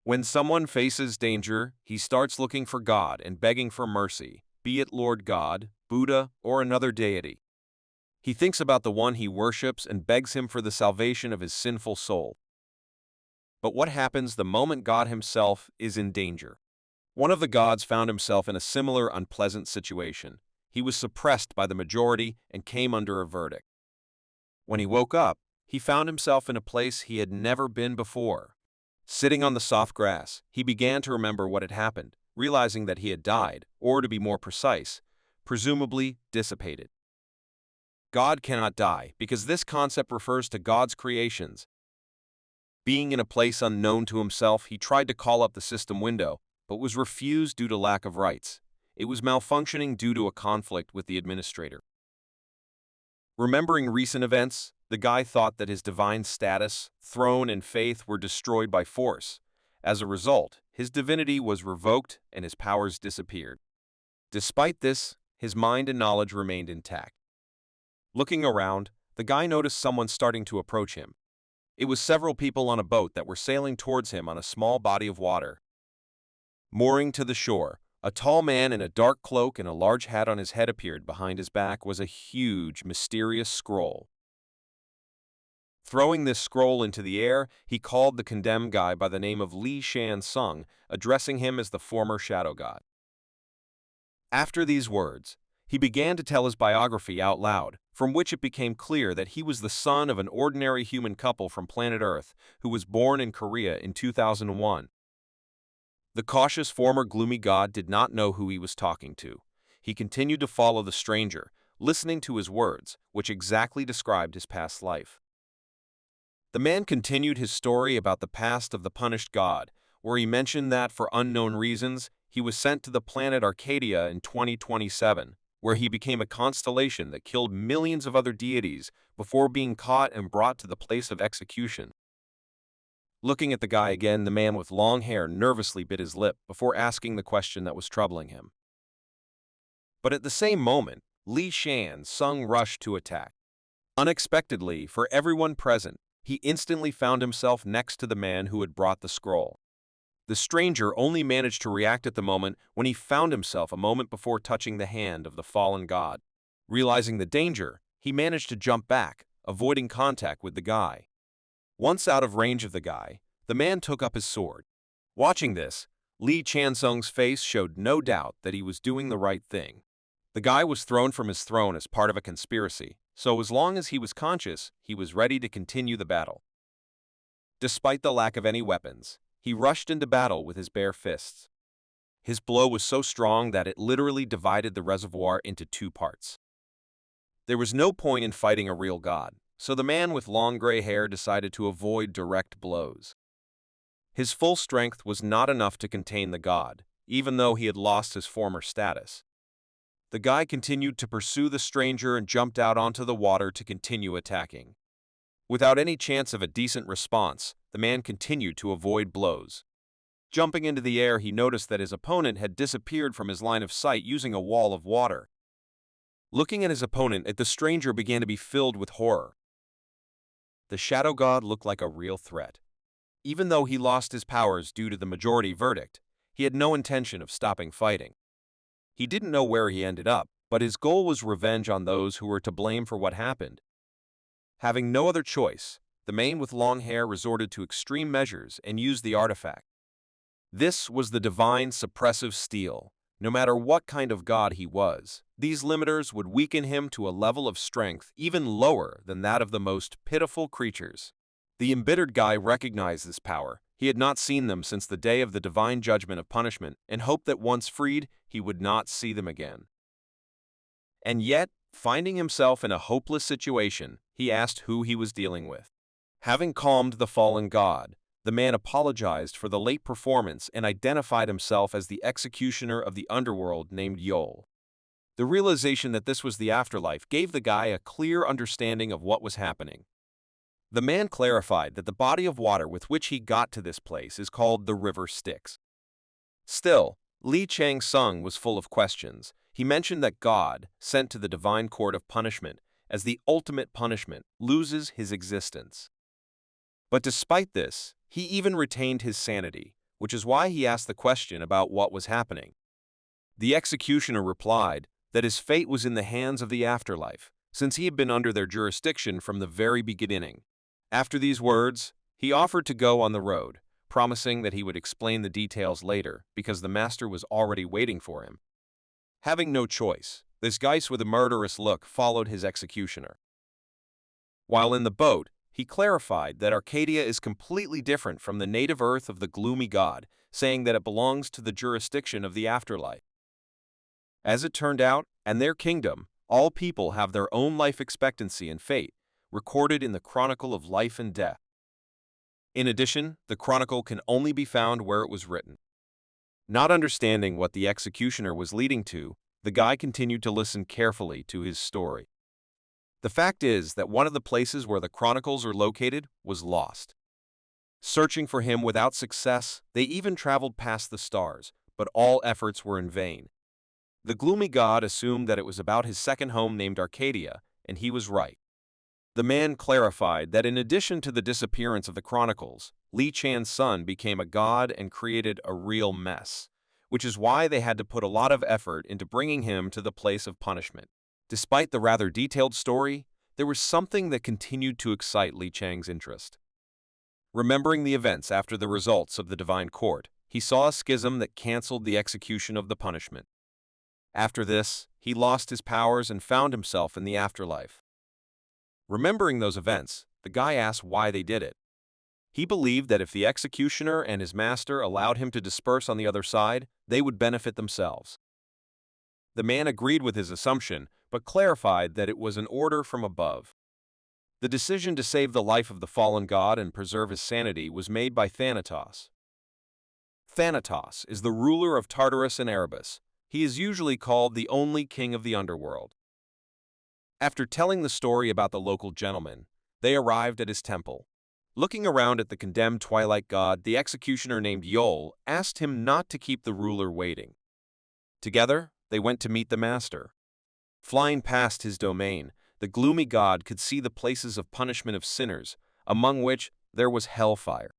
When someone faces danger, he starts looking for God and begging for mercy, be it Lord God, Buddha, or another deity. He thinks about the one he worships and begs him for the salvation of his sinful soul. But what happens the moment God himself is in danger? One of the gods found himself in a similar unpleasant situation. He was suppressed by the majority and came under a verdict. When he woke up, he found himself in a place he had never been before. Sitting on the soft grass, he began to remember what had happened, realizing that he had died, or to be more precise, presumably dissipated. God cannot die, because this concept refers to God's creations. Being in a place unknown to himself, he tried to call up the system window, but was refused due to lack of rights. It was malfunctioning due to a conflict with the administrator. Remembering recent events, the guy thought that his divine status, throne, and faith were destroyed by force. As a result, his divinity was revoked and his powers disappeared. Despite this, his mind and knowledge remained intact. Looking around, the guy noticed someone starting to approach him. It was several people on a boat that were sailing towards him on a small body of water. Mooring to the shore, a tall man in a dark cloak and a large hat on his head appeared. Behind his back was a huge, mysterious scroll. Throwing this scroll into the air, he called the condemned guy by the name of Li Shan-sung, addressing him as the former shadow god. After these words, he began to tell his biography out loud, from which it became clear that he was the son of an ordinary human couple from planet Earth who was born in Korea in 2001. The cautious former gloomy god did not know who he was talking to. He continued to follow the stranger, listening to his words, which exactly described his past life. The man continued his story about the past of the punished god, where he mentioned that, for unknown reasons, he was sent to the planet Arcadia in 2027, where he became a constellation that killed millions of other deities before being caught and brought to the place of execution. Looking at the guy again, the man with long hair nervously bit his lip before asking the question that was troubling him. But at the same moment, Li Shan-sung rushed to attack. Unexpectedly, for everyone present, he instantly found himself next to the man who had brought the scroll. The stranger only managed to react at the moment when he found himself a moment before touching the hand of the fallen god. Realizing the danger, he managed to jump back, avoiding contact with the guy. Once out of range of the guy, the man took up his sword. Watching this, Li Shan-sung's face showed no doubt that he was doing the right thing. The guy was thrown from his throne as part of a conspiracy, so as long as he was conscious, he was ready to continue the battle. Despite the lack of any weapons, he rushed into battle with his bare fists. His blow was so strong that it literally divided the reservoir into two parts. There was no point in fighting a real god, so the man with long gray hair decided to avoid direct blows. His full strength was not enough to contain the god, even though he had lost his former status. The guy continued to pursue the stranger and jumped out onto the water to continue attacking. Without any chance of a decent response, the man continued to avoid blows. Jumping into the air, he noticed that his opponent had disappeared from his line of sight using a wall of water. Looking at his opponent, the stranger began to be filled with horror. The shadow god looked like a real threat. Even though he lost his powers due to the majority verdict, he had no intention of stopping fighting. He didn't know where he ended up, but his goal was revenge on those who were to blame for what happened. Having no other choice, the man with long hair resorted to extreme measures and used the artifact. This was the divine suppressive steel. No matter what kind of god he was, these limiters would weaken him to a level of strength even lower than that of the most pitiful creatures. The embittered guy recognized this power. He had not seen them since the day of the divine judgment of punishment and hoped that once freed, he would not see them again. And yet, finding himself in a hopeless situation, he asked who he was dealing with. Having calmed the fallen god, the man apologized for the late performance and identified himself as the executioner of the Underworld named Yol. The realization that this was the afterlife gave the guy a clear understanding of what was happening. The man clarified that the body of water with which he got to this place is called the River Styx. Still, Li Shan-sung was full of questions. He mentioned that God, sent to the divine court of punishment as the ultimate punishment, loses his existence. But despite this, he even retained his sanity, which is why he asked the question about what was happening. The executioner replied that his fate was in the hands of the afterlife, since he had been under their jurisdiction from the very beginning. After these words, he offered to go on the road, promising that he would explain the details later because the master was already waiting for him. Having no choice, this Geist with a murderous look followed his executioner. While in the boat, he clarified that Arcadia is completely different from the native earth of the gloomy god, saying that it belongs to the jurisdiction of the afterlife. As it turned out, in their kingdom, all people have their own life expectancy and fate, recorded in the Chronicle of Life and Death. In addition, the chronicle can only be found where it was written. Not understanding what the executioner was leading to, the guy continued to listen carefully to his story. The fact is that one of the places where the chronicles are located was lost. Searching for him without success, they even traveled past the stars, but all efforts were in vain. The gloomy god assumed that it was about his second home named Arcadia, and he was right. The man clarified that in addition to the disappearance of the chronicles, Li Chan's son became a god and created a real mess, which is why they had to put a lot of effort into bringing him to the place of punishment. Despite the rather detailed story, there was something that continued to excite Li Chang's interest. Remembering the events after the results of the Divine Court, he saw a schism that canceled the execution of the punishment. After this, he lost his powers and found himself in the afterlife. Remembering those events, the guy asked why they did it. He believed that if the executioner and his master allowed him to disperse on the other side, they would benefit themselves. The man agreed with his assumption, but clarified that it was an order from above. The decision to save the life of the fallen god and preserve his sanity was made by Thanatos. Thanatos is the ruler of Tartarus and Erebus. He is usually called the only king of the Underworld. After telling the story about the local gentleman, they arrived at his temple. Looking around at the condemned twilight god, the executioner named Yol asked him not to keep the ruler waiting. Together, they went to meet the master. Flying past his domain, the gloomy god could see the places of punishment of sinners, among which there was hellfire.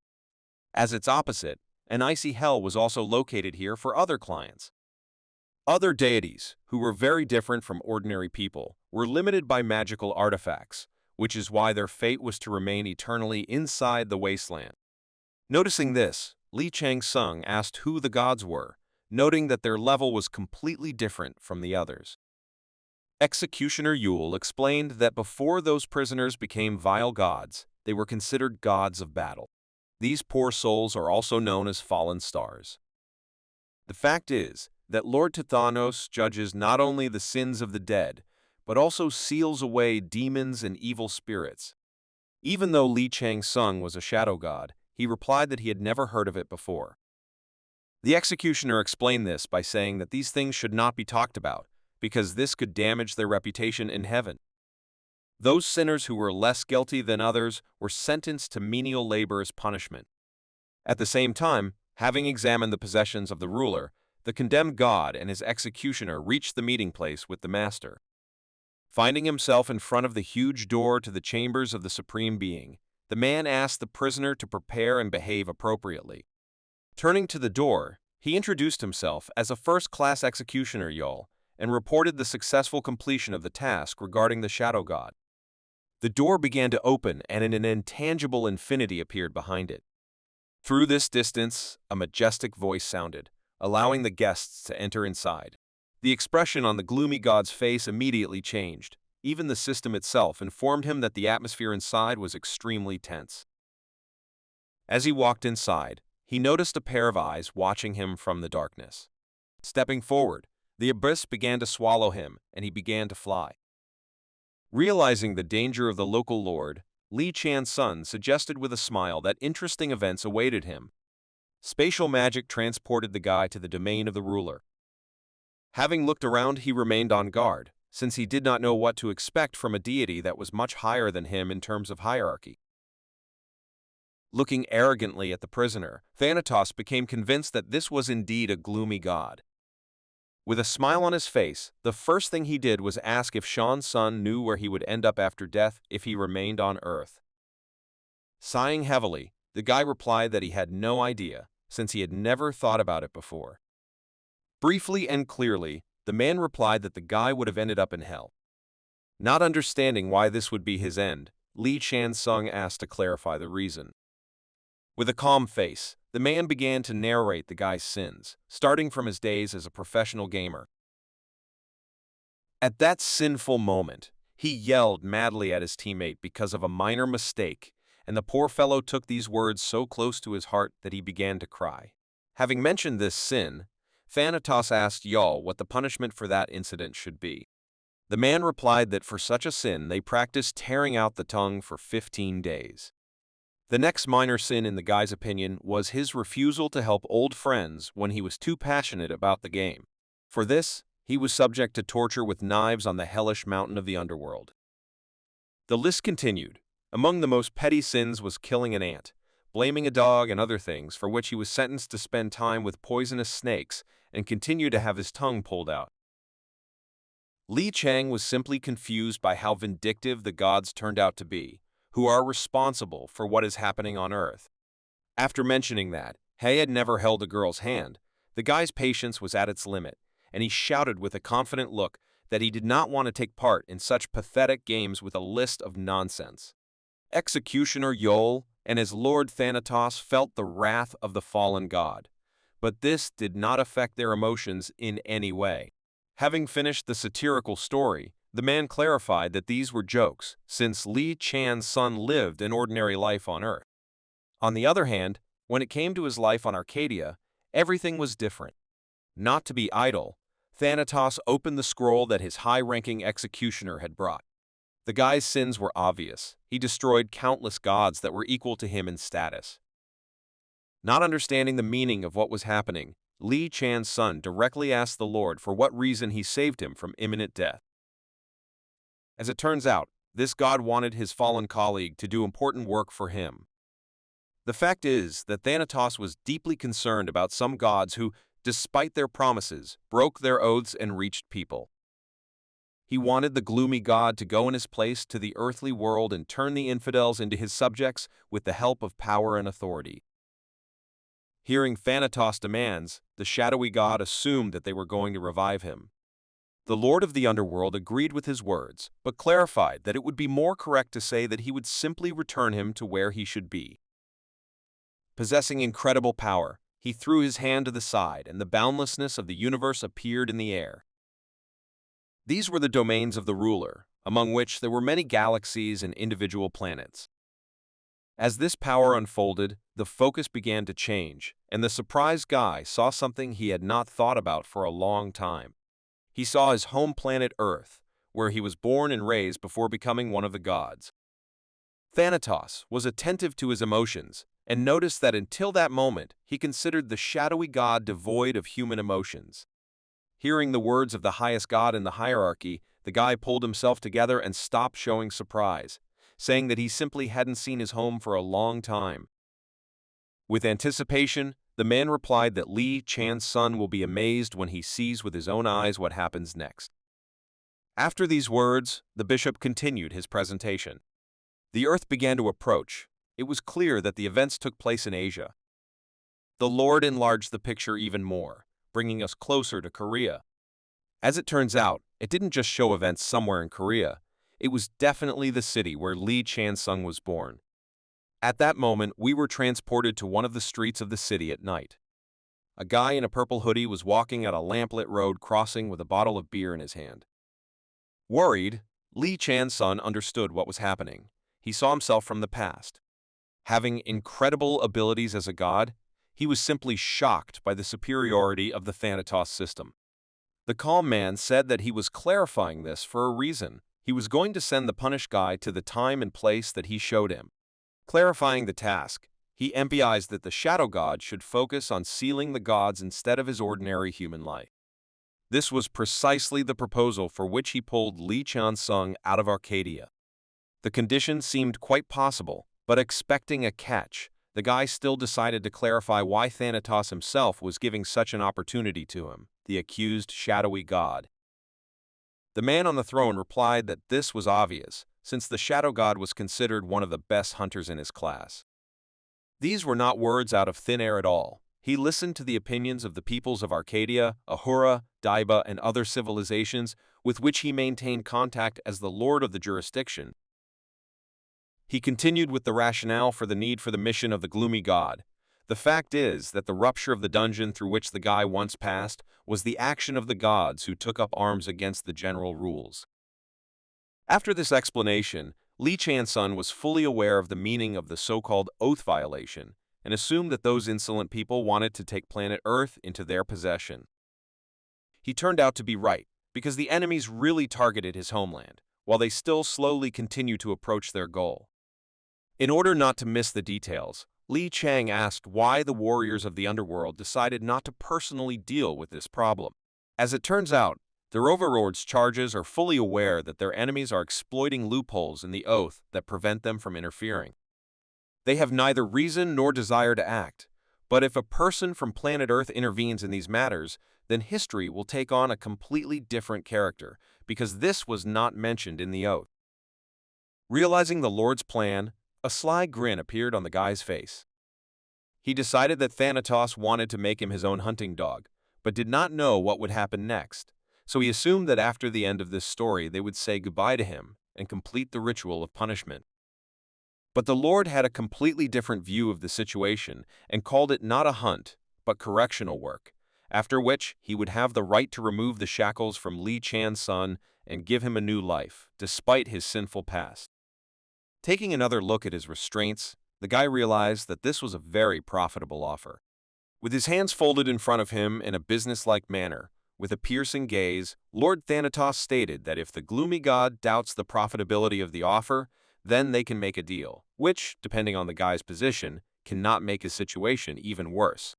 As its opposite, an icy hell was also located here for other clients. Other deities, who were very different from ordinary people, were limited by magical artifacts, which is why their fate was to remain eternally inside the wasteland. Noticing this, Li Changsung asked who the gods were, noting that their level was completely different from the others. Executioner Yule explained that before those prisoners became vile gods, they were considered gods of battle. These poor souls are also known as fallen stars. The fact is that Lord Thanatos judges not only the sins of the dead, but also seals away demons and evil spirits. Even though Li Changsung was a shadow god, he replied that he had never heard of it before. The executioner explained this by saying that these things should not be talked about, because this could damage their reputation in heaven. Those sinners who were less guilty than others were sentenced to menial labor as punishment. At the same time, having examined the possessions of the ruler, the condemned god and his executioner reached the meeting place with the master. Finding himself in front of the huge door to the chambers of the Supreme Being, the man asked the prisoner to prepare and behave appropriately. Turning to the door, he introduced himself as a first-class executioner Yol and reported the successful completion of the task regarding the shadow god. The door began to open and an intangible infinity appeared behind it. Through this distance, a majestic voice sounded, allowing the guests to enter inside. The expression on the gloomy god's face immediately changed. Even the system itself informed him that the atmosphere inside was extremely tense. As he walked inside, he noticed a pair of eyes watching him from the darkness. Stepping forward, the abyss began to swallow him, and he began to fly. Realizing the danger of the local lord, Li Chan's son suggested with a smile that interesting events awaited him. Spatial magic transported the guy to the domain of the ruler. Having looked around, he remained on guard, since he did not know what to expect from a deity that was much higher than him in terms of hierarchy. Looking arrogantly at the prisoner, Thanatos became convinced that this was indeed a gloomy god. With a smile on his face, the first thing he did was ask if Sean's son knew where he would end up after death if he remained on Earth. Sighing heavily, the guy replied that he had no idea, since he had never thought about it before. Briefly and clearly, the man replied that the guy would have ended up in hell. Not understanding why this would be his end, Li Chansung asked to clarify the reason. With a calm face, the man began to narrate the guy's sins, starting from his days as a professional gamer. At that sinful moment, he yelled madly at his teammate because of a minor mistake, and the poor fellow took these words so close to his heart that he began to cry. Having mentioned this sin, Thanatos asked Yal what the punishment for that incident should be. The man replied that for such a sin they practiced tearing out the tongue for 15 days. The next minor sin in the guy's opinion was his refusal to help old friends when he was too passionate about the game. For this, he was subject to torture with knives on the hellish mountain of the Underworld. The list continued. Among the most petty sins was killing an ant, blaming a dog and other things, for which he was sentenced to spend time with poisonous snakes and continue to have his tongue pulled out. Li Chang was simply confused by how vindictive the gods turned out to be, who are responsible for what is happening on Earth. After mentioning that He had never held a girl's hand, the guy's patience was at its limit, and he shouted with a confident look that he did not want to take part in such pathetic games with a list of nonsense. Executioner Yol and his lord Thanatos felt the wrath of the fallen god, but this did not affect their emotions in any way. Having finished the satirical story, the man clarified that these were jokes, since Li Chan's son lived an ordinary life on Earth. On the other hand, when it came to his life on Arcadia, everything was different. Not to be idle, Thanatos opened the scroll that his high-ranking executioner had brought. The guy's sins were obvious. He destroyed countless gods that were equal to him in status. Not understanding the meaning of what was happening, Li Chan's son directly asked the Lord for what reason he saved him from imminent death. As it turns out, this god wanted his fallen colleague to do important work for him. The fact is that Thanatos was deeply concerned about some gods who, despite their promises, broke their oaths and reached people. He wanted the gloomy god to go in his place to the earthly world and turn the infidels into his subjects with the help of power and authority. Hearing Thanatos' demands, the shadowy god assumed that they were going to revive him. The Lord of the Underworld agreed with his words, but clarified that it would be more correct to say that he would simply return him to where he should be. Possessing incredible power, he threw his hand to the side, and the boundlessness of the universe appeared in the air. These were the domains of the ruler, among which there were many galaxies and individual planets. As this power unfolded, the focus began to change, and the surprised guy saw something he had not thought about for a long time. He saw his home planet Earth, where he was born and raised before becoming one of the gods. Thanatos was attentive to his emotions, and noticed that until that moment he considered the shadowy god devoid of human emotions. Hearing the words of the highest god in the hierarchy, the guy pulled himself together and stopped showing surprise, saying that he simply hadn't seen his home for a long time. With anticipation, the man replied that Li Chan's son will be amazed when he sees with his own eyes what happens next. After these words, the bishop continued his presentation. The Earth began to approach. It was clear that the events took place in Asia. The Lord enlarged the picture even more, bringing us closer to Korea. As it turns out, it didn't just show events somewhere in Korea. It was definitely the city where Li Chansung was born. At that moment, we were transported to one of the streets of the city at night. A guy in a purple hoodie was walking at a lamplit road crossing with a bottle of beer in his hand. Worried, Li Chansung understood what was happening. He saw himself from the past. Having incredible abilities as a god, he was simply shocked by the superiority of the Thanatos system. The calm man said that he was clarifying this for a reason. He was going to send the punished guy to the time and place that he showed him. Clarifying the task, he emphasized that the shadow god should focus on sealing the gods instead of his ordinary human life. This was precisely the proposal for which he pulled Li Chansung out of Arcadia. The condition seemed quite possible, but expecting a catch, the guy still decided to clarify why Thanatos himself was giving such an opportunity to him, the accused shadowy god. The man on the throne replied that this was obvious, since the shadow god was considered one of the best hunters in his class. These were not words out of thin air at all. he listened to the opinions of the peoples of Arcadia, Ahura, Daiba, and other civilizations with which he maintained contact as the lord of the jurisdiction. He continued with the rationale for the need for the mission of the gloomy god. The fact is that the rupture of the dungeon through which the guy once passed was the action of the gods who took up arms against the general rules. After this explanation, Li Chansun was fully aware of the meaning of the so-called oath violation and assumed that those insolent people wanted to take planet Earth into their possession. He turned out to be right, because the enemies really targeted his homeland, while they still slowly continue to approach their goal. In order not to miss the details, Li Chang asked why the warriors of the Underworld decided not to personally deal with this problem. As it turns out, their overlord's charges are fully aware that their enemies are exploiting loopholes in the oath that prevent them from interfering. They have neither reason nor desire to act, but if a person from planet Earth intervenes in these matters, then history will take on a completely different character, because this was not mentioned in the oath. Realizing the Lord's plan, a sly grin appeared on the guy's face. He decided that Thanatos wanted to make him his own hunting dog, but did not know what would happen next, so he assumed that after the end of this story they would say goodbye to him and complete the ritual of punishment. But the Lord had a completely different view of the situation and called it not a hunt, but correctional work, after which he would have the right to remove the shackles from Li Chansun and give him a new life, despite his sinful past. Taking another look at his restraints, the guy realized that this was a very profitable offer. With his hands folded in front of him in a businesslike manner, with a piercing gaze, Lord Thanatos stated that if the gloomy god doubts the profitability of the offer, then they can make a deal, which, depending on the guy's position, cannot make his situation even worse.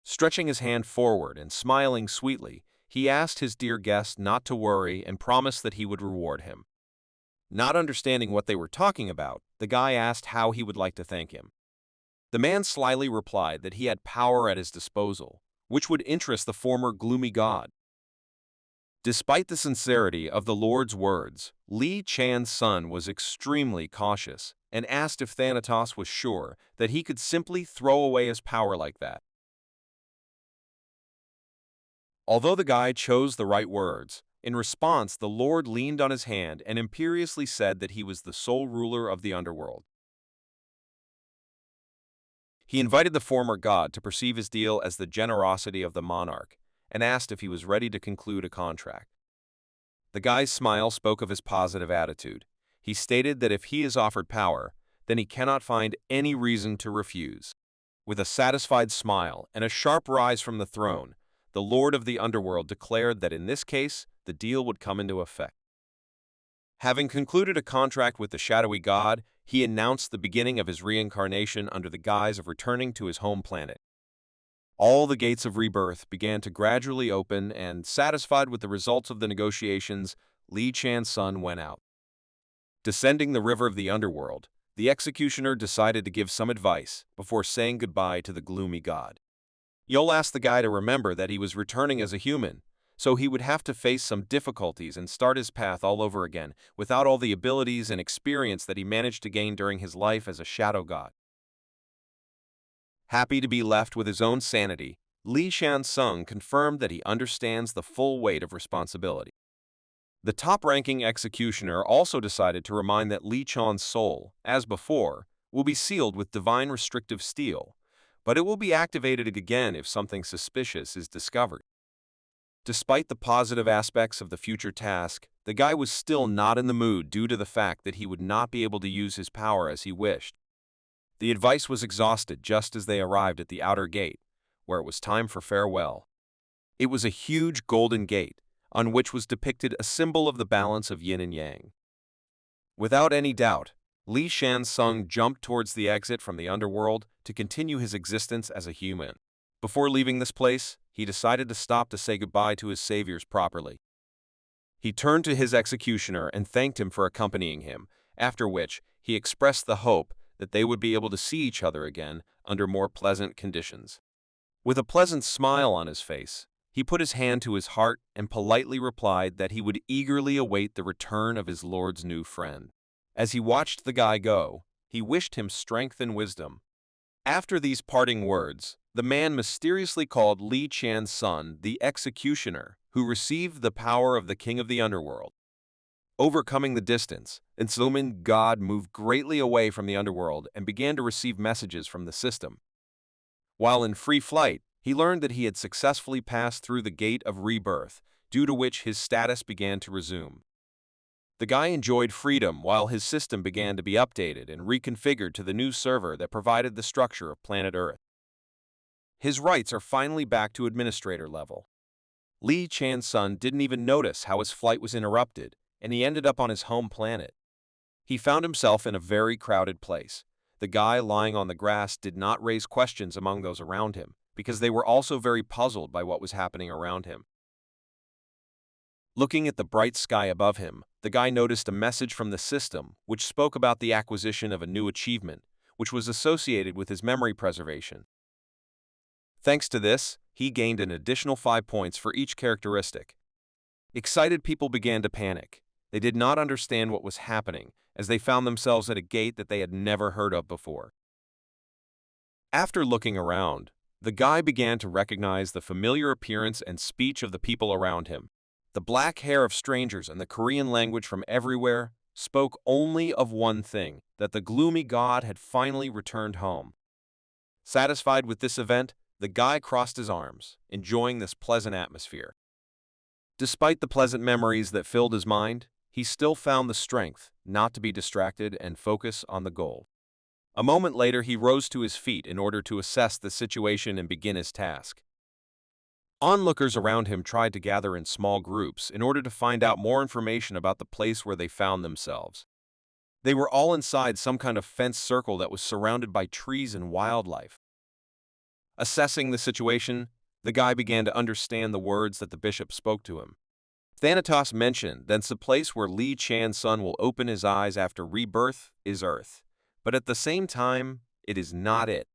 Stretching his hand forward and smiling sweetly, he asked his dear guest not to worry and promised that he would reward him. Not understanding what they were talking about, the guy asked how he would like to thank him. The man slyly replied that he had power at his disposal, which would interest the former gloomy god. Despite the sincerity of the Lord's words, Li Chansun was extremely cautious and asked if Thanatos was sure that he could simply throw away his power like that. Although the guy chose the right words, in response the Lord leaned on his hand and imperiously said that he was the sole ruler of the Underworld. He invited the former god to perceive his deal as the generosity of the monarch, and asked if he was ready to conclude a contract. The guy's smile spoke of his positive attitude. He stated that if he is offered power, then he cannot find any reason to refuse. With a satisfied smile and a sharp rise from the throne, the Lord of the Underworld declared that in this case, the deal would come into effect. Having concluded a contract with the shadowy god, he announced the beginning of his reincarnation under the guise of returning to his home planet. All the gates of rebirth began to gradually open, and, satisfied with the results of the negotiations, Li Chansun went out. Descending the river of the Underworld, the executioner decided to give some advice before saying goodbye to the gloomy god. You'll ask the guy to remember that he was returning as a human, so he would have to face some difficulties and start his path all over again without all the abilities and experience that he managed to gain during his life as a shadow god. Happy to be left with his own sanity, Li Chansun confirmed that he understands the full weight of responsibility. The top-ranking executioner also decided to remind that Li Chan's soul, as before, will be sealed with divine restrictive steel, but it will be activated again if something suspicious is discovered. Despite the positive aspects of the future task, the guy was still not in the mood due to the fact that he would not be able to use his power as he wished. The advice was exhausted just as they arrived at the outer gate, where it was time for farewell. It was a huge golden gate, on which was depicted a symbol of the balance of yin and yang. Without any doubt, Li Chansun jumped towards the exit from the Underworld to continue his existence as a human. Before leaving this place, he decided to stop to say goodbye to his saviors properly. He turned to his executioner and thanked him for accompanying him, after which he expressed the hope that they would be able to see each other again under more pleasant conditions. With a pleasant smile on his face, he put his hand to his heart and politely replied that he would eagerly await the return of his lord's new friend. As he watched the guy go, he wished him strength and wisdom. After these parting words, The man mysteriously called Li Chan's son the Executioner, who received the power of the king of the Underworld. Overcoming the distance, Insumin God moved greatly away from the Underworld and began to receive messages from the system. While in free flight, he learned that he had successfully passed through the gate of Rebirth, due to which his status began to resume. The guy enjoyed freedom while his system began to be updated and reconfigured to the new server that provided the structure of planet Earth. His rights are finally back to administrator level. Li Chan's son didn't even notice how his flight was interrupted, and he ended up on his home planet. He found himself in a very crowded place. The guy lying on the grass did not raise questions among those around him, because they were also very puzzled by what was happening around him. Looking at the bright sky above him, the guy noticed a message from the system which spoke about the acquisition of a new achievement, which was associated with his memory preservation. Thanks to this, he gained an additional 5 points for each characteristic. Excited people began to panic. They did not understand what was happening, as they found themselves at a gate that they had never heard of before. After looking around, the guy began to recognize the familiar appearance and speech of the people around him. The black hair of strangers and the Korean language from everywhere spoke only of one thing, that the gloomy god had finally returned home. Satisfied with this event, the guy crossed his arms, enjoying this pleasant atmosphere. Despite the pleasant memories that filled his mind, he still found the strength not to be distracted and focus on the goal. A moment later, he rose to his feet in order to assess the situation and begin his task. Onlookers around him tried to gather in small groups in order to find out more information about the place where they found themselves. They were all inside some kind of fenced circle that was surrounded by trees and wildlife. Assessing the situation, the guy began to understand the words that the bishop spoke to him. Thanatos mentioned that's the place where Li Chan's son will open his eyes after rebirth is Earth, but at the same time, it is not it.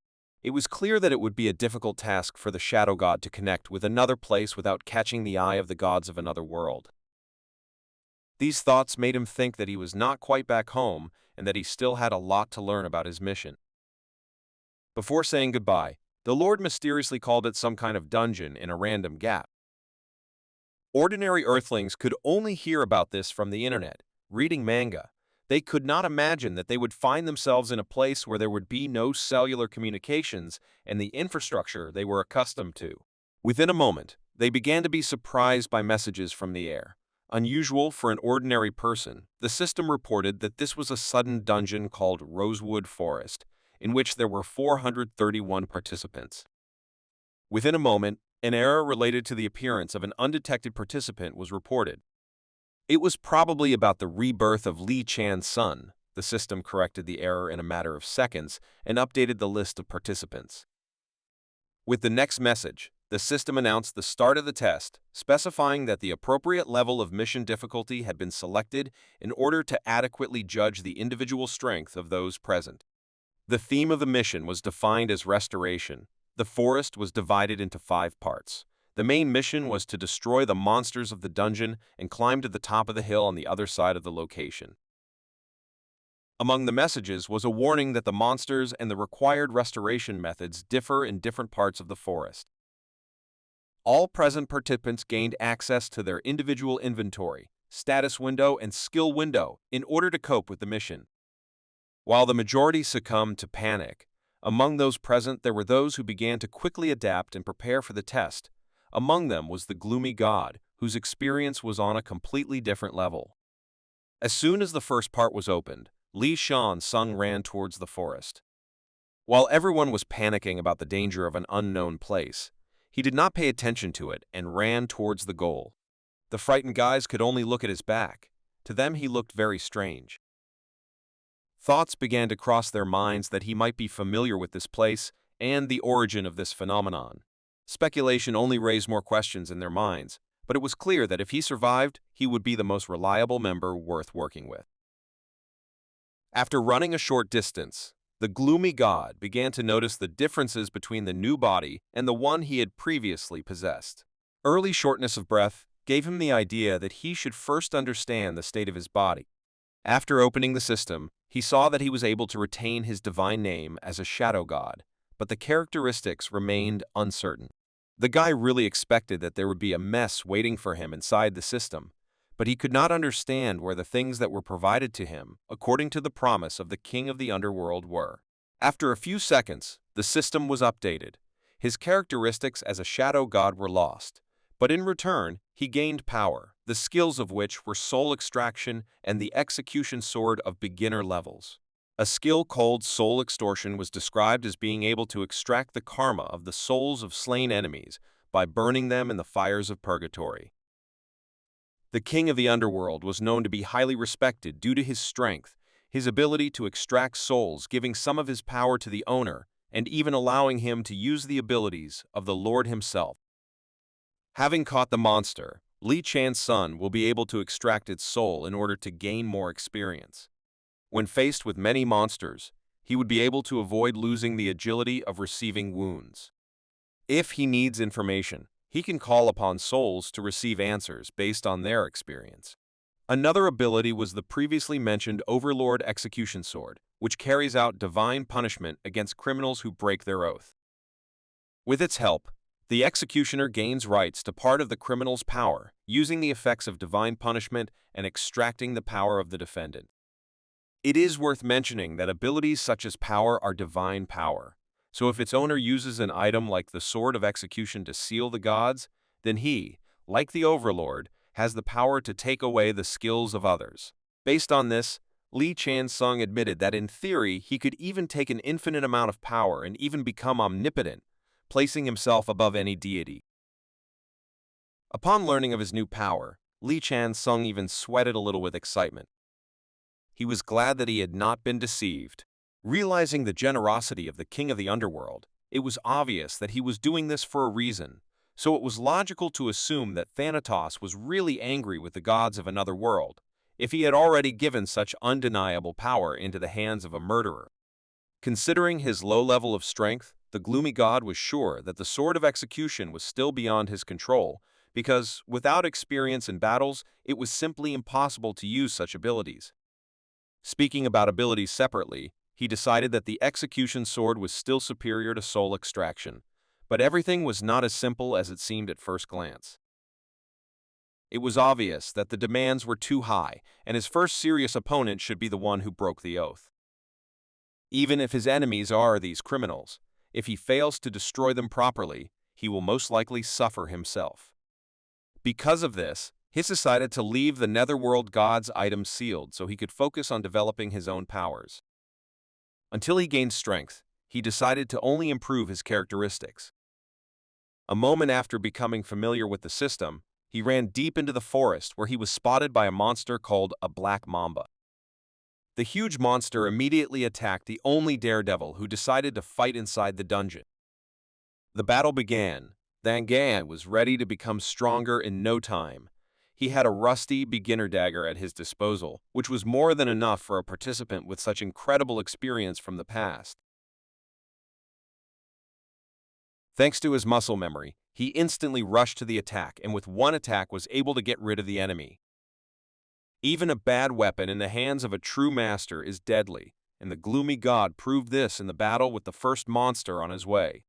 It was clear that it would be a difficult task for the shadow god to connect with another place without catching the eye of the gods of another world. These thoughts made him think that he was not quite back home and that he still had a lot to learn about his mission. Before saying goodbye, the Lord mysteriously called it some kind of dungeon in a random gap. Ordinary Earthlings could only hear about this from the internet, reading manga. They could not imagine that they would find themselves in a place where there would be no cellular communications and the infrastructure they were accustomed to. Within a moment, they began to be surprised by messages from the air. Unusual for an ordinary person, the system reported that this was a sudden dungeon called Rosewood Forest, in which there were 431 participants. Within a moment, an error related to the appearance of an undetected participant was reported. It was probably about the rebirth of Li Chan's son. The system corrected the error in a matter of seconds and updated the list of participants. With the next message, the system announced the start of the test, specifying that the appropriate level of mission difficulty had been selected in order to adequately judge the individual strength of those present. The theme of the mission was defined as restoration. The forest was divided into 5 parts. The main mission was to destroy the monsters of the dungeon and climb to the top of the hill on the other side of the location. Among the messages was a warning that the monsters and the required restoration methods differ in different parts of the forest. All present participants gained access to their individual inventory, status window, and skill window in order to cope with the mission. While the majority succumbed to panic, among those present there were those who began to quickly adapt and prepare for the test. Among them was the gloomy god, whose experience was on a completely different level. As soon as the first part was opened, Li Chan's son ran towards the forest. While everyone was panicking about the danger of an unknown place, he did not pay attention to it and ran towards the goal. The frightened guys could only look at his back. To them he looked very strange. Thoughts began to cross their minds that he might be familiar with this place and the origin of this phenomenon. Speculation only raised more questions in their minds, but it was clear that if he survived, he would be the most reliable member worth working with. After running a short distance, the gloomy god began to notice the differences between the new body and the one he had previously possessed. Early shortness of breath gave him the idea that he should first understand the state of his body. After opening the system, he saw that he was able to retain his divine name as a shadow god, but the characteristics remained uncertain. The guy really expected that there would be a mess waiting for him inside the system, but he could not understand where the things that were provided to him, according to the promise of the king of the underworld, were. After a few seconds, the system was updated. His characteristics as a shadow god were lost, but in return, he gained power, the skills of which were soul extraction and the execution sword of beginner levels. A skill called soul extortion was described as being able to extract the karma of the souls of slain enemies by burning them in the fires of purgatory. The king of the underworld was known to be highly respected due to his strength, his ability to extract souls, giving some of his power to the owner, and even allowing him to use the abilities of the Lord himself. Having caught the monster, Li Chan's son will be able to extract its soul in order to gain more experience. When faced with many monsters, he would be able to avoid losing the agility of receiving wounds. If he needs information, he can call upon souls to receive answers based on their experience. Another ability was the previously mentioned Overlord Execution Sword, which carries out divine punishment against criminals who break their oath. With its help, the executioner gains rights to part of the criminal's power, using the effects of divine punishment and extracting the power of the defendant. It is worth mentioning that abilities such as power are divine power, so if its owner uses an item like the Sword of Execution to seal the gods, then he, like the Overlord, has the power to take away the skills of others. Based on this, Li Chansung admitted that in theory he could even take an infinite amount of power and even become omnipotent, placing himself above any deity. Upon learning of his new power, Li Chansung even sweated a little with excitement. He was glad that he had not been deceived. Realizing the generosity of the king of the underworld, it was obvious that he was doing this for a reason, so it was logical to assume that Thanatos was really angry with the gods of another world, if he had already given such undeniable power into the hands of a murderer. Considering his low level of strength, the gloomy god was sure that the Sword of Execution was still beyond his control, because, without experience in battles, it was simply impossible to use such abilities. Speaking about abilities separately, he decided that the Execution Sword was still superior to Soul Extraction, but everything was not as simple as it seemed at first glance. It was obvious that the demands were too high, and his first serious opponent should be the one who broke the oath. Even if his enemies are these criminals, if he fails to destroy them properly, he will most likely suffer himself. Because of this, he decided to leave the Netherworld God's items sealed so he could focus on developing his own powers. Until he gained strength, he decided to only improve his characteristics. A moment after becoming familiar with the system, he ran deep into the forest where he was spotted by a monster called a black mamba. The huge monster immediately attacked the only daredevil who decided to fight inside the dungeon. The battle began. Thangan was ready to become stronger in no time. He had a rusty beginner dagger at his disposal, which was more than enough for a participant with such incredible experience from the past. Thanks to his muscle memory, he instantly rushed to the attack and with one attack was able to get rid of the enemy. Even a bad weapon in the hands of a true master is deadly, and the gloomy god proved this in the battle with the first monster on his way.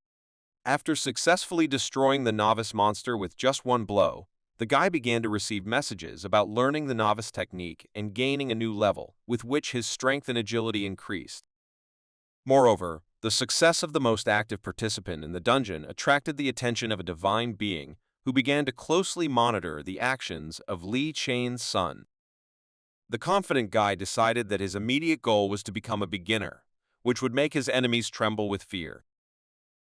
After successfully destroying the novice monster with just one blow, the guy began to receive messages about learning the novice technique and gaining a new level, with which his strength and agility increased. Moreover, the success of the most active participant in the dungeon attracted the attention of a divine being who began to closely monitor the actions of Li Chain's son. The confident guy decided that his immediate goal was to become a beginner, which would make his enemies tremble with fear.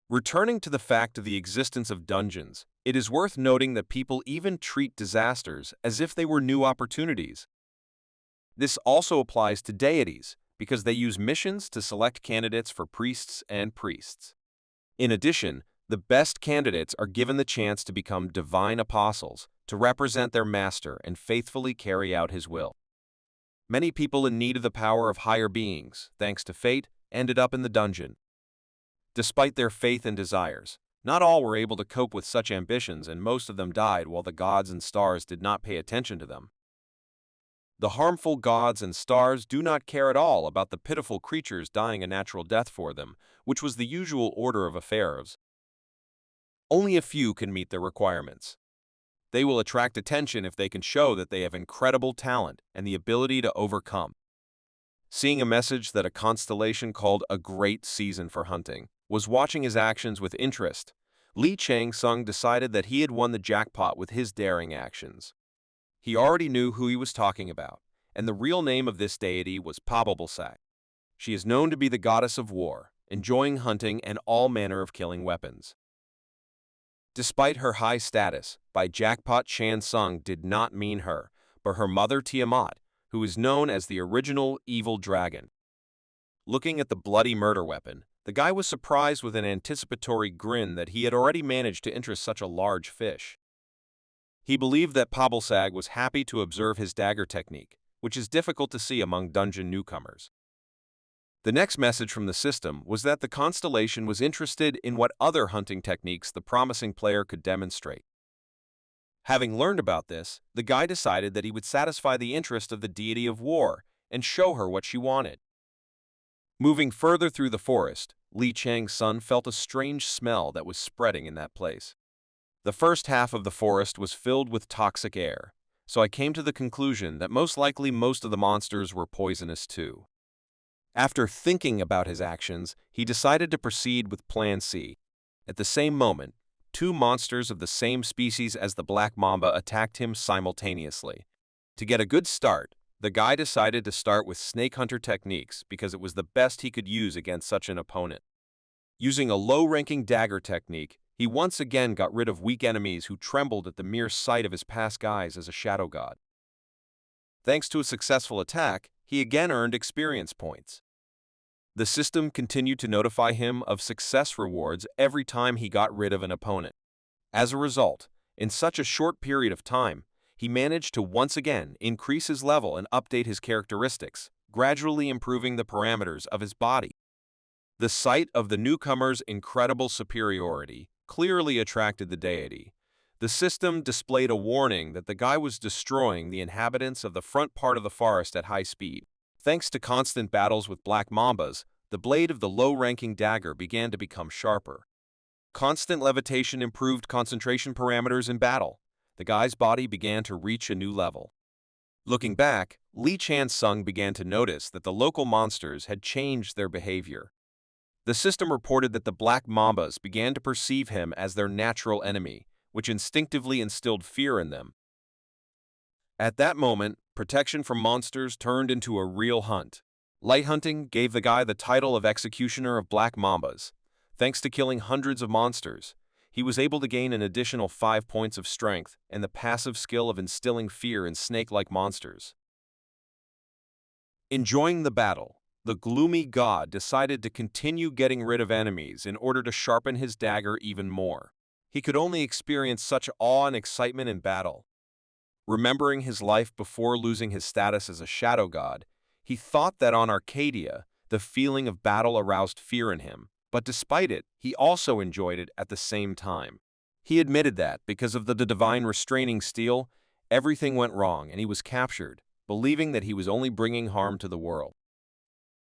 Returning to the fact of the existence of dungeons, it is worth noting that people even treat disasters as if they were new opportunities. This also applies to deities, because they use missions to select candidates for priests and priests. In addition, the best candidates are given the chance to become divine apostles, to represent their master and faithfully carry out his will. Many people in need of the power of higher beings, thanks to fate, ended up in the dungeon. Despite their faith and desires, not all were able to cope with such ambitions and most of them died while the gods and stars did not pay attention to them. The harmful gods and stars do not care at all about the pitiful creatures dying a natural death for them, which was the usual order of affairs. Only a few can meet their requirements. They will attract attention if they can show that they have incredible talent and the ability to overcome. Seeing a message that a constellation called a great season for hunting was watching his actions with interest, Li Chang-sung decided that he had won the jackpot with his daring actions. He already knew who he was talking about, and the real name of this deity was Pabalsak. She is known to be the goddess of war, enjoying hunting and all manner of killing weapons. Despite her high status, by jackpot Chan-sung did not mean her, but her mother Tiamat, who is known as the original evil dragon. Looking at the bloody murder weapon, the guy was surprised with an anticipatory grin that he had already managed to interest such a large fish. He believed that Pabalsag was happy to observe his dagger technique, which is difficult to see among dungeon newcomers. The next message from the system was that the constellation was interested in what other hunting techniques the promising player could demonstrate. Having learned about this, the guy decided that he would satisfy the interest of the deity of war and show her what she wanted. Moving further through the forest, Li Chang's son felt a strange smell that was spreading in that place. The first half of the forest was filled with toxic air, so I came to the conclusion that most likely most of the monsters were poisonous too. After thinking about his actions, he decided to proceed with Plan C. At the same moment, two monsters of the same species as the black mamba attacked him simultaneously. To get a good start, the guy decided to start with snake hunter techniques because it was the best he could use against such an opponent. Using a low-ranking dagger technique, he once again got rid of weak enemies who trembled at the mere sight of his past guise as a shadow god. Thanks to a successful attack, he again earned experience points. The system continued to notify him of success rewards every time he got rid of an opponent. As a result, in such a short period of time, he managed to once again increase his level and update his characteristics, gradually improving the parameters of his body. The sight of the newcomer's incredible superiority clearly attracted the deity. The system displayed a warning that the guy was destroying the inhabitants of the front part of the forest at high speed. Thanks to constant battles with black mambas, the blade of the low-ranking dagger began to become sharper. Constant levitation improved concentration parameters in battle. The guy's body began to reach a new level. Looking back, Li Chan-sung began to notice that the local monsters had changed their behavior. The system reported that the black mambas began to perceive him as their natural enemy, which instinctively instilled fear in them. At that moment, protection from monsters turned into a real hunt. Light hunting gave the guy the title of Executioner of Black Mambas. Thanks to killing hundreds of monsters, he was able to gain an additional 5 points of strength and the passive skill of instilling fear in snake-like monsters. Enjoying the battle, the gloomy god decided to continue getting rid of enemies in order to sharpen his dagger even more. He could only experience such awe and excitement in battle. Remembering his life before losing his status as a shadow god, he thought that on Arcadia, the feeling of battle aroused fear in him, but despite it, he also enjoyed it at the same time. He admitted that, because of the divine restraining steel, everything went wrong and he was captured, believing that he was only bringing harm to the world.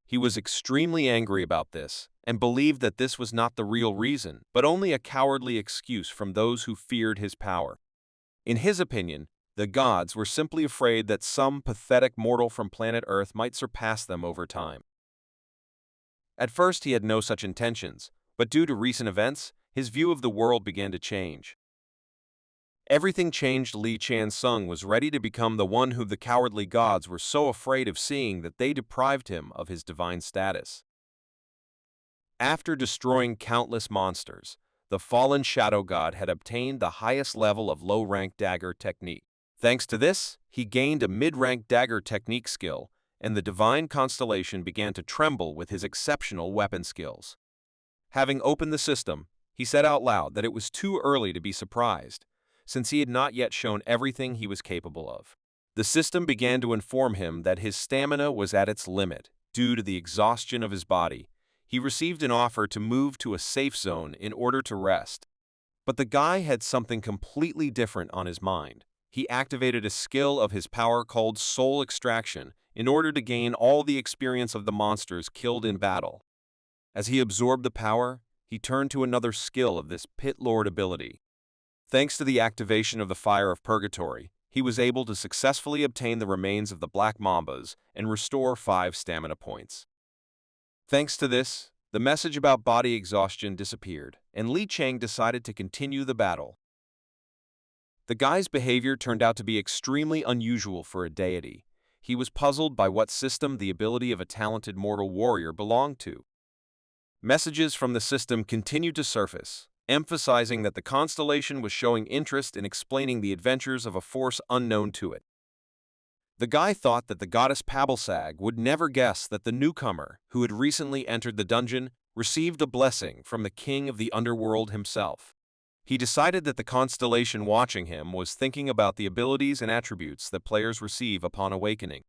He was extremely angry about this, and believed that this was not the real reason, but only a cowardly excuse from those who feared his power. In his opinion, the gods were simply afraid that some pathetic mortal from planet Earth might surpass them over time. At first he had no such intentions, but due to recent events, his view of the world began to change. Everything changed. Li Chan-sung was ready to become the one who the cowardly gods were so afraid of seeing that they deprived him of his divine status. After destroying countless monsters, the fallen shadow god had obtained the highest level of low-rank dagger technique. Thanks to this, he gained a mid-rank dagger technique skill, and the divine constellation began to tremble with his exceptional weapon skills. Having opened the system, he said out loud that it was too early to be surprised, since he had not yet shown everything he was capable of. The system began to inform him that his stamina was at its limit due to the exhaustion of his body. He received an offer to move to a safe zone in order to rest. But the guy had something completely different on his mind. he activated a skill of his power called Soul Extraction in order to gain all the experience of the monsters killed in battle. As he absorbed the power, he turned to another skill of this Pit Lord ability. Thanks to the activation of the Fire of Purgatory, he was able to successfully obtain the remains of the Black Mambas and restore 5 stamina points. Thanks to this, the message about body exhaustion disappeared, and Li Chang decided to continue the battle. The guy's behavior turned out to be extremely unusual for a deity. He was puzzled by what system the ability of a talented mortal warrior belonged to. Messages from the system continued to surface, emphasizing that the constellation was showing interest in explaining the adventures of a force unknown to it. The guy thought that the goddess Pabalsag would never guess that the newcomer, who had recently entered the dungeon, received a blessing from the king of the Underworld himself. He decided that the constellation watching him was thinking about the abilities and attributes that players receive upon awakening.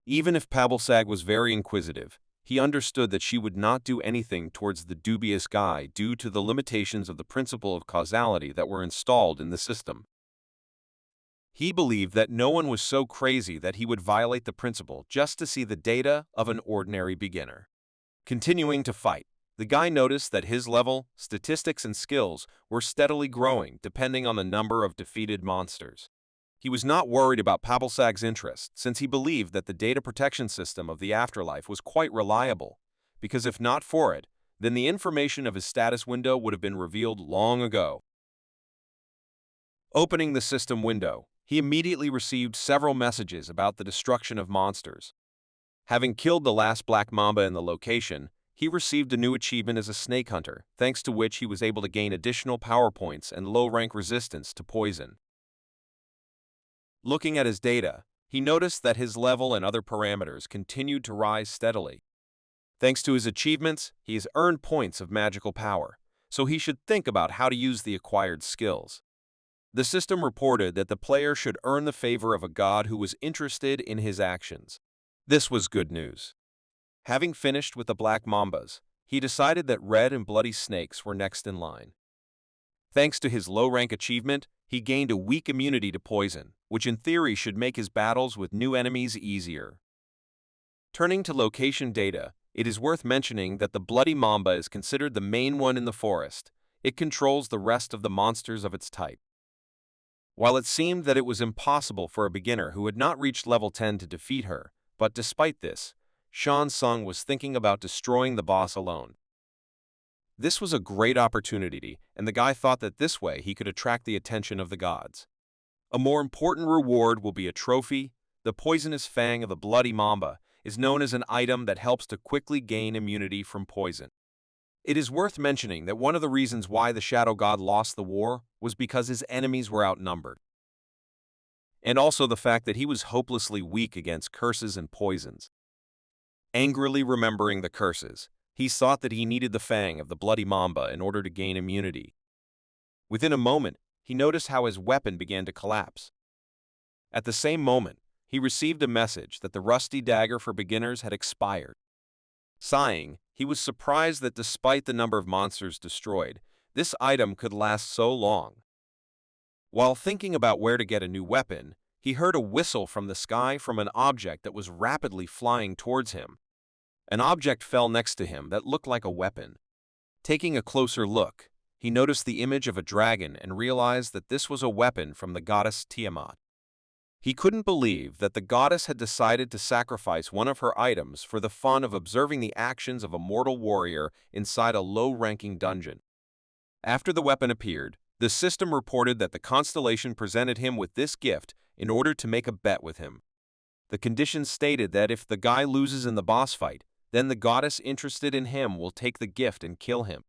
Even if Pabalsag was very inquisitive, he understood that she would not do anything towards the dubious guy due to the limitations of the principle of causality that were installed in the system. He believed that no one was so crazy that he would violate the principle just to see the data of an ordinary beginner. Continuing to fight, the guy noticed that his level, statistics, and skills were steadily growing depending on the number of defeated monsters. He was not worried about Pabalsag's interest since he believed that the data protection system of the afterlife was quite reliable, because if not for it, then the information of his status window would have been revealed long ago. Opening the system window, he immediately received several messages about the destruction of monsters. Having killed the last black mamba in the location, he received a new achievement as a snake hunter, thanks to which he was able to gain additional power points and low-rank resistance to poison. Looking at his data, he noticed that his level and other parameters continued to rise steadily. Thanks to his achievements, he has earned points of magical power, so he should think about how to use the acquired skills. The system reported that the player should earn the favor of a god who was interested in his actions. This was good news. Having finished with the black mambas, he decided that red and bloody snakes were next in line. Thanks to his low-rank achievement, he gained a weak immunity to poison, which in theory should make his battles with new enemies easier. Turning to location data, it is worth mentioning that the bloody mamba is considered the main one in the forest. It controls the rest of the monsters of its type. While it seemed that it was impossible for a beginner who had not reached level 10 to defeat her, but despite this, Shan Sung was thinking about destroying the boss alone. This was a great opportunity, and the guy thought that this way he could attract the attention of the gods. A more important reward will be a trophy. The poisonous fang of the bloody mamba is known as an item that helps to quickly gain immunity from poison. It is worth mentioning that one of the reasons why the Shadow God lost the war was because his enemies were outnumbered, and also the fact that he was hopelessly weak against curses and poisons. Angrily remembering the curses, he thought that he needed the fang of the bloody mamba in order to gain immunity. Within a moment, he noticed how his weapon began to collapse. At the same moment, he received a message that the rusty dagger for beginners had expired. Sighing, he was surprised that despite the number of monsters destroyed, this item could last so long. While thinking about where to get a new weapon, he heard a whistle from the sky from an object that was rapidly flying towards him. An object fell next to him that looked like a weapon. Taking a closer look, he noticed the image of a dragon and realized that this was a weapon from the goddess Tiamat. He couldn't believe that the goddess had decided to sacrifice one of her items for the fun of observing the actions of a mortal warrior inside a low-ranking dungeon. After the weapon appeared, the system reported that the constellation presented him with this gift in order to make a bet with him. The conditions stated that if the guy loses in the boss fight, then the goddess interested in him will take the gift and kill him.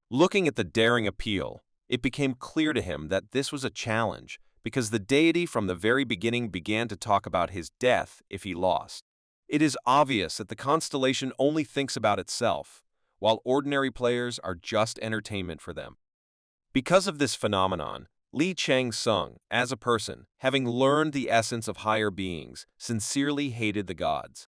Looking at the daring appeal, it became clear to him that this was a challenge, because the deity from the very beginning began to talk about his death if he lost. It is obvious that the constellation only thinks about itself, while ordinary players are just entertainment for them. Because of this phenomenon, Li Chang Sung, as a person, having learned the essence of higher beings, sincerely hated the gods.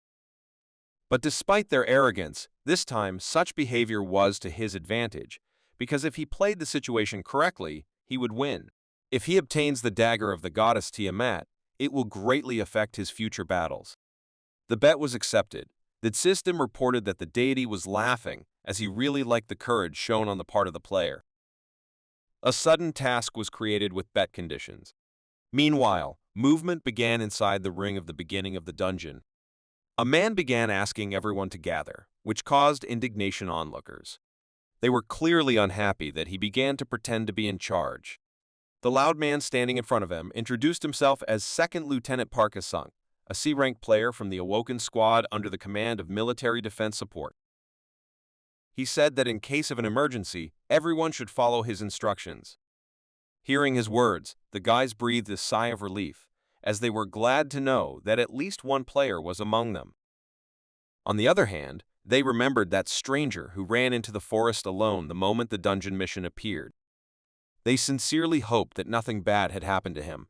But despite their arrogance, this time such behavior was to his advantage, because if he played the situation correctly, he would win. If he obtains the dagger of the goddess Tiamat, it will greatly affect his future battles. The bet was accepted. The system reported that the deity was laughing as he really liked the courage shown on the part of the player. A sudden task was created with bet conditions. Meanwhile, movement began inside the ring of the beginning of the dungeon. A man began asking everyone to gather, which caused indignation onlookers. They were clearly unhappy that he began to pretend to be in charge. The loud man standing in front of him introduced himself as Second Lieutenant Park Ha-sung, a C-rank player from the Awoken Squad under the command of Military Defense Support. He said that in case of an emergency, everyone should follow his instructions. Hearing his words, the guys breathed a sigh of relief, as they were glad to know that at least one player was among them. On the other hand, they remembered that stranger who ran into the forest alone the moment the dungeon mission appeared. They sincerely hoped that nothing bad had happened to him.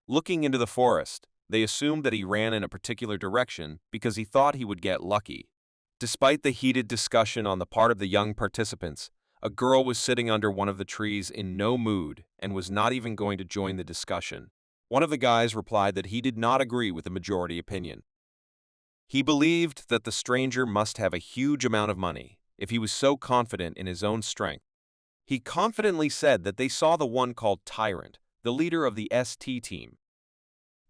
Looking into the forest, they assumed that he ran in a particular direction because he thought he would get lucky. Despite the heated discussion on the part of the young participants, a girl was sitting under one of the trees in no mood and was not even going to join the discussion. One of the guys replied that he did not agree with the majority opinion. He believed that the stranger must have a huge amount of money if he was so confident in his own strength. He confidently said that they saw the one called Tyrant, the leader of the ST team.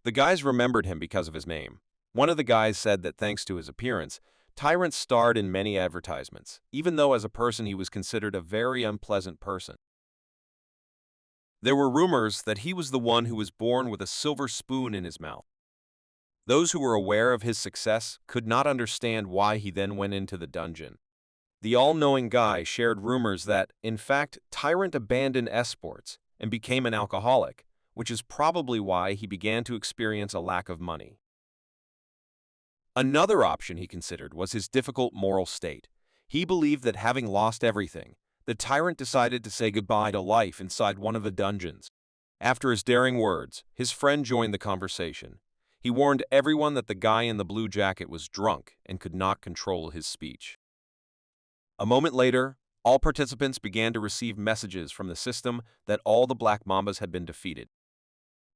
The guys remembered him because of his name. One of the guys said that thanks to his appearance, Tyrant starred in many advertisements, even though as a person he was considered a very unpleasant person. There were rumors that he was the one who was born with a silver spoon in his mouth. Those who were aware of his success could not understand why he then went into the dungeon. The all-knowing guy shared rumors that, in fact, Tyrant abandoned esports and became an alcoholic, which is probably why he began to experience a lack of money. Another option he considered was his difficult moral state. He believed that having lost everything, the Tyrant decided to say goodbye to life inside one of the dungeons. After his daring words, his friend joined the conversation. He warned everyone that the guy in the blue jacket was drunk and could not control his speech. A moment later, all participants began to receive messages from the system that all the black mambas had been defeated.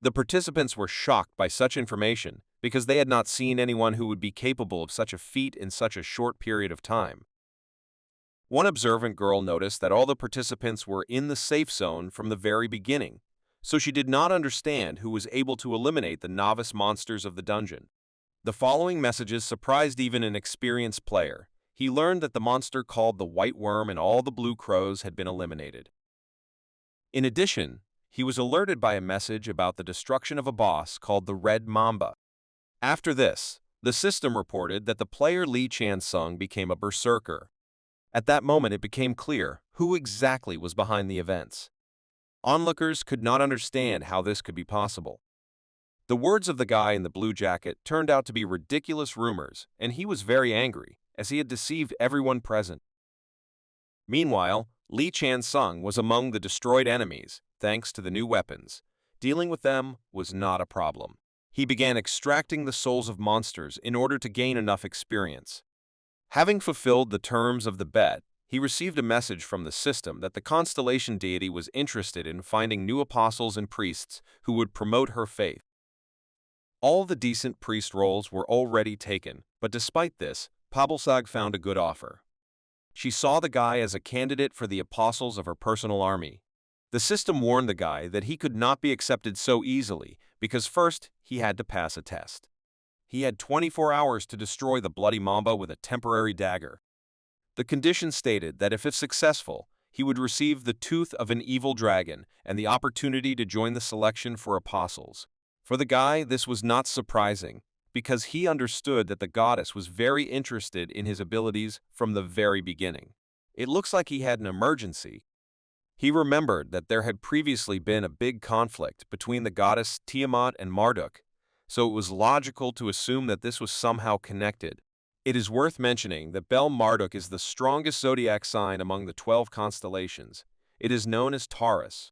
The participants were shocked by such information because they had not seen anyone who would be capable of such a feat in such a short period of time. One observant girl noticed that all the participants were in the safe zone from the very beginning, so she did not understand who was able to eliminate the novice monsters of the dungeon. The following messages surprised even an experienced player. He learned that the monster called the White Worm and all the Blue Crows had been eliminated. In addition, he was alerted by a message about the destruction of a boss called the Red Mamba. After this, the system reported that the player Lee Chan-sung became a berserker. At that moment it became clear who exactly was behind the events. Onlookers could not understand how this could be possible. The words of the guy in the blue jacket turned out to be ridiculous rumors, and he was very angry, as he had deceived everyone present. Meanwhile, Lee Chan-sung was among the destroyed enemies, thanks to the new weapons. Dealing with them was not a problem. He began extracting the souls of monsters in order to gain enough experience. Having fulfilled the terms of the bet, he received a message from the system that the constellation deity was interested in finding new apostles and priests who would promote her faith. All the decent priest roles were already taken, but despite this, Pabalsag found a good offer. She saw the guy as a candidate for the apostles of her personal army. The system warned the guy that he could not be accepted so easily because first he had to pass a test. He had 24 hours to destroy the bloody mamba with a temporary dagger. The condition stated that if successful, he would receive the tooth of an evil dragon and the opportunity to join the selection for apostles. For the guy, this was not surprising, because he understood that the goddess was very interested in his abilities from the very beginning. It looks like he had an emergency. He remembered that there had previously been a big conflict between the goddess Tiamat and Marduk, so it was logical to assume that this was somehow connected. It is worth mentioning that Bel Marduk is the strongest zodiac sign among the 12 constellations. It is known as Taurus.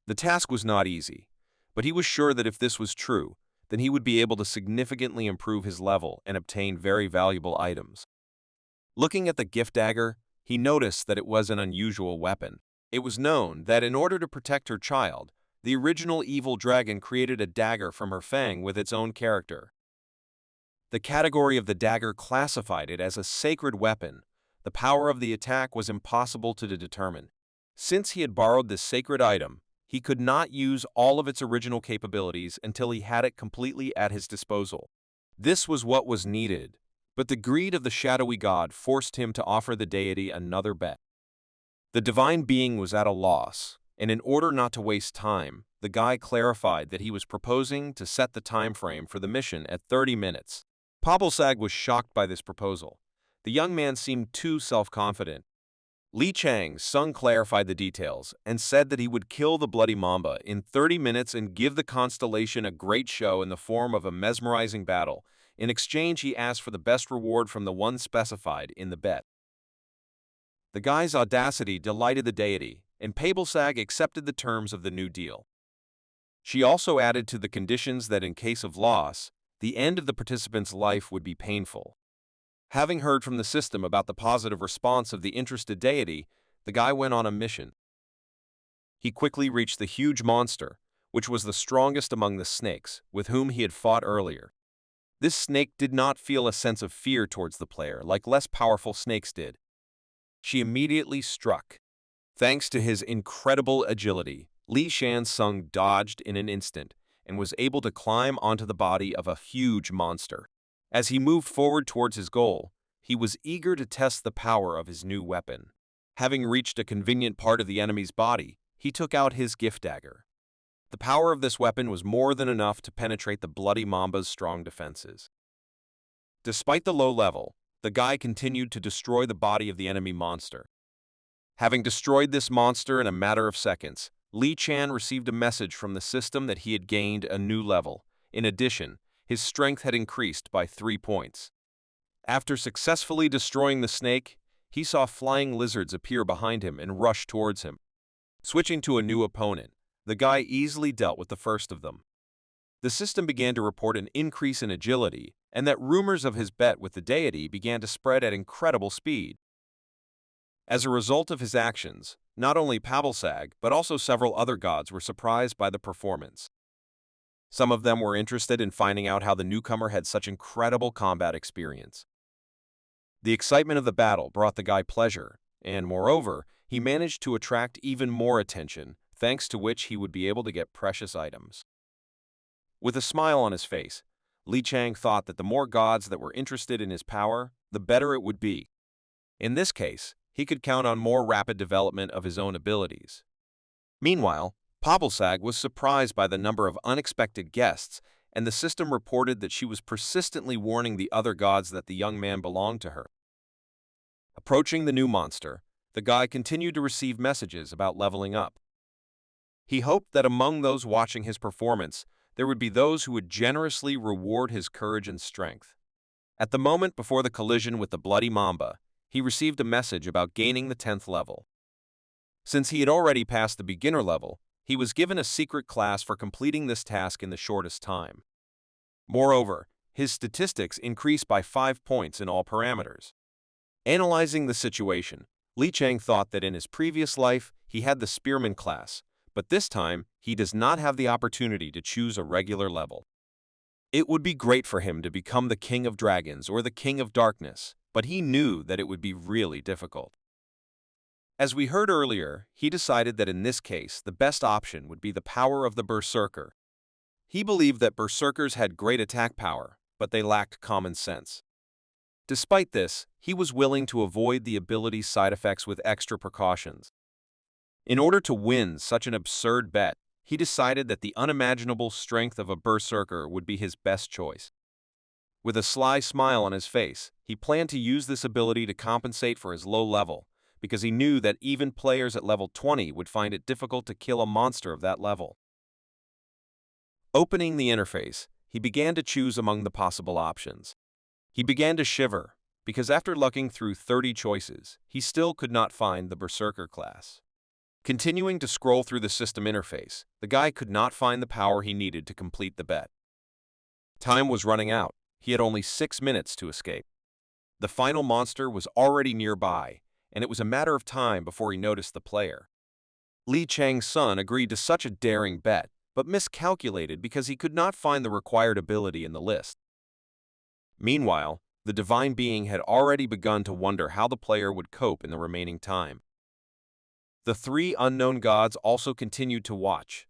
The task was not easy, but he was sure that if this was true, then he would be able to significantly improve his level and obtain very valuable items. Looking at the gift dagger, he noticed that it was an unusual weapon. It was known that in order to protect her child, the original evil dragon created a dagger from her fang with its own character. The category of the dagger classified it as a sacred weapon. The power of the attack was impossible to determine. Since he had borrowed this sacred item, he could not use all of its original capabilities until he had it completely at his disposal. This was what was needed, but the greed of the shadowy god forced him to offer the deity another bet. The divine being was at a loss, and in order not to waste time, the guy clarified that he was proposing to set the time frame for the mission at 30 minutes. Pabelsag was shocked by this proposal. The young man seemed too self-confident. Li Chang's son clarified the details and said that he would kill the bloody mamba in 30 minutes and give the constellation a great show in the form of a mesmerizing battle. In exchange, he asked for the best reward from the one specified in the bet. The guy's audacity delighted the deity, and Pabelsag accepted the terms of the new deal. She also added to the conditions that in case of loss, the end of the participant's life would be painful. Having heard from the system about the positive response of the interested deity, the guy went on a mission. He quickly reached the huge monster, which was the strongest among the snakes, with whom he had fought earlier. This snake did not feel a sense of fear towards the player like less powerful snakes did. She immediately struck. Thanks to his incredible agility, Li Shansung dodged in an instant and was able to climb onto the body of a huge monster. As he moved forward towards his goal, he was eager to test the power of his new weapon. Having reached a convenient part of the enemy's body, he took out his gift dagger. The power of this weapon was more than enough to penetrate the bloody mamba's strong defenses. Despite the low level, the guy continued to destroy the body of the enemy monster. Having destroyed this monster in a matter of seconds, Li Chan received a message from the system that he had gained a new level. In addition, his strength had increased by 3 points. After successfully destroying the snake, he saw flying lizards appear behind him and rush towards him. Switching to a new opponent, the guy easily dealt with the first of them. The system began to report an increase in agility, and that rumors of his bet with the deity began to spread at incredible speed. As a result of his actions, not only Pabelsag, but also several other gods were surprised by the performance. Some of them were interested in finding out how the newcomer had such incredible combat experience. The excitement of the battle brought the guy pleasure, and moreover, he managed to attract even more attention, thanks to which he would be able to get precious items. With a smile on his face, Li Chang thought that the more gods that were interested in his power, the better it would be. In this case, he could count on more rapid development of his own abilities. Meanwhile, Pabelsag was surprised by the number of unexpected guests, and the system reported that she was persistently warning the other gods that the young man belonged to her. Approaching the new monster, the guy continued to receive messages about leveling up. He hoped that among those watching his performance, there would be those who would generously reward his courage and strength. At the moment before the collision with the bloody mamba, he received a message about gaining the 10th level. Since he had already passed the beginner level, he was given a secret class for completing this task in the shortest time. Moreover, his statistics increased by 5 points in all parameters. Analyzing the situation, Li Chang thought that in his previous life he had the spearman class, but this time he does not have the opportunity to choose a regular level. It would be great for him to become the King of Dragons or the King of Darkness, but he knew that it would be really difficult. As we heard earlier, he decided that in this case the best option would be the power of the Berserker. He believed that Berserkers had great attack power, but they lacked common sense. Despite this, he was willing to avoid the ability's side effects with extra precautions. In order to win such an absurd bet, he decided that the unimaginable strength of a Berserker would be his best choice. With a sly smile on his face, he planned to use this ability to compensate for his low level, because he knew that even players at level 20 would find it difficult to kill a monster of that level. Opening the interface, he began to choose among the possible options. He began to shiver, because after looking through 30 choices, he still could not find the Berserker class. Continuing to scroll through the system interface, the guy could not find the power he needed to complete the bet. Time was running out. He had only 6 minutes to escape. The final monster was already nearby, and it was a matter of time before he noticed the player. Li Chang's son agreed to such a daring bet, but miscalculated because he could not find the required ability in the list. Meanwhile, the divine being had already begun to wonder how the player would cope in the remaining time. The three unknown gods also continued to watch.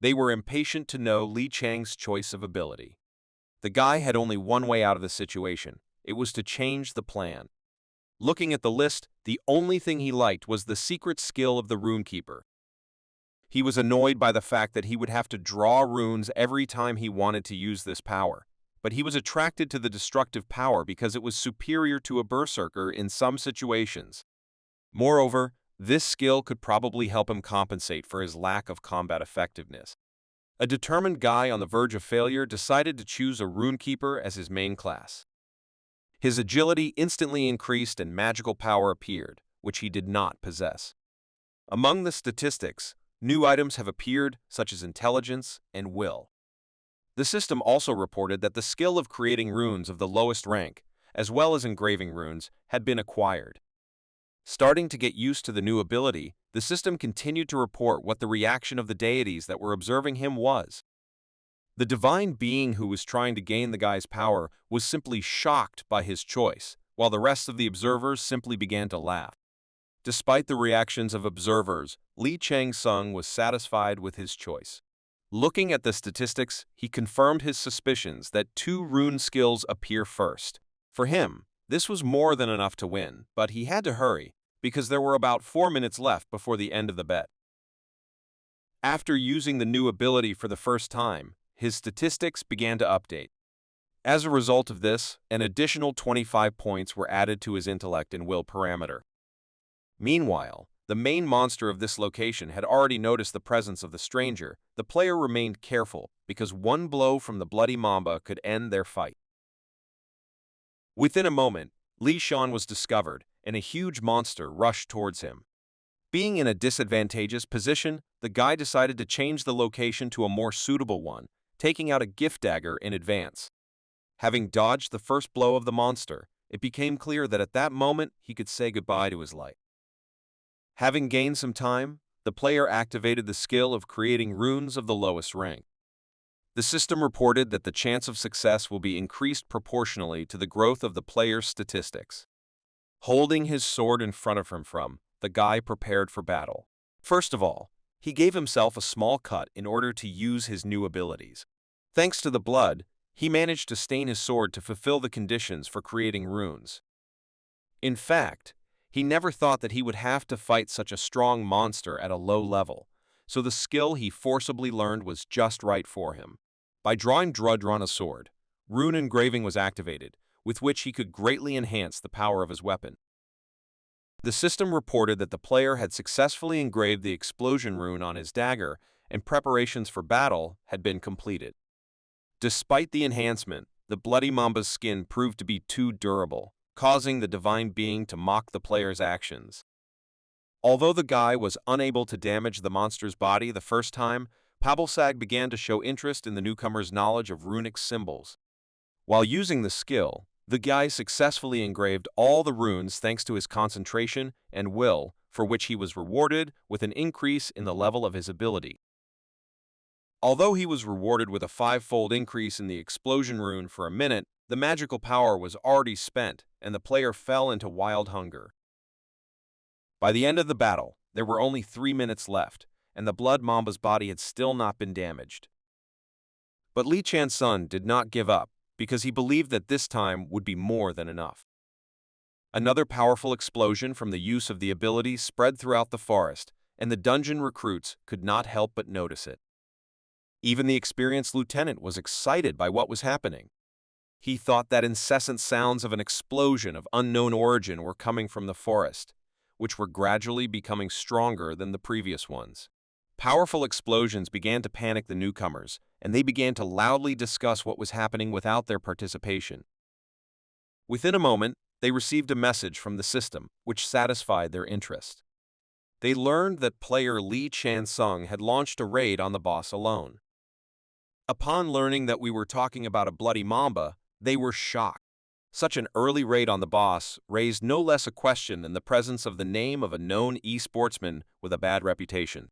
They were impatient to know Li Chang's choice of ability. The guy had only one way out of the situation. It was to change the plan. Looking at the list, the only thing he liked was the secret skill of the Runekeeper. He was annoyed by the fact that he would have to draw runes every time he wanted to use this power, but he was attracted to the destructive power because it was superior to a berserker in some situations. Moreover, this skill could probably help him compensate for his lack of combat effectiveness. A determined guy on the verge of failure decided to choose a Runekeeper as his main class. His agility instantly increased and magical power appeared, which he did not possess. Among the statistics, new items have appeared, such as intelligence and will. The system also reported that the skill of creating runes of the lowest rank, as well as engraving runes, had been acquired. Starting to get used to the new ability, the system continued to report what the reaction of the deities that were observing him was. The divine being who was trying to gain the guy's power was simply shocked by his choice, while the rest of the observers simply began to laugh. Despite the reactions of observers, Li Chang-sung was satisfied with his choice. Looking at the statistics, he confirmed his suspicions that 2 rune skills appear first. For him, this was more than enough to win, but he had to hurry, because there were about 4 minutes left before the end of the bet. After using the new ability for the first time, his statistics began to update. As a result of this, an additional 25 points were added to his intellect and will parameter. Meanwhile, the main monster of this location had already noticed the presence of the stranger. The player remained careful, because one blow from the bloody mamba could end their fight. Within a moment, Li Shan was discovered, and a huge monster rushed towards him. Being in a disadvantageous position, the guy decided to change the location to a more suitable one, taking out a gift dagger in advance. Having dodged the first blow of the monster, it became clear that at that moment he could say goodbye to his life. Having gained some time, the player activated the skill of creating runes of the lowest rank. The system reported that the chance of success will be increased proportionally to the growth of the player's statistics. Holding his sword in front of him, the guy prepared for battle. First of all, he gave himself a small cut in order to use his new abilities. Thanks to the blood, he managed to stain his sword to fulfill the conditions for creating runes. In fact, he never thought that he would have to fight such a strong monster at a low level, so the skill he forcibly learned was just right for him. By drawing Drudge on a sword, rune engraving was activated, with which he could greatly enhance the power of his weapon. The system reported that the player had successfully engraved the explosion rune on his dagger, and preparations for battle had been completed. Despite the enhancement, the bloody mamba's skin proved to be too durable, causing the divine being to mock the player's actions. Although the guy was unable to damage the monster's body the first time, Pablsag began to show interest in the newcomer's knowledge of runic symbols. While using the skill, the guy successfully engraved all the runes thanks to his concentration and will, for which he was rewarded with an increase in the level of his ability. Although he was rewarded with a 5-fold increase in the explosion rune for a minute, the magical power was already spent, and the player fell into wild hunger. By the end of the battle, there were only 3 minutes left, and the blood mamba's body had still not been damaged. But Li Chansun did not give up, because he believed that this time would be more than enough. Another powerful explosion from the use of the ability spread throughout the forest, and the dungeon recruits could not help but notice it. Even the experienced lieutenant was excited by what was happening. He thought that incessant sounds of an explosion of unknown origin were coming from the forest, which were gradually becoming stronger than the previous ones. Powerful explosions began to panic the newcomers, and they began to loudly discuss what was happening without their participation. Within a moment, they received a message from the system, which satisfied their interest. They learned that player Li Chansung had launched a raid on the boss alone. Upon learning that we were talking about a bloody mamba, they were shocked. Such an early raid on the boss raised no less a question than the presence of the name of a known e-sportsman with a bad reputation.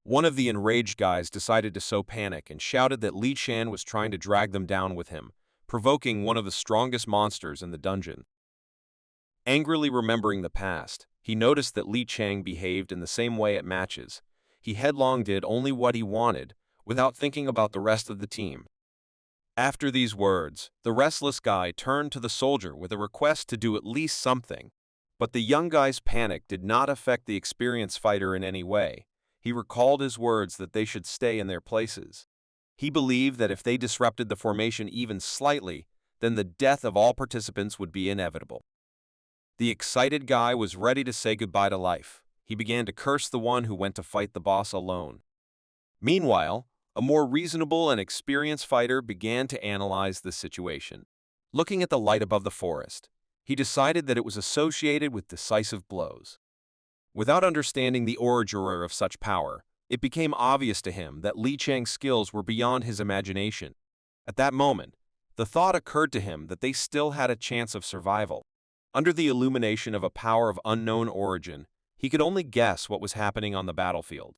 One of the enraged guys decided to sow panic and shouted that Li Shan was trying to drag them down with him, provoking one of the strongest monsters in the dungeon. Angrily remembering the past, he noticed that Li Chang behaved in the same way at matches. He headlong did only what he wanted, without thinking about the rest of the team. After these words, the restless guy turned to the soldier with a request to do at least something. But the young guy's panic did not affect the experienced fighter in any way. He recalled his words that they should stay in their places. He believed that if they disrupted the formation even slightly, then the death of all participants would be inevitable. The excited guy was ready to say goodbye to life. He began to curse the one who went to fight the boss alone. Meanwhile, a more reasonable and experienced fighter began to analyze the situation. Looking at the light above the forest, he decided that it was associated with decisive blows. Without understanding the origin of such power, it became obvious to him that Li Chang's skills were beyond his imagination. At that moment, the thought occurred to him that they still had a chance of survival. Under the illumination of a power of unknown origin, he could only guess what was happening on the battlefield.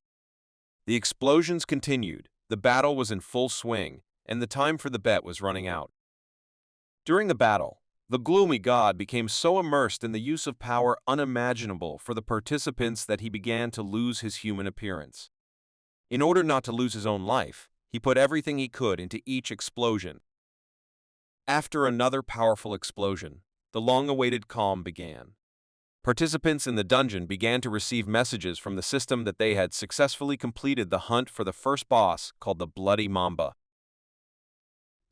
The explosions continued, the battle was in full swing, and the time for the bet was running out. During the battle, the gloomy god became so immersed in the use of power unimaginable for the participants that he began to lose his human appearance. In order not to lose his own life, he put everything he could into each explosion. After another powerful explosion, the long-awaited calm began. Participants in the dungeon began to receive messages from the system that they had successfully completed the hunt for the first boss, called the Bloody Mamba.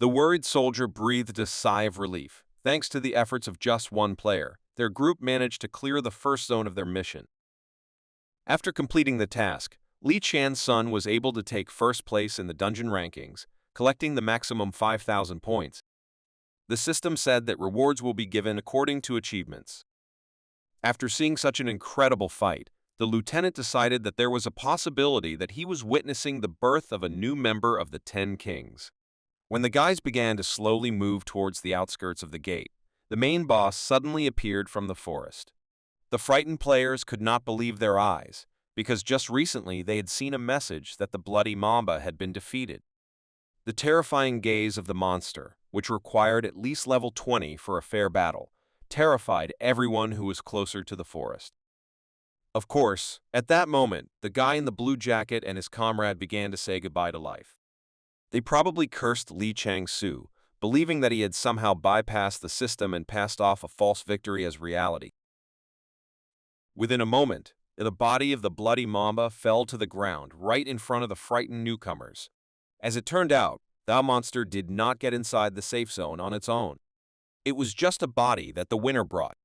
The worried soldier breathed a sigh of relief. Thanks to the efforts of just one player, their group managed to clear the first zone of their mission. After completing the task, Li Chan's son was able to take first place in the dungeon rankings, collecting the maximum 5,000 points. The system said that rewards will be given according to achievements. After seeing such an incredible fight, the lieutenant decided that there was a possibility that he was witnessing the birth of a new member of the 10 Kings. When the guys began to slowly move towards the outskirts of the gate, the main boss suddenly appeared from the forest. The frightened players could not believe their eyes, because just recently they had seen a message that the Bloody Mamba had been defeated. The terrifying gaze of the monster, which required at least level 20 for a fair battle, terrified everyone who was closer to the forest. Of course, at that moment, the guy in the blue jacket and his comrade began to say goodbye to life. They probably cursed Li Chang-su, believing that he had somehow bypassed the system and passed off a false victory as reality. Within a moment, the body of the Bloody Mamba fell to the ground right in front of the frightened newcomers. As it turned out, the monster did not get inside the safe zone on its own. It was just a body that the winner brought.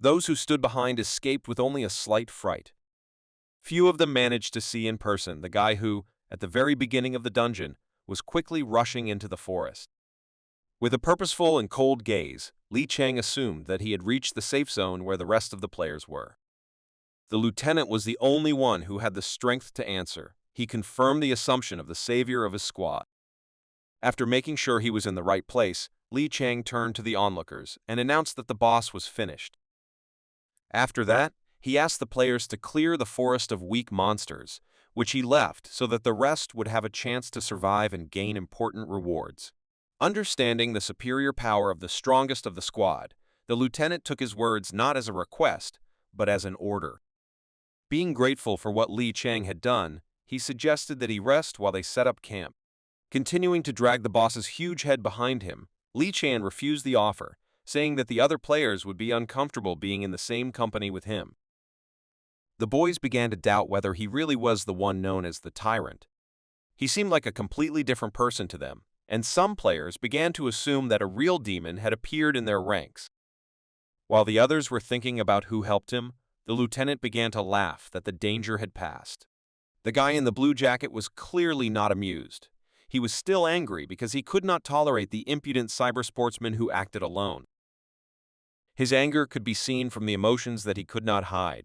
Those who stood behind escaped with only a slight fright. Few of them managed to see in person the guy who, at the very beginning of the dungeon, was quickly rushing into the forest. With a purposeful and cold gaze, Li Chang assumed that he had reached the safe zone where the rest of the players were. The lieutenant was the only one who had the strength to answer. He confirmed the assumption of the savior of his squad. After making sure he was in the right place, Li Chang turned to the onlookers and announced that the boss was finished. After that, he asked the players to clear the forest of weak monsters, which he left so that the rest would have a chance to survive and gain important rewards. Understanding the superior power of the strongest of the squad, the lieutenant took his words not as a request, but as an order. Being grateful for what Li Chang had done, he suggested that he rest while they set up camp. Continuing to drag the boss's huge head behind him, Li Chang refused the offer, saying that the other players would be uncomfortable being in the same company with him. The boys began to doubt whether he really was the one known as the Tyrant. He seemed like a completely different person to them, and some players began to assume that a real demon had appeared in their ranks. While the others were thinking about who helped him, the lieutenant began to laugh that the danger had passed. The guy in the blue jacket was clearly not amused. He was still angry because he could not tolerate the impudent cybersportsman who acted alone. His anger could be seen from the emotions that he could not hide.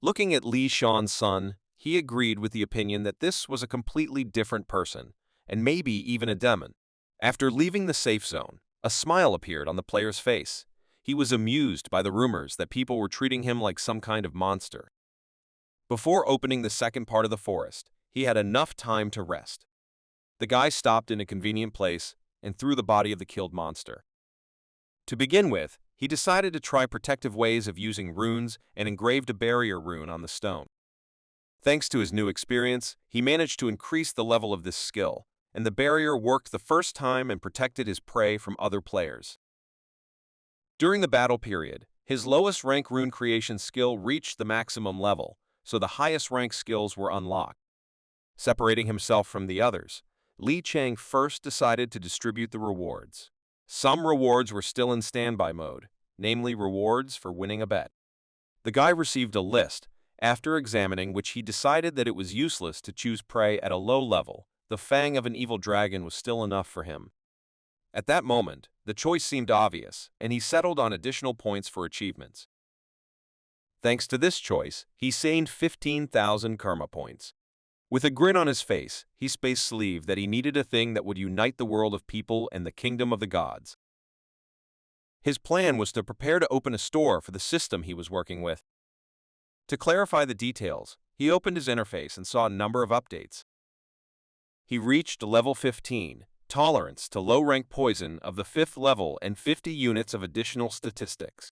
Looking at Li Shan's son, he agreed with the opinion that this was a completely different person, and maybe even a demon. After leaving the safe zone, A smile appeared on the player's face. He was amused by the rumors that people were treating him like some kind of monster. Before opening the second part of the forest, he had enough time to rest. The guy stopped in a convenient place and threw the body of the killed monster. To begin with, he decided to try protective ways of using runes and engraved a barrier rune on the stone. Thanks to his new experience, he managed to increase the level of this skill, and the barrier worked the first time and protected his prey from other players. During the battle period, his lowest rank rune creation skill reached the maximum level, so the highest rank skills were unlocked. Separating himself from the others, Li Chang first decided to distribute the rewards. Some rewards were still in standby mode, namely rewards for winning a bet. The guy received a list, after examining which he decided that it was useless to choose prey at a low level. The fang of an evil dragon was still enough for him. At that moment, the choice seemed obvious, and he settled on additional points for achievements. Thanks to this choice, he gained 15,000 karma points. With a grin on his face, he spaced that he needed a thing that would unite the world of people and the kingdom of the gods. His plan was to prepare to open a store for the system he was working with. To clarify the details, he opened his interface and saw a number of updates. He reached level 15, tolerance to low-rank poison of the 5th level and 50 units of additional statistics.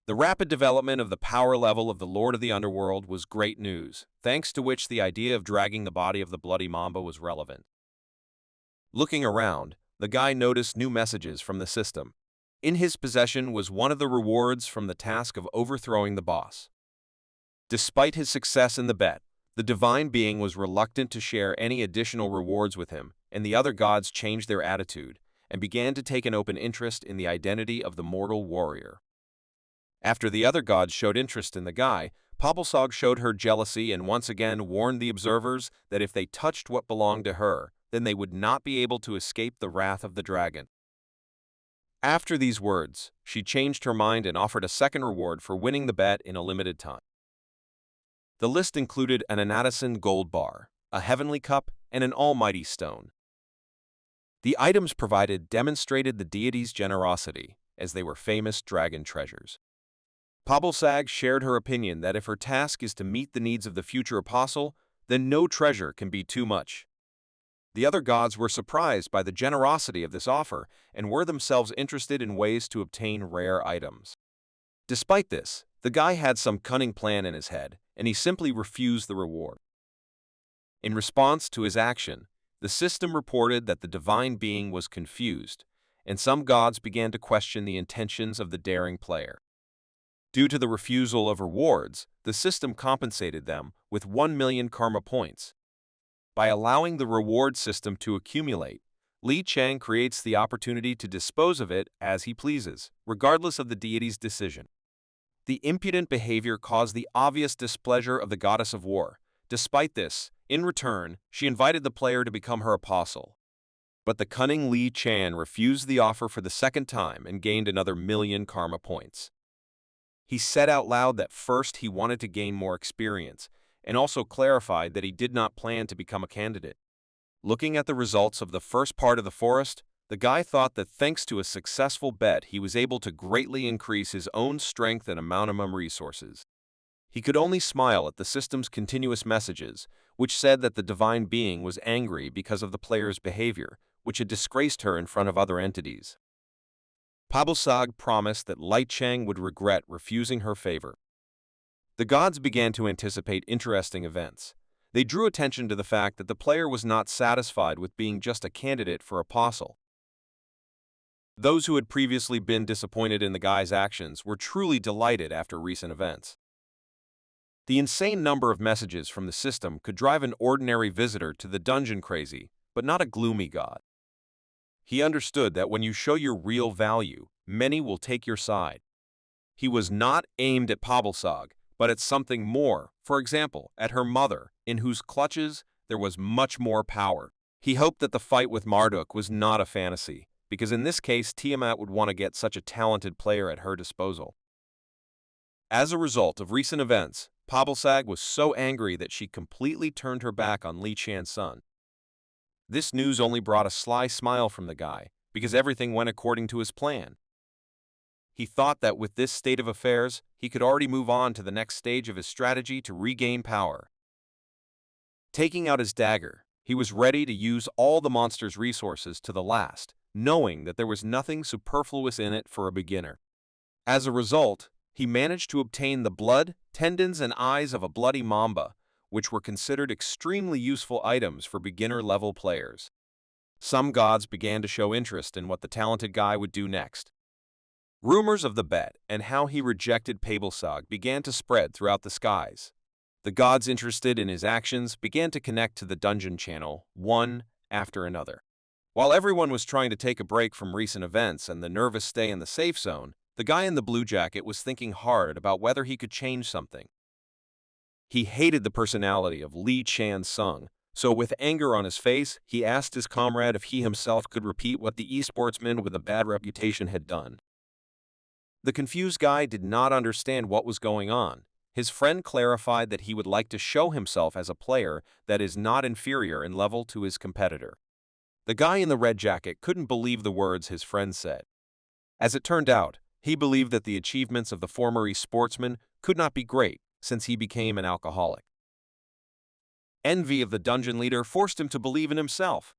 The rapid development of the power level of the Lord of the Underworld was great news, thanks to which the idea of dragging the body of the bloody mamba was relevant. Looking around, the guy noticed new messages from the system. In his possession was one of the rewards from the task of overthrowing the boss. Despite his success in the bet, the divine being was reluctant to share any additional rewards with him, and the other gods changed their attitude and began to take an open interest in the identity of the mortal warrior. After the other gods showed interest in the guy, Pabalsog showed her jealousy and once again warned the observers that if they touched what belonged to her, then they would not be able to escape the wrath of the dragon. After these words, she changed her mind and offered a second reward for winning the bet in a limited time. The list included an Anatison gold bar, a heavenly cup, and an almighty stone. The items provided demonstrated the deity's generosity, as they were famous dragon treasures. Pabalsag shared her opinion that if her task is to meet the needs of the future apostle, then no treasure can be too much. The other gods were surprised by the generosity of this offer and were themselves interested in ways to obtain rare items. Despite this, the guy had some cunning plan in his head, and he simply refused the reward. In response to his action, the system reported that the divine being was confused, and some gods began to question the intentions of the daring player. Due to the refusal of rewards, the system compensated them with 1 million karma points. By allowing the reward system to accumulate, Li Chang creates the opportunity to dispose of it as he pleases, regardless of the deity's decision. The impudent behavior caused the obvious displeasure of the goddess of war. Despite this, in return, she invited the player to become her apostle. But the cunning Li Chan refused the offer for the second time and gained another 1 million karma points. He said out loud that first he wanted to gain more experience, and also clarified that he did not plan to become a candidate. Looking at the results of the first part of the forest, the guy thought that thanks to a successful bet he was able to greatly increase his own strength and minimum resources. He could only smile at the system's continuous messages, which said that the divine being was angry because of the player's behavior, which had disgraced her in front of other entities. Pabalsag promised that Li Chang would regret refusing her favor. The gods began to anticipate interesting events. They drew attention to the fact that the player was not satisfied with being just a candidate for apostle. Those who had previously been disappointed in the guy's actions were truly delighted after recent events. The insane number of messages from the system could drive an ordinary visitor to the dungeon crazy, but not a gloomy god. He understood that when you show your real value, many will take your side. He was not aimed at Pabalsag, but at something more, for example, at her mother, in whose clutches there was much more power. He hoped that the fight with Marduk was not a fantasy, because in this case Tiamat would want to get such a talented player at her disposal. As a result of recent events, Pabalsag was so angry that she completely turned her back on Li Chan's son. This news only brought a sly smile from the guy, because everything went according to his plan. He thought that with this state of affairs, he could already move on to the next stage of his strategy to regain power. Taking out his dagger, he was ready to use all the monster's resources to the last, knowing that there was nothing superfluous in it for a beginner. As a result, he managed to obtain the blood, tendons, and eyes of a bloody mamba, which were considered extremely useful items for beginner-level players. Some gods began to show interest in what the talented guy would do next. Rumors of the bet and how he rejected Pabelsag began to spread throughout the skies. The gods interested in his actions began to connect to the dungeon channel, one after another. While everyone was trying to take a break from recent events and the nervous stay in the safe zone, the guy in the blue jacket was thinking hard about whether he could change something. He hated the personality of Lee Chan-sung, so with anger on his face, he asked his comrade if he himself could repeat what the esportsman with a bad reputation had done. The confused guy did not understand what was going on. His friend clarified that he would like to show himself as a player that is not inferior in level to his competitor. The guy in the red jacket couldn't believe the words his friend said. As it turned out, he believed that the achievements of the former esportsman could not be great since he became an alcoholic. Envy of the dungeon leader forced him to believe in himself.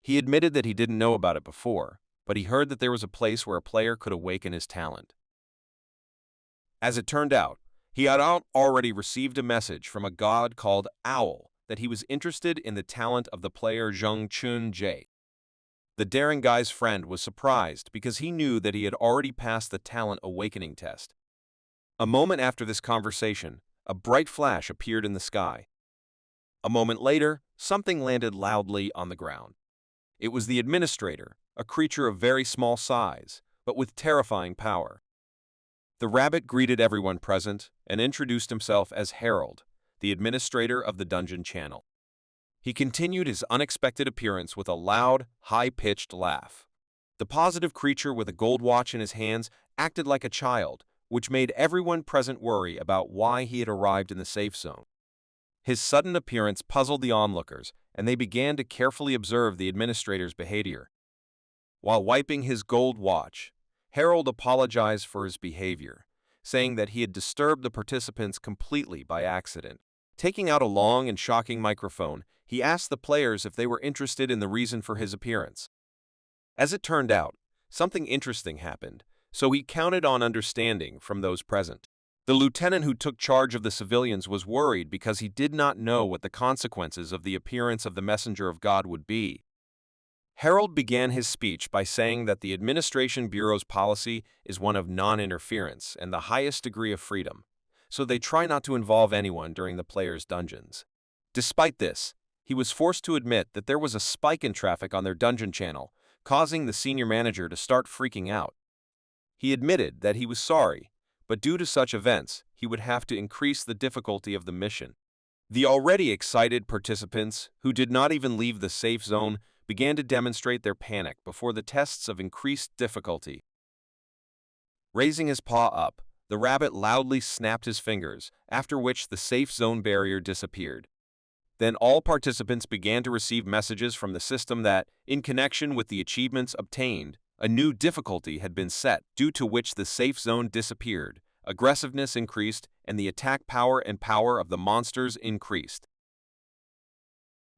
He admitted that he didn't know about it before, but he heard that there was a place where a player could awaken his talent. As it turned out, he had already received a message from a god called Owl that he was interested in the talent of the player Zheng Chun-jae. The daring guy's friend was surprised because he knew that he had already passed the talent awakening test. A moment after this conversation, a bright flash appeared in the sky. A moment later, something landed loudly on the ground. It was the administrator, a creature of very small size, but with terrifying power. The rabbit greeted everyone present and introduced himself as Harold, the administrator of the dungeon channel. He continued his unexpected appearance with a loud, high-pitched laugh. The positive creature with a gold watch in his hands acted like a child, which made everyone present worry about why he had arrived in the safe zone. His sudden appearance puzzled the onlookers, and they began to carefully observe the administrator's behavior. While wiping his gold watch, Harold apologized for his behavior, saying that he had disturbed the participants completely by accident. Taking out a long and shocking microphone, he asked the players if they were interested in the reason for his appearance. As it turned out, something interesting happened, so he counted on understanding from those present. The lieutenant who took charge of the civilians was worried because he did not know what the consequences of the appearance of the messenger of God would be. Harold began his speech by saying that the Administration Bureau's policy is one of non-interference and the highest degree of freedom, so they try not to involve anyone during the players' dungeons. Despite this, he was forced to admit that there was a spike in traffic on their dungeon channel, causing the senior manager to start freaking out. He admitted that he was sorry, but due to such events, he would have to increase the difficulty of the mission. The already excited participants, who did not even leave the safe zone, began to demonstrate their panic before the tests of increased difficulty. Raising his paw up, the rabbit loudly snapped his fingers, after which the safe zone barrier disappeared. Then all participants began to receive messages from the system that, in connection with the achievements obtained, a new difficulty had been set, due to which the safe zone disappeared, aggressiveness increased, and the attack power and power of the monsters increased.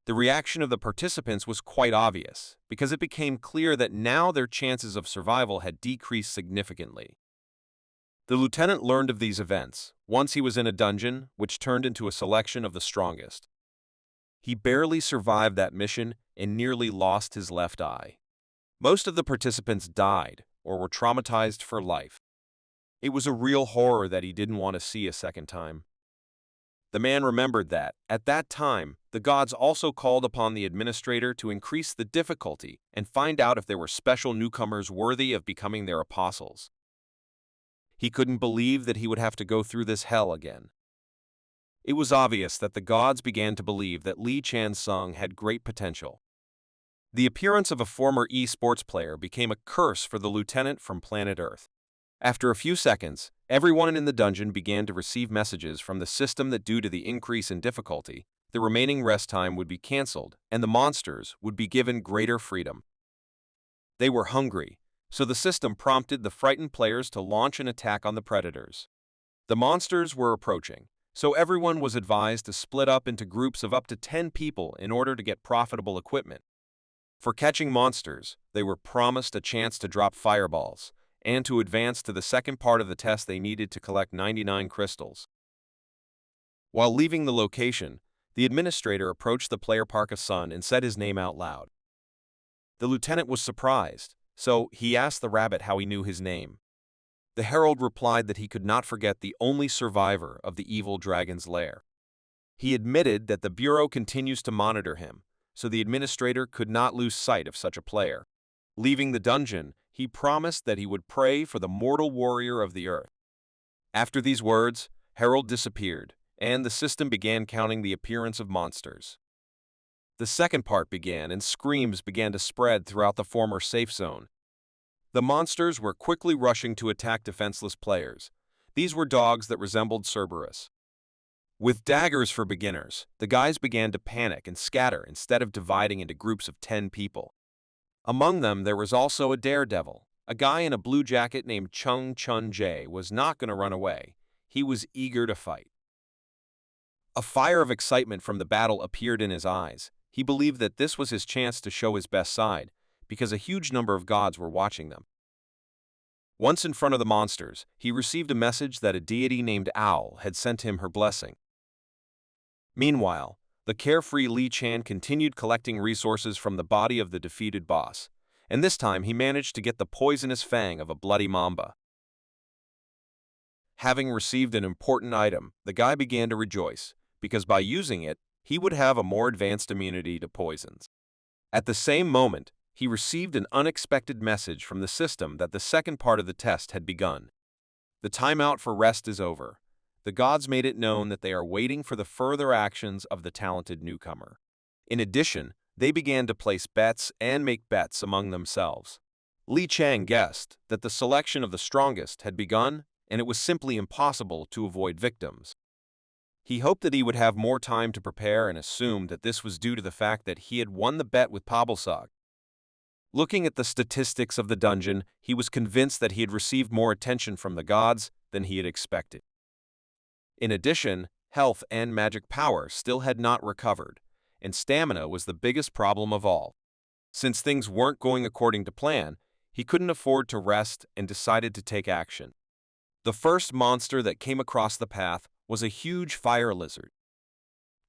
The reaction of the participants was quite obvious, because it became clear that now their chances of survival had decreased significantly. The lieutenant learned of these events once he was in a dungeon, which turned into a selection of the strongest. He barely survived that mission and nearly lost his left eye. Most of the participants died or were traumatized for life. It was a real horror that he didn't want to see a second time. The man remembered that, at that time, the gods also called upon the administrator to increase the difficulty and find out if there were special newcomers worthy of becoming their apostles. He couldn't believe that he would have to go through this hell again. It was obvious that the gods began to believe that Lee Chan-sung had great potential. The appearance of a former esports player became a curse for the lieutenant from planet Earth. After a few seconds, everyone in the dungeon began to receive messages from the system that due to the increase in difficulty, the remaining rest time would be cancelled and the monsters would be given greater freedom. They were hungry, so the system prompted the frightened players to launch an attack on the predators. The monsters were approaching, so everyone was advised to split up into groups of up to 10 people in order to get profitable equipment. For catching monsters, they were promised a chance to drop fireballs, and to advance to the second part of the test they needed to collect 99 crystals. While leaving the location, the administrator approached the player Parka's son and said his name out loud. The lieutenant was surprised, so he asked the rabbit how he knew his name. The herald replied that he could not forget the only survivor of the evil dragon's lair. He admitted that the Bureau continues to monitor him, so the administrator could not lose sight of such a player. Leaving the dungeon, he promised that he would pray for the mortal warrior of the earth. After these words, Herald disappeared, and the system began counting the appearance of monsters. The second part began, and screams began to spread throughout the former safe zone. The monsters were quickly rushing to attack defenseless players. These were dogs that resembled Cerberus. With daggers for beginners, the guys began to panic and scatter instead of dividing into groups of 10 people. Among them, there was also a daredevil. A guy in a blue jacket named Chung Chun Jae was not going to run away. He was eager to fight. A fire of excitement from the battle appeared in his eyes. He believed that this was his chance to show his best side, because a huge number of gods were watching them. Once in front of the monsters, he received a message that a deity named Owl had sent him her blessing. Meanwhile, the carefree Li Chan continued collecting resources from the body of the defeated boss, and this time he managed to get the poisonous fang of a bloody mamba. Having received an important item, the guy began to rejoice, because by using it, he would have a more advanced immunity to poisons. At the same moment, he received an unexpected message from the system that the second part of the test had begun. The timeout for rest is over. The gods made it known that they are waiting for the further actions of the talented newcomer. In addition, they began to place bets and make bets among themselves. Li Chang guessed that the selection of the strongest had begun, and it was simply impossible to avoid victims. He hoped that he would have more time to prepare and assumed that this was due to the fact that he had won the bet with Pabalsog. Looking at the statistics of the dungeon, he was convinced that he had received more attention from the gods than he had expected. In addition, health and magic power still had not recovered, and stamina was the biggest problem of all. Since things weren't going according to plan, he couldn't afford to rest and decided to take action. The first monster that came across the path was a huge fire lizard.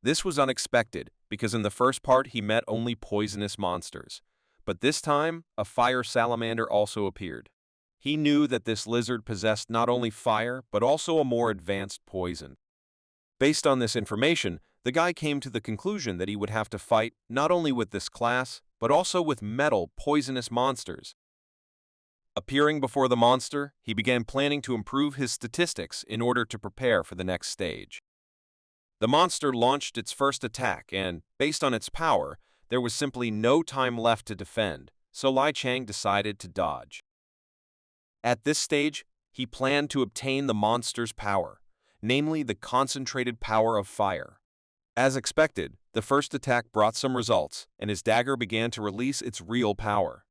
This was unexpected because in the first part he met only poisonous monsters, but this time a fire salamander also appeared. He knew that this lizard possessed not only fire, but also a more advanced poison. Based on this information, the guy came to the conclusion that he would have to fight not only with this class, but also with metal poisonous monsters. Appearing before the monster, he began planning to improve his statistics in order to prepare for the next stage. The monster launched its first attack and, based on its power, there was simply no time left to defend, so Li Chang decided to dodge. At this stage, he planned to obtain the monster's power, namely the concentrated power of fire. As expected, the first attack brought some results, and his dagger began to release its real power.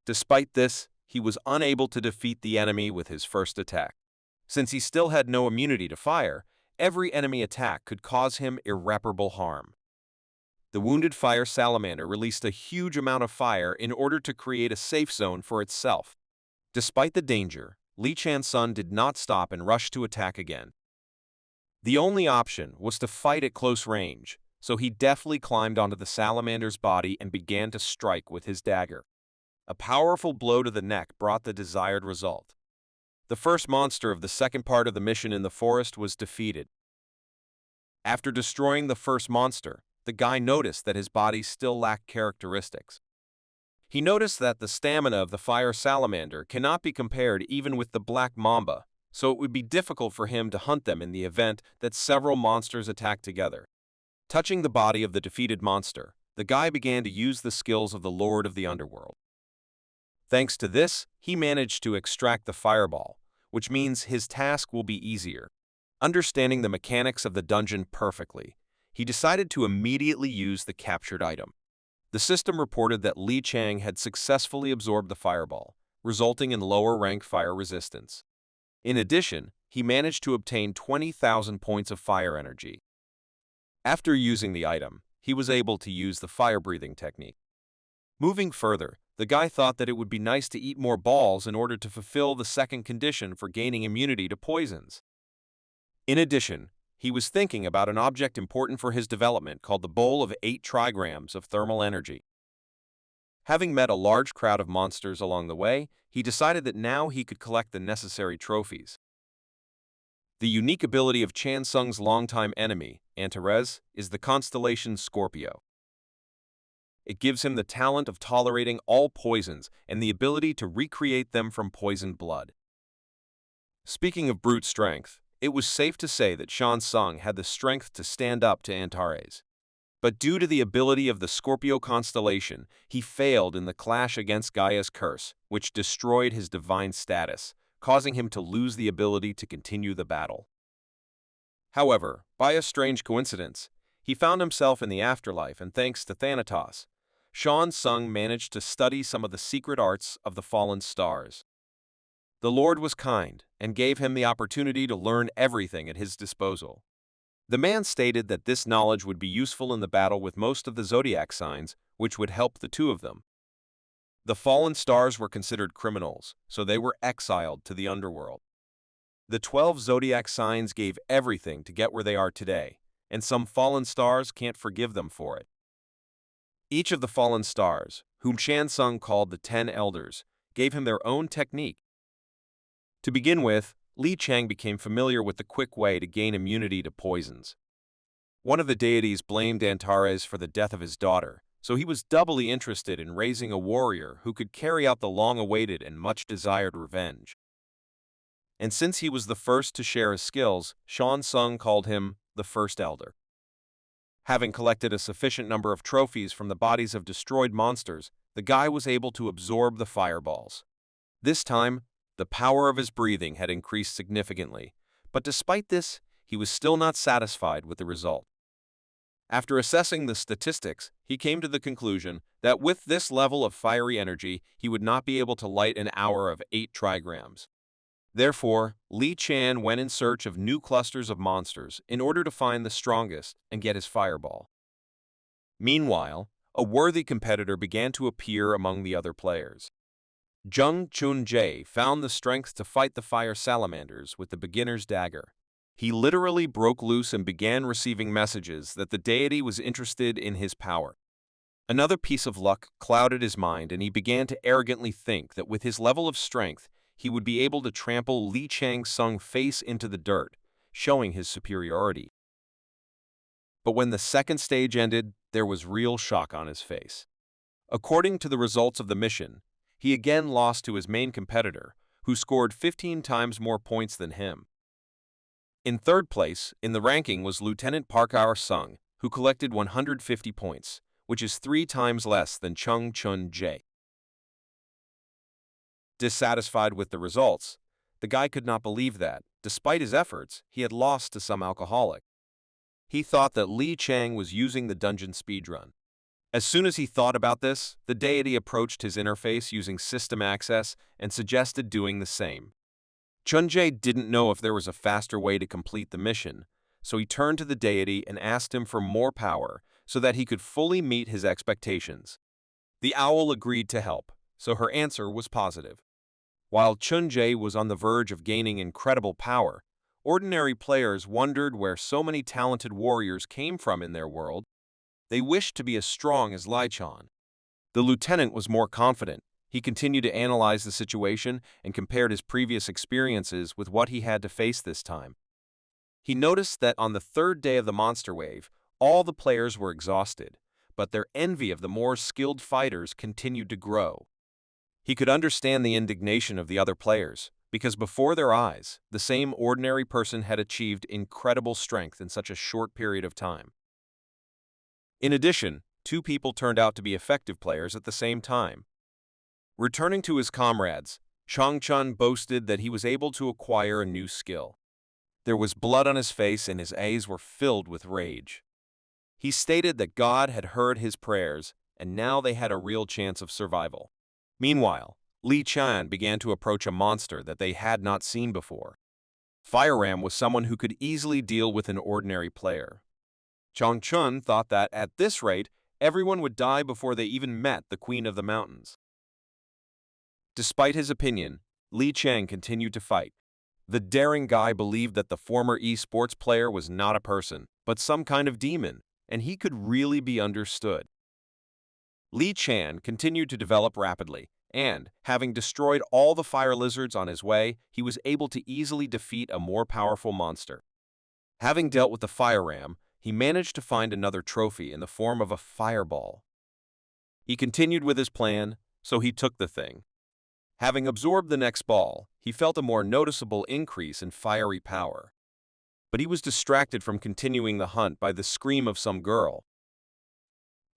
Despite this, he was unable to defeat the enemy with his first attack. Since he still had no immunity to fire, every enemy attack could cause him irreparable harm. The wounded fire salamander released a huge amount of fire in order to create a safe zone for itself. Despite the danger, Li Chan's son did not stop and rushed to attack again. The only option was to fight at close range, so he deftly climbed onto the salamander's body and began to strike with his dagger. A powerful blow to the neck brought the desired result. The first monster of the second part of the mission in the forest was defeated. After destroying the first monster, the guy noticed that his body still lacked characteristics. He noticed that the stamina of the fire salamander cannot be compared even with the black mamba, so it would be difficult for him to hunt them in the event that several monsters attacked together. Touching the body of the defeated monster, the guy began to use the skills of the Lord of the Underworld. Thanks to this, he managed to extract the fireball, which means his task will be easier. Understanding the mechanics of the dungeon perfectly, he decided to immediately use the captured item. The system reported that Li Chang had successfully absorbed the fireball, resulting in lower-rank fire resistance. In addition, he managed to obtain 20,000 points of fire energy. After using the item, he was able to use the fire-breathing technique. Moving further, the guy thought that it would be nice to eat more balls in order to fulfill the second condition for gaining immunity to poisons. In addition, he was thinking about an object important for his development called the Bowl of 8 trigrams of thermal energy. Having met a large crowd of monsters along the way, he decided that now he could collect the necessary trophies. The unique ability of Chan Sung's longtime enemy, Antares, is the constellation Scorpio. It gives him the talent of tolerating all poisons and the ability to recreate them from poisoned blood. Speaking of brute strength, it was safe to say that Chan Sung had the strength to stand up to Antares. But due to the ability of the Scorpio constellation, he failed in the clash against Gaia's curse, which destroyed his divine status, causing him to lose the ability to continue the battle. However, by a strange coincidence, he found himself in the afterlife, and thanks to Thanatos, Chan Sung managed to study some of the secret arts of the fallen stars. The Lord was kind and gave him the opportunity to learn everything at his disposal. The man stated that this knowledge would be useful in the battle with most of the zodiac signs, which would help the two of them. The fallen stars were considered criminals, so they were exiled to the Underworld. The 12 zodiac signs gave everything to get where they are today, and some fallen stars can't forgive them for it. Each of the fallen stars, whom Chan Sung called the 10 Elders, gave him their own technique. To begin with, Li Chang became familiar with the quick way to gain immunity to poisons. One of the deities blamed Antares for the death of his daughter, so he was doubly interested in raising a warrior who could carry out the long-awaited and much-desired revenge. And since he was the first to share his skills, Chan Sung called him the First Elder. Having collected a sufficient number of trophies from the bodies of destroyed monsters, the guy was able to absorb the fireballs. This time, the power of his breathing had increased significantly, but despite this, he was still not satisfied with the result. After assessing the statistics, he came to the conclusion that with this level of fiery energy, he would not be able to light an hour of 8 trigrams. Therefore, Li Chan went in search of new clusters of monsters in order to find the strongest and get his fireball. Meanwhile, a worthy competitor began to appear among the other players. Zheng Chun-jae found the strength to fight the fire salamanders with the beginner's dagger. He literally broke loose and began receiving messages that the deity was interested in his power. Another piece of luck clouded his mind, and he began to arrogantly think that with his level of strength, he would be able to trample Li Chang Sung face into the dirt, showing his superiority. But when the second stage ended, there was real shock on his face. According to the results of the mission, he again lost to his main competitor, who scored 15 times more points than him. In third place in the ranking was Lieutenant Parkour Sung, who collected 150 points, which is 3 times less than Zheng Chun-jae. Dissatisfied with the results, the guy could not believe that, despite his efforts, he had lost to some alcoholic. He thought that Li Chang was using the dungeon speedrun. As soon as he thought about this, the deity approached his interface using system access and suggested doing the same. Chun-jae didn't know if there was a faster way to complete the mission, so he turned to the deity and asked him for more power so that he could fully meet his expectations. The owl agreed to help, so her answer was positive. While Chun-jae was on the verge of gaining incredible power, ordinary players wondered where so many talented warriors came from in their world. They wished to be as strong as Li Chan. The lieutenant was more confident. He continued to analyze the situation and compared his previous experiences with what he had to face this time. He noticed that on the third day of the monster wave, all the players were exhausted, but their envy of the more skilled fighters continued to grow. He could understand the indignation of the other players, because before their eyes, the same ordinary person had achieved incredible strength in such a short period of time. In addition, 2 people turned out to be effective players at the same time. Returning to his comrades, Chang Chun boasted that he was able to acquire a new skill. There was blood on his face and his eyes were filled with rage. He stated that God had heard his prayers and now they had a real chance of survival. Meanwhile, Li Chan began to approach a monster that they had not seen before. Fire Ram was someone who could easily deal with an ordinary player. Chang Chun thought that, at this rate, everyone would die before they even met the Queen of the Mountains. Despite his opinion, Li Chang continued to fight. The daring guy believed that the former esports player was not a person, but some kind of demon, and he could really be understood. Li Chan continued to develop rapidly, and, having destroyed all the fire lizards on his way, he was able to easily defeat a more powerful monster. Having dealt with the fire ram, he managed to find another trophy in the form of a fireball. He continued with his plan, so he took the thing. Having absorbed the next ball, he felt a more noticeable increase in fiery power. But he was distracted from continuing the hunt by the scream of some girl.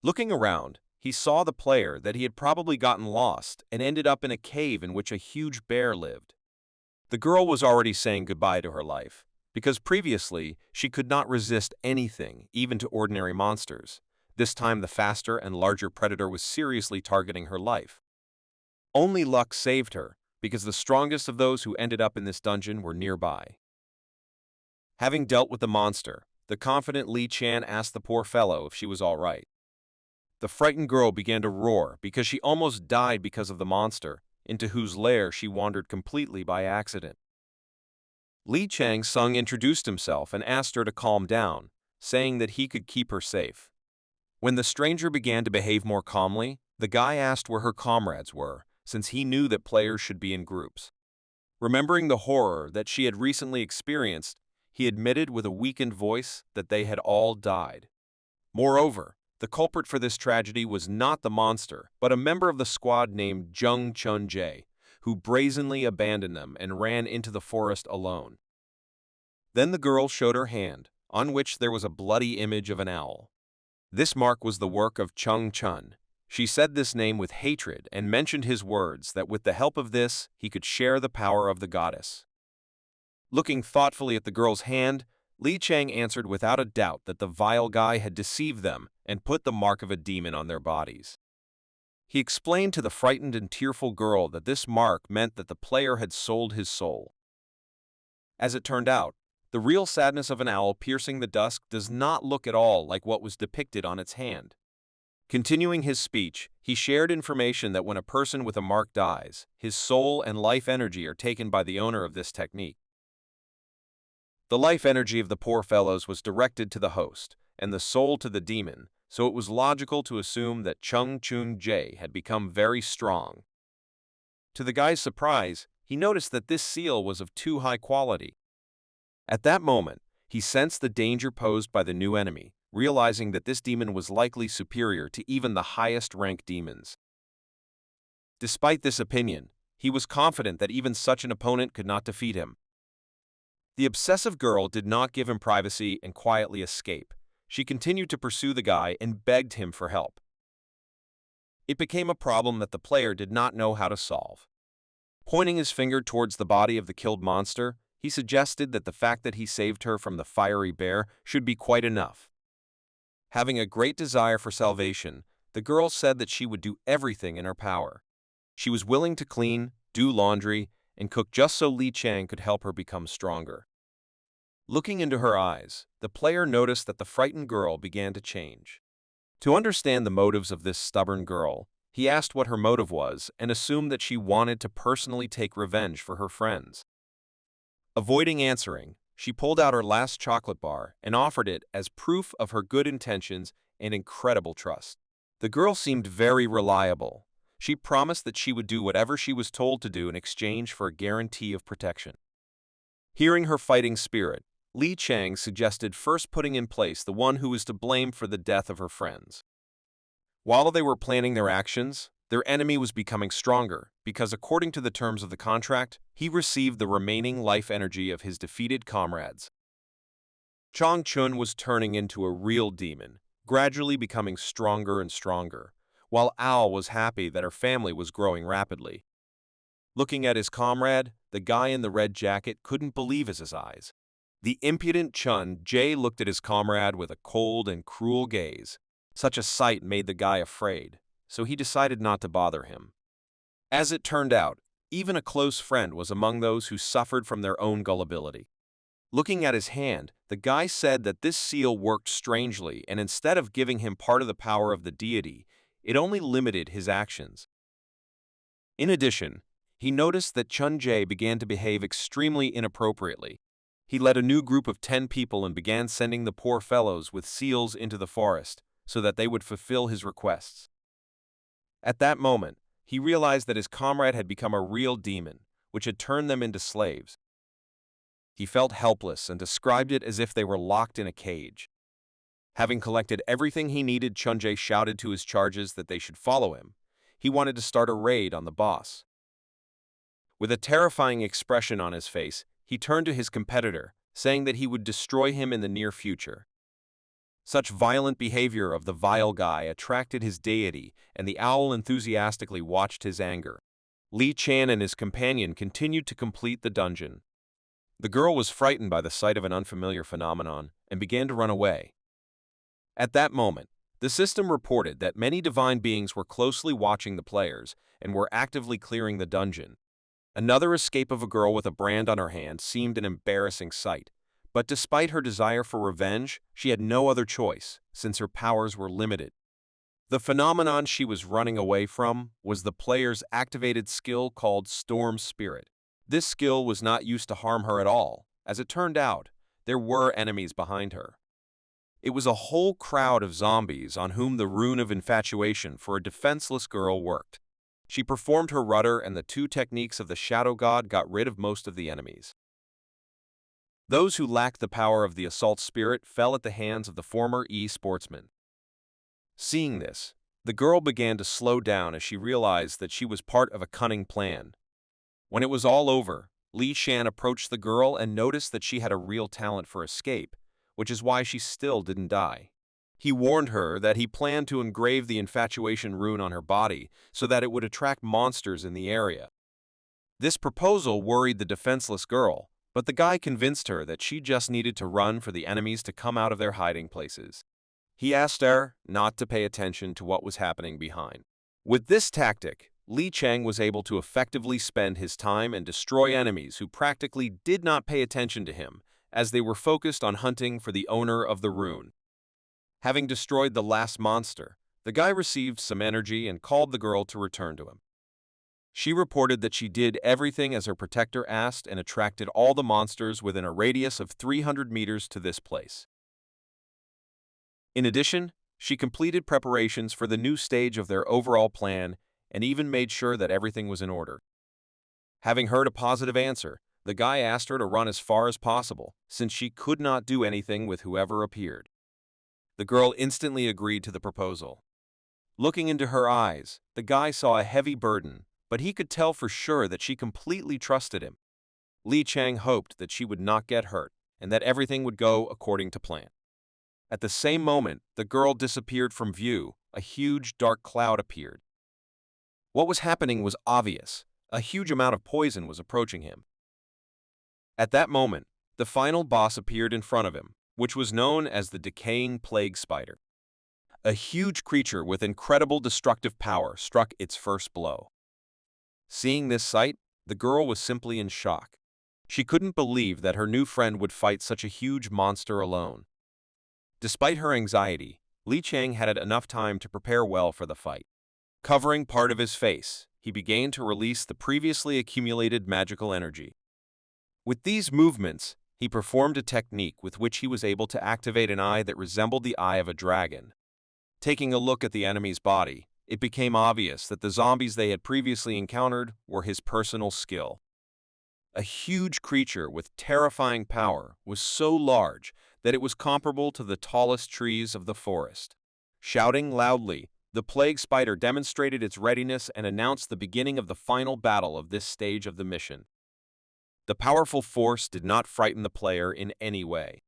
Looking around, he saw the player that he had probably gotten lost and ended up in a cave in which a huge bear lived. The girl was already saying goodbye to her life, because previously she could not resist anything, even to ordinary monsters. This time the faster and larger predator was seriously targeting her life. Only luck saved her, because the strongest of those who ended up in this dungeon were nearby. Having dealt with the monster, the confident Li Chan asked the poor fellow if she was all right. The frightened girl began to roar because she almost died because of the monster, into whose lair she wandered completely by accident. Li Chang Sung introduced himself and asked her to calm down, saying that he could keep her safe. When the stranger began to behave more calmly, the guy asked where her comrades were, since he knew that players should be in groups. Remembering the horror that she had recently experienced, he admitted with a weakened voice that they had all died. Moreover, the culprit for this tragedy was not the monster, but a member of the squad named Jung Chun Jae, who brazenly abandoned them and ran into the forest alone. Then the girl showed her hand, on which there was a bloody image of an owl. This mark was the work of Chung Chun. She said this name with hatred and mentioned his words that with the help of this, he could share the power of the goddess. Looking thoughtfully at the girl's hand, Li Chang answered without a doubt that the vile guy had deceived them and put the mark of a demon on their bodies. He explained to the frightened and tearful girl that this mark meant that the player had sold his soul. As it turned out, the real sadness of an owl piercing the dusk does not look at all like what was depicted on its hand. Continuing his speech, he shared information that when a person with a mark dies, his soul and life energy are taken by the owner of this technique. The life energy of the poor fellows was directed to the host, and the soul to the demon, so it was logical to assume that Chung Chun Jae had become very strong. To the guy's surprise, he noticed that this seal was of too high quality. At that moment, he sensed the danger posed by the new enemy, realizing that this demon was likely superior to even the highest-ranked demons. Despite this opinion, he was confident that even such an opponent could not defeat him. The obsessive girl did not give him privacy and quietly escape. She continued to pursue the guy and begged him for help. It became a problem that the player did not know how to solve. Pointing his finger towards the body of the killed monster, he suggested that the fact that he saved her from the fiery bear should be quite enough. Having a great desire for salvation, the girl said that she would do everything in her power. She was willing to clean, do laundry, and cook just so Li Chang could help her become stronger. Looking into her eyes, the player noticed that the frightened girl began to change. To understand the motives of this stubborn girl, he asked what her motive was and assumed that she wanted to personally take revenge for her friends. Avoiding answering, she pulled out her last chocolate bar and offered it as proof of her good intentions and incredible trust. The girl seemed very reliable. She promised that she would do whatever she was told to do in exchange for a guarantee of protection. Hearing her fighting spirit, Li Chang suggested first putting in place the one who was to blame for the death of her friends. While they were planning their actions, their enemy was becoming stronger because, according to the terms of the contract, he received the remaining life energy of his defeated comrades. Chang Chun was turning into a real demon, gradually becoming stronger and stronger, while Al was happy that her family was growing rapidly. Looking at his comrade, the guy in the red jacket couldn't believe his eyes. The impudent Chun Jae looked at his comrade with a cold and cruel gaze. Such a sight made the guy afraid, so he decided not to bother him. As it turned out, even a close friend was among those who suffered from their own gullibility. Looking at his hand, the guy said that this seal worked strangely, and instead of giving him part of the power of the deity, it only limited his actions. In addition, he noticed that Chun-Jae began to behave extremely inappropriately. He led a new group of 10 people and began sending the poor fellows with seals into the forest so that they would fulfill his requests. At that moment, he realized that his comrade had become a real demon, which had turned them into slaves. He felt helpless and described it as if they were locked in a cage. Having collected everything he needed, Chun-Jae shouted to his charges that they should follow him. He wanted to start a raid on the boss. With a terrifying expression on his face, he turned to his competitor, saying that he would destroy him in the near future. Such violent behavior of the vile guy attracted his deity, and the owl enthusiastically watched his anger. Li Chan and his companion continued to complete the dungeon. The girl was frightened by the sight of an unfamiliar phenomenon and began to run away. At that moment, the system reported that many divine beings were closely watching the players and were actively clearing the dungeon. Another escape of a girl with a brand on her hand seemed an embarrassing sight, but despite her desire for revenge, she had no other choice, since her powers were limited. The phenomenon she was running away from was the player's activated skill called Storm Spirit. This skill was not used to harm her at all. As it turned out, there were enemies behind her. It was a whole crowd of zombies on whom the rune of infatuation for a defenseless girl worked. She performed her rudder, and the 2 techniques of the shadow god got rid of most of the enemies. Those who lacked the power of the assault spirit fell at the hands of the former sportsmen. Seeing this, the girl began to slow down as she realized that she was part of a cunning plan. When it was all over, Li Shan approached the girl and noticed that she had a real talent for escape, which is why she still didn't die. He warned her that he planned to engrave the infatuation rune on her body so that it would attract monsters in the area. This proposal worried the defenseless girl, but the guy convinced her that she just needed to run for the enemies to come out of their hiding places. He asked her not to pay attention to what was happening behind. With this tactic, Li Chang was able to effectively spend his time and destroy enemies who practically did not pay attention to him, as they were focused on hunting for the owner of the rune. Having destroyed the last monster, the guy received some energy and called the girl to return to him. She reported that she did everything as her protector asked and attracted all the monsters within a radius of 300 meters to this place. In addition, she completed preparations for the new stage of their overall plan and even made sure that everything was in order. Having heard a positive answer, the guy asked her to run as far as possible, since she could not do anything with whoever appeared. The girl instantly agreed to the proposal. Looking into her eyes, the guy saw a heavy burden, but he could tell for sure that she completely trusted him. Li Chang hoped that she would not get hurt and that everything would go according to plan. At the same moment, the girl disappeared from view. A huge dark cloud appeared. What was happening was obvious. A huge amount of poison was approaching him. At that moment, the final boss appeared in front of him, which was known as the decaying plague spider. A huge creature with incredible destructive power struck its first blow. Seeing this sight, the girl was simply in shock. She couldn't believe that her new friend would fight such a huge monster alone. Despite her anxiety, Li Chang had enough time to prepare well for the fight. Covering part of his face, he began to release the previously accumulated magical energy. With these movements, he performed a technique with which he was able to activate an eye that resembled the eye of a dragon. Taking a look at the enemy's body, it became obvious that the zombies they had previously encountered were his personal skill. A huge creature with terrifying power was so large that it was comparable to the tallest trees of the forest. Shouting loudly, the plague spider demonstrated its readiness and announced the beginning of the final battle of this stage of the mission. The powerful force did not frighten the player in any way.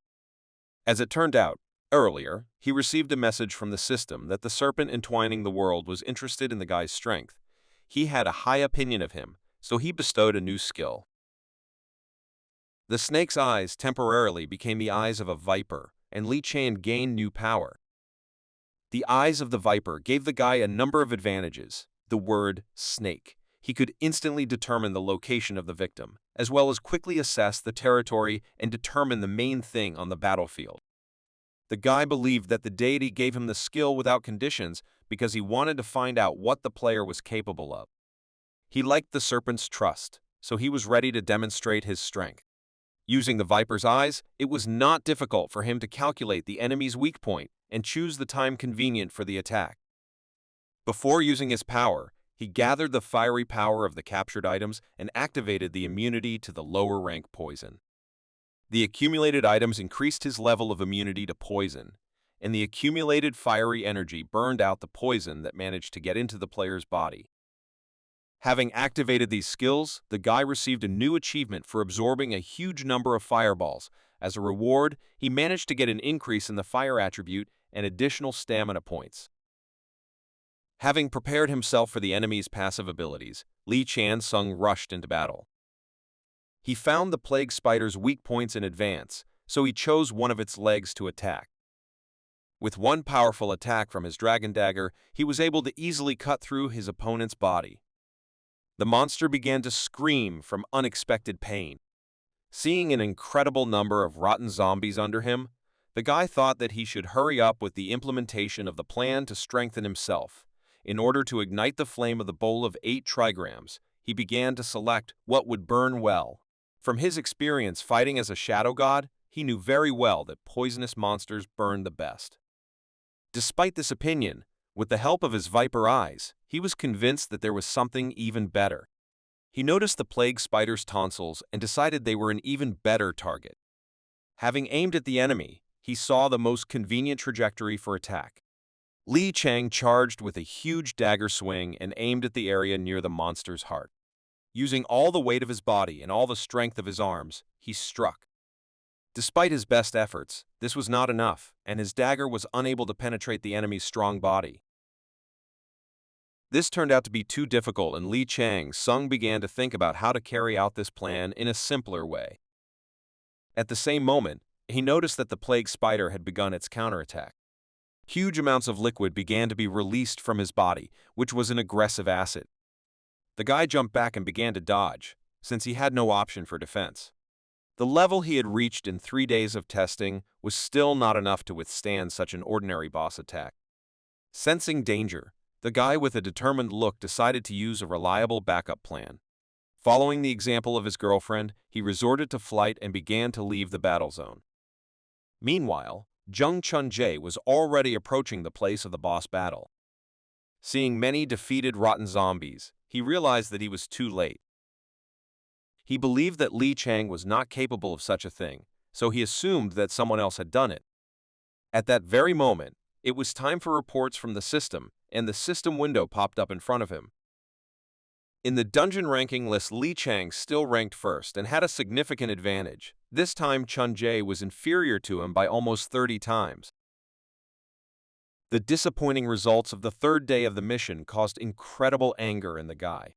As it turned out, earlier, he received a message from the system that the serpent entwining the world was interested in the guy's strength. He had a high opinion of him, so he bestowed a new skill. The snake's eyes temporarily became the eyes of a viper, and Li Chan gained new power. The eyes of the Viper gave the guy a number of advantages. The word snake. He could instantly determine the location of the victim, as well as quickly assess the territory and determine the main thing on the battlefield. The guy believed that the deity gave him the skill without conditions because he wanted to find out what the player was capable of. He liked the serpent's trust, so he was ready to demonstrate his strength. Using the Viper's eyes, it was not difficult for him to calculate the enemy's weak point and choose the time convenient for the attack. Before using his power, he gathered the fiery power of the captured items and activated the immunity to the lower rank poison. The accumulated items increased his level of immunity to poison, and the accumulated fiery energy burned out the poison that managed to get into the player's body. Having activated these skills, the guy received a new achievement for absorbing a huge number of fireballs. As a reward, he managed to get an increase in the fire attribute and additional stamina points. Having prepared himself for the enemy's passive abilities, Li Qiansung rushed into battle. He found the plague spider's weak points in advance, so he chose one of its legs to attack. With one powerful attack from his dragon dagger, he was able to easily cut through his opponent's body. The monster began to scream from unexpected pain. Seeing an incredible number of rotten zombies under him, the guy thought that he should hurry up with the implementation of the plan to strengthen himself. In order to ignite the flame of the bowl of 8 trigrams, he began to select what would burn well. From his experience fighting as a shadow god, he knew very well that poisonous monsters burned the best. Despite this opinion, with the help of his viper eyes, he was convinced that there was something even better. He noticed the plague spider's tonsils and decided they were an even better target. Having aimed at the enemy, he saw the most convenient trajectory for attack. Li Chang charged with a huge dagger swing and aimed at the area near the monster's heart. Using all the weight of his body and all the strength of his arms, he struck. Despite his best efforts, this was not enough, and his dagger was unable to penetrate the enemy's strong body. This turned out to be too difficult, and Li Qiansung began to think about how to carry out this plan in a simpler way. At the same moment, he noticed that the plague spider had begun its counterattack. Huge amounts of liquid began to be released from his body, which was an aggressive acid. The guy jumped back and began to dodge, since he had no option for defense. The level he had reached in 3 days of testing was still not enough to withstand such an ordinary boss attack. Sensing danger, the guy with a determined look decided to use a reliable backup plan. Following the example of his girlfriend, he resorted to flight and began to leave the battle zone. Meanwhile, Zheng Chunjie was already approaching the place of the boss battle. Seeing many defeated rotten zombies, he realized that he was too late. He believed that Li Chang was not capable of such a thing, so he assumed that someone else had done it. At that very moment, it was time for reports from the system, and the system window popped up in front of him. In the dungeon ranking list, Li Chang still ranked first and had a significant advantage. This time, Chunjie was inferior to him by almost 30 times. The disappointing results of the 3rd day of the mission caused incredible anger in the guy.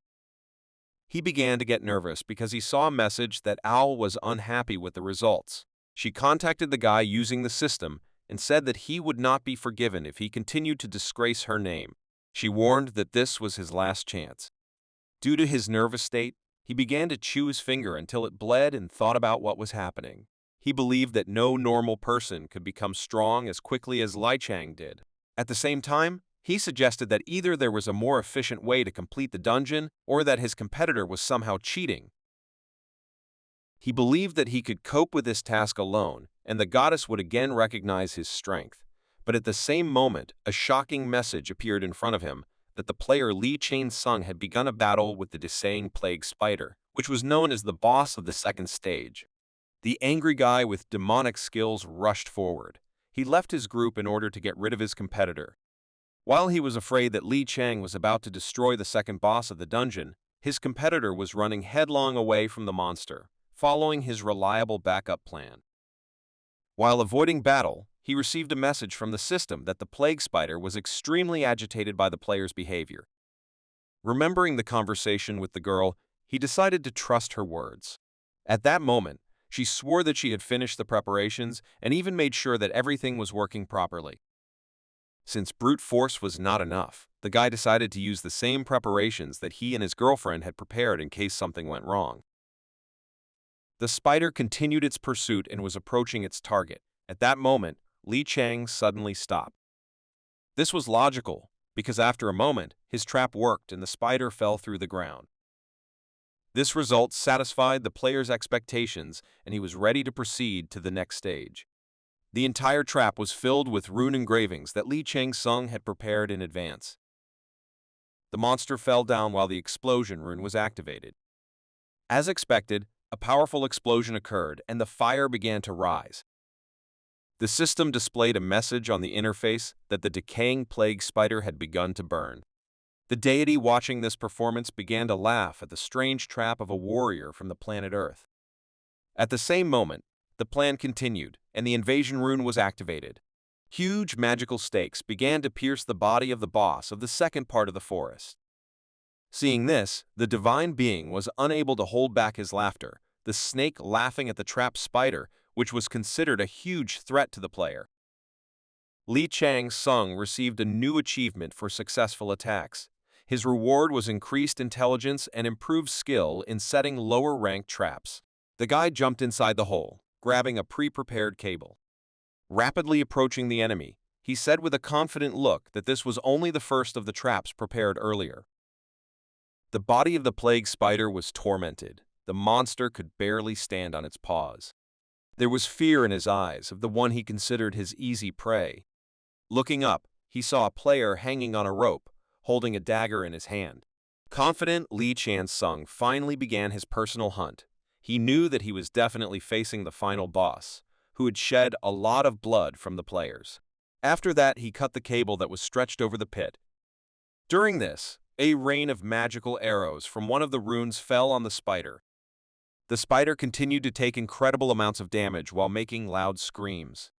He began to get nervous because he saw a message that Owl was unhappy with the results. She contacted the guy using the system and said that he would not be forgiven if he continued to disgrace her name. She warned that this was his last chance. Due to his nervous state, he began to chew his finger until it bled and thought about what was happening. He believed that no normal person could become strong as quickly as Li Chang did. At the same time, he suggested that either there was a more efficient way to complete the dungeon or that his competitor was somehow cheating. He believed that he could cope with this task alone, and the goddess would again recognize his strength. But at the same moment, a shocking message appeared in front of him that the player Li Qiansung had begun a battle with the Desaying Plague Spider, which was known as the boss of the 2nd stage. The angry guy with demonic skills rushed forward. He left his group in order to get rid of his competitor. While he was afraid that Li Chang was about to destroy the 2nd boss of the dungeon, his competitor was running headlong away from the monster, following his reliable backup plan. While avoiding battle, he received a message from the system that the plague spider was extremely agitated by the player's behavior. Remembering the conversation with the girl, he decided to trust her words. At that moment, she swore that she had finished the preparations and even made sure that everything was working properly. Since brute force was not enough, the guy decided to use the same preparations that he and his girlfriend had prepared in case something went wrong. The spider continued its pursuit and was approaching its target. At that moment, Li Chang suddenly stopped. This was logical, because after a moment, his trap worked and the spider fell through the ground. This result satisfied the player's expectations, and he was ready to proceed to the next stage. The entire trap was filled with rune engravings that Li Chang-sung had prepared in advance. The monster fell down while the explosion rune was activated. As expected, a powerful explosion occurred and the fire began to rise. The system displayed a message on the interface that the decaying plague spider had begun to burn. The deity watching this performance began to laugh at the strange trap of a warrior from the planet Earth. At the same moment, the plan continued, and the invasion rune was activated. Huge magical stakes began to pierce the body of the boss of the second part of the forest. Seeing this, the divine being was unable to hold back his laughter, the snake laughing at the trapped spider, which was considered a huge threat to the player. Li Chang-sung received a new achievement for successful attacks. His reward was increased intelligence and improved skill in setting lower-ranked traps. The guy jumped inside the hole, grabbing a pre-prepared cable. Rapidly approaching the enemy, he said with a confident look that this was only the first of the traps prepared earlier. The body of the plague spider was tormented. The monster could barely stand on its paws. There was fear in his eyes of the one he considered his easy prey. Looking up, he saw a player hanging on a rope, holding a dagger in his hand. Confident, Li Chang-sung finally began his personal hunt. He knew that he was definitely facing the final boss, who had shed a lot of blood from the players. After that, he cut the cable that was stretched over the pit. During this, a rain of magical arrows from one of the runes fell on the spider. The spider continued to take incredible amounts of damage while making loud screams.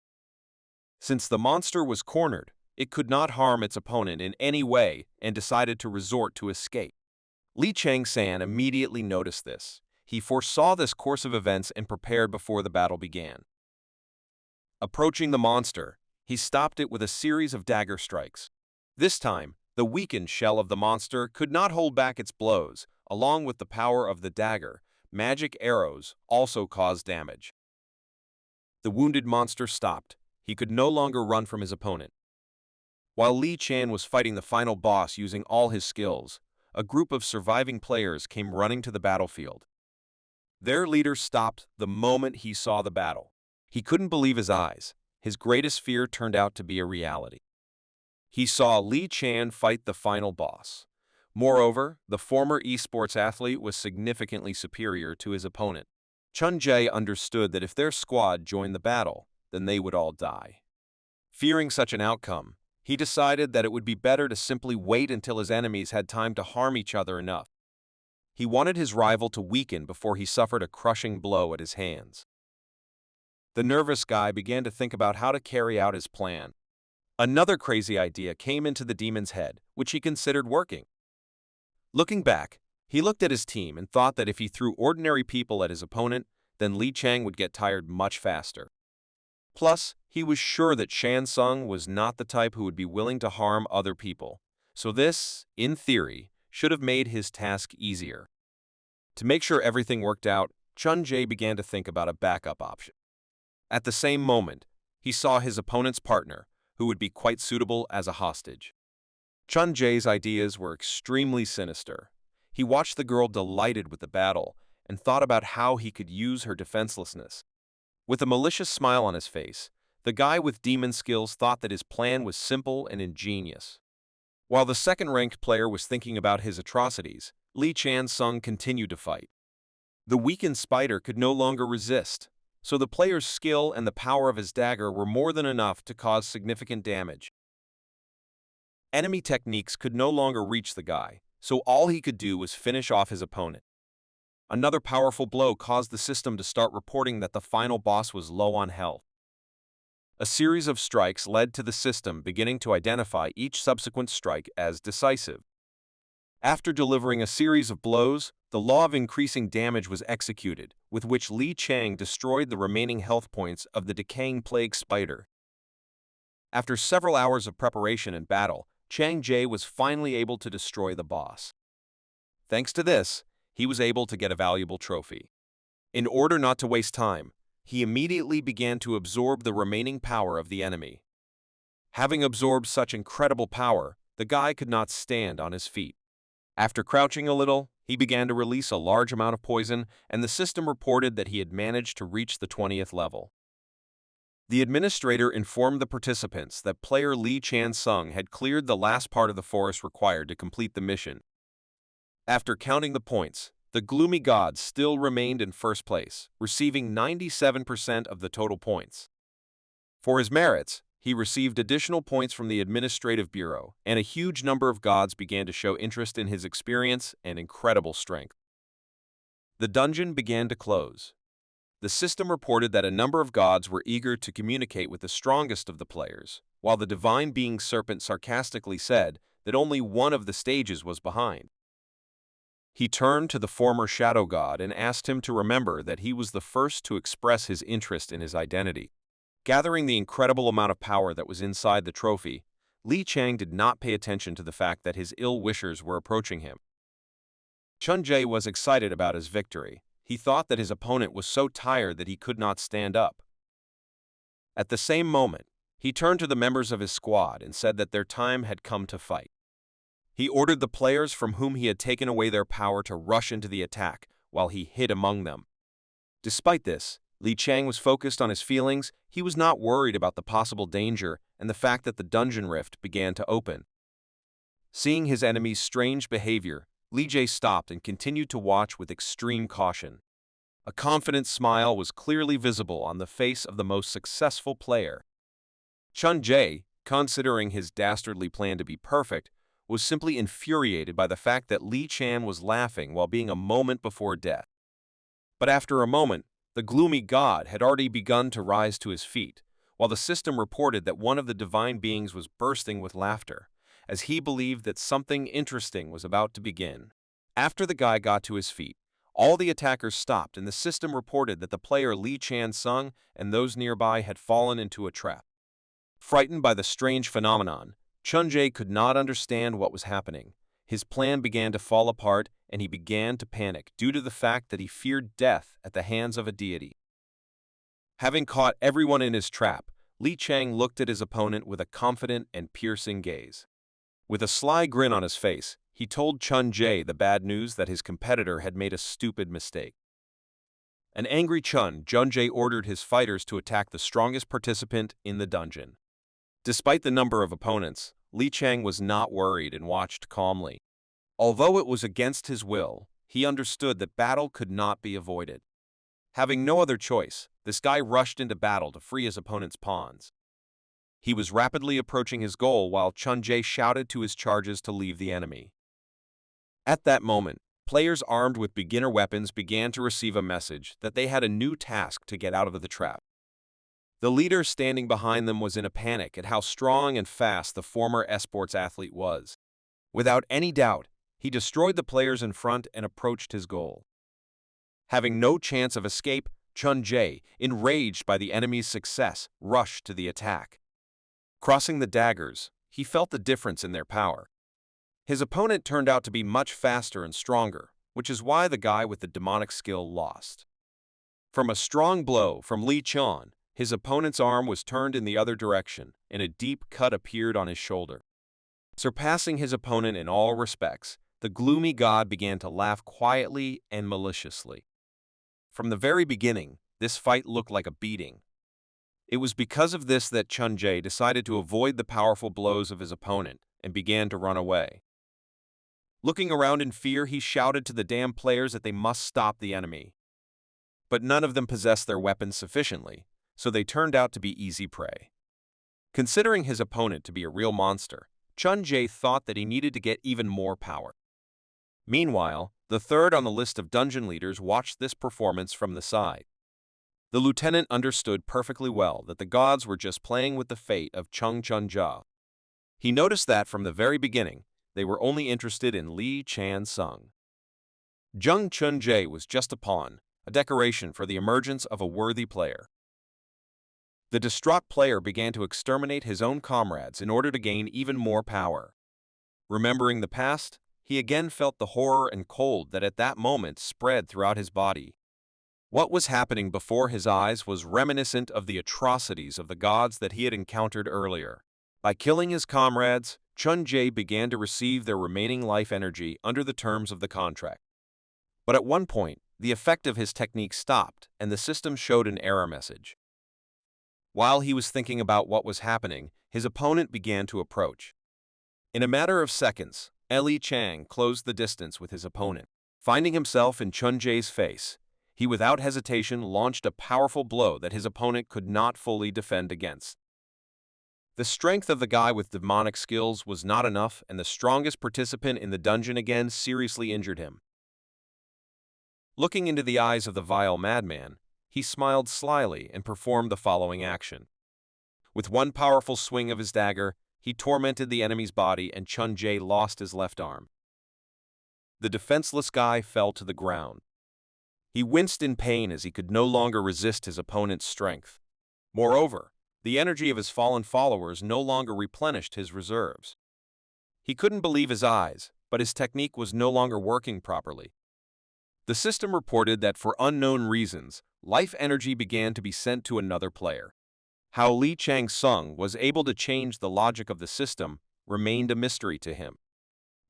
Since the monster was cornered, it could not harm its opponent in any way and decided to resort to escape. Li Chang-san immediately noticed this. He foresaw this course of events and prepared before the battle began. Approaching the monster, he stopped it with a series of dagger strikes. This time, the weakened shell of the monster could not hold back its blows. Along with the power of the dagger, magic arrows also caused damage. The wounded monster stopped. He could no longer run from his opponent. While Li Chan was fighting the final boss using all his skills, a group of surviving players came running to the battlefield. Their leader stopped the moment he saw the battle. He couldn't believe his eyes. His greatest fear turned out to be a reality. He saw Li Chan fight the final boss. Moreover, the former esports athlete was significantly superior to his opponent. Chun Jae understood that if their squad joined the battle, then they would all die. Fearing such an outcome, he decided that it would be better to simply wait until his enemies had time to harm each other enough. He wanted his rival to weaken before he suffered a crushing blow at his hands. The nervous guy began to think about how to carry out his plan. Another crazy idea came into the demon's head, which he considered working. Looking back, he looked at his team and thought that if he threw ordinary people at his opponent, then Li Chang would get tired much faster. Plus, he was sure that Shan Sung was not the type who would be willing to harm other people, so this, in theory, should have made his task easier. To make sure everything worked out, Chun Jae began to think about a backup option. At the same moment, he saw his opponent's partner, who would be quite suitable as a hostage. Chun Jae's ideas were extremely sinister. He watched the girl delighted with the battle and thought about how he could use her defenselessness. With a malicious smile on his face, the guy with demon skills thought that his plan was simple and ingenious. While the second-ranked player was thinking about his atrocities, Li Chan-sung continued to fight. The weakened spider could no longer resist, so the player's skill and the power of his dagger were more than enough to cause significant damage. Enemy techniques could no longer reach the guy, so all he could do was finish off his opponent. Another powerful blow caused the system to start reporting that the final boss was low on health. A series of strikes led to the system beginning to identify each subsequent strike as decisive. After delivering a series of blows, the law of increasing damage was executed, with which Li Chang destroyed the remaining health points of the decaying plague spider. After several hours of preparation and battle, Chang Jie was finally able to destroy the boss. Thanks to this, he was able to get a valuable trophy. In order not to waste time, he immediately began to absorb the remaining power of the enemy. Having absorbed such incredible power, the guy could not stand on his feet. After crouching a little, he began to release a large amount of poison, and the system reported that he had managed to reach the 20th level. The administrator informed the participants that player Lee Chan-sung had cleared the last part of the forest required to complete the mission. After counting the points, the gloomy god still remained in first place, receiving 97% of the total points. For his merits, he received additional points from the Administrative Bureau, and a huge number of gods began to show interest in his experience and incredible strength. The dungeon began to close. The system reported that a number of gods were eager to communicate with the strongest of the players, while the divine being Serpent sarcastically said that only one of the stages was behind. He turned to the former shadow god and asked him to remember that he was the first to express his interest in his identity. Gathering the incredible amount of power that was inside the trophy, Li Chang did not pay attention to the fact that his ill-wishers were approaching him. Chun Jae was excited about his victory. He thought that his opponent was so tired that he could not stand up. At the same moment, he turned to the members of his squad and said that their time had come to fight. He ordered the players from whom he had taken away their power to rush into the attack, while he hid among them. Despite this, Li Chang was focused on his feelings. He was not worried about the possible danger and the fact that the dungeon rift began to open. Seeing his enemy's strange behavior, Li Jae stopped and continued to watch with extreme caution. A confident smile was clearly visible on the face of the most successful player. Chun Jae, considering his dastardly plan to be perfect, was simply infuriated by the fact that Li Chan was laughing while being a moment before death. But after a moment, the gloomy god had already begun to rise to his feet, while the system reported that one of the divine beings was bursting with laughter, as he believed that something interesting was about to begin. After the guy got to his feet, all the attackers stopped, and the system reported that the player Lee Chan-sung and those nearby had fallen into a trap. Frightened by the strange phenomenon, Chun Jae could not understand what was happening. His plan began to fall apart, and he began to panic due to the fact that he feared death at the hands of a deity. Having caught everyone in his trap, Li Chang looked at his opponent with a confident and piercing gaze. With a sly grin on his face, he told Chun Jae the bad news that his competitor had made a stupid mistake. An angry Chun Jae ordered his fighters to attack the strongest participant in the dungeon. Despite the number of opponents, Li Chang was not worried and watched calmly. Although it was against his will, he understood that battle could not be avoided. Having no other choice, this guy rushed into battle to free his opponent's pawns. He was rapidly approaching his goal while Chun Jae shouted to his charges to leave the enemy. At that moment, players armed with beginner weapons began to receive a message that they had a new task to get out of the trap. The leader standing behind them was in a panic at how strong and fast the former esports athlete was. Without any doubt, he destroyed the players in front and approached his goal. Having no chance of escape, Chun Jae, enraged by the enemy's success, rushed to the attack. Crossing the daggers, he felt the difference in their power. His opponent turned out to be much faster and stronger, which is why the guy with the demonic skill lost. From a strong blow from Li Chan, his opponent's arm was turned in the other direction, and a deep cut appeared on his shoulder. Surpassing his opponent in all respects, the gloomy god began to laugh quietly and maliciously. From the very beginning, this fight looked like a beating. It was because of this that Chun Jae decided to avoid the powerful blows of his opponent and began to run away. Looking around in fear, he shouted to the damned players that they must stop the enemy. But none of them possessed their weapons sufficiently, so they turned out to be easy prey. Considering his opponent to be a real monster, Chun Jae thought that he needed to get even more power. Meanwhile, the third on the list of dungeon leaders watched this performance from the side. The lieutenant understood perfectly well that the gods were just playing with the fate of Chung Chun-ja. He noticed that from the very beginning, they were only interested in Lee Chan-sung. Jung Chun-jae was just a pawn, a decoration for the emergence of a worthy player. The distraught player began to exterminate his own comrades in order to gain even more power. Remembering the past, he again felt the horror and cold that at that moment spread throughout his body. What was happening before his eyes was reminiscent of the atrocities of the gods that he had encountered earlier. By killing his comrades, Chun-Jae began to receive their remaining life energy under the terms of the contract. But at one point, the effect of his technique stopped, and the system showed an error message. While he was thinking about what was happening, his opponent began to approach. In a matter of seconds, Li Chang closed the distance with his opponent. Finding himself in Chun-Jae's face, he without hesitation launched a powerful blow that his opponent could not fully defend against. The strength of the guy with demonic skills was not enough, and the strongest participant in the dungeon again seriously injured him. Looking into the eyes of the vile madman, he smiled slyly and performed the following action. With one powerful swing of his dagger, he tormented the enemy's body and Chun-Jae lost his left arm. The defenseless guy fell to the ground. He winced in pain as he could no longer resist his opponent's strength. Moreover, the energy of his fallen followers no longer replenished his reserves. He couldn't believe his eyes, but his technique was no longer working properly. The system reported that for unknown reasons, life energy began to be sent to another player. How Li Chang-sung was able to change the logic of the system remained a mystery to him.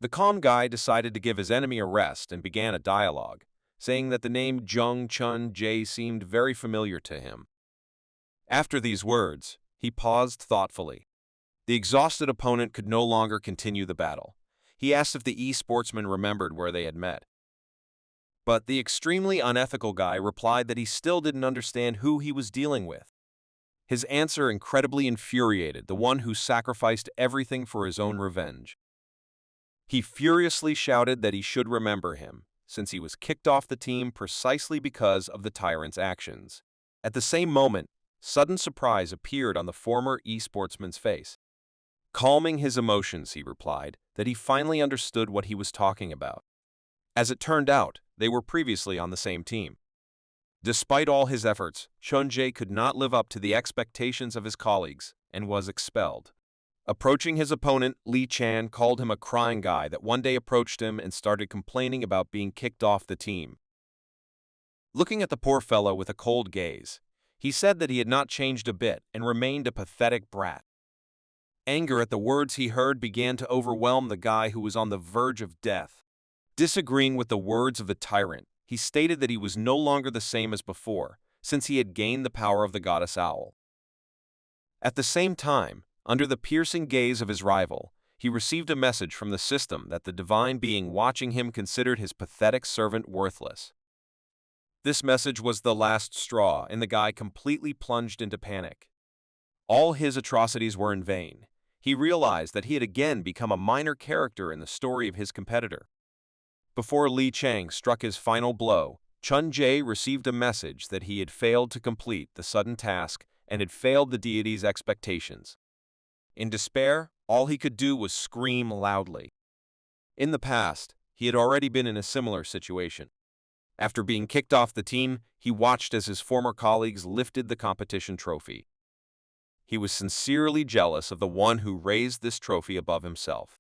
The calm guy decided to give his enemy a rest and began a dialogue, saying that the name Jung Chun-Jae seemed very familiar to him. After these words, he paused thoughtfully. The exhausted opponent could no longer continue the battle. He asked if the e-sportsman remembered where they had met. But the extremely unethical guy replied that he still didn't understand who he was dealing with. His answer incredibly infuriated the one who sacrificed everything for his own revenge. He furiously shouted that he should remember him, since he was kicked off the team precisely because of the tyrant's actions. At the same moment, sudden surprise appeared on the former e-sportsman's face. Calming his emotions, he replied that he finally understood what he was talking about. As it turned out, they were previously on the same team. Despite all his efforts, Chun-Jae could not live up to the expectations of his colleagues and was expelled. Approaching his opponent, Li Chan called him a crying guy that one day approached him and started complaining about being kicked off the team. Looking at the poor fellow with a cold gaze, he said that he had not changed a bit and remained a pathetic brat. Anger at the words he heard began to overwhelm the guy who was on the verge of death. Disagreeing with the words of the tyrant, he stated that he was no longer the same as before, since he had gained the power of the goddess Owl. At the same time, under the piercing gaze of his rival, he received a message from the system that the divine being watching him considered his pathetic servant worthless. This message was the last straw, and the guy completely plunged into panic. All his atrocities were in vain. He realized that he had again become a minor character in the story of his competitor. Before Li Chang struck his final blow, Chun-Jae received a message that he had failed to complete the sudden task and had failed the deity's expectations. In despair, all he could do was scream loudly. In the past, he had already been in a similar situation. After being kicked off the team, he watched as his former colleagues lifted the competition trophy. He was sincerely jealous of the one who raised this trophy above himself.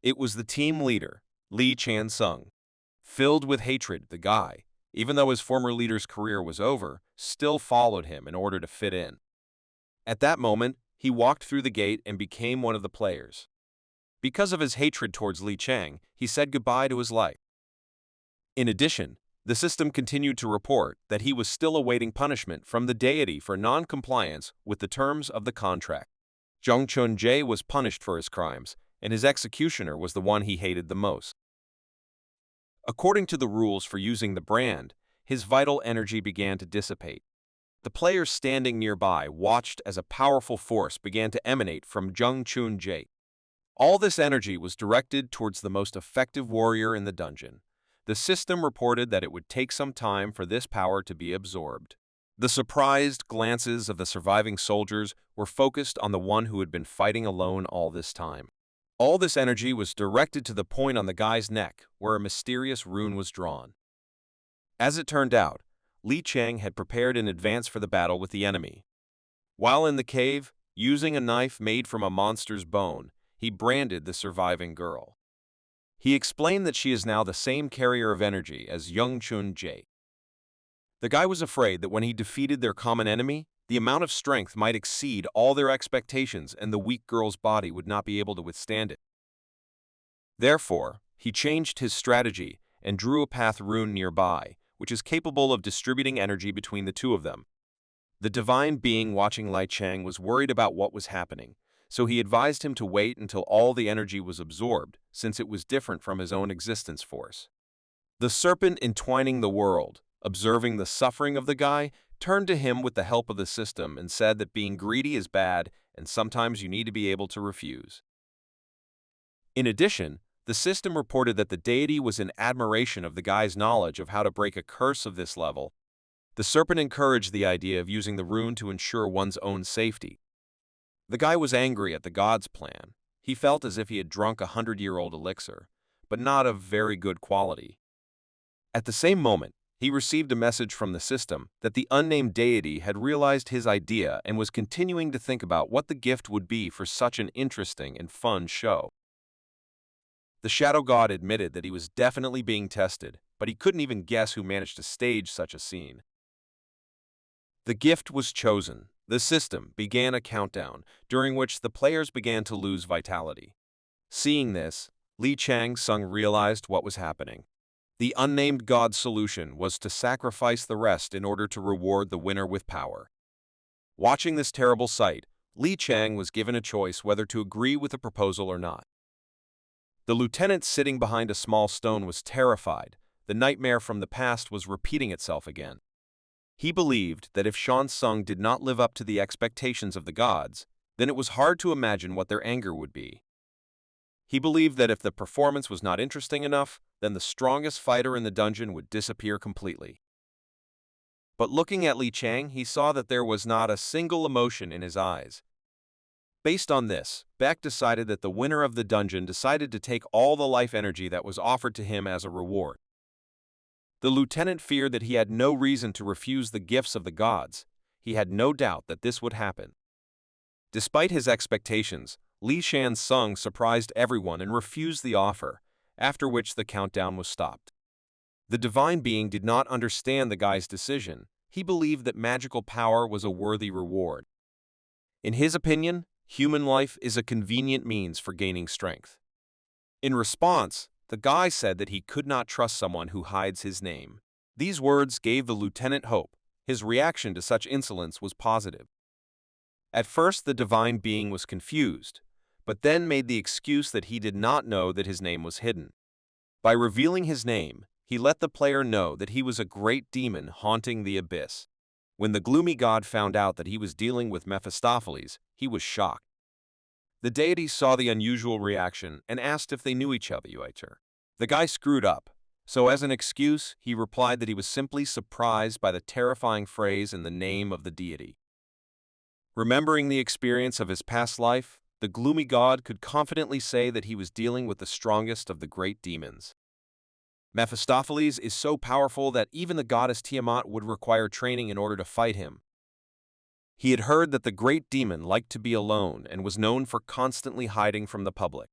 It was the team leader, Li Chan-sung. Filled with hatred, the guy, even though his former leader's career was over, still followed him in order to fit in. At that moment, he walked through the gate and became one of the players. Because of his hatred towards Li Chang, he said goodbye to his life. In addition, the system continued to report that he was still awaiting punishment from the deity for non-compliance with the terms of the contract. Jung Chun-Jae was punished for his crimes, and his executioner was the one he hated the most. According to the rules for using the brand, his vital energy began to dissipate. The players standing nearby watched as a powerful force began to emanate from Jung Chun-Jae. All this energy was directed towards the most effective warrior in the dungeon. The system reported that it would take some time for this power to be absorbed. The surprised glances of the surviving soldiers were focused on the one who had been fighting alone all this time. All this energy was directed to the point on the guy's neck, where a mysterious rune was drawn. As it turned out, Li Chang had prepared in advance for the battle with the enemy. While in the cave, using a knife made from a monster's bone, he branded the surviving girl. He explained that she is now the same carrier of energy as Youngchun Jae. The guy was afraid that when he defeated their common enemy, the amount of strength might exceed all their expectations and the weak girl's body would not be able to withstand it. Therefore, he changed his strategy and drew a path rune nearby, which is capable of distributing energy between the two of them. The divine being watching Li Chang was worried about what was happening, so he advised him to wait until all the energy was absorbed, since it was different from his own existence force. The serpent entwining the world, observing the suffering of the guy, turned to him with the help of the system and said that being greedy is bad and sometimes you need to be able to refuse. In addition, the system reported that the deity was in admiration of the guy's knowledge of how to break a curse of this level. The serpent encouraged the idea of using the rune to ensure one's own safety. The guy was angry at the god's plan. He felt as if he had drunk a 100-year-old elixir, but not of very good quality. At the same moment, he received a message from the system that the unnamed deity had realized his idea and was continuing to think about what the gift would be for such an interesting and fun show. The shadow god admitted that he was definitely being tested, but he couldn't even guess who managed to stage such a scene. The gift was chosen. The system began a countdown, during which the players began to lose vitality. Seeing this, Li Chang Sung realized what was happening. The unnamed god's solution was to sacrifice the rest in order to reward the winner with power. Watching this terrible sight, Li Chang was given a choice whether to agree with the proposal or not. The lieutenant sitting behind a small stone was terrified. The nightmare from the past was repeating itself again. He believed that if Shan Sung did not live up to the expectations of the gods, then it was hard to imagine what their anger would be. He believed that if the performance was not interesting enough, then the strongest fighter in the dungeon would disappear completely. But looking at Li Chang, he saw that there was not a single emotion in his eyes. Based on this, Beck decided that the winner of the dungeon decided to take all the life energy that was offered to him as a reward. The lieutenant feared that he had no reason to refuse the gifts of the gods. He had no doubt that this would happen. Despite his expectations, Li Shan Sung surprised everyone and refused the offer, after which the countdown was stopped. The divine being did not understand the guy's decision. He believed that magical power was a worthy reward. In his opinion, human life is a convenient means for gaining strength. In response, the guy said that he could not trust someone who hides his name. These words gave the lieutenant hope. His reaction to such insolence was positive. At first, the divine being was confused, but then made the excuse that he did not know that his name was hidden. By revealing his name, he let the player know that he was a great demon haunting the abyss. When the gloomy god found out that he was dealing with Mephistopheles, he was shocked. The deity saw the unusual reaction and asked if they knew each other. The guy screwed up, so as an excuse, he replied that he was simply surprised by the terrifying phrase in the name of the deity. Remembering the experience of his past life, the gloomy god could confidently say that he was dealing with the strongest of the great demons. Mephistopheles is so powerful that even the goddess Tiamat would require training in order to fight him. He had heard that the great demon liked to be alone and was known for constantly hiding from the public.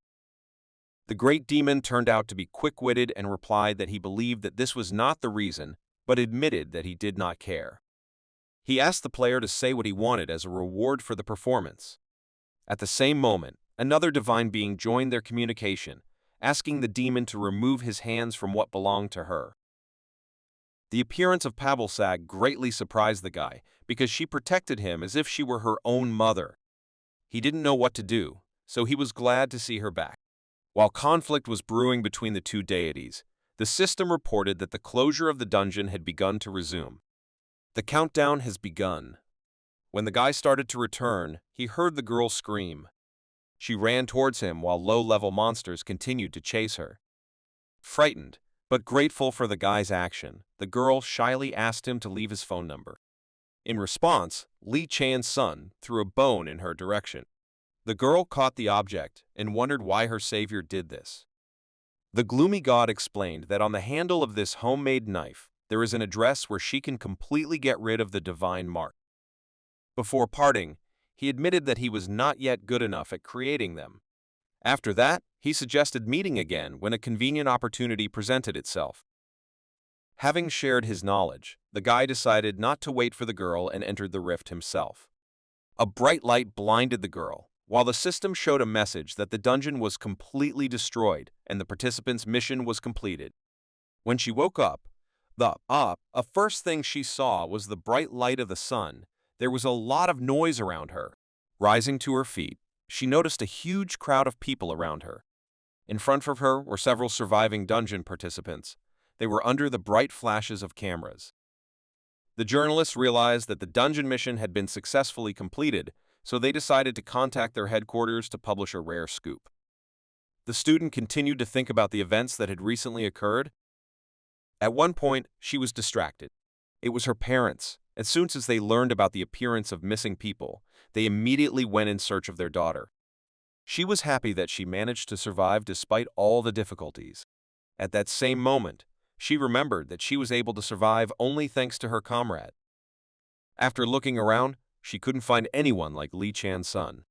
The great demon turned out to be quick-witted and replied that he believed that this was not the reason, but admitted that he did not care. He asked the player to say what he wanted as a reward for the performance. At the same moment, another divine being joined their communication, asking the demon to remove his hands from what belonged to her. The appearance of Pabalsag greatly surprised the guy, because she protected him as if she were her own mother. He didn't know what to do, so he was glad to see her back. While conflict was brewing between the two deities, the system reported that the closure of the dungeon had begun to resume. The countdown has begun. When the guy started to return, he heard the girl scream. She ran towards him while low-level monsters continued to chase her. Frightened, but grateful for the guy's action, the girl shyly asked him to leave his phone number. In response, Li Chan's son threw a bone in her direction. The girl caught the object and wondered why her savior did this. The gloomy god explained that on the handle of this homemade knife, there is an address where she can completely get rid of the divine mark. Before parting, he admitted that he was not yet good enough at creating them. After that, he suggested meeting again when a convenient opportunity presented itself. Having shared his knowledge, the guy decided not to wait for the girl and entered the rift himself. A bright light blinded the girl, while the system showed a message that the dungeon was completely destroyed and the participant's mission was completed. When she woke up, a first thing she saw was the bright light of the sun. There was a lot of noise around her. Rising to her feet, she noticed a huge crowd of people around her. In front of her were several surviving dungeon participants. They were under the bright flashes of cameras. The journalists realized that the dungeon mission had been successfully completed, so they decided to contact their headquarters to publish a rare scoop. The student continued to think about the events that had recently occurred. At one point, she was distracted. It was her parents. As soon as they learned about the appearance of missing people, they immediately went in search of their daughter. She was happy that she managed to survive despite all the difficulties. At that same moment, she remembered that she was able to survive only thanks to her comrade. After looking around, she couldn't find anyone like Li Chan's son.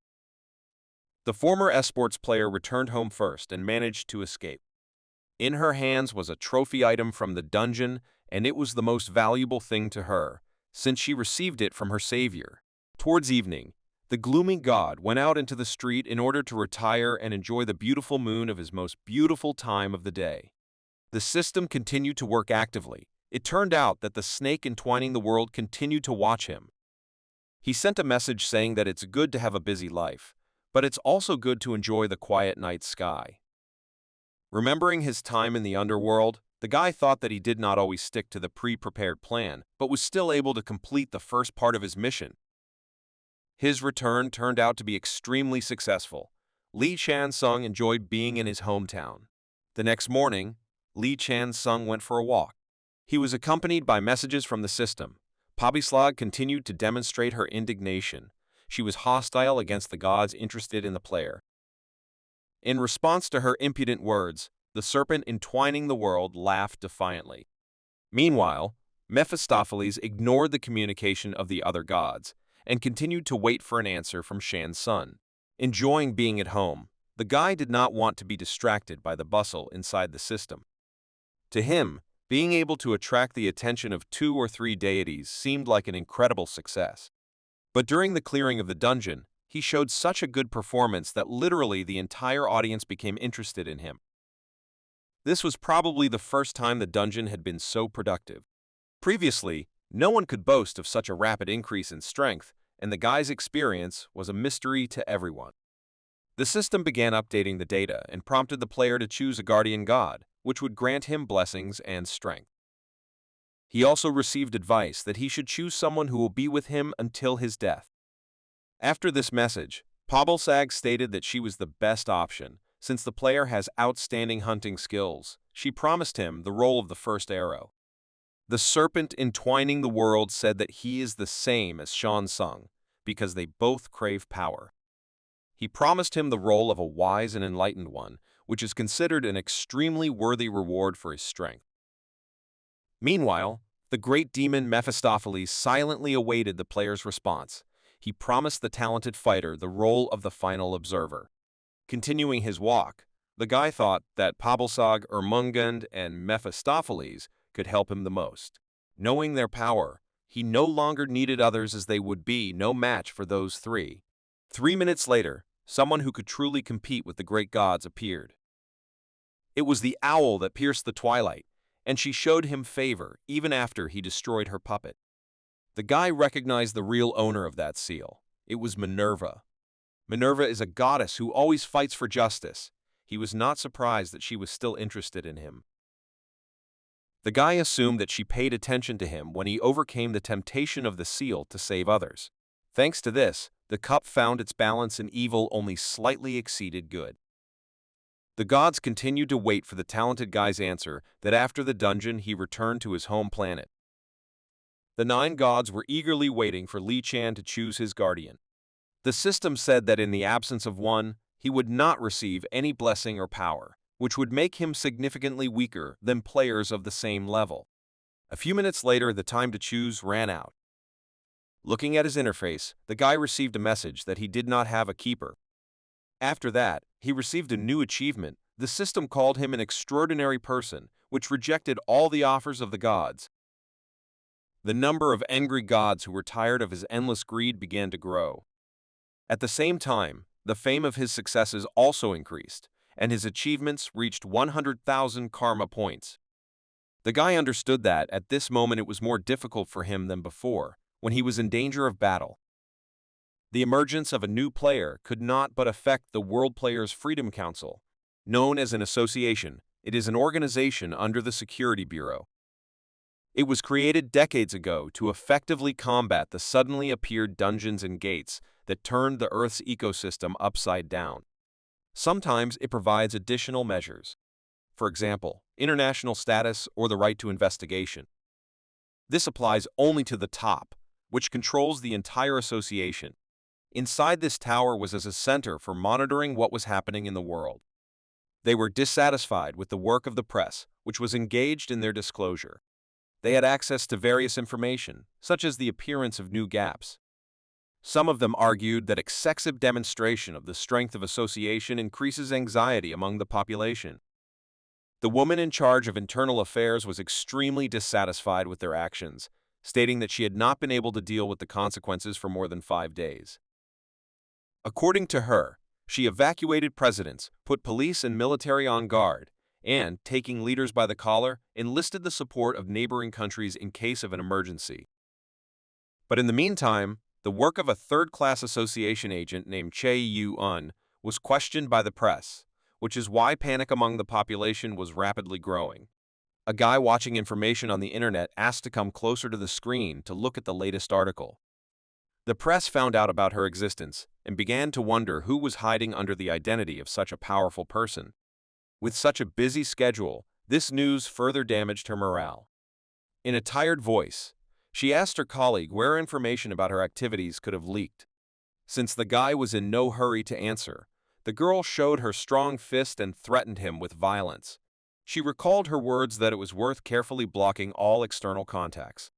The former esports player returned home first and managed to escape. In her hands was a trophy item from the dungeon, and it was the most valuable thing to her, since she received it from her savior. Towards evening, the gloomy god went out into the street in order to retire and enjoy the beautiful moon of his most beautiful time of the day. The system continued to work actively. It turned out that the snake entwining the world continued to watch him. He sent a message saying that it's good to have a busy life, but it's also good to enjoy the quiet night sky. Remembering his time in the underworld, the guy thought that he did not always stick to the pre-prepared plan, but was still able to complete the first part of his mission. His return turned out to be extremely successful. Li Chansung enjoyed being in his hometown. The next morning, Li Chansung went for a walk. He was accompanied by messages from the system. Pobislag continued to demonstrate her indignation. She was hostile against the gods interested in the player. In response to her impudent words, the serpent entwining the world laughed defiantly. Meanwhile, Mephistopheles ignored the communication of the other gods and continued to wait for an answer from Shan's son. Enjoying being at home, the guy did not want to be distracted by the bustle inside the system. To him, being able to attract the attention of 2 or 3 deities seemed like an incredible success. But during the clearing of the dungeon, he showed such a good performance that literally the entire audience became interested in him. This was probably the first time the dungeon had been so productive. Previously, no one could boast of such a rapid increase in strength, and the guy's experience was a mystery to everyone. The system began updating the data and prompted the player to choose a guardian god, which would grant him blessings and strength. He also received advice that he should choose someone who will be with him until his death. After this message, Pobilsag stated that she was the best option, since the player has outstanding hunting skills. She promised him the role of the first arrow. The serpent entwining the world said that he is the same as Shan Sung, because they both crave power. He promised him the role of a wise and enlightened one, which is considered an extremely worthy reward for his strength. Meanwhile, the great demon Mephistopheles silently awaited the player's response. He promised the talented fighter the role of the final observer. Continuing his walk, the guy thought that Pobilsag, Ermungand, and Mephistopheles could help him the most. Knowing their power, he no longer needed others as they would be no match for those 3. 3 minutes later, someone who could truly compete with the great gods appeared. It was the owl that pierced the twilight, and she showed him favor even after he destroyed her puppet. The guy recognized the real owner of that seal. It was Minerva. Minerva is a goddess who always fights for justice. He was not surprised that she was still interested in him. The guy assumed that she paid attention to him when he overcame the temptation of the seal to save others. Thanks to this, the cup found its balance and evil only slightly exceeded good. The gods continued to wait for the talented guy's answer that after the dungeon he returned to his home planet. The 9 gods were eagerly waiting for Li Chan to choose his guardian. The system said that in the absence of one, he would not receive any blessing or power, which would make him significantly weaker than players of the same level. A few minutes later, the time to choose ran out. Looking at his interface, the guy received a message that he did not have a keeper. After that, he received a new achievement. The system called him an extraordinary person, which rejected all the offers of the gods. The number of angry gods who were tired of his endless greed began to grow. At the same time, the fame of his successes also increased, and his achievements reached 100,000 karma points. The guy understood that, at this moment, it was more difficult for him than before, when he was in danger of battle. The emergence of a new player could not but affect the World Players' Freedom Council. Known as an association, it is an organization under the Security Bureau. It was created decades ago to effectively combat the suddenly appeared dungeons and gates that turned the Earth's ecosystem upside down. Sometimes it provides additional measures. For example, international status or the right to investigation. This applies only to the top, which controls the entire association. Inside this tower was as a center for monitoring what was happening in the world. They were dissatisfied with the work of the press, which was engaged in their disclosure. They had access to various information, such as the appearance of new gaps. Some of them argued that excessive demonstration of the strength of association increases anxiety among the population. The woman in charge of internal affairs was extremely dissatisfied with their actions, stating that she had not been able to deal with the consequences for more than 5 days. According to her, she evacuated presidents, put police and military on guard, and, taking leaders by the collar, enlisted the support of neighboring countries in case of an emergency. But in the meantime, the work of a third-class association agent named Chae Yu-un was questioned by the press, which is why panic among the population was rapidly growing. A guy watching information on the internet asked to come closer to the screen to look at the latest article. The press found out about her existence and began to wonder who was hiding under the identity of such a powerful person. With such a busy schedule, this news further damaged her morale. In a tired voice, she asked her colleague where information about her activities could have leaked. Since the guy was in no hurry to answer, the girl showed her strong fist and threatened him with violence. She recalled her words that it was worth carefully blocking all external contacts.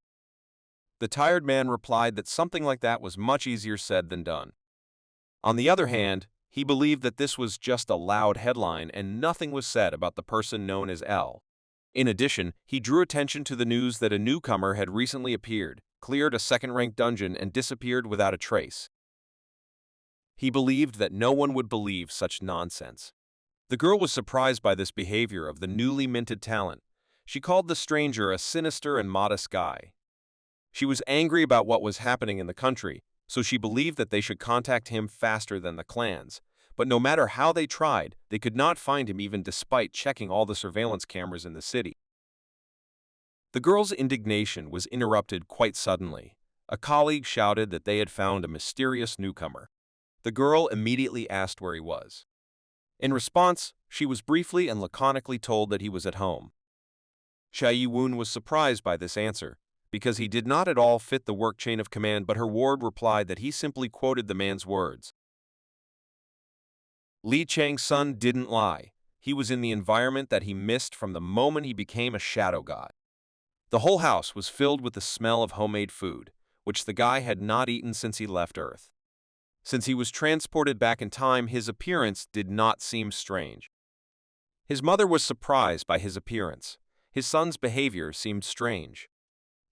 The tired man replied that something like that was much easier said than done. On the other hand, he believed that this was just a loud headline and nothing was said about the person known as L. In addition, he drew attention to the news that a newcomer had recently appeared, cleared a second-ranked dungeon, and disappeared without a trace. He believed that no one would believe such nonsense. The girl was surprised by this behavior of the newly minted talent. She called the stranger a sinister and modest guy. She was angry about what was happening in the country, so she believed that they should contact him faster than the clans. But no matter how they tried, they could not find him even despite checking all the surveillance cameras in the city. The girl's indignation was interrupted quite suddenly. A colleague shouted that they had found a mysterious newcomer. The girl immediately asked where he was. In response, she was briefly and laconically told that he was at home. Chae Yu-un was surprised by this answer, because he did not at all fit the work chain of command, but her ward replied that he simply quoted the man's words. Li Chang's son didn't lie. He was in the environment that he missed from the moment he became a shadow god. The whole house was filled with the smell of homemade food, which the guy had not eaten since he left Earth. Since he was transported back in time, his appearance did not seem strange. His mother was surprised by his appearance. His son's behavior seemed strange.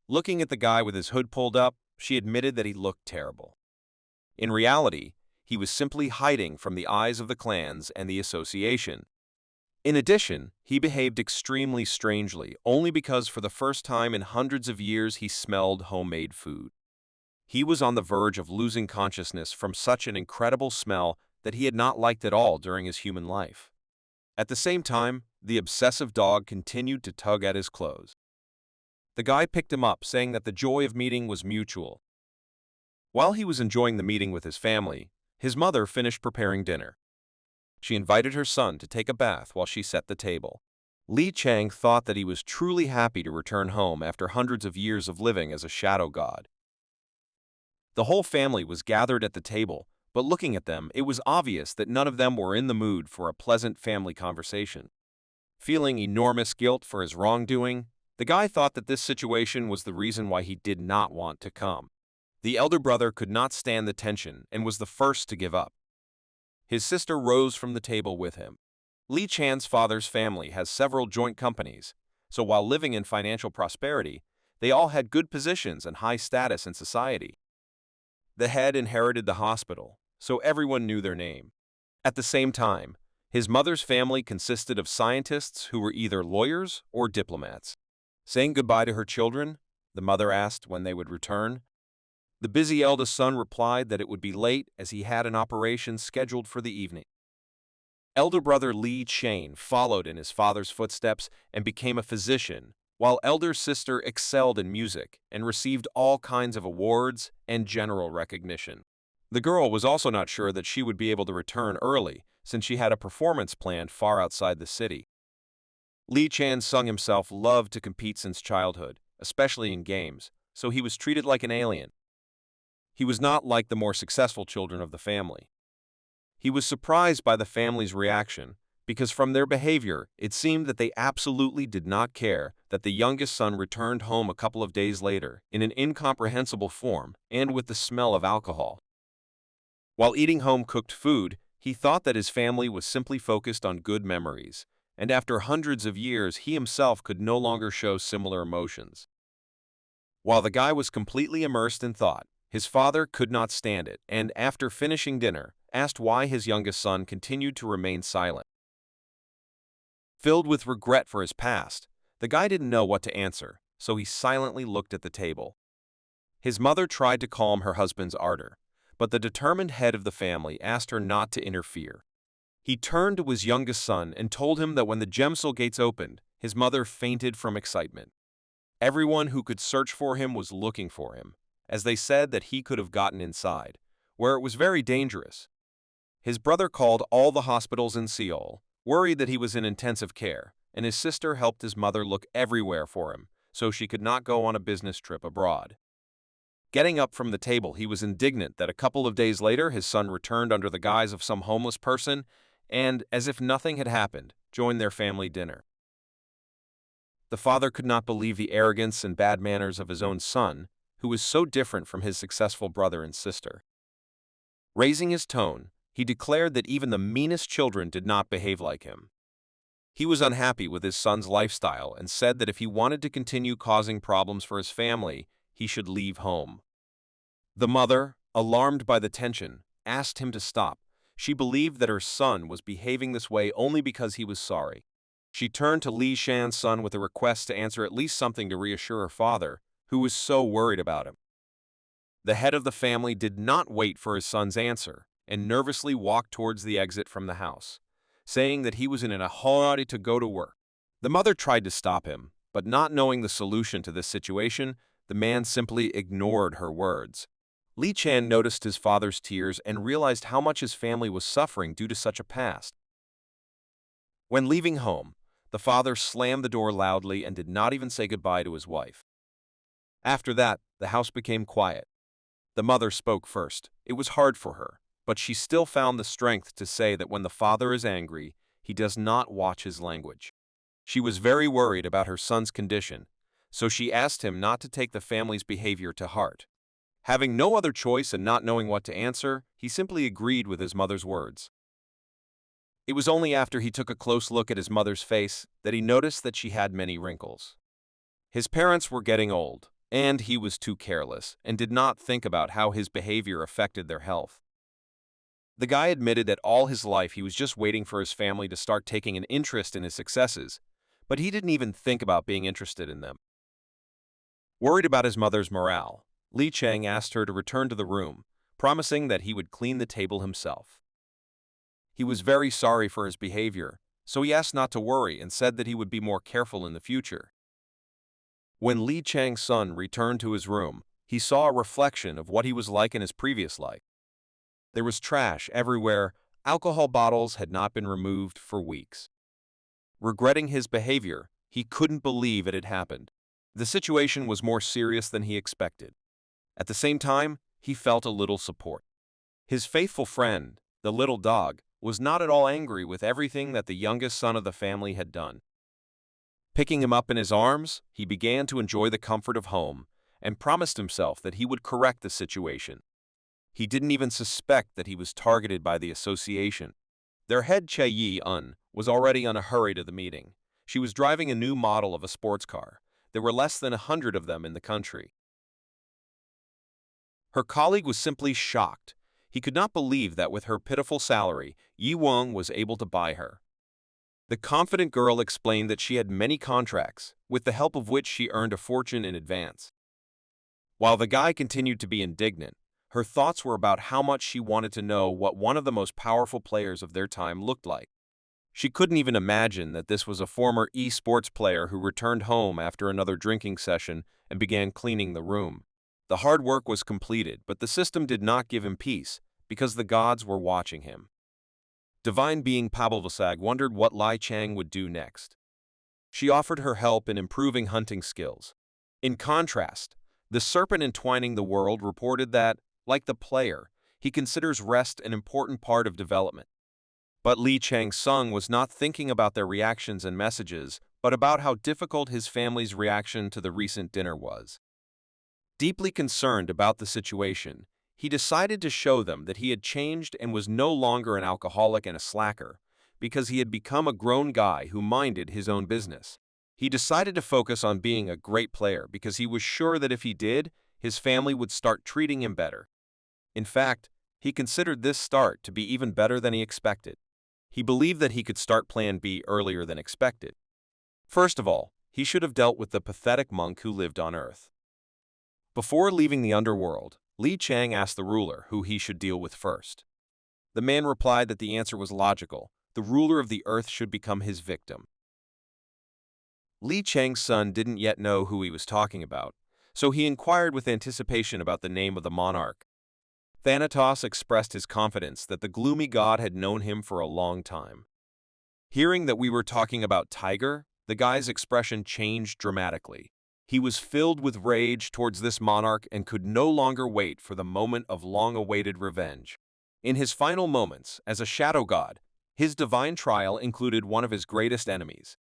Looking at the guy with his hood pulled up, she admitted that he looked terrible. In reality, he was simply hiding from the eyes of the clans and the association. In addition, he behaved extremely strangely, only because for the first time in hundreds of years he smelled homemade food. He was on the verge of losing consciousness from such an incredible smell that he had not liked at all during his human life. At the same time, the obsessive dog continued to tug at his clothes. The guy picked him up, saying that the joy of meeting was mutual. While he was enjoying the meeting with his family, his mother finished preparing dinner. She invited her son to take a bath while she set the table. Li Chang thought that he was truly happy to return home after hundreds of years of living as a shadow god. The whole family was gathered at the table, but looking at them, it was obvious that none of them were in the mood for a pleasant family conversation. Feeling enormous guilt for his wrongdoing, the guy thought that this situation was the reason why he did not want to come. The elder brother could not stand the tension and was the first to give up. His sister rose from the table with him. Li Chan's father's family has several joint companies, so while living in financial prosperity, they all had good positions and high status in society. The head inherited the hospital, so everyone knew their name. At the same time, his mother's family consisted of scientists who were either lawyers or diplomats. Saying goodbye to her children, the mother asked when they would return. The busy eldest son replied that it would be late as he had an operation scheduled for the evening. Elder brother Li Chang followed in his father's footsteps and became a physician, while elder sister excelled in music and received all kinds of awards and general recognition. The girl was also not sure that she would be able to return early, since she had a performance planned far outside the city. Li Chan-sung himself loved to compete since childhood, especially in games, so he was treated like an alien. He was not like the more successful children of the family. He was surprised by the family's reaction, because from their behavior, it seemed that they absolutely did not care that the youngest son returned home a couple of days later in an incomprehensible form and with the smell of alcohol. While eating home-cooked food, he thought that his family was simply focused on good memories, and after hundreds of years he himself could no longer show similar emotions. While the guy was completely immersed in thought, his father could not stand it and, after finishing dinner, asked why his youngest son continued to remain silent. Filled with regret for his past, the guy didn't know what to answer, so he silently looked at the table. His mother tried to calm her husband's ardor, but the determined head of the family asked her not to interfere. He turned to his youngest son and told him that when the gemsel gates opened, his mother fainted from excitement. Everyone who could search for him was looking for him, as they said that he could have gotten inside, where it was very dangerous. His brother called all the hospitals in Seoul, worried that he was in intensive care, and his sister helped his mother look everywhere for him, so she could not go on a business trip abroad. Getting up from the table, he was indignant that a couple of days later his son returned under the guise of some homeless person and, as if nothing had happened, joined their family dinner. The father could not believe the arrogance and bad manners of his own son, who was so different from his successful brother and sister. Raising his tone, he declared that even the meanest children did not behave like him. He was unhappy with his son's lifestyle and said that if he wanted to continue causing problems for his family, he should leave home. The mother, alarmed by the tension, asked him to stop. She believed that her son was behaving this way only because he was sorry. She turned to Li Shan's son with a request to answer at least something to reassure her father, who was so worried about him. The head of the family did not wait for his son's answer and nervously walked towards the exit from the house, saying that he was in a hurry to go to work. The mother tried to stop him, but not knowing the solution to this situation, the man simply ignored her words. Li Chan noticed his father's tears and realized how much his family was suffering due to such a past. When leaving home, the father slammed the door loudly and did not even say goodbye to his wife. After that, the house became quiet. The mother spoke first. It was hard for her, but she still found the strength to say that when the father is angry, he does not watch his language. She was very worried about her son's condition, so she asked him not to take the family's behavior to heart. Having no other choice and not knowing what to answer, he simply agreed with his mother's words. It was only after he took a close look at his mother's face that he noticed that she had many wrinkles. His parents were getting old, and he was too careless and did not think about how his behavior affected their health. The guy admitted that all his life he was just waiting for his family to start taking an interest in his successes, but he didn't even think about being interested in them. Worried about his mother's morale, Li Chang asked her to return to the room, promising that he would clean the table himself. He was very sorry for his behavior, so he asked not to worry and said that he would be more careful in the future. When Li Chang's son returned to his room, he saw a reflection of what he was like in his previous life. There was trash everywhere. Alcohol bottles had not been removed for weeks. Regretting his behavior, he couldn't believe it had happened. The situation was more serious than he expected. At the same time, he felt a little support. His faithful friend, the little dog, was not at all angry with everything that the youngest son of the family had done. Picking him up in his arms, he began to enjoy the comfort of home, and promised himself that he would correct the situation. He didn't even suspect that he was targeted by the association. Their head Che-Yi-un was already on a hurry to the meeting. She was driving a new model of a sports car. There were less than 100 of them in the country. Her colleague was simply shocked. He could not believe that with her pitiful salary, Yi Wang was able to buy her. The confident girl explained that she had many contracts, with the help of which she earned a fortune in advance. While the guy continued to be indignant, her thoughts were about how much she wanted to know what one of the most powerful players of their time looked like. She couldn't even imagine that this was a former esports player who returned home after another drinking session and began cleaning the room. The hard work was completed, but the system did not give him peace, because the gods were watching him. Divine being Pabalvasag wondered what Lai Chang would do next. She offered her help in improving hunting skills. In contrast, the serpent entwining the world reported that, like the player, he considers rest an important part of development. But Li Chang-sung was not thinking about their reactions and messages, but about how difficult his family's reaction to the recent dinner was. Deeply concerned about the situation, he decided to show them that he had changed and was no longer an alcoholic and a slacker, because he had become a grown guy who minded his own business. He decided to focus on being a great player because he was sure that if he did, his family would start treating him better. In fact, he considered this start to be even better than he expected. He believed that he could start Plan B earlier than expected. First of all, he should have dealt with the pathetic monk who lived on Earth. Before leaving the underworld, Li Chang asked the ruler who he should deal with first. The man replied that the answer was logical. The ruler of the earth should become his victim. Li Chang's son didn't yet know who he was talking about, so he inquired with anticipation about the name of the monarch. Thanatos expressed his confidence that the gloomy god had known him for a long time. Hearing that we were talking about Tiger, the guy's expression changed dramatically. He was filled with rage towards this monarch and could no longer wait for the moment of long-awaited revenge. In his final moments as a shadow god, his divine trial included one of his greatest enemies.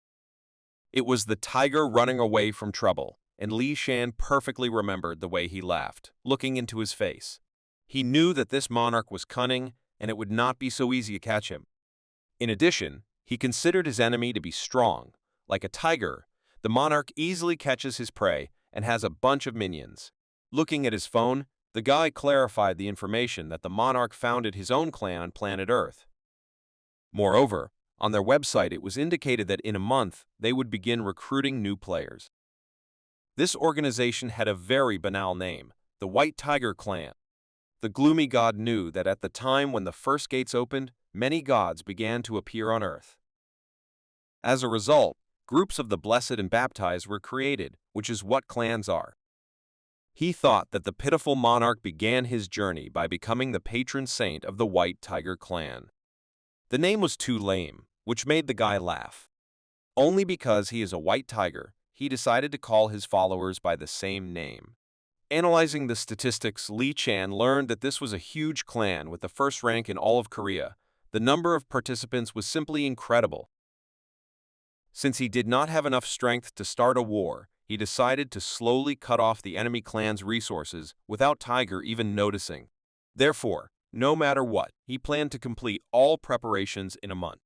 It was the tiger running away from trouble, and Li Shan perfectly remembered the way he laughed, looking into his face. He knew that this monarch was cunning, and it would not be so easy to catch him. In addition, he considered his enemy to be strong. Like a tiger, the monarch easily catches his prey and has a bunch of minions. Looking at his phone, the guy clarified the information that the monarch founded his own clan on planet Earth. Moreover, on their website it was indicated that in a month they would begin recruiting new players. This organization had a very banal name, the White Tiger Clan. The gloomy god knew that at the time when the first gates opened, many gods began to appear on Earth. As a result, groups of the blessed and baptized were created, which is what clans are. He thought that the pitiful monarch began his journey by becoming the patron saint of the White Tiger Clan. The name was too lame, which made the guy laugh. Only because he is a white tiger, he decided to call his followers by the same name. Analyzing the statistics, Li Chan learned that this was a huge clan with the first rank in all of Korea. The number of participants was simply incredible. Since he did not have enough strength to start a war, he decided to slowly cut off the enemy clan's resources without Tiger even noticing. Therefore, no matter what, he planned to complete all preparations in a month.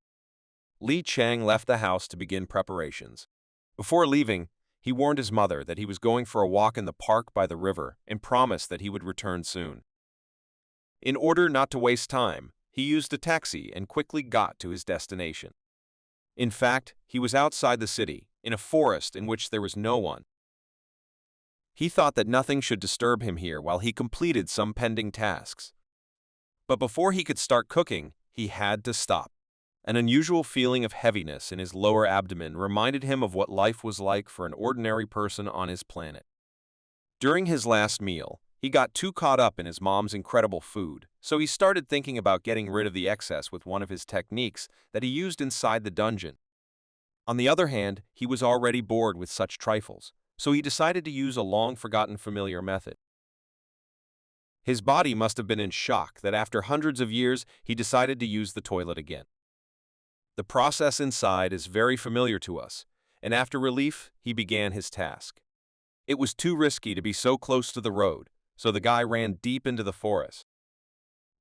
Li Chang left the house to begin preparations. Before leaving, he warned his mother that he was going for a walk in the park by the river and promised that he would return soon. In order not to waste time, he used a taxi and quickly got to his destination. In fact, he was outside the city, in a forest in which there was no one. He thought that nothing should disturb him here while he completed some pending tasks. But before he could start cooking, he had to stop. An unusual feeling of heaviness in his lower abdomen reminded him of what life was like for an ordinary person on his planet. During his last meal, he got too caught up in his mom's incredible food, so he started thinking about getting rid of the excess with one of his techniques that he used inside the dungeon. On the other hand, he was already bored with such trifles, so he decided to use a long-forgotten familiar method. His body must have been in shock that after hundreds of years, he decided to use the toilet again. The process inside is very familiar to us, and after relief, he began his task. It was too risky to be so close to the road, so the guy ran deep into the forest.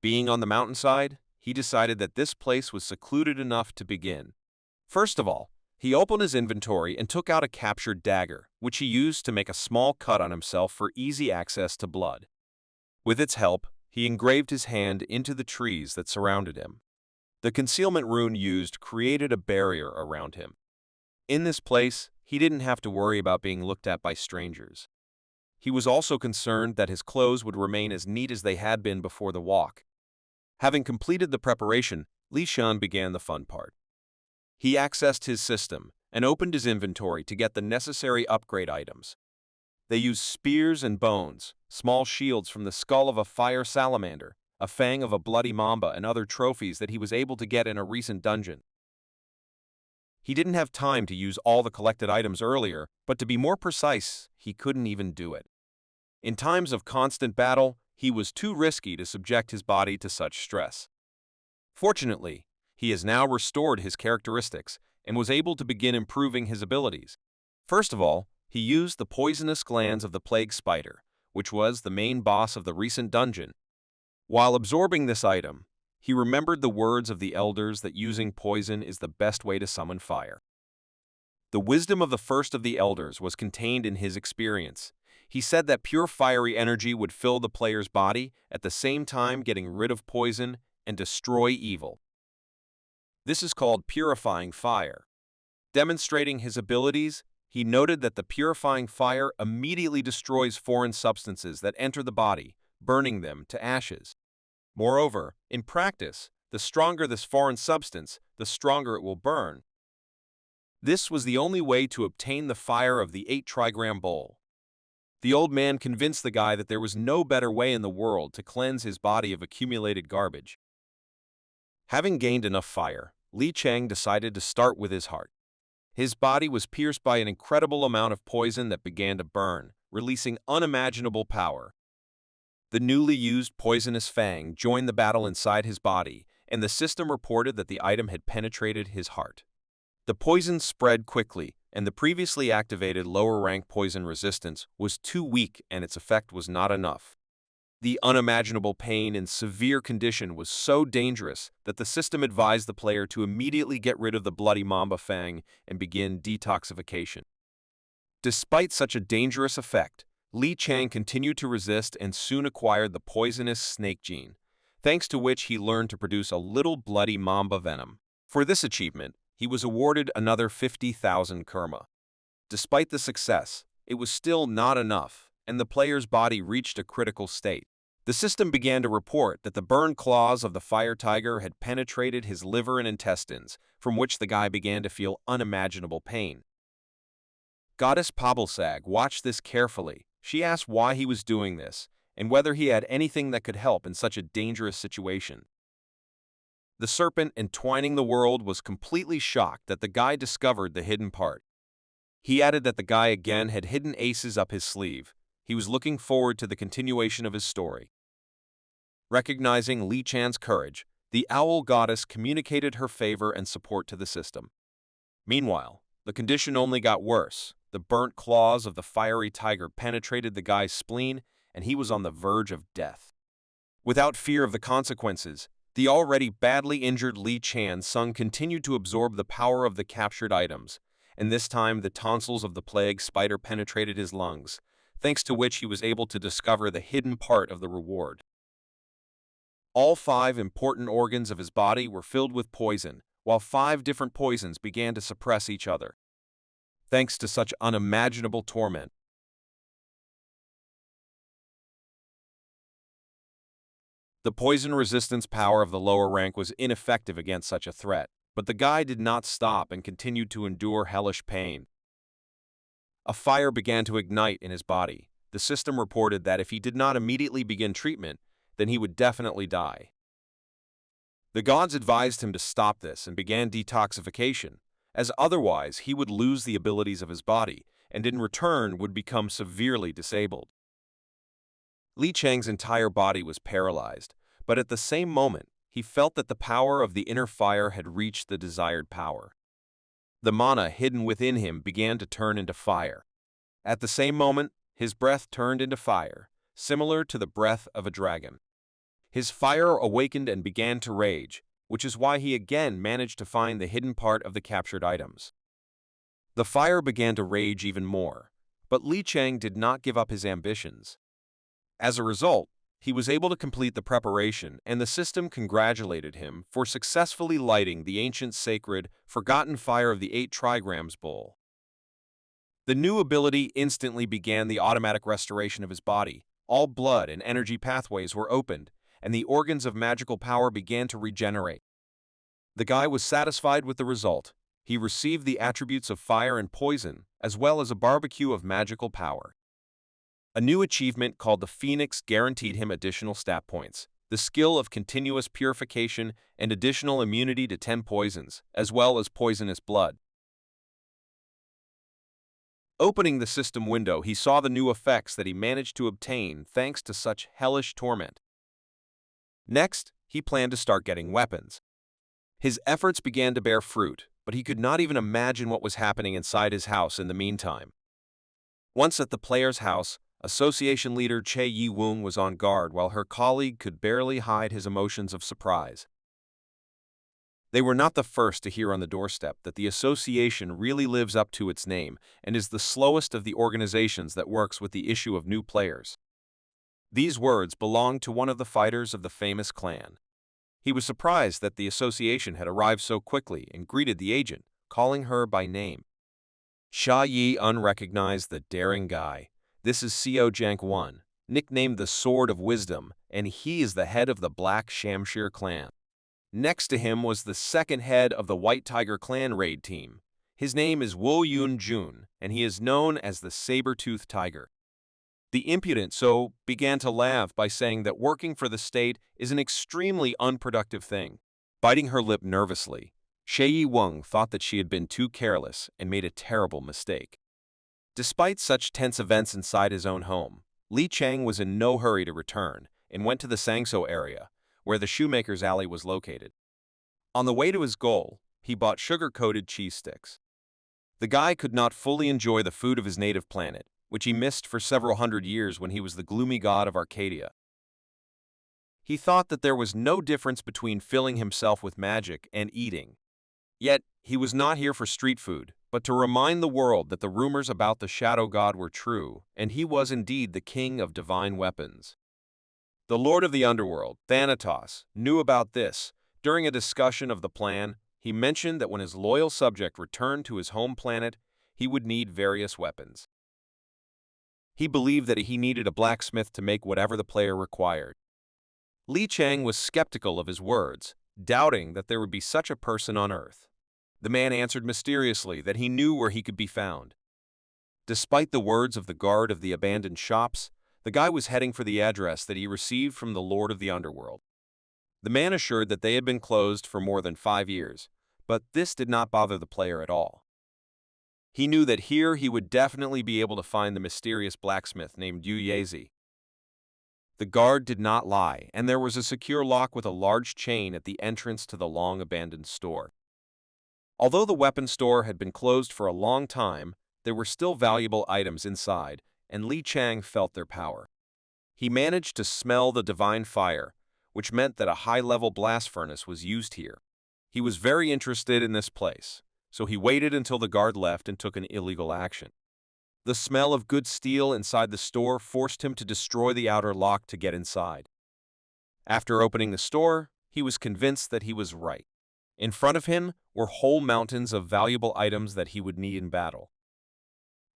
Being on the mountainside, he decided that this place was secluded enough to begin. First of all, he opened his inventory and took out a captured dagger, which he used to make a small cut on himself for easy access to blood. With its help, he engraved his hand into the trees that surrounded him. The concealment rune used created a barrier around him. In this place, he didn't have to worry about being looked at by strangers. He was also concerned that his clothes would remain as neat as they had been before the walk. Having completed the preparation, Li Shan began the fun part. He accessed his system and opened his inventory to get the necessary upgrade items. They used spears and bones, small shields from the skull of a fire salamander, a fang of a bloody mamba, and other trophies that he was able to get in a recent dungeon. He didn't have time to use all the collected items earlier, but to be more precise, he couldn't even do it. In times of constant battle, he was too risky to subject his body to such stress. Fortunately, he has now restored his characteristics and was able to begin improving his abilities. First of all, he used the poisonous glands of the plague spider, which was the main boss of the recent dungeon. While absorbing this item, he remembered the words of the elders that using poison is the best way to summon fire. The wisdom of the first of the elders was contained in his experience. He said that pure fiery energy would fill the player's body, at the same time getting rid of poison and destroy evil. This is called purifying fire. Demonstrating his abilities, he noted that the purifying fire immediately destroys foreign substances that enter the body, burning them to ashes. Moreover, in practice, the stronger this foreign substance, the stronger it will burn. This was the only way to obtain the fire of the 8-trigram bowl. The old man convinced the guy that there was no better way in the world to cleanse his body of accumulated garbage. Having gained enough fire, Li Chang decided to start with his heart. His body was pierced by an incredible amount of poison that began to burn, releasing unimaginable power. The newly used poisonous fang joined the battle inside his body, and the system reported that the item had penetrated his heart. The poison spread quickly, and the previously activated lower-rank poison resistance was too weak and its effect was not enough. The unimaginable pain and severe condition was so dangerous that the system advised the player to immediately get rid of the bloody mamba fang and begin detoxification. Despite such a dangerous effect, Li Chang continued to resist and soon acquired the poisonous snake gene, thanks to which he learned to produce a little bloody mamba venom. For this achievement, he was awarded another 50,000 kurma. Despite the success, it was still not enough, and the player's body reached a critical state. The system began to report that the burned claws of the fire tiger had penetrated his liver and intestines, from which the guy began to feel unimaginable pain. Goddess Pabalsag watched this carefully. She asked why he was doing this, and whether he had anything that could help in such a dangerous situation. The serpent entwining the world was completely shocked that the guy discovered the hidden part. He added that the guy again had hidden aces up his sleeve. He was looking forward to the continuation of his story. Recognizing Li Chan's courage, the owl goddess communicated her favor and support to the system. Meanwhile, the condition only got worse. The burnt claws of the fiery tiger penetrated the guy's spleen, and he was on the verge of death. Without fear of the consequences, the already badly injured Li Chan Sung continued to absorb the power of the captured items, and this time the tonsils of the plague spider penetrated his lungs, thanks to which he was able to discover the hidden part of the reward. All 5 important organs of his body were filled with poison, while 5 different poisons began to suppress each other. Thanks to such unimaginable torment, the poison resistance power of the lower rank was ineffective against such a threat, but the guy did not stop and continued to endure hellish pain. A fire began to ignite in his body. The system reported that if he did not immediately begin treatment, then he would definitely die. The gods advised him to stop this and began detoxification, as otherwise he would lose the abilities of his body and in return would become severely disabled. Li Chang's entire body was paralyzed, but at the same moment, he felt that the power of the inner fire had reached the desired power. The mana hidden within him began to turn into fire. At the same moment, his breath turned into fire, similar to the breath of a dragon. His fire awakened and began to rage, which is why he again managed to find the hidden part of the captured items. The fire began to rage even more, but Li Chang did not give up his ambitions. As a result, he was able to complete the preparation, and the system congratulated him for successfully lighting the ancient sacred, forgotten fire of the 8 trigrams bowl. The new ability instantly began the automatic restoration of his body. All blood and energy pathways were opened, and the organs of magical power began to regenerate. The guy was satisfied with the result. He received the attributes of fire and poison, as well as a barbecue of magical power. A new achievement called the Phoenix guaranteed him additional stat points, the skill of continuous purification, and additional immunity to 10 poisons, as well as poisonous blood. Opening the system window, he saw the new effects that he managed to obtain thanks to such hellish torment. Next, he planned to start getting weapons. His efforts began to bear fruit, but he could not even imagine what was happening inside his house in the meantime. Once at the player's house, Association leader Che Yi-woong was on guard while her colleague could barely hide his emotions of surprise. They were not the first to hear on the doorstep that the association really lives up to its name and is the slowest of the organizations that works with the issue of new players. These words belonged to one of the fighters of the famous clan. He was surprised that the association had arrived so quickly and greeted the agent, calling her by name. Sha Yi unrecognized the daring guy. This is Seo Jank-won, nicknamed the Sword of Wisdom, and he is the head of the Black Shamshir clan. Next to him was the second head of the White Tiger clan raid team. His name is Wo Yun-jun, and he is known as the Saber-toothed Tiger. The impudent So began to laugh by saying that working for the state is an extremely unproductive thing. Biting her lip nervously, She Yi-woong thought that she had been too careless and made a terrible mistake. Despite such tense events inside his own home, Li Chang was in no hurry to return and went to the Sangso area, where the shoemaker's alley was located. On the way to his goal, he bought sugar-coated cheese sticks. The guy could not fully enjoy the food of his native planet, which he missed for several hundred years when he was the gloomy god of Arcadia. He thought that there was no difference between filling himself with magic and eating. Yet, he was not here for street food, but to remind the world that the rumors about the shadow god were true, and he was indeed the king of divine weapons. The Lord of the Underworld, Thanatos, knew about this. During a discussion of the plan, he mentioned that when his loyal subject returned to his home planet, he would need various weapons. He believed that he needed a blacksmith to make whatever the player required. Li Chang was skeptical of his words, doubting that there would be such a person on Earth. The man answered mysteriously that he knew where he could be found. Despite the words of the guard of the abandoned shops, the guy was heading for the address that he received from the Lord of the Underworld. The man assured that they had been closed for more than 5 years, but this did not bother the player at all. He knew that here he would definitely be able to find the mysterious blacksmith named Yu Yezi. The guard did not lie, and there was a secure lock with a large chain at the entrance to the long-abandoned store. Although the weapon store had been closed for a long time, there were still valuable items inside, and Li Chang felt their power. He managed to smell the divine fire, which meant that a high-level blast furnace was used here. He was very interested in this place, so he waited until the guard left and took an illegal action. The smell of good steel inside the store forced him to destroy the outer lock to get inside. After opening the store, he was convinced that he was right. In front of him were whole mountains of valuable items that he would need in battle.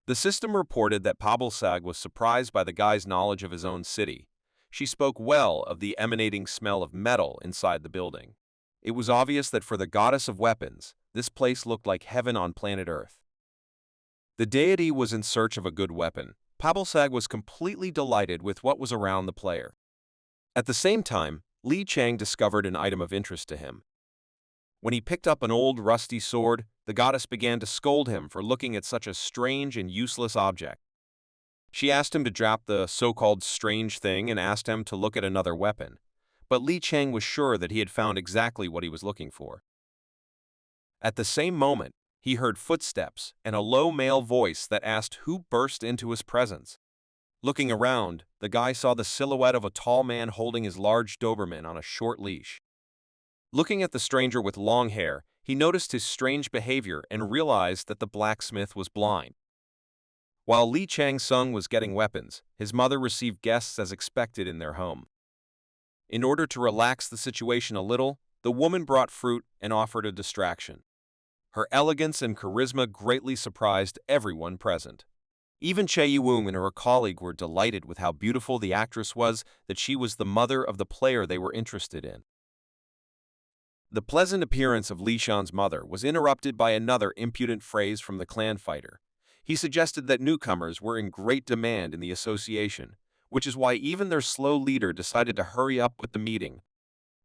The system reported that Pabalsag was surprised by the guy's knowledge of his own city. She spoke well of the emanating smell of metal inside the building. It was obvious that for the goddess of weapons, this place looked like heaven on planet Earth. The deity was in search of a good weapon. Pabalsag was completely delighted with what was around the player. At the same time, Li Chang discovered an item of interest to him. When he picked up an old rusty sword, the goddess began to scold him for looking at such a strange and useless object. She asked him to drop the so-called strange thing and asked him to look at another weapon, but Li Chang was sure that he had found exactly what he was looking for. At the same moment, he heard footsteps and a low male voice that asked who burst into his presence. Looking around, the guy saw the silhouette of a tall man holding his large Doberman on a short leash. Looking at the stranger with long hair, he noticed his strange behavior and realized that the blacksmith was blind. While Li Changsung was getting weapons, his mother received guests as expected in their home. In order to relax the situation a little, the woman brought fruit and offered a distraction. Her elegance and charisma greatly surprised everyone present. Even Che Yuung and her colleague were delighted with how beautiful the actress was, that she was the mother of the player they were interested in. The pleasant appearance of Li Shan's mother was interrupted by another impudent phrase from the clan fighter. He suggested that newcomers were in great demand in the association, which is why even their slow leader decided to hurry up with the meeting.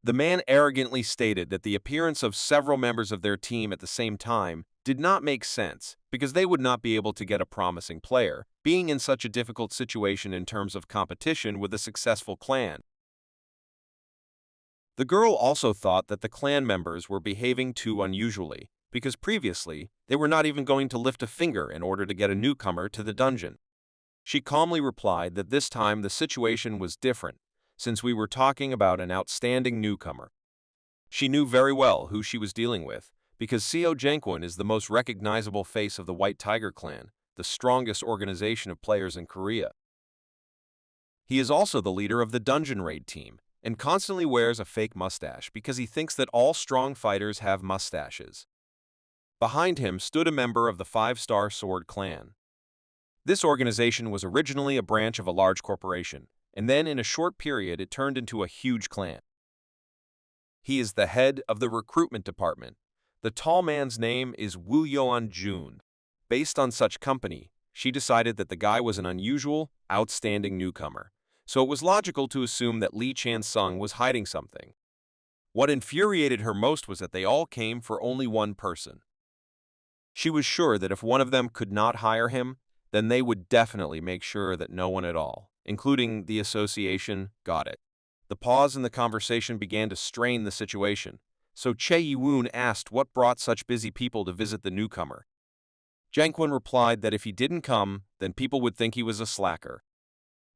The man arrogantly stated that the appearance of several members of their team at the same time did not make sense because they would not be able to get a promising player, being in such a difficult situation in terms of competition with a successful clan. The girl also thought that the clan members were behaving too unusually, because previously they were not even going to lift a finger in order to get a newcomer to the dungeon. She calmly replied that this time the situation was different, since we were talking about an outstanding newcomer. She knew very well who she was dealing with, because Seo Jenkwan is the most recognizable face of the White Tiger Clan, the strongest organization of players in Korea. He is also the leader of the Dungeon Raid team, and constantly wears a fake mustache because he thinks that all strong fighters have mustaches. Behind him stood a member of the 5-Star Sword Clan. This organization was originally a branch of a large corporation, and then in a short period it turned into a huge clan. He is the head of the recruitment department. The tall man's name is Woo Yoan Jun. Based on such company, she decided that the guy was an unusual, outstanding newcomer, so it was logical to assume that Li Chansung was hiding something. What infuriated her most was that they all came for only one person. She was sure that if one of them could not hire him, then they would definitely make sure that no one at all, including the association, got it. The pause in the conversation began to strain the situation, so Che Yi-woon asked what brought such busy people to visit the newcomer. Jankwon replied that if he didn't come, then people would think he was a slacker.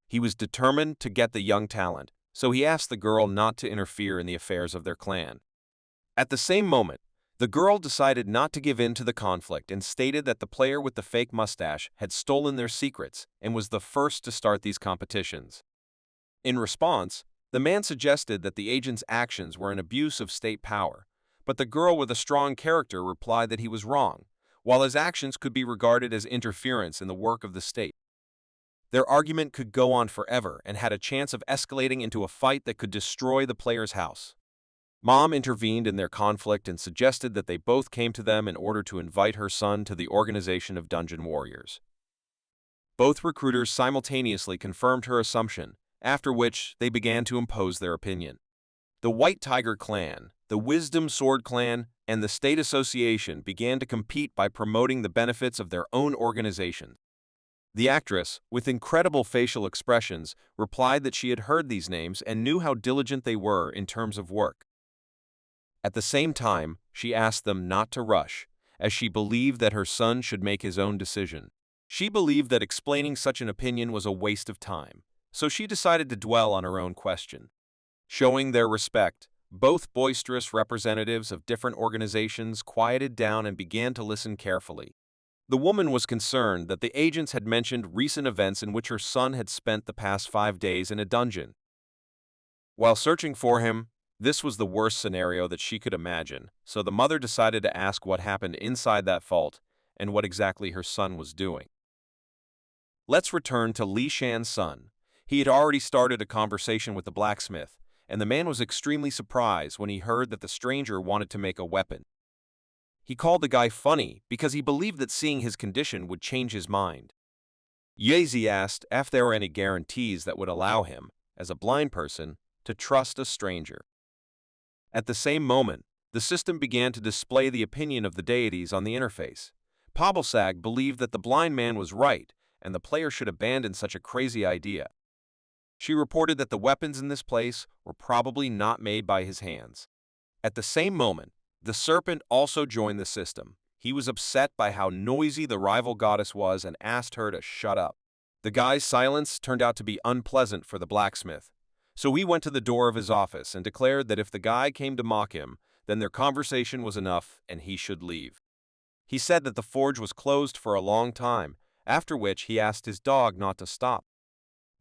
He was determined to get the young talent, so he asked the girl not to interfere in the affairs of their clan. At the same moment, the girl decided not to give in to the conflict and stated that the player with the fake mustache had stolen their secrets and was the first to start these competitions. In response, the man suggested that the agent's actions were an abuse of state power, but the girl with a strong character replied that he was wrong, while his actions could be regarded as interference in the work of the state. Their argument could go on forever and had a chance of escalating into a fight that could destroy the player's house. Mom intervened in their conflict and suggested that they both came to them in order to invite her son to the organization of dungeon warriors. Both recruiters simultaneously confirmed her assumption, after which they began to impose their opinion. The White Tiger Clan, the Wisdom Sword Clan, and the State Association began to compete by promoting the benefits of their own organization. The actress, with incredible facial expressions, replied that she had heard these names and knew how diligent they were in terms of work. At the same time, she asked them not to rush, as she believed that her son should make his own decision. She believed that explaining such an opinion was a waste of time, so she decided to dwell on her own question. Showing their respect, both boisterous representatives of different organizations quieted down and began to listen carefully. The woman was concerned that the agents had mentioned recent events in which her son had spent the past 5 days in a dungeon. While searching for him, this was the worst scenario that she could imagine, so the mother decided to ask what happened inside that vault and what exactly her son was doing. Let's return to Li Shan's son. He had already started a conversation with the blacksmith, and the man was extremely surprised when he heard that the stranger wanted to make a weapon. He called the guy funny because he believed that seeing his condition would change his mind. Yazi asked if there were any guarantees that would allow him, as a blind person, to trust a stranger. At the same moment, the system began to display the opinion of the deities on the interface. Pabelsag believed that the blind man was right, and the player should abandon such a crazy idea. She reported that the weapons in this place were probably not made by his hands. At the same moment, the serpent also joined the system. He was upset by how noisy the rival goddess was and asked her to shut up. The guy's silence turned out to be unpleasant for the blacksmith, so he went to the door of his office and declared that if the guy came to mock him, then their conversation was enough and he should leave. He said that the forge was closed for a long time, after which he asked his dog not to stop.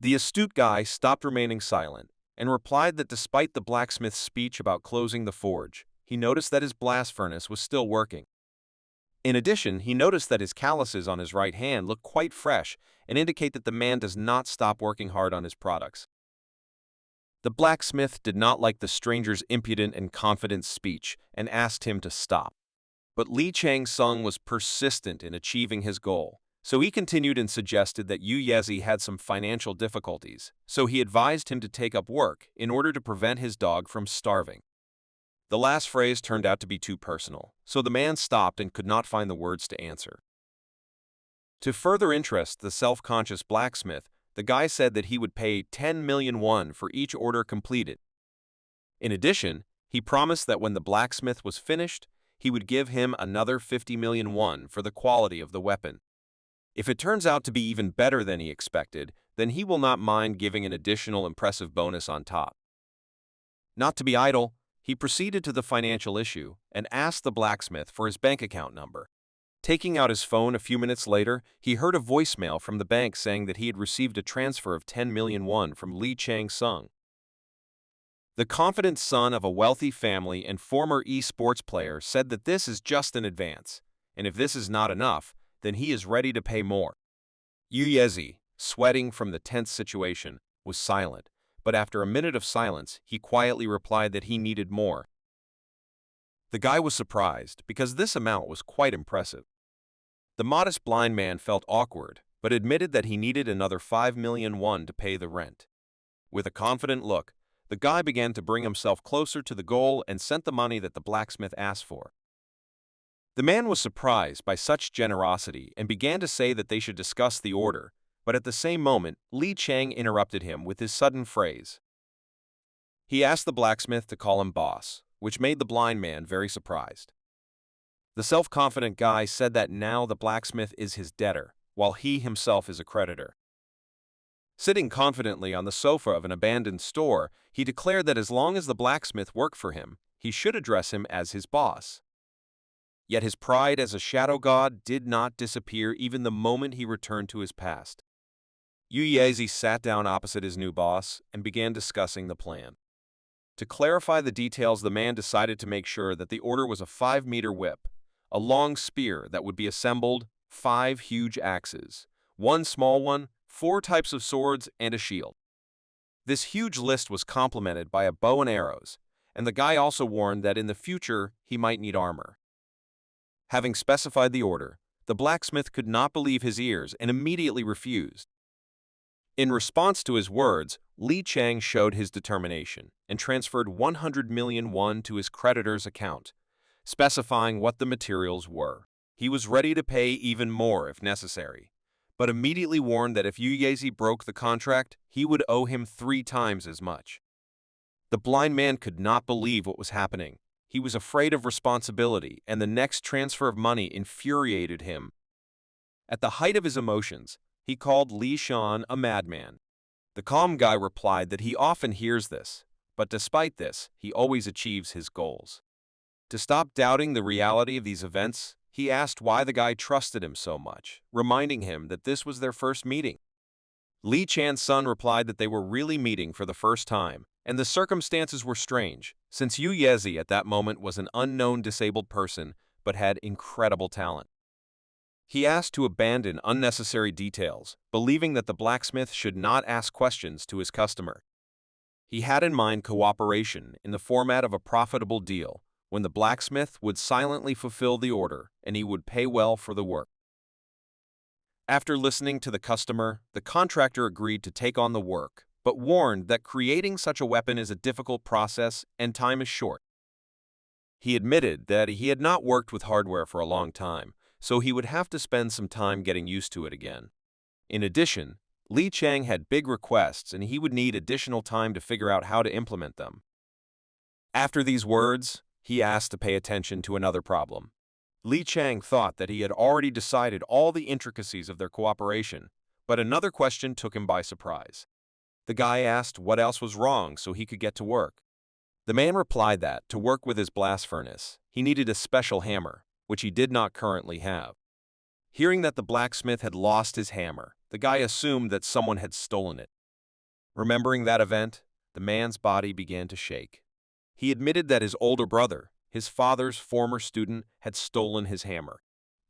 The astute guy stopped remaining silent and replied that despite the blacksmith's speech about closing the forge, he noticed that his blast furnace was still working. In addition, he noticed that his calluses on his right hand look quite fresh and indicate that the man does not stop working hard on his products. The blacksmith did not like the stranger's impudent and confident speech and asked him to stop. But Li Chang-sung was persistent in achieving his goal, so he continued and suggested that Yu Yezi had some financial difficulties, so he advised him to take up work in order to prevent his dog from starving. The last phrase turned out to be too personal, so the man stopped and could not find the words to answer. To further interest the self-conscious blacksmith, the guy said that he would pay 10 million won for each order completed. In addition, he promised that when the blacksmith was finished, he would give him another 50 million won for the quality of the weapon. If it turns out to be even better than he expected, then he will not mind giving an additional impressive bonus on top. Not to be idle, he proceeded to the financial issue and asked the blacksmith for his bank account number. Taking out his phone a few minutes later, he heard a voicemail from the bank saying that he had received a transfer of 10 million won from Li Chang-sung. The confident son of a wealthy family and former esports player said that this is just an advance, and if this is not enough, then he is ready to pay more. Yu Yezi, sweating from the tense situation, was silent, but after a minute of silence, he quietly replied that he needed more. The guy was surprised because this amount was quite impressive. The modest blind man felt awkward, but admitted that he needed another 5 million won to pay the rent. With a confident look, the guy began to bring himself closer to the goal and sent the money that the blacksmith asked for. The man was surprised by such generosity and began to say that they should discuss the order, but at the same moment, Li Chang interrupted him with his sudden phrase. He asked the blacksmith to call him boss, which made the blind man very surprised. The self-confident guy said that now the blacksmith is his debtor, while he himself is a creditor. Sitting confidently on the sofa of an abandoned store, he declared that as long as the blacksmith worked for him, he should address him as his boss. Yet his pride as a shadow god did not disappear even the moment he returned to his past. Yu Yezi sat down opposite his new boss and began discussing the plan. To clarify the details, the man decided to make sure that the order was a 5-meter whip, a long spear that would be assembled, 5 huge axes, 1 small one, 4 types of swords, and a shield. This huge list was complemented by a bow and arrows, and the guy also warned that in the future he might need armor. Having specified the order, the blacksmith could not believe his ears and immediately refused. In response to his words, Li Chang showed his determination and transferred 100 million won to his creditor's account, specifying what the materials were. He was ready to pay even more if necessary, but immediately warned that if Yu Yezi broke the contract, he would owe him 3 times as much. The blind man could not believe what was happening. He was afraid of responsibility, and the next transfer of money infuriated him. At the height of his emotions, he called Li Shan a madman. The calm guy replied that he often hears this, but despite this, he always achieves his goals. To stop doubting the reality of these events, he asked why the guy trusted him so much, reminding him that this was their first meeting. Li Chang-sung replied that they were really meeting for the first time, and the circumstances were strange, since Yu Yezi at that moment was an unknown disabled person but had incredible talent. He asked to abandon unnecessary details, believing that the blacksmith should not ask questions to his customer. He had in mind cooperation in the format of a profitable deal, when the blacksmith would silently fulfill the order and he would pay well for the work. After listening to the customer, the contractor agreed to take on the work, but warned that creating such a weapon is a difficult process and time is short. He admitted that he had not worked with hardware for a long time, so he would have to spend some time getting used to it again. In addition, Li Chang had big requests and he would need additional time to figure out how to implement them. After these words, he asked to pay attention to another problem. Li Chang thought that he had already decided all the intricacies of their cooperation, but another question took him by surprise. The guy asked what else was wrong so he could get to work. The man replied that, to work with his blast furnace, he needed a special hammer, which he did not currently have. Hearing that the blacksmith had lost his hammer, the guy assumed that someone had stolen it. Remembering that event, the man's body began to shake. He admitted that his older brother, his father's former student, had stolen his hammer.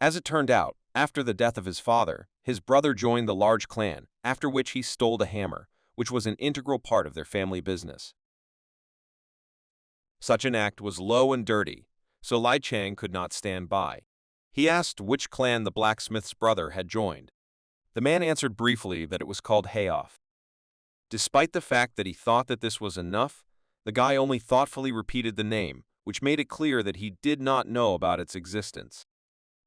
As it turned out, after the death of his father, his brother joined the large clan, after which he stole the hammer, which was an integral part of their family business. Such an act was low and dirty, so Li Chang could not stand by. He asked which clan the blacksmith's brother had joined. The man answered briefly that it was called HOV. Despite the fact that he thought that this was enough, the guy only thoughtfully repeated the name, which made it clear that he did not know about its existence.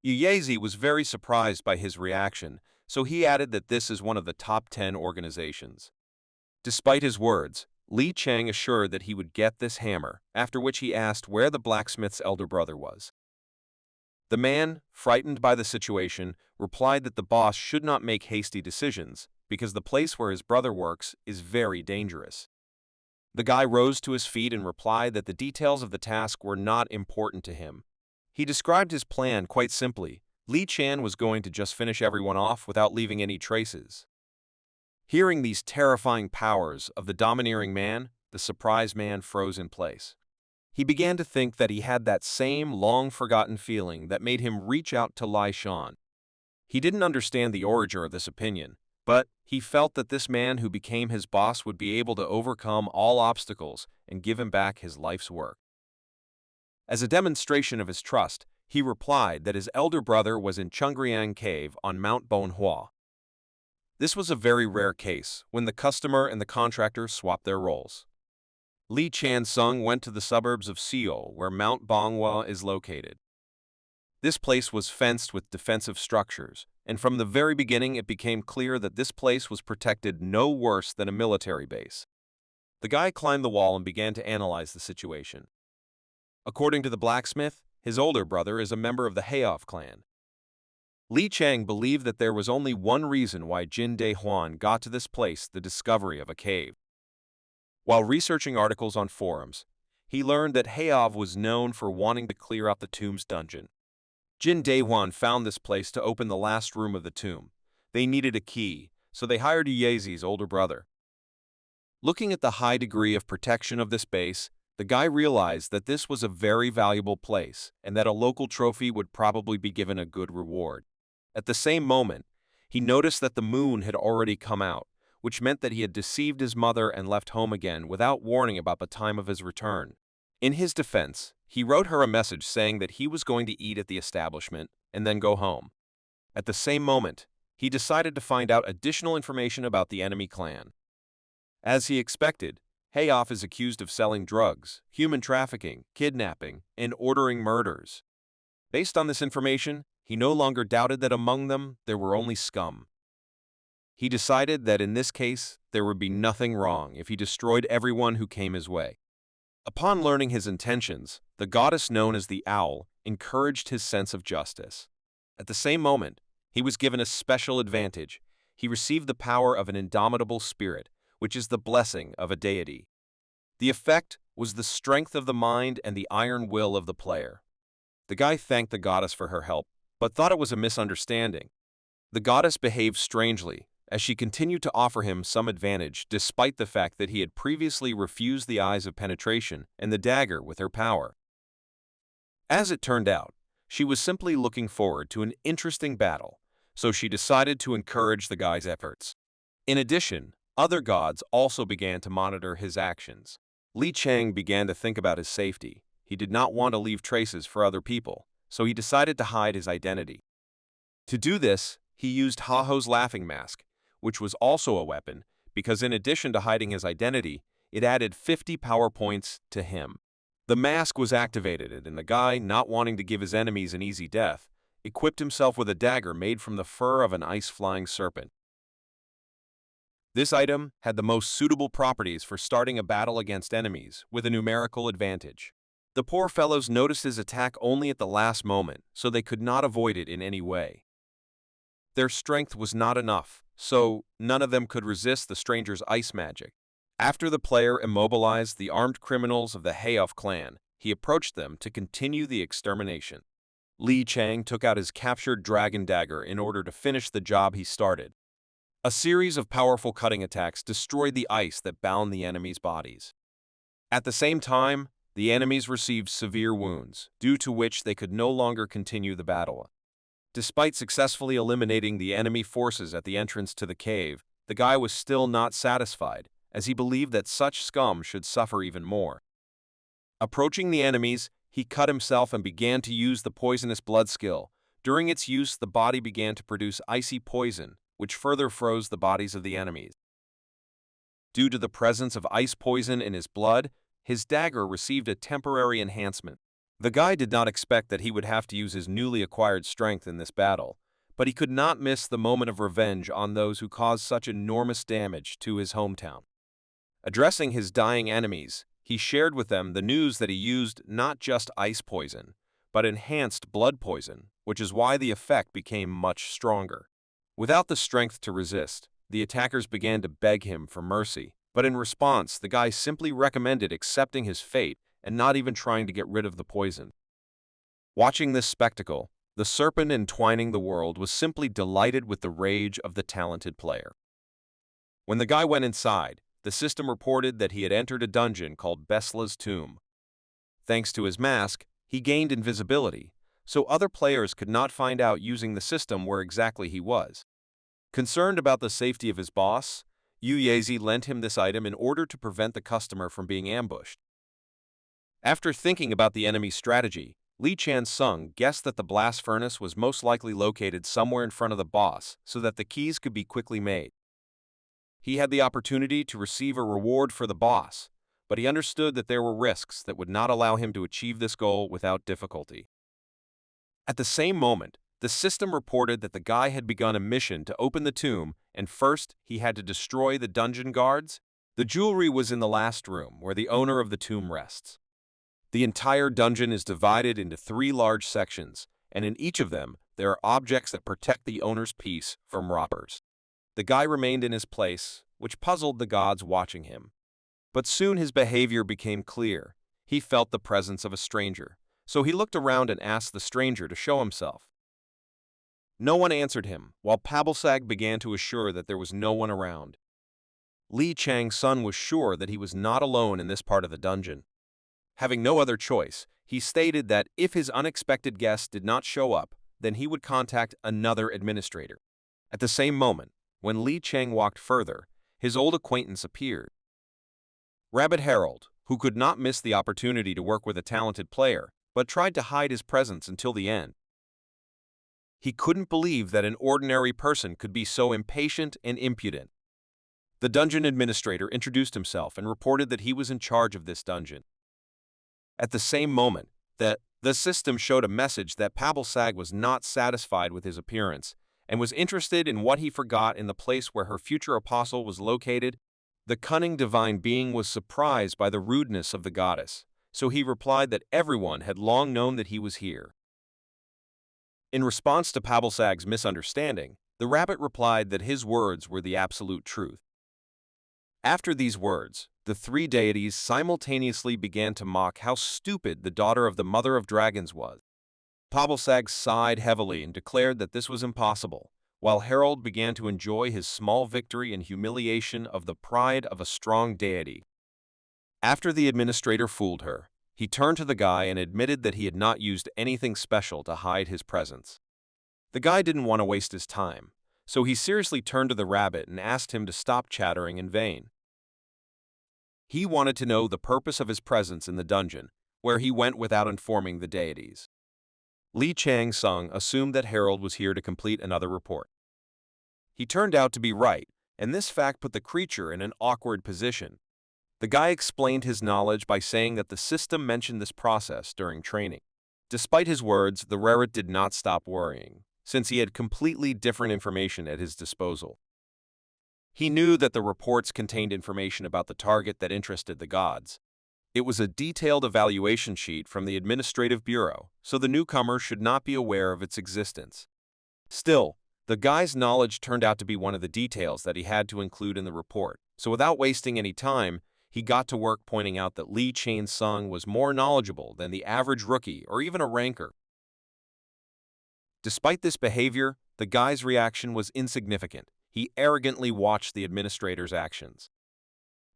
Yuezi was very surprised by his reaction, so he added that this is one of the top 10 organizations. Despite his words, Li Chang assured that he would get this hammer, after which he asked where the blacksmith's elder brother was. The man, frightened by the situation, replied that the boss should not make hasty decisions, because the place where his brother works is very dangerous. The guy rose to his feet and replied that the details of the task were not important to him. He described his plan quite simply. Li Chang was going to just finish everyone off without leaving any traces. Hearing these terrifying powers of the domineering man, the surprised man froze in place. He began to think that he had that same long-forgotten feeling that made him reach out to Li Shan. He didn't understand the origin of this opinion, but he felt that this man who became his boss would be able to overcome all obstacles and give him back his life's work. As a demonstration of his trust, he replied that his elder brother was in Chungriang Cave on Mount Manhwa. This was a very rare case, when the customer and the contractor swapped their roles. Li Chan-sung went to the suburbs of Seoul, where Mount Manhwa is located. This place was fenced with defensive structures, and from the very beginning it became clear that this place was protected no worse than a military base. The guy climbed the wall and began to analyze the situation. According to the blacksmith, his older brother is a member of the HOV Clan. Li Chang believed that there was only one reason why Jin Dae-hwan got to this place, the discovery of a cave. While researching articles on forums, he learned that HOV was known for wanting to clear out the tomb's dungeon. Jin Dae-hwan found this place to open the last room of the tomb. They needed a key, so they hired Yuezi's older brother. Looking at the high degree of protection of this base, the guy realized that this was a very valuable place and that a local trophy would probably be given a good reward. At the same moment, he noticed that the moon had already come out, which meant that he had deceived his mother and left home again without warning about the time of his return. In his defense, he wrote her a message saying that he was going to eat at the establishment and then go home. At the same moment, he decided to find out additional information about the enemy clan. As he expected, HOV is accused of selling drugs, human trafficking, kidnapping, and ordering murders. Based on this information, he no longer doubted that among them there were only scum. He decided that in this case there would be nothing wrong if he destroyed everyone who came his way. Upon learning his intentions, the goddess known as the Owl encouraged his sense of justice. At the same moment, he was given a special advantage. He received the power of an indomitable spirit, which is the blessing of a deity. The effect was the strength of the mind and the iron will of the player. The guy thanked the goddess for her help, but thought it was a misunderstanding. The goddess behaved strangely, as she continued to offer him some advantage despite the fact that he had previously refused the eyes of penetration and the dagger with her power. As it turned out, she was simply looking forward to an interesting battle, so she decided to encourage the guy's efforts. In addition, other gods also began to monitor his actions. Li Chang began to think about his safety. He did not want to leave traces for other people, so he decided to hide his identity. To do this, he used Haho's laughing mask, which was also a weapon, because in addition to hiding his identity, it added 50 power points to him. The mask was activated, and the guy, not wanting to give his enemies an easy death, equipped himself with a dagger made from the fur of an ice-flying serpent. This item had the most suitable properties for starting a battle against enemies with a numerical advantage. The poor fellows noticed his attack only at the last moment, so they could not avoid it in any way. Their strength was not enough, so none of them could resist the stranger's ice magic. After the player immobilized the armed criminals of the HOV Clan, he approached them to continue the extermination. Li Chang took out his captured dragon dagger in order to finish the job he started. A series of powerful cutting attacks destroyed the ice that bound the enemies' bodies. At the same time, the enemies received severe wounds, due to which they could no longer continue the battle. Despite successfully eliminating the enemy forces at the entrance to the cave, the guy was still not satisfied, as he believed that such scum should suffer even more. Approaching the enemies, he cut himself and began to use the poisonous blood skill. During its use, the body began to produce icy poison, which further froze the bodies of the enemies. Due to the presence of ice poison in his blood, his dagger received a temporary enhancement. The guy did not expect that he would have to use his newly acquired strength in this battle, but he could not miss the moment of revenge on those who caused such enormous damage to his hometown. Addressing his dying enemies, he shared with them the news that he used not just ice poison, but enhanced blood poison, which is why the effect became much stronger. Without the strength to resist, the attackers began to beg him for mercy, but in response, the guy simply recommended accepting his fate and not even trying to get rid of the poison. Watching this spectacle, the serpent entwining the world was simply delighted with the rage of the talented player. When the guy went inside, the system reported that he had entered a dungeon called Besla's Tomb. Thanks to his mask, he gained invisibility, so other players could not find out using the system where exactly he was. Concerned about the safety of his boss, Yu Yazi lent him this item in order to prevent the customer from being ambushed. After thinking about the enemy's strategy, Li Chan-sung guessed that the blast furnace was most likely located somewhere in front of the boss so that the keys could be quickly made. He had the opportunity to receive a reward for the boss, but he understood that there were risks that would not allow him to achieve this goal without difficulty. At the same moment, the system reported that the guy had begun a mission to open the tomb, and first he had to destroy the dungeon guards. The jewelry was in the last room where the owner of the tomb rests. The entire dungeon is divided into 3 large sections, and in each of them, there are objects that protect the owner's peace from robbers. The guy remained in his place, which puzzled the gods watching him. But soon his behavior became clear. He felt the presence of a stranger, so he looked around and asked the stranger to show himself. No one answered him, while Pablsag began to assure that there was no one around. Li Chang's son was sure that he was not alone in this part of the dungeon. Having no other choice, he stated that if his unexpected guest did not show up, then he would contact another administrator. At the same moment, when Li Chang walked further, his old acquaintance appeared. Rabbit Harold, who could not miss the opportunity to work with a talented player, but tried to hide his presence until the end. He couldn't believe that an ordinary person could be so impatient and impudent. The dungeon administrator introduced himself and reported that he was in charge of this dungeon. At the same moment, the system showed a message that Pablsag was not satisfied with his appearance and was interested in what he forgot in the place where her future apostle was located. The cunning divine being was surprised by the rudeness of the goddess, so he replied that everyone had long known that he was here. In response to Pablsag's misunderstanding, the rabbit replied that his words were the absolute truth. After these words, the 3 deities simultaneously began to mock how stupid the daughter of the Mother of Dragons was. Pablsag sighed heavily and declared that this was impossible, while Harold began to enjoy his small victory and humiliation of the pride of a strong deity. After the administrator fooled her, he turned to the guy and admitted that he had not used anything special to hide his presence. The guy didn't want to waste his time, so he seriously turned to the rabbit and asked him to stop chattering in vain. He wanted to know the purpose of his presence in the dungeon, where he went without informing the deities. Li Chang-sung assumed that Harold was here to complete another report. He turned out to be right, and this fact put the creature in an awkward position. The guy explained his knowledge by saying that the system mentioned this process during training. Despite his words, the rabbit did not stop worrying, since he had completely different information at his disposal. He knew that the reports contained information about the target that interested the gods. It was a detailed evaluation sheet from the Administrative Bureau, so the newcomer should not be aware of its existence. Still, the guy's knowledge turned out to be one of the details that he had to include in the report, so without wasting any time, he got to work pointing out that Lee Chain-sung was more knowledgeable than the average rookie or even a ranker. Despite this behavior, the guy's reaction was insignificant. He arrogantly watched the administrator's actions.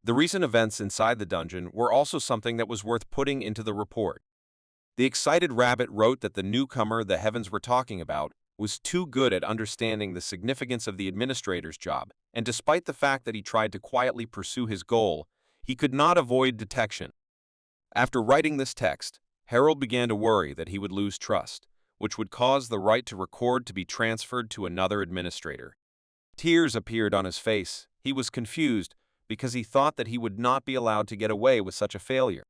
The recent events inside the dungeon were also something that was worth putting into the report. The excited rabbit wrote that the newcomer the heavens were talking about was too good at understanding the significance of the administrator's job, and despite the fact that he tried to quietly pursue his goal, he could not avoid detection. After writing this text, Harold began to worry that he would lose trust, which would cause the right to record to be transferred to another administrator. Tears appeared on his face. He was confused because he thought that he would not be allowed to get away with such a failure.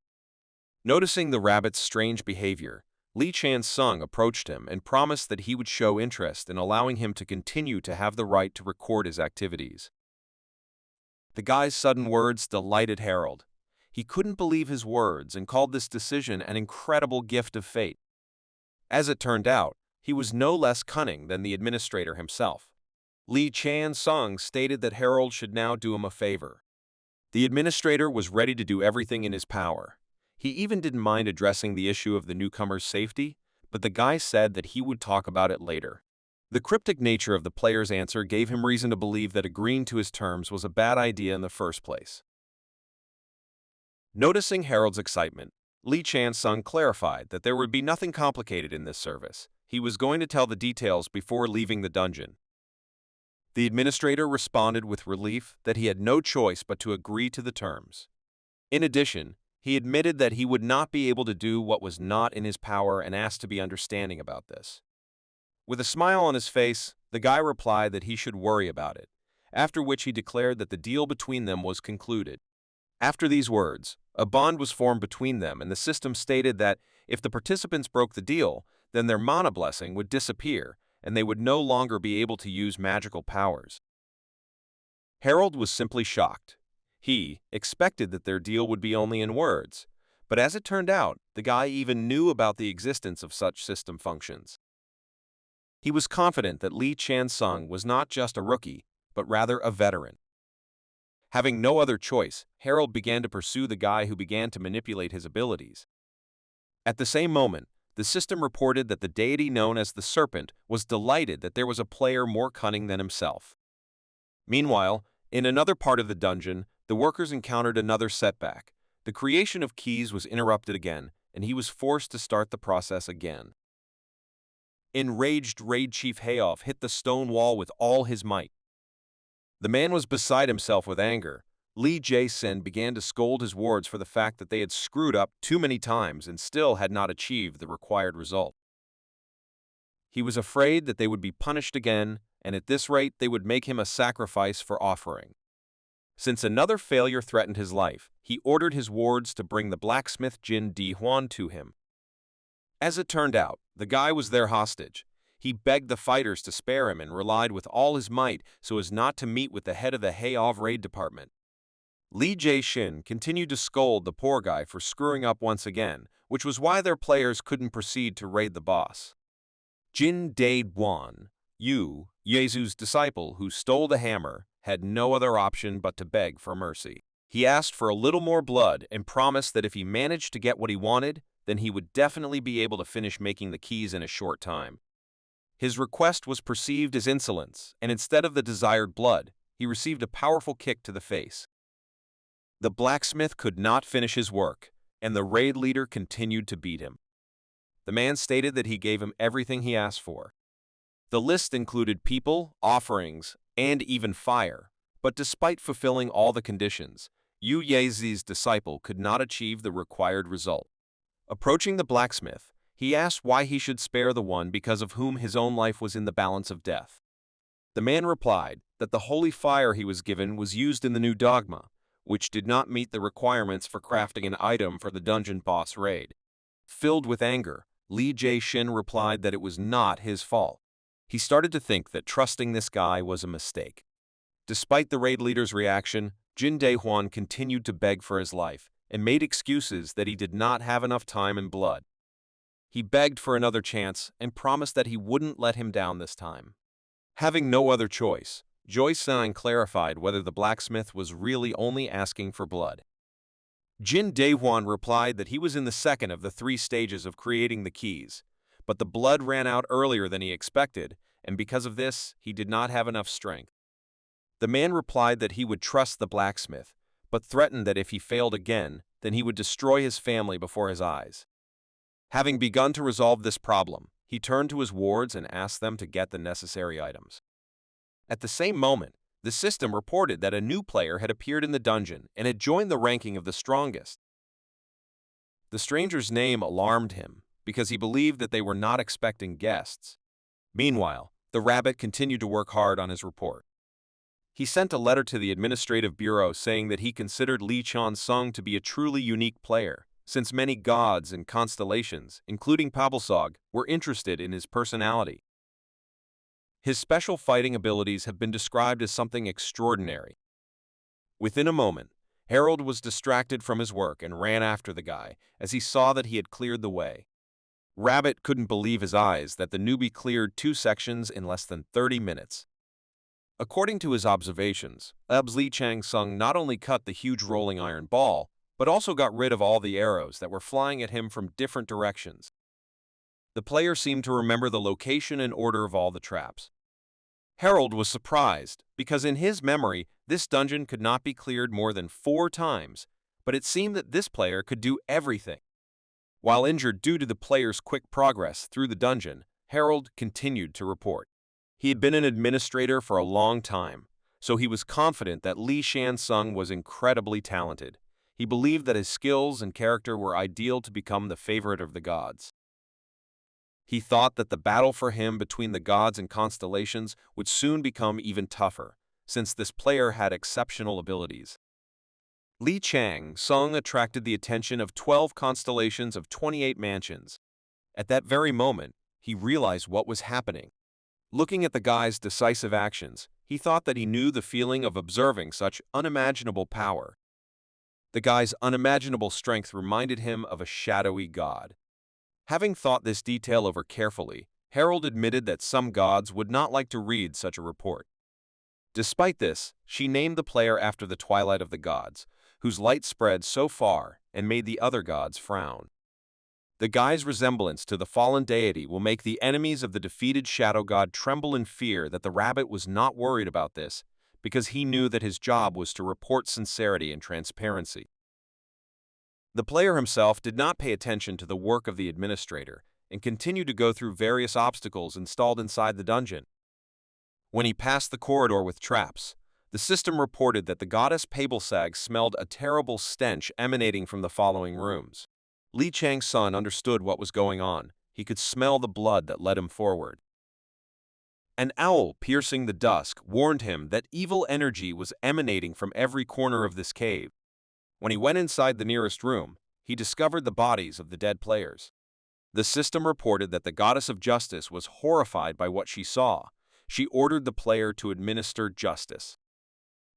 Noticing the rabbit's strange behavior, Lee Chan-sung approached him and promised that he would show interest in allowing him to continue to have the right to record his activities. The guy's sudden words delighted Harold. He couldn't believe his words and called this decision an incredible gift of fate. As it turned out, he was no less cunning than the administrator himself. Lee Chan-sung stated that Harold should now do him a favor. The administrator was ready to do everything in his power. He even didn't mind addressing the issue of the newcomer's safety, but the guy said that he would talk about it later. The cryptic nature of the player's answer gave him reason to believe that agreeing to his terms was a bad idea in the first place. Noticing Harold's excitement, Lee Chan-sung clarified that there would be nothing complicated in this service. He was going to tell the details before leaving the dungeon. The administrator responded with relief that he had no choice but to agree to the terms. In addition, he admitted that he would not be able to do what was not in his power and asked to be understanding about this. With a smile on his face, the guy replied that he should worry about it, after which he declared that the deal between them was concluded. After these words, a bond was formed between them, and the system stated that if the participants broke the deal, then their mana blessing would disappear, and they would no longer be able to use magical powers. Harold was simply shocked. He expected that their deal would be only in words, but as it turned out, the guy even knew about the existence of such system functions. He was confident that Lee Chan-sung was not just a rookie, but rather a veteran. Having no other choice, Harold began to pursue the guy who began to manipulate his abilities. At the same moment, the system reported that the deity known as the Serpent was delighted that there was a player more cunning than himself. Meanwhile, in another part of the dungeon, the workers encountered another setback. The creation of keys was interrupted again, and he was forced to start the process again. Enraged Raid Chief HOV hit the stone wall with all his might. The man was beside himself with anger. Lee Jae-sin began to scold his wards for the fact that they had screwed up too many times and still had not achieved the required result. He was afraid that they would be punished again, and at this rate they would make him a sacrifice for offering. Since another failure threatened his life, he ordered his wards to bring the blacksmith Jin Di-hwan to him. As it turned out, the guy was their hostage. He begged the fighters to spare him and relied with all his might so as not to meet with the head of the HOV raid department. Lee Jae-shin continued to scold the poor guy for screwing up once again, which was why their players couldn't proceed to raid the boss. Jin Dae-hwan, Yu Yesu's disciple who stole the hammer, had no other option but to beg for mercy. He asked for a little more blood and promised that if he managed to get what he wanted, then he would definitely be able to finish making the keys in a short time. His request was perceived as insolence, and instead of the desired blood, he received a powerful kick to the face. The blacksmith could not finish his work, and the raid leader continued to beat him. The man stated that he gave him everything he asked for. The list included people, offerings, and even fire, but despite fulfilling all the conditions, Yu Yezi's disciple could not achieve the required result. Approaching the blacksmith, he asked why he should spare the one because of whom his own life was in the balance of death. The man replied that the holy fire he was given was used in the new dogma, which did not meet the requirements for crafting an item for the dungeon boss raid. Filled with anger, Lee Jae-shin replied that it was not his fault. He started to think that trusting this guy was a mistake. Despite the raid leader's reaction, Jin Dae-hwan continued to beg for his life. and made excuses that he did not have enough time and blood. He begged for another chance and promised that he wouldn't let him down this time. Having no other choice, Joy-san clarified whether the blacksmith was really only asking for blood. Jin Daewon replied that he was in the second of the 3 stages of creating the keys, but the blood ran out earlier than he expected, and because of this, he did not have enough strength. The man replied that he would trust the blacksmith, but threatened that if he failed again, then he would destroy his family before his eyes. Having begun to resolve this problem, he turned to his wards and asked them to get the necessary items. At the same moment, the system reported that a new player had appeared in the dungeon and had joined the ranking of the strongest. The stranger's name alarmed him because he believed that they were not expecting guests. Meanwhile, the rabbit continued to work hard on his report. He sent a letter to the administrative bureau saying that he considered Lee Chan-sung to be a truly unique player, since many gods and constellations, including Pabalsog, were interested in his personality. His special fighting abilities have been described as something extraordinary. Within a moment, Harold was distracted from his work and ran after the guy as he saw that he had cleared the way. Rabbit couldn't believe his eyes that the newbie cleared 2 sections in less than 30 minutes. According to his observations, Lee Chang-sung not only cut the huge rolling iron ball, but also got rid of all the arrows that were flying at him from different directions. The player seemed to remember the location and order of all the traps. Harold was surprised, because in his memory, this dungeon could not be cleared more than 4 times, but it seemed that this player could do everything. While injured due to the player's quick progress through the dungeon, Harold continued to report. He had been an administrator for a long time, so he was confident that Lee Shan-sung was incredibly talented. He believed that his skills and character were ideal to become the favorite of the gods. He thought that the battle for him between the gods and constellations would soon become even tougher, since this player had exceptional abilities. Lee Chang-sung attracted the attention of 12 constellations of 28 mansions. At that very moment, he realized what was happening. Looking at the guy's decisive actions, he thought that he knew the feeling of observing such unimaginable power. The guy's unimaginable strength reminded him of a shadowy god. Having thought this detail over carefully, Harold admitted that some gods would not like to read such a report. Despite this, she named the player after the twilight of the gods, whose light spread so far and made the other gods frown. The guy's resemblance to the fallen deity will make the enemies of the defeated shadow god tremble in fear that the rabbit was not worried about this, because he knew that his job was to report sincerity and transparency. The player himself did not pay attention to the work of the administrator and continued to go through various obstacles installed inside the dungeon. When he passed the corridor with traps, the system reported that the goddess Pabalsag smelled a terrible stench emanating from the following rooms. Lee Chang-sun understood what was going on. He could smell the blood that led him forward. An owl piercing the dusk warned him that evil energy was emanating from every corner of this cave. When he went inside the nearest room, he discovered the bodies of the dead players. The system reported that the goddess of justice was horrified by what she saw. She ordered the player to administer justice.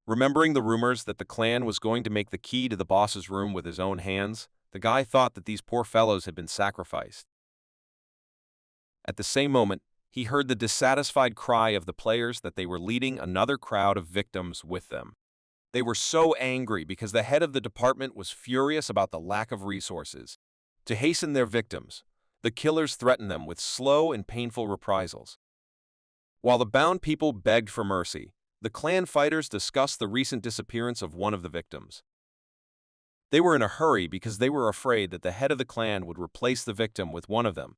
Remembering the rumors that the clan was going to make the key to the boss's room with his own hands, the guy thought that these poor fellows had been sacrificed. At the same moment, he heard the dissatisfied cry of the players that they were leading another crowd of victims with them. They were so angry because the head of the department was furious about the lack of resources. To hasten their victims, the killers threatened them with slow and painful reprisals. While the bound people begged for mercy, the clan fighters discussed the recent disappearance of one of the victims. They were in a hurry because they were afraid that the head of the clan would replace the victim with one of them.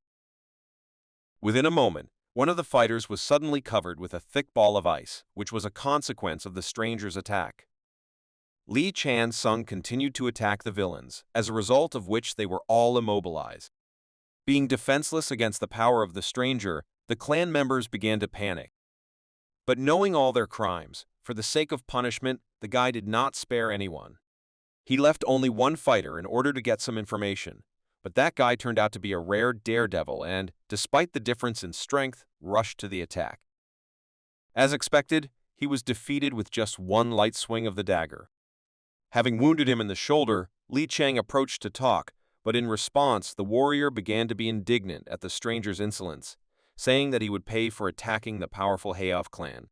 Within a moment, one of the fighters was suddenly covered with a thick ball of ice, which was a consequence of the stranger's attack. Lee Chan-sung continued to attack the villains, as a result of which they were all immobilized. Being defenseless against the power of the stranger, the clan members began to panic. But knowing all their crimes, for the sake of punishment, the guy did not spare anyone. He left only one fighter in order to get some information, but that guy turned out to be a rare daredevil and, despite the difference in strength, rushed to the attack. As expected, he was defeated with just one light swing of the dagger. Having wounded him in the shoulder, Li Chang approached to talk, but in response, the warrior began to be indignant at the stranger's insolence, saying that he would pay for attacking the powerful HOV clan.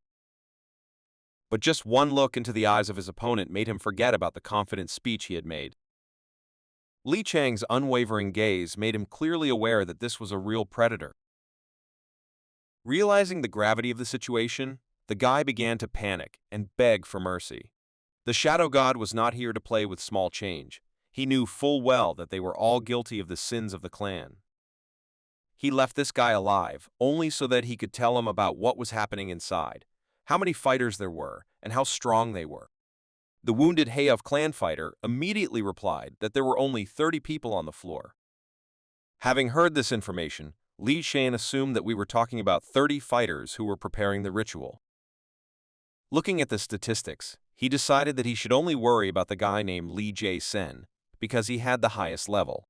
But just one look into the eyes of his opponent made him forget about the confident speech he had made. Li Chang's unwavering gaze made him clearly aware that this was a real predator. Realizing the gravity of the situation, the guy began to panic and beg for mercy. The Shadow God was not here to play with small change. He knew full well that they were all guilty of the sins of the clan. He left this guy alive only so that he could tell him about what was happening inside, how many fighters there were, and how strong they were. The wounded HOV clan fighter immediately replied that there were only 30 people on the floor. Having heard this information, Li Shan assumed that we were talking about 30 fighters who were preparing the ritual. Looking at the statistics, he decided that he should only worry about the guy named Li Jae-sen, because he had the highest level.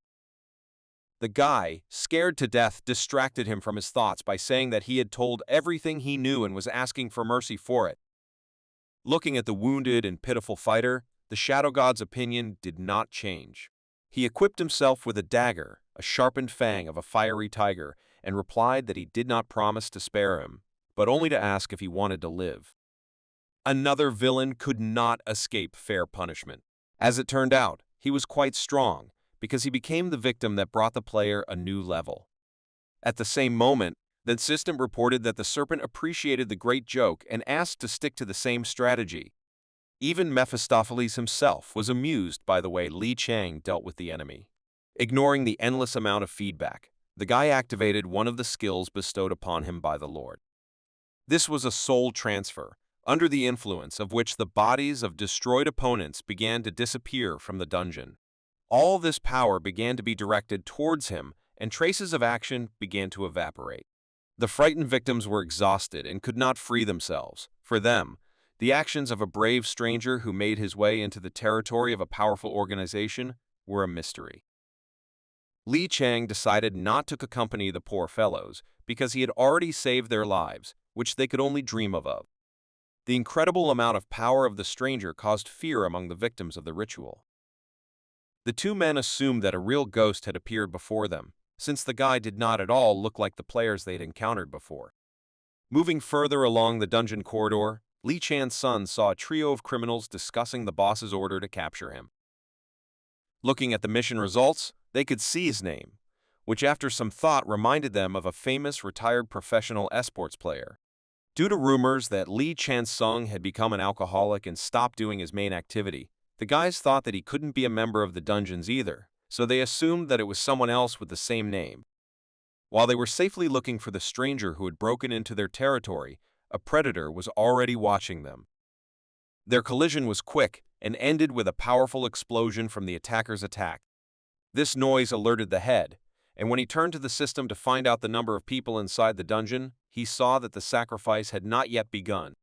The guy, scared to death, distracted him from his thoughts by saying that he had told everything he knew and was asking for mercy for it. Looking at the wounded and pitiful fighter, the Shadow God's opinion did not change. He equipped himself with a dagger, a sharpened fang of a fiery tiger, and replied that he did not promise to spare him, but only to ask if he wanted to live. Another villain could not escape fair punishment. As it turned out, he was quite strong, because he became the victim that brought the player a new level. At the same moment, the system reported that the serpent appreciated the great joke and asked to stick to the same strategy. Even Mephistopheles himself was amused by the way Li Chang dealt with the enemy. Ignoring the endless amount of feedback, the guy activated one of the skills bestowed upon him by the Lord. This was a soul transfer, under the influence of which the bodies of destroyed opponents began to disappear from the dungeon. All this power began to be directed towards him, and traces of action began to evaporate. The frightened victims were exhausted and could not free themselves. For them, the actions of a brave stranger who made his way into the territory of a powerful organization were a mystery. Li Chang decided not to accompany the poor fellows because he had already saved their lives, which they could only dream of. The incredible amount of power of the stranger caused fear among the victims of the ritual. The two men assumed that a real ghost had appeared before them, since the guy did not at all look like the players they had encountered before. Moving further along the dungeon corridor, Li Chan's son saw a trio of criminals discussing the boss's order to capture him. Looking at the mission results, they could see his name, which after some thought reminded them of a famous retired professional esports player. Due to rumors that Li Chansung had become an alcoholic and stopped doing his main activity, the guys thought that he couldn't be a member of the dungeons either, so they assumed that it was someone else with the same name. While they were safely looking for the stranger who had broken into their territory, a predator was already watching them. Their collision was quick and ended with a powerful explosion from the attacker's attack. This noise alerted the head, and when he turned to the system to find out the number of people inside the dungeon, he saw that the sacrifice had not yet begun.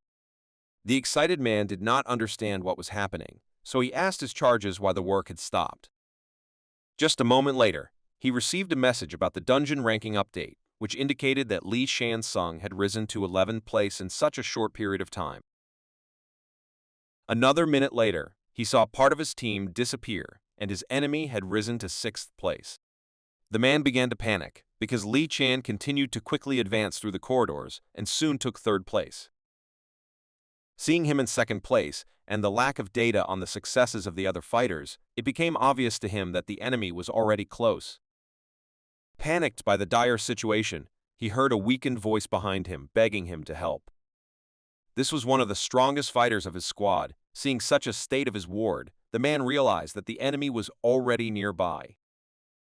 The excited man did not understand what was happening, so he asked his charges why the work had stopped. Just a moment later, he received a message about the dungeon ranking update, which indicated that Li Shansung had risen to 11th place in such a short period of time. Another minute later, he saw part of his team disappear, and his enemy had risen to 6th place. The man began to panic, because Li Chan continued to quickly advance through the corridors and soon took 3rd place. Seeing him in 2nd place, and the lack of data on the successes of the other fighters, it became obvious to him that the enemy was already close. Panicked by the dire situation, he heard a weakened voice behind him begging him to help. This was one of the strongest fighters of his squad. Seeing such a state of his ward, the man realized that the enemy was already nearby.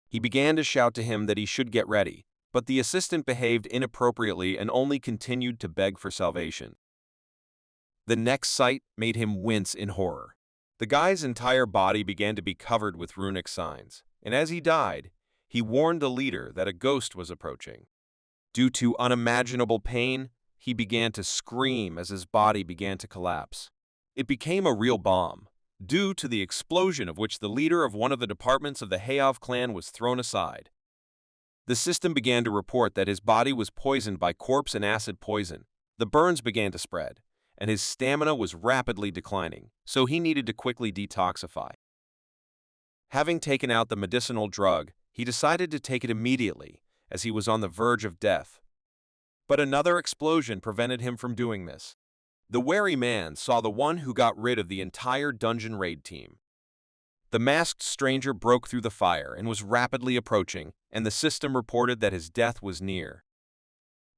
He began to shout to him that he should get ready, but the assistant behaved inappropriately and only continued to beg for salvation. The next sight made him wince in horror. The guy's entire body began to be covered with runic signs, and as he died, he warned the leader that a ghost was approaching. Due to unimaginable pain, he began to scream as his body began to collapse. It became a real bomb, due to the explosion of which the leader of one of the departments of the HOV clan was thrown aside. The system began to report that his body was poisoned by corpse and acid poison. The burns began to spread, and his stamina was rapidly declining, so he needed to quickly detoxify. Having taken out the medicinal drug, he decided to take it immediately, as he was on the verge of death. But another explosion prevented him from doing this. The wary man saw the one who got rid of the entire dungeon raid team. The masked stranger broke through the fire and was rapidly approaching, and the system reported that his death was near.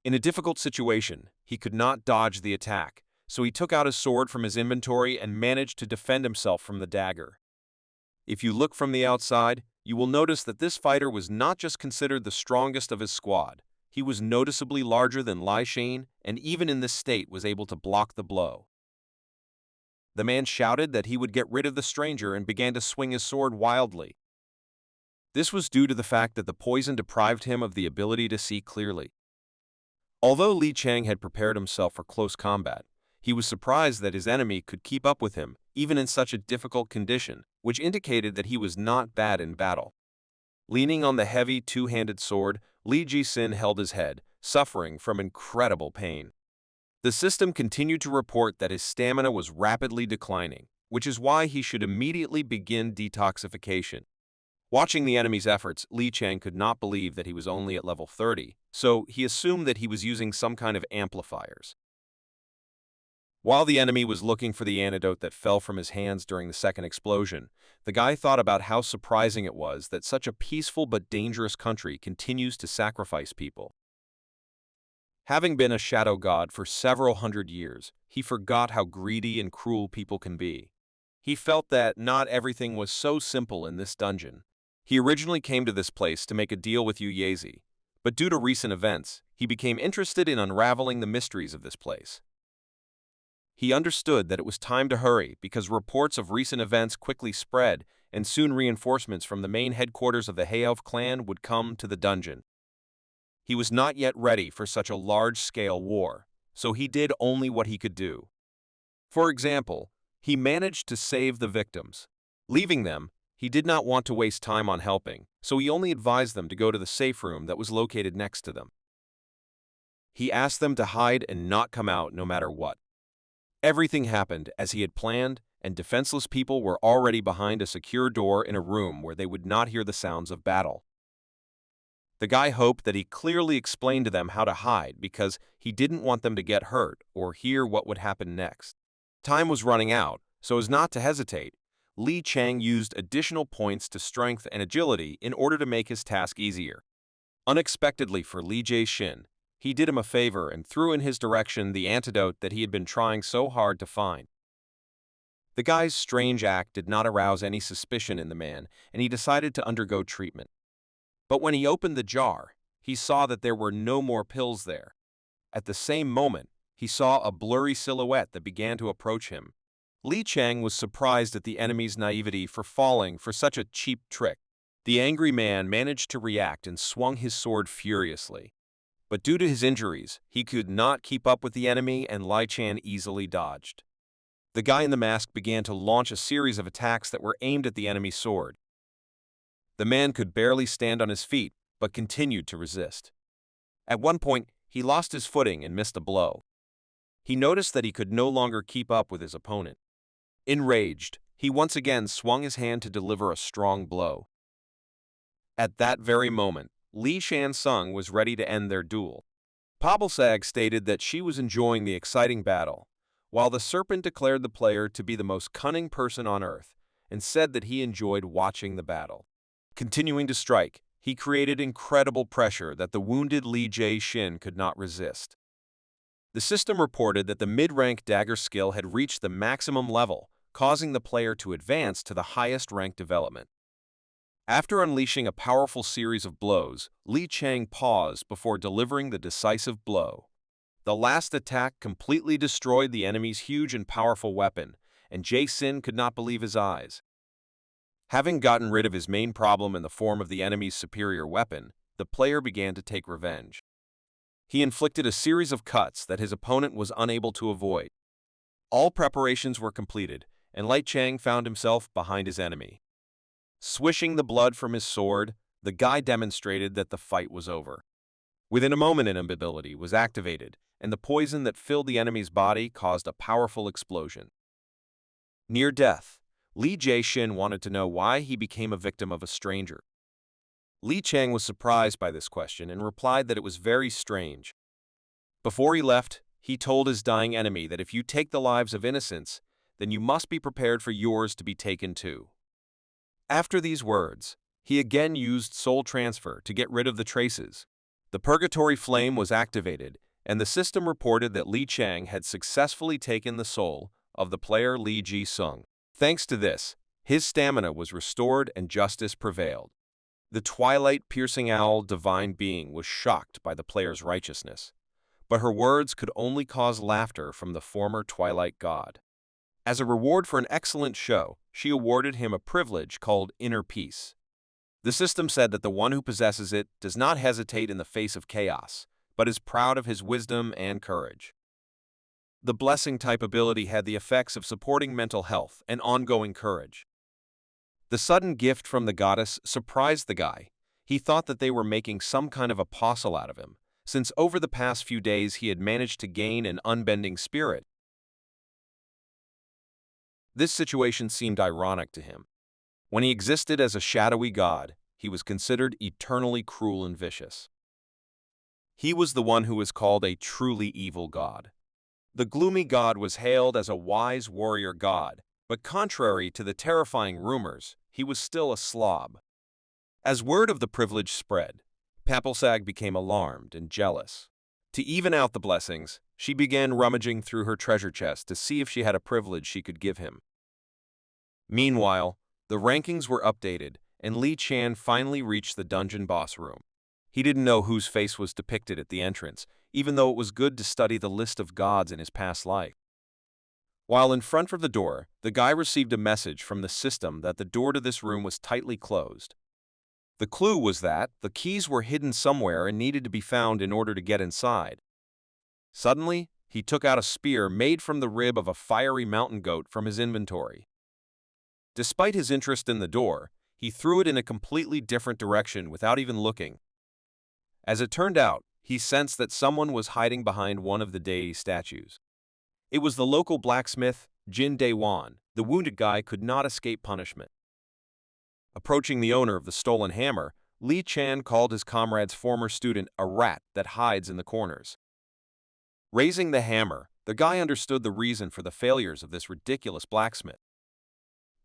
In a difficult situation, he could not dodge the attack, so he took out his sword from his inventory and managed to defend himself from the dagger. If you look from the outside, you will notice that this fighter was not just considered the strongest of his squad. He was noticeably larger than Li Shane, and even in this state was able to block the blow. The man shouted that he would get rid of the stranger and began to swing his sword wildly. This was due to the fact that the poison deprived him of the ability to see clearly. Although Li Chang had prepared himself for close combat, he was surprised that his enemy could keep up with him, even in such a difficult condition, which indicated that he was not bad in battle. Leaning on the heavy two-handed sword, Li Ji-sin held his head, suffering from incredible pain. The system continued to report that his stamina was rapidly declining, which is why he should immediately begin detoxification. Watching the enemy's efforts, Li Chang could not believe that he was only at level 30, so he assumed that he was using some kind of amplifiers. While the enemy was looking for the antidote that fell from his hands during the second explosion, the guy thought about how surprising it was that such a peaceful but dangerous country continues to sacrifice people. Having been a shadow god for several hundred years, he forgot how greedy and cruel people can be. He felt that not everything was so simple in this dungeon. He originally came to this place to make a deal with Yu Yazi, but due to recent events, he became interested in unraveling the mysteries of this place. He understood that it was time to hurry because reports of recent events quickly spread, and soon reinforcements from the main headquarters of the HOV Clan would come to the dungeon. He was not yet ready for such a large-scale war, so he did only what he could do. For example, he managed to save the victims. Leaving them, he did not want to waste time on helping, so he only advised them to go to the safe room that was located next to them. He asked them to hide and not come out no matter what. Everything happened as he had planned, and defenseless people were already behind a secure door in a room where they would not hear the sounds of battle. The guy hoped that he clearly explained to them how to hide because he didn't want them to get hurt or hear what would happen next. Time was running out, so as not to hesitate, Li Chang used additional points to strength and agility in order to make his task easier. Unexpectedly for Li Ji-sin, he did him a favor and threw in his direction the antidote that he had been trying so hard to find. The guy's strange act did not arouse any suspicion in the man, and he decided to undergo treatment. But when he opened the jar, he saw that there were no more pills there. At the same moment, he saw a blurry silhouette that began to approach him. Li Chang was surprised at the enemy's naivety for falling for such a cheap trick. The angry man managed to react and swung his sword furiously. But due to his injuries, he could not keep up with the enemy, and Li Chang easily dodged. The guy in the mask began to launch a series of attacks that were aimed at the enemy's sword. The man could barely stand on his feet, but continued to resist. At one point, he lost his footing and missed a blow. He noticed that he could no longer keep up with his opponent. Enraged, he once again swung his hand to deliver a strong blow. At that very moment, Li Shansung was ready to end their duel. Pabelsag stated that she was enjoying the exciting battle, while the serpent declared the player to be the most cunning person on earth and said that he enjoyed watching the battle. Continuing to strike, he created incredible pressure that the wounded Li Ji-sin could not resist. The system reported that the mid-rank dagger skill had reached the maximum level, causing the player to advance to the highest rank development. After unleashing a powerful series of blows, Li Chang paused before delivering the decisive blow. The last attack completely destroyed the enemy's huge and powerful weapon, and Ji-sin could not believe his eyes. Having gotten rid of his main problem in the form of the enemy's superior weapon, the player began to take revenge. He inflicted a series of cuts that his opponent was unable to avoid. All preparations were completed, and Li Chang found himself behind his enemy. Swishing the blood from his sword, the guy demonstrated that the fight was over. Within a moment, an ability was activated, and the poison that filled the enemy's body caused a powerful explosion. Near death, Li Jie-shin wanted to know why he became a victim of a stranger. Li Chang was surprised by this question and replied that it was very strange. Before he left, he told his dying enemy that if you take the lives of innocents, then you must be prepared for yours to be taken too. After these words, he again used soul transfer to get rid of the traces. The purgatory flame was activated, and the system reported that Li Chang had successfully taken the soul of the player Li Ji-sung. Thanks to this, his stamina was restored and justice prevailed. The twilight-piercing owl divine being was shocked by the player's righteousness, but her words could only cause laughter from the former twilight god. As a reward for an excellent show, she awarded him a privilege called Inner Peace. The system said that the one who possesses it does not hesitate in the face of chaos, but is proud of his wisdom and courage. The blessing-type ability had the effects of supporting mental health and ongoing courage. The sudden gift from the goddess surprised the guy. He thought that they were making some kind of apostle out of him, since over the past few days he had managed to gain an unbending spirit. This situation seemed ironic to him. When he existed as a shadowy god, he was considered eternally cruel and vicious. He was the one who was called a truly evil god. The gloomy god was hailed as a wise warrior god, but contrary to the terrifying rumors, he was still a slob. As word of the privilege spread, Papelsag became alarmed and jealous. To even out the blessings, she began rummaging through her treasure chest to see if she had a privilege she could give him. Meanwhile, the rankings were updated, and Li Chan finally reached the dungeon boss room. He didn't know whose face was depicted at the entrance, even though it was good to study the list of gods in his past life. While in front of the door, the guy received a message from the system that the door to this room was tightly closed. The clue was that the keys were hidden somewhere and needed to be found in order to get inside. Suddenly, he took out a spear made from the rib of a fiery mountain goat from his inventory. Despite his interest in the door, he threw it in a completely different direction without even looking. As it turned out, he sensed that someone was hiding behind one of the deity statues. It was the local blacksmith, Jin Dae-won. The wounded guy could not escape punishment. Approaching the owner of the stolen hammer, Li Chan called his comrade's former student a rat that hides in the corners. Raising the hammer, the guy understood the reason for the failures of this ridiculous blacksmith.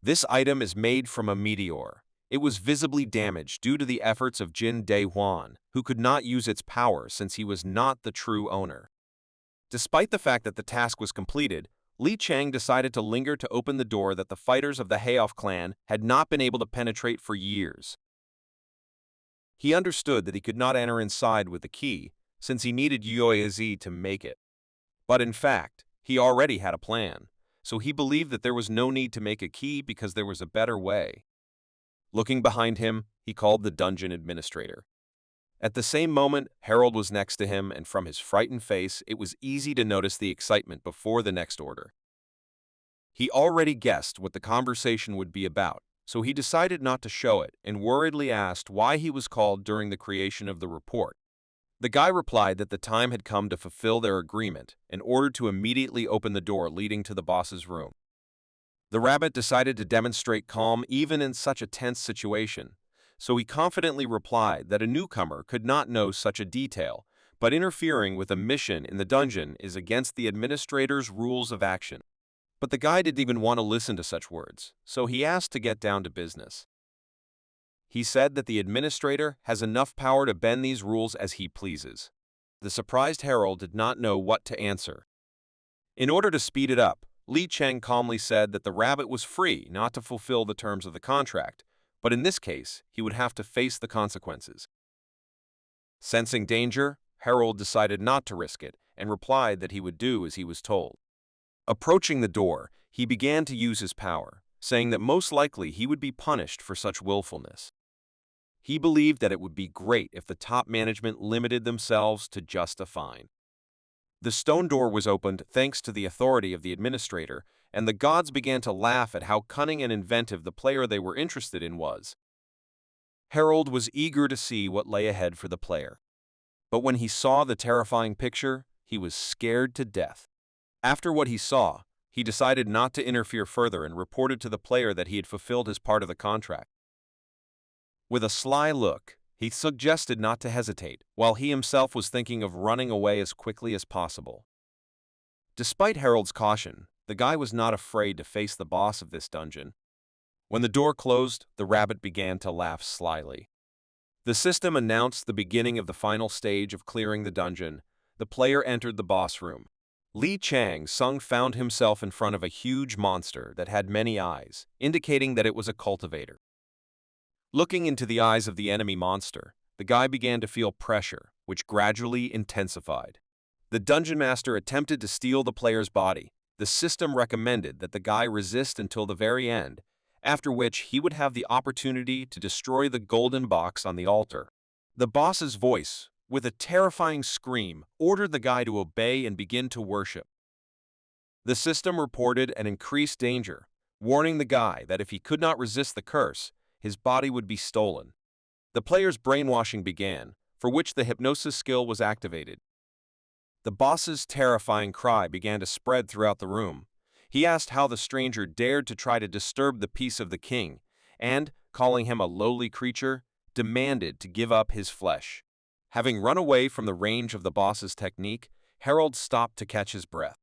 This item is made from a meteor. It was visibly damaged due to the efforts of Jin Dae-won, who could not use its power since he was not the true owner. Despite the fact that the task was completed, Li Chang decided to linger to open the door that the fighters of the HOV Clan had not been able to penetrate for years. He understood that he could not enter inside with the key, since he needed Yuozi to make it. But in fact, he already had a plan, so he believed that there was no need to make a key because there was a better way. Looking behind him, he called the dungeon administrator. At the same moment, Harold was next to him, and from his frightened face, it was easy to notice the excitement before the next order. He already guessed what the conversation would be about, so he decided not to show it and worriedly asked why he was called during the creation of the report. The guy replied that the time had come to fulfill their agreement and ordered to immediately open the door leading to the boss's room. The rabbit decided to demonstrate calm even in such a tense situation, so he confidently replied that a newcomer could not know such a detail, but interfering with a mission in the dungeon is against the administrator's rules of action. But the guy didn't even want to listen to such words, so he asked to get down to business. He said that the administrator has enough power to bend these rules as he pleases. The surprised herald did not know what to answer. In order to speed it up, Li Cheng calmly said that the rabbit was free not to fulfill the terms of the contract, but in this case, he would have to face the consequences. Sensing danger, Harold decided not to risk it and replied that he would do as he was told. Approaching the door, he began to use his power, saying that most likely he would be punished for such willfulness. He believed that it would be great if the top management limited themselves to just a fine. The stone door was opened thanks to the authority of the administrator, and the gods began to laugh at how cunning and inventive the player they were interested in was. Harold was eager to see what lay ahead for the player. But when he saw the terrifying picture, he was scared to death. After what he saw, he decided not to interfere further and reported to the player that he had fulfilled his part of the contract. With a sly look, he suggested not to hesitate, while he himself was thinking of running away as quickly as possible. Despite Harold's caution, the guy was not afraid to face the boss of this dungeon. When the door closed, the rabbit began to laugh slyly. The system announced the beginning of the final stage of clearing the dungeon. The player entered the boss room. Li Chang-sung found himself in front of a huge monster that had many eyes, indicating that it was a cultivator. Looking into the eyes of the enemy monster, the guy began to feel pressure, which gradually intensified. The dungeon master attempted to steal the player's body. The system recommended that the guy resist until the very end, after which he would have the opportunity to destroy the golden box on the altar. The boss's voice, with a terrifying scream, ordered the guy to obey and begin to worship. The system reported an increased danger, warning the guy that if he could not resist the curse, his body would be stolen. The player's brainwashing began, for which the hypnosis skill was activated. The boss's terrifying cry began to spread throughout the room. He asked how the stranger dared to try to disturb the peace of the king, and, calling him a lowly creature, demanded to give up his flesh. Having run away from the range of the boss's technique, Harold stopped to catch his breath.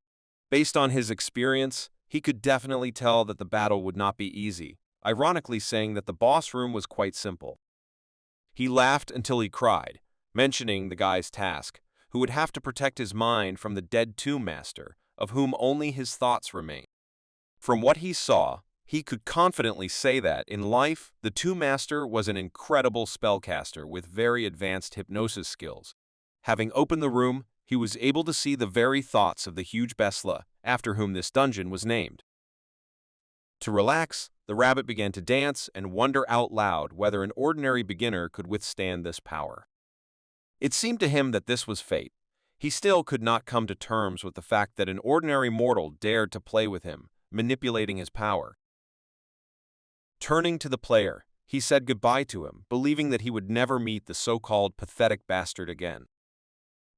Based on his experience, he could definitely tell that the battle would not be easy, ironically saying that the boss room was quite simple. He laughed until he cried, mentioning the guy's task, who would have to protect his mind from the dead tomb master, of whom only his thoughts remain. From what he saw, he could confidently say that, in life, the tomb master was an incredible spellcaster with very advanced hypnosis skills. Having opened the room, he was able to see the very thoughts of the huge Besla, after whom this dungeon was named. To relax, the rabbit began to dance and wonder out loud whether an ordinary beginner could withstand this power. It seemed to him that this was fate. He still could not come to terms with the fact that an ordinary mortal dared to play with him, manipulating his power. Turning to the player, he said goodbye to him, believing that he would never meet the so-called pathetic bastard again.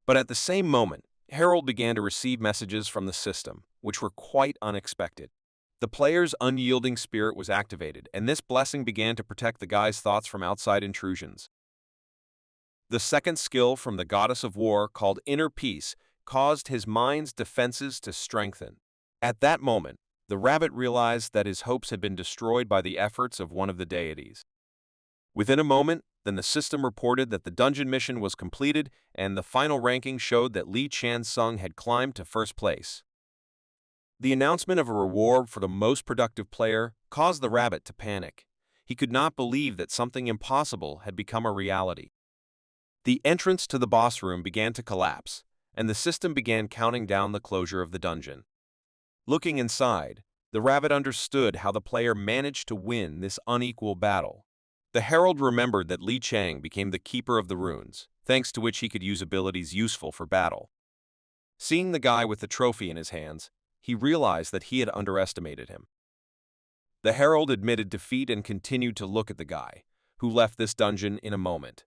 But at the same moment, Harold began to receive messages from the system, which were quite unexpected. The player's unyielding spirit was activated, and this blessing began to protect the guy's thoughts from outside intrusions. The second skill from the goddess of war, called Inner Peace, caused his mind's defenses to strengthen. At that moment, the rabbit realized that his hopes had been destroyed by the efforts of one of the deities. Within a moment, then the system reported that the dungeon mission was completed, and the final ranking showed that Li Chan-sung had climbed to first place. The announcement of a reward for the most productive player caused the rabbit to panic. He could not believe that something impossible had become a reality. The entrance to the boss room began to collapse, and the system began counting down the closure of the dungeon. Looking inside, the rabbit understood how the player managed to win this unequal battle. The herald remembered that Li Chang became the keeper of the runes, thanks to which he could use abilities useful for battle. Seeing the guy with the trophy in his hands, he realized that he had underestimated him. The herald admitted defeat and continued to look at the guy, who left this dungeon in a moment.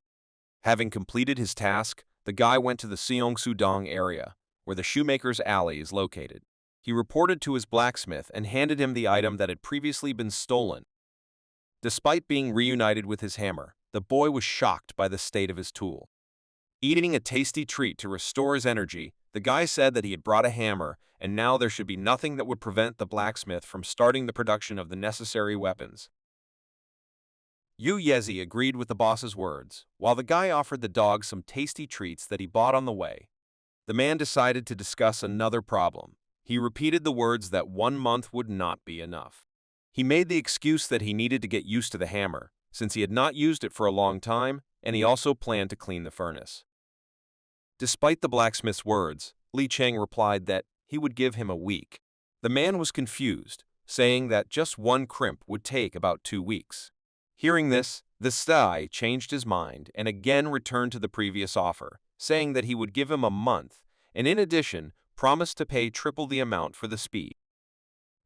Having completed his task, the guy went to the Seongsu-dong area, where the shoemaker's alley is located. He reported to his blacksmith and handed him the item that had previously been stolen. Despite being reunited with his hammer, the boy was shocked by the state of his tool. Eating a tasty treat to restore his energy, the guy said that he had brought a hammer, and now there should be nothing that would prevent the blacksmith from starting the production of the necessary weapons. Yu Yezi agreed with the boss's words, while the guy offered the dog some tasty treats that he bought on the way. The man decided to discuss another problem. He repeated the words that 1 month would not be enough. He made the excuse that he needed to get used to the hammer, since he had not used it for a long time, and he also planned to clean the furnace. Despite the blacksmith's words, Li Chang replied that he would give him a week. The man was confused, saying that just 1 crimp would take about 2 weeks. Hearing this, the Sai changed his mind and again returned to the previous offer, saying that he would give him a month, and in addition, promised to pay triple the amount for the speed.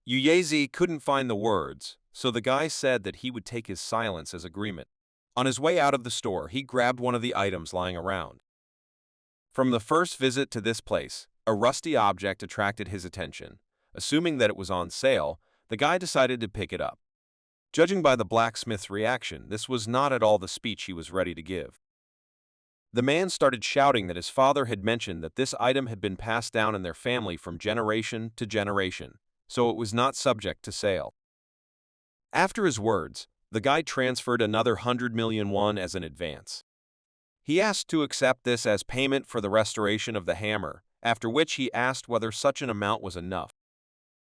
Yu Yezi couldn't find the words, so the guy said that he would take his silence as agreement. On his way out of the store, he grabbed one of the items lying around. From the first visit to this place, a rusty object attracted his attention. Assuming that it was on sale, the guy decided to pick it up. Judging by the blacksmith's reaction, this was not at all the speech he was ready to give. The man started shouting that his father had mentioned that this item had been passed down in their family from generation to generation, so it was not subject to sale. After his words, the guy transferred another 100 million won as an advance. He asked to accept this as payment for the restoration of the hammer, after which he asked whether such an amount was enough.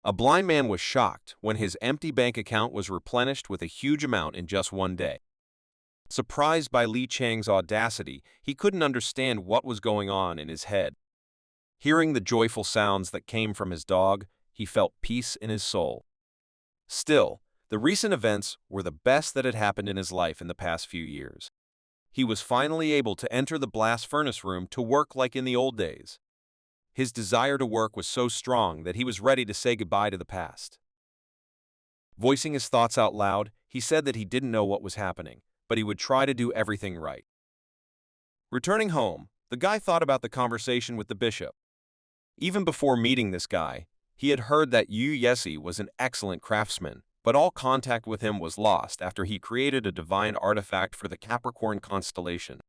A blind man was shocked when his empty bank account was replenished with a huge amount in just one day. Surprised by Li Chang's audacity, he couldn't understand what was going on in his head. Hearing the joyful sounds that came from his dog, he felt peace in his soul. Still, the recent events were the best that had happened in his life in the past few years. He was finally able to enter the blast furnace room to work like in the old days. His desire to work was so strong that he was ready to say goodbye to the past. Voicing his thoughts out loud, he said that he didn't know what was happening, but he would try to do everything right. Returning home, the guy thought about the conversation with the bishop. Even before meeting this guy, he had heard that Yu Yesi was an excellent craftsman, but all contact with him was lost after he created a divine artifact for the Capricorn constellation.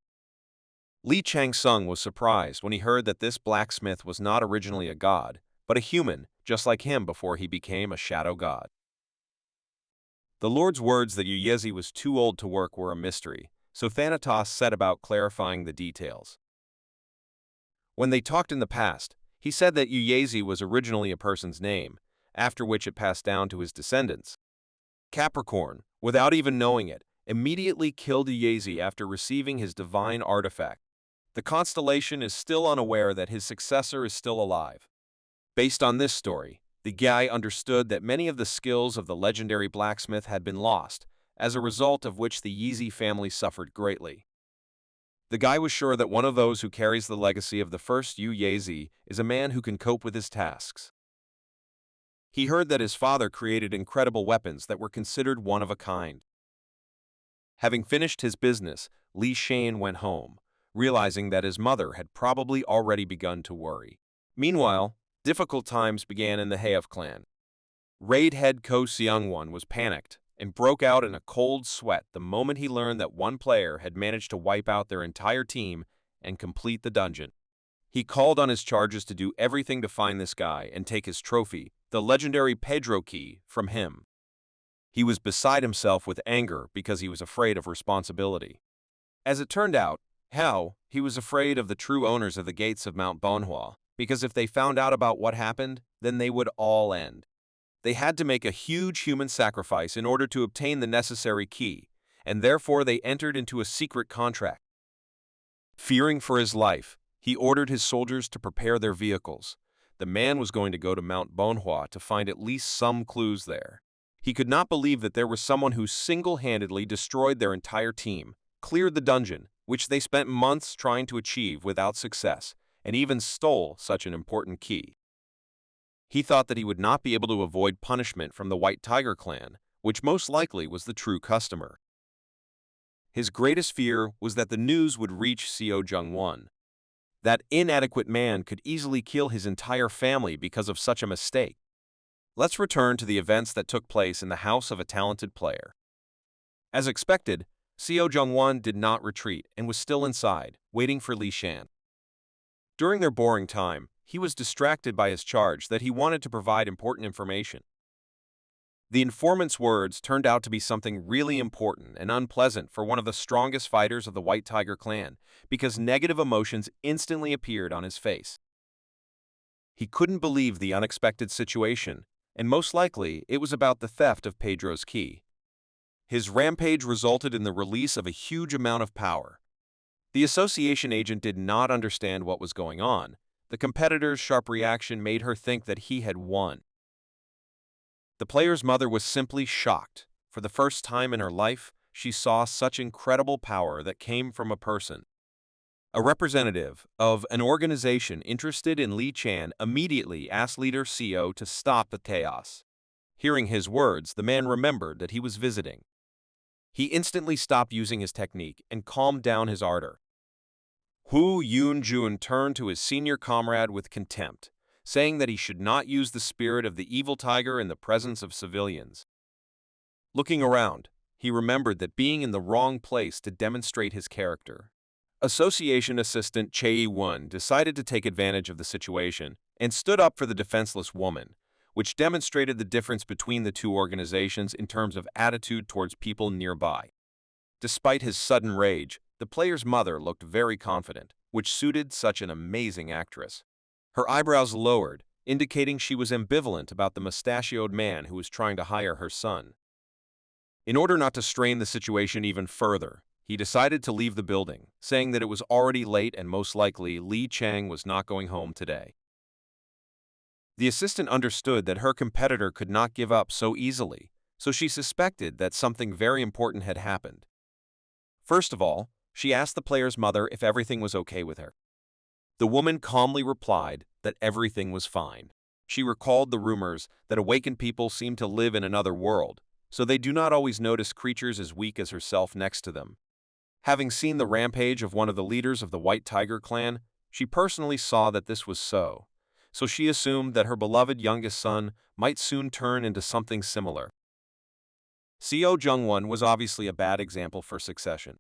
Li Changsung was surprised when he heard that this blacksmith was not originally a god, but a human, just like him before he became a shadow god. The Lord's words that Yu Yezi was too old to work were a mystery, so Thanatos set about clarifying the details. When they talked in the past, he said that Yu Yezi was originally a person's name, after which it passed down to his descendants. Capricorn, without even knowing it, immediately killed Yu Yezi after receiving his divine artifact. The constellation is still unaware that his successor is still alive. Based on this story, the guy understood that many of the skills of the legendary blacksmith had been lost, as a result of which the Yezi family suffered greatly. The guy was sure that one of those who carries the legacy of the first Yu Yezi is a man who can cope with his tasks. He heard that his father created incredible weapons that were considered one of a kind. Having finished his business, Li Shan went home, realizing that his mother had probably already begun to worry. Meanwhile, difficult times began in the HOV Clan. Raid head Ko Seung-won was panicked and broke out in a cold sweat the moment he learned that one player had managed to wipe out their entire team and complete the dungeon. He called on his charges to do everything to find this guy and take his trophy, the legendary Pedro key, from him. He was beside himself with anger because he was afraid of responsibility. As it turned out, he was afraid of the true owners of the gates of Mount Manhwa, because if they found out about what happened, then they would all end. They had to make a huge human sacrifice in order to obtain the necessary key, and therefore they entered into a secret contract. Fearing for his life, he ordered his soldiers to prepare their vehicles. The man was going to go to Mount Manhwa to find at least some clues there. He could not believe that there was someone who single-handedly destroyed their entire team, cleared the dungeon, which they spent months trying to achieve without success, and even stole such an important key. He thought that he would not be able to avoid punishment from the White Tiger clan, which most likely was the true customer. His greatest fear was that the news would reach Seo Jung-won. That inadequate man could easily kill his entire family because of such a mistake. Let's return to the events that took place in the house of a talented player. As expected, Seo Jung-won did not retreat and was still inside, waiting for Li Shan. During their boring time, he was distracted by his charge that he wanted to provide important information. The informant's words turned out to be something really important and unpleasant for one of the strongest fighters of the White Tiger clan, because negative emotions instantly appeared on his face. He couldn't believe the unexpected situation, and most likely it was about the theft of Pedro's key. His rampage resulted in the release of a huge amount of power. The association agent did not understand what was going on. The competitor's sharp reaction made her think that he had won. The player's mother was simply shocked. For the first time in her life, she saw such incredible power that came from a person. A representative of an organization interested in Li Chan immediately asked leader Seo to stop the chaos. Hearing his words, the man remembered that he was visiting. He instantly stopped using his technique and calmed down his ardor. Hu Yun-jun turned to his senior comrade with contempt, saying that he should not use the spirit of the evil tiger in the presence of civilians. Looking around, he remembered that being in the wrong place to demonstrate his character. Association assistant Chae-won decided to take advantage of the situation and stood up for the defenseless woman, which demonstrated the difference between the two organizations in terms of attitude towards people nearby. Despite his sudden rage, the player's mother looked very confident, which suited such an amazing actress. Her eyebrows lowered, indicating she was ambivalent about the mustachioed man who was trying to hire her son. In order not to strain the situation even further, he decided to leave the building, saying that it was already late and most likely Li Chang was not going home today. The assistant understood that her competitor could not give up so easily, so she suspected that something very important had happened. First of all, she asked the player's mother if everything was okay with her. The woman calmly replied that everything was fine. She recalled the rumors that awakened people seem to live in another world, so they do not always notice creatures as weak as herself next to them. Having seen the rampage of one of the leaders of the White Tiger clan, she personally saw that this was so she assumed that her beloved youngest son might soon turn into something similar. Seo Jungwon was obviously a bad example for succession.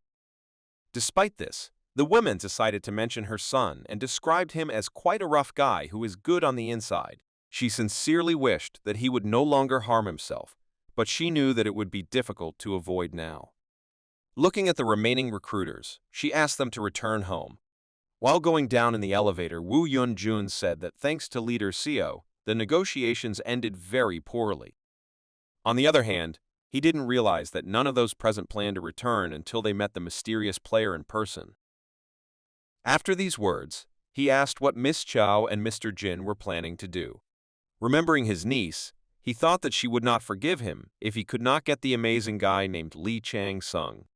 Despite this, the woman decided to mention her son and described him as quite a rough guy who is good on the inside. She sincerely wished that he would no longer harm himself, but she knew that it would be difficult to avoid now. Looking at the remaining recruiters, she asked them to return home. While going down in the elevator, Woo Yun-jun said that thanks to leader Seo, the negotiations ended very poorly. On the other hand, he didn't realize that none of those present planned to return until they met the mysterious player in person. After these words, he asked what Miss Chow and Mr. Jin were planning to do. Remembering his niece, he thought that she would not forgive him if he could not get the amazing guy named Lee Chang-sung.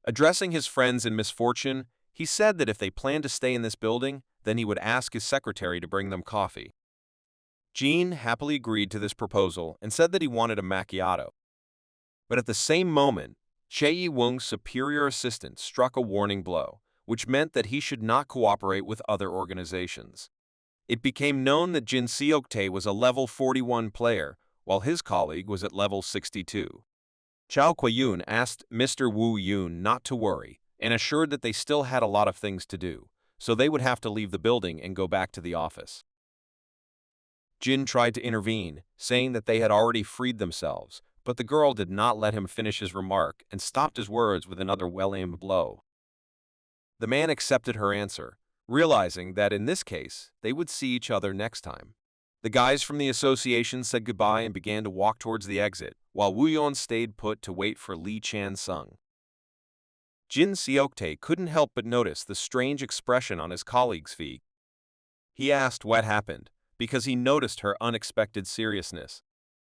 Addressing his friends in misfortune, he said that if they planned to stay in this building, then he would ask his secretary to bring them coffee. Jean happily agreed to this proposal and said that he wanted a macchiato. But at the same moment, Chae-won's superior assistant struck a warning blow, which meant that he should not cooperate with other organizations. It became known that Jin Seoktae was a level 41 player, while his colleague was at level 62. Chao Kuo-yoon asked Mr. Woo Yoon not to worry, and assured that they still had a lot of things to do, so they would have to leave the building and go back to the office. Jin tried to intervene, saying that they had already freed themselves, but the girl did not let him finish his remark and stopped his words with another well-aimed blow. The man accepted her answer, realizing that in this case, they would see each other next time. The guys from the association said goodbye and began to walk towards the exit, while Woo Yeon stayed put to wait for Lee Chan-sung. Jin Seoktae couldn't help but notice the strange expression on his colleague's face. He asked what happened, because he noticed her unexpected seriousness.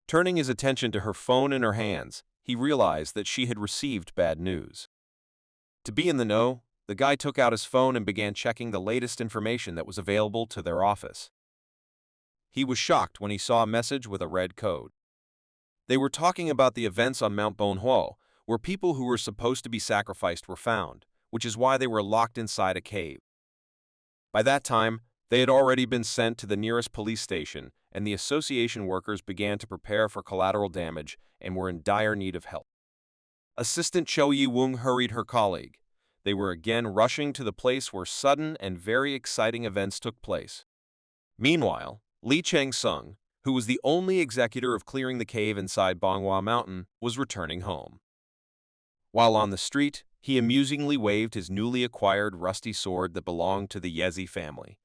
Turning his attention to her phone in her hands, he realized that she had received bad news. To be in the know, the guy took out his phone and began checking the latest information that was available to their office. He was shocked when he saw a message with a red code. They were talking about the events on Mount Manhwa, where people who were supposed to be sacrificed were found, which is why they were locked inside a cave. By that time, they had already been sent to the nearest police station, and the association workers began to prepare for collateral damage and were in dire need of help. Assistant Cho Yi-woong hurried her colleague. They were again rushing to the place where sudden and very exciting events took place. Meanwhile, Lee Chang-sung, who was the only executor of clearing the cave inside Manhwa Mountain, was returning home. While on the street, he amusingly waved his newly acquired rusty sword that belonged to the Yezi family.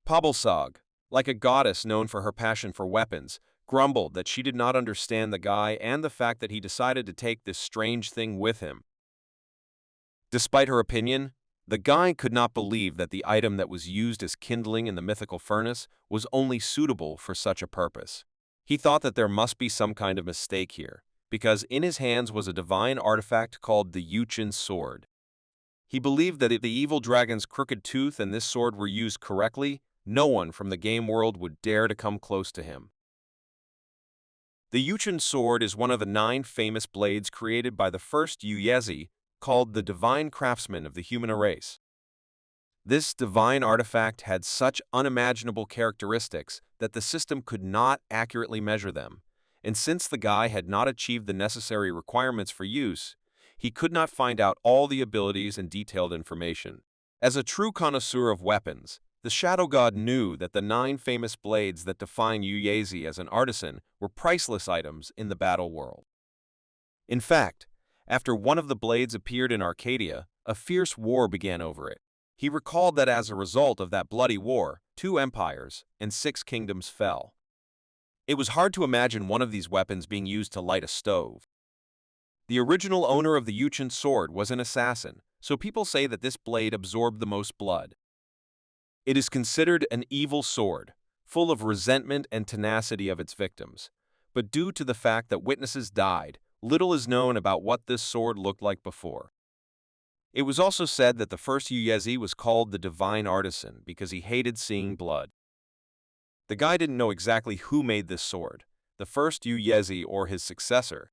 Pabalsog, like a goddess known for her passion for weapons, grumbled that she did not understand the guy and the fact that he decided to take this strange thing with him. Despite her opinion, the guy could not believe that the item that was used as kindling in the mythical furnace was only suitable for such a purpose. He thought that there must be some kind of mistake here, because in his hands was a divine artifact called the Yuchin sword. He believed that if the evil dragon's crooked tooth and this sword were used correctly, no one from the game world would dare to come close to him. The Yuchin sword is one of the 9 famous blades created by the first Yezi, called the divine craftsman of the human race. This divine artifact had such unimaginable characteristics that the system could not accurately measure them, and since the guy had not achieved the necessary requirements for use, he could not find out all the abilities and detailed information. As a true connoisseur of weapons, the Shadow God knew that the 9 famous blades that define Uyezi as an artisan were priceless items in the battle world. In fact, after one of the blades appeared in Arcadia, a fierce war began over it. He recalled that as a result of that bloody war, 2 empires and 6 kingdoms fell. It was hard to imagine one of these weapons being used to light a stove. The original owner of the Yuchen sword was an assassin, so people say that this blade absorbed the most blood. It is considered an evil sword, full of resentment and tenacity of its victims, but due to the fact that witnesses died, little is known about what this sword looked like before. It was also said that the first Uyezi was called the Divine Artisan because he hated seeing blood. The guy didn't know exactly who made this sword, the first Uyezi or his successor.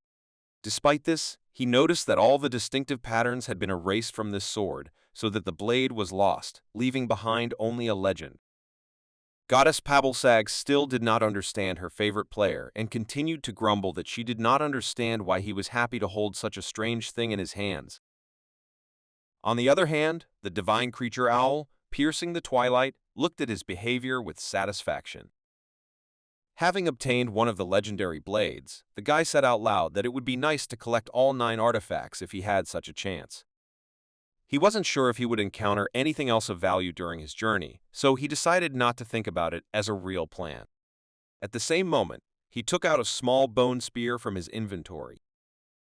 Despite this, he noticed that all the distinctive patterns had been erased from this sword, so that the blade was lost, leaving behind only a legend. Goddess Pablsag still did not understand her favorite player and continued to grumble that she did not understand why he was happy to hold such a strange thing in his hands. On the other hand, the divine creature Owl, piercing the twilight, looked at his behavior with satisfaction. Having obtained one of the legendary blades, the guy said out loud that it would be nice to collect all 9 artifacts if he had such a chance. He wasn't sure if he would encounter anything else of value during his journey, so he decided not to think about it as a real plan. At the same moment, he took out a small bone spear from his inventory.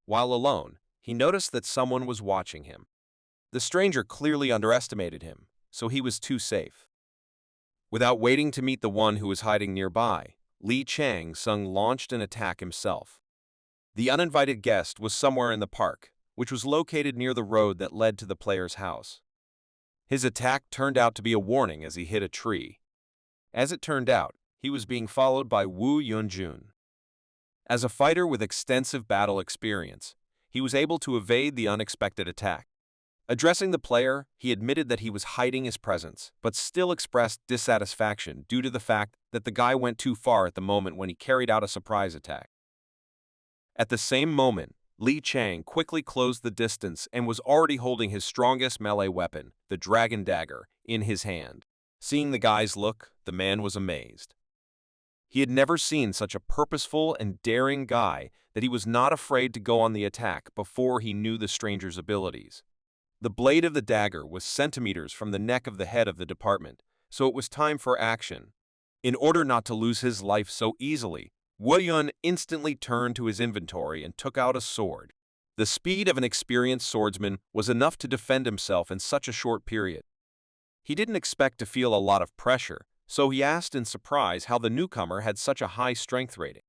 While alone, he noticed that someone was watching him. The stranger clearly underestimated him, so he was too safe. Without waiting to meet the one who was hiding nearby, Li Chang-sung launched an attack himself. The uninvited guest was somewhere in the park, which was located near the road that led to the player's house. His attack turned out to be a warning as he hit a tree. As it turned out, he was being followed by Wu Yunjun. As a fighter with extensive battle experience, he was able to evade the unexpected attack. Addressing the player, he admitted that he was hiding his presence, but still expressed dissatisfaction due to the fact that the guy went too far at the moment when he carried out a surprise attack. At the same moment, Li Chang quickly closed the distance and was already holding his strongest melee weapon, the dragon dagger, in his hand. Seeing the guy's look, the man was amazed. He had never seen such a purposeful and daring guy that he was not afraid to go on the attack before he knew the stranger's abilities. The blade of the dagger was centimeters from the neck of the head of the department, so it was time for action. In order not to lose his life so easily, Wu Yun instantly turned to his inventory and took out a sword. The speed of an experienced swordsman was enough to defend himself in such a short period. He didn't expect to feel a lot of pressure, so he asked in surprise how the newcomer had such a high strength rating.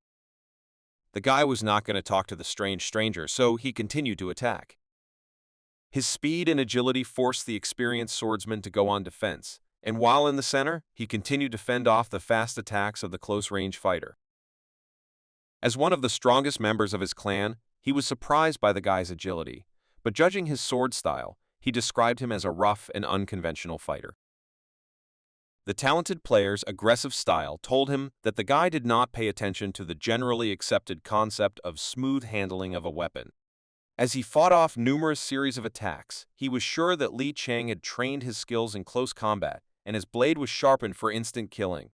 The guy was not going to talk to the strange stranger, so he continued to attack. His speed and agility forced the experienced swordsman to go on defense, and while in the center, he continued to fend off the fast attacks of the close-range fighter. As one of the strongest members of his clan, he was surprised by the guy's agility, but judging his sword style, he described him as a rough and unconventional fighter. The talented player's aggressive style told him that the guy did not pay attention to the generally accepted concept of smooth handling of a weapon. As he fought off numerous series of attacks, he was sure that Li Chang had trained his skills in close combat, and his blade was sharpened for instant killing.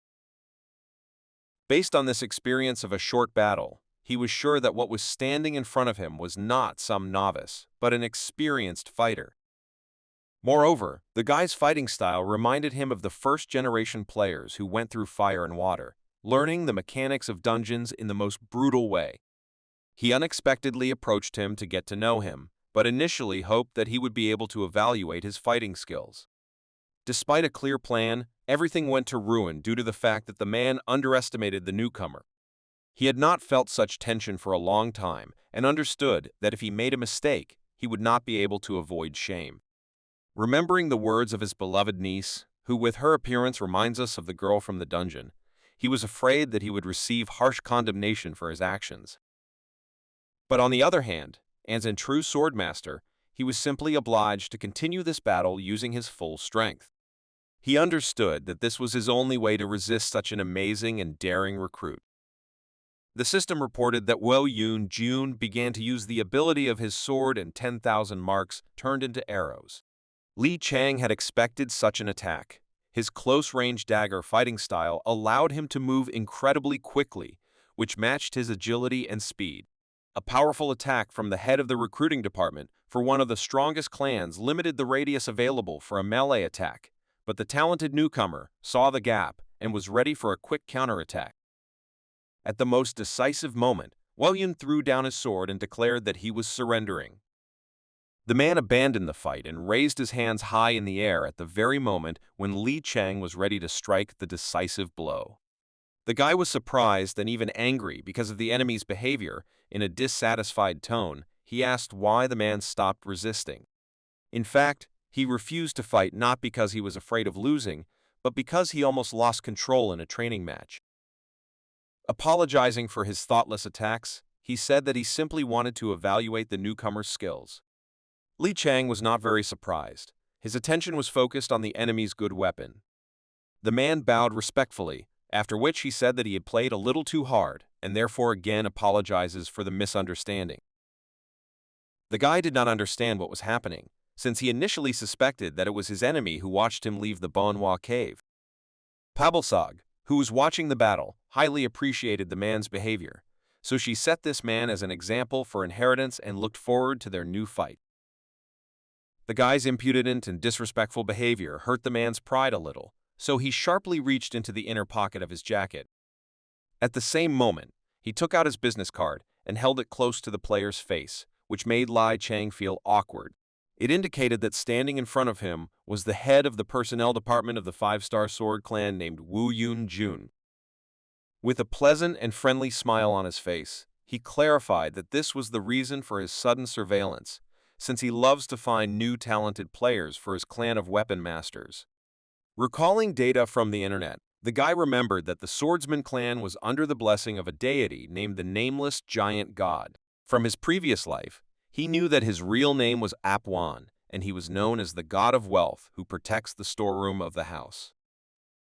Based on this experience of a short battle, he was sure that what was standing in front of him was not some novice, but an experienced fighter. Moreover, the guy's fighting style reminded him of the first-generation players who went through fire and water, learning the mechanics of dungeons in the most brutal way. He unexpectedly approached him to get to know him, but initially hoped that he would be able to evaluate his fighting skills. Despite a clear plan, everything went to ruin due to the fact that the man underestimated the newcomer. He had not felt such tension for a long time and understood that if he made a mistake, he would not be able to avoid shame. Remembering the words of his beloved niece, who with her appearance reminds us of the girl from the dungeon, he was afraid that he would receive harsh condemnation for his actions. But on the other hand, as a true swordmaster, he was simply obliged to continue this battle using his full strength. He understood that this was his only way to resist such an amazing and daring recruit. The system reported that Jun began to use the ability of his sword and 10,000 marks turned into arrows. Li Chang had expected such an attack. His close-range dagger fighting style allowed him to move incredibly quickly, which matched his agility and speed. A powerful attack from the head of the recruiting department for one of the strongest clans limited the radius available for a melee attack, but the talented newcomer saw the gap and was ready for a quick counterattack. At the most decisive moment, Yun threw down his sword and declared that he was surrendering. The man abandoned the fight and raised his hands high in the air at the very moment when Li Chang was ready to strike the decisive blow. The guy was surprised and even angry because of the enemy's behavior. In a dissatisfied tone, he asked why the man stopped resisting. In fact, he refused to fight not because he was afraid of losing, but because he almost lost control in a training match. Apologizing for his thoughtless attacks, he said that he simply wanted to evaluate the newcomer's skills. Li Chang was not very surprised. His attention was focused on the enemy's good weapon. The man bowed respectfully, after which he said that he had played a little too hard and therefore again apologizes for the misunderstanding. The guy did not understand what was happening, since he initially suspected that it was his enemy who watched him leave the Manhwa cave. Pabalsog, who was watching the battle, highly appreciated the man's behavior, so she set this man as an example for inheritance and looked forward to their new fight. The guy's impudent and disrespectful behavior hurt the man's pride a little, so he sharply reached into the inner pocket of his jacket. At the same moment, he took out his business card and held it close to the player's face, which made Li Chang feel awkward. It indicated that standing in front of him was the head of the personnel department of the 5-star sword clan named Jun. With a pleasant and friendly smile on his face, he clarified that this was the reason for his sudden surveillance, since he loves to find new talented players for his clan of weapon masters. Recalling data from the internet, the guy remembered that the swordsman clan was under the blessing of a deity named the Nameless Giant God. From his previous life, he knew that his real name was Apwan, and he was known as the God of Wealth who protects the storeroom of the house.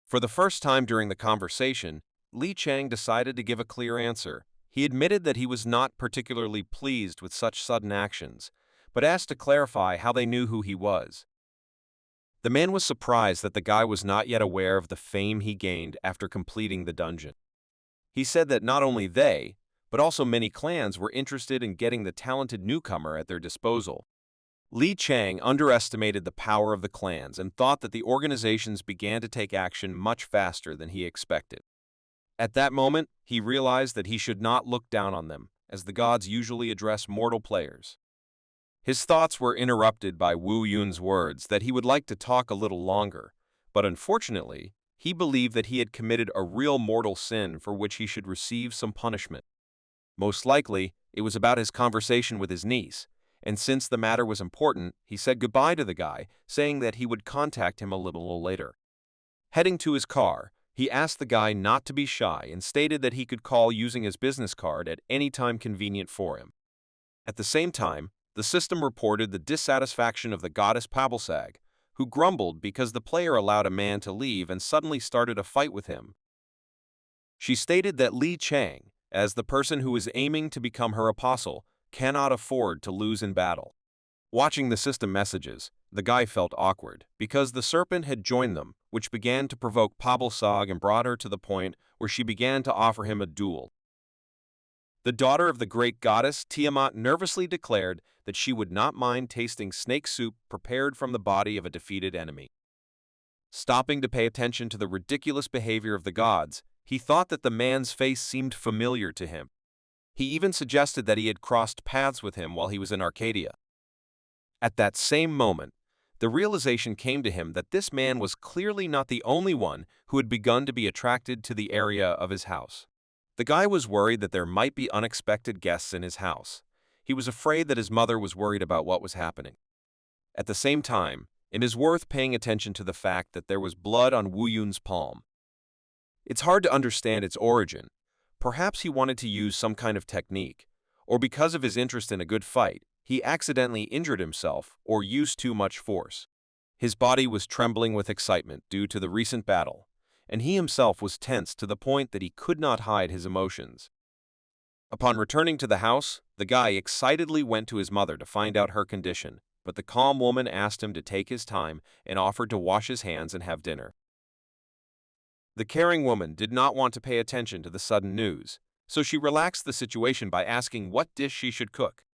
For the first time during the conversation, Li Chang decided to give a clear answer. He admitted that he was not particularly pleased with such sudden actions, but asked to clarify how they knew who he was. The man was surprised that the guy was not yet aware of the fame he gained after completing the dungeon. He said that not only they, but also many clans were interested in getting the talented newcomer at their disposal. Li Chang underestimated the power of the clans and thought that the organizations began to take action much faster than he expected. At that moment, he realized that he should not look down on them, as the gods usually address mortal players. His thoughts were interrupted by Yun's words that he would like to talk a little longer, but unfortunately, he believed that he had committed a real mortal sin for which he should receive some punishment. Most likely, it was about his conversation with his niece, and since the matter was important, he said goodbye to the guy, saying that he would contact him a little later. Heading to his car, he asked the guy not to be shy and stated that he could call using his business card at any time convenient for him. At the same time, the system reported the dissatisfaction of the goddess Pabalsag, who grumbled because the player allowed a man to leave and suddenly started a fight with him. She stated that Li Chang, as the person who is aiming to become her apostle, cannot afford to lose in battle. Watching the system messages, the guy felt awkward, because the serpent had joined them, which began to provoke Pabalsag and brought her to the point where she began to offer him a duel. The daughter of the great goddess Tiamat nervously declared that she would not mind tasting snake soup prepared from the body of a defeated enemy. Stopping to pay attention to the ridiculous behavior of the gods, he thought that the man's face seemed familiar to him. He even suggested that he had crossed paths with him while he was in Arcadia. At that same moment, the realization came to him that this man was clearly not the only one who had begun to be attracted to the area of his house. The guy was worried that there might be unexpected guests in his house. He was afraid that his mother was worried about what was happening. At the same time, it is worth paying attention to the fact that there was blood on Yun's palm. It's hard to understand its origin. Perhaps he wanted to use some kind of technique, or because of his interest in a good fight, he accidentally injured himself or used too much force. His body was trembling with excitement due to the recent battle, and he himself was tense to the point that he could not hide his emotions. Upon returning to the house, the guy excitedly went to his mother to find out her condition, but the calm woman asked him to take his time and offered to wash his hands and have dinner. The caring woman did not want to pay attention to the sudden news, so she relaxed the situation by asking what dish she should cook.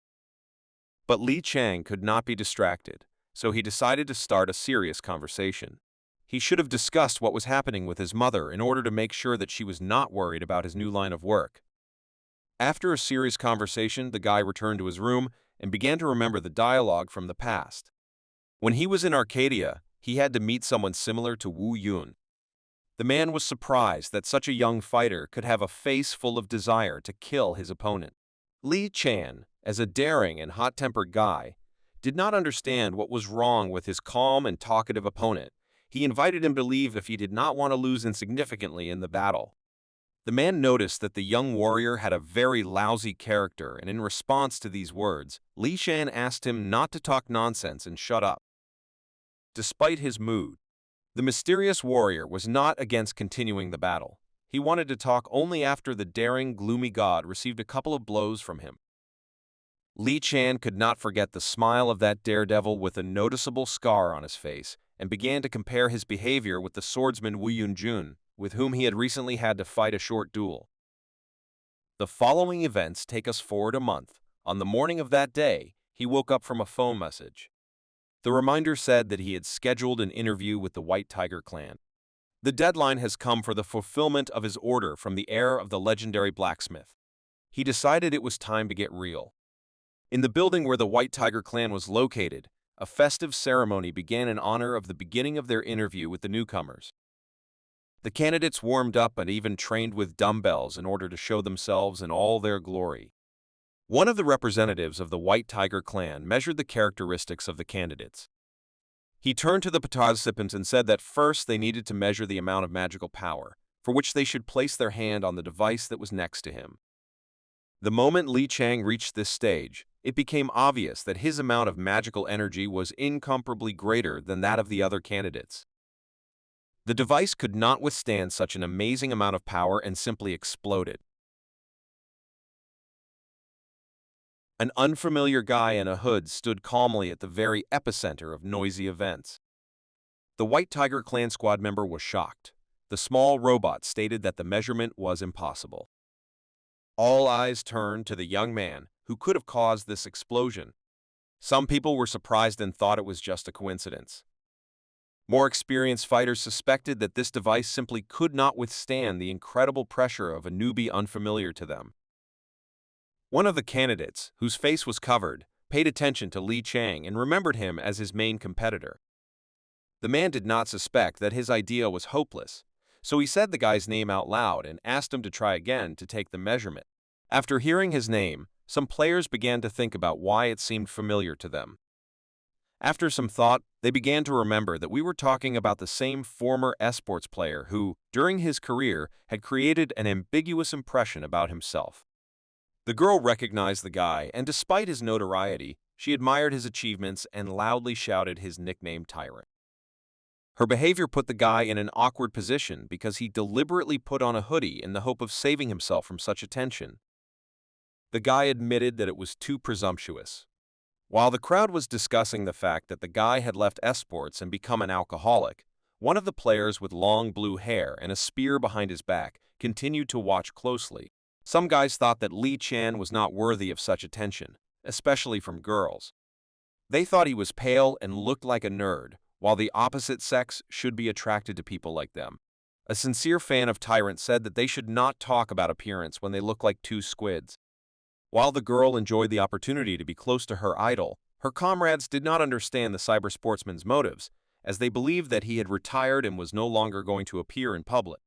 But Li Chang could not be distracted, so he decided to start a serious conversation. He should have discussed what was happening with his mother in order to make sure that she was not worried about his new line of work. After a serious conversation, the guy returned to his room and began to remember the dialogue from the past. When he was in Arcadia, he had to meet someone similar to Wu Yun. The man was surprised that such a young fighter could have a face full of desire to kill his opponent. Li Chan, as a daring and hot-tempered guy, did not understand what was wrong with his calm and talkative opponent. He invited him to leave if he did not want to lose insignificantly in the battle. The man noticed that the young warrior had a very lousy character, and in response to these words, Li Shan asked him not to talk nonsense and shut up. Despite his mood, the mysterious warrior was not against continuing the battle. He wanted to talk only after the daring, gloomy god received a couple of blows from him. Li Chan could not forget the smile of that daredevil with a noticeable scar on his face, and began to compare his behavior with the swordsman Wu Yunjun, with whom he had recently had to fight a short duel. The following events take us forward a month. On the morning of that day, he woke up from a phone message. The reminder said that he had scheduled an interview with the White Tiger Clan. The deadline has come for the fulfillment of his order from the heir of the legendary blacksmith. He decided it was time to get real. In the building where the White Tiger Clan was located, a festive ceremony began in honor of the beginning of their interview with the newcomers. The candidates warmed up and even trained with dumbbells in order to show themselves in all their glory. One of the representatives of the White Tiger Clan measured the characteristics of the candidates. He turned to the participants and said that first they needed to measure the amount of magical power, for which they should place their hand on the device that was next to him. The moment Li Chang reached this stage, it became obvious that his amount of magical energy was incomparably greater than that of the other candidates. The device could not withstand such an amazing amount of power and simply exploded. An unfamiliar guy in a hood stood calmly at the very epicenter of noisy events. The White Tiger Clan squad member was shocked. The small robot stated that the measurement was impossible. All eyes turned to the young man who could have caused this explosion. Some people were surprised and thought it was just a coincidence. More experienced fighters suspected that this device simply could not withstand the incredible pressure of a newbie unfamiliar to them. One of the candidates, whose face was covered, paid attention to Li Chang and remembered him as his main competitor. The man did not suspect that his idea was hopeless, so he said the guy's name out loud and asked him to try again to take the measurement. After hearing his name, some players began to think about why it seemed familiar to them. After some thought, they began to remember that we were talking about the same former esports player who, during his career, had created an ambiguous impression about himself. The girl recognized the guy, and despite his notoriety, she admired his achievements and loudly shouted his nickname Tyrant. Her behavior put the guy in an awkward position because he deliberately put on a hoodie in the hope of saving himself from such attention. The guy admitted that it was too presumptuous. While the crowd was discussing the fact that the guy had left esports and become an alcoholic, one of the players with long blue hair and a spear behind his back continued to watch closely. Some guys thought that Li Chan was not worthy of such attention, especially from girls. They thought he was pale and looked like a nerd, while the opposite sex should be attracted to people like them. A sincere fan of Tyrant said that they should not talk about appearance when they look like two squids. While the girl enjoyed the opportunity to be close to her idol, her comrades did not understand the cyber sportsman's motives, as they believed that he had retired and was no longer going to appear in public.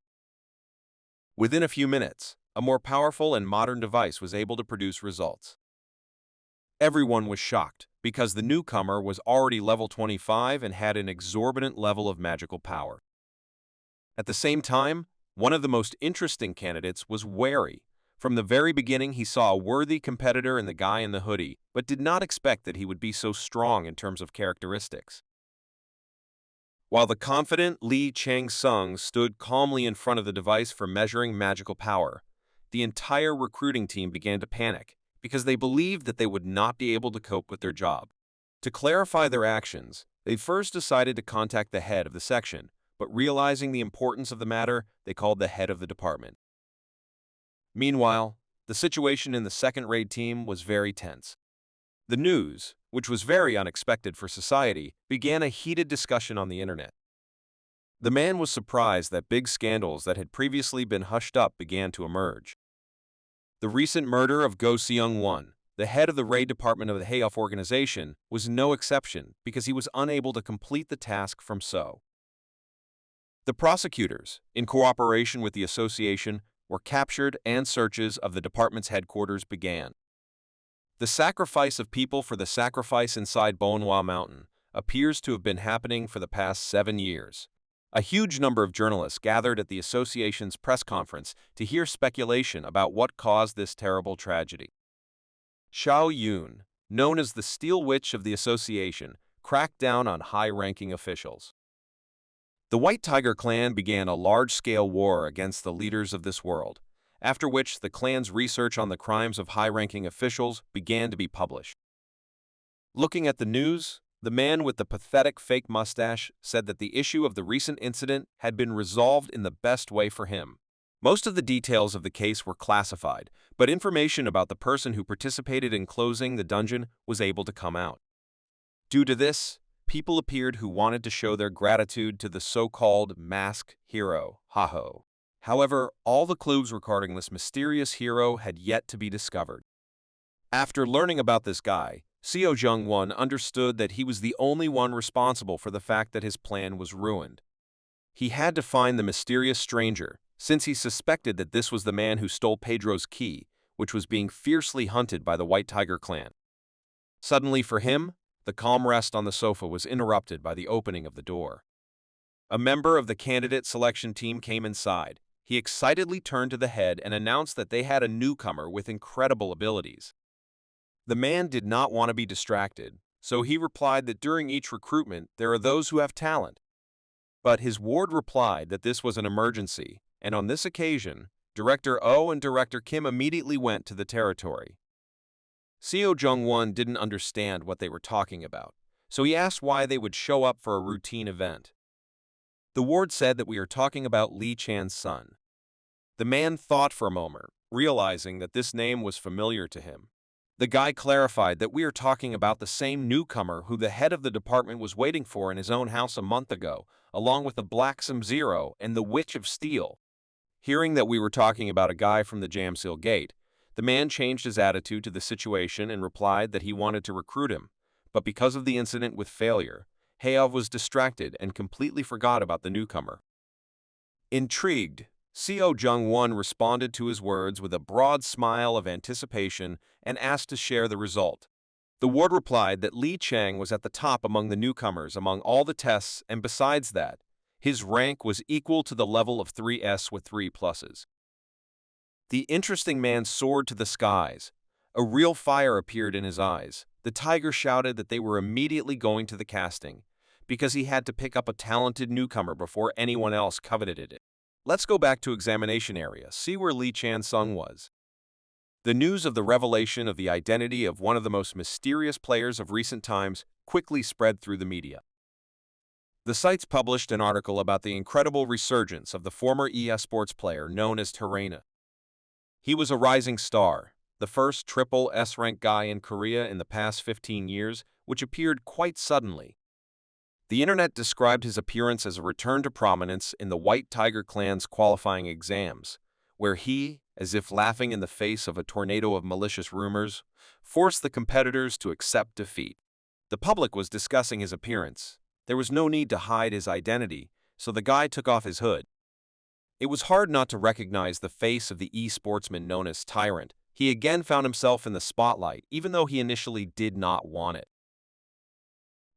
Within a few minutes, a more powerful and modern device was able to produce results. Everyone was shocked, because the newcomer was already level 25 and had an exorbitant level of magical power. At the same time, one of the most interesting candidates was wary. From the very beginning, he saw a worthy competitor in the guy in the hoodie, but did not expect that he would be so strong in terms of characteristics. While the confident Li Chang-sung stood calmly in front of the device for measuring magical power, the entire recruiting team began to panic because they believed that they would not be able to cope with their job. To clarify their actions, they first decided to contact the head of the section, but realizing the importance of the matter, they called the head of the department. Meanwhile, the situation in the second raid team was very tense. The news, which was very unexpected for society, began a heated discussion on the internet. The man was surprised that big scandals that had previously been hushed up began to emerge. The recent murder of Go Seung-won, the head of the raid department of the HOV organization, was no exception because he was unable to complete the task from So. The prosecutors, in cooperation with the association, were captured and searches of the department's headquarters began. The sacrifice of people for the sacrifice inside Manhwa Mountain appears to have been happening for the past 7 years. A huge number of journalists gathered at the association's press conference to hear speculation about what caused this terrible tragedy. Xiao Yun, known as the Steel Witch of the association, cracked down on high-ranking officials. The White Tiger clan began a large-scale war against the leaders of this world, after which the clan's research on the crimes of high-ranking officials began to be published. Looking at the news, the man with the pathetic fake mustache said that the issue of the recent incident had been resolved in the best way for him. Most of the details of the case were classified, but information about the person who participated in closing the dungeon was able to come out. Due to this, people appeared who wanted to show their gratitude to the so-called masked hero, HOV. However, all the clues regarding this mysterious hero had yet to be discovered. After learning about this guy, Seo Jung-won understood that he was the only one responsible for the fact that his plan was ruined. He had to find the mysterious stranger, since he suspected that this was the man who stole Pedro's key, which was being fiercely hunted by the White Tiger clan. Suddenly for him, the calm rest on the sofa was interrupted by the opening of the door. A member of the candidate selection team came inside. He excitedly turned to the head and announced that they had a newcomer with incredible abilities. The man did not want to be distracted, so he replied that during each recruitment there are those who have talent. But his ward replied that this was an emergency, and on this occasion, Director Oh and Director Kim immediately went to the territory. Seo Jung-won didn't understand what they were talking about, so he asked why they would show up for a routine event. The ward said that we are talking about Li Chan's son. The man thought for a moment, realizing that this name was familiar to him. The guy clarified that we are talking about the same newcomer who the head of the department was waiting for in his own house a month ago, along with the Black Sub-Zero and the Witch of Steel. Hearing that we were talking about a guy from the Jamsil Gate, the man changed his attitude to the situation and replied that he wanted to recruit him, but because of the incident with failure, HOV was distracted and completely forgot about the newcomer. Intrigued, Seo Jung-won responded to his words with a broad smile of anticipation and asked to share the result. The ward replied that Li Chang was at the top among the newcomers among all the tests, and besides that, his rank was equal to the level of 3S with 3 pluses. The interesting man soared to the skies. A real fire appeared in his eyes. The tiger shouted that they were immediately going to the casting, because he had to pick up a talented newcomer before anyone else coveted it. Let's go back to examination area, see where Li Chan-sung was. The news of the revelation of the identity of one of the most mysterious players of recent times quickly spread through the media. The sites published an article about the incredible resurgence of the former eSports player known as Thanatos. He was a rising star, the first triple S-rank guy in Korea in the past 15 years, which appeared quite suddenly. The internet described his appearance as a return to prominence in the White Tiger clan's qualifying exams, where he, as if laughing in the face of a tornado of malicious rumors, forced the competitors to accept defeat. The public was discussing his appearance. There was no need to hide his identity, so the guy took off his hood. It was hard not to recognize the face of the e-sportsman known as Tyrant. He again found himself in the spotlight, even though he initially did not want it.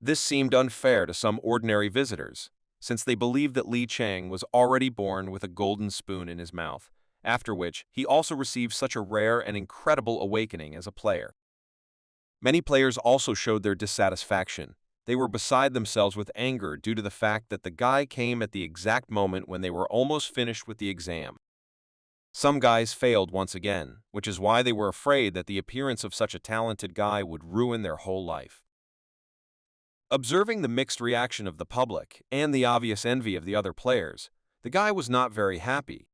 This seemed unfair to some ordinary visitors, since they believed that Li Chang was already born with a golden spoon in his mouth, after which he also received such a rare and incredible awakening as a player. Many players also showed their dissatisfaction, they were beside themselves with anger due to the fact that the guy came at the exact moment when they were almost finished with the exam. Some guys failed once again, which is why they were afraid that the appearance of such a talented guy would ruin their whole life. Observing the mixed reaction of the public and the obvious envy of the other players, the guy was not very happy.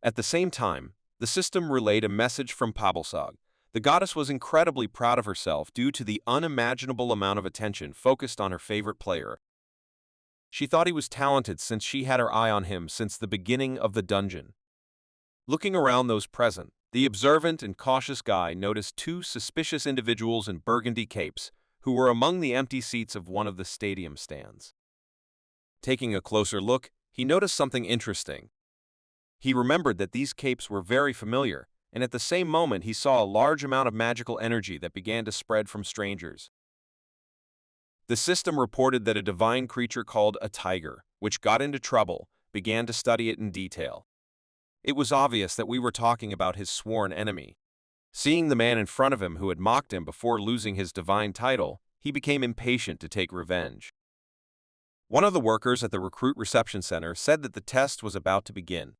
At the same time, the system relayed a message from Pabalsog. The goddess was incredibly proud of herself due to the unimaginable amount of attention focused on her favorite player. She thought he was talented since she had her eye on him since the beginning of the dungeon. Looking around those present, the observant and cautious guy noticed two suspicious individuals in burgundy capes who were among the empty seats of one of the stadium stands. Taking a closer look, he noticed something interesting. He remembered that these capes were very familiar, and at the same moment he saw a large amount of magical energy that began to spread from strangers. The system reported that a divine creature called a tiger, which got into trouble, began to study it in detail. It was obvious that we were talking about his sworn enemy. Seeing the man in front of him who had mocked him before losing his divine title, he became impatient to take revenge. One of the workers at the recruit reception center said that the test was about to begin.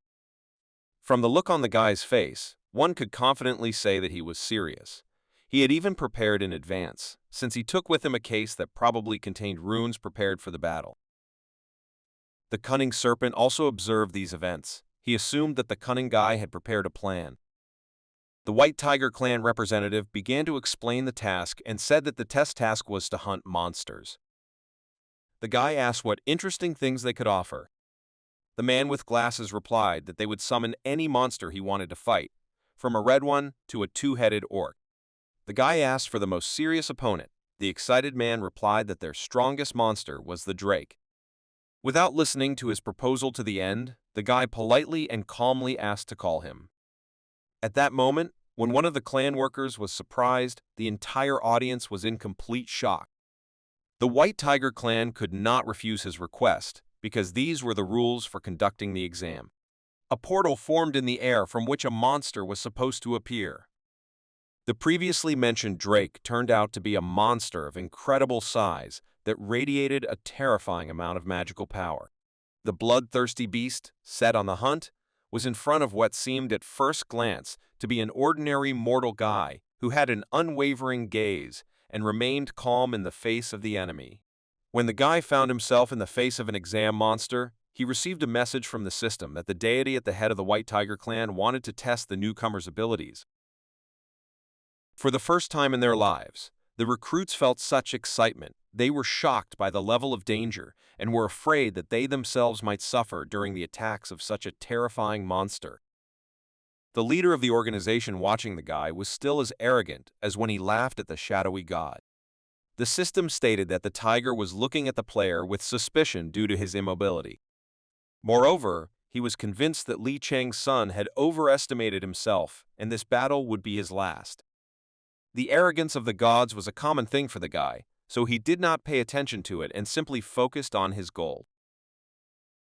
From the look on the guy's face, one could confidently say that he was serious. He had even prepared in advance, since he took with him a case that probably contained runes prepared for the battle. The cunning serpent also observed these events. He assumed that the cunning guy had prepared a plan. The White Tiger Clan representative began to explain the task and said that the test task was to hunt monsters. The guy asked what interesting things they could offer. The man with glasses replied that they would summon any monster he wanted to fight, from a red one to a two-headed orc. The guy asked for the most serious opponent. The excited man replied that their strongest monster was the drake. Without listening to his proposal to the end, the guy politely and calmly asked to call him. At that moment, when one of the clan workers was surprised, the entire audience was in complete shock. The White Tiger Clan could not refuse his request, because these were the rules for conducting the exam. A portal formed in the air from which a monster was supposed to appear. The previously mentioned drake turned out to be a monster of incredible size that radiated a terrifying amount of magical power. The bloodthirsty beast, set on the hunt, was in front of what seemed at first glance to be an ordinary mortal guy who had an unwavering gaze and remained calm in the face of the enemy. When the guy found himself in the face of an exam monster, he received a message from the system that the deity at the head of the White Tiger Clan wanted to test the newcomer's abilities. For the first time in their lives, the recruits felt such excitement. They were shocked by the level of danger and were afraid that they themselves might suffer during the attacks of such a terrifying monster. The leader of the organization watching the guy was still as arrogant as when he laughed at the shadowy god. The system stated that the tiger was looking at the player with suspicion due to his immobility. Moreover, he was convinced that Li Chang's son had overestimated himself and this battle would be his last. The arrogance of the gods was a common thing for the guy, so he did not pay attention to it and simply focused on his goal.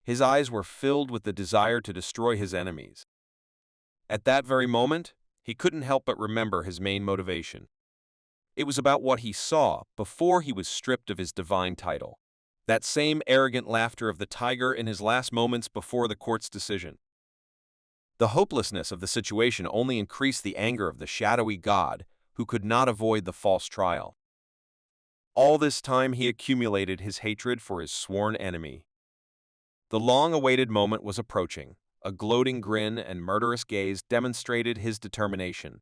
His eyes were filled with the desire to destroy his enemies. At that very moment, he couldn't help but remember his main motivation. It was about what he saw before he was stripped of his divine title. That same arrogant laughter of the tiger in his last moments before the court's decision. The hopelessness of the situation only increased the anger of the shadowy god, who could not avoid the false trial. All this time he accumulated his hatred for his sworn enemy. The long-awaited moment was approaching. A gloating grin and murderous gaze demonstrated his determination.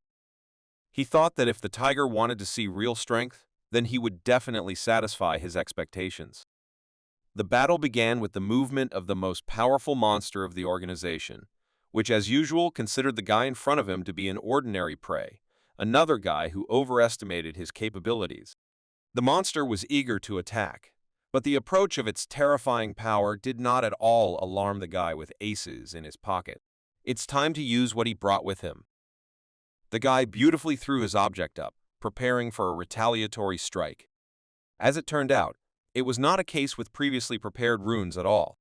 He thought that if the tiger wanted to see real strength, then he would definitely satisfy his expectations. The battle began with the movement of the most powerful monster of the organization, which as usual considered the guy in front of him to be an ordinary prey, another guy who overestimated his capabilities. The monster was eager to attack, but the approach of its terrifying power did not at all alarm the guy with aces in his pocket. It's time to use what he brought with him. The guy beautifully threw his object up, preparing for a retaliatory strike. As it turned out, it was not a case with previously prepared runes at all.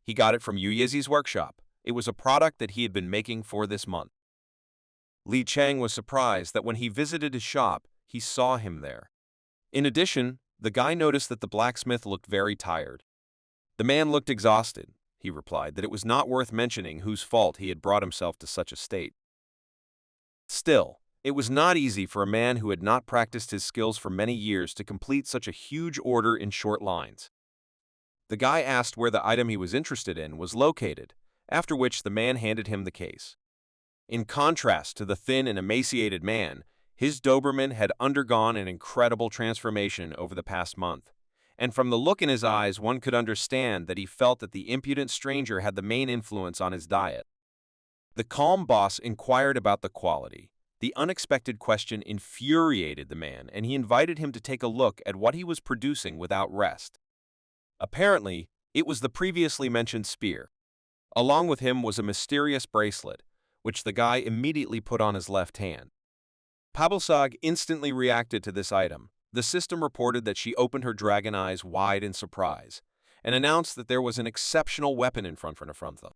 He got it from Yu Yezi's workshop. It was a product that he had been making for this month. Li Chang was surprised that when he visited his shop, he saw him there. In addition, the guy noticed that the blacksmith looked very tired. The man looked exhausted. He replied that it was not worth mentioning whose fault he had brought himself to such a state. Still, it was not easy for a man who had not practiced his skills for many years to complete such a huge order in short lines. The guy asked where the item he was interested in was located, after which the man handed him the case. In contrast to the thin and emaciated man, his Doberman had undergone an incredible transformation over the past month, and from the look in his eyes one could understand that he felt that the impudent stranger had the main influence on his diet. The calm boss inquired about the quality. The unexpected question infuriated the man, and he invited him to take a look at what he was producing without rest. Apparently, it was the previously mentioned spear. Along with him was a mysterious bracelet, which the guy immediately put on his left hand. Pablsag instantly reacted to this item. The system reported that she opened her dragon eyes wide in surprise and announced that there was an exceptional weapon in front of them.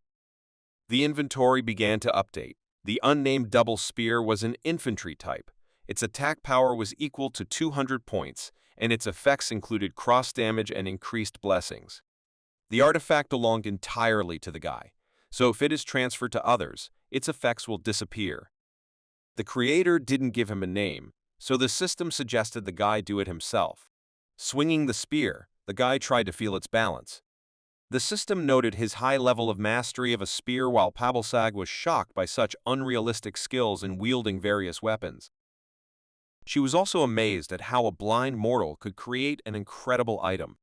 The inventory began to update. The unnamed double spear was an infantry type. Its attack power was equal to 200 points, and its effects included cross damage and increased blessings. The artifact belonged entirely to the guy, so if it is transferred to others, its effects will disappear. The creator didn't give him a name, so the system suggested the guy do it himself. Swinging the spear, the guy tried to feel its balance. The system noted his high level of mastery of a spear, while Pablsag was shocked by such unrealistic skills in wielding various weapons. She was also amazed at how a blind mortal could create an incredible item.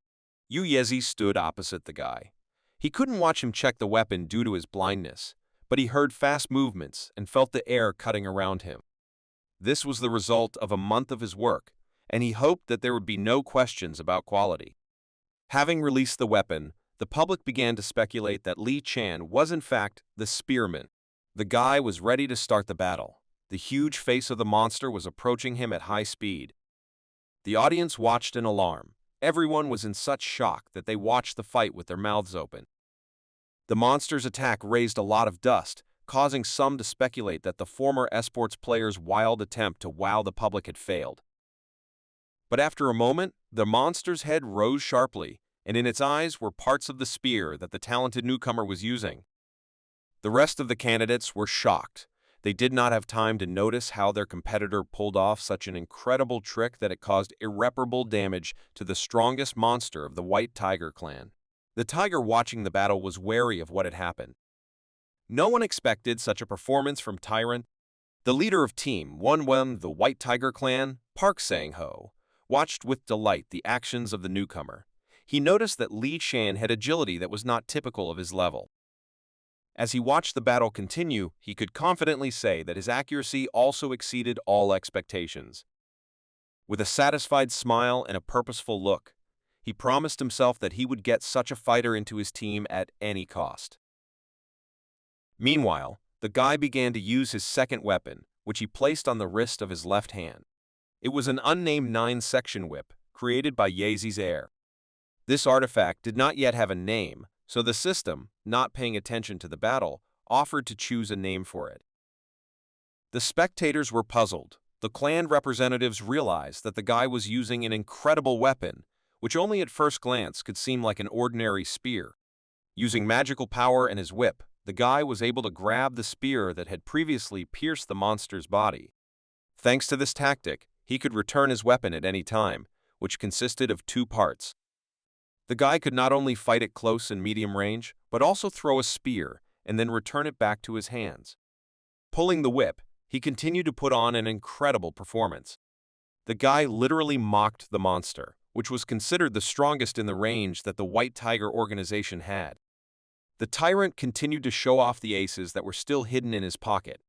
Yezi stood opposite the guy. He couldn't watch him check the weapon due to his blindness, but he heard fast movements and felt the air cutting around him. This was the result of a month of his work, and he hoped that there would be no questions about quality. Having released the weapon, the public began to speculate that Li Chan was in fact the spearman. The guy was ready to start the battle. The huge face of the monster was approaching him at high speed. The audience watched in alarm. Everyone was in such shock that they watched the fight with their mouths open. The monster's attack raised a lot of dust, causing some to speculate that the former esports player's wild attempt to wow the public had failed. But after a moment, the monster's head rose sharply, and in its eyes were parts of the spear that the talented newcomer was using. The rest of the candidates were shocked. They did not have time to notice how their competitor pulled off such an incredible trick that it caused irreparable damage to the strongest monster of the White Tiger clan. The tiger watching the battle was wary of what had happened. No one expected such a performance from Tyrant. The leader of Team 1 the White Tiger clan, Park Sang-ho, watched with delight the actions of the newcomer. He noticed that Li Chan had agility that was not typical of his level. As he watched the battle continue, he could confidently say that his accuracy also exceeded all expectations. With a satisfied smile and a purposeful look, he promised himself that he would get such a fighter into his team at any cost. Meanwhile, the guy began to use his second weapon, which he placed on the wrist of his left hand. It was an unnamed 9-section whip, created by Yezi's heir. This artifact did not yet have a name, so the system, not paying attention to the battle, offered to choose a name for it. The spectators were puzzled. The clan representatives realized that the guy was using an incredible weapon, which only at first glance could seem like an ordinary spear. Using magical power and his whip, the guy was able to grab the spear that had previously pierced the monster's body. Thanks to this tactic, he could return his weapon at any time, which consisted of 2 parts. The guy could not only fight at close and medium range, but also throw a spear and then return it back to his hands. Pulling the whip, he continued to put on an incredible performance. The guy literally mocked the monster, which was considered the strongest in the range that the White Tiger organization had. The tyrant continued to show off the aces that were still hidden in his pocket.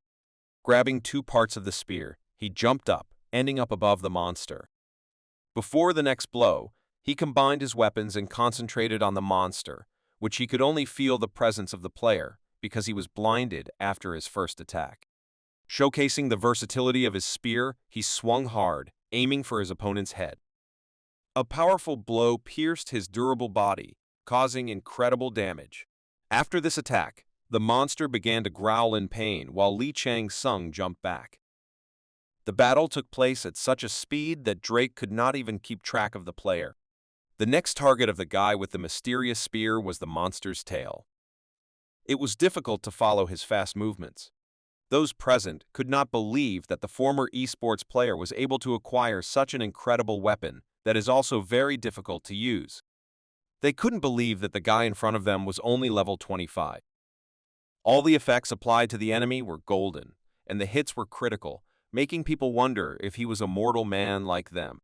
Grabbing 2 parts of the spear, he jumped up, ending up above the monster. Before the next blow, he combined his weapons and concentrated on the monster, which he could only feel the presence of the player because he was blinded after his first attack. Showcasing the versatility of his spear, he swung hard, aiming for his opponent's head. A powerful blow pierced his durable body, causing incredible damage. After this attack, the monster began to growl in pain while Li Chang-sung jumped back. The battle took place at such a speed that Drake could not even keep track of the player. The next target of the guy with the mysterious spear was the monster's tail. It was difficult to follow his fast movements. Those present could not believe that the former esports player was able to acquire such an incredible weapon that is also very difficult to use. They couldn't believe that the guy in front of them was only level 25. All the effects applied to the enemy were golden, and the hits were critical, making people wonder if he was a mortal man like them.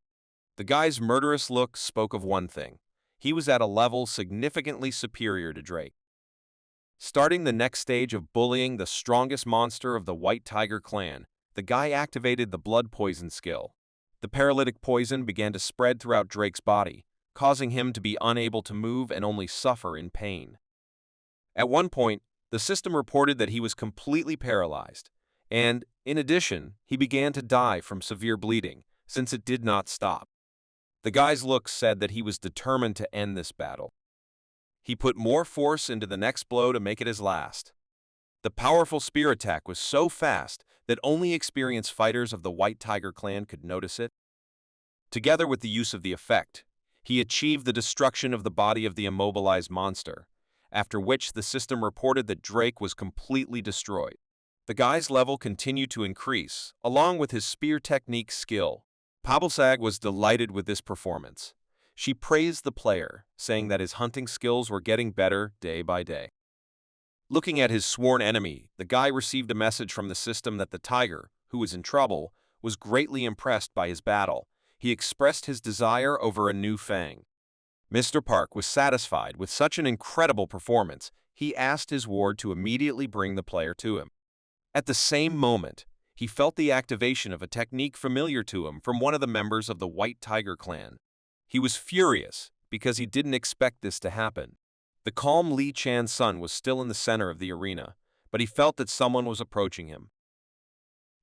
The guy's murderous look spoke of one thing. He was at a level significantly superior to Drake. Starting the next stage of bullying the strongest monster of the White Tiger clan, the guy activated the blood poison skill. The paralytic poison began to spread throughout Drake's body, causing him to be unable to move and only suffer in pain. At one point, the system reported that he was completely paralyzed, and, in addition, he began to die from severe bleeding, since it did not stop. The guy's look said that he was determined to end this battle. He put more force into the next blow to make it his last. The powerful spear attack was so fast that only experienced fighters of the White Tiger clan could notice it. Together with the use of the effect, he achieved the destruction of the body of the immobilized monster, after which the system reported that Drake was completely destroyed. The guy's level continued to increase, along with his spear technique skill. Pabelsag was delighted with this performance. She praised the player, saying that his hunting skills were getting better day by day. Looking at his sworn enemy, the guy received a message from the system that the tiger, who was in trouble, was greatly impressed by his battle. He expressed his desire over a new fang. Mr. Park was satisfied with such an incredible performance. He asked his ward to immediately bring the player to him. At the same moment, he felt the activation of a technique familiar to him from one of the members of the White Tiger clan. He was furious because he didn't expect this to happen. The calm Li Chan's son was still in the center of the arena, but he felt that someone was approaching him.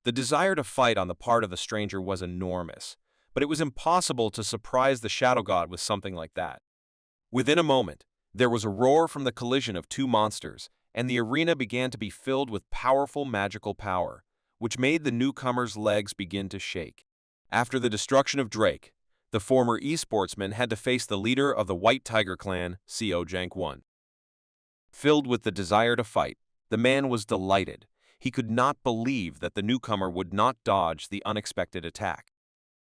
The desire to fight on the part of the stranger was enormous, but it was impossible to surprise the Shadow God with something like that. Within a moment, there was a roar from the collision of two monsters, and the arena began to be filled with powerful magical power, which made the newcomer's legs begin to shake. After the destruction of Drake, the former esportsman had to face the leader of the White Tiger clan, Co Jank 1. Filled with the desire to fight, the man was delighted. He could not believe that the newcomer would not dodge the unexpected attack.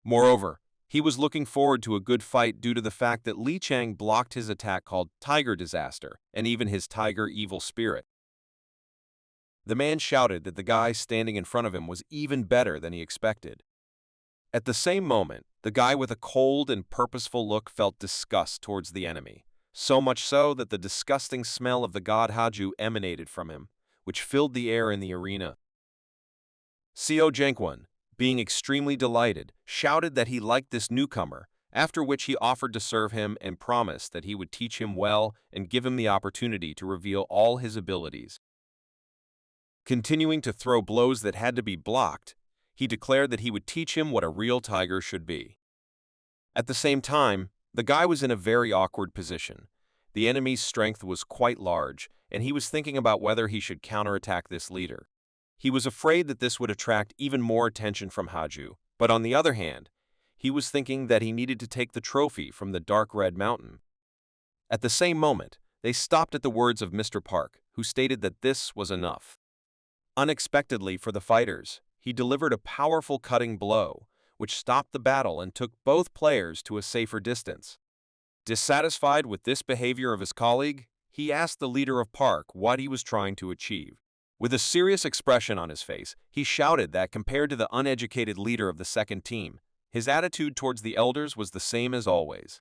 Moreover, he was looking forward to a good fight due to the fact that Li Chang blocked his attack called Tiger Disaster and even his Tiger Evil Spirit. The man shouted that the guy standing in front of him was even better than he expected. At the same moment, the guy with a cold and purposeful look felt disgust towards the enemy, so much so that the disgusting smell of the god Haju emanated from him, which filled the air in the arena. Co Jankwon, being extremely delighted, shouted that he liked this newcomer, after which he offered to serve him and promised that he would teach him well and give him the opportunity to reveal all his abilities. Continuing to throw blows that had to be blocked, he declared that he would teach him what a real tiger should be. At the same time, the guy was in a very awkward position. The enemy's strength was quite large, and he was thinking about whether he should counterattack this leader. He was afraid that this would attract even more attention from Haju, but on the other hand, he was thinking that he needed to take the trophy from the dark red mountain. At the same moment, they stopped at the words of Mr. Park, who stated that this was enough. Unexpectedly for the fighters, he delivered a powerful cutting blow, which stopped the battle and took both players to a safer distance. Dissatisfied with this behavior of his colleague, he asked the leader of Park what he was trying to achieve. With a serious expression on his face, he shouted that compared to the uneducated leader of the second team, his attitude towards the elders was the same as always.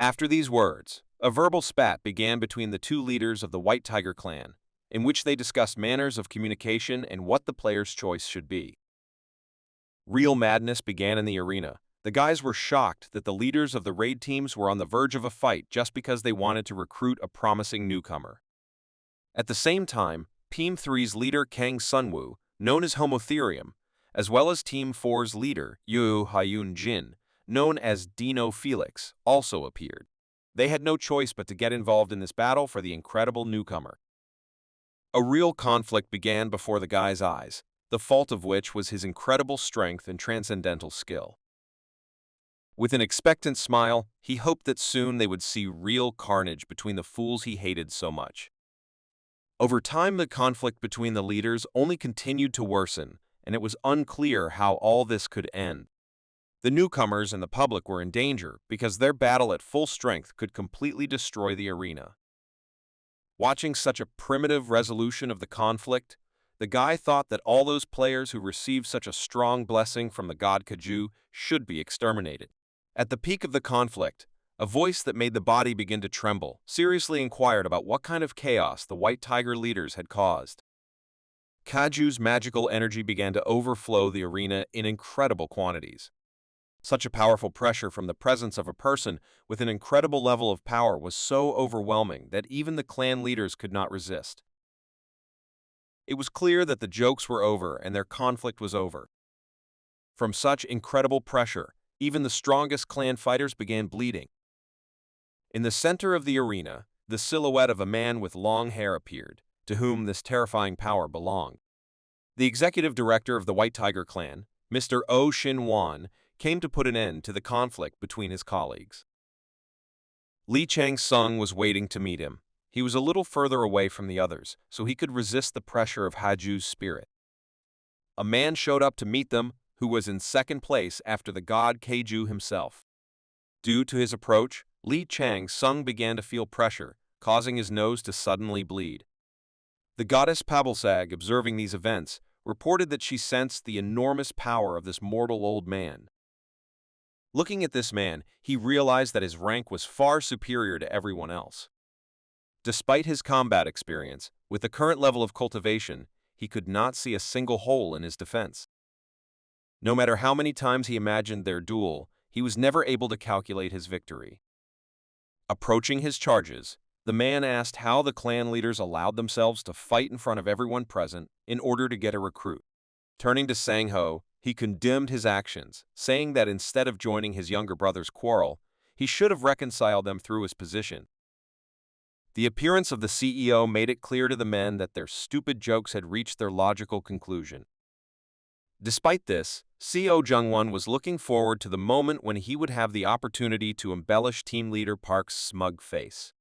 After these words, a verbal spat began between the two leaders of the White Tiger clan, in which they discussed manners of communication and what the player's choice should be. Real madness began in the arena. The guys were shocked that the leaders of the raid teams were on the verge of a fight just because they wanted to recruit a promising newcomer. At the same time, Team 3's leader Kang Sunwoo, known as Homotherium, as well as Team 4's leader Yu Hyun Jin, known as Dino Felix, also appeared. They had no choice but to get involved in this battle for the incredible newcomer. A real conflict began before the guys' eyes. the fault of which was his incredible strength and transcendental skill. With an expectant smile, he hoped that soon they would see real carnage between the fools he hated so much. Over time, the conflict between the leaders only continued to worsen, and it was unclear how all this could end. The newcomers and the public were in danger because their battle at full strength could completely destroy the arena. Watching such a primitive resolution of the conflict, the guy thought that all those players who received such a strong blessing from the god Kaju should be exterminated. At the peak of the conflict, a voice that made the body begin to tremble seriously inquired about what kind of chaos the White Tiger leaders had caused. Kaju's magical energy began to overflow the arena in incredible quantities. Such a powerful pressure from the presence of a person with an incredible level of power was so overwhelming that even the clan leaders could not resist. It was clear that the jokes were over and their conflict was over. From such incredible pressure, even the strongest clan fighters began bleeding. In the center of the arena, the silhouette of a man with long hair appeared, to whom this terrifying power belonged. The executive director of the White Tiger Clan, Mr. Oh Shin-wan, came to put an end to the conflict between his colleagues. Lee Chang-sung was waiting to meet him. He was a little further away from the others, so he could resist the pressure of Haju's spirit. A man showed up to meet them who was in second place after the god Keiju himself. Due to his approach, Lee Chang-sung began to feel pressure, causing his nose to suddenly bleed. The goddess Pabalsag, observing these events, reported that she sensed the enormous power of this mortal old man. Looking at this man, he realized that his rank was far superior to everyone else. Despite his combat experience, with the current level of cultivation, he could not see a single hole in his defense. No matter how many times he imagined their duel, he was never able to calculate his victory. Approaching his charges, the man asked how the clan leaders allowed themselves to fight in front of everyone present in order to get a recruit. Turning to Sang-ho, he condemned his actions, saying that instead of joining his younger brother's quarrel, he should have reconciled them through his position. The appearance of the CEO made it clear to the men that their stupid jokes had reached their logical conclusion. Despite this, CEO Jungwon was looking forward to the moment when he would have the opportunity to embellish team leader Park's smug face.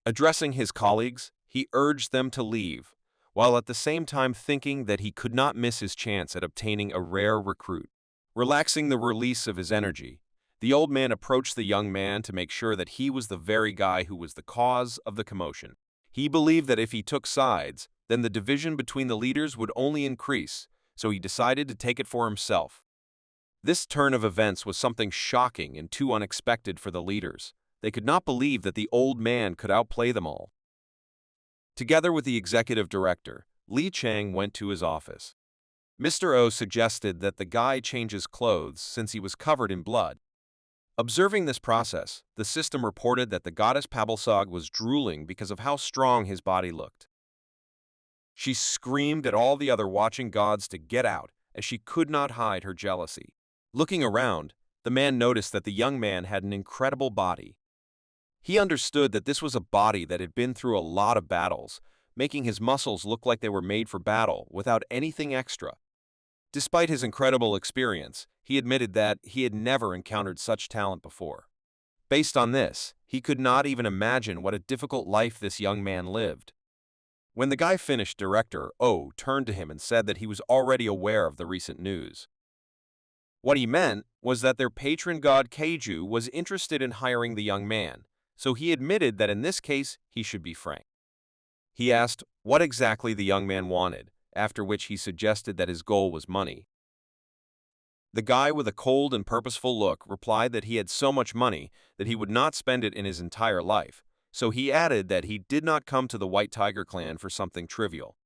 Addressing his colleagues, he urged them to leave, while at the same time thinking that he could not miss his chance at obtaining a rare recruit. Relaxing the release of his energy, the old man approached the young man to make sure that he was the very guy who was the cause of the commotion. He believed that if he took sides, then the division between the leaders would only increase, so he decided to take it for himself. This turn of events was something shocking and too unexpected for the leaders. They could not believe that the old man could outplay them all. Together with the executive director, Lee Chang went to his office. Mr. O suggested that the guy change his clothes since he was covered in blood. Observing this process, the system reported that the goddess Pabalsag was drooling because of how strong his body looked. She screamed at all the other watching gods to get out, as she could not hide her jealousy. Looking around, the man noticed that the young man had an incredible body. He understood that this was a body that had been through a lot of battles, making his muscles look like they were made for battle without anything extra. Despite his incredible experience, he admitted that he had never encountered such talent before. Based on this, he could not even imagine what a difficult life this young man lived. When the guy finished, Director O turned to him and said that he was already aware of the recent news. What he meant was that their patron god Keiju was interested in hiring the young man, so he admitted that in this case he should be frank. He asked what exactly the young man wanted, after which he suggested that his goal was money. The guy with a cold and purposeful look replied that he had so much money that he would not spend it in his entire life, so he added that he did not come to the White Tiger Clan for something trivial.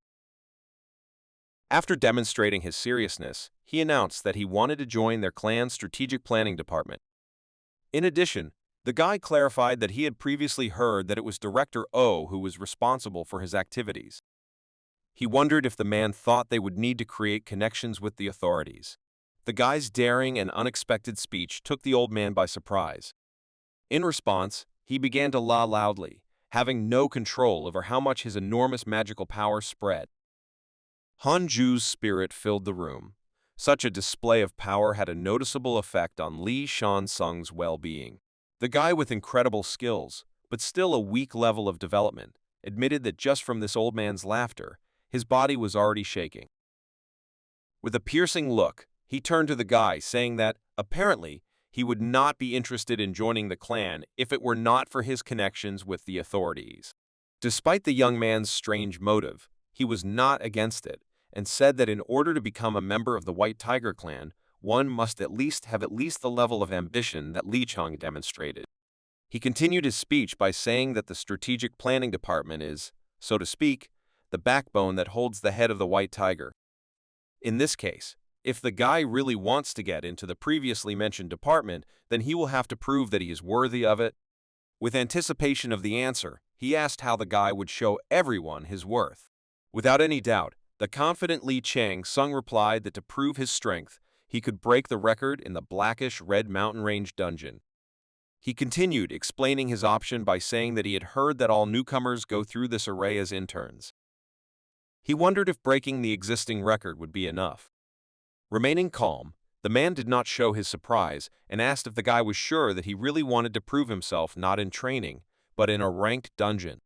After demonstrating his seriousness, he announced that he wanted to join their clan's strategic planning department. In addition, the guy clarified that he had previously heard that it was Director O who was responsible for his activities. He wondered if the man thought they would need to create connections with the authorities. The guy's daring and unexpected speech took the old man by surprise. In response, he began to lie loudly, having no control over how much his enormous magical power spread. Hanju's spirit filled the room. Such a display of power had a noticeable effect on Li Shansung's well-being. The guy with incredible skills, but still a weak level of development, admitted that just from this old man's laughter, his body was already shaking. With a piercing look, he turned to the guy, saying that, apparently, he would not be interested in joining the clan if it were not for his connections with the authorities. Despite the young man's strange motive, he was not against it, and said that in order to become a member of the White Tiger clan, one must at least have the level of ambition that Li Cheng demonstrated. He continued his speech by saying that the strategic planning department is, so to speak, the backbone that holds the head of the White Tiger. In this case, if the guy really wants to get into the previously mentioned department, then he will have to prove that he is worthy of it. With anticipation of the answer, he asked how the guy would show everyone his worth. Without any doubt, the confident Li Chang Sung replied that to prove his strength, he could break the record in the blackish-red mountain range dungeon. He continued, explaining his option by saying that he had heard that all newcomers go through this array as interns. He wondered if breaking the existing record would be enough. Remaining calm, the man did not show his surprise and asked if the guy was sure that he really wanted to prove himself not in training, but in a ranked dungeon.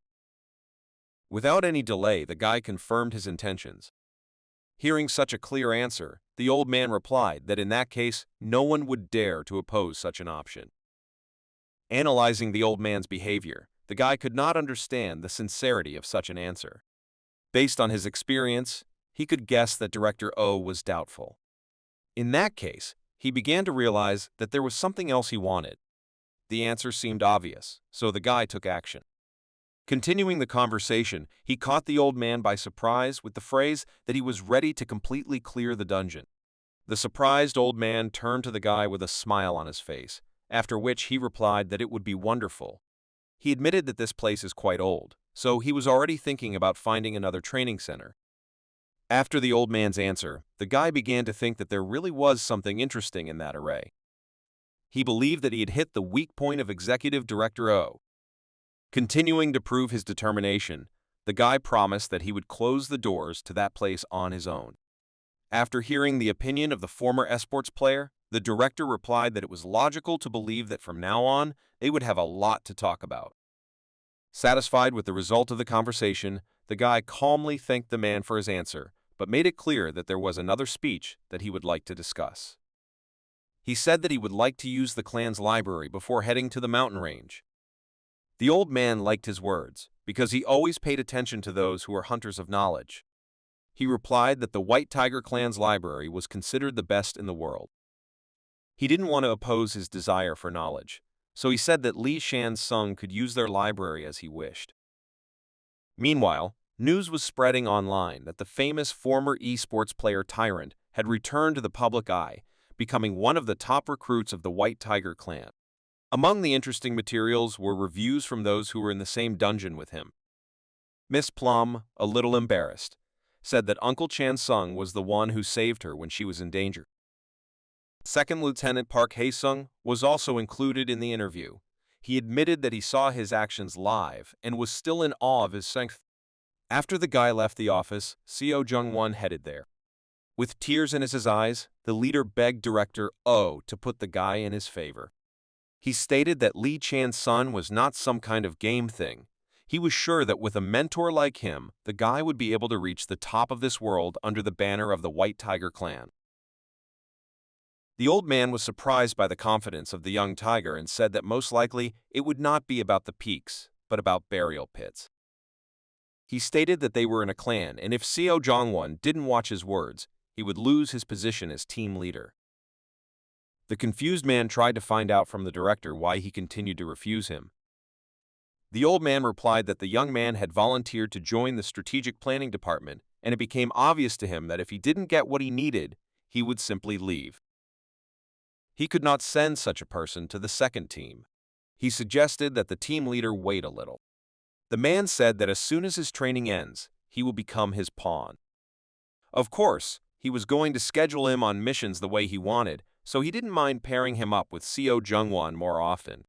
Without any delay, the guy confirmed his intentions. Hearing such a clear answer, the old man replied that in that case, no one would dare to oppose such an option. Analyzing the old man's behavior, the guy could not understand the sincerity of such an answer. Based on his experience, he could guess that Director O was doubtful. In that case, he began to realize that there was something else he wanted. The answer seemed obvious, so the guy took action. Continuing the conversation, he caught the old man by surprise with the phrase that he was ready to completely clear the dungeon. The surprised old man turned to the guy with a smile on his face, after which he replied that it would be wonderful. He admitted that this place is quite old, so he was already thinking about finding another training center. After the old man's answer, the guy began to think that there really was something interesting in that array. He believed that he had hit the weak point of Executive Director O. Continuing to prove his determination, the guy promised that he would close the doors to that place on his own. After hearing the opinion of the former esports player, the director replied that it was logical to believe that from now on, they would have a lot to talk about. Satisfied with the result of the conversation, the guy calmly thanked the man for his answer, but made it clear that there was another speech that he would like to discuss. He said that he would like to use the clan's library before heading to the mountain range. The old man liked his words, because he always paid attention to those who were hunters of knowledge. He replied that the White Tiger clan's library was considered the best in the world. He didn't want to oppose his desire for knowledge, so he said that Li Shansung could use their library as he wished. Meanwhile, news was spreading online that the famous former esports player Tyrant had returned to the public eye, becoming one of the top recruits of the White Tiger clan. Among the interesting materials were reviews from those who were in the same dungeon with him. Miss Plum, a little embarrassed, said that Uncle Chan Sung was the one who saved her when she was in danger. Second Lieutenant Park Hae-sung was also included in the interview. He admitted that he saw his actions live and was still in awe of his strength. After the guy left the office, Seo Jung-won headed there. With tears in his eyes, the leader begged Director O to put the guy in his favor. He stated that Li Chan-sun was not some kind of game thing. He was sure that with a mentor like him, the guy would be able to reach the top of this world under the banner of the White Tiger clan. The old man was surprised by the confidence of the young tiger and said that most likely it would not be about the peaks, but about burial pits. He stated that they were in a clan, and if Seo Jong-won didn't watch his words, he would lose his position as team leader. The confused man tried to find out from the director why he continued to refuse him. The old man replied that the young man had volunteered to join the strategic planning department, and it became obvious to him that if he didn't get what he needed, he would simply leave. He could not send such a person to the second team. He suggested that the team leader wait a little. The man said that as soon as his training ends, he will become his pawn. Of course, he was going to schedule him on missions the way he wanted, so he didn't mind pairing him up with Seo Jung-won more often.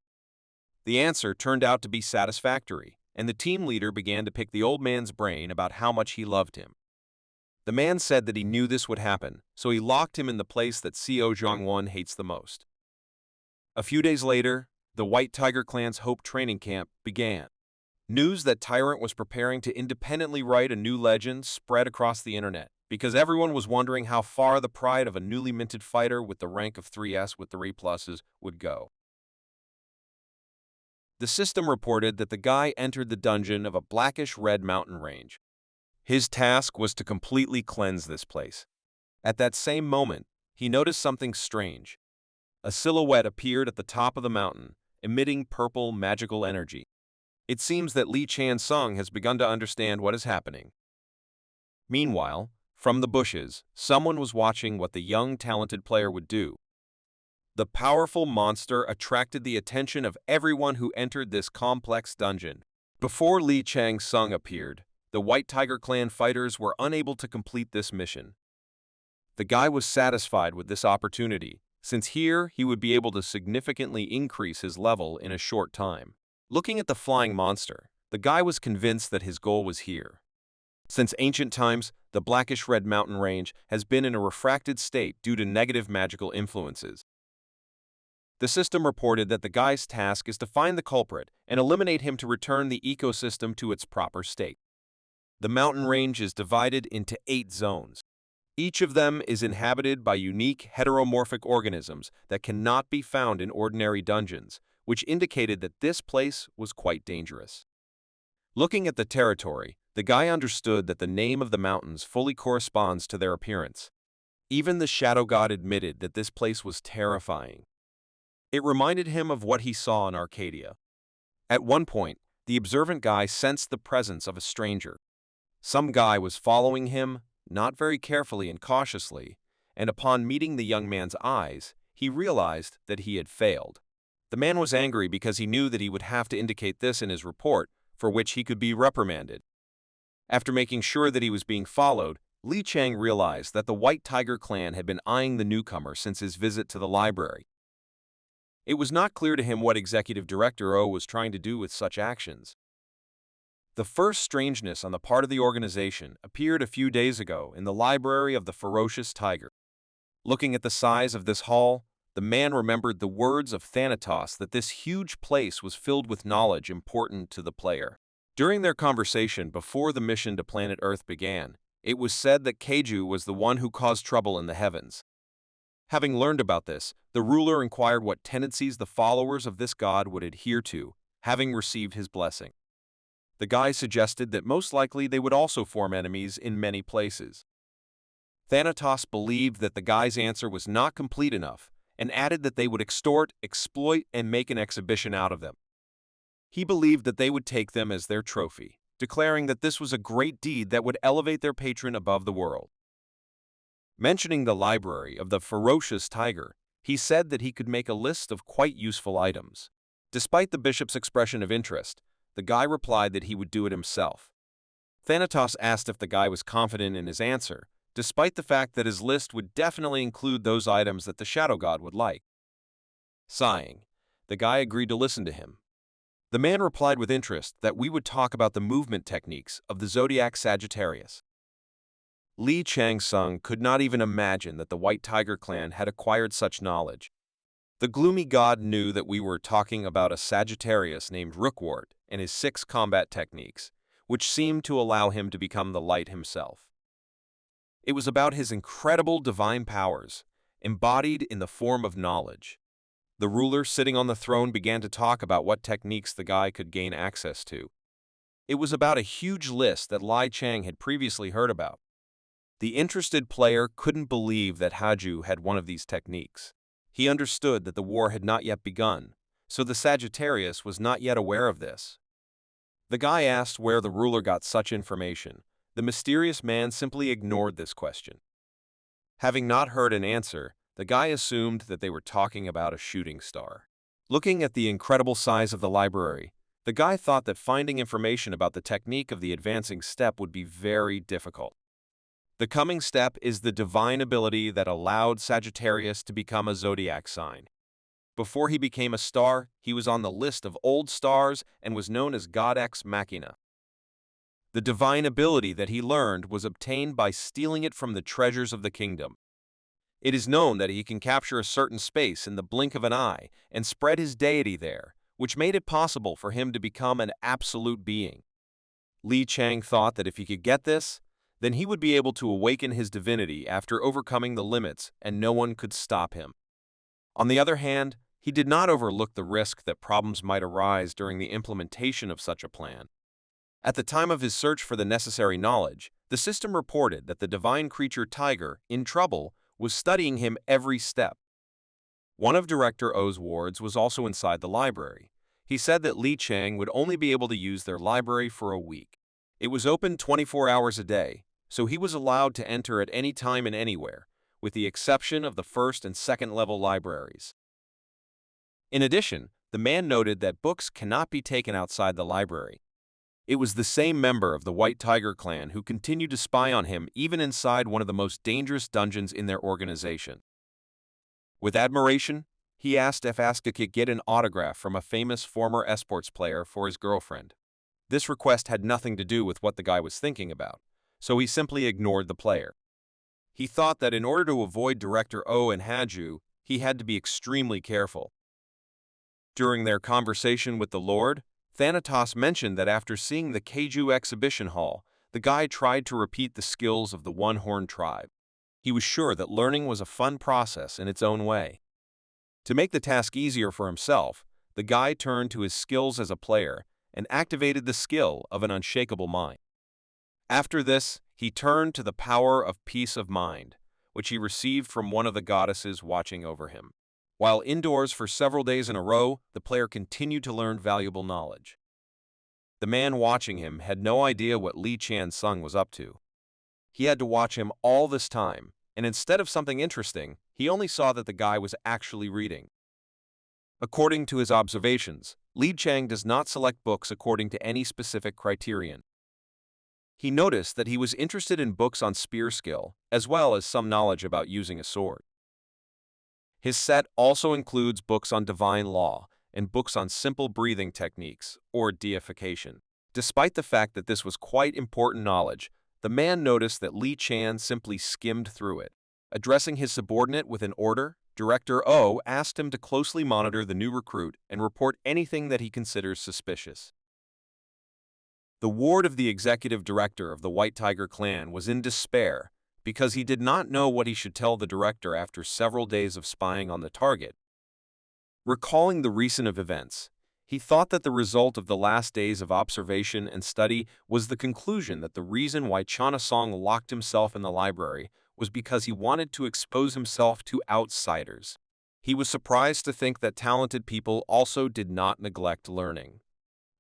The answer turned out to be satisfactory, and the team leader began to pick the old man's brain about how much he loved him. The man said that he knew this would happen, so he locked him in the place that Co Jong-won hates the most. A few days later, the White Tiger Clan's Hope training camp began. News that Tyrant was preparing to independently write a new legend spread across the internet, because everyone was wondering how far the pride of a newly minted fighter with the rank of 3S with 3 pluses would go. The system reported that the guy entered the dungeon of a blackish-red mountain range. His task was to completely cleanse this place. At that same moment, he noticed something strange. A silhouette appeared at the top of the mountain, emitting purple magical energy. It seems that Lee Chan-sung has begun to understand what is happening. Meanwhile, from the bushes, someone was watching what the young, talented player would do. The powerful monster attracted the attention of everyone who entered this complex dungeon. Before Lee Chang-sung appeared, the White Tiger Clan fighters were unable to complete this mission. The guy was satisfied with this opportunity, since here he would be able to significantly increase his level in a short time. Looking at the flying monster, the guy was convinced that his goal was here. Since ancient times, the blackish-red mountain range has been in a refracted state due to negative magical influences. The system reported that the guy's task is to find the culprit and eliminate him to return the ecosystem to its proper state. The mountain range is divided into 8 zones. Each of them is inhabited by unique heteromorphic organisms that cannot be found in ordinary dungeons, which indicated that this place was quite dangerous. Looking at the territory, the guy understood that the name of the mountains fully corresponds to their appearance. Even the Shadow God admitted that this place was terrifying. It reminded him of what he saw in Arcadia. At one point, the observant guy sensed the presence of a stranger. Some guy was following him, not very carefully and cautiously, and upon meeting the young man's eyes, he realized that he had failed. The man was angry because he knew that he would have to indicate this in his report, for which he could be reprimanded. After making sure that he was being followed, Li Chang realized that the White Tiger Clan had been eyeing the newcomer since his visit to the library. It was not clear to him what Executive Director O was trying to do with such actions. The first strangeness on the part of the organization appeared a few days ago in the library of the Ferocious Tiger. Looking at the size of this hall, the man remembered the words of Thanatos that this huge place was filled with knowledge important to the player. During their conversation before the mission to planet Earth began, it was said that Keiju was the one who caused trouble in the heavens. Having learned about this, the ruler inquired what tendencies the followers of this god would adhere to, having received his blessing. The guy suggested that most likely they would also form enemies in many places. Thanatos believed that the guy's answer was not complete enough, and added that they would extort, exploit, and make an exhibition out of them. He believed that they would take them as their trophy, declaring that this was a great deed that would elevate their patron above the world. Mentioning the library of the Ferocious Tiger, he said that he could make a list of quite useful items. Despite the bishop's expression of interest, the guy replied that he would do it himself. Thanatos asked if the guy was confident in his answer, despite the fact that his list would definitely include those items that the Shadow God would like. Sighing, the guy agreed to listen to him. The man replied with interest that we would talk about the movement techniques of the zodiac Sagittarius. Lee Chang-sung could not even imagine that the White Tiger Clan had acquired such knowledge. The gloomy god knew that we were talking about a Sagittarius named Rookwort and his 6 combat techniques, which seemed to allow him to become the light himself. It was about his incredible divine powers, embodied in the form of knowledge. The ruler sitting on the throne began to talk about what techniques the guy could gain access to. It was about a huge list that Lai Chang had previously heard about. The interested player couldn't believe that Haju had one of these techniques. He understood that the war had not yet begun, so the Sagittarius was not yet aware of this. The guy asked where the ruler got such information. The mysterious man simply ignored this question. Having not heard an answer, the guy assumed that they were talking about a shooting star. Looking at the incredible size of the library, the guy thought that finding information about the technique of the advancing step would be very difficult. The coming step is the divine ability that allowed Sagittarius to become a zodiac sign. Before he became a star, he was on the list of old stars and was known as God Ex Machina. The divine ability that he learned was obtained by stealing it from the treasures of the kingdom. It is known that he can capture a certain space in the blink of an eye and spread his deity there, which made it possible for him to become an absolute being. Li Chang thought that if he could get this, then he would be able to awaken his divinity after overcoming the limits and no one could stop him. On the other hand, he did not overlook the risk that problems might arise during the implementation of such a plan. At the time of his search for the necessary knowledge, the system reported that the divine creature Tiger, in trouble, was studying him every step. One of Director O's wards was also inside the library. He said that Li Chang would only be able to use their library for a week. It was open 24 hours a day, so he was allowed to enter at any time and anywhere, with the exception of the first and second level libraries. In addition, the man noted that books cannot be taken outside the library. It was the same member of the White Tiger Clan who continued to spy on him even inside one of the most dangerous dungeons in their organization. With admiration, he asked if Asuka could get an autograph from a famous former esports player for his girlfriend. This request had nothing to do with what the guy was thinking about, so he simply ignored the player. He thought that in order to avoid Director O and Haju, he had to be extremely careful. During their conversation with the Lord, Thanatos mentioned that after seeing the Keiju exhibition hall, the guy tried to repeat the skills of the One-Horn tribe. He was sure that learning was a fun process in its own way. To make the task easier for himself, the guy turned to his skills as a player and activated the skill of an unshakable mind. After this, he turned to the power of peace of mind, which he received from one of the goddesses watching over him. While indoors for several days in a row, the player continued to learn valuable knowledge. The man watching him had no idea what Li Chan-sung was up to. He had to watch him all this time, and instead of something interesting, he only saw that the guy was actually reading. According to his observations, Li Chang does not select books according to any specific criterion. He noticed that he was interested in books on spear skill, as well as some knowledge about using a sword. His set also includes books on divine law and books on simple breathing techniques, or deification. Despite the fact that this was quite important knowledge, the man noticed that Li Chan simply skimmed through it. Addressing his subordinate with an order, Director O asked him to closely monitor the new recruit and report anything that he considers suspicious. The ward of the executive director of the White Tiger Clan was in despair because he did not know what he should tell the director after several days of spying on the target. Recalling the recent events, he thought that the result of the last days of observation and study was the conclusion that the reason why Chanasong locked himself in the library was because he wanted to expose himself to outsiders. He was surprised to think that talented people also did not neglect learning.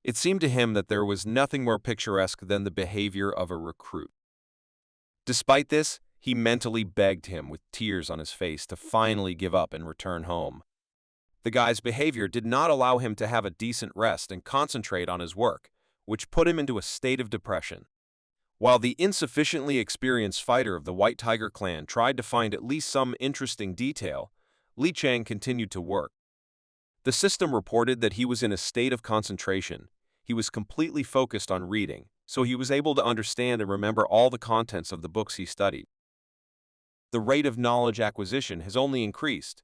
It seemed to him that there was nothing more picturesque than the behavior of a recruit. Despite this, he mentally begged him with tears on his face to finally give up and return home. The guy's behavior did not allow him to have a decent rest and concentrate on his work, which put him into a state of depression. While the insufficiently experienced fighter of the White Tiger Clan tried to find at least some interesting detail, Li Chang continued to work. The system reported that he was in a state of concentration. He was completely focused on reading, so he was able to understand and remember all the contents of the books he studied. The rate of knowledge acquisition has only increased.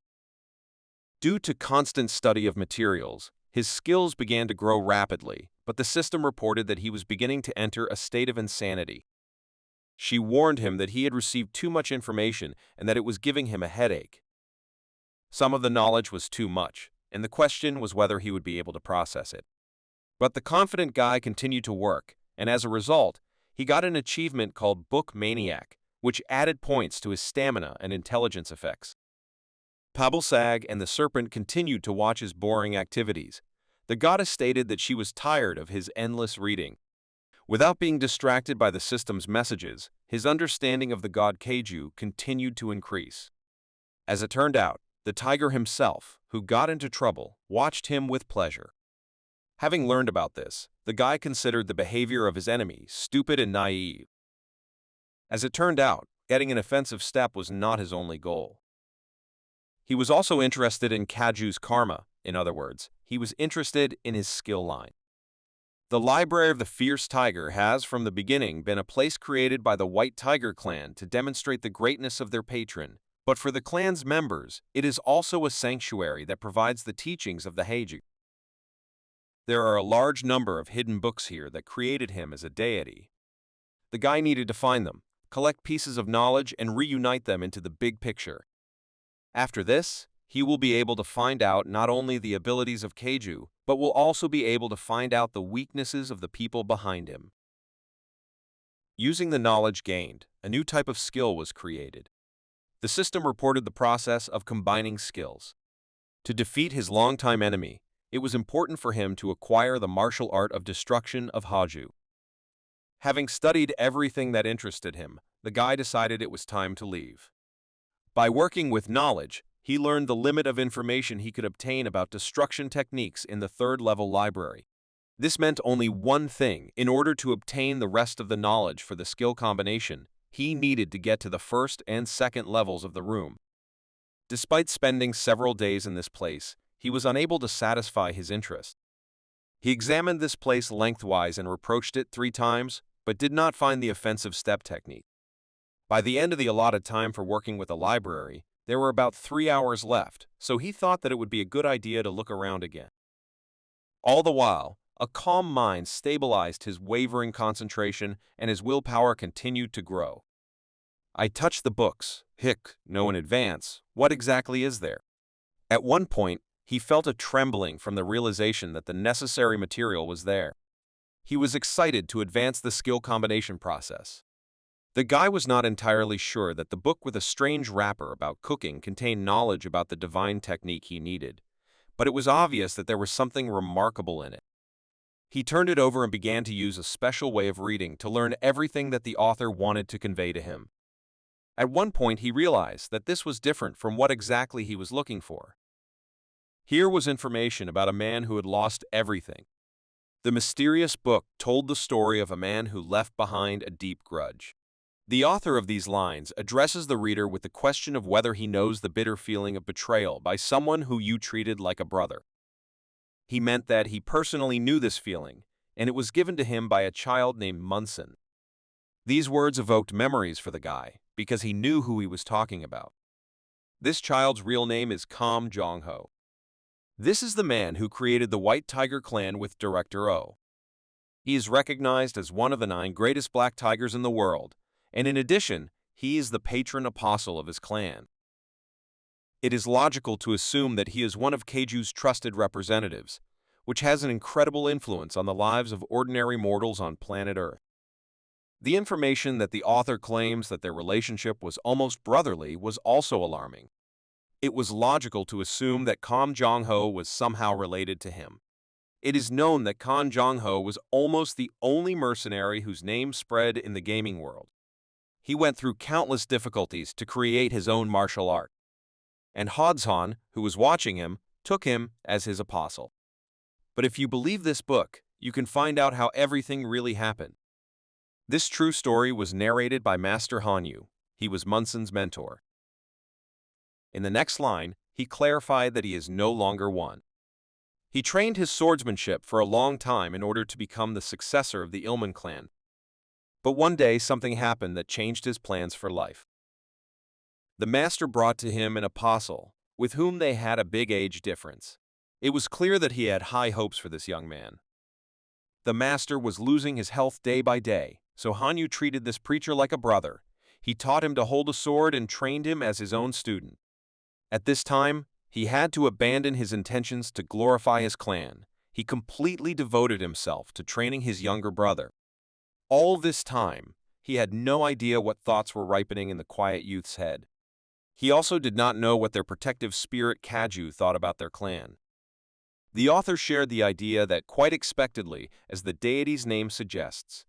Due to constant study of materials, his skills began to grow rapidly, but the system reported that he was beginning to enter a state of insanity. She warned him that he had received too much information and that it was giving him a headache. Some of the knowledge was too much, and the question was whether he would be able to process it. But the confident guy continued to work, and as a result, he got an achievement called Book Maniac, which added points to his stamina and intelligence effects. Pablsag and the serpent continued to watch his boring activities. The goddess stated that she was tired of his endless reading. Without being distracted by the system's messages, his understanding of the god Keiju continued to increase. As it turned out, the tiger himself, who got into trouble, watched him with pleasure. Having learned about this, the guy considered the behavior of his enemy stupid and naive. As it turned out, getting an offensive step was not his only goal. He was also interested in Kaju's karma. In other words, he was interested in his skill line. The Library of the Fierce Tiger has, from the beginning, been a place created by the White Tiger clan to demonstrate the greatness of their patron. But for the clan's members, it is also a sanctuary that provides the teachings of the Heiju. There are a large number of hidden books here that created him as a deity. The guy needed to find them, collect pieces of knowledge, and reunite them into the big picture. After this, he will be able to find out not only the abilities of Keiju, but will also be able to find out the weaknesses of the people behind him. Using the knowledge gained, a new type of skill was created. The system reported the process of combining skills. To defeat his longtime enemy, it was important for him to acquire the martial art of destruction of Haju. Having studied everything that interested him, the guy decided it was time to leave. By working with knowledge, he learned the limit of information he could obtain about destruction techniques in the third-level library. This meant only one thing: in order to obtain the rest of the knowledge for the skill combination, he needed to get to the first and second levels of the room. Despite spending several days in this place, he was unable to satisfy his interest. He examined this place lengthwise and approached it 3 times, but did not find the offensive step technique. By the end of the allotted time for working with the library, there were about 3 hours left, so he thought that it would be a good idea to look around again. All the while, a calm mind stabilized his wavering concentration, and his willpower continued to grow. I touched the books. Know in advance. What exactly is there? At one point, he felt a trembling from the realization that the necessary material was there. He was excited to advance the skill combination process. The guy was not entirely sure that the book with a strange wrapper about cooking contained knowledge about the divine technique he needed, but it was obvious that there was something remarkable in it. He turned it over and began to use a special way of reading to learn everything that the author wanted to convey to him. At one point, he realized that this was different from what exactly he was looking for. Here was information about a man who had lost everything. The mysterious book told the story of a man who left behind a deep grudge. The author of these lines addresses the reader with the question of whether he knows the bitter feeling of betrayal by someone who you treated like a brother. He meant that he personally knew this feeling, and it was given to him by a child named Munson. These words evoked memories for the guy, because he knew who he was talking about. This child's real name is Kam Jong-ho. This is the man who created the White Tiger clan with Director O. He is recognized as one of the 9 greatest black tigers in the world, and in addition, he is the patron apostle of his clan. It is logical to assume that he is one of Keiju's trusted representatives, which has an incredible influence on the lives of ordinary mortals on planet Earth. The information that the author claims that their relationship was almost brotherly was also alarming. It was logical to assume that Kam Jong-ho was somehow related to him. It is known that Kam Jong-ho was almost the only mercenary whose name spread in the gaming world. He went through countless difficulties to create his own martial art. And Hodson, who was watching him, took him as his apostle. But if you believe this book, you can find out how everything really happened. This true story was narrated by Master Hanyu. He was Munson's mentor. In the next line, he clarified that he is no longer one. He trained his swordsmanship for a long time in order to become the successor of the Ilman clan. But one day something happened that changed his plans for life. The master brought to him an apostle, with whom they had a big age difference. It was clear that he had high hopes for this young man. The master was losing his health day by day, so Hanyu treated this preacher like a brother. He taught him to hold a sword and trained him as his own student. At this time, he had to abandon his intentions to glorify his clan. He completely devoted himself to training his younger brother. All this time, he had no idea what thoughts were ripening in the quiet youth's head. He also did not know what their protective spirit Kaju thought about their clan. The author shared the idea that, quite expectedly, as the deity's name suggests,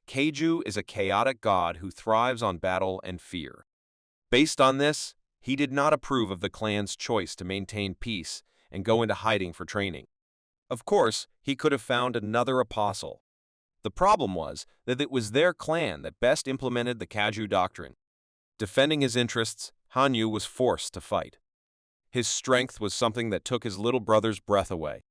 Keiju is a chaotic god who thrives on battle and fear. Based on this, he did not approve of the clan's choice to maintain peace and go into hiding for training. Of course, he could have found another apostle. The problem was that it was their clan that best implemented the Kaju doctrine. Defending his interests, Hanyu was forced to fight. His strength was something that took his little brother's breath away.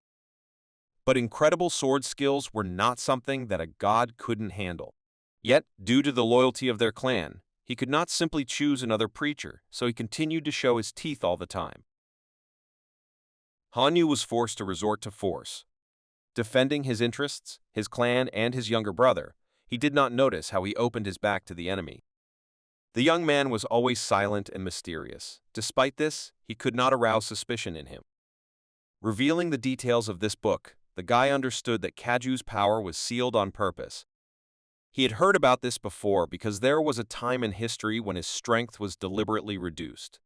but incredible sword skills were not something that a god couldn't handle. Yet, due to the loyalty of their clan, he could not simply choose another preacher, so he continued to show his teeth all the time. Hanyu was forced to resort to force. Defending his interests, his clan, and his younger brother, he did not notice how he opened his back to the enemy. The young man was always silent and mysterious. Despite this, he could not arouse suspicion in him. Revealing the details of this book, the guy understood that Kaju's power was sealed on purpose. He had heard about this before because there was a time in history when his strength was deliberately reduced.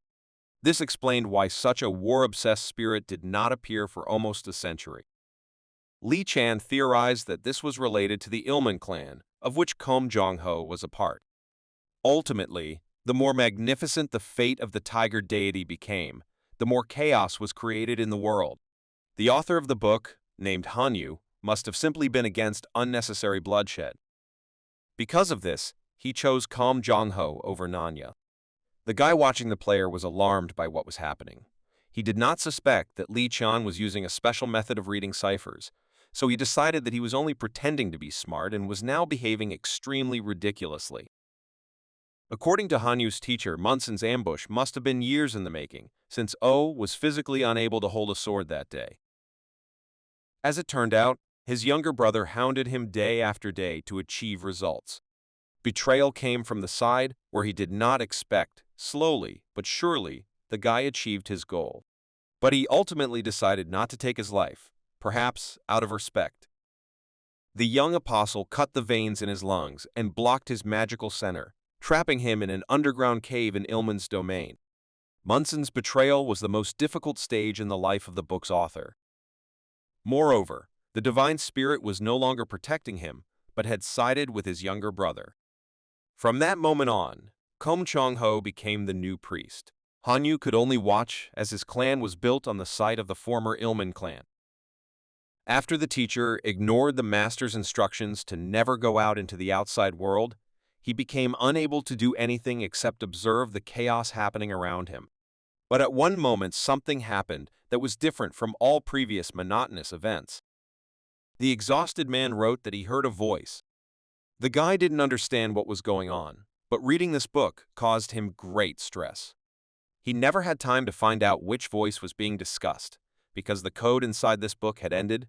This explained why such a war-obsessed spirit did not appear for almost a century. Li Chan theorized that this was related to the Ilman clan, of which Kom Jong-ho was a part. Ultimately, the more magnificent the fate of the tiger deity became, the more chaos was created in the world. The author of the book, named Hanyu, must have simply been against unnecessary bloodshed. Because of this, he chose Kom Jong-ho over Nanya. The guy watching the player was alarmed by what was happening. He did not suspect that Li Chan was using a special method of reading ciphers, so he decided that he was only pretending to be smart and was now behaving extremely ridiculously. According to Hanyu's teacher, Munson's ambush must have been years in the making, since Oh was physically unable to hold a sword that day. As it turned out, his younger brother hounded him day after day to achieve results. Betrayal came from the side where he did not expect. Slowly, but surely, the guy achieved his goal. But he ultimately decided not to take his life, perhaps out of respect. The young apostle cut the veins in his lungs and blocked his magical center, trapping him in an underground cave in Ilman's domain. Munson's betrayal was the most difficult stage in the life of the book's author. Moreover, the divine spirit was no longer protecting him, but had sided with his younger brother. From that moment on, Kom Jong-ho became the new priest. Hanyu could only watch as his clan was built on the site of the former Ilman clan. After the teacher ignored the master's instructions to never go out into the outside world, he became unable to do anything except observe the chaos happening around him. But at one moment something happened that was different from all previous monotonous events. The exhausted man wrote that he heard a voice. The guy didn't understand what was going on, but reading this book caused him great stress. He never had time to find out which voice was being discussed, because the code inside this book had ended.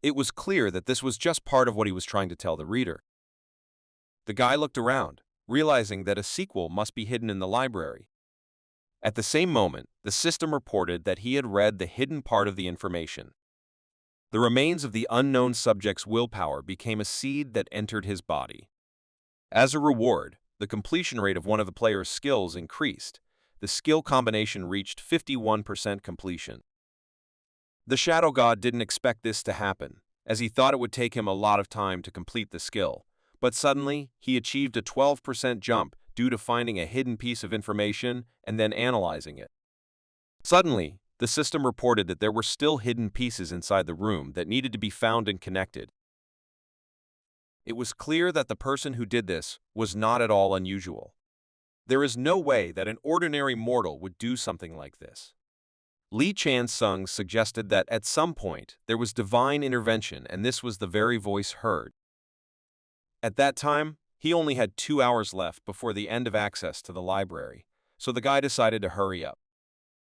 It was clear that this was just part of what he was trying to tell the reader. The guy looked around, realizing that a sequel must be hidden in the library. At the same moment, the system reported that he had read the hidden part of the information. The remains of the unknown subject's willpower became a seed that entered his body. As a reward, the completion rate of one of the player's skills increased. The skill combination reached 51% completion. The Shadow God didn't expect this to happen, as he thought it would take him a lot of time to complete the skill. But suddenly, he achieved a 12% jump due to finding a hidden piece of information and then analyzing it. Suddenly, the system reported that there were still hidden pieces inside the room that needed to be found and connected. It was clear that the person who did this was not at all unusual. There is no way that an ordinary mortal would do something like this. Li Chan Sung suggested that at some point there was divine intervention and this was the very voice heard. At that time, he only had 2 hours left before the end of access to the library, so the guy decided to hurry up.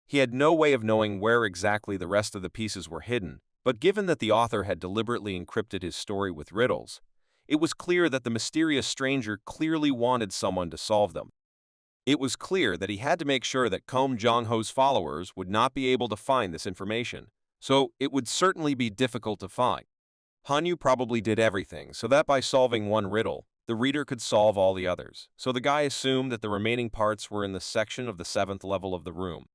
He had no way of knowing where exactly the rest of the pieces were hidden, but given that the author had deliberately encrypted his story with riddles, it was clear that the mysterious stranger clearly wanted someone to solve them. It was clear that he had to make sure that Kom Jong-ho's followers would not be able to find this information, so it would certainly be difficult to find. Hanyu probably did everything so that by solving one riddle, the reader could solve all the others, so the guy assumed that the remaining parts were in the section of the 7th level of the room.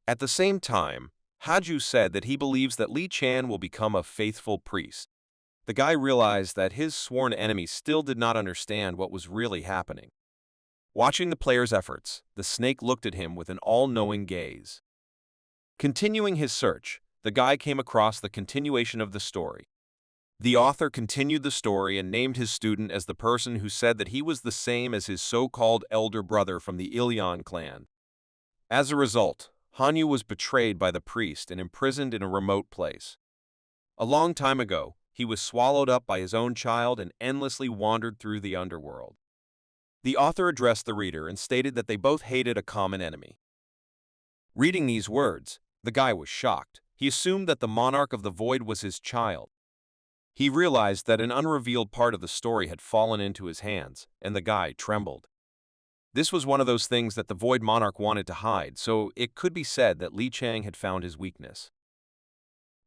At the same time, Haju said that he believes that Li Chan will become a faithful priest. The guy realized that his sworn enemy still did not understand what was really happening. Watching the player's efforts, the snake looked at him with an all-knowing gaze. Continuing his search, the guy came across the continuation of the story. The author continued the story and named his student as the person who said that he was the same as his so-called elder brother from the Ilyan clan. As a result, Hanyu was betrayed by the priest and imprisoned in a remote place. A long time ago, he was swallowed up by his own child and endlessly wandered through the underworld. The author addressed the reader and stated that they both hated a common enemy. Reading these words, the guy was shocked. He assumed that the monarch of the void was his child. He realized that an unrevealed part of the story had fallen into his hands, and the guy trembled. This was one of those things that the Void Monarch wanted to hide, so it could be said that Li Chang had found his weakness.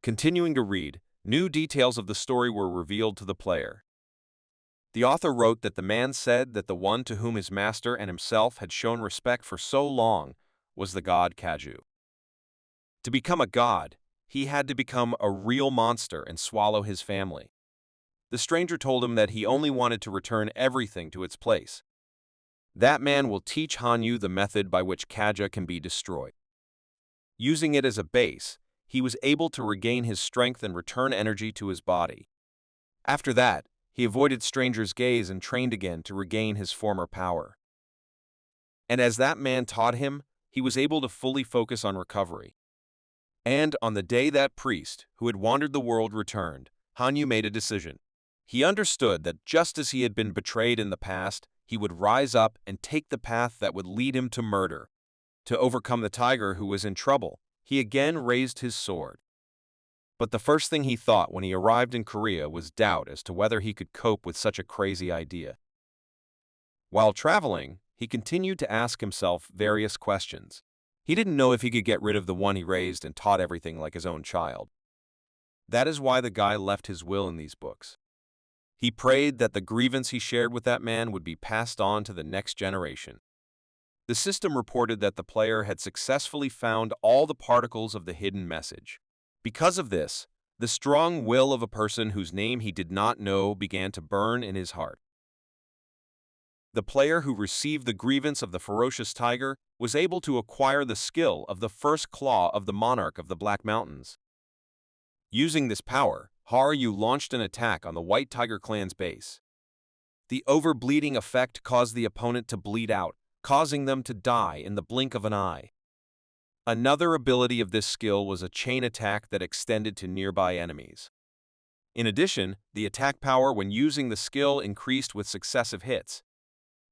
Continuing to read, new details of the story were revealed to the player. The author wrote that the man said that the one to whom his master and himself had shown respect for so long was the god Kaju. To become a god, he had to become a real monster and swallow his family. The stranger told him that he only wanted to return everything to its place. That man will teach Hanyu the method by which Kaja can be destroyed. Using it as a base, he was able to regain his strength and return energy to his body. After that, he avoided strangers' gaze and trained again to regain his former power. And as that man taught him, he was able to fully focus on recovery. And on the day that priest, who had wandered the world, returned, Hanyu made a decision. He understood that just as he had been betrayed in the past, he would rise up and take the path that would lead him to murder. To overcome the tiger who was in trouble, he again raised his sword. But the first thing he thought when he arrived in Korea was doubt as to whether he could cope with such a crazy idea. While traveling, he continued to ask himself various questions. He didn't know if he could get rid of the one he raised and taught everything like his own child. That is why the guy left his will in these books. He prayed that the grievance he shared with that man would be passed on to the next generation. The system reported that the player had successfully found all the particles of the hidden message. Because of this, the strong will of a person whose name he did not know began to burn in his heart. The player who received the grievance of the ferocious tiger was able to acquire the skill of the first claw of the monarch of the Black Mountains. Using this power, Haryu launched an attack on the White Tiger clan's base. The overbleeding effect caused the opponent to bleed out, causing them to die in the blink of an eye. Another ability of this skill was a chain attack that extended to nearby enemies. In addition, the attack power when using the skill increased with successive hits.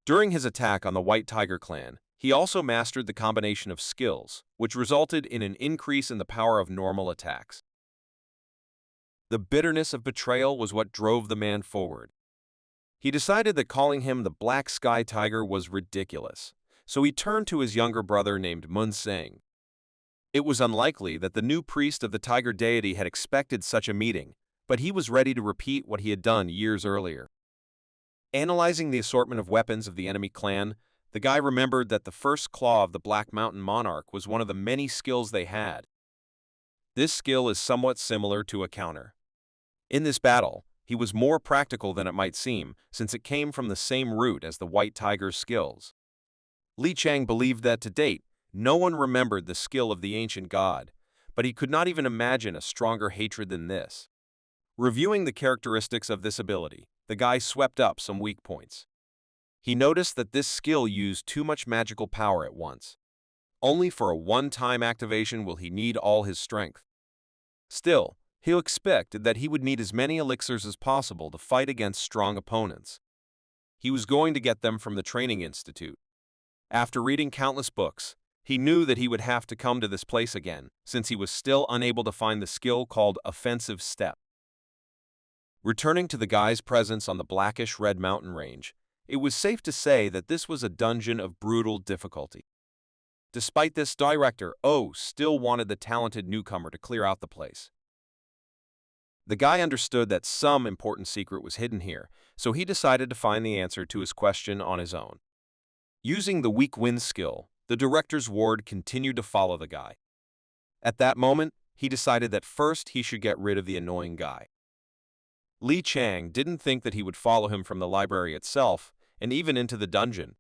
During his attack on the White Tiger clan, he also mastered the combination of skills, which resulted in an increase in the power of normal attacks. The bitterness of betrayal was what drove the man forward. He decided that calling him the Black Sky Tiger was ridiculous, so he turned to his younger brother named Mun Seng. It was unlikely that the new priest of the tiger deity had expected such a meeting, but he was ready to repeat what he had done years earlier. Analyzing the assortment of weapons of the enemy clan, the guy remembered that the first claw of the Black Mountain Monarch was one of the many skills they had. This skill is somewhat similar to a counter. In this battle, he was more practical than it might seem, since it came from the same root as the White Tiger's skills. Li Chang believed that to date, no one remembered the skill of the ancient god, but he could not even imagine a stronger hatred than this. Reviewing the characteristics of this ability, the guy swept up some weak points. He noticed that this skill used too much magical power at once. Only for a one-time activation will he need all his strength. Still, he expected that he would need as many elixirs as possible to fight against strong opponents. He was going to get them from the training institute. After reading countless books, he knew that he would have to come to this place again, since he was still unable to find the skill called Offensive Step. Returning to the guy's presence on the blackish-red mountain range, it was safe to say that this was a dungeon of brutal difficulty. Despite this, Director O still wanted the talented newcomer to clear out the place. The guy understood that some important secret was hidden here, so he decided to find the answer to his question on his own. Using the weak wind skill, the director's ward continued to follow the guy. At that moment, he decided that first he should get rid of the annoying guy. Li Chang didn't think that he would follow him from the library itself, and even into the dungeon.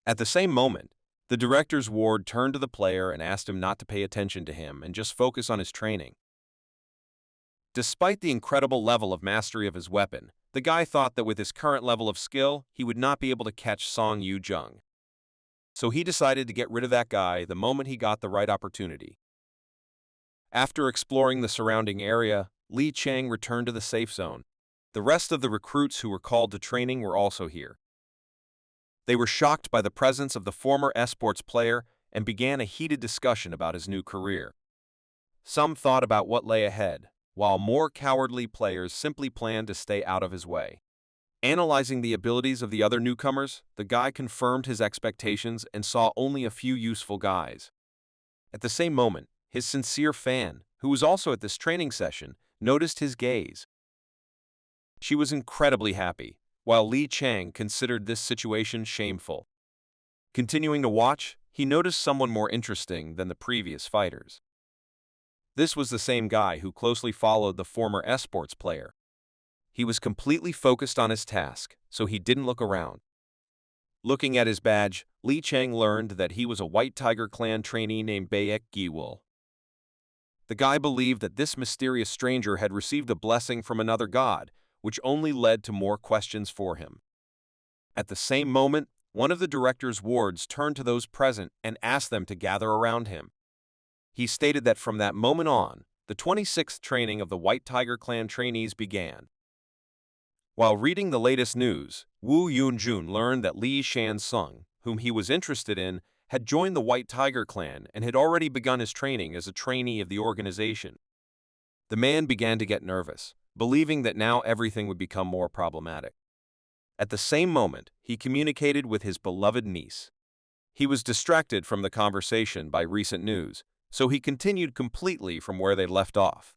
At the same moment, the director's ward turned to the player and asked him not to pay attention to him and just focus on his training. Despite the incredible level of mastery of his weapon, the guy thought that with his current level of skill, he would not be able to catch Song Yu-jung. So he decided to get rid of that guy the moment he got the right opportunity. After exploring the surrounding area, Li Chang returned to the safe zone. The rest of the recruits who were called to training were also here. They were shocked by the presence of the former esports player and began a heated discussion about his new career. Some thought about what lay ahead, while more cowardly players simply planned to stay out of his way. Analyzing the abilities of the other newcomers, the guy confirmed his expectations and saw only a few useful guys. At the same moment, his sincere fan, who was also at this training session, noticed his gaze. She was incredibly happy, while Li Chang considered this situation shameful. Continuing to watch, he noticed someone more interesting than the previous fighters. This was the same guy who closely followed the former esports player. He was completely focused on his task, so he didn't look around. Looking at his badge, Li Chang learned that he was a White Tiger Clan trainee named Baek Giwol. The guy believed that this mysterious stranger had received a blessing from another god, which only led to more questions for him. At the same moment, one of the director's wards turned to those present and asked them to gather around him. He stated that from that moment on, the 26th training of the White Tiger Clan trainees began. While reading the latest news, Wu Yunjun learned that Li Shansung, whom he was interested in, had joined the White Tiger Clan and had already begun his training as a trainee of the organization. The man began to get nervous, believing that now everything would become more problematic. At the same moment, he communicated with his beloved niece. He was distracted from the conversation by recent news, so he continued completely from where they left off.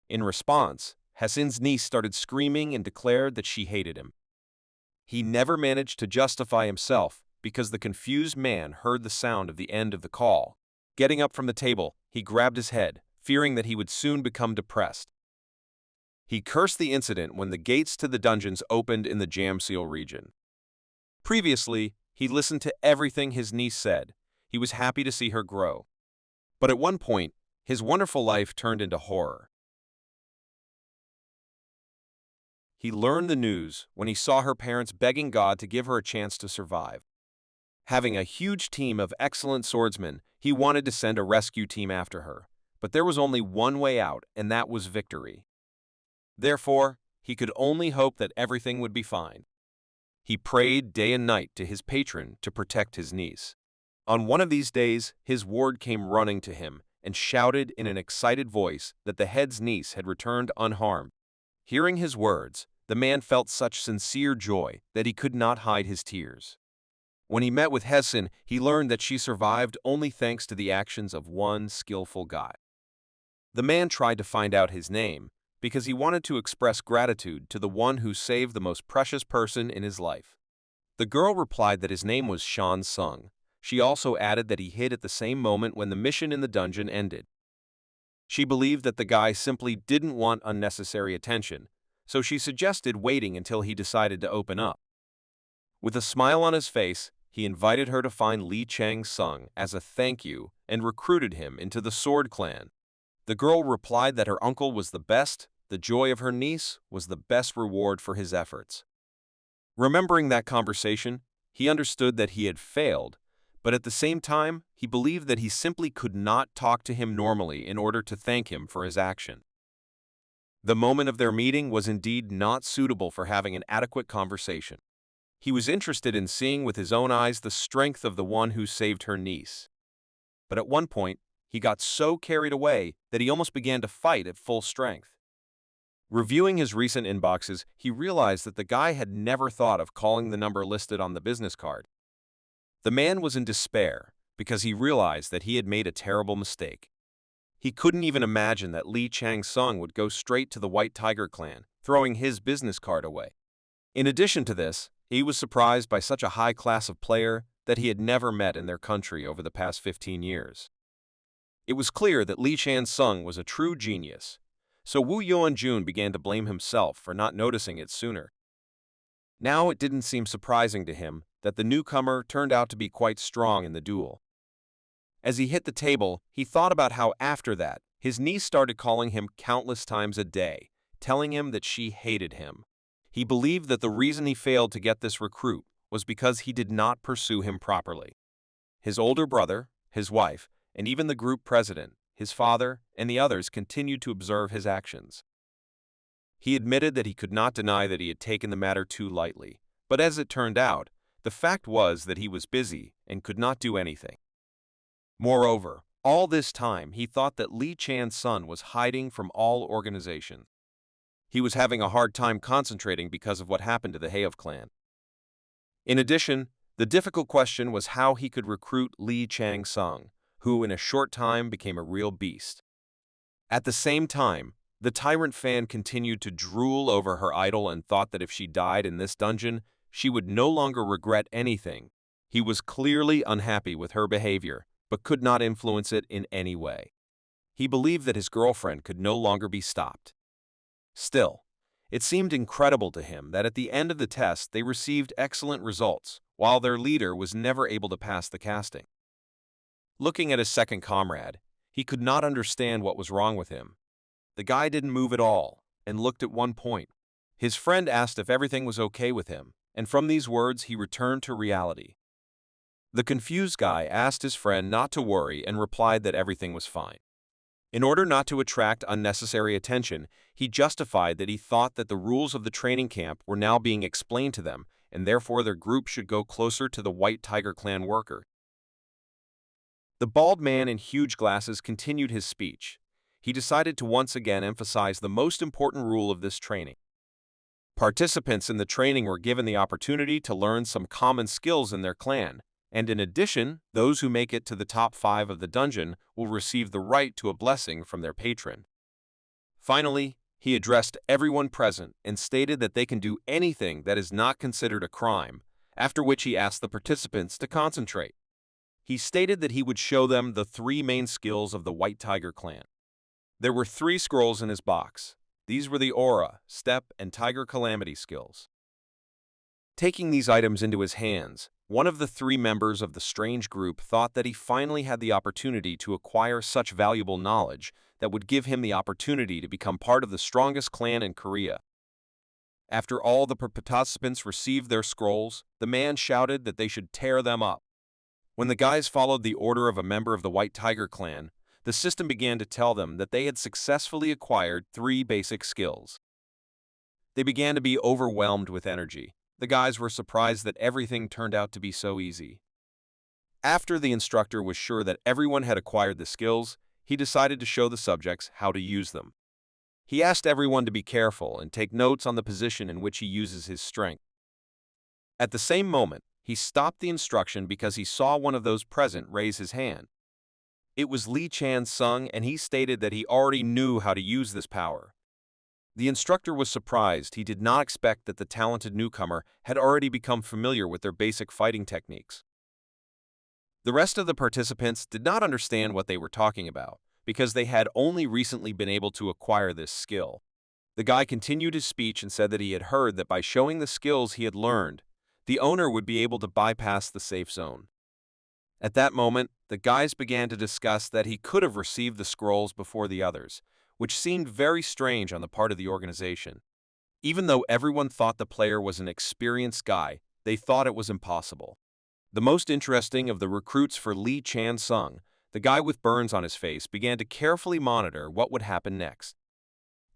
In response, Hassan's niece started screaming and declared that she hated him. He never managed to justify himself because the confused man heard the sound of the end of the call. Getting up from the table, he grabbed his head, fearing that he would soon become depressed. He cursed the incident when the gates to the dungeons opened in the Jamsil region. Previously, he listened to everything his niece said. He was happy to see her grow. But at one point, his wonderful life turned into horror. He learned the news when he saw her parents begging God to give her a chance to survive. Having a huge team of excellent swordsmen, he wanted to send a rescue team after her, but there was only one way out, and that was victory. Therefore, he could only hope that everything would be fine. He prayed day and night to his patron to protect his niece. On one of these days, his ward came running to him and shouted in an excited voice that the head's niece had returned unharmed. Hearing his words, the man felt such sincere joy that he could not hide his tears. When he met with Hessen, he learned that she survived only thanks to the actions of one skillful guy. The man tried to find out his name because he wanted to express gratitude to the one who saved the most precious person in his life. The girl replied that his name was Shan Sung. She also added that he hid at the same moment when the mission in the dungeon ended. She believed that the guy simply didn't want unnecessary attention, so she suggested waiting until he decided to open up. With a smile on his face, he invited her to find Li Chang Sung as a thank you and recruited him into the Sword Clan. The girl replied that her uncle was the best, the joy of her niece was the best reward for his efforts. Remembering that conversation, he understood that he had failed, but at the same time, he believed that he simply could not talk to him normally in order to thank him for his action. The moment of their meeting was indeed not suitable for having an adequate conversation. He was interested in seeing with his own eyes the strength of the one who saved her niece. But at one point, he got so carried away that he almost began to fight at full strength. Reviewing his recent inboxes, he realized that the guy had never thought of calling the number listed on the business card. The man was in despair because he realized that he had made a terrible mistake. He couldn't even imagine that Li Chang Sung would go straight to the White Tiger Clan, throwing his business card away. In addition to this, he was surprised by such a high class of player that he had never met in their country over the past 15 years. It was clear that Li Chang Sung was a true genius, so Wu Yuanjun began to blame himself for not noticing it sooner. Now it didn't seem surprising to him that the newcomer turned out to be quite strong in the duel. As he hit the table, he thought about how after that, his niece started calling him countless times a day, telling him that she hated him. He believed that the reason he failed to get this recruit was because he did not pursue him properly. His older brother, his wife, and even the group president, his father, and the others continued to observe his actions. He admitted that he could not deny that he had taken the matter too lightly, but as it turned out, the fact was that he was busy and could not do anything. Moreover, all this time he thought that Li Chan's son was hiding from all organizations. He was having a hard time concentrating because of what happened to the HOV Clan. In addition, the difficult question was how he could recruit Li Chang-sung, who in a short time became a real beast. At the same time, the tyrant fan continued to drool over her idol and thought that if she died in this dungeon, she would no longer regret anything. He was clearly unhappy with her behavior, but could not influence it in any way. He believed that his girlfriend could no longer be stopped. Still, it seemed incredible to him that at the end of the test they received excellent results, while their leader was never able to pass the casting. Looking at his second comrade, he could not understand what was wrong with him. The guy didn't move at all, and looked at one point. His friend asked if everything was okay with him, and from these words he returned to reality. The confused guy asked his friend not to worry and replied that everything was fine. In order not to attract unnecessary attention, he justified that he thought that the rules of the training camp were now being explained to them, and therefore their group should go closer to the White Tiger Clan worker. The bald man in huge glasses continued his speech. He decided to once again emphasize the most important rule of this training. Participants in the training were given the opportunity to learn some common skills in their clan, and in addition, those who make it to the top 5 of the dungeon will receive the right to a blessing from their patron. Finally, he addressed everyone present and stated that they can do anything that is not considered a crime, after which he asked the participants to concentrate. He stated that he would show them the 3 main skills of the White Tiger Clan. There were 3 scrolls in his box. These were the Aura, Step, and Tiger Calamity skills. Taking these items into his hands, one of the 3 members of the strange group thought that he finally had the opportunity to acquire such valuable knowledge that would give him the opportunity to become part of the strongest clan in Korea. After all the participants received their scrolls, the man shouted that they should tear them up. When the guys followed the order of a member of the White Tiger Clan, the system began to tell them that they had successfully acquired 3 basic skills. They began to be overwhelmed with energy. The guys were surprised that everything turned out to be so easy. After the instructor was sure that everyone had acquired the skills, he decided to show the subjects how to use them. He asked everyone to be careful and take notes on the position in which he uses his strength. At the same moment, he stopped the instruction because he saw one of those present raise his hand. It was Li Chan-sung, and he stated that he already knew how to use this power. The instructor was surprised. He did not expect that the talented newcomer had already become familiar with their basic fighting techniques. The rest of the participants did not understand what they were talking about, because they had only recently been able to acquire this skill. The guy continued his speech and said that he had heard that by showing the skills he had learned, the owner would be able to bypass the safe zone. At that moment, the guys began to discuss that he could have received the scrolls before the others, which seemed very strange on the part of the organization. Even though everyone thought the player was an experienced guy, they thought it was impossible. The most interesting of the recruits for Li Chan-sung, the guy with burns on his face, began to carefully monitor what would happen next.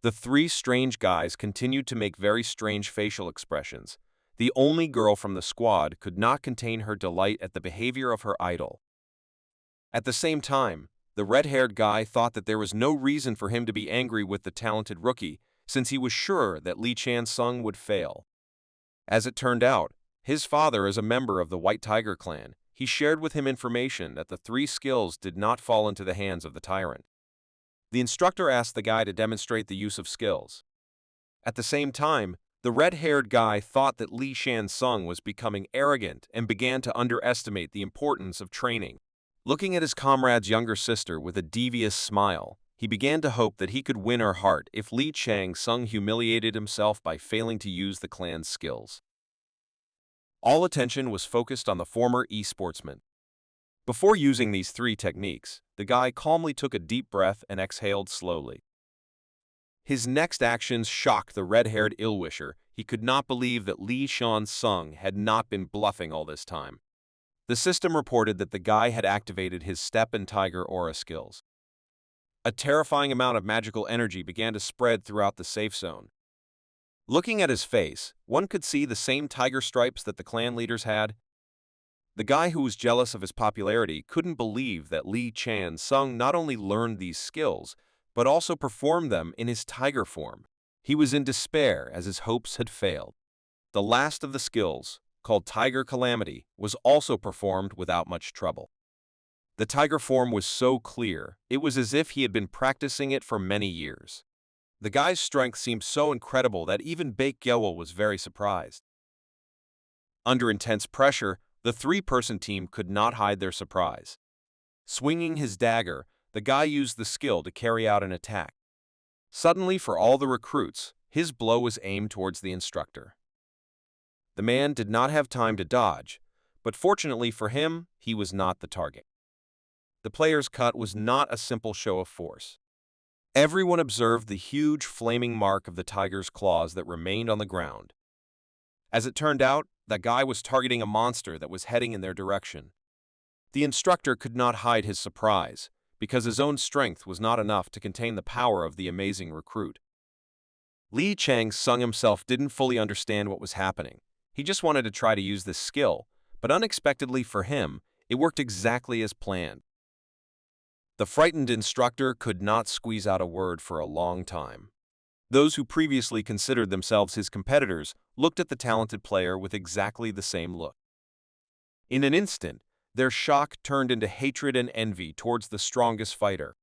The 3 strange guys continued to make very strange facial expressions. The only girl from the squad could not contain her delight at the behavior of her idol. At the same time, the red-haired guy thought that there was no reason for him to be angry with the talented rookie, since he was sure that Li Chan-sung would fail. As it turned out, his father is a member of the White Tiger Clan. He shared with him information that the 3 skills did not fall into the hands of the tyrant. The instructor asked the guy to demonstrate the use of skills. At the same time, the red-haired guy thought that Li Chan-sung was becoming arrogant and began to underestimate the importance of training. Looking at his comrade's younger sister with a devious smile, he began to hope that he could win her heart if Li Chan-sung humiliated himself by failing to use the clan's skills. All attention was focused on the former e-sportsman. Before using these 3 techniques, the guy calmly took a deep breath and exhaled slowly. His next actions shocked the red-haired ill-wisher. He could not believe that Li Chan-sung had not been bluffing all this time. The system reported that the guy had activated his Step and Tiger Aura skills. A terrifying amount of magical energy began to spread throughout the safe zone. Looking at his face, one could see the same tiger stripes that the clan leaders had. The guy who was jealous of his popularity couldn't believe that Li Chan-sung not only learned these skills, but also performed them in his tiger form. He was in despair as his hopes had failed. The last of the skills, called Tiger Calamity, was also performed without much trouble. The tiger form was so clear, it was as if he had been practicing it for many years. The guy's strength seemed so incredible that even Baek Gyeol was very surprised. Under intense pressure, the three-person team could not hide their surprise. Swinging his dagger, the guy used the skill to carry out an attack. Suddenly, for all the recruits, his blow was aimed towards the instructor. The man did not have time to dodge, but fortunately for him, he was not the target. The player's cut was not a simple show of force. Everyone observed the huge flaming mark of the tiger's claws that remained on the ground. As it turned out, that guy was targeting a monster that was heading in their direction. The instructor could not hide his surprise, because his own strength was not enough to contain the power of the amazing recruit. Li Chang-sung himself didn't fully understand what was happening. He just wanted to try to use this skill, but unexpectedly for him, it worked exactly as planned. The frightened instructor could not squeeze out a word for a long time. Those who previously considered themselves his competitors looked at the talented player with exactly the same look. In an instant, their shock turned into hatred and envy towards the strongest fighter.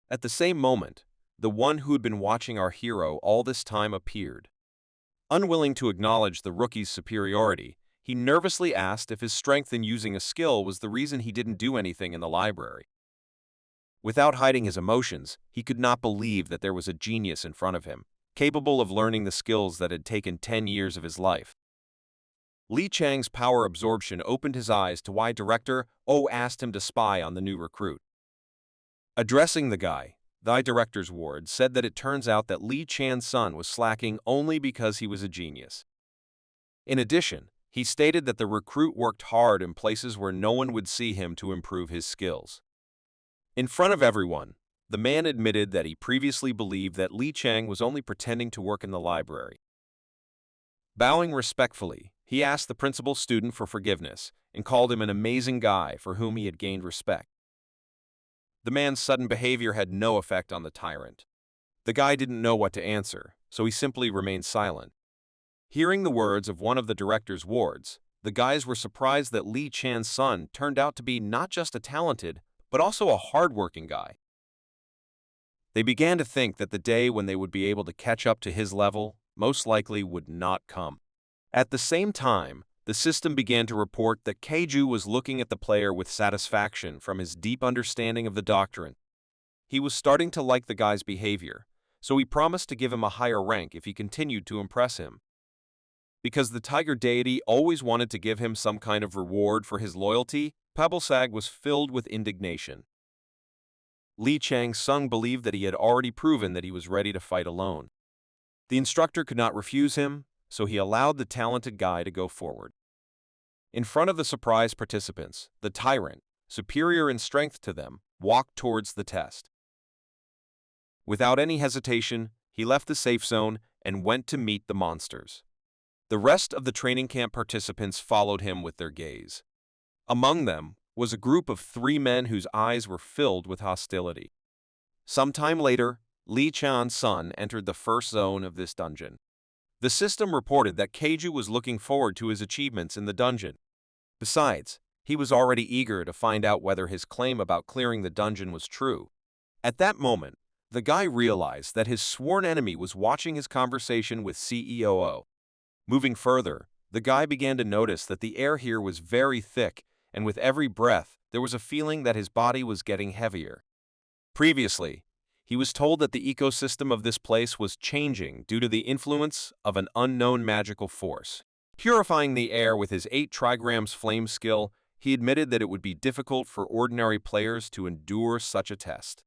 At the same moment, the one who had been watching our hero all this time appeared. Unwilling to acknowledge the rookie's superiority, he nervously asked if his strength in using a skill was the reason he didn't do anything in the library. Without hiding his emotions, he could not believe that there was a genius in front of him, capable of learning the skills that had taken 10 years of his life. Li Chang's power absorption opened his eyes to why Director O asked him to spy on the new recruit. Addressing the guy, the director's ward said that it turns out that Li Chan's son was slacking only because he was a genius. In addition, he stated that the recruit worked hard in places where no one would see him to improve his skills. In front of everyone, the man admitted that he previously believed that Li Chang was only pretending to work in the library. Bowing respectfully, he asked the principal student for forgiveness and called him an amazing guy for whom he had gained respect. The man's sudden behavior had no effect on the tyrant. The guy didn't know what to answer, so he simply remained silent. Hearing the words of one of the director's wards, the guys were surprised that Li Chan's son turned out to be not just a talented, but also a hard-working guy. They began to think that the day when they would be able to catch up to his level most likely would not come. At the same time, the system began to report that Keiju was looking at the player with satisfaction from his deep understanding of the doctrine. He was starting to like the guy's behavior, so he promised to give him a higher rank if he continued to impress him. Because the tiger deity always wanted to give him some kind of reward for his loyalty, Pebblesag was filled with indignation. Li Chang-sung believed that he had already proven that he was ready to fight alone. The instructor could not refuse him, so he allowed the talented guy to go forward. In front of the surprised participants, the tyrant, superior in strength to them, walked towards the test. Without any hesitation, he left the safe zone and went to meet the monsters. The rest of the training camp participants followed him with their gaze. Among them was a group of 3 men whose eyes were filled with hostility. Sometime later, Li Chan's son entered the first zone of this dungeon. The system reported that Keiju was looking forward to his achievements in the dungeon. Besides, he was already eager to find out whether his claim about clearing the dungeon was true. At that moment, the guy realized that his sworn enemy was watching his conversation with CEOO. Moving further, the guy began to notice that the air here was very thick, and with every breath, there was a feeling that his body was getting heavier. Previously, he was told that the ecosystem of this place was changing due to the influence of an unknown magical force. Purifying the air with his 8 trigrams flame skill, he admitted that it would be difficult for ordinary players to endure such a test.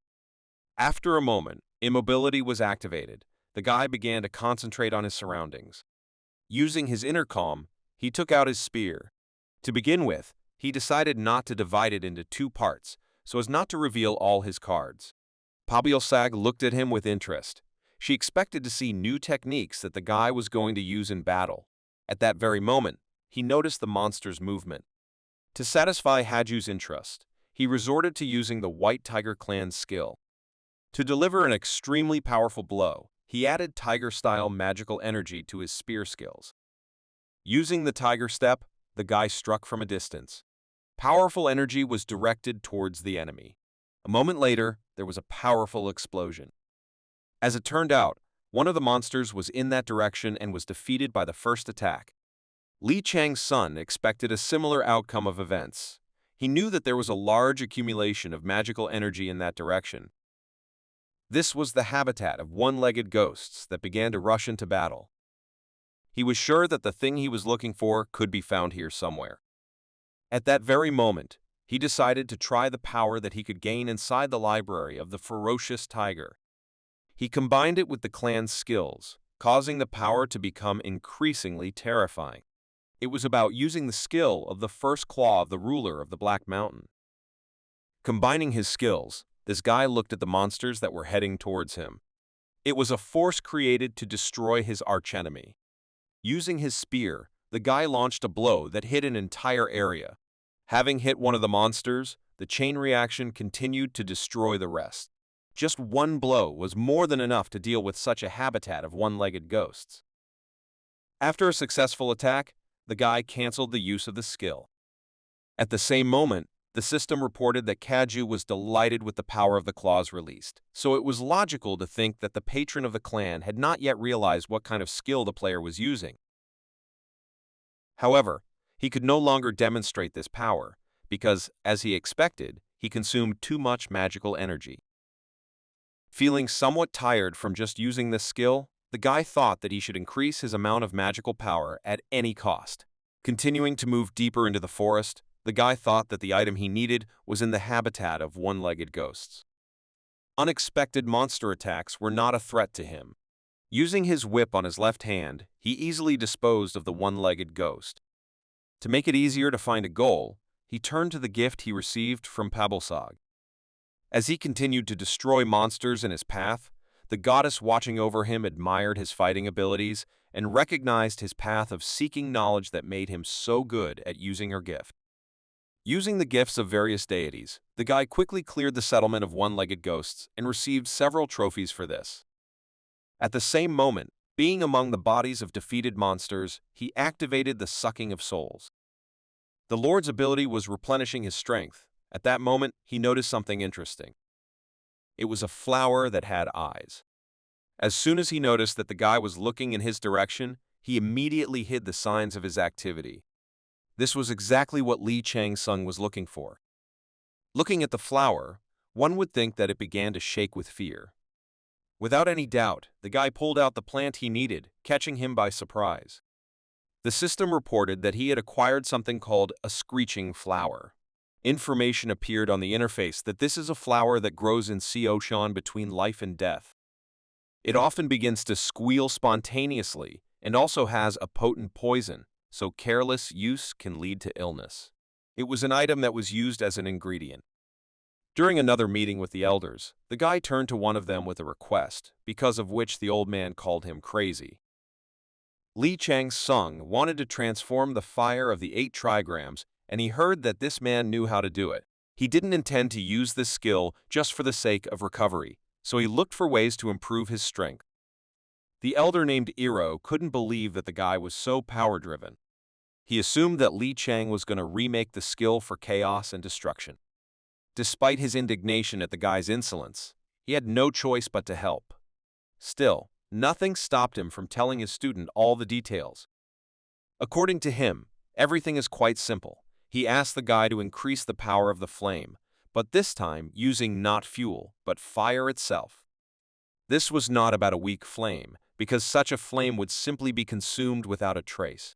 After a moment, immobility was activated. The guy began to concentrate on his surroundings. Using his inner calm, he took out his spear. To begin with, he decided not to divide it into 2 parts, so as not to reveal all his cards. Pebblesag looked at him with interest. She expected to see new techniques that the guy was going to use in battle. At that very moment, he noticed the monster's movement. To satisfy Haju's interest, he resorted to using the White Tiger Clan's skill. To deliver an extremely powerful blow, he added tiger-style magical energy to his spear skills. Using the tiger step, the guy struck from a distance. Powerful energy was directed towards the enemy. A moment later, there was a powerful explosion. As it turned out, one of the monsters was in that direction and was defeated by the first attack. Li Chang's son expected a similar outcome of events. He knew that there was a large accumulation of magical energy in that direction. This was the habitat of one-legged ghosts that began to rush into battle. He was sure that the thing he was looking for could be found here somewhere. At that very moment, he decided to try the power that he could gain inside the library of the ferocious tiger. He combined it with the clan's skills, causing the power to become increasingly terrifying. It was about using the skill of the first claw of the ruler of the Black Mountain. Combining his skills, this guy looked at the monsters that were heading towards him. It was a force created to destroy his archenemy. Using his spear, the guy launched a blow that hit an entire area. Having hit one of the monsters, the chain reaction continued to destroy the rest. Just one blow was more than enough to deal with such a habitat of one-legged ghosts. After a successful attack, the guy canceled the use of the skill. At the same moment, the system reported that Kaju was delighted with the power of the claws released, so it was logical to think that the patron of the clan had not yet realized what kind of skill the player was using. However, he could no longer demonstrate this power, because, as he expected, he consumed too much magical energy. Feeling somewhat tired from just using this skill, the guy thought that he should increase his amount of magical power at any cost. Continuing to move deeper into the forest, the guy thought that the item he needed was in the habitat of one-legged ghosts. Unexpected monster attacks were not a threat to him. Using his whip on his left hand, he easily disposed of the one-legged ghost. To make it easier to find a goal, he turned to the gift he received from Pabalsog. As he continued to destroy monsters in his path, the goddess watching over him admired his fighting abilities and recognized his path of seeking knowledge that made him so good at using her gift. Using the gifts of various deities, the guy quickly cleared the settlement of one-legged ghosts and received several trophies for this. At the same moment, being among the bodies of defeated monsters, he activated the sucking of souls. The Lord's ability was replenishing his strength. At that moment, he noticed something interesting. It was a flower that had eyes. As soon as he noticed that the guy was looking in his direction, he immediately hid the signs of his activity. This was exactly what Li Changsung was looking for. Looking at the flower, one would think that it began to shake with fear. Without any doubt, the guy pulled out the plant he needed, catching him by surprise. The system reported that he had acquired something called a screeching flower. Information appeared on the interface that this is a flower that grows in sea ocean between life and death. It often begins to squeal spontaneously and also has a potent poison, so careless use can lead to illness. It was an item that was used as an ingredient. During another meeting with the elders, the guy turned to one of them with a request, because of which the old man called him crazy. Li Changsung wanted to transform the fire of the 8 trigrams, and he heard that this man knew how to do it. He didn't intend to use this skill just for the sake of recovery, so he looked for ways to improve his strength. The elder named Iro couldn't believe that the guy was so power-driven. He assumed that Li Chang was going to remake the skill for chaos and destruction. Despite his indignation at the guy's insolence, he had no choice but to help. Still, nothing stopped him from telling his student all the details. According to him, everything is quite simple. He asked the guy to increase the power of the flame, but this time using not fuel, but fire itself. This was not about a weak flame, because such a flame would simply be consumed without a trace.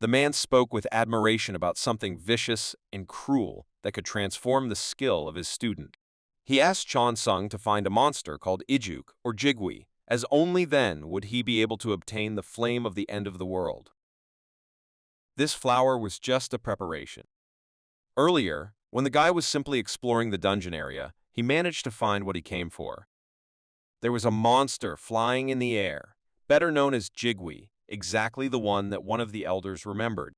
The man spoke with admiration about something vicious and cruel that could transform the skill of his student. He asked Chansung to find a monster called Ijuk or Jigui, as only then would he be able to obtain the flame of the end of the world. This flower was just a preparation. Earlier, when the guy was simply exploring the dungeon area, he managed to find what he came for. There was a monster flying in the air, better known as Jigwe, exactly the one that one of the elders remembered.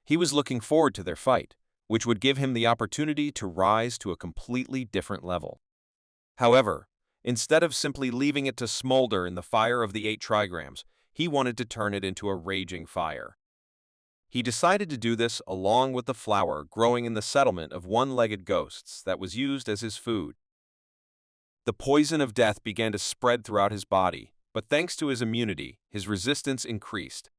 He was looking forward to their fight, which would give him the opportunity to rise to a completely different level. However, instead of simply leaving it to smolder in the fire of the 8 trigrams, he wanted to turn it into a raging fire. He decided to do this along with the flower growing in the settlement of one-legged ghosts that was used as his food. The poison of death began to spread throughout his body, but thanks to his immunity, his resistance increased.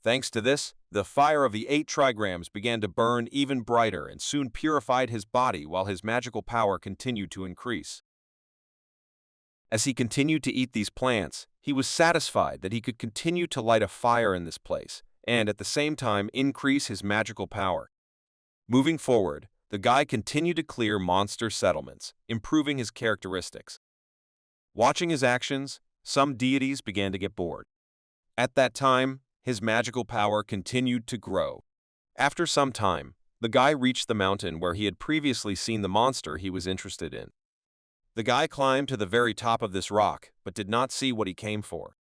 Thanks to this, the fire of the 8 trigrams began to burn even brighter and soon purified his body while his magical power continued to increase. As he continued to eat these plants, he was satisfied that he could continue to light a fire in this place and at the same time increase his magical power. Moving forward, the guy continued to clear monster settlements, improving his characteristics. Watching his actions, some deities began to get bored. At that time, his magical power continued to grow. After some time, the guy reached the mountain where he had previously seen the monster he was interested in. The guy climbed to the very top of this rock, but did not see what he came for.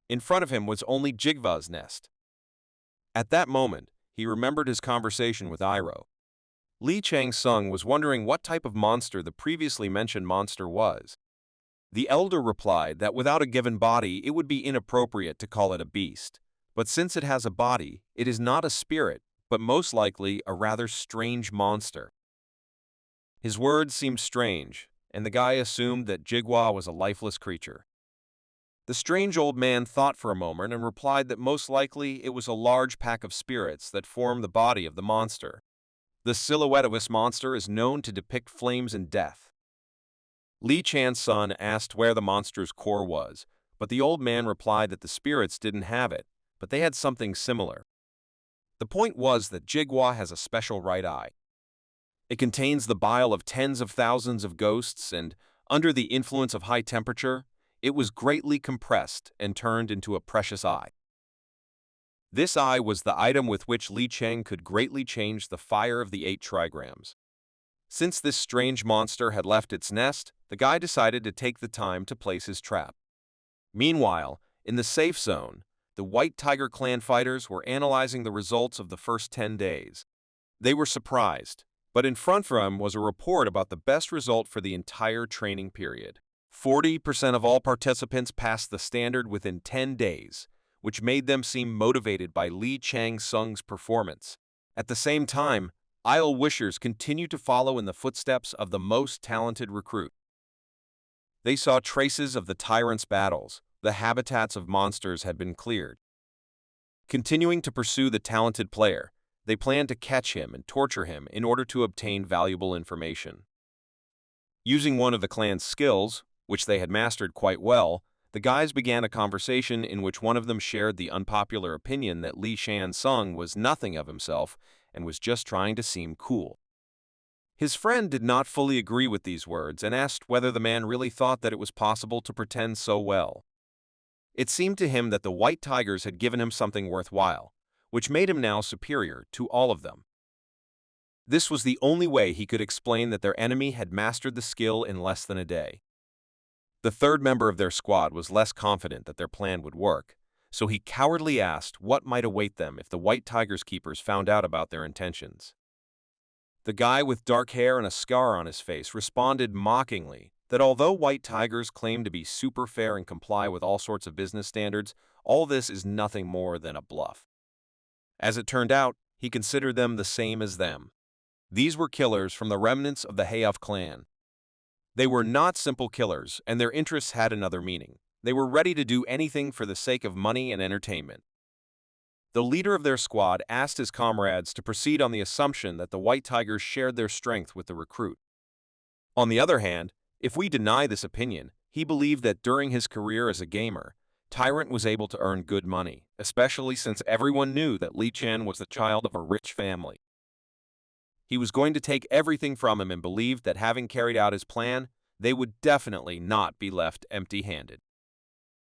In front of him was only Jigva's nest. At that moment, he remembered his conversation with Iroh. Li Chang-sung was wondering what type of monster the previously mentioned monster was. The elder replied that without a given body, it would be inappropriate to call it a beast. But since it has a body, it is not a spirit, but most likely a rather strange monster. His words seemed strange, and the guy assumed that Jigwa was a lifeless creature. The strange old man thought for a moment and replied that most likely it was a large pack of spirits that formed the body of the monster. The silhouette of this monster is known to depict flames and death. Li Chan's son asked where the monster's core was, but the old man replied that the spirits didn't have it, but they had something similar. The point was that Jigwa has a special right eye. It contains the bile of tens of thousands of ghosts, and, under the influence of high temperature, it was greatly compressed and turned into a precious eye. This eye was the item with which Li Chang could greatly change the fire of the 8 trigrams. Since this strange monster had left its nest, the guy decided to take the time to place his trap. Meanwhile, in the safe zone, the White Tiger Clan fighters were analyzing the results of the first 10 days. They were surprised, but in front of them was a report about the best result for the entire training period. 40% of all participants passed the standard within 10 days, which made them seem motivated by Li Chang-sung's performance. At the same time, Isle Wishers continued to follow in the footsteps of the most talented recruit. They saw traces of the tyrant's battles. The habitats of monsters had been cleared. Continuing to pursue the talented player, they planned to catch him and torture him in order to obtain valuable information. Using one of the clan's skills, which they had mastered quite well, the guys began a conversation in which one of them shared the unpopular opinion that Li Shan-sung was nothing of himself and was just trying to seem cool. His friend did not fully agree with these words and asked whether the man really thought that it was possible to pretend so well. It seemed to him that the White Tigers had given him something worthwhile, which made him now superior to all of them. This was the only way he could explain that their enemy had mastered the skill in less than a day. The third member of their squad was less confident that their plan would work, so he cowardly asked what might await them if the White Tiger's keepers found out about their intentions. The guy with dark hair and a scar on his face responded mockingly that although White Tigers claim to be super fair and comply with all sorts of business standards, all this is nothing more than a bluff. As it turned out, he considered them the same as them. These were killers from the remnants of the HOV Clan. They were not simple killers, and their interests had another meaning. They were ready to do anything for the sake of money and entertainment. The leader of their squad asked his comrades to proceed on the assumption that the White Tigers shared their strength with the recruit. On the other hand, if we deny this opinion, he believed that during his career as a gamer, Tyrant was able to earn good money, especially since everyone knew that Li Chen was the child of a rich family. He was going to take everything from him and believed that having carried out his plan, they would definitely not be left empty-handed.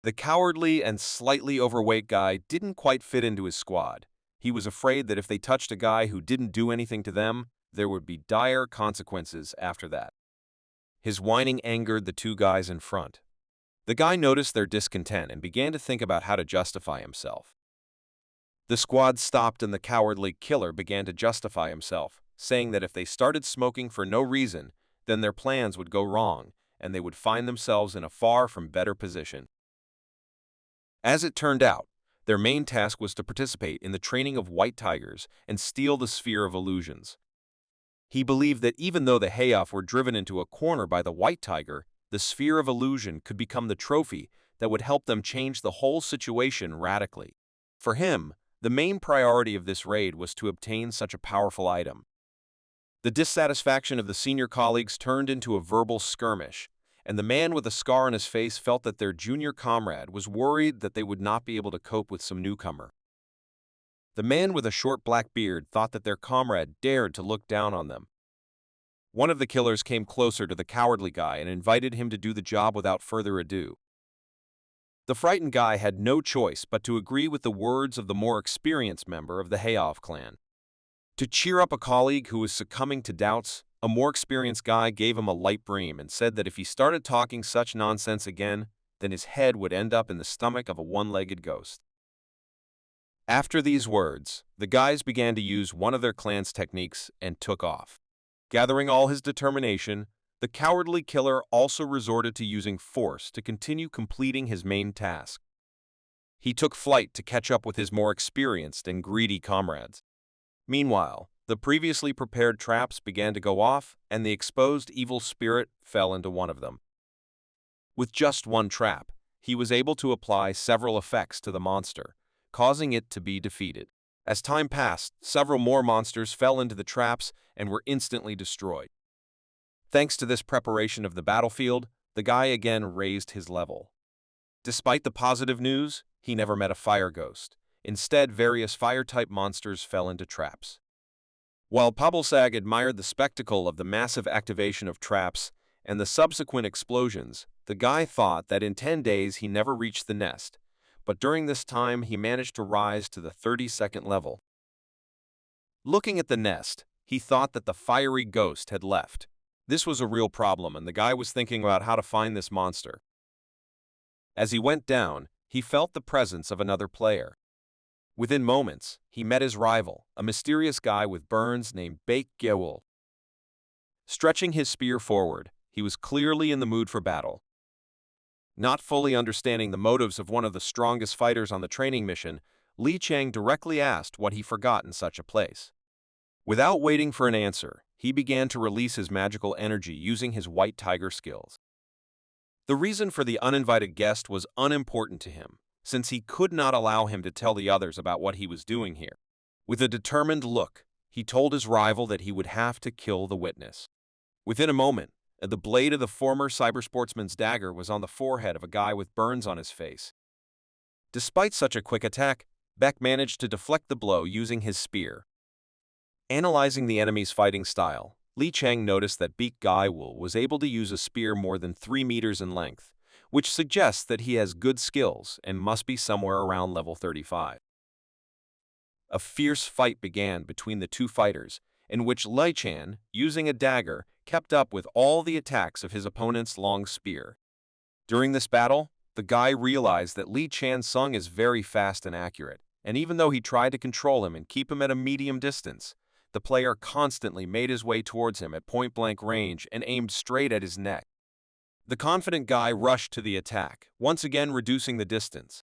The cowardly and slightly overweight guy didn't quite fit into his squad. He was afraid that if they touched a guy who didn't do anything to them, there would be dire consequences after that. His whining angered the two guys in front. The guy noticed their discontent and began to think about how to justify himself. The squad stopped and the cowardly killer began to justify himself, saying that if they started smoking for no reason, then their plans would go wrong, and they would find themselves in a far from better position. As it turned out, their main task was to participate in the training of white tigers and steal the sphere of illusions. He believed that even though the HOV were driven into a corner by the white tiger, the sphere of illusion could become the trophy that would help them change the whole situation radically. For him, the main priority of this raid was to obtain such a powerful item. The dissatisfaction of the senior colleagues turned into a verbal skirmish, and the man with a scar on his face felt that their junior comrade was worried that they would not be able to cope with some newcomer. The man with a short black beard thought that their comrade dared to look down on them. One of the killers came closer to the cowardly guy and invited him to do the job without further ado. The frightened guy had no choice but to agree with the words of the more experienced member of the HOV clan. To cheer up a colleague who was succumbing to doubts, a more experienced guy gave him a light beam and said that if he started talking such nonsense again, then his head would end up in the stomach of a one-legged ghost. After these words, the guys began to use one of their clan's techniques and took off. Gathering all his determination, the cowardly killer also resorted to using force to continue completing his main task. He took flight to catch up with his more experienced and greedy comrades. Meanwhile, the previously prepared traps began to go off, and the exposed evil spirit fell into one of them. With just one trap, he was able to apply several effects to the monster, causing it to be defeated. As time passed, several more monsters fell into the traps and were instantly destroyed. Thanks to this preparation of the battlefield, the guy again raised his level. Despite the positive news, he never met a fire ghost. Instead, various fire-type monsters fell into traps. While Pabelsag admired the spectacle of the massive activation of traps and the subsequent explosions, the guy thought that in 10 days he never reached the nest, but during this time he managed to rise to the 32nd level. Looking at the nest, he thought that the fiery ghost had left. This was a real problem, and the guy was thinking about how to find this monster. As he went down, he felt the presence of another player. Within moments, he met his rival, a mysterious guy with burns named Betrayal. Stretching his spear forward, he was clearly in the mood for battle. Not fully understanding the motives of one of the strongest fighters on the training mission, Li Chang directly asked what he forgot in such a place. Without waiting for an answer, he began to release his magical energy using his white tiger skills. The reason for the uninvited guest was unimportant to him, since he could not allow him to tell the others about what he was doing here. With a determined look, he told his rival that he would have to kill the witness. Within a moment, the blade of the former cybersportsman's dagger was on the forehead of a guy with burns on his face. Despite such a quick attack, Beck managed to deflect the blow using his spear. Analyzing the enemy's fighting style, Li Chang noticed that Beak Gaiwul was able to use a spear more than 3 meters in length, which suggests that he has good skills and must be somewhere around level 35. A fierce fight began between the two fighters, in which Li Chan, using a dagger, kept up with all the attacks of his opponent's long spear. During this battle, the guy realized that Li Chan's song is very fast and accurate, and even though he tried to control him and keep him at a medium distance, the player constantly made his way towards him at point-blank range and aimed straight at his neck. The confident guy rushed to the attack, once again reducing the distance.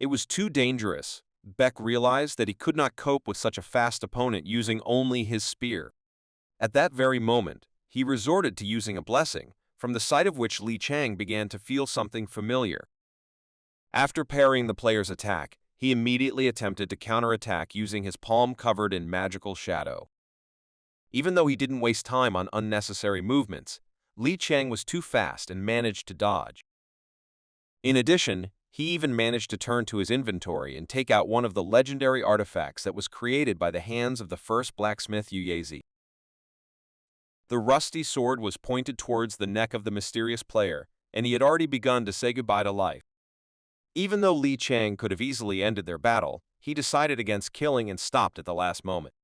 It was too dangerous. Beck realized that he could not cope with such a fast opponent using only his spear. At that very moment, he resorted to using a blessing, from the sight of which Li Chang began to feel something familiar. After parrying the player's attack, he immediately attempted to counterattack using his palm covered in magical shadow. Even though he didn't waste time on unnecessary movements, Li Chang was too fast and managed to dodge. In addition, he even managed to turn to his inventory and take out one of the legendary artifacts that was created by the hands of the first blacksmith Yuezi. The rusty sword was pointed towards the neck of the mysterious player, and he had already begun to say goodbye to life. Even though Li Chang could have easily ended their battle, he decided against killing and stopped at the last moment.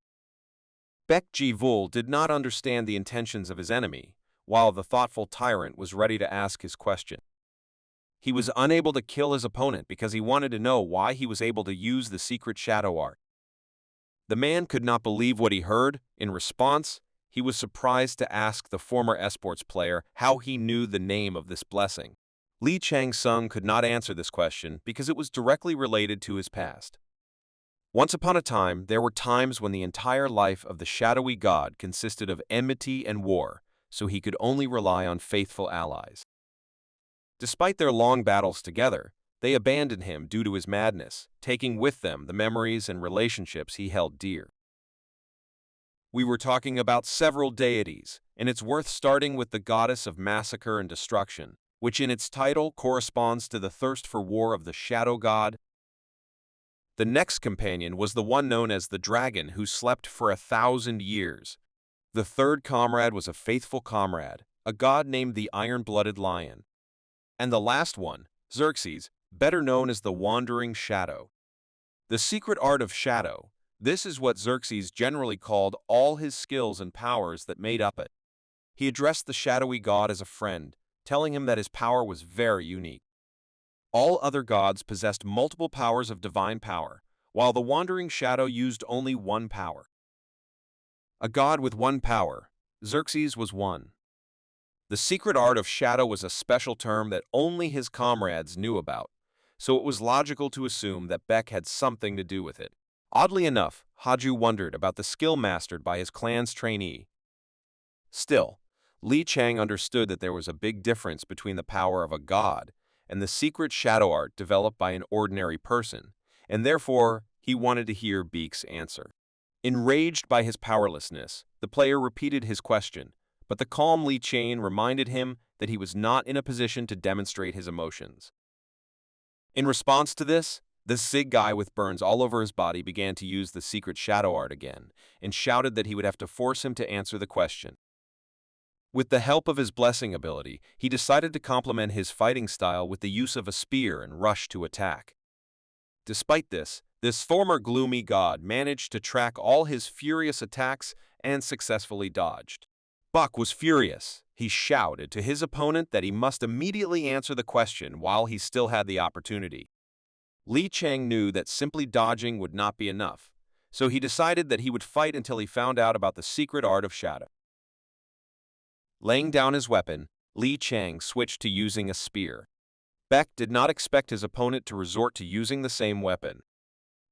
Baek Ji-vul did not understand the intentions of his enemy. while the thoughtful tyrant was ready to ask his question. He was unable to kill his opponent because he wanted to know why he was able to use the secret shadow art. The man could not believe what he heard. In response, he was surprised to ask the former esports player how he knew the name of this blessing. Lee Chang-sung could not answer this question because it was directly related to his past. Once upon a time, there were times when the entire life of the shadowy god consisted of enmity and war, so he could only rely on faithful allies. Despite their long battles together, they abandoned him due to his madness, taking with them the memories and relationships he held dear. We were talking about several deities, and it's worth starting with the goddess of massacre and destruction, which in its title corresponds to the thirst for war of the shadow god. The next companion was the one known as the dragon who slept for 1,000 years. The third comrade was a faithful comrade, a god named the iron-blooded lion. And the last one, Xerxes, better known as the wandering shadow. The secret art of shadow, this is what Xerxes generally called all his skills and powers that made up it. He addressed the shadowy god as a friend, telling him that his power was very unique. All other gods possessed multiple powers of divine power, while the wandering shadow used only one power. A god with one power, Xerxes was one. The secret art of shadow was a special term that only his comrades knew about, so it was logical to assume that Beck had something to do with it. Oddly enough, Haju wondered about the skill mastered by his clan's trainee. Still, Li Chang understood that there was a big difference between the power of a god and the secret shadow art developed by an ordinary person, and therefore he wanted to hear Beek's answer. Enraged by his powerlessness, the player repeated his question, but the calm Li Chang reminded him that he was not in a position to demonstrate his emotions. In response to this, the Sig guy with burns all over his body began to use the secret shadow art again, and shouted that he would have to force him to answer the question. With the help of his blessing ability, he decided to complement his fighting style with the use of a spear and rush to attack. Despite this former gloomy god managed to track all his furious attacks and successfully dodged. Buck was furious. He shouted to his opponent that he must immediately answer the question while he still had the opportunity. Li Chang knew that simply dodging would not be enough, so he decided that he would fight until he found out about the secret art of shadow. Laying down his weapon, Li Chang switched to using a spear. Beck did not expect his opponent to resort to using the same weapon.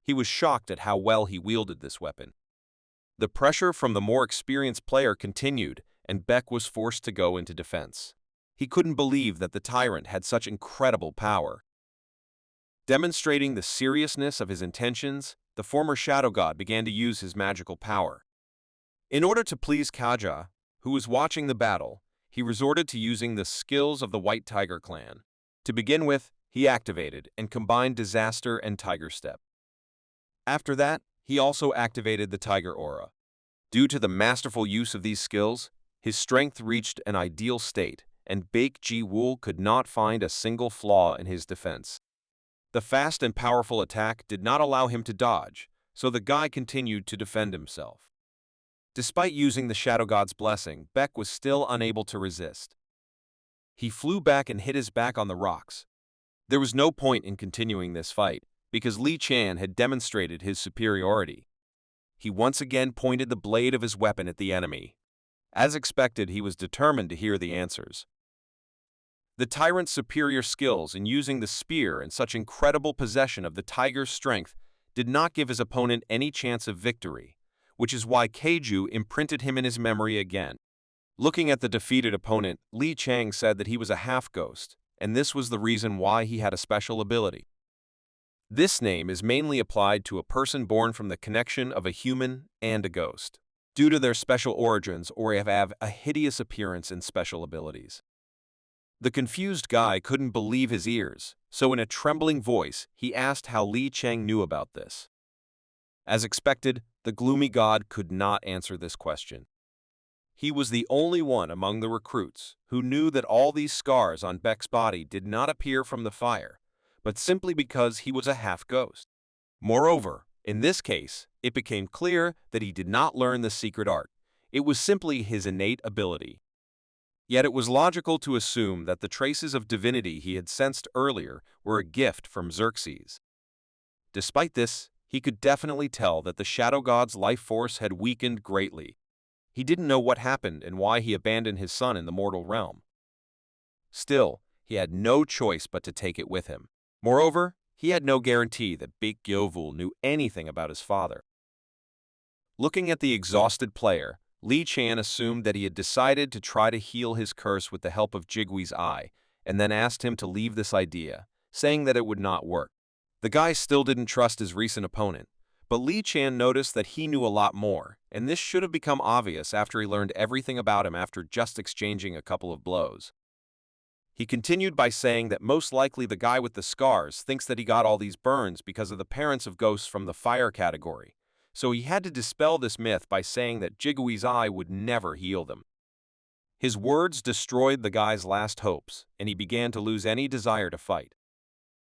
He was shocked at how well he wielded this weapon. The pressure from the more experienced player continued, and Beck was forced to go into defense. He couldn't believe that the tyrant had such incredible power. Demonstrating the seriousness of his intentions, the former shadow god began to use his magical power. In order to please Kaja, who was watching the battle, he resorted to using the skills of the White Tiger clan. To begin with, he activated and combined Disaster and Tiger Step. After that, he also activated the Tiger Aura. Due to the masterful use of these skills, his strength reached an ideal state, and Baek Ji-woo could not find a single flaw in his defense. The fast and powerful attack did not allow him to dodge, so the guy continued to defend himself. Despite using the Shadow God's blessing, Beck was still unable to resist. He flew back and hit his back on the rocks. There was no point in continuing this fight, because Li Chan had demonstrated his superiority. He once again pointed the blade of his weapon at the enemy. As expected, he was determined to hear the answers. The tyrant's superior skills in using the spear and such incredible possession of the tiger's strength did not give his opponent any chance of victory, which is why Keiju imprinted him in his memory again. Looking at the defeated opponent, Li Chang said that he was a half-ghost, and this was the reason why he had a special ability. This name is mainly applied to a person born from the connection of a human and a ghost, due to their special origins or have a hideous appearance and special abilities. The confused guy couldn't believe his ears, so in a trembling voice, he asked how Li Chang knew about this. As expected, the gloomy god could not answer this question. He was the only one among the recruits who knew that all these scars on Beck's body did not appear from the fire, but simply because he was a half-ghost. Moreover, in this case, it became clear that he did not learn the secret art. It was simply his innate ability. Yet it was logical to assume that the traces of divinity he had sensed earlier were a gift from Xerxes. Despite this, he could definitely tell that the Shadow God's life force had weakened greatly. He didn't know what happened and why he abandoned his son in the mortal realm. Still, he had no choice but to take it with him. Moreover, he had no guarantee that Big Gyovul knew anything about his father. Looking at the exhausted player, Li Chan assumed that he had decided to try to heal his curse with the help of Jigwee's eye, and then asked him to leave this idea, saying that it would not work. The guy still didn't trust his recent opponent, but Li Chan noticed that he knew a lot more, and this should have become obvious after he learned everything about him after just exchanging a couple of blows. He continued by saying that most likely the guy with the scars thinks that he got all these burns because of the parents of ghosts from the fire category, so he had to dispel this myth by saying that Jigwee's eye would never heal them. His words destroyed the guy's last hopes, and he began to lose any desire to fight.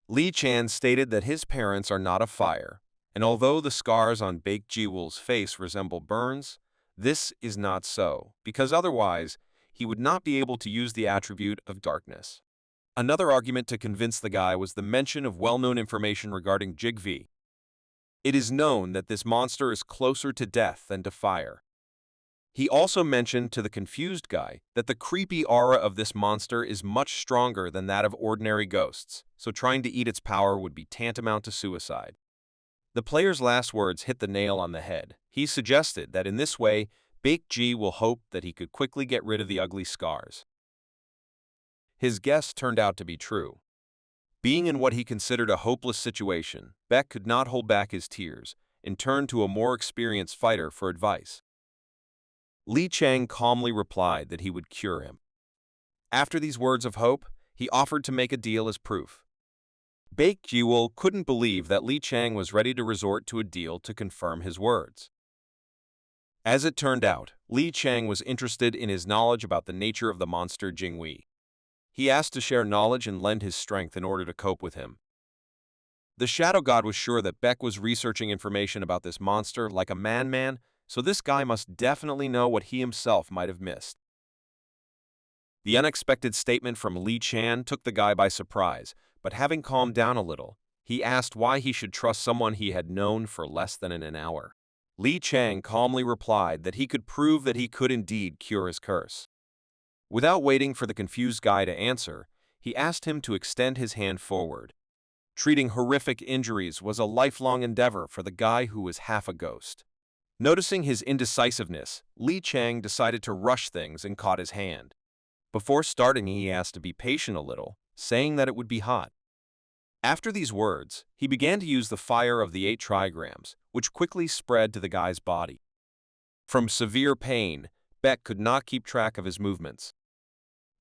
Li Chan stated that his parents are not of fire, and although the scars on Big Jiwul's face resemble burns, this is not so, because otherwise he would not be able to use the attribute of darkness. Another argument to convince the guy was the mention of well-known information regarding Jigvi. It is known that this monster is closer to death than to fire. He also mentioned to the confused guy that the creepy aura of this monster is much stronger than that of ordinary ghosts, so trying to eat its power would be tantamount to suicide. The player's last words hit the nail on the head. He suggested that in this way, Big G will hope that he could quickly get rid of the ugly scars. His guess turned out to be true. Being in what he considered a hopeless situation, Beck could not hold back his tears and turned to a more experienced fighter for advice. Li Chang calmly replied that he would cure him. After these words of hope, he offered to make a deal as proof. Bake Jiwul couldn't believe that Li Chang was ready to resort to a deal to confirm his words. As it turned out, Li Chang was interested in his knowledge about the nature of the monster Jingwei. He asked to share knowledge and lend his strength in order to cope with him. The Shadow God was sure that Beck was researching information about this monster like a man, so this guy must definitely know what he himself might have missed. The unexpected statement from Li Chan took the guy by surprise, but having calmed down a little, he asked why he should trust someone he had known for less than an hour. Li Chang calmly replied that he could prove that he could indeed cure his curse. Without waiting for the confused guy to answer, he asked him to extend his hand forward. Treating horrific injuries was a lifelong endeavor for the guy who was half a ghost. Noticing his indecisiveness, Li Chang decided to rush things and caught his hand. Before starting, he asked to be patient a little, saying that it would be hot. After these words, he began to use the fire of the 8 trigrams, which quickly spread to the guy's body. From severe pain, Beck could not keep track of his movements.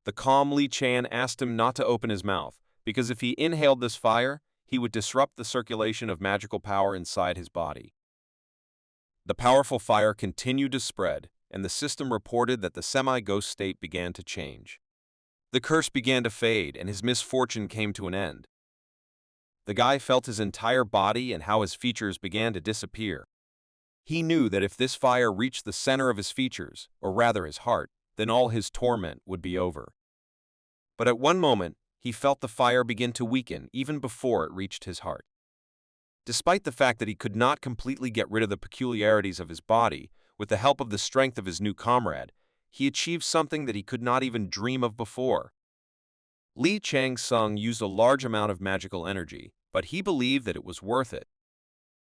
The calm Li Chan asked him not to open his mouth, because if he inhaled this fire, he would disrupt the circulation of magical power inside his body. The powerful fire continued to spread, and the system reported that the semi-ghost state began to change. The curse began to fade, and his misfortune came to an end. The guy felt his entire body and how his features began to disappear. He knew that if this fire reached the center of his features, or rather his heart, then all his torment would be over. But at one moment, he felt the fire begin to weaken even before it reached his heart. Despite the fact that he could not completely get rid of the peculiarities of his body, with the help of the strength of his new comrade, he achieved something that he could not even dream of before. Li Chang Sung used a large amount of magical energy, but he believed that it was worth it.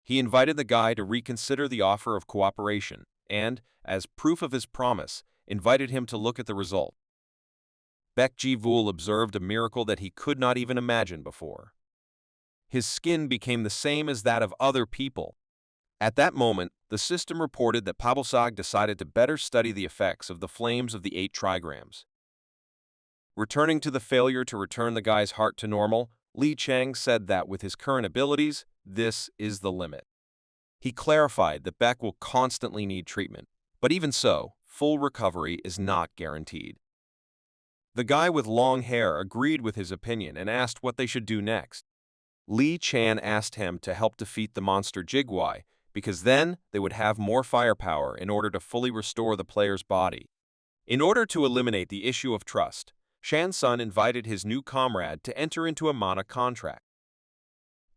He invited the guy to reconsider the offer of cooperation and, as proof of his promise, invited him to look at the result. Baek Ji-vul observed a miracle that he could not even imagine before. His skin became the same as that of other people. At that moment, the system reported that Pabelsag decided to better study the effects of the flames of the 8 trigrams. Returning to the failure to return the guy's heart to normal, Li Chang said that with his current abilities, this is the limit. He clarified that Beck will constantly need treatment, but even so, full recovery is not guaranteed. The guy with long hair agreed with his opinion and asked what they should do next. Li Chan asked him to help defeat the monster Jigwei, because then they would have more firepower in order to fully restore the player's body. In order to eliminate the issue of trust, Shan Sun invited his new comrade to enter into a mana contract.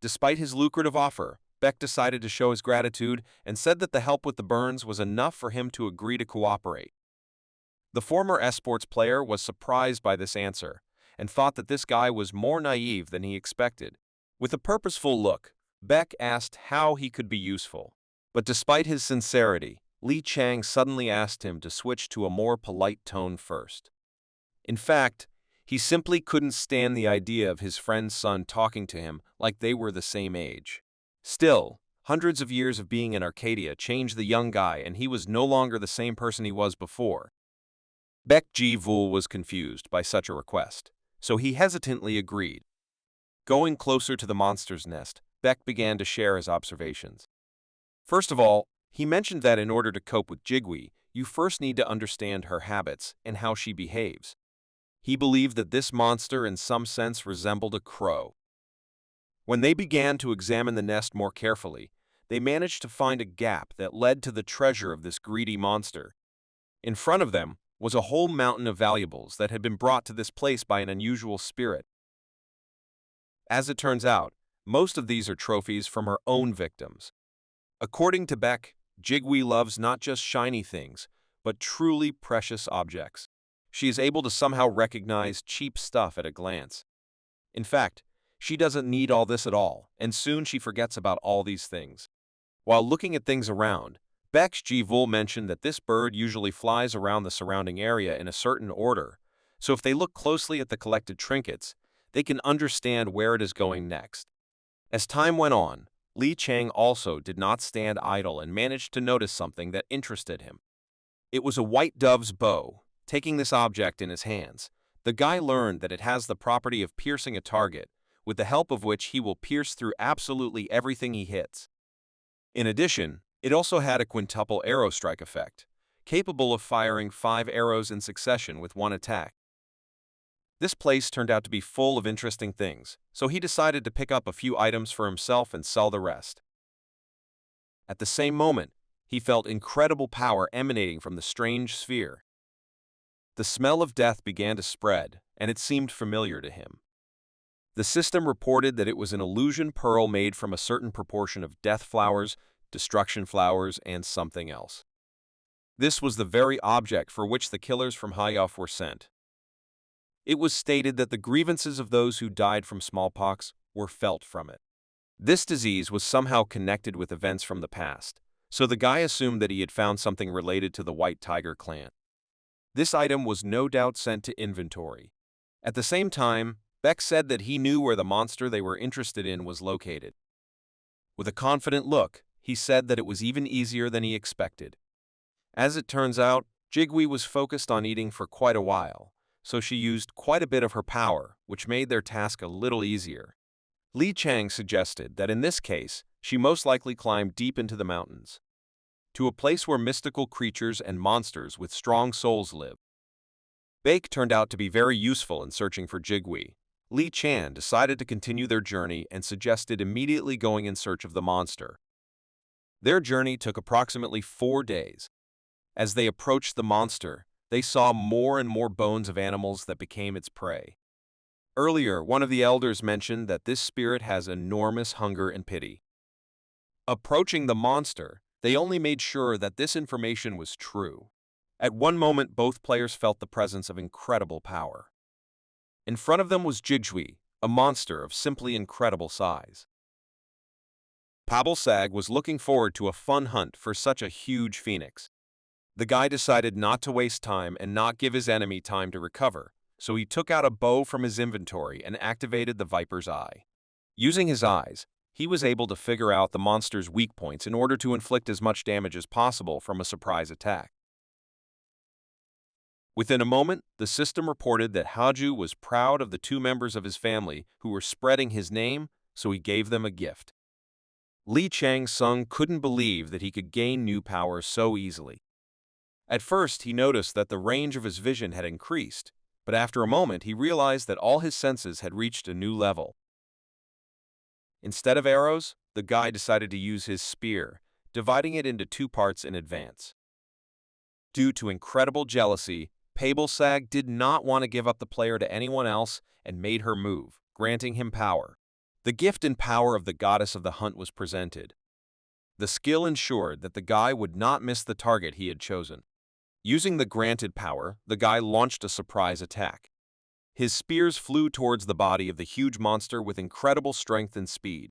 Despite his lucrative offer, Beck decided to show his gratitude and said that the help with the burns was enough for him to agree to cooperate. The former esports player was surprised by this answer and thought that this guy was more naive than he expected. With a purposeful look, Beck asked how he could be useful. But despite his sincerity, Li Chang suddenly asked him to switch to a more polite tone first. In fact, he simply couldn't stand the idea of his friend's son talking to him like they were the same age. Still, hundreds of years of being in Arcadia changed the young guy, and he was no longer the same person he was before. Beck Ji Vul was confused by such a request, so he hesitantly agreed. Going closer to the monster's nest, Beck began to share his observations. First of all, he mentioned that in order to cope with Jigui, you first need to understand her habits and how she behaves. He believed that this monster in some sense resembled a crow. When they began to examine the nest more carefully, they managed to find a gap that led to the treasure of this greedy monster. In front of them was a whole mountain of valuables that had been brought to this place by an unusual spirit. As it turns out, most of these are trophies from her own victims. According to Beck, Jigui loves not just shiny things, but truly precious objects. She is able to somehow recognize cheap stuff at a glance. In fact, she doesn't need all this at all, and soon she forgets about all these things. While looking at things around, Beck Ji Vul mentioned that this bird usually flies around the surrounding area in a certain order, so if they look closely at the collected trinkets, they can understand where it is going next. As time went on, Li Chang also did not stand idle and managed to notice something that interested him. It was a white dove's bow. Taking this object in his hands, the guy learned that it has the property of piercing a target, with the help of which he will pierce through absolutely everything he hits. In addition, it also had a quintuple arrow strike effect, capable of firing 5 arrows in succession with one attack. This place turned out to be full of interesting things, so he decided to pick up a few items for himself and sell the rest. At the same moment, he felt incredible power emanating from the strange sphere. The smell of death began to spread, and it seemed familiar to him. The system reported that it was an illusion pearl made from a certain proportion of death flowers, destruction flowers, and something else. This was the very object for which the killers from HOV were sent. It was stated that the grievances of those who died from smallpox were felt from it. This disease was somehow connected with events from the past, so the guy assumed that he had found something related to the White Tiger clan. This item was no doubt sent to inventory. At the same time, Beck said that he knew where the monster they were interested in was located. With a confident look, he said that it was even easier than he expected. As it turns out, Jigui was focused on eating for quite a while, so she used quite a bit of her power, which made their task a little easier. Li Chang suggested that in this case, she most likely climbed deep into the mountains, to a place where mystical creatures and monsters with strong souls live. Bake turned out to be very useful in searching for Jigui. Li Chan decided to continue their journey and suggested immediately going in search of the monster. Their journey took approximately 4 days. As they approached the monster, they saw more and more bones of animals that became its prey. Earlier, one of the elders mentioned that this spirit has enormous hunger and pity. Approaching the monster, they only made sure that this information was true. At one moment, both players felt the presence of incredible power. In front of them was Jigui, a monster of simply incredible size. Pablo Sag was looking forward to a fun hunt for such a huge phoenix. The guy decided not to waste time and not give his enemy time to recover, so he took out a bow from his inventory and activated the Viper's Eye. Using his eyes, he was able to figure out the monster's weak points in order to inflict as much damage as possible from a surprise attack. Within a moment, the system reported that Haju was proud of the 2 members of his family who were spreading his name, so he gave them a gift. Li Chang Sung couldn't believe that he could gain new powers so easily. At first, he noticed that the range of his vision had increased, but after a moment he realized that all his senses had reached a new level. Instead of arrows, the guy decided to use his spear, dividing it into 2 parts in advance. Due to incredible jealousy, Pablesag did not want to give up the player to anyone else and made her move, granting him power. The gift and power of the goddess of the hunt was presented. The skill ensured that the guy would not miss the target he had chosen. Using the granted power, the guy launched a surprise attack. His spears flew towards the body of the huge monster with incredible strength and speed.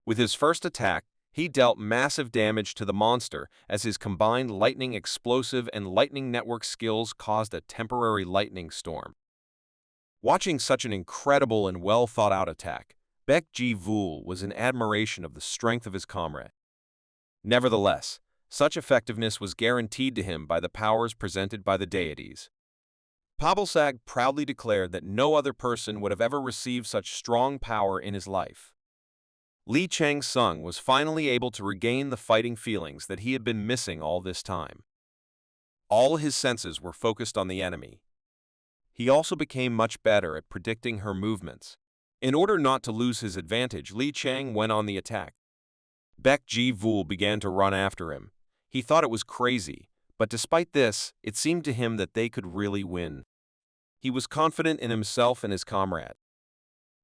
With his first attack, he dealt massive damage to the monster as his combined lightning explosive and lightning network skills caused a temporary lightning storm. Watching such an incredible and well-thought-out attack, Baek Ji-vul was in admiration of the strength of his comrade. Nevertheless, such effectiveness was guaranteed to him by the powers presented by the deities. Pablesag proudly declared that no other person would have ever received such strong power in his life. Lee Chang-sung was finally able to regain the fighting feelings that he had been missing all this time. All his senses were focused on the enemy. He also became much better at predicting her movements. In order not to lose his advantage, Lee Chang went on the attack. Baek Ji-vul began to run after him. He thought it was crazy, but despite this, it seemed to him that they could really win. He was confident in himself and his comrade.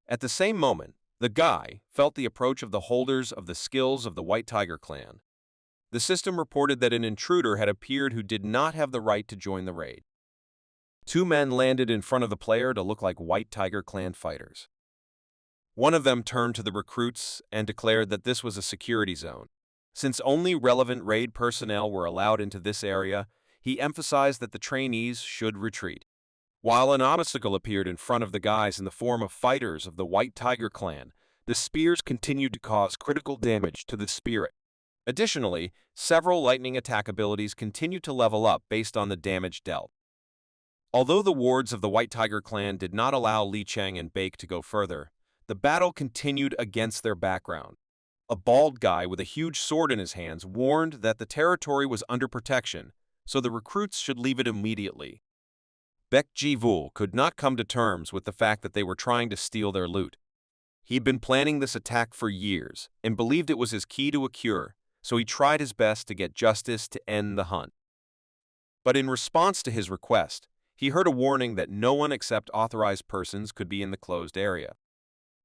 At the same moment, the guy felt the approach of the holders of the skills of the White Tiger Clan. The system reported that an intruder had appeared who did not have the right to join the raid. Two men landed in front of the player to look like White Tiger Clan fighters. One of them turned to the recruits and declared that this was a security zone. Since only relevant raid personnel were allowed into this area, he emphasized that the trainees should retreat. While an obstacle appeared in front of the guys in the form of fighters of the White Tiger Clan, the spears continued to cause critical damage to the spirit. Additionally, several lightning attack abilities continued to level up based on the damage dealt. Although the wards of the White Tiger Clan did not allow Lee Chang and Baek to go further, the battle continued against their background. A bald guy with a huge sword in his hands warned that the territory was under protection, so the recruits should leave it immediately. Baek Ji-vul could not come to terms with the fact that they were trying to steal their loot. He'd been planning this attack for years and believed it was his key to a cure, so he tried his best to get justice to end the hunt. But in response to his request, he heard a warning that no one except authorized persons could be in the closed area.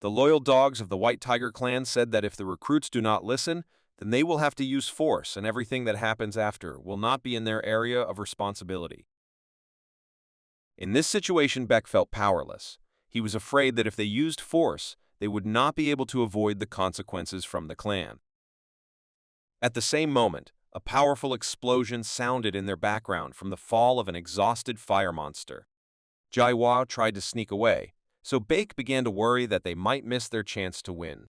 The loyal dogs of the White Tiger Clan said that if the recruits do not listen, then they will have to use force and everything that happens after will not be in their area of responsibility. In this situation, Baek felt powerless. He was afraid that if they used force, they would not be able to avoid the consequences from the clan. At the same moment, a powerful explosion sounded in their background from the fall of an exhausted fire monster. Jaiwa tried to sneak away, so Baek began to worry that they might miss their chance to win.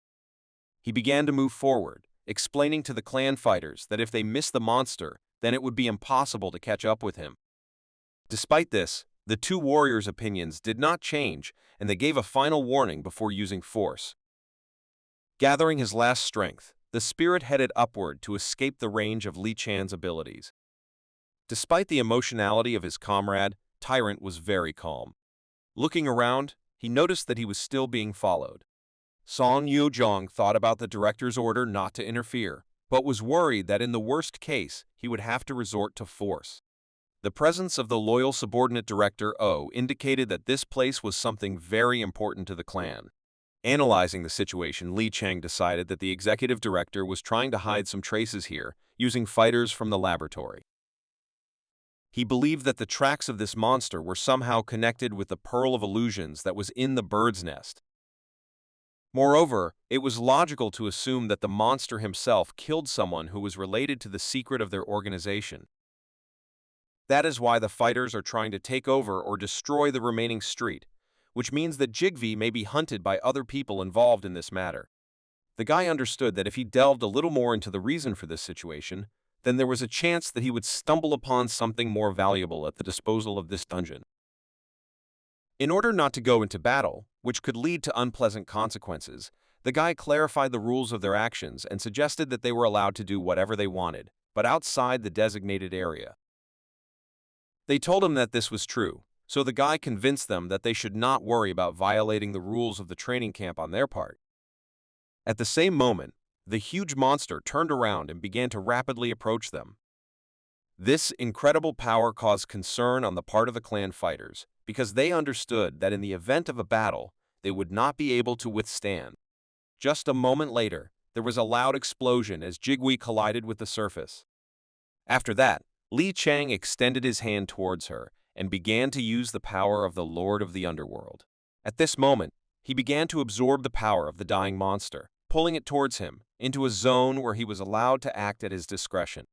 He began to move forward, explaining to the clan fighters that if they missed the monster, then it would be impossible to catch up with him. Despite this, the two warriors' opinions did not change, and they gave a final warning before using force. Gathering his last strength, the spirit headed upward to escape the range of Lee Chan's abilities. Despite the emotionality of his comrade, Tyrant was very calm. Looking around, he noticed that he was still being followed. Song Yeo-jong thought about the director's order not to interfere, but was worried that in the worst case, he would have to resort to force. The presence of the loyal subordinate director O indicated that this place was something very important to the clan. Analyzing the situation, Lee Chang decided that the executive director was trying to hide some traces here, using fighters from the laboratory. He believed that the tracks of this monster were somehow connected with the Pearl of Illusions that was in the bird's nest. Moreover, it was logical to assume that the monster himself killed someone who was related to the secret of their organization. That is why the fighters are trying to take over or destroy the remaining street, which means that Jigvi may be hunted by other people involved in this matter. The guy understood that if he delved a little more into the reason for this situation, then there was a chance that he would stumble upon something more valuable at the disposal of this dungeon. In order not to go into battle, which could lead to unpleasant consequences, the guy clarified the rules of their actions and suggested that they were allowed to do whatever they wanted, but outside the designated area. They told him that this was true, so the guy convinced them that they should not worry about violating the rules of the training camp on their part. At the same moment, the huge monster turned around and began to rapidly approach them. This incredible power caused concern on the part of the clan fighters, because they understood that in the event of a battle, they would not be able to withstand. Just a moment later, there was a loud explosion as Jigui collided with the surface. After that, Li Chang extended his hand towards her and began to use the power of the Lord of the Underworld. At this moment, he began to absorb the power of the dying monster, pulling it towards him into a zone where he was allowed to act at his discretion.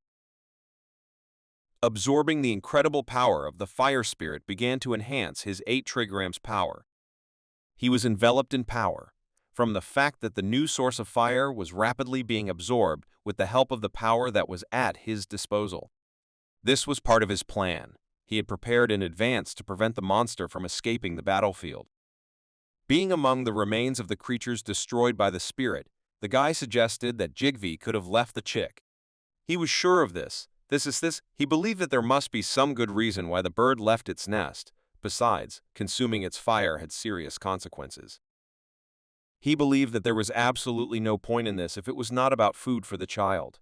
Absorbing the incredible power of the fire spirit began to enhance his 8 trigrams power. He was enveloped in power, from the fact that the new source of fire was rapidly being absorbed with the help of the power that was at his disposal. This was part of his plan. He had prepared in advance to prevent the monster from escaping the battlefield. Being among the remains of the creatures destroyed by the spirit, the guy suggested that Jigvi could have left the chick. He was sure of this. He believed that there must be some good reason why the bird left its nest. Besides, consuming its fire had serious consequences. He believed that there was absolutely no point in this if it was not about food for the child.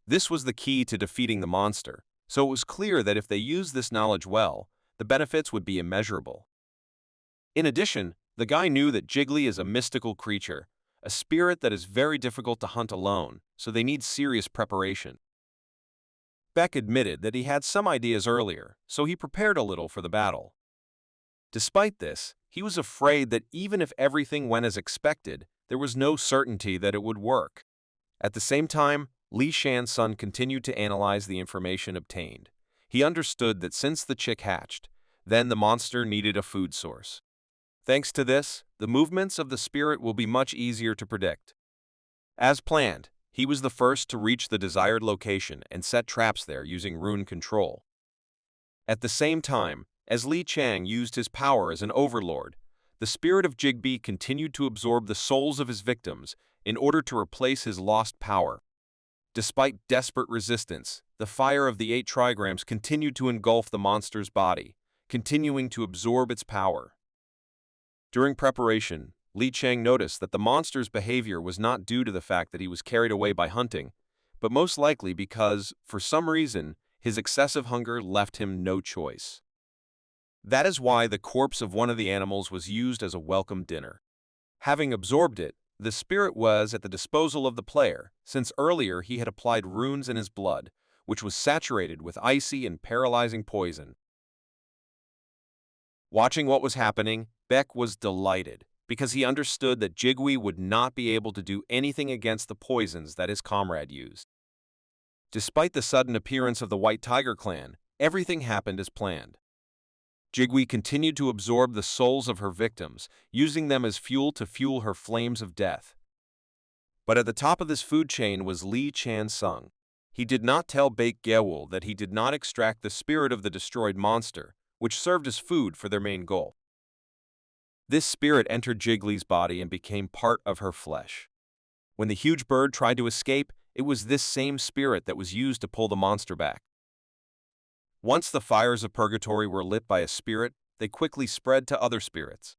This was the key to defeating the monster, so it was clear that if they used this knowledge well, the benefits would be immeasurable. In addition, the guy knew that Jiggly is a mystical creature, a spirit that is very difficult to hunt alone, so they need serious preparation. Beck admitted that he had some ideas earlier, so he prepared a little for the battle. Despite this, he was afraid that even if everything went as expected, there was no certainty that it would work. At the same time, Li Shan's son continued to analyze the information obtained. He understood that since the chick hatched, then the monster needed a food source. Thanks to this, the movements of the spirit will be much easier to predict. As planned, he was the first to reach the desired location and set traps there using rune control. At the same time, as Li Chang used his power as an overlord, the spirit of Jigby continued to absorb the souls of his victims in order to replace his lost power. Despite desperate resistance, the fire of the 8 trigrams continued to engulf the monster's body, continuing to absorb its power. During preparation, Li Chang noticed that the monster's behavior was not due to the fact that he was carried away by hunting, but most likely because, for some reason, his excessive hunger left him no choice. That is why the corpse of one of the animals was used as a welcome dinner. Having absorbed it, the spirit was at the disposal of the player, since earlier he had applied runes in his blood, which was saturated with icy and paralyzing poison. Watching what was happening, Beck was delighted, because he understood that Jigui would not be able to do anything against the poisons that his comrade used. Despite the sudden appearance of the White Tiger clan, everything happened as planned. Jigui continued to absorb the souls of her victims, using them as fuel to fuel her flames of death. But at the top of this food chain was Li Chan-sung. He did not tell Baek Gyewol that he did not extract the spirit of the destroyed monster, which served as food for their main goal. This spirit entered Jiggly's body and became part of her flesh. When the huge bird tried to escape, it was this same spirit that was used to pull the monster back. Once the fires of purgatory were lit by a spirit, they quickly spread to other spirits.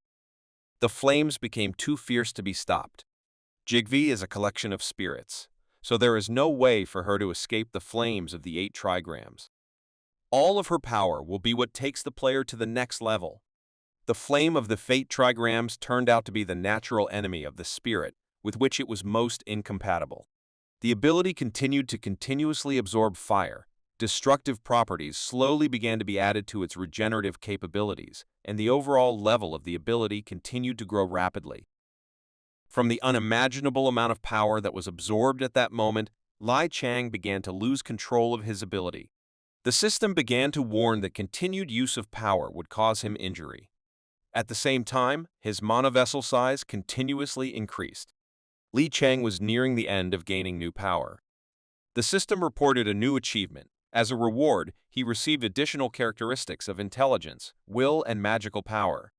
The flames became too fierce to be stopped. Jigvi is a collection of spirits, so there is no way for her to escape the flames of the 8 trigrams. All of her power will be what takes the player to the next level. The flame of the Fate trigrams turned out to be the natural enemy of the spirit, with which it was most incompatible. The ability continued to continuously absorb fire. Destructive properties slowly began to be added to its regenerative capabilities, and the overall level of the ability continued to grow rapidly. From the unimaginable amount of power that was absorbed at that moment, Li Chang began to lose control of his ability. The system began to warn that continued use of power would cause him injury. At the same time, his mana vessel size continuously increased. Li Chang was nearing the end of gaining new power. The system reported a new achievement. As a reward, he received additional characteristics of intelligence, will, and magical power.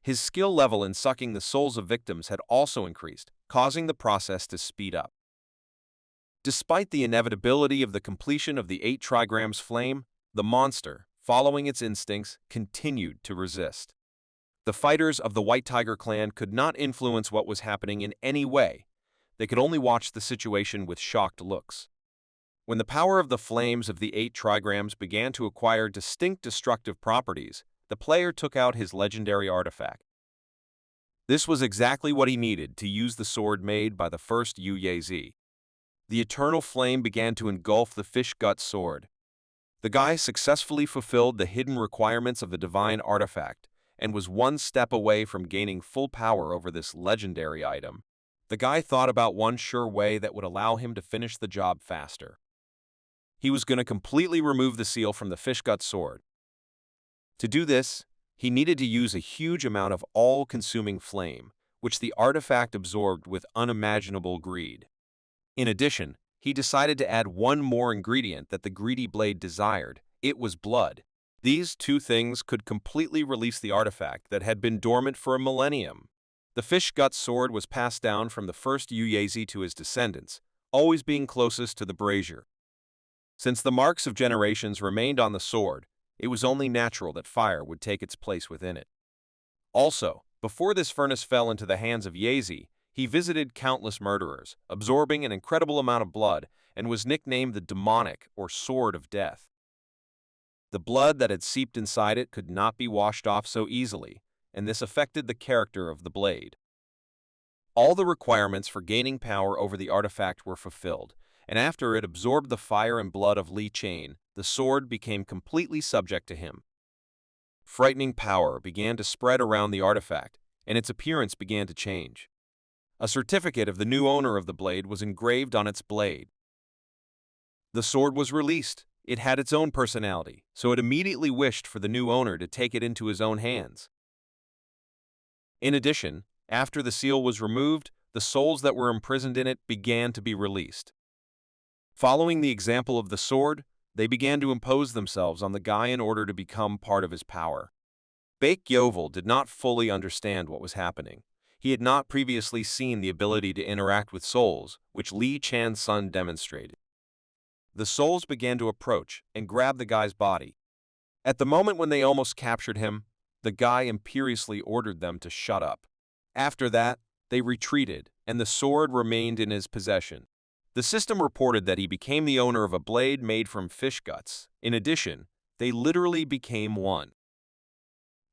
His skill level in sucking the souls of victims had also increased, causing the process to speed up. Despite the inevitability of the completion of the 8 trigrams flame, the monster, following its instincts, continued to resist. The fighters of the White Tiger clan could not influence what was happening in any way. They could only watch the situation with shocked looks. When the power of the flames of the 8 trigrams began to acquire distinct destructive properties, the player took out his legendary artifact. This was exactly what he needed to use the sword made by the first Yu-Ye-Z. The eternal flame began to engulf the fish gut sword. The guy successfully fulfilled the hidden requirements of the divine artifact and was one step away from gaining full power over this legendary item. The guy thought about one sure way that would allow him to finish the job faster. He was going to completely remove the seal from the fish gut sword. To do this, he needed to use a huge amount of all-consuming flame, which the artifact absorbed with unimaginable greed. In addition, he decided to add one more ingredient that the greedy blade desired. It was blood. These two things could completely release the artifact that had been dormant for a millennium. The fish gut sword was passed down from the first Yu-Ye-Z to his descendants, always being closest to the brazier. Since the marks of generations remained on the sword, it was only natural that fire would take its place within it. Also, before this furnace fell into the hands of Ye-Z, he visited countless murderers, absorbing an incredible amount of blood, and was nicknamed the demonic or sword of death. The blood that had seeped inside it could not be washed off so easily, and this affected the character of the blade. All the requirements for gaining power over the artifact were fulfilled, and after it absorbed the fire and blood of Li Chang, the sword became completely subject to him. Frightening power began to spread around the artifact, and its appearance began to change. A certificate of the new owner of the blade was engraved on its blade. The sword was released. It had its own personality, so it immediately wished for the new owner to take it into his own hands. In addition, after the seal was removed, the souls that were imprisoned in it began to be released. Following the example of the sword, they began to impose themselves on the guy in order to become part of his power. Baek Yovel did not fully understand what was happening. He had not previously seen the ability to interact with souls, which Li Chang's son demonstrated. The souls began to approach and grab the guy's body. At the moment when they almost captured him, the guy imperiously ordered them to shut up. After that, they retreated, and the sword remained in his possession. The system reported that he became the owner of a blade made from fish guts. In addition, they literally became one.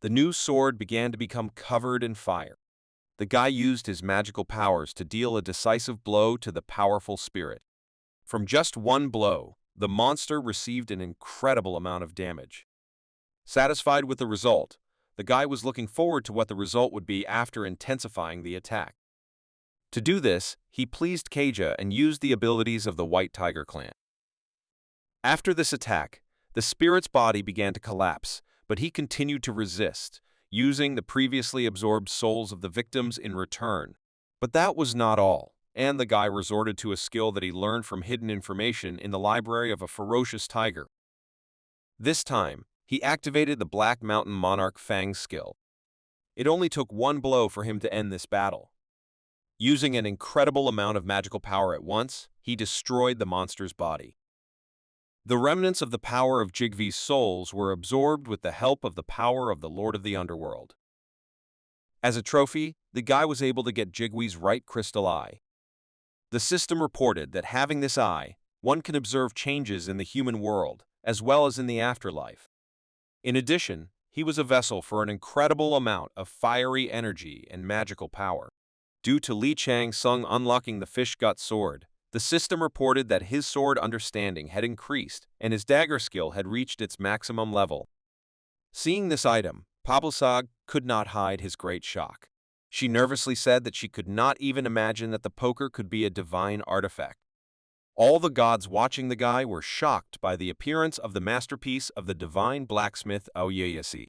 The new sword began to become covered in fire. The guy used his magical powers to deal a decisive blow to the powerful spirit. From just one blow, the monster received an incredible amount of damage. Satisfied with the result, the guy was looking forward to what the result would be after intensifying the attack. To do this, he pleased Keija and used the abilities of the White Tiger Clan. After this attack, the spirit's body began to collapse, but he continued to resist, using the previously absorbed souls of the victims in return. But that was not all, and the guy resorted to a skill that he learned from hidden information in the library of a ferocious tiger. This time, he activated the Black Mountain Monarch Fang skill. It only took one blow for him to end this battle. Using an incredible amount of magical power at once, he destroyed the monster's body. The remnants of the power of Jigvi's souls were absorbed with the help of the power of the Lord of the Underworld. As a trophy, the guy was able to get Jigvi's right crystal eye. The system reported that having this eye, one can observe changes in the human world, as well as in the afterlife. In addition, he was a vessel for an incredible amount of fiery energy and magical power. Due to Li Chang's son unlocking the fish gut sword, the system reported that his sword understanding had increased and his dagger skill had reached its maximum level. Seeing this item, Pablasag could not hide his great shock. She nervously said that she could not even imagine that the poker could be a divine artifact. All the gods watching the guy were shocked by the appearance of the masterpiece of the divine blacksmith Aoyeyasi.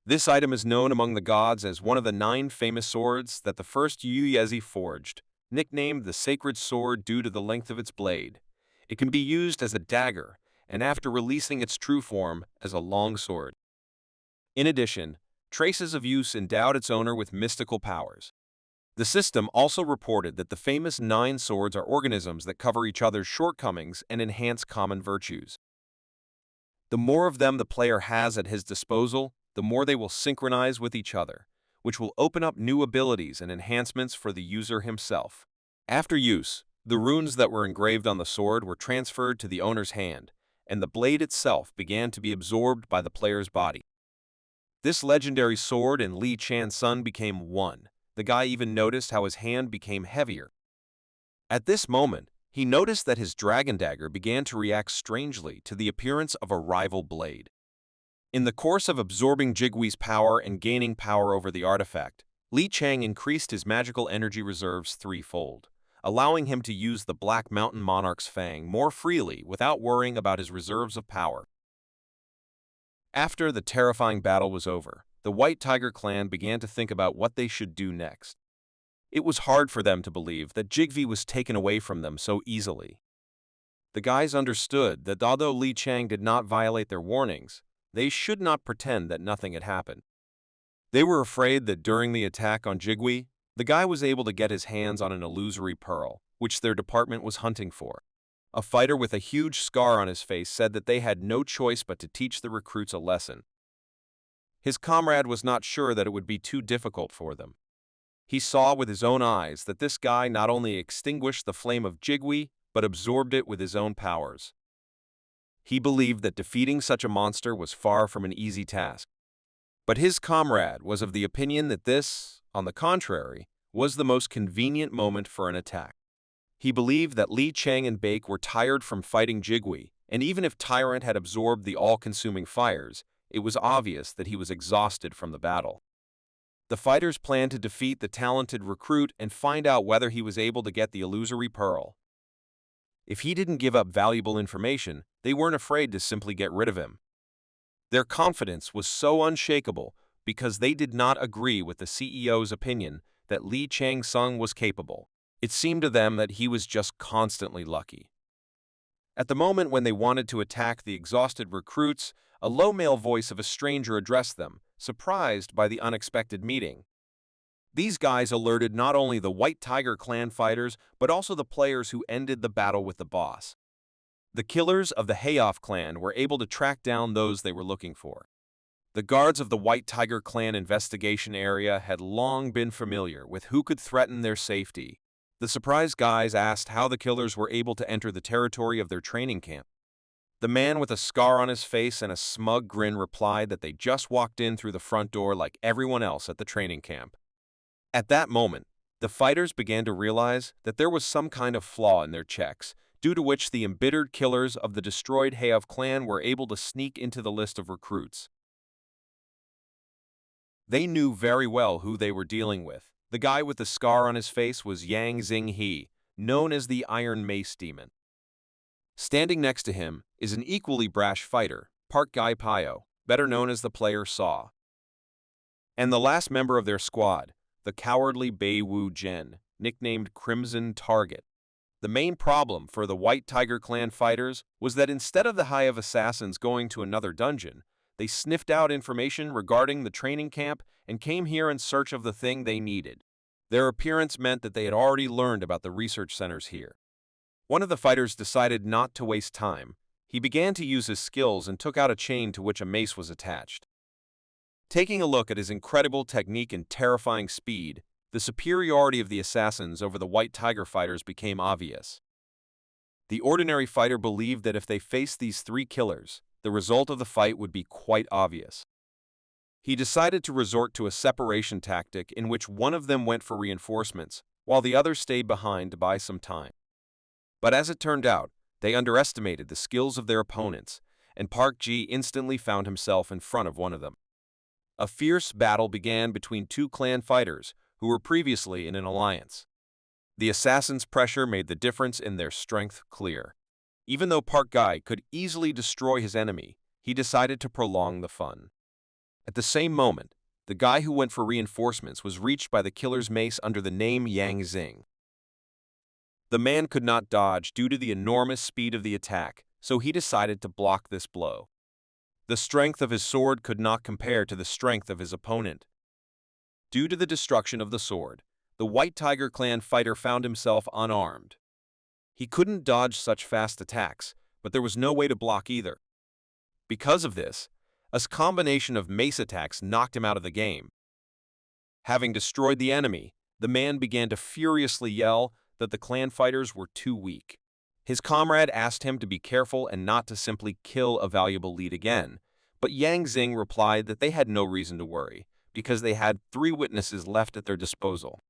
This item is known among the gods as one of the 9 famous swords that the first Yu-Ye-Z forged, nicknamed the Sacred Sword due to the length of its blade. It can be used as a dagger, and after releasing its true form, as a long sword. In addition, traces of use endowed its owner with mystical powers. The system also reported that the famous 9 swords are organisms that cover each other's shortcomings and enhance common virtues. The more of them the player has at his disposal, the more they will synchronize with each other, which will open up new abilities and enhancements for the user himself. After use, The runes that were engraved on the sword were transferred to the owner's hand, and the blade itself began to be absorbed by the player's body. This legendary sword and Li Chan's son became one. The guy even noticed how his hand became heavier. At this moment, he noticed that his dragon dagger began to react strangely to the appearance of a rival blade. In the course of absorbing Jigwee's power and gaining power over the artifact, Li Chang increased his magical energy reserves threefold, allowing him to use the Black Mountain Monarch's Fang more freely without worrying about his reserves of power. After the terrifying battle was over, the White Tiger clan began to think about what they should do next. It was hard for them to believe that Jigvee was taken away from them so easily. The guys understood that although Li Chang did not violate their warnings, they should not pretend that nothing had happened. They were afraid that during the attack on Jigwee, the guy was able to get his hands on an illusory pearl, which their department was hunting for. A fighter with a huge scar on his face said that they had no choice but to teach the recruits a lesson. His comrade was not sure that it would be too difficult for them. He saw with his own eyes that this guy not only extinguished the flame of Jigwee, but absorbed it with his own powers. He believed that defeating such a monster was far from an easy task. But his comrade was of the opinion that this, on the contrary, was the most convenient moment for an attack. He believed that Li Chang and Baek were tired from fighting Jigwee, and even if Tyrant had absorbed the all-consuming fires, it was obvious that he was exhausted from the battle. The fighters planned to defeat the talented recruit and find out whether he was able to get the illusory pearl. If he didn't give up valuable information, they weren't afraid to simply get rid of him. Their confidence was so unshakable because they did not agree with the CEO's opinion that Li Chang-sung was capable. It seemed to them that he was just constantly lucky. At the moment when they wanted to attack the exhausted recruits, a low male voice of a stranger addressed them, surprised by the unexpected meeting. These guys alerted not only the White Tiger clan fighters, but also the players who ended the battle with the boss. The killers of the HOV clan were able to track down those they were looking for. The guards of the White Tiger clan investigation area had long been familiar with who could threaten their safety. The surprised guys asked how the killers were able to enter the territory of their training camp. The man with a scar on his face and a smug grin replied that they just walked in through the front door like everyone else at the training camp. At that moment, the fighters began to realize that there was some kind of flaw in their checks, due to which the embittered killers of the destroyed HOV clan were able to sneak into the list of recruits. They knew very well who they were dealing with. The guy with the scar on his face was Yang Xing-hee, known as the Iron Mace Demon. Standing next to him is an equally brash fighter, Park Gai-pyo, better known as the player Saw. And the last member of their squad, the cowardly Bei Wu Zhen, nicknamed Crimson Target. The main problem for the White Tiger clan fighters was that instead of the Hive of Assassins going to another dungeon, they sniffed out information regarding the training camp and came here in search of the thing they needed. Their appearance meant that they had already learned about the research centers here. One of the fighters decided not to waste time. He began to use his skills and took out a chain to which a mace was attached. Taking a look at his incredible technique and terrifying speed, the superiority of the assassins over the White Tiger fighters became obvious. The ordinary fighter believed that if they faced these three killers, the result of the fight would be quite obvious. He decided to resort to a separation tactic in which one of them went for reinforcements, while the other stayed behind to buy some time. But as it turned out, they underestimated the skills of their opponents, and Park Ji instantly found himself in front of one of them. A fierce battle began between two clan fighters who were previously in an alliance. The assassins' pressure made the difference in their strength clear. Even though Park Gai could easily destroy his enemy, he decided to prolong the fun. At the same moment, the guy who went for reinforcements was reached by the killer's mace under the name Yang Xing. The man could not dodge due to the enormous speed of the attack, so he decided to block this blow. The strength of his sword could not compare to the strength of his opponent. Due to the destruction of the sword, the White Tiger clan fighter found himself unarmed. He couldn't dodge such fast attacks, but there was no way to block either. Because of this, a combination of mace attacks knocked him out of the game. Having destroyed the enemy, the man began to furiously yell that the clan fighters were too weak. His comrade asked him to be careful and not to simply kill a valuable lead again, but Yang Xing replied that they had no reason to worry, because they had 3 witnesses left at their disposal.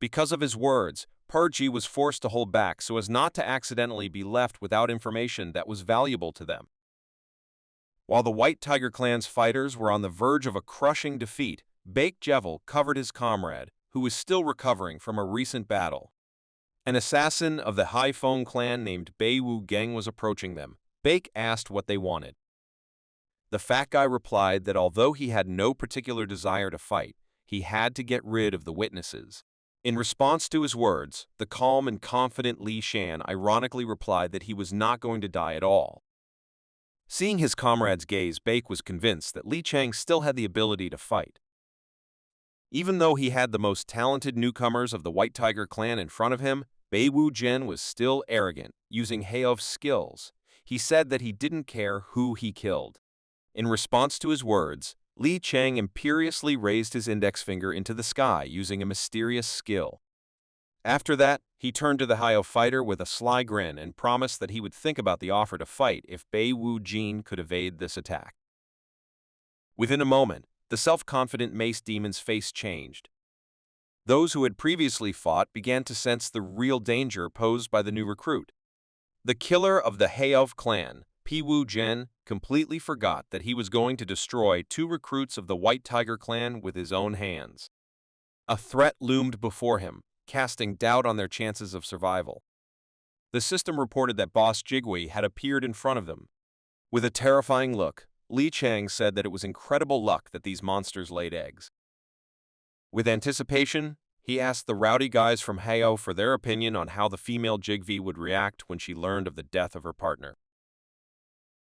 Because of his words, Perji was forced to hold back so as not to accidentally be left without information that was valuable to them. While the White Tiger Clan's fighters were on the verge of a crushing defeat, Baek Jevel covered his comrade, who was still recovering from a recent battle. An assassin of the HOV Clan named Bei Wu Geng was approaching them. Baek asked what they wanted. The fat guy replied that although he had no particular desire to fight, he had to get rid of the witnesses. In response to his words, the calm and confident Li Shan ironically replied that he was not going to die at all. Seeing his comrade's gaze, Baek was convinced that Li Chang still had the ability to fight. Even though he had the most talented newcomers of the White Tiger Clan in front of him, Bei Wu Zhen was still arrogant, using HOV's skills. He said that he didn't care who he killed. In response to his words, Li Chang imperiously raised his index finger into the sky using a mysterious skill. After that, he turned to the HOV fighter with a sly grin and promised that he would think about the offer to fight if Bei Wu Jin could evade this attack. Within a moment, the self-confident mace demon's face changed. Those who had previously fought began to sense the real danger posed by the new recruit. The killer of the HOV clan, Pi Wu Zhen, completely forgot that he was going to destroy 2 recruits of the White Tiger Clan with his own hands. A threat loomed before him, casting doubt on their chances of survival. The system reported that Boss Jigui had appeared in front of them. With a terrifying look, Li Chang said that it was incredible luck that these monsters laid eggs. With anticipation, he asked the rowdy guys from HOV for their opinion on how the female Jigvi would react when she learned of the death of her partner.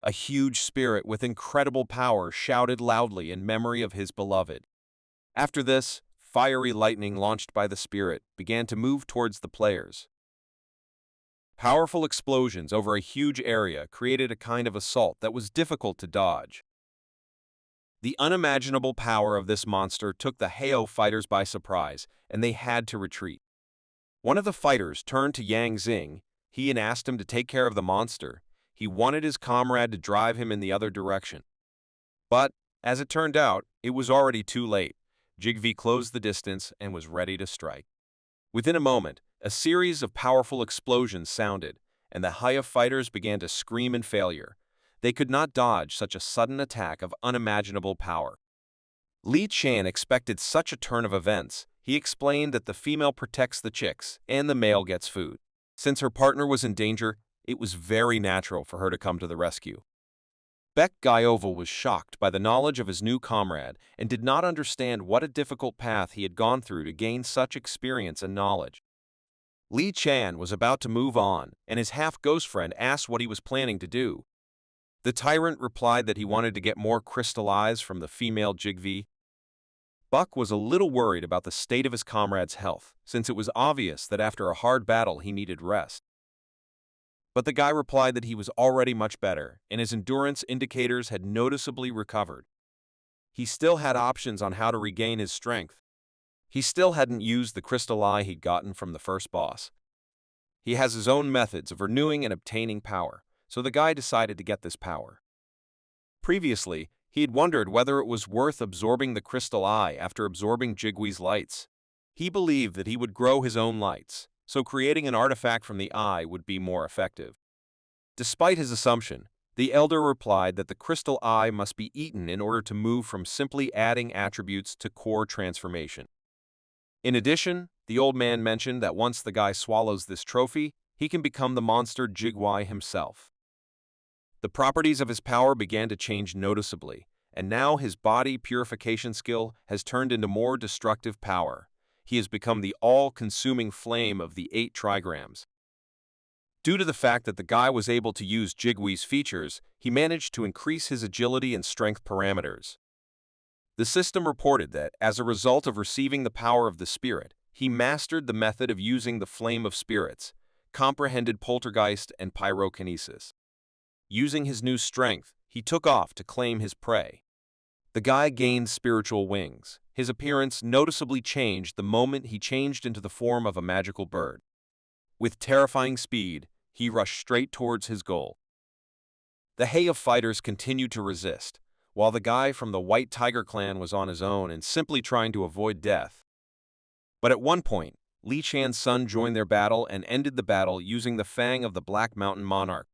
A huge spirit with incredible power shouted loudly in memory of his beloved. After this, fiery lightning launched by the spirit began to move towards the players. Powerful explosions over a huge area created a kind of assault that was difficult to dodge. The unimaginable power of this monster took the HOV fighters by surprise, and they had to retreat. One of the fighters turned to Yang Xing. He asked him to take care of the monster. He wanted his comrade to drive him in the other direction. But, as it turned out, it was already too late. Jigvi closed the distance and was ready to strike. Within a moment, a series of powerful explosions sounded, and the HOV fighters began to scream in failure. They could not dodge such a sudden attack of unimaginable power. Li Chan expected such a turn of events. He explained that the female protects the chicks and the male gets food. Since her partner was in danger, it was very natural for her to come to the rescue. Baek Gyoval was shocked by the knowledge of his new comrade and did not understand what a difficult path he had gone through to gain such experience and knowledge. Li Chan was about to move on, and his half-ghost friend asked what he was planning to do. The tyrant replied that he wanted to get more crystal eyes from the female Jigvi. Buck was a little worried about the state of his comrade's health, since it was obvious that after a hard battle he needed rest. But the guy replied that he was already much better, and his endurance indicators had noticeably recovered. He still had options on how to regain his strength. He still hadn't used the crystal eye he'd gotten from the first boss. He has his own methods of renewing and obtaining power, so the guy decided to get this power. Previously, he had wondered whether it was worth absorbing the crystal eye after absorbing Jigwi's lights. He believed that he would grow his own lights, so creating an artifact from the eye would be more effective. Despite his assumption, the elder replied that the crystal eye must be eaten in order to move from simply adding attributes to core transformation. In addition, the old man mentioned that once the guy swallows this trophy, he can become the monster Jigwi himself. The properties of his power began to change noticeably, and now his body purification skill has turned into more destructive power. He has become the all-consuming flame of the 8 trigrams. Due to the fact that the guy was able to use Jigwi's features, he managed to increase his agility and strength parameters. The system reported that, as a result of receiving the power of the spirit, he mastered the method of using the flame of spirits, comprehended poltergeist and pyrokinesis. Using his new strength, he took off to claim his prey. The guy gained spiritual wings. His appearance noticeably changed the moment he changed into the form of a magical bird. With terrifying speed, he rushed straight towards his goal. The HOV fighters continued to resist, while the guy from the White Tiger clan was on his own and simply trying to avoid death. But at one point, Li Chan's son joined their battle and ended the battle using the fang of the Black Mountain Monarch.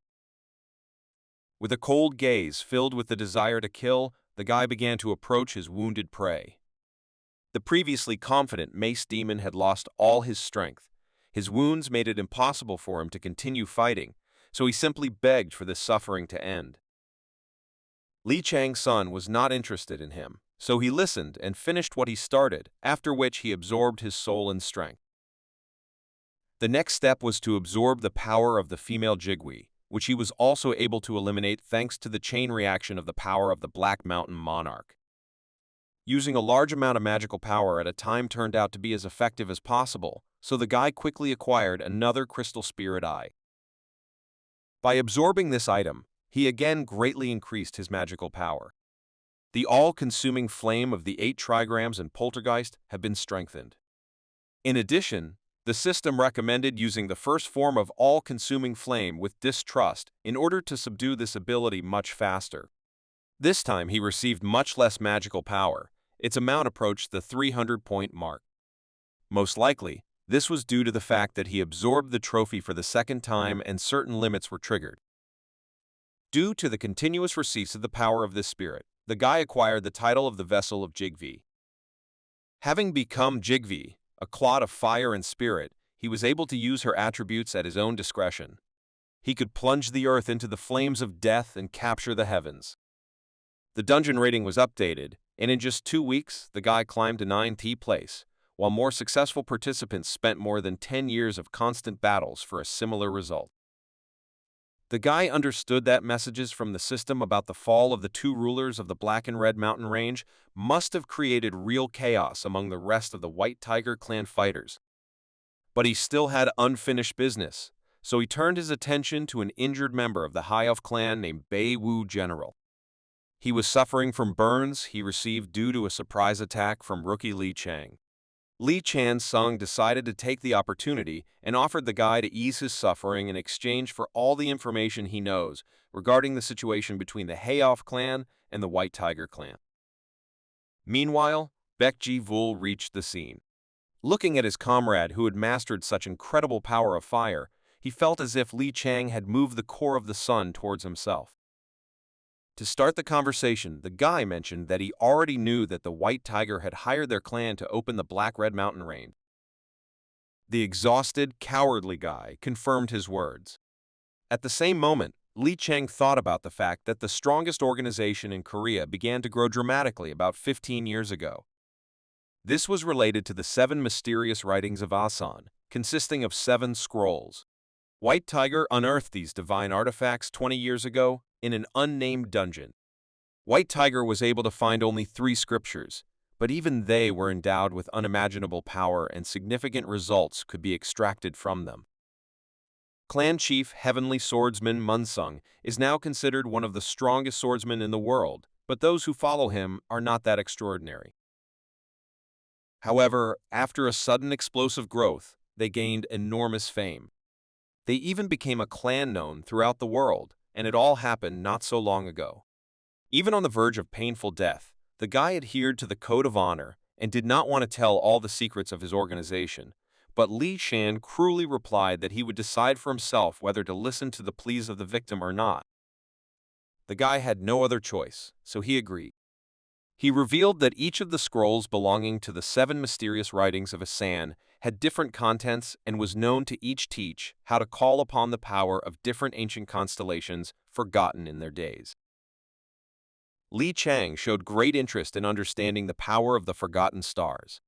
With a cold gaze filled with the desire to kill, the guy began to approach his wounded prey. The previously confident mace demon had lost all his strength. His wounds made it impossible for him to continue fighting, so he simply begged for this suffering to end. Li Chang's son was not interested in him, so he listened and finished what he started, after which he absorbed his soul and strength. The next step was to absorb the power of the female Jigui, which he was also able to eliminate thanks to the chain reaction of the power of the Black Mountain Monarch. Using a large amount of magical power at a time turned out to be as effective as possible, so the guy quickly acquired another crystal spirit eye. By absorbing this item, he again greatly increased his magical power. The all-consuming flame of the 8 trigrams and poltergeist have been strengthened. In addition, the system recommended using the first form of all-consuming flame with distrust in order to subdue this ability much faster. This time he received much less magical power. Its amount approached the 300-point mark. Most likely, this was due to the fact that he absorbed the trophy for the second time and certain limits were triggered. Due to the continuous receipts of the power of this spirit, the guy acquired the title of the Vessel of Jigvi. Having become Jigvi, a clod of fire and spirit, he was able to use her attributes at his own discretion. He could plunge the earth into the flames of death and capture the heavens. The dungeon rating was updated, and in just 2 weeks, the guy climbed to 9th place, while more successful participants spent more than 10 years of constant battles for a similar result. The guy understood that messages from the system about the fall of the 2 rulers of the Black and Red Mountain Range must have created real chaos among the rest of the White Tiger clan fighters. But he still had unfinished business, so he turned his attention to an injured member of the HOV clan named Bei Wu General. He was suffering from burns he received due to a surprise attack from rookie Li Chang. Li Chan's son decided to take the opportunity and offered the guy to ease his suffering in exchange for all the information he knows regarding the situation between the HOV clan and the White Tiger clan. Meanwhile, Baekji Vul reached the scene. Looking at his comrade who had mastered such incredible power of fire, he felt as if Li Chang had moved the core of the sun towards himself. To start the conversation, the guy mentioned that he already knew that the White Tiger had hired their clan to open the Black-Red Mountain Range. The exhausted, cowardly guy confirmed his words. At the same moment, Li Chang thought about the fact that the strongest organization in Korea began to grow dramatically about 15 years ago. This was related to the 7 mysterious writings of Asan, consisting of 7 scrolls. White Tiger unearthed these divine artifacts 20 years ago in an unnamed dungeon. White Tiger was able to find only 3 scriptures, but even they were endowed with unimaginable power and significant results could be extracted from them. Clan Chief Heavenly Swordsman Munsung is now considered one of the strongest swordsmen in the world, but those who follow him are not that extraordinary. However, after a sudden explosive growth, they gained enormous fame. They even became a clan known throughout the world, and it all happened not so long ago. Even on the verge of painful death, the guy adhered to the code of honor and did not want to tell all the secrets of his organization, but Li Shan cruelly replied that he would decide for himself whether to listen to the pleas of the victim or not. The guy had no other choice, so he agreed. He revealed that each of the scrolls belonging to the 7 mysterious writings of Asan had different contents and was known to each teach how to call upon the power of different ancient constellations forgotten in their days. Li Chang showed great interest in understanding the power of the forgotten stars.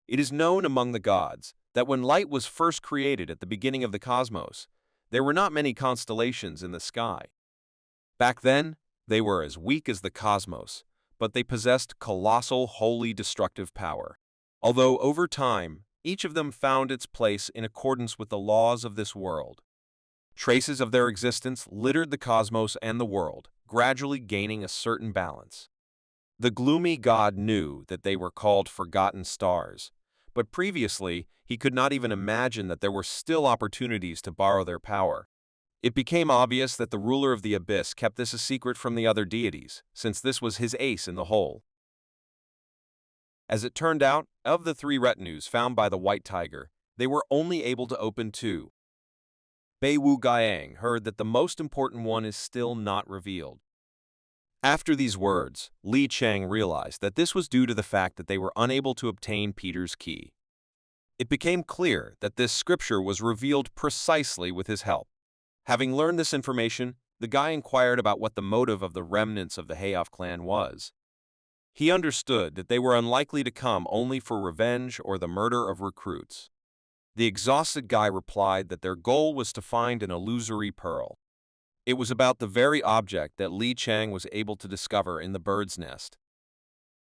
It is known among the gods that when light was first created at the beginning of the cosmos, there were not many constellations in the sky. Back then, they were as weak as the cosmos, but they possessed colossal, wholly destructive power. Although over time, each of them found its place in accordance with the laws of this world. Traces of their existence littered the cosmos and the world, gradually gaining a certain balance. The gloomy god knew that they were called forgotten stars, but previously he could not even imagine that there were still opportunities to borrow their power. It became obvious that the ruler of the abyss kept this a secret from the other deities, since this was his ace in the hole. As it turned out, of the 3 retinues found by the White Tiger, they were only able to open 2. Bei Wu Gaiang heard that the most important one is still not revealed. After these words, Li Chang realized that this was due to the fact that they were unable to obtain Peter's key. It became clear that this scripture was revealed precisely with his help. Having learned this information, the guy inquired about what the motive of the remnants of the HOV clan was. He understood that they were unlikely to come only for revenge or the murder of recruits. The exhausted guy replied that their goal was to find an illusory pearl. It was about the very object that Li Chang was able to discover in the bird's nest.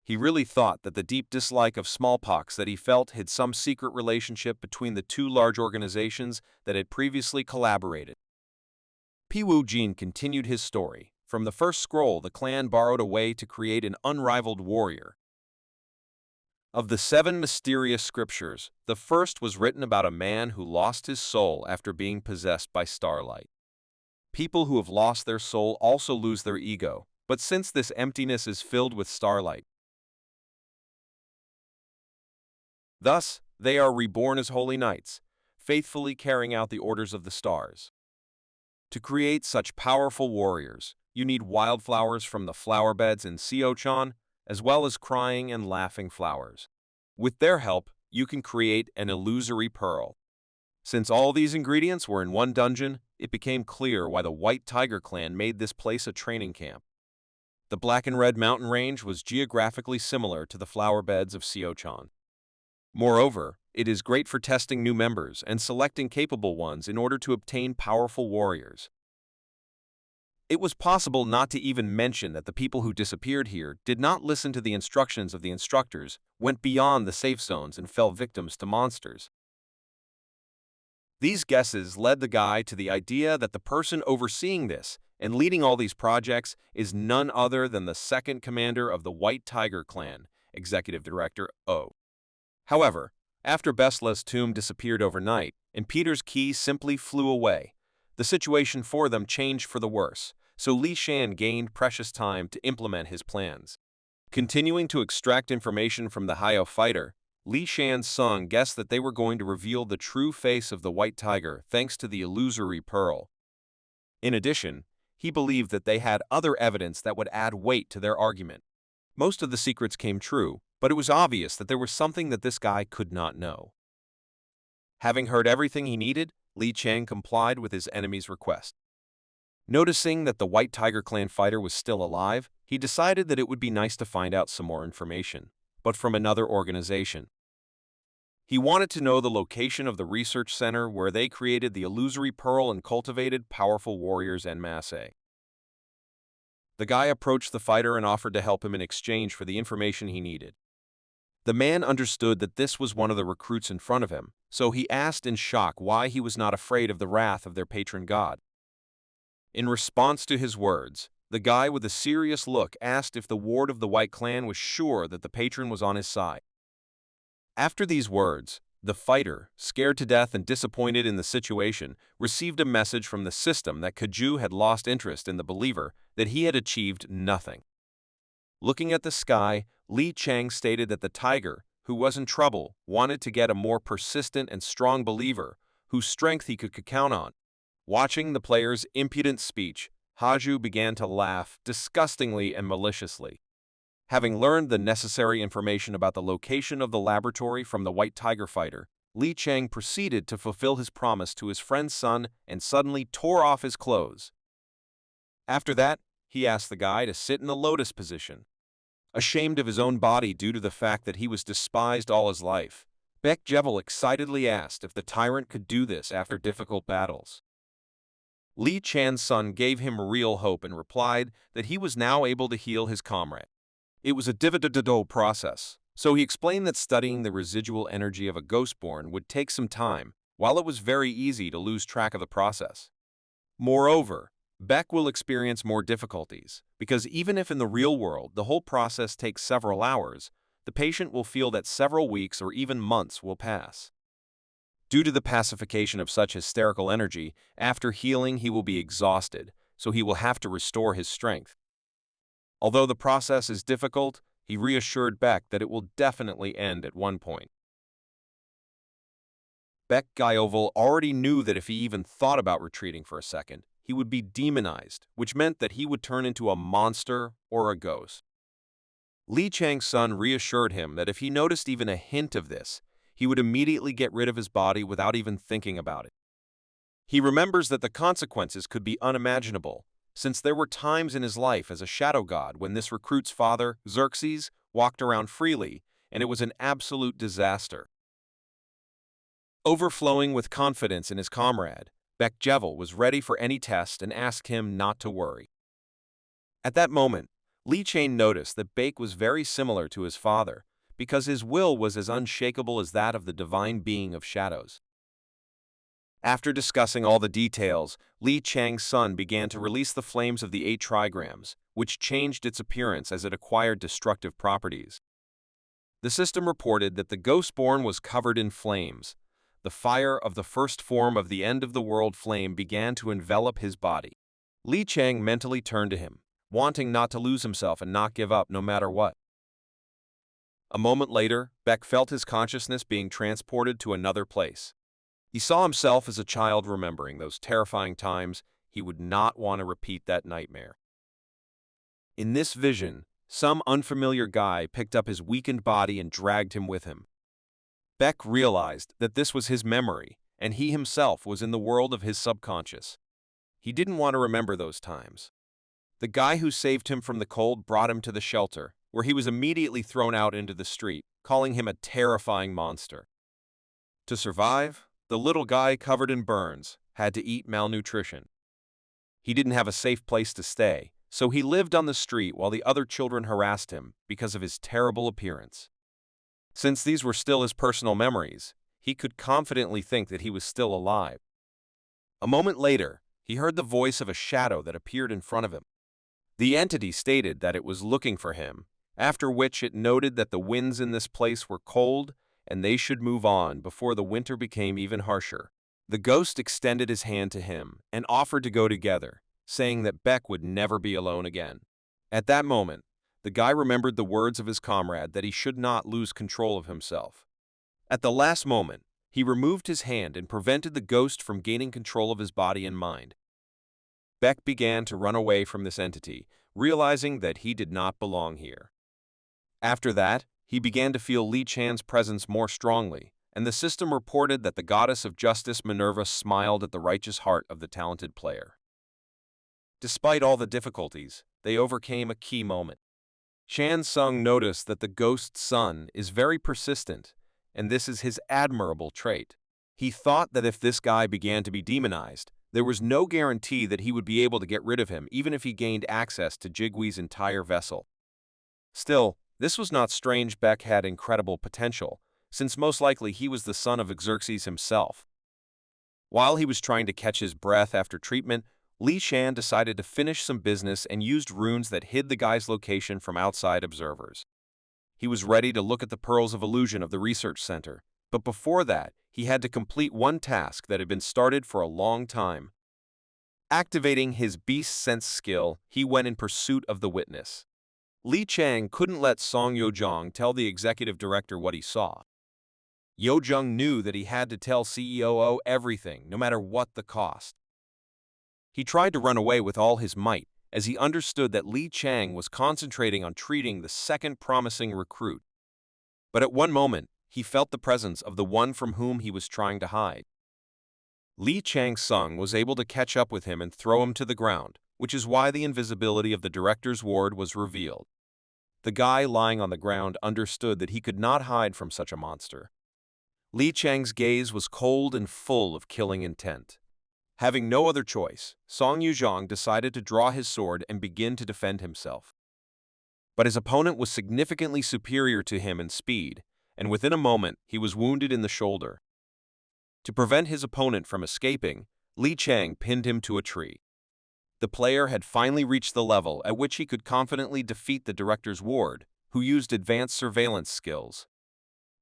He really thought that the deep dislike of smallpox that he felt hid some secret relationship between the 2 large organizations that had previously collaborated. Pi Wu Jin continued his story. From the first scroll, the clan borrowed a way to create an unrivaled warrior. Of the 7 mysterious scriptures, the first was written about a man who lost his soul after being possessed by starlight. People who have lost their soul also lose their ego, but since this emptiness is filled with starlight, thus they are reborn as holy knights, faithfully carrying out the orders of the stars. To create such powerful warriors, you need wildflowers from the flower beds in Seochan, as well as crying and laughing flowers. With their help, you can create an illusory pearl. Since all these ingredients were in one dungeon, it became clear why the White Tiger clan made this place a training camp. The Black and Red mountain range was geographically similar to the flower beds of Seochan. Moreover, it is great for testing new members and selecting capable ones in order to obtain powerful warriors. It was possible not to even mention that the people who disappeared here did not listen to the instructions of the instructors, went beyond the safe zones and fell victims to monsters. These guesses led the guy to the idea that the person overseeing this and leading all these projects is none other than the second commander of the White Tiger clan, Executive Director O. However, after Besla's tomb disappeared overnight and Peter's key simply flew away, the situation for them changed for the worse, so Li Shan gained precious time to implement his plans. Continuing to extract information from the Hyo fighter, Li Shan's son guessed that they were going to reveal the true face of the White Tiger thanks to the illusory pearl. In addition, he believed that they had other evidence that would add weight to their argument. Most of the secrets came true, but it was obvious that there was something that this guy could not know. Having heard everything he needed, Li Chang complied with his enemy's request. Noticing that the White Tiger clan fighter was still alive, he decided that it would be nice to find out some more information, but from another organization. He wanted to know the location of the research center where they created the illusory pearl and cultivated powerful warriors en masse. The guy approached the fighter and offered to help him in exchange for the information he needed. The man understood that this was one of the recruits in front of him, so he asked in shock why he was not afraid of the wrath of their patron god. In response to his words, the guy with a serious look asked if the ward of the White Clan was sure that the patron was on his side. After these words, the fighter, scared to death and disappointed in the situation, received a message from the system that Kaju had lost interest in the believer, that he had achieved nothing. Looking at the sky, Li Chang stated that the tiger, who was in trouble, wanted to get a more persistent and strong believer, whose strength he could count on. Watching the player's impudent speech, Haju began to laugh disgustingly and maliciously. Having learned the necessary information about the location of the laboratory from the White Tiger fighter, Li Chang proceeded to fulfill his promise to his friend's son and suddenly tore off his clothes. After that, he asked the guy to sit in the lotus position. Ashamed of his own body due to the fact that he was despised all his life, Baek Jevel excitedly asked if the tyrant could do this after difficult battles. Li Chan's son gave him real hope and replied that he was now able to heal his comrade. It was a dividend process, so he explained that studying the residual energy of a Ghostborn would take some time, while it was very easy to lose track of the process. Moreover, Beck will experience more difficulties, because even if in the real world the whole process takes several hours, the patient will feel that several weeks or even months will pass. Due to the pacification of such hysterical energy, after healing he will be exhausted, so he will have to restore his strength. Although the process is difficult, he reassured Beck that it will definitely end at one point. Beck Gioval already knew that if he even thought about retreating for a second, he would be demonized, which meant that he would turn into a monster or a ghost. Li Chang's son reassured him that if he noticed even a hint of this, he would immediately get rid of his body without even thinking about it. He remembers that the consequences could be unimaginable, since there were times in his life as a shadow god when this recruit's father, Xerxes, walked around freely, and it was an absolute disaster. Overflowing with confidence in his comrade, Beck Jevel was ready for any test and asked him not to worry. At that moment, Li Chang noticed that Beck was very similar to his father, because his will was as unshakable as that of the divine being of shadows. After discussing all the details, Li Chang's son began to release the flames of the 8 trigrams, which changed its appearance as it acquired destructive properties. The system reported that the Ghostborn was covered in flames. The fire of the first form of the end-of-the-world flame began to envelop his body. Li Chang mentally turned to him, wanting not to lose himself and not give up no matter what. A moment later, Beck felt his consciousness being transported to another place. He saw himself as a child remembering those terrifying times. He would not want to repeat that nightmare. In this vision, some unfamiliar guy picked up his weakened body and dragged him with him. Beck realized that this was his memory, and he himself was in the world of his subconscious. He didn't want to remember those times. The guy who saved him from the cold brought him to the shelter, where he was immediately thrown out into the street, calling him a terrifying monster. To survive, the little guy covered in burns had to eat malnutrition. He didn't have a safe place to stay, so he lived on the street while the other children harassed him because of his terrible appearance. Since these were still his personal memories, he could confidently think that he was still alive. A moment later, he heard the voice of a shadow that appeared in front of him. The entity stated that it was looking for him, after which it noted that the winds in this place were cold and they should move on before the winter became even harsher. The ghost extended his hand to him and offered to go together, saying that Beck would never be alone again. At that moment, the guy remembered the words of his comrade that he should not lose control of himself. At the last moment, he removed his hand and prevented the ghost from gaining control of his body and mind. Beck began to run away from this entity, realizing that he did not belong here. After that, he began to feel Li Chan's presence more strongly, and the system reported that the goddess of justice Minerva smiled at the righteous heart of the talented player. Despite all the difficulties, they overcame a key moment. Shan Sung noticed that the ghost's son is very persistent, and this is his admirable trait. He thought that if this guy began to be demonized, there was no guarantee that he would be able to get rid of him even if he gained access to Jigwee's entire vessel. Still, this was not strange. Beck had incredible potential, since most likely he was the son of Xerxes himself. While he was trying to catch his breath after treatment, Li Shan decided to finish some business and used runes that hid the guy's location from outside observers. He was ready to look at the pearls of illusion of the research center, but before that, he had to complete one task that had been started for a long time. Activating his beast sense skill, he went in pursuit of the witness. Li Chang couldn't let Song Yojong tell the executive director what he saw. Yojong knew that he had to tell CEOO everything, no matter what the cost. He tried to run away with all his might, as he understood that Li Chang was concentrating on treating the second promising recruit. But at one moment, he felt the presence of the one from whom he was trying to hide. Li Chang Sung was able to catch up with him and throw him to the ground, which is why the invisibility of the director's ward was revealed. The guy lying on the ground understood that he could not hide from such a monster. Li Chang's gaze was cold and full of killing intent. Having no other choice, Song Yuzhong decided to draw his sword and begin to defend himself. But his opponent was significantly superior to him in speed, and within a moment he was wounded in the shoulder. To prevent his opponent from escaping, Li Chang pinned him to a tree. The player had finally reached the level at which he could confidently defeat the director's ward, who used advanced surveillance skills.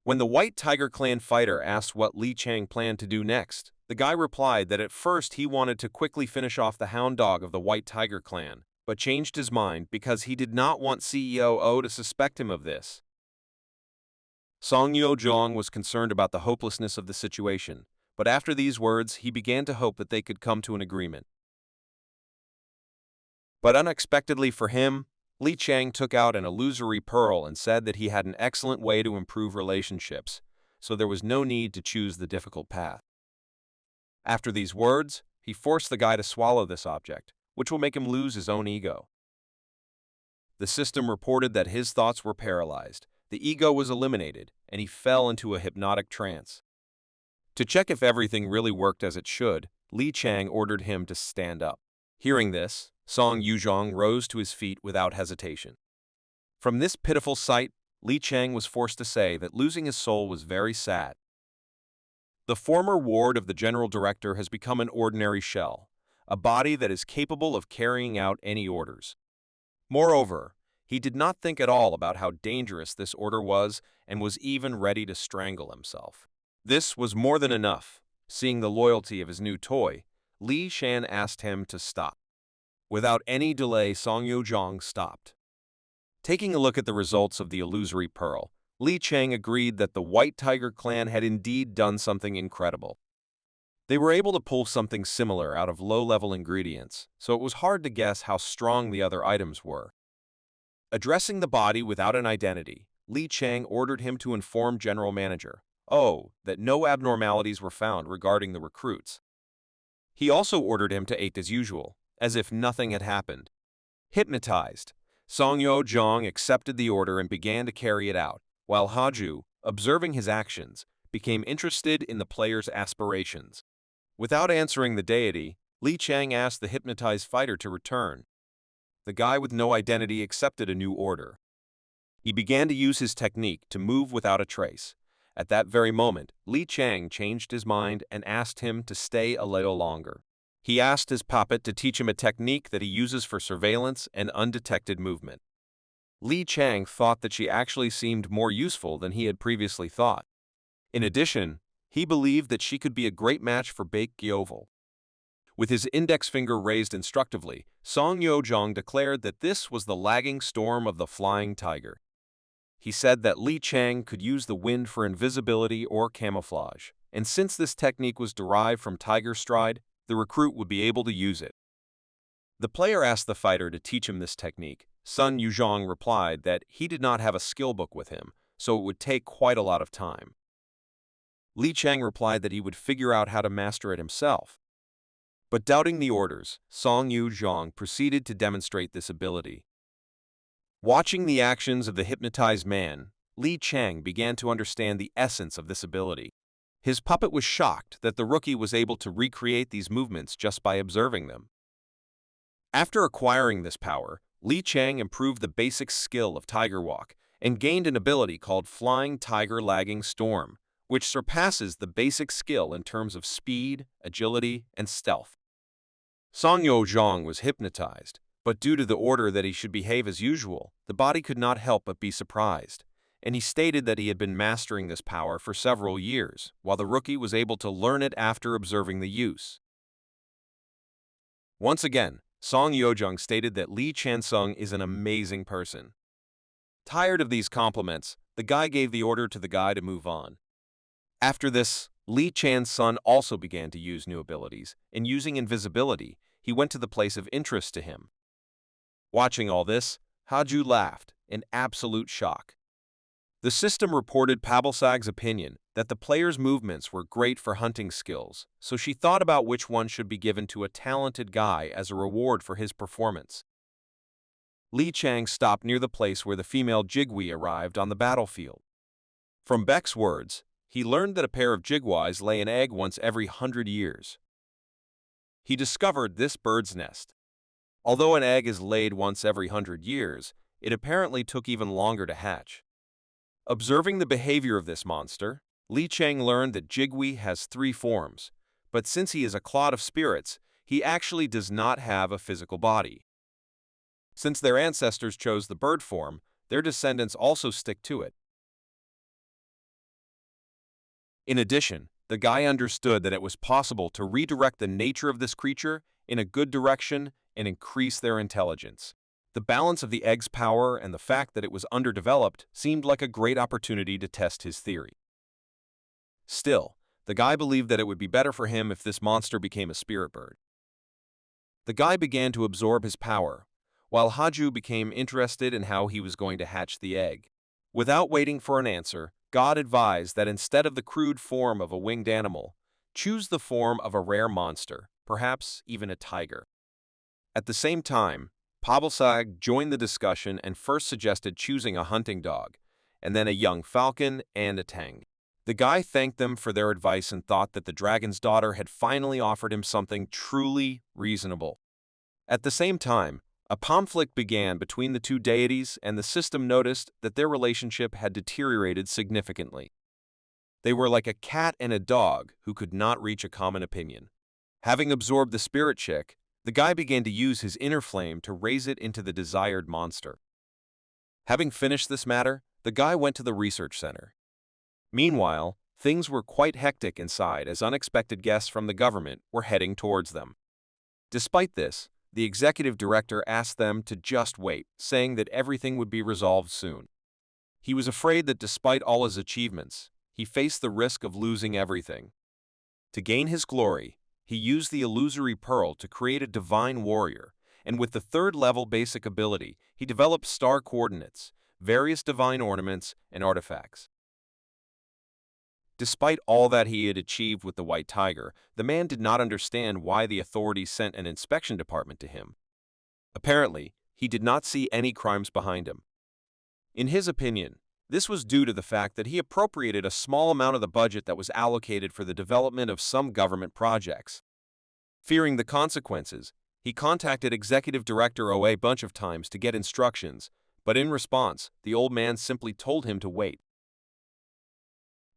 When the White Tiger Clan fighter asked what Li Chang planned to do next, the guy replied that at first he wanted to quickly finish off the hound dog of the White Tiger Clan, but changed his mind because he did not want CEO O to suspect him of this. Song Yeo-jong was concerned about the hopelessness of the situation, but after these words he began to hope that they could come to an agreement. But unexpectedly for him, Li Chang took out an illusory pearl and said that he had an excellent way to improve relationships, so there was no need to choose the difficult path. After these words, he forced the guy to swallow this object, which will make him lose his own ego. The system reported that his thoughts were paralyzed, the ego was eliminated, and he fell into a hypnotic trance. To check if everything really worked as it should, Li Chang ordered him to stand up. Hearing this, Song Yeo-jong rose to his feet without hesitation. From this pitiful sight, Li Chang was forced to say that losing his soul was very sad. The former ward of the general director has become an ordinary shell, a body that is capable of carrying out any orders. Moreover, he did not think at all about how dangerous this order was and was even ready to strangle himself. This was more than enough. Seeing the loyalty of his new toy, Li Shan asked him to stop. Without any delay, Song Yeo-jong stopped. Taking a look at the results of the illusory pearl, Li Chang agreed that the White Tiger Clan had indeed done something incredible. They were able to pull something similar out of low-level ingredients, so it was hard to guess how strong the other items were. Addressing the body without an identity, Li Chang ordered him to inform General Manager O that no abnormalities were found regarding the recruits. He also ordered him to act as usual, as if nothing had happened. Hypnotized, Song Yeo-jong accepted the order and began to carry it out, while Haju, observing his actions, became interested in the player's aspirations. Without answering the deity, Li Chang asked the hypnotized fighter to return. The guy with no identity accepted a new order. He began to use his technique to move without a trace. At that very moment, Li Chang changed his mind and asked him to stay a little longer. He asked his puppet to teach him a technique that he uses for surveillance and undetected movement. Li Chang thought that she actually seemed more useful than he had previously thought. In addition, he believed that she could be a great match for Baek Gyeoval. With his index finger raised instructively, Song Yeo-jong declared that this was the lagging storm of the flying tiger. He said that Li Chang could use the wind for invisibility or camouflage, and since this technique was derived from tiger stride, the recruit would be able to use it. The player asked the fighter to teach him this technique. Sun Yuzhong replied that he did not have a skill book with him, so it would take quite a lot of time. Li Chang replied that he would figure out how to master it himself. But doubting the orders, Song Yuzhong proceeded to demonstrate this ability. Watching the actions of the hypnotized man, Li Chang began to understand the essence of this ability. His puppet was shocked that the rookie was able to recreate these movements just by observing them. After acquiring this power, Li Chang improved the basic skill of Tiger Walk and gained an ability called Flying Tiger Lagging Storm, which surpasses the basic skill in terms of speed, agility, and stealth. Song Yeo-jong was hypnotized, but due to the order that he should behave as usual, the body could not help but be surprised, and he stated that he had been mastering this power for several years, while the rookie was able to learn it after observing the use. Once again, Song Yeo-jong stated that Li Chansung is an amazing person. Tired of these compliments, the guy gave the order to the guy to move on. After this, Li Chan's son also began to use new abilities, and using invisibility, he went to the place of interest to him. Watching all this, Haju laughed, in absolute shock. The system reported Pabalsag's opinion that the player's movements were great for hunting skills, so she thought about which one should be given to a talented guy as a reward for his performance. Li Chang stopped near the place where the female Jigui arrived on the battlefield. From Beck's words, he learned that a pair of Jigwais lay an egg once every 100 years. He discovered this bird's nest. Although an egg is laid once every 100 years, it apparently took even longer to hatch. Observing the behavior of this monster, Li Chang learned that Jigui has 3 forms, but since he is a clod of spirits, he actually does not have a physical body. Since their ancestors chose the bird form, their descendants also stick to it. In addition, the guy understood that it was possible to redirect the nature of this creature in a good direction and increase their intelligence. The balance of the egg's power and the fact that it was underdeveloped seemed like a great opportunity to test his theory. Still, the guy believed that it would be better for him if this monster became a spirit bird. The guy began to absorb his power, while Haju became interested in how he was going to hatch the egg. Without waiting for an answer, God advised that instead of the crude form of a winged animal, choose the form of a rare monster, perhaps even a tiger. At the same time, Pabalsag joined the discussion and first suggested choosing a hunting dog, and then a young falcon and a tang. The guy thanked them for their advice and thought that the dragon's daughter had finally offered him something truly reasonable. At the same time, a conflict began between the two deities, and the system noticed that their relationship had deteriorated significantly. They were like a cat and a dog who could not reach a common opinion. Having absorbed the spirit chick, the guy began to use his inner flame to raise it into the desired monster. Having finished this matter, the guy went to the research center. Meanwhile, things were quite hectic inside as unexpected guests from the government were heading towards them. Despite this, the executive director asked them to just wait, saying that everything would be resolved soon. He was afraid that despite all his achievements, he faced the risk of losing everything. To gain his glory, he used the illusory pearl to create a divine warrior, and with the third-level basic ability, he developed star coordinates, various divine ornaments, and artifacts. Despite all that he had achieved with the White Tiger, the man did not understand why the authorities sent an inspection department to him. Apparently, he did not see any crimes behind him. In his opinion, this was due to the fact that he appropriated a small amount of the budget that was allocated for the development of some government projects. Fearing the consequences, he contacted Executive Director O a bunch of times to get instructions, but in response, the old man simply told him to wait.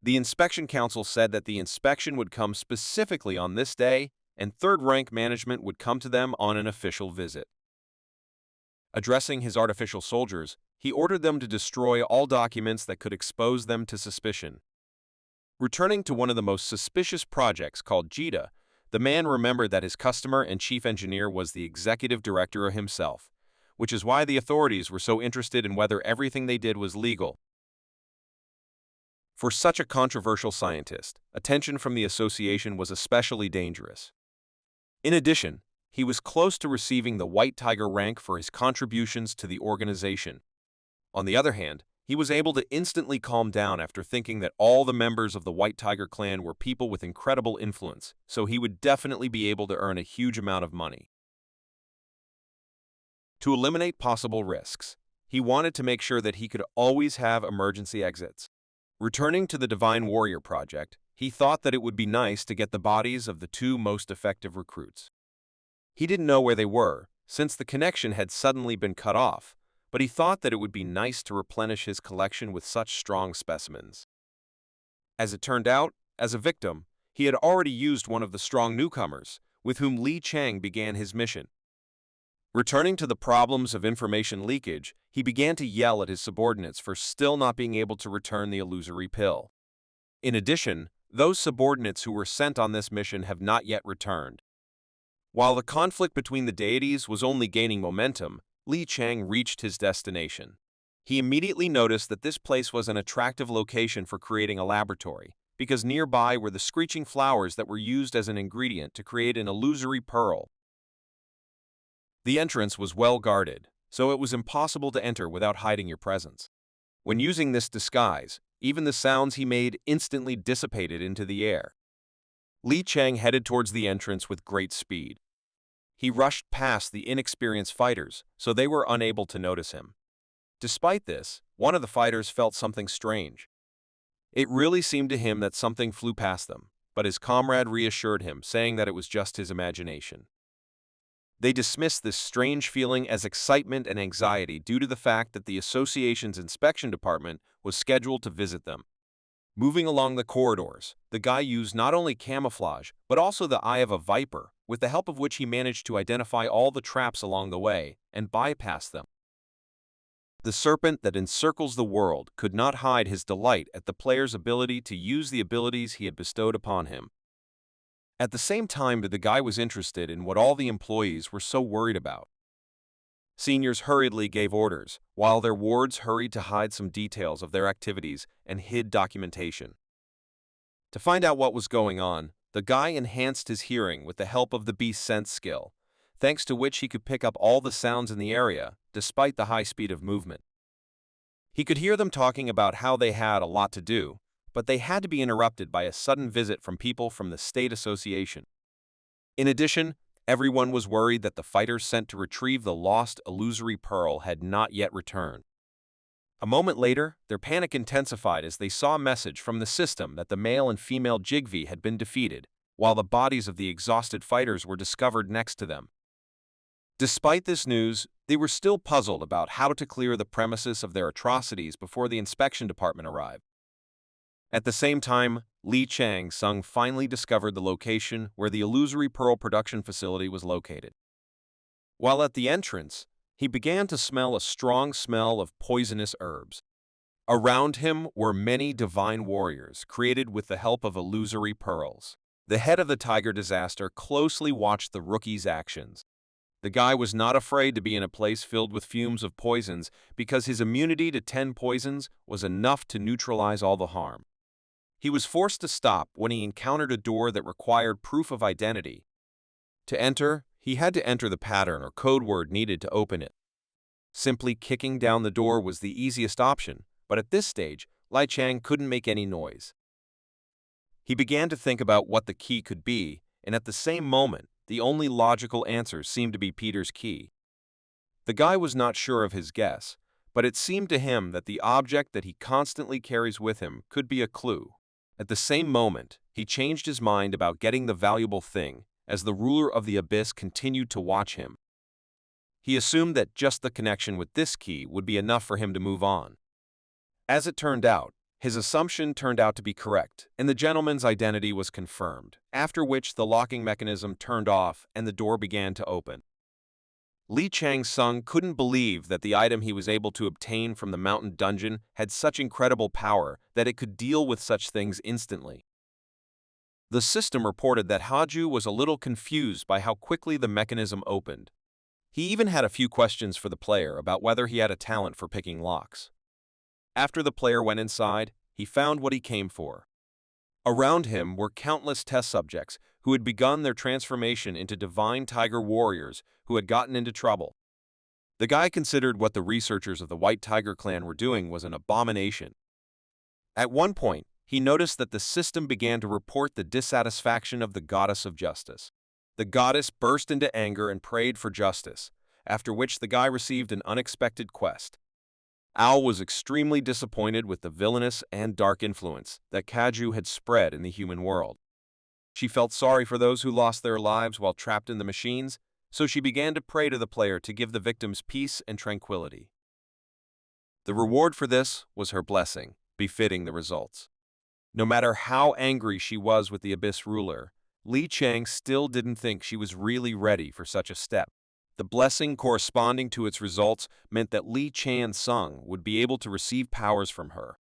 The inspection council said that the inspection would come specifically on this day, and third-rank management would come to them on an official visit. Addressing his artificial soldiers, he ordered them to destroy all documents that could expose them to suspicion. Returning to one of the most suspicious projects called JITA, the man remembered that his customer and chief engineer was the executive director himself, which is why the authorities were so interested in whether everything they did was legal. For such a controversial scientist, attention from the association was especially dangerous. In addition, he was close to receiving the White Tiger rank for his contributions to the organization. On the other hand, he was able to instantly calm down after thinking that all the members of the White Tiger clan were people with incredible influence, so he would definitely be able to earn a huge amount of money. To eliminate possible risks, he wanted to make sure that he could always have emergency exits. Returning to the Divine Warrior project, he thought that it would be nice to get the bodies of the two most effective recruits. He didn't know where they were, since the connection had suddenly been cut off, but he thought that it would be nice to replenish his collection with such strong specimens. As it turned out, as a victim, he had already used one of the strong newcomers, with whom Li Chang began his mission. Returning to the problems of information leakage, he began to yell at his subordinates for still not being able to return the illusory pill. In addition, those subordinates who were sent on this mission have not yet returned. While the conflict between the deities was only gaining momentum, Li Chang reached his destination. He immediately noticed that this place was an attractive location for creating a laboratory, because nearby were the screeching flowers that were used as an ingredient to create an illusory pearl. The entrance was well guarded, so it was impossible to enter without hiding your presence. When using this disguise, even the sounds he made instantly dissipated into the air. Li Chang headed towards the entrance with great speed. He rushed past the inexperienced fighters, so they were unable to notice him. Despite this, one of the fighters felt something strange. It really seemed to him that something flew past them, but his comrade reassured him, saying that it was just his imagination. They dismissed this strange feeling as excitement and anxiety due to the fact that the association's inspection department was scheduled to visit them. Moving along the corridors, the guy used not only camouflage, but also the eye of a viper, with the help of which he managed to identify all the traps along the way and bypass them. The serpent that encircles the world could not hide his delight at the player's ability to use the abilities he had bestowed upon him. At the same time, the guy was interested in what all the employees were so worried about. Seniors hurriedly gave orders, while their wards hurried to hide some details of their activities and hid documentation. To find out what was going on, the guy enhanced his hearing with the help of the beast sense skill, thanks to which he could pick up all the sounds in the area, despite the high speed of movement. He could hear them talking about how they had a lot to do, but they had to be interrupted by a sudden visit from people from the State Association. In addition, everyone was worried that the fighters sent to retrieve the lost illusory pearl had not yet returned. A moment later, their panic intensified as they saw a message from the system that the male and female Jigvi had been defeated, while the bodies of the exhausted fighters were discovered next to them. Despite this news, they were still puzzled about how to clear the premises of their atrocities before the inspection department arrived. At the same time, Lee Chang-sung finally discovered the location where the illusory pearl production facility was located. While at the entrance, he began to smell a strong smell of poisonous herbs. Around him were many divine warriors created with the help of illusory pearls. The head of the Tiger Disaster closely watched the rookie's actions. The guy was not afraid to be in a place filled with fumes of poisons because his immunity to 10 poisons was enough to neutralize all the harm. He was forced to stop when he encountered a door that required proof of identity. To enter, he had to enter the pattern or code word needed to open it. Simply kicking down the door was the easiest option, but at this stage, Lai Chang couldn't make any noise. He began to think about what the key could be, and at the same moment, the only logical answer seemed to be Peter's key. The guy was not sure of his guess, but it seemed to him that the object that he constantly carries with him could be a clue. At the same moment, he changed his mind about getting the valuable thing, as the ruler of the abyss continued to watch him. He assumed that just the connection with this key would be enough for him to move on. As it turned out, his assumption turned out to be correct, and the gentleman's identity was confirmed, after which the locking mechanism turned off and the door began to open. Lee Chang-sung couldn't believe that the item he was able to obtain from the mountain dungeon had such incredible power that it could deal with such things instantly. The system reported that Haju was a little confused by how quickly the mechanism opened. He even had a few questions for the player about whether he had a talent for picking locks. After the player went inside, he found what he came for. Around him were countless test subjects who had begun their transformation into divine tiger warriors who had gotten into trouble. The guy considered what the researchers of the White Tiger Clan were doing was an abomination. At one point, he noticed that the system began to report the dissatisfaction of the goddess of justice. The goddess burst into anger and prayed for justice, after which the guy received an unexpected quest. Al was extremely disappointed with the villainous and dark influence that Kaju had spread in the human world. She felt sorry for those who lost their lives while trapped in the machines, so she began to pray to the player to give the victims peace and tranquility. The reward for this was her blessing, befitting the results. No matter how angry she was with the Abyss ruler, Lee Chang still didn't think she was really ready for such a step. The blessing corresponding to its results meant that Lee Chan-sung would be able to receive powers from her.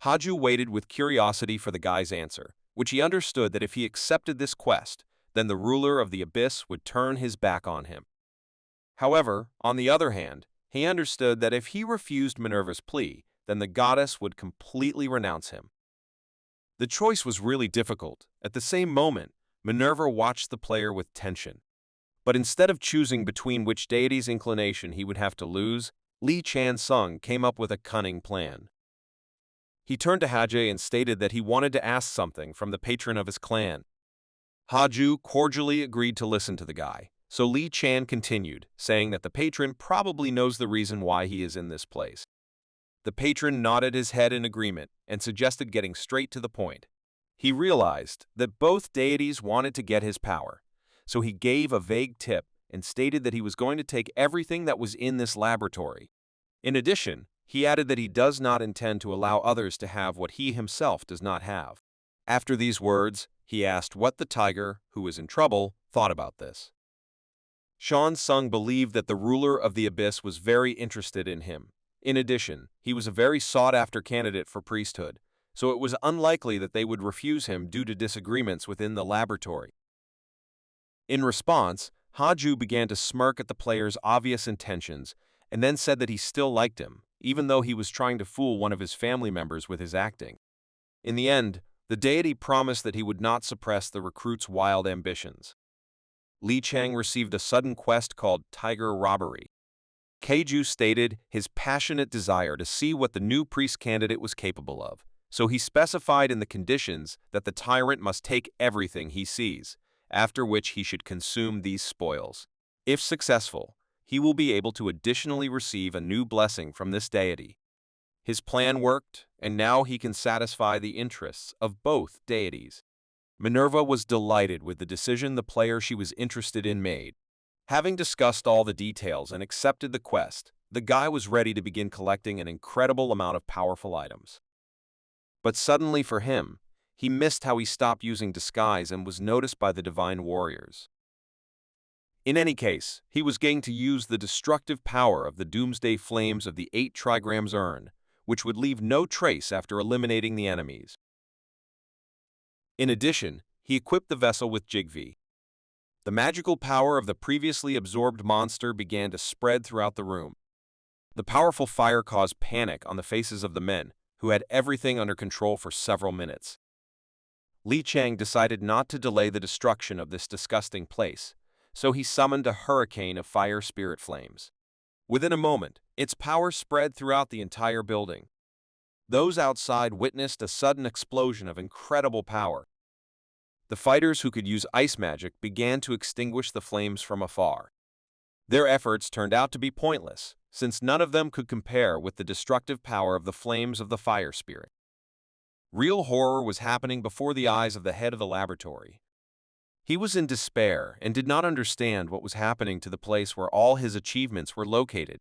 Haju waited with curiosity for the guy's answer, which he understood that if he accepted this quest, then the ruler of the abyss would turn his back on him. However, on the other hand, he understood that if he refused Minerva's plea, then the goddess would completely renounce him. The choice was really difficult. At the same moment, Minerva watched the player with tension. But instead of choosing between which deity's inclination he would have to lose, Lee Chan-sung came up with a cunning plan. He turned to Hajie and stated that he wanted to ask something from the patron of his clan. Haju cordially agreed to listen to the guy, so Lee Chan continued, saying that the patron probably knows the reason why he is in this place. The patron nodded his head in agreement and suggested getting straight to the point. He realized that both deities wanted to get his power, so he gave a vague tip and stated that he was going to take everything that was in this laboratory. In addition, he added that he does not intend to allow others to have what he himself does not have. After these words, he asked what the tiger, who was in trouble, thought about this. Shan Sung believed that the ruler of the Abyss was very interested in him. In addition, he was a very sought-after candidate for priesthood, so it was unlikely that they would refuse him due to disagreements within the laboratory. In response, Haju began to smirk at the player's obvious intentions and then said that he still liked him, even though he was trying to fool one of his family members with his acting. In the end, the deity promised that he would not suppress the recruit's wild ambitions. Li Chang received a sudden quest called Tiger Robbery. Keiju stated his passionate desire to see what the new priest candidate was capable of, so he specified in the conditions that the tyrant must take everything he sees, after which he should consume these spoils. If successful, he will be able to additionally receive a new blessing from this deity. His plan worked, and now he can satisfy the interests of both deities. Minerva was delighted with the decision the player she was interested in made. Having discussed all the details and accepted the quest, the guy was ready to begin collecting an incredible amount of powerful items. But suddenly for him, he missed how he stopped using disguise and was noticed by the divine warriors. In any case, he was going to use the destructive power of the doomsday flames of the 8 trigrams urn, which would leave no trace after eliminating the enemies. In addition, he equipped the vessel with Jigvi. The magical power of the previously absorbed monster began to spread throughout the room. The powerful fire caused panic on the faces of the men, who had everything under control for several minutes. Li Chang decided not to delay the destruction of this disgusting place, so he summoned a hurricane of fire spirit flames. Within a moment, its power spread throughout the entire building. Those outside witnessed a sudden explosion of incredible power. The fighters who could use ice magic began to extinguish the flames from afar. Their efforts turned out to be pointless, since none of them could compare with the destructive power of the flames of the fire spirit. Real horror was happening before the eyes of the head of the laboratory. He was in despair and did not understand what was happening to the place where all his achievements were located.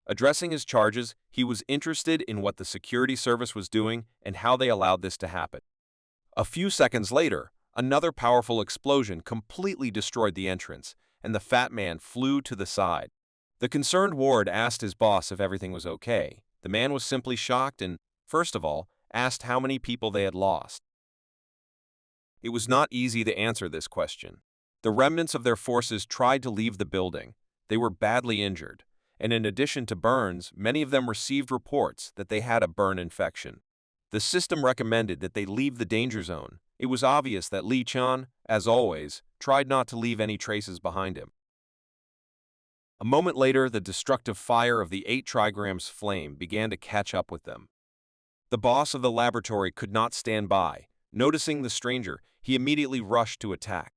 Addressing his charges, he was interested in what the security service was doing and how they allowed this to happen. A few seconds later, another powerful explosion completely destroyed the entrance, and the fat man flew to the side. The concerned ward asked his boss if everything was okay. The man was simply shocked and, first of all, asked how many people they had lost. It was not easy to answer this question. The remnants of their forces tried to leave the building. They were badly injured, and in addition to burns, many of them received reports that they had a burn infection. The system recommended that they leave the danger zone. It was obvious that Li Chan, as always, tried not to leave any traces behind him. A moment later, the destructive fire of the 8 trigrams flame began to catch up with them. The boss of the laboratory could not stand by. Noticing the stranger, he immediately rushed to attack.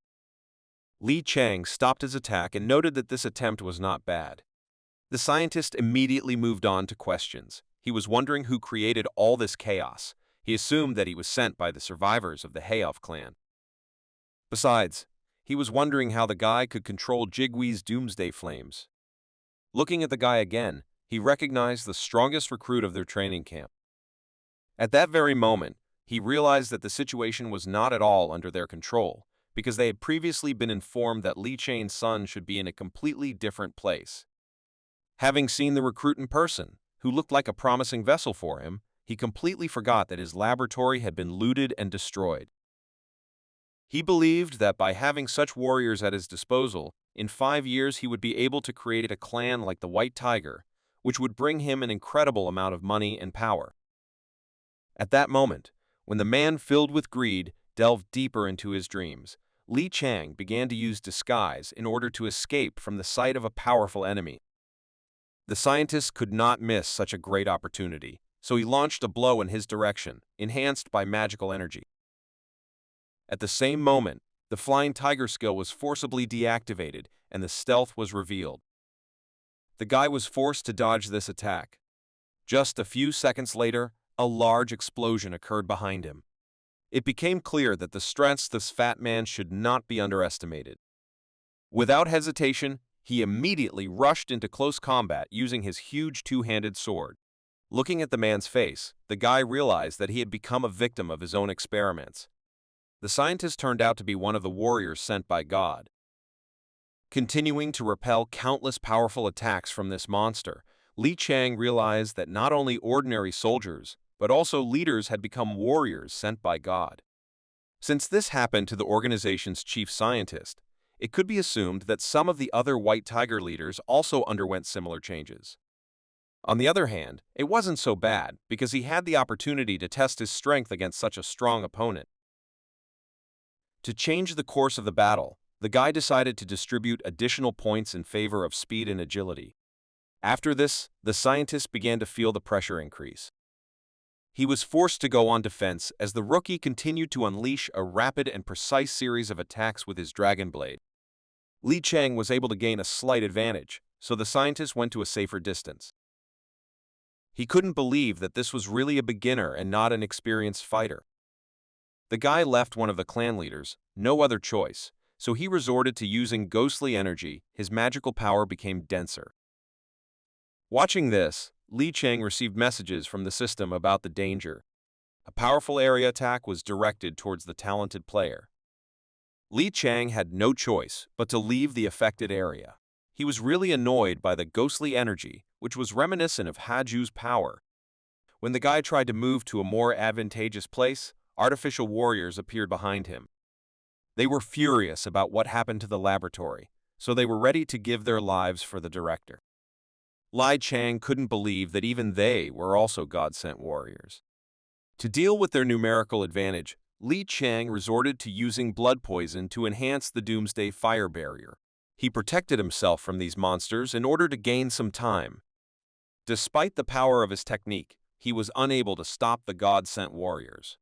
Li Chang stopped his attack and noted that this attempt was not bad. The scientist immediately moved on to questions. He was wondering who created all this chaos. He assumed that he was sent by the survivors of the HOV Clan. Besides, he was wondering how the guy could control Jigwi's doomsday flames. Looking at the guy again, he recognized the strongest recruit of their training camp. At that very moment, he realized that the situation was not at all under their control, because they had previously been informed that Li Chang's son should be in a completely different place. Having seen the recruit in person, who looked like a promising vessel for him, he completely forgot that his laboratory had been looted and destroyed. He believed that by having such warriors at his disposal, in 5 years he would be able to create a clan like the White Tiger, which would bring him an incredible amount of money and power. At that moment, when the man filled with greed delved deeper into his dreams, Li Chang began to use disguise in order to escape from the sight of a powerful enemy. The scientist could not miss such a great opportunity, so he launched a blow in his direction, enhanced by magical energy. At the same moment, the flying tiger skill was forcibly deactivated and the stealth was revealed. The guy was forced to dodge this attack. Just a few seconds later, a large explosion occurred behind him. It became clear that the strengths of this fat man should not be underestimated. Without hesitation, he immediately rushed into close combat using his huge two-handed sword. Looking at the man's face, the guy realized that he had become a victim of his own experiments. The scientist turned out to be one of the warriors sent by God. Continuing to repel countless powerful attacks from this monster, Li Chang realized that not only ordinary soldiers, but also leaders had become warriors sent by God. Since this happened to the organization's chief scientist, it could be assumed that some of the other White Tiger leaders also underwent similar changes. On the other hand, it wasn't so bad because he had the opportunity to test his strength against such a strong opponent. To change the course of the battle, the guy decided to distribute additional points in favor of speed and agility. After this, the scientist began to feel the pressure increase. He was forced to go on defense as the rookie continued to unleash a rapid and precise series of attacks with his dragon blade. Li Chang was able to gain a slight advantage, so the scientist went to a safer distance. He couldn't believe that this was really a beginner and not an experienced fighter. The guy left one of the clan leaders, no other choice, so he resorted to using ghostly energy. His magical power became denser. Watching this, Li Chang received messages from the system about the danger. A powerful area attack was directed towards the talented player. Li Chang had no choice but to leave the affected area. He was really annoyed by the ghostly energy, which was reminiscent of Haju's power. When the guy tried to move to a more advantageous place, artificial warriors appeared behind him. They were furious about what happened to the laboratory, so they were ready to give their lives for the director. Li Chang couldn't believe that even they were also God-sent warriors. To deal with their numerical advantage, Li Chang resorted to using blood poison to enhance the Doomsday Fire Barrier. He protected himself from these monsters in order to gain some time. Despite the power of his technique, he was unable to stop the God-sent warriors.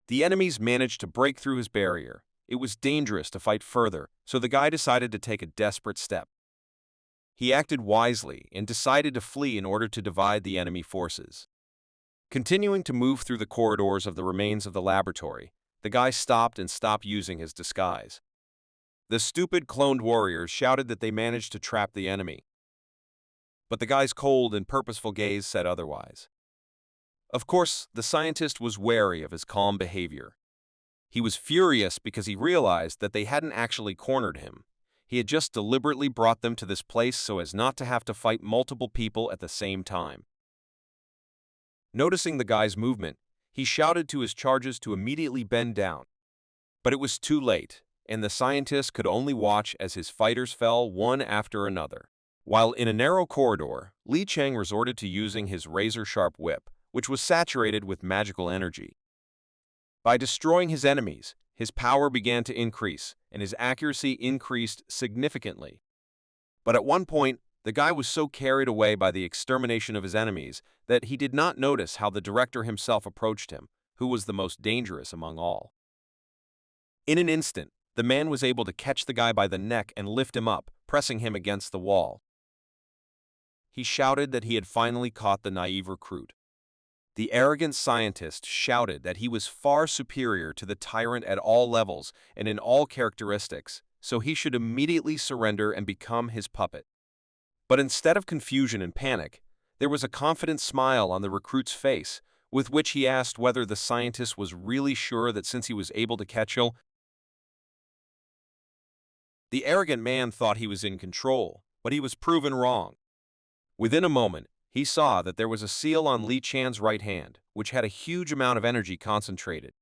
The enemies managed to break through his barrier. It was dangerous to fight further, so the guy decided to take a desperate step. He acted wisely and decided to flee in order to divide the enemy forces. Continuing to move through the corridors of the remains of the laboratory, the guy stopped using his disguise. The stupid cloned warriors shouted that they managed to trap the enemy. But the guy's cold and purposeful gaze said otherwise. Of course, the scientist was wary of his calm behavior. He was furious because he realized that they hadn't actually cornered him. He had just deliberately brought them to this place so as not to have to fight multiple people at the same time. Noticing the guy's movement, he shouted to his charges to immediately bend down. But it was too late, and the scientist could only watch as his fighters fell one after another. While in a narrow corridor, Li Chang resorted to using his razor-sharp whip, which was saturated with magical energy. By destroying his enemies, his power began to increase, and his accuracy increased significantly. But at one point, the guy was so carried away by the extermination of his enemies that he did not notice how the director himself approached him, who was the most dangerous among all. In an instant, the man was able to catch the guy by the neck and lift him up, pressing him against the wall. He shouted that he had finally caught the naive recruit. The arrogant scientist shouted that he was far superior to the tyrant at all levels and in all characteristics, so he should immediately surrender and become his puppet. But instead of confusion and panic, there was a confident smile on the recruit's face, with which he asked whether the scientist was really sure that since he was able to catch him, the arrogant man thought he was in control, but he was proven wrong. Within a moment, he saw that there was a seal on Li Chang's right hand, which had a huge amount of energy concentrated.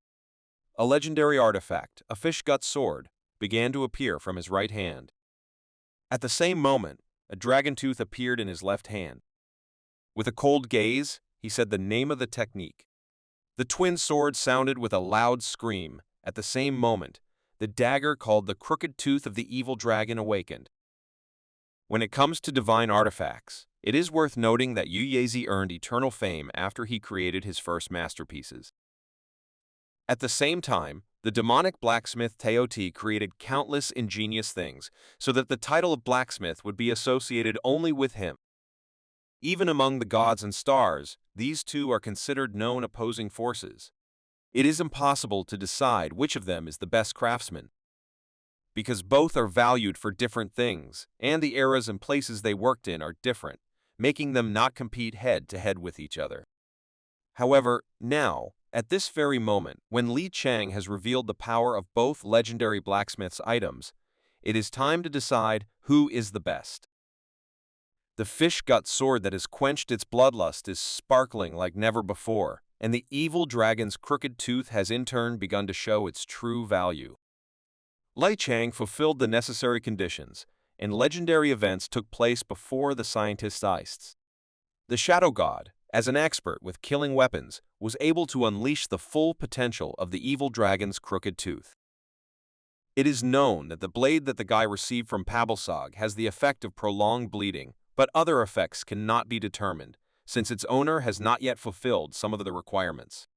A legendary artifact, a fish-gut sword, began to appear from his right hand. At the same moment, a dragon tooth appeared in his left hand. With a cold gaze, he said the name of the technique. The twin sword sounded with a loud scream. At the same moment, the dagger called the crooked tooth of the evil dragon awakened. When it comes to divine artifacts, it is worth noting that Yu Yezi earned eternal fame after he created his first masterpieces. At the same time, the demonic blacksmith Teoti created countless ingenious things, so that the title of blacksmith would be associated only with him. Even among the gods and stars, these two are considered known opposing forces. It is impossible to decide which of them is the best craftsman, because both are valued for different things, and the eras and places they worked in are different, making them not compete head-to-head with each other. However, now, at this very moment, when Li Chang has revealed the power of both legendary blacksmith's items, It is time to decide who is the best. The fish-gut sword that has quenched its bloodlust is sparkling like never before, and the evil dragon's crooked tooth has in turn begun to show its true value. Li Chang fulfilled the necessary conditions, and legendary events took place before the scientist's eyes. The Shadow God, as an expert with killing weapons, was able to unleash the full potential of the evil dragon's crooked tooth. It is known that the blade that the guy received from Pabalsog has the effect of prolonged bleeding, but other effects cannot be determined, since its owner has not yet fulfilled some of the requirements.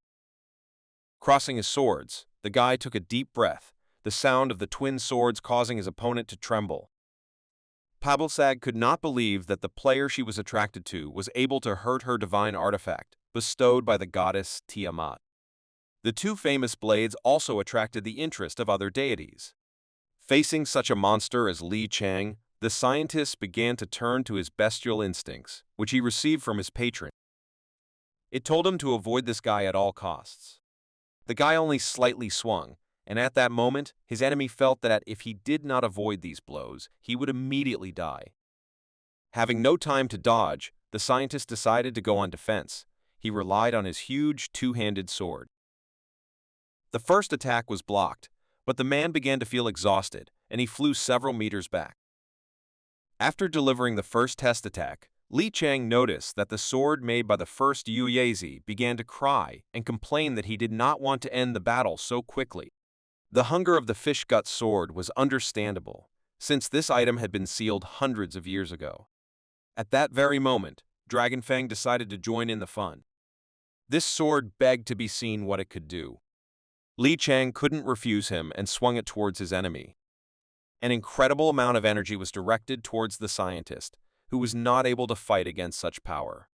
Crossing his swords, the guy took a deep breath, the sound of the twin swords causing his opponent to tremble. Pabalsag could not believe that the player she was attracted to was able to hurt her divine artifact, bestowed by the goddess Tiamat. The two famous blades also attracted the interest of other deities. Facing such a monster as Li Chang, the scientist began to turn to his bestial instincts, which he received from his patron. It told him to avoid this guy at all costs. The guy only slightly swung, and at that moment, his enemy felt that if he did not avoid these blows, he would immediately die. Having no time to dodge, the scientist decided to go on defense. He relied on his huge two-handed sword. The first attack was blocked, but the man began to feel exhausted, and he flew several meters back. After delivering the first test attack, Li Chang noticed that the sword made by the first Yu Yazi began to cry and complain that he did not want to end the battle so quickly. The hunger of the fish-gut sword was understandable, since this item had been sealed hundreds of years ago. At that very moment, Dragonfang decided to join in the fun. This sword begged to be seen what it could do. Li Chang couldn't refuse him and swung it towards his enemy. An incredible amount of energy was directed towards the scientist, who was not able to fight against such power.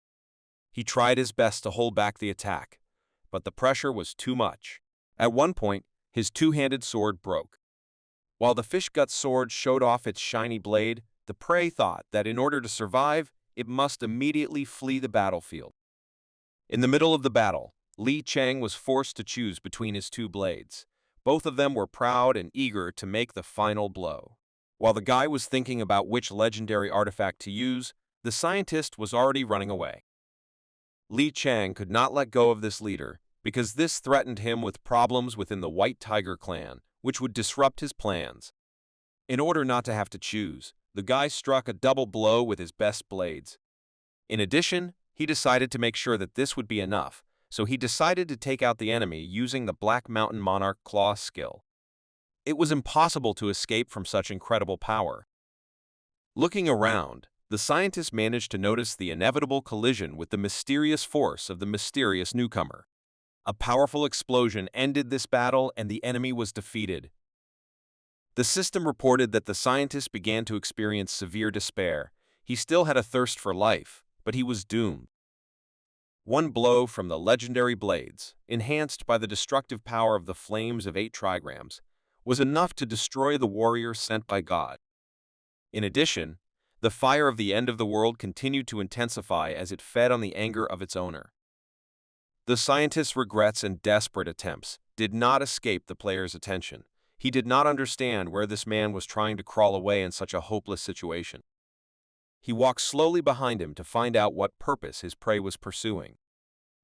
He tried his best to hold back the attack, but the pressure was too much. At one point, his two-handed sword broke. While the fish-gut sword showed off its shiny blade, the prey thought that in order to survive, it must immediately flee the battlefield. In the middle of the battle, Li Chang was forced to choose between his two blades. Both of them were proud and eager to make the final blow. While the guy was thinking about which legendary artifact to use, the scientist was already running away. Li Chang could not let go of this leader, because this threatened him with problems within the White Tiger clan, which would disrupt his plans. In order not to have to choose, the guy struck a double blow with his best blades. In addition, he decided to make sure that this would be enough, so he decided to take out the enemy using the Black Mountain Monarch Claw skill. It was impossible to escape from such incredible power. Looking around, the scientist managed to notice the inevitable collision with the mysterious force of the mysterious newcomer. A powerful explosion ended this battle and the enemy was defeated. The system reported that the scientist began to experience severe despair. He still had a thirst for life, but he was doomed. One blow from the legendary blades, enhanced by the destructive power of the flames of 8 trigrams, was enough to destroy the warrior sent by God. In addition, the fire of the end of the world continued to intensify as it fed on the anger of its owner. The scientist's regrets and desperate attempts did not escape the player's attention. He did not understand where this man was trying to crawl away in such a hopeless situation. He walked slowly behind him to find out what purpose his prey was pursuing.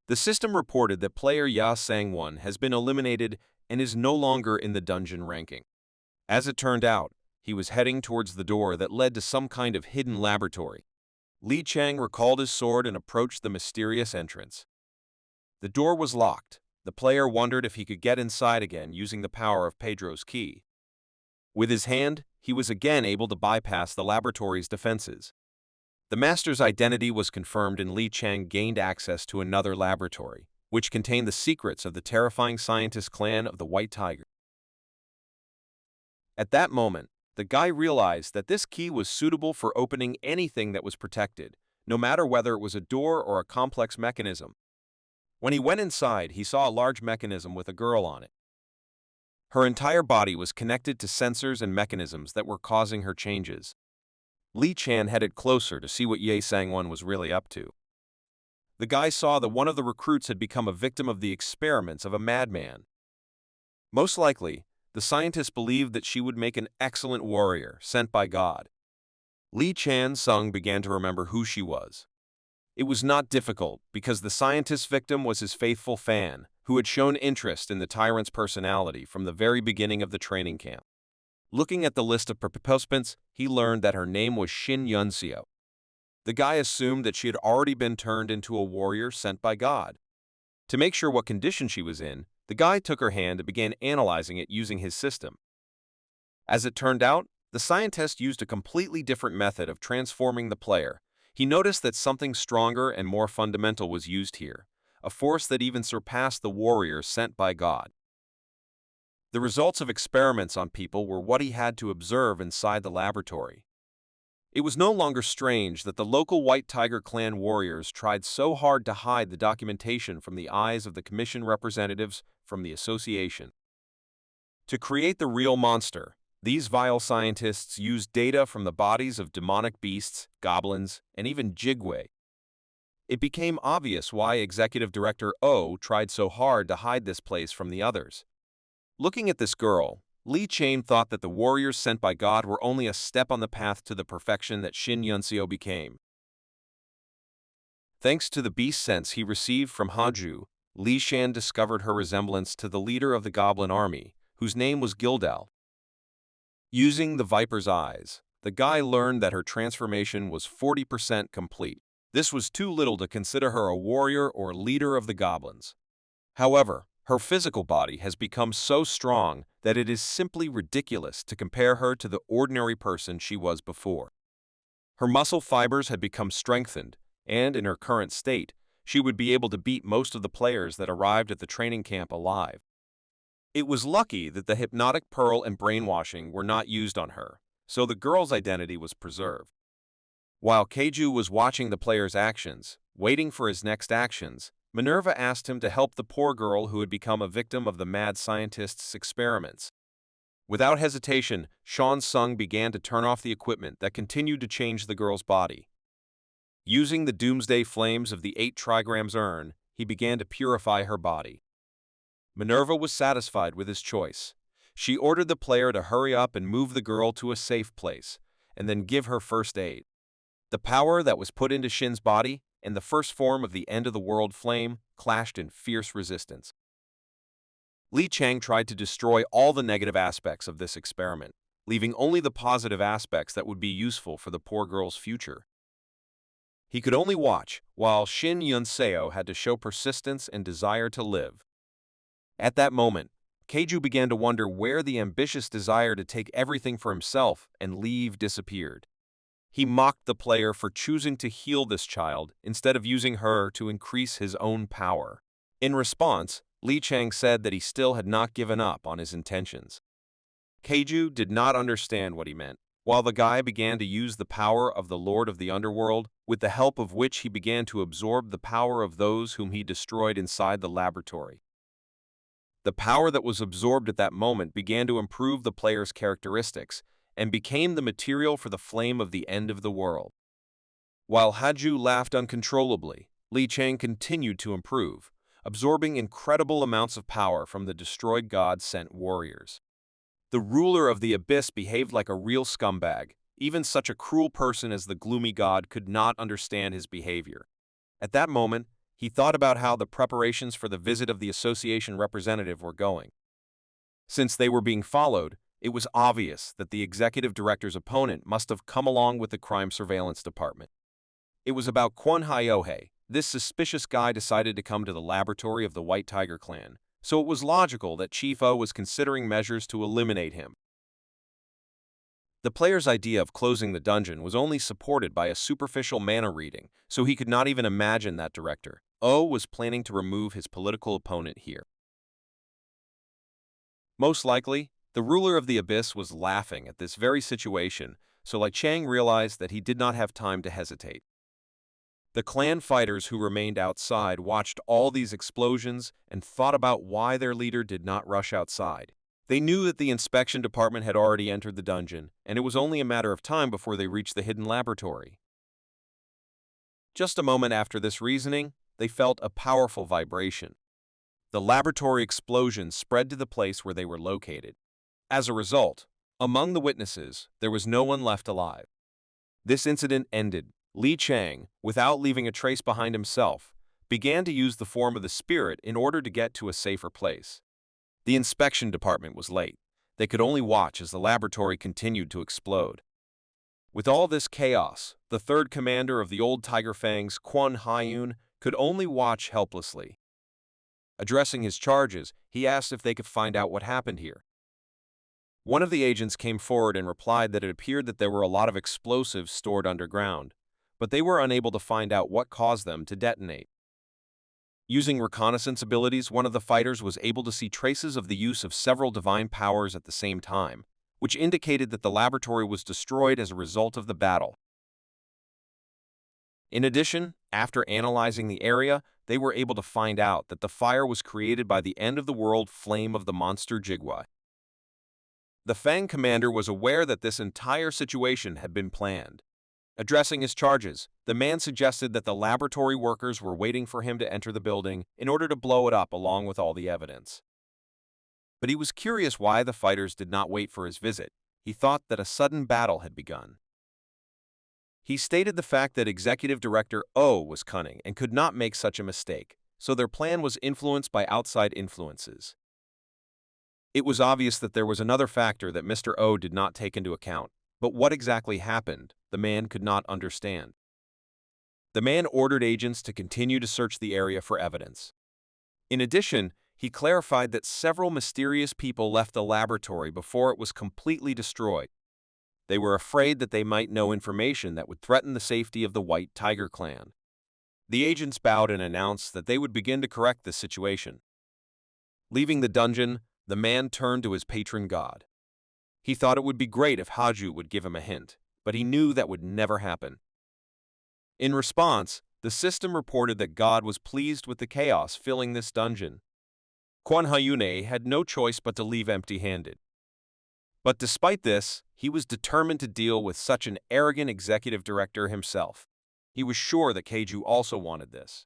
The system reported that player Ya Sang-won has been eliminated and is no longer in the dungeon ranking. As it turned out, he was heading towards the door that led to some kind of hidden laboratory. Li Chang recalled his sword and approached the mysterious entrance. The door was locked. The player wondered if he could get inside again using the power of Pedro's key. With his hand, he was again able to bypass the laboratory's defenses. The master's identity was confirmed and Li Chang gained access to another laboratory, which contained the secrets of the terrifying scientist clan of the White Tiger. At that moment, the guy realized that this key was suitable for opening anything that was protected, no matter whether it was a door or a complex mechanism. When he went inside, he saw a large mechanism with a girl on it. Her entire body was connected to sensors and mechanisms that were causing her changes. Li Chan headed closer to see what Ye Sang-won was really up to. The guy saw that one of the recruits had become a victim of the experiments of a madman. Most likely, the scientists believed that she would make an excellent warrior sent by God. Lee Chan-sung began to remember who she was. It was not difficult because the scientist's victim was his faithful fan, who had shown interest in the tyrant's personality from the very beginning of the training camp. Looking at the list of participants, he learned that her name was Shin Yun-seo. The guy assumed that she had already been turned into a warrior sent by God. To make sure what condition she was in, the guy took her hand and began analyzing it using his system. As it turned out, the scientist used a completely different method of transforming the player. He noticed that something stronger and more fundamental was used here, a force that even surpassed the warrior sent by God. The results of experiments on people were what he had to observe inside the laboratory. It was no longer strange that the local White Tiger Clan warriors tried so hard to hide the documentation from the eyes of the commission representatives from the association. To create the real monster, these vile scientists used data from the bodies of demonic beasts, goblins, and even Jigwe. It became obvious why Executive Director Oh tried so hard to hide this place from the others. Looking at this girl, Lee Chain thought that the warriors sent by God were only a step on the path to the perfection that Shin Yun-seo became. Thanks to the beast sense he received from Haju, Li Shan discovered her resemblance to the leader of the goblin army, whose name was Gildal. Using the Viper's eyes, the guy learned that her transformation was 40% complete. This was too little to consider her a warrior or leader of the goblins. However, her physical body has become so strong that it is simply ridiculous to compare her to the ordinary person she was before. Her muscle fibers had become strengthened, and in her current state, she would be able to beat most of the players that arrived at the training camp alive. It was lucky that the hypnotic pearl and brainwashing were not used on her, so the girl's identity was preserved. While Keiju was watching the player's actions, waiting for his next actions, Minerva asked him to help the poor girl who had become a victim of the mad scientist's experiments. Without hesitation, Sean Sung began to turn off the equipment that continued to change the girl's body. Using the doomsday flames of the 8 trigrams urn, he began to purify her body. Minerva was satisfied with his choice. She ordered the player to hurry up and move the girl to a safe place, and then give her first aid. The power that was put into Shin's body and the first form of the end-of-the-world flame clashed in fierce resistance. Li Chang tried to destroy all the negative aspects of this experiment, leaving only the positive aspects that would be useful for the poor girl's future. He could only watch, while Shin Yun-seo had to show persistence and desire to live. At that moment, Keiju began to wonder where the ambitious desire to take everything for himself and leave disappeared. He mocked the player for choosing to heal this child instead of using her to increase his own power. In response, Li Chang said that he still had not given up on his intentions. Keiju did not understand what he meant, while the guy began to use the power of the Lord of the Underworld, with the help of which he began to absorb the power of those whom he destroyed inside the laboratory. The power that was absorbed at that moment began to improve the player's characteristics, and became the material for the flame of the end of the world. While Haju laughed uncontrollably, Li Chang continued to improve, absorbing incredible amounts of power from the destroyed God-sent warriors. The ruler of the abyss behaved like a real scumbag. Even such a cruel person as the gloomy god could not understand his behavior. At that moment, he thought about how the preparations for the visit of the association representative were going. Since they were being followed, it was obvious that the executive director's opponent must have come along with the crime surveillance department. It was about Kwon Hyohei. This suspicious guy decided to come to the laboratory of the White Tiger Clan, so it was logical that Chief O was considering measures to eliminate him. The player's idea of closing the dungeon was only supported by a superficial mana reading, so he could not even imagine that director O was planning to remove his political opponent here. Most likely, the ruler of the abyss was laughing at this very situation, so Li Chang realized that he did not have time to hesitate. The clan fighters who remained outside watched all these explosions and thought about why their leader did not rush outside. They knew that the inspection department had already entered the dungeon, and it was only a matter of time before they reached the hidden laboratory. Just a moment after this reasoning, they felt a powerful vibration. The laboratory explosion spread to the place where they were located. As a result, among the witnesses, there was no one left alive. This incident ended. Li Chang, without leaving a trace behind himself, began to use the form of the spirit in order to get to a safer place. The inspection department was late. They could only watch as the laboratory continued to explode. With all this chaos, the third commander of the old Tiger Fangs, Quan Haiyun, could only watch helplessly. Addressing his charges, he asked if they could find out what happened here. One of the agents came forward and replied that it appeared that there were a lot of explosives stored underground, but they were unable to find out what caused them to detonate. Using reconnaissance abilities, one of the fighters was able to see traces of the use of several divine powers at the same time, which indicated that the laboratory was destroyed as a result of the battle. In addition, after analyzing the area, they were able to find out that the fire was created by the end-of-the-world flame of the monster Jigwai. The Fang commander was aware that this entire situation had been planned. Addressing his charges, the man suggested that the laboratory workers were waiting for him to enter the building in order to blow it up along with all the evidence. But he was curious why the fighters did not wait for his visit. He thought that a sudden battle had begun. He stated the fact that Executive Director O was cunning and could not make such a mistake, so their plan was influenced by outside influences. It was obvious that there was another factor that Mr. O did not take into account, but what exactly happened, the man could not understand. The man ordered agents to continue to search the area for evidence. In addition, he clarified that several mysterious people left the laboratory before it was completely destroyed. They were afraid that they might know information that would threaten the safety of the White Tiger Clan. The agents bowed and announced that they would begin to correct this situation. Leaving the dungeon, the man turned to his patron god. He thought it would be great if Haju would give him a hint, but he knew that would never happen. In response, the system reported that God was pleased with the chaos filling this dungeon. Quan Haiyun had no choice but to leave empty-handed. But despite this, he was determined to deal with such an arrogant executive director himself. He was sure that Keiju also wanted this.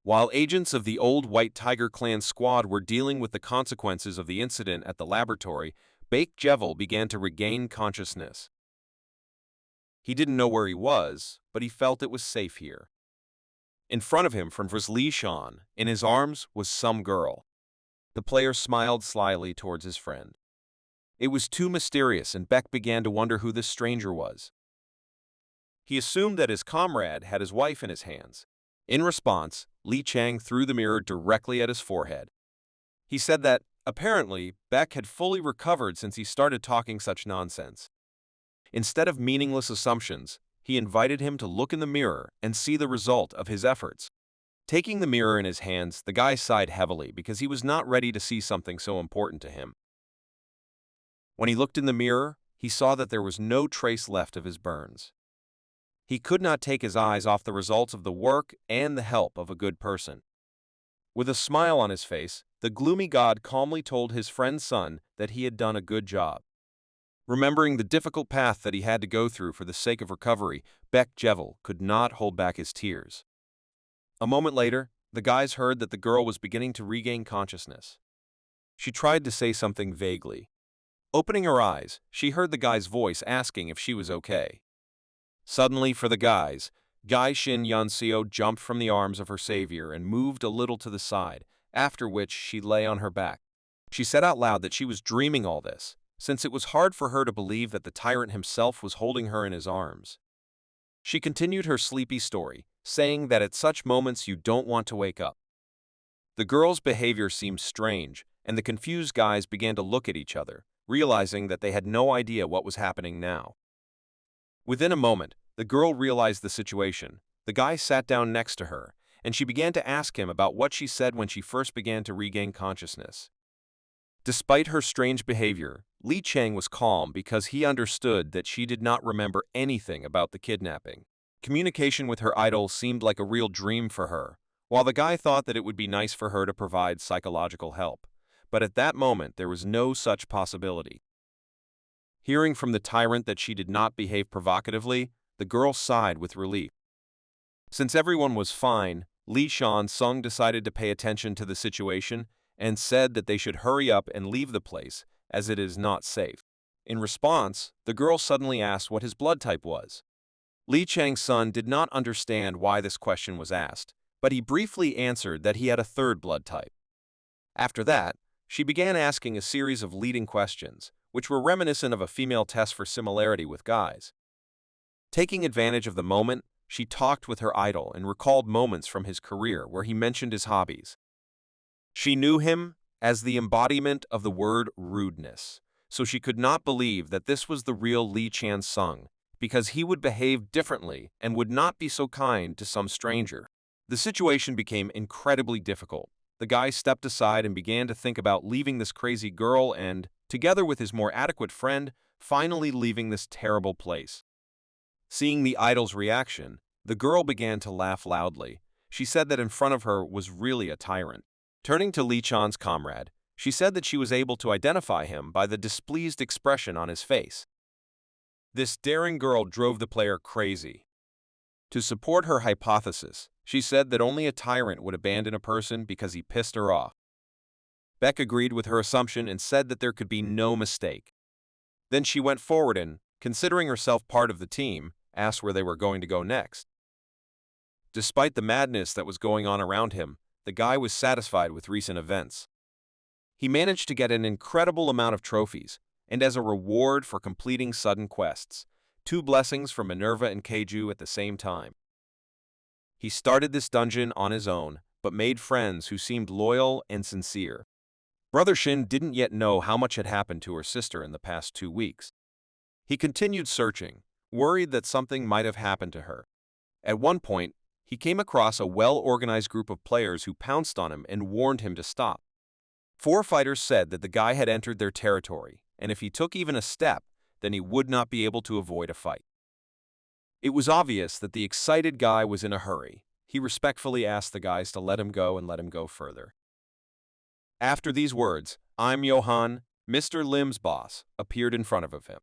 While agents of the old White Tiger Clan squad were dealing with the consequences of the incident at the laboratory, Baek Jevel began to regain consciousness. He didn't know where he was, but he felt it was safe here. In front of him from Li Shan, in his arms, was some girl. The player smiled slyly towards his friend. It was too mysterious, and Beck began to wonder who this stranger was. He assumed that his comrade had his wife in his hands. In response, Li Chang threw the mirror directly at his forehead. He said that, apparently, Beck had fully recovered since he started talking such nonsense. Instead of meaningless assumptions, he invited him to look in the mirror and see the result of his efforts. Taking the mirror in his hands, the guy sighed heavily because he was not ready to see something so important to him. When he looked in the mirror, he saw that there was no trace left of his burns. He could not take his eyes off the results of the work and the help of a good person. With a smile on his face, the gloomy god calmly told his friend's son that he had done a good job. Remembering the difficult path that he had to go through for the sake of recovery, Baek Jevel could not hold back his tears. A moment later, the guys heard that the girl was beginning to regain consciousness. She tried to say something vaguely. Opening her eyes, she heard the guy's voice asking if she was okay. Suddenly, for the guys, Gai Shin Yanseo jumped from the arms of her savior and moved a little to the side, after which she lay on her back. She said out loud that she was dreaming all this, since it was hard for her to believe that the tyrant himself was holding her in his arms. She continued her sleepy story, saying that at such moments you don't want to wake up. The girl's behavior seemed strange, and the confused guys began to look at each other, realizing that they had no idea what was happening now. Within a moment, the girl realized the situation. The guy sat down next to her, and she began to ask him about what she said when she first began to regain consciousness. Despite her strange behavior, Li Chang was calm because he understood that she did not remember anything about the kidnapping. Communication with her idol seemed like a real dream for her, while the guy thought that it would be nice for her to provide psychological help. But at that moment, there was no such possibility. Hearing from the tyrant that she did not behave provocatively, the girl sighed with relief. Since everyone was fine, Li Shan Sung decided to pay attention to the situation and said that they should hurry up and leave the place, as it is not safe. In response, the girl suddenly asked what his blood type was. Li Chang's son did not understand why this question was asked, but he briefly answered that he had a third blood type. After that, she began asking a series of leading questions, which were reminiscent of a female test for similarity with guys. Taking advantage of the moment, she talked with her idol and recalled moments from his career where he mentioned his hobbies. She knew him as the embodiment of the word rudeness, so she could not believe that this was the real Li Qiansung, because he would behave differently and would not be so kind to some stranger. The situation became incredibly difficult. The guy stepped aside and began to think about leaving this crazy girl and, together with his more adequate friend, finally leaving this terrible place. Seeing the idol's reaction, the girl began to laugh loudly. She said that in front of her was really a tyrant. Turning to Li Chan's comrade, she said that she was able to identify him by the displeased expression on his face. This daring girl drove the player crazy. To support her hypothesis, she said that only a tyrant would abandon a person because he pissed her off. Beck agreed with her assumption and said that there could be no mistake. Then she went forward and, considering herself part of the team, asked where they were going to go next. Despite the madness that was going on around him, the guy was satisfied with recent events. He managed to get an incredible amount of trophies, and as a reward for completing sudden quests, 2 blessings from Minerva and Keiju at the same time. He started this dungeon on his own, but made friends who seemed loyal and sincere. Brother Shin didn't yet know how much had happened to her sister in the past 2 weeks. He continued searching, worried that something might have happened to her. At one point, he came across a well-organized group of players who pounced on him and warned him to stop. 4 fighters said that the guy had entered their territory, and if he took even a step, then he would not be able to avoid a fight. It was obvious that the excited guy was in a hurry. He respectfully asked the guys to let him go and let him go further. After these words, "I'm Johan," Mr. Lim's boss, appeared in front of him.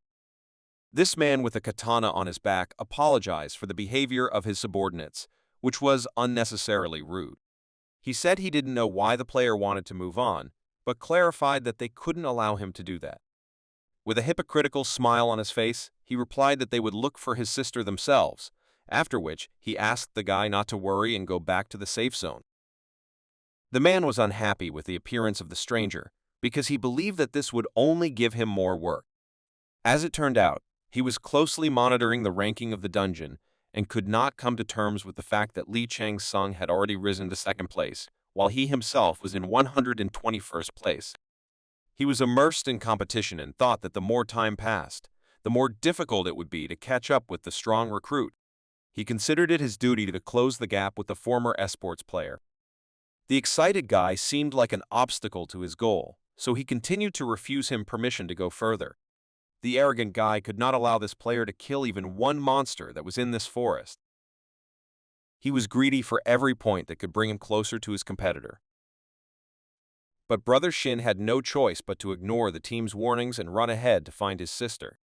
This man with a katana on his back apologized for the behavior of his subordinates, which was unnecessarily rude. He said he didn't know why the player wanted to move on, but clarified that they couldn't allow him to do that. With a hypocritical smile on his face, he replied that they would look for his sister themselves, after which he asked the guy not to worry and go back to the safe zone. The man was unhappy with the appearance of the stranger, because he believed that this would only give him more work. As it turned out, he was closely monitoring the ranking of the dungeon and could not come to terms with the fact that Li Chang-sung had already risen to 2nd place, while he himself was in 121st place. He was immersed in competition and thought that the more time passed, the more difficult it would be to catch up with the strong recruit. He considered it his duty to close the gap with the former esports player. The excited guy seemed like an obstacle to his goal, so he continued to refuse him permission to go further. The arrogant guy could not allow this player to kill even one monster that was in this forest. He was greedy for every point that could bring him closer to his competitor. But Brother Shin had no choice but to ignore the team's warnings and run ahead to find his sister.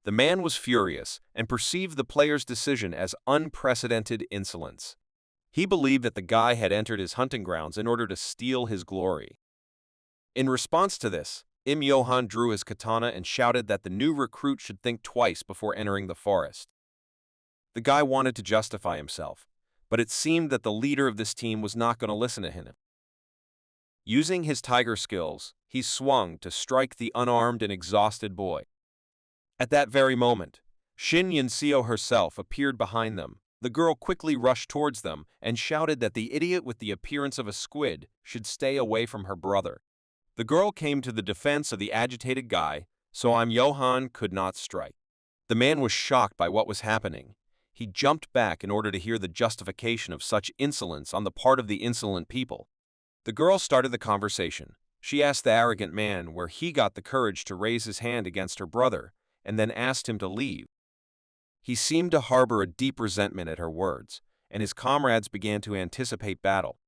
The man was furious and perceived the player's decision as unprecedented insolence. He believed that the guy had entered his hunting grounds in order to steal his glory. In response to this, Im Johan drew his katana and shouted that the new recruit should think twice before entering the forest. The guy wanted to justify himself, but it seemed that the leader of this team was not going to listen to him. Using his tiger skills, he swung to strike the unarmed and exhausted boy. At that very moment, Shin Yunseo herself appeared behind them. The girl quickly rushed towards them and shouted that the idiot with the appearance of a squid should stay away from her brother. The girl came to the defense of the agitated guy, so I'm Johan could not strike. The man was shocked by what was happening. He jumped back in order to hear the justification of such insolence on the part of the insolent people. The girl started the conversation. She asked the arrogant man where he got the courage to raise his hand against her brother, and then asked him to leave. He seemed to harbor a deep resentment at her words, and his comrades began to anticipate battle.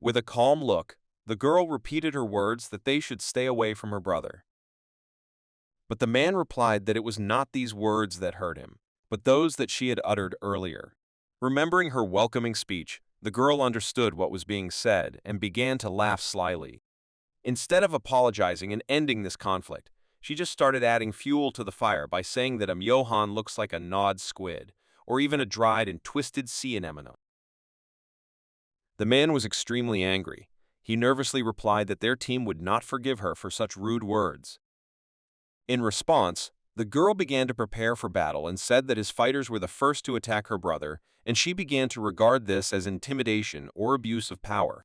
With a calm look, the girl repeated her words that they should stay away from her brother. But the man replied that it was not these words that hurt him, but those that she had uttered earlier. Remembering her welcoming speech, the girl understood what was being said and began to laugh slyly. Instead of apologizing and ending this conflict, she just started adding fuel to the fire by saying that Johan looks like a gnawed squid, or even a dried and twisted sea anemone. The man was extremely angry. He nervously replied that their team would not forgive her for such rude words. In response, the girl began to prepare for battle and said that his fighters were the first to attack her brother, and she began to regard this as intimidation or abuse of power.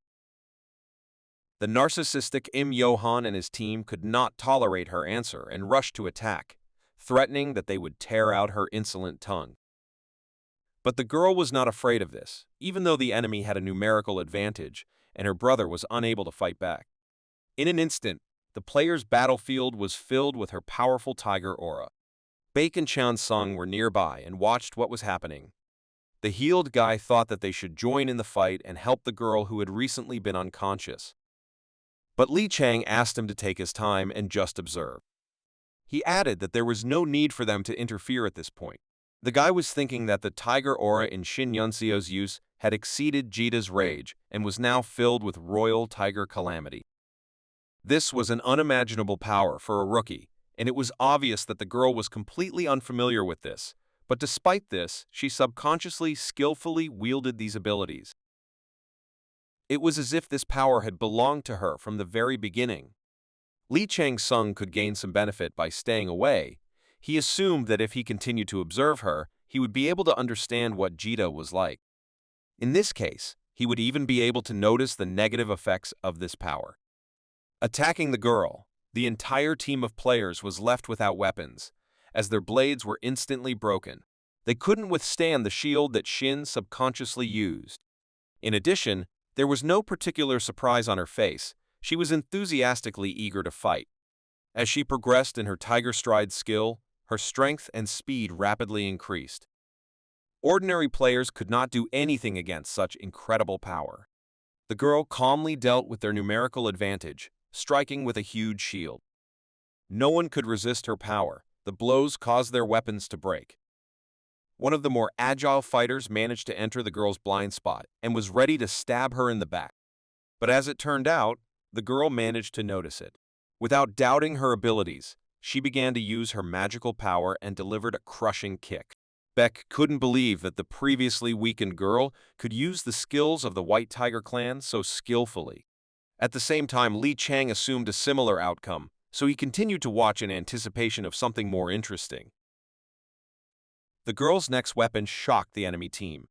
The narcissistic Johan and his team could not tolerate her answer and rushed to attack, threatening that they would tear out her insolent tongue. But the girl was not afraid of this, even though the enemy had a numerical advantage and her brother was unable to fight back. In an instant, the player's battlefield was filled with her powerful tiger aura. Baek and Chan Sung were nearby and watched what was happening. The healed guy thought that they should join in the fight and help the girl who had recently been unconscious. But Li Chang asked him to take his time and just observe. He added that there was no need for them to interfere at this point. The guy was thinking that the tiger aura in Shin Yunseo's use had exceeded Jita's rage and was now filled with royal tiger calamity. This was an unimaginable power for a rookie, and it was obvious that the girl was completely unfamiliar with this, but despite this, she subconsciously, skillfully wielded these abilities. It was as if this power had belonged to her from the very beginning. Li Chang-sung could gain some benefit by staying away. He assumed that if he continued to observe her, he would be able to understand what Jita was like. In this case, he would even be able to notice the negative effects of this power. Attacking the girl, the entire team of players was left without weapons, as their blades were instantly broken. They couldn't withstand the shield that Shin subconsciously used. In addition, there was no particular surprise on her face. She was enthusiastically eager to fight. As she progressed in her Tiger Stride skill, her strength and speed rapidly increased. Ordinary players could not do anything against such incredible power. The girl calmly dealt with their numerical advantage, striking with a huge shield. No one could resist her power. The blows caused their weapons to break. One of the more agile fighters managed to enter the girl's blind spot and was ready to stab her in the back. But as it turned out, the girl managed to notice it. Without doubting her abilities, she began to use her magical power and delivered a crushing kick. Baek couldn't believe that the previously weakened girl could use the skills of the White Tiger clan so skillfully. At the same time, Li Chang assumed a similar outcome, so he continued to watch in anticipation of something more interesting. The girl's next weapon shocked the enemy team.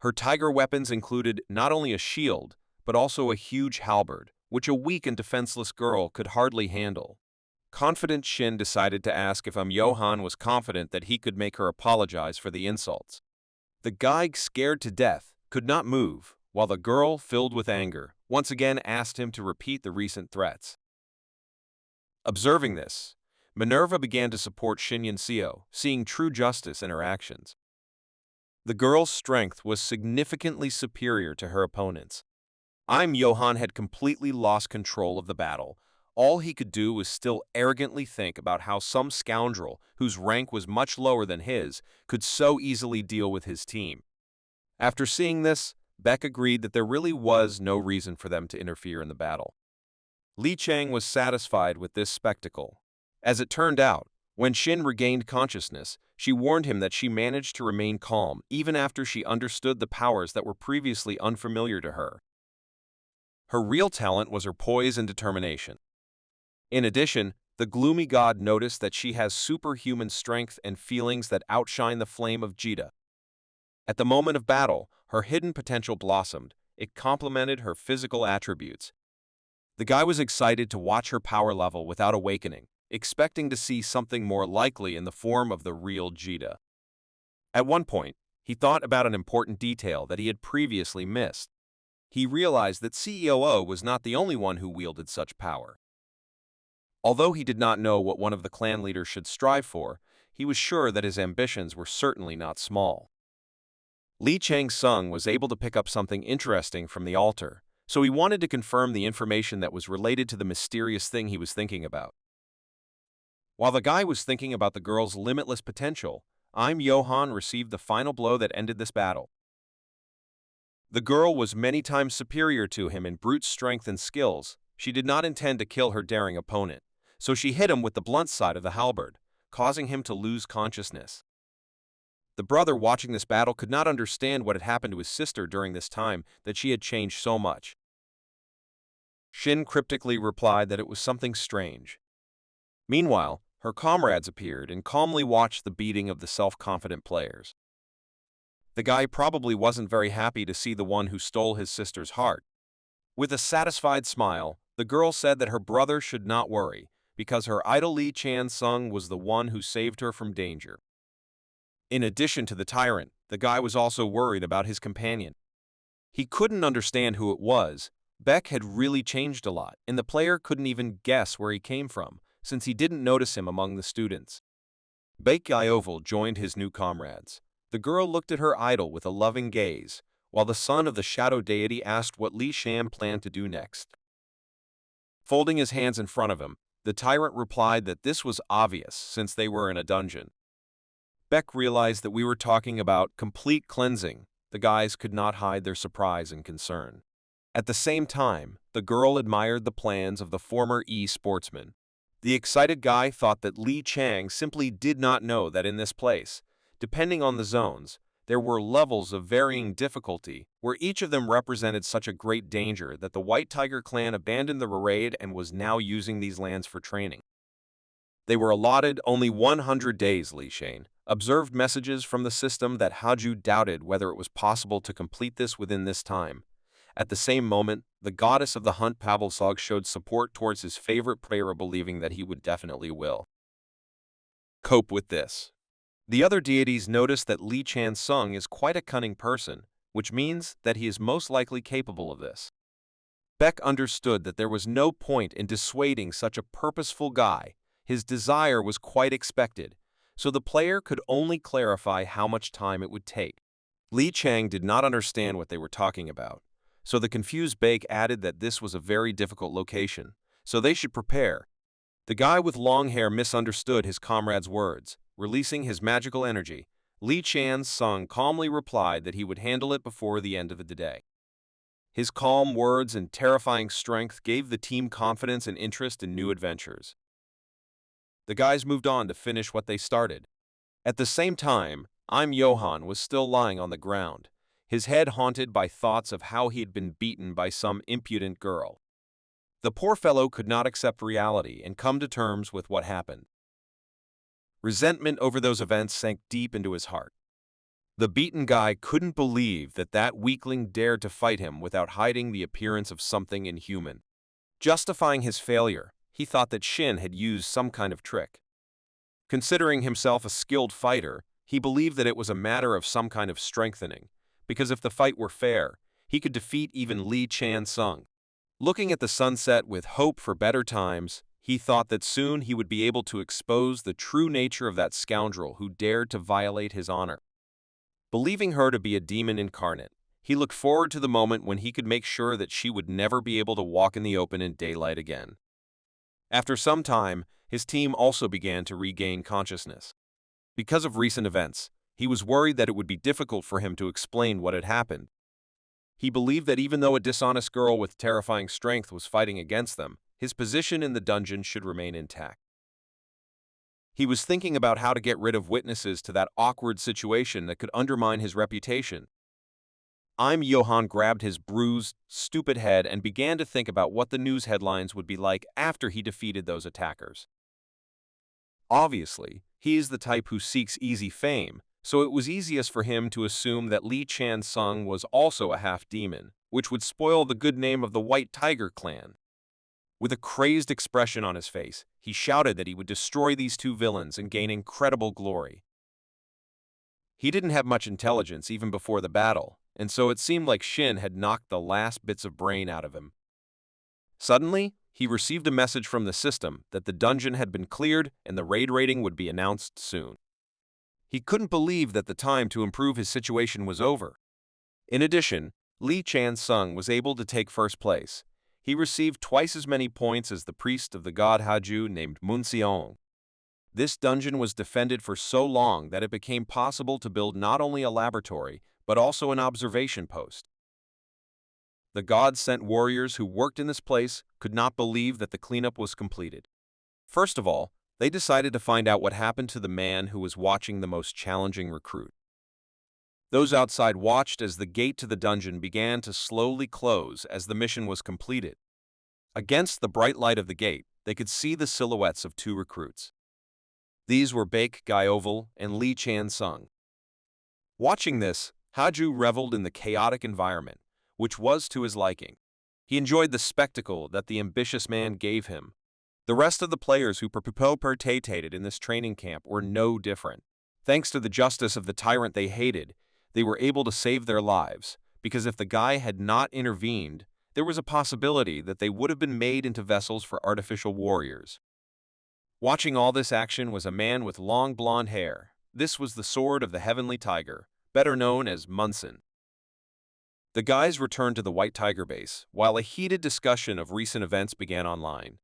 Her tiger weapons included not only a shield, but also a huge halberd, which a weak and defenseless girl could hardly handle. Confident Shin decided to ask if Johan was confident that he could make her apologize for the insults. The guy, scared to death, could not move, while the girl, filled with anger, once again asked him to repeat the recent threats. Observing this, Minerva began to support Shin Yunseo, seeing true justice in her actions. The girl's strength was significantly superior to her opponent's. Johan had completely lost control of the battle. All he could do was still arrogantly think about how some scoundrel, whose rank was much lower than his, could so easily deal with his team. After seeing this, Baek agreed that there really was no reason for them to interfere in the battle. Li Chang was satisfied with this spectacle. As it turned out, when Shin regained consciousness, she warned him that she managed to remain calm even after she understood the powers that were previously unfamiliar to her. Her real talent was her poise and determination. In addition, the gloomy god noticed that she has superhuman strength and feelings that outshine the flame of Jita. At the moment of battle, her hidden potential blossomed. It complemented her physical attributes. The guy was excited to watch her power level without awakening, expecting to see something more likely in the form of the real Jita. At one point, he thought about an important detail that he had previously missed. He realized that COO was not the only one who wielded such power. Although he did not know what one of the clan leaders should strive for, he was sure that his ambitions were certainly not small. Li Chang-sung was able to pick up something interesting from the altar, so he wanted to confirm the information that was related to the mysterious thing he was thinking about. While the guy was thinking about the girl's limitless potential, Johan received the final blow that ended this battle. The girl was many times superior to him in brute strength and skills, She did not intend to kill her daring opponent, so she hit him with the blunt side of the halberd, causing him to lose consciousness. The brother watching this battle could not understand what had happened to his sister during this time, that she had changed so much. Shin cryptically replied that it was something strange. Meanwhile, her comrades appeared and calmly watched the beating of the self-confident players. The guy probably wasn't very happy to see the one who stole his sister's heart. With a satisfied smile, the girl said that her brother should not worry, because her idol Lee Chan-sung was the one who saved her from danger. In addition to the tyrant, the guy was also worried about his companion. He couldn't understand who it was. Beck had really changed a lot, and the player couldn't even guess where he came from, since he didn't notice him among the students. Baek Gyeoval joined his new comrades. The girl looked at her idol with a loving gaze, while the son of the shadow deity asked what Li Shan planned to do next. Folding his hands in front of him, the tyrant replied that this was obvious since they were in a dungeon. Beck realized that we were talking about complete cleansing. The guys could not hide their surprise and concern. At the same time, the girl admired the plans of the former e-sportsman. The excited guy thought that Li Chang simply did not know that in this place, depending on the zones, there were levels of varying difficulty, where each of them represented such a great danger that the White Tiger clan abandoned the raid and was now using these lands for training. They were allotted only 100 days, Li Shane observed messages from the system that Haju doubted whether it was possible to complete this within this time. At the same moment, the goddess of the hunt Pavelsog showed support towards his favorite prayer, believing that he would definitely will cope with this. The other deities noticed that Li Chan-sung is quite a cunning person, which means that he is most likely capable of this. Beck understood that there was no point in dissuading such a purposeful guy. His desire was quite expected, so the player could only clarify how much time it would take. Li Chang did not understand what they were talking about, so the confused Baek added that this was a very difficult location, so they should prepare. The guy with long hair misunderstood his comrade's words. Releasing his magical energy, Li Chan-sung calmly replied that he would handle it before the end of the day. His calm words and terrifying strength gave the team confidence and interest in new adventures. The guys moved on to finish what they started. At the same time, Johan was still lying on the ground, his head haunted by thoughts of how he had been beaten by some impudent girl. The poor fellow could not accept reality and come to terms with what happened. Resentment over those events sank deep into his heart. The beaten guy couldn't believe that that weakling dared to fight him without hiding the appearance of something inhuman. Justifying his failure, he thought that Shin had used some kind of trick. Considering himself a skilled fighter, he believed that it was a matter of some kind of strengthening, because if the fight were fair, he could defeat even Li Chan-sung. Looking at the sunset with hope for better times, he thought that soon he would be able to expose the true nature of that scoundrel who dared to violate his honor. Believing her to be a demon incarnate, he looked forward to the moment when he could make sure that she would never be able to walk in the open in daylight again. After some time, his team also began to regain consciousness. Because of recent events, he was worried that it would be difficult for him to explain what had happened. He believed that even though a dishonest girl with terrifying strength was fighting against them, his position in the dungeon should remain intact. He was thinking about how to get rid of witnesses to that awkward situation that could undermine his reputation. Johan grabbed his bruised, stupid head and began to think about what the news headlines would be like after he defeated those attackers. Obviously, he is the type who seeks easy fame, so it was easiest for him to assume that Li Chan-sung was also a half-demon, which would spoil the good name of the White Tiger clan. With a crazed expression on his face, he shouted that he would destroy these two villains and gain incredible glory. He didn't have much intelligence even before the battle, and so it seemed like Shin had knocked the last bits of brain out of him. Suddenly, he received a message from the system that the dungeon had been cleared and the raid rating would be announced soon. He couldn't believe that the time to improve his situation was over. In addition, Li Chan-sung was able to take first place. He received twice as many points as the priest of the god Haju named Munseong. This dungeon was defended for so long that it became possible to build not only a laboratory, but also an observation post. the God-sent warriors who worked in this place could not believe that the cleanup was completed. First of all, they decided to find out what happened to the man who was watching the most challenging recruit. Those outside watched as the gate to the dungeon began to slowly close as the mission was completed. Against the bright light of the gate, they could see the silhouettes of two recruits. These were Baek Gyeoval and Lee Chan-sung. Watching this, Haju reveled in the chaotic environment, which was to his liking. He enjoyed the spectacle that the ambitious man gave him. The rest of the players who participated in this training camp were no different. Thanks to the justice of the tyrant they hated, they were able to save their lives, because if the guy had not intervened, there was a possibility that they would have been made into vessels for artificial warriors. Watching all this action was a man with long blonde hair. This was the Sword of the Heavenly Tiger, better known as Munson. The guys returned to the White Tiger base, while a heated discussion of recent events began online.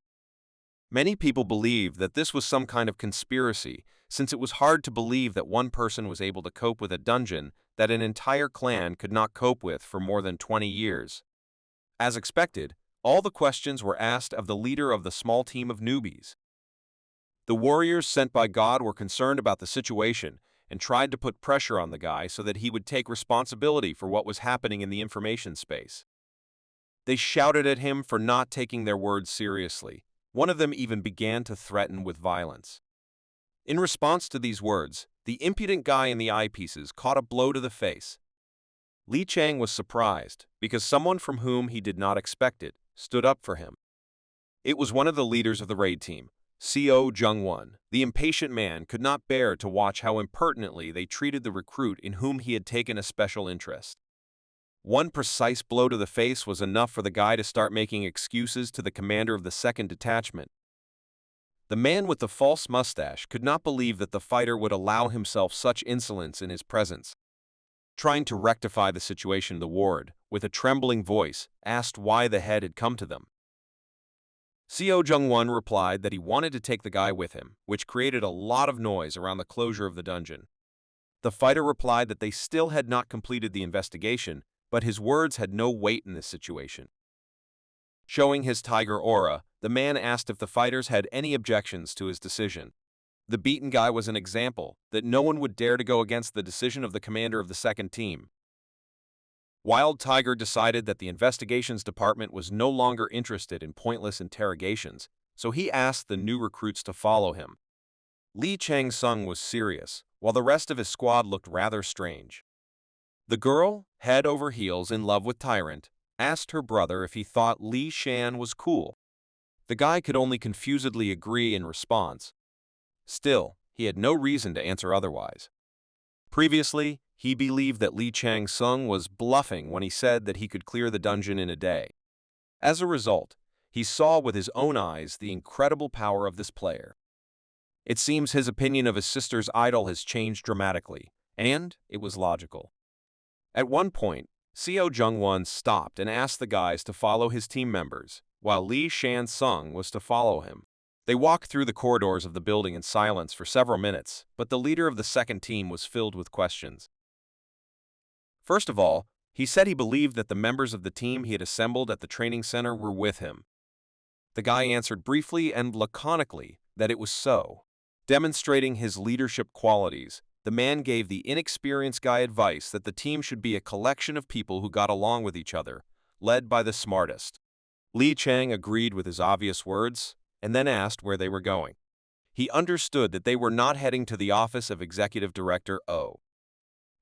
Many people believed that this was some kind of conspiracy, since it was hard to believe that one person was able to cope with a dungeon that an entire clan could not cope with for more than 20 years. As expected, all the questions were asked of the leader of the small team of newbies. The warriors sent by God were concerned about the situation and tried to put pressure on the guy so that he would take responsibility for what was happening in the information space. They shouted at him for not taking their words seriously. One of them even began to threaten with violence. In response to these words, the impudent guy in the eyepieces caught a blow to the face. Li Chang was surprised because someone from whom he did not expect it stood up for him. It was one of the leaders of the raid team, Co Jung-won. The impatient man could not bear to watch how impertinently they treated the recruit in whom he had taken a special interest. One precise blow to the face was enough for the guy to start making excuses to the commander of the second detachment. The man with the false mustache could not believe that the fighter would allow himself such insolence in his presence. Trying to rectify the situation, the ward, with a trembling voice, asked why the head had come to them. Co Jung-won replied that he wanted to take the guy with him, which created a lot of noise around the closure of the dungeon. The fighter replied that they still had not completed the investigation, but his words had no weight in this situation. Showing his tiger aura, the man asked if the fighters had any objections to his decision. The beaten guy was an example that no one would dare to go against the decision of the commander of the second team. Wild Tiger decided that the investigations department was no longer interested in pointless interrogations, so he asked the new recruits to follow him. Lee Chang-sung was serious, while the rest of his squad looked rather strange. The girl, head over heels in love with Tyrant, asked her brother if he thought Li Shan was cool. The guy could only confusedly agree in response. Still, he had no reason to answer otherwise. Previously, he believed that Lee Chang-sung was bluffing when he said that he could clear the dungeon in a day. As a result, he saw with his own eyes the incredible power of this player. It seems his opinion of his sister's idol has changed dramatically, and it was logical. At one point, Co Jung-won stopped and asked the guys to follow his team members, while Lee Shan-sung was to follow him. They walked through the corridors of the building in silence for several minutes, but the leader of the second team was filled with questions. First of all, he said he believed that the members of the team he had assembled at the training center were with him. The guy answered briefly and laconically that it was so. Demonstrating his leadership qualities, the man gave the inexperienced guy advice that the team should be a collection of people who got along with each other, led by the smartest. Li Chang agreed with his obvious words, and then asked where they were going. He understood that they were not heading to the office of Executive Director O.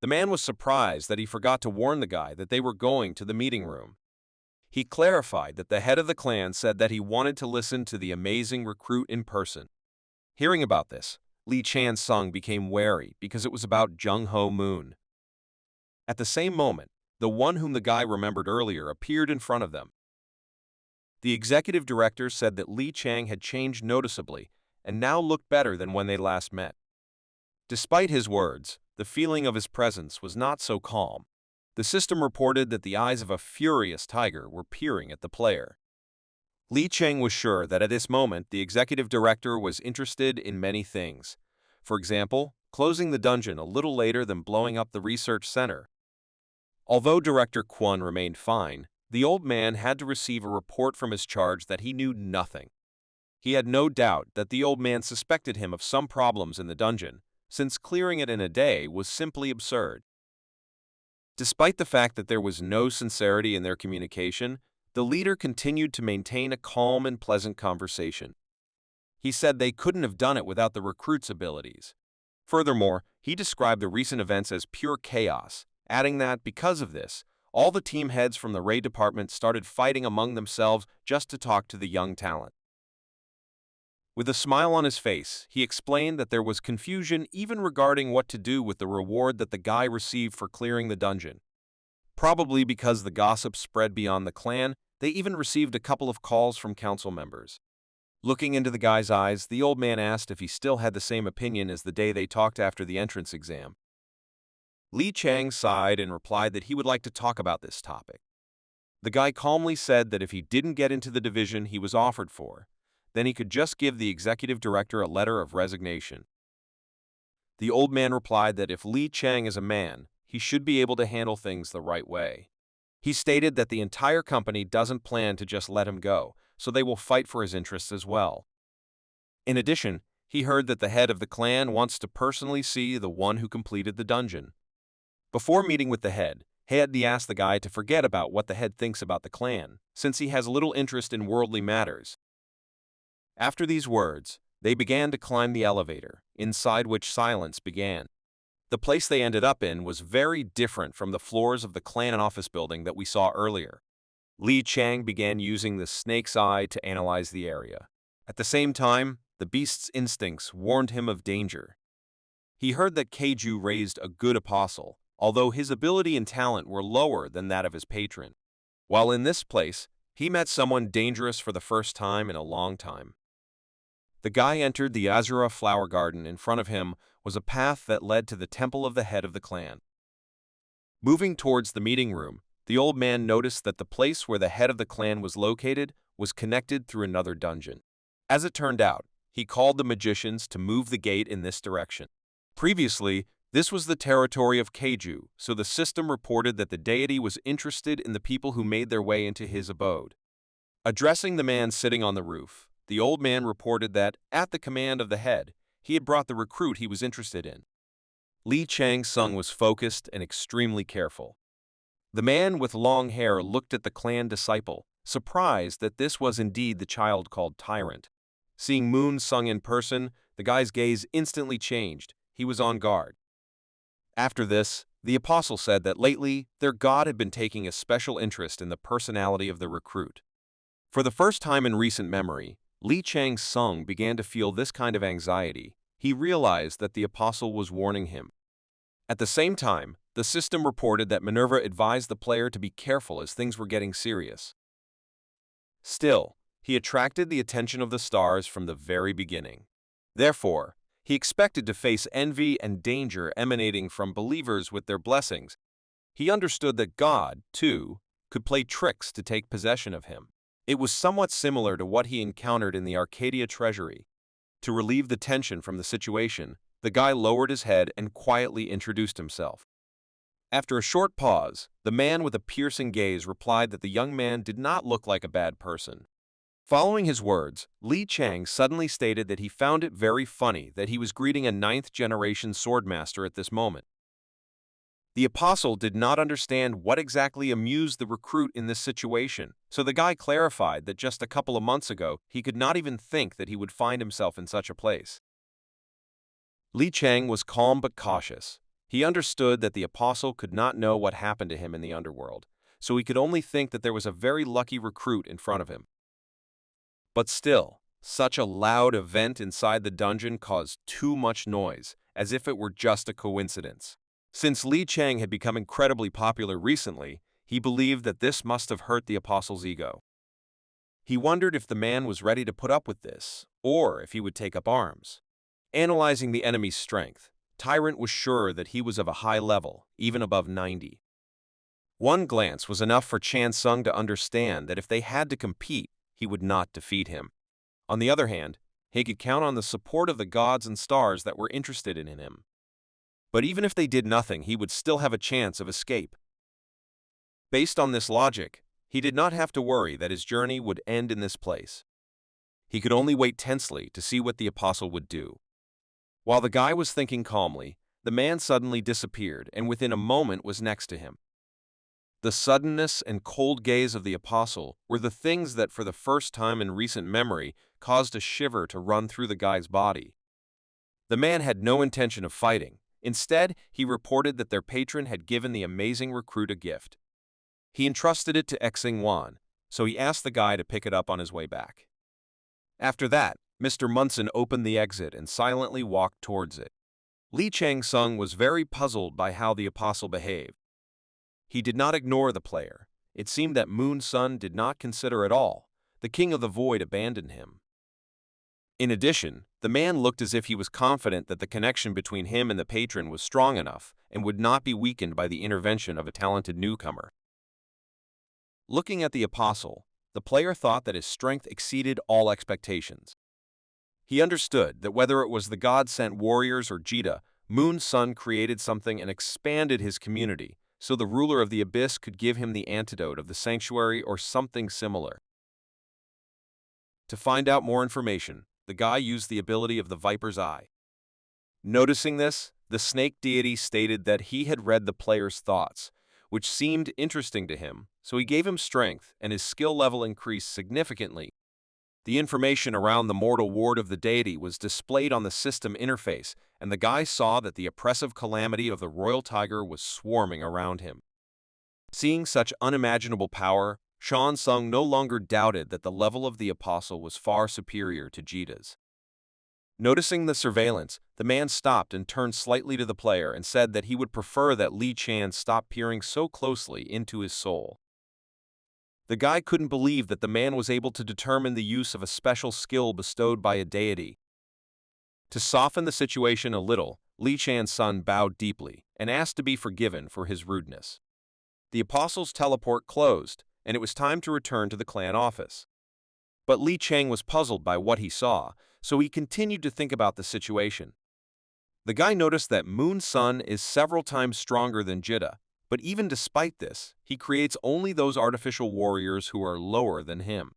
The man was surprised that he forgot to warn the guy that they were going to the meeting room. He clarified that the head of the clan said that he wanted to listen to the amazing recruit in person. Hearing about this, Lee Chan-sung became wary because it was about Jung-ho Moon. At the same moment, the one whom the guy remembered earlier appeared in front of them. The executive director said that Li Chang had changed noticeably and now looked better than when they last met. Despite his words, the feeling of his presence was not so calm. The system reported that the eyes of a furious tiger were peering at the player. Li Chang was sure that at this moment the executive director was interested in many things. For example, closing the dungeon a little later than blowing up the research center. Although Director Kwon remained fine, the old man had to receive a report from his charge that he knew nothing. He had no doubt that the old man suspected him of some problems in the dungeon, since clearing it in a day was simply absurd. Despite the fact that there was no sincerity in their communication, the leader continued to maintain a calm and pleasant conversation. He said they couldn't have done it without the recruit's abilities. Furthermore, he described the recent events as pure chaos, adding that, because of this, all the team heads from the raid department started fighting among themselves just to talk to the young talent. With a smile on his face, he explained that there was confusion even regarding what to do with the reward that the guy received for clearing the dungeon. Probably because the gossip spread beyond the clan, they even received a couple of calls from council members. Looking into the guy's eyes, the old man asked if he still had the same opinion as the day they talked after the entrance exam. Li Chang sighed and replied that he would like to talk about this topic. The guy calmly said that if he didn't get into the division he was offered for, then he could just give the executive director a letter of resignation. The old man replied that if Li Chang is a man, he should be able to handle things the right way. He stated that the entire company doesn't plan to just let him go, so they will fight for his interests as well. In addition, he heard that the head of the clan wants to personally see the one who completed the dungeon. Before meeting with the head, he asked the guy to forget about what the head thinks about the clan, since he has little interest in worldly matters. After these words, they began to climb the elevator, inside which silence began. The place they ended up in was very different from the floors of the clan office building that we saw earlier. Li Chang began using the snake's eye to analyze the area. At the same time, the beast's instincts warned him of danger. He heard that Keiju raised a good apostle, although his ability and talent were lower than that of his patron. While in this place, he met someone dangerous for the first time in a long time. The guy entered the Azura flower garden. In front of him was a path that led to the temple of the head of the clan. Moving towards the meeting room, the old man noticed that the place where the head of the clan was located was connected through another dungeon. As it turned out, he called the magicians to move the gate in this direction. Previously, this was the territory of Keiju, so the system reported that the deity was interested in the people who made their way into his abode. Addressing the man sitting on the roof, the old man reported that, at the command of the head, he had brought the recruit he was interested in. Li Chang-sung was focused and extremely careful. The man with long hair looked at the clan disciple, surprised that this was indeed the child called Tyrant. Seeing Moon Sung in person, the guy's gaze instantly changed. He was on guard. After this, the apostle said that lately, their god had been taking a special interest in the personality of the recruit. For the first time in recent memory, Li Chang-sung began to feel this kind of anxiety. He realized that the apostle was warning him. At the same time, the system reported that Minerva advised the player to be careful as things were getting serious. Still, he attracted the attention of the stars from the very beginning. Therefore, he expected to face envy and danger emanating from believers with their blessings. He understood that God, too, could play tricks to take possession of him. It was somewhat similar to what he encountered in the Arcadia treasury. To relieve the tension from the situation, the guy lowered his head and quietly introduced himself. After a short pause, the man with a piercing gaze replied that the young man did not look like a bad person. Following his words, Li Chang suddenly stated that he found it very funny that he was greeting a 9th-generation swordmaster at this moment. The apostle did not understand what exactly amused the recruit in this situation, so the guy clarified that just a couple of months ago, he could not even think that he would find himself in such a place. Li Chang was calm but cautious. He understood that the apostle could not know what happened to him in the underworld, so he could only think that there was a very lucky recruit in front of him. But still, such a loud event inside the dungeon caused too much noise, as if it were just a coincidence. Since Li Chang had become incredibly popular recently, he believed that this must have hurt the apostle's ego. He wondered if the man was ready to put up with this, or if he would take up arms. Analyzing the enemy's strength, Tyrant was sure that he was of a high level, even above 90. One glance was enough for Chan Sung to understand that if they had to compete, he would not defeat him. On the other hand, he could count on the support of the gods and stars that were interested in him. But even if they did nothing, he would still have a chance of escape. Based on this logic, he did not have to worry that his journey would end in this place. He could only wait tensely to see what the apostle would do. While the guy was thinking calmly, the man suddenly disappeared and within a moment was next to him. The suddenness and cold gaze of the apostle were the things that for the first time in recent memory caused a shiver to run through the guy's body. The man had no intention of fighting. Instead, he reported that their patron had given the amazing recruit a gift. He entrusted it to Xing-Wan, so he asked the guy to pick it up on his way back. After that, Mr. Munson opened the exit and silently walked towards it. Li Chang-sung was very puzzled by how the apostle behaved. He did not ignore the player. It seemed that Moon Sun did not consider at all. The King of the Void abandoned him. In addition, the man looked as if he was confident that the connection between him and the patron was strong enough and would not be weakened by the intervention of a talented newcomer. Looking at the apostle, the player thought that his strength exceeded all expectations. He understood that whether it was the god-sent warriors or Jita, Moon Sun created something and expanded his community, so the ruler of the abyss could give him the antidote of the sanctuary or something similar. To find out more information, the guy used the ability of the Viper's Eye. Noticing this, the snake deity stated that he had read the player's thoughts, which seemed interesting to him, so he gave him strength and his skill level increased significantly. The information around the mortal ward of the deity was displayed on the system interface, and the guy saw that the oppressive calamity of the royal tiger was swarming around him. Seeing such unimaginable power, Sean Sung no longer doubted that the level of the apostle was far superior to Jita's. Noticing the surveillance, the man stopped and turned slightly to the player and said that he would prefer that Li Chan stop peering so closely into his soul. The guy couldn't believe that the man was able to determine the use of a special skill bestowed by a deity. To soften the situation a little, Li Chan's son bowed deeply and asked to be forgiven for his rudeness. The apostle's teleport closed, and it was time to return to the clan office. But Li Chang was puzzled by what he saw, so he continued to think about the situation. The guy noticed that Moon Sun is several times stronger than Jita, but even despite this, he creates only those artificial warriors who are lower than him.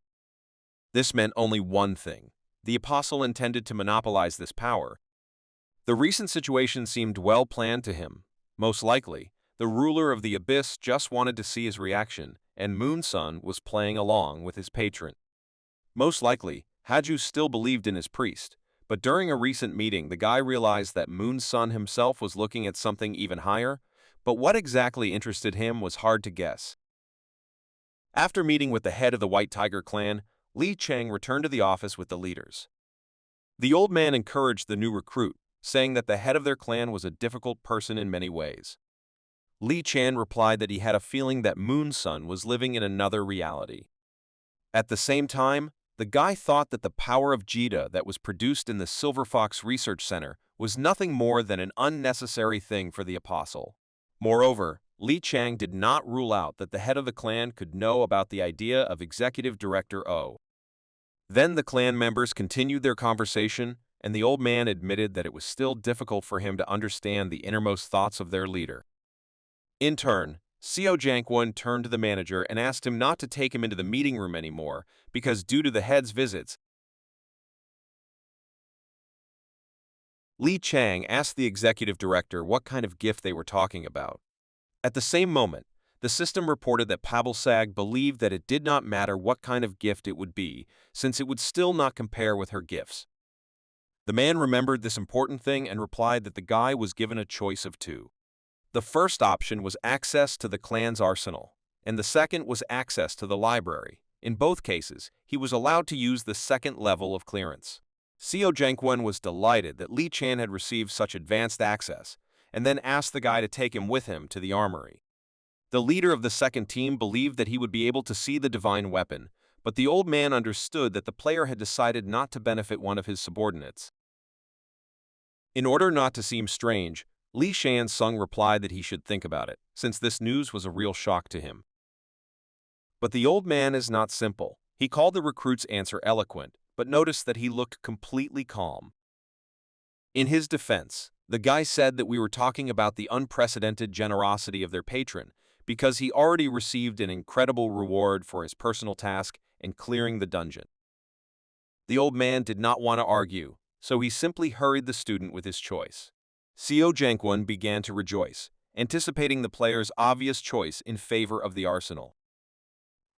This meant only one thing. The apostle intended to monopolize this power. The recent situation seemed well planned to him. Most likely, the ruler of the abyss just wanted to see his reaction, and Moon Sun was playing along with his patron. Most likely, Haju still believed in his priest, but during a recent meeting the guy realized that Moon Sun himself was looking at something even higher, but what exactly interested him was hard to guess. After meeting with the head of the White Tiger clan, Li Chang returned to the office with the leaders. The old man encouraged the new recruit, saying that the head of their clan was a difficult person in many ways. Li Chan replied that he had a feeling that Moon Sun was living in another reality. At the same time, the guy thought that the power of Jita that was produced in the Silver Fox Research Center was nothing more than an unnecessary thing for the apostle. Moreover, Li Chang did not rule out that the head of the clan could know about the idea of Executive Director O. Then the clan members continued their conversation, and the old man admitted that it was still difficult for him to understand the innermost thoughts of their leader. In turn, Seo Jankwon turned to the manager and asked him not to take him into the meeting room anymore because due to the head's visits, Li Chang asked the executive director what kind of gift they were talking about. At the same moment, the system reported that Pabalsag believed that it did not matter what kind of gift it would be, since it would still not compare with her gifts. The man remembered this important thing and replied that the guy was given a choice of two. The first option was access to the clan's arsenal, and the second was access to the library. In both cases, he was allowed to use the second level of clearance. Seo Jankwon was delighted that Li Chan had received such advanced access, and then asked the guy to take him with him to the armory. The leader of the second team believed that he would be able to see the divine weapon, but the old man understood that the player had decided not to benefit one of his subordinates. In order not to seem strange, Li Shan-sung replied that he should think about it, since this news was a real shock to him. But the old man is not simple. He called the recruit's answer eloquent, but noticed that he looked completely calm. In his defense, the guy said that we were talking about the unprecedented generosity of their patron, because he already received an incredible reward for his personal task in clearing the dungeon. The old man did not want to argue, so he simply hurried the student with his choice. Seo Jangwon began to rejoice, anticipating the player's obvious choice in favor of the arsenal.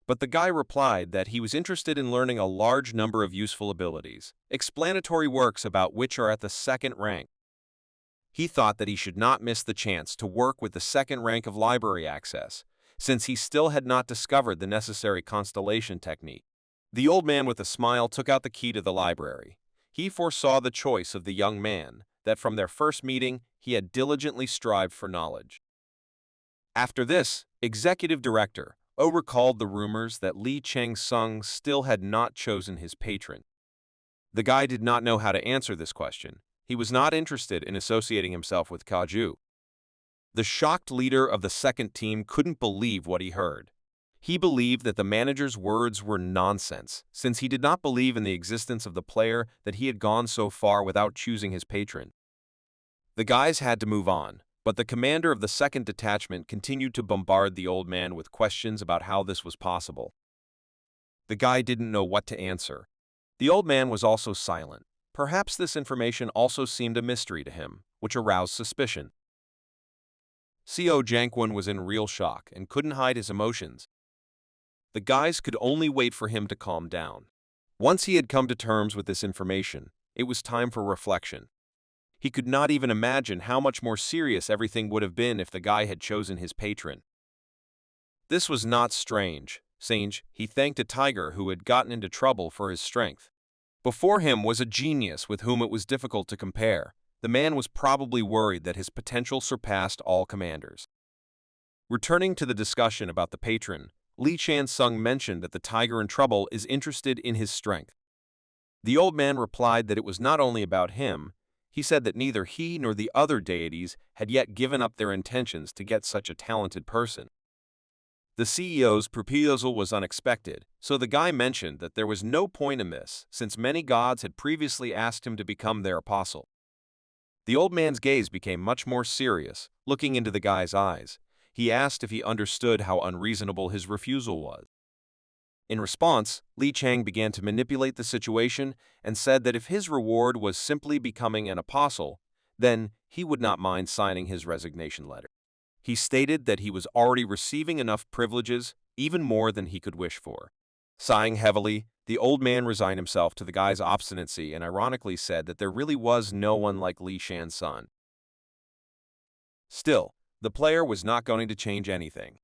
But the guy replied that he was interested in learning a large number of useful abilities, explanatory works about which are at the second rank. He thought that he should not miss the chance to work with the second rank of library access, since he still had not discovered the necessary constellation technique. The old man with a smile took out the key to the library. He foresaw the choice of the young man, that from their first meeting he had diligently strived for knowledge. After this, Executive Director O recalled the rumors that Lee Chang-sung still had not chosen his patron. The guy did not know how to answer this question. He was not interested in associating himself with Kaju. The shocked leader of the second team couldn't believe what he heard. He believed that the manager's words were nonsense, since he did not believe in the existence of the player that he had gone so far without choosing his patron. The guys had to move on, but the commander of the second detachment continued to bombard the old man with questions about how this was possible. The guy didn't know what to answer. The old man was also silent. Perhaps this information also seemed a mystery to him, which aroused suspicion. Seo Jangwon was in real shock and couldn't hide his emotions. The guys could only wait for him to calm down. Once he had come to terms with this information, it was time for reflection. He could not even imagine how much more serious everything would have been if the guy had chosen his patron. This was not strange. He thanked a tiger who had gotten into trouble for his strength. Before him was a genius with whom it was difficult to compare. The man was probably worried that his potential surpassed all commanders. Returning to the discussion about the patron, Lee Chan-sung mentioned that the tiger in trouble is interested in his strength. The old man replied that it was not only about him. He said that neither he nor the other deities had yet given up their intentions to get such a talented person. The CEO's proposal was unexpected, so the guy mentioned that there was no point in this, since many gods had previously asked him to become their apostle. The old man's gaze became much more serious, looking into the guy's eyes. He asked if he understood how unreasonable his refusal was. In response, Li Chang began to manipulate the situation and said that if his reward was simply becoming an apostle, then he would not mind signing his resignation letter. He stated that he was already receiving enough privileges, even more than he could wish for. Sighing heavily, the old man resigned himself to the guy's obstinacy and ironically said that there really was no one like Li Shan-sun. Still, the player was not going to change anything.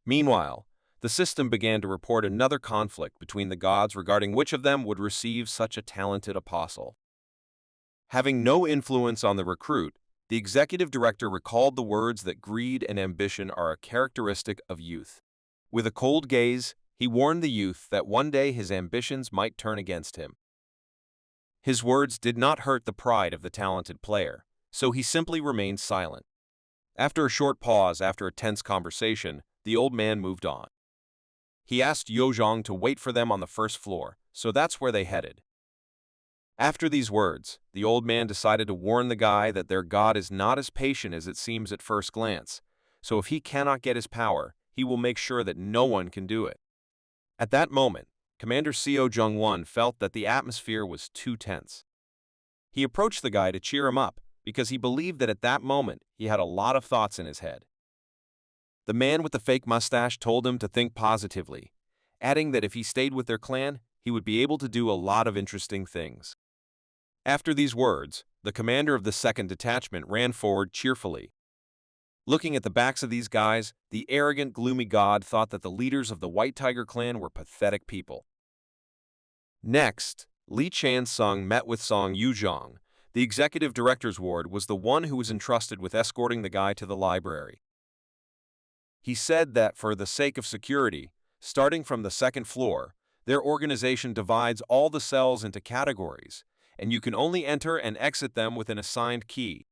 Meanwhile, the system began to report another conflict between the gods regarding which of them would receive such a talented apostle. Having no influence on the recruit, the executive director recalled the words that greed and ambition are a characteristic of youth. With a cold gaze, he warned the youth that one day his ambitions might turn against him. His words did not hurt the pride of the talented player, so he simply remained silent. After a short pause after a tense conversation, the old man moved on. He asked Yozhong to wait for them on the first floor, so that's where they headed. After these words, the old man decided to warn the guy that their god is not as patient as it seems at first glance, so if he cannot get his power, he will make sure that no one can do it. At that moment, Commander Seo Jung-won felt that the atmosphere was too tense. He approached the guy to cheer him up, because he believed that at that moment he had a lot of thoughts in his head. The man with the fake mustache told him to think positively, adding that if he stayed with their clan, he would be able to do a lot of interesting things. After these words, the commander of the second detachment ran forward cheerfully. Looking at the backs of these guys, the arrogant, gloomy god thought that the leaders of the White Tiger clan were pathetic people. Next, Li Chan-sung met with Song Yuzhong. The executive director's ward was the one who was entrusted with escorting the guy to the library. He said that for the sake of security, starting from the second floor, their organization divides all the cells into categories, and you can only enter and exit them with an assigned key.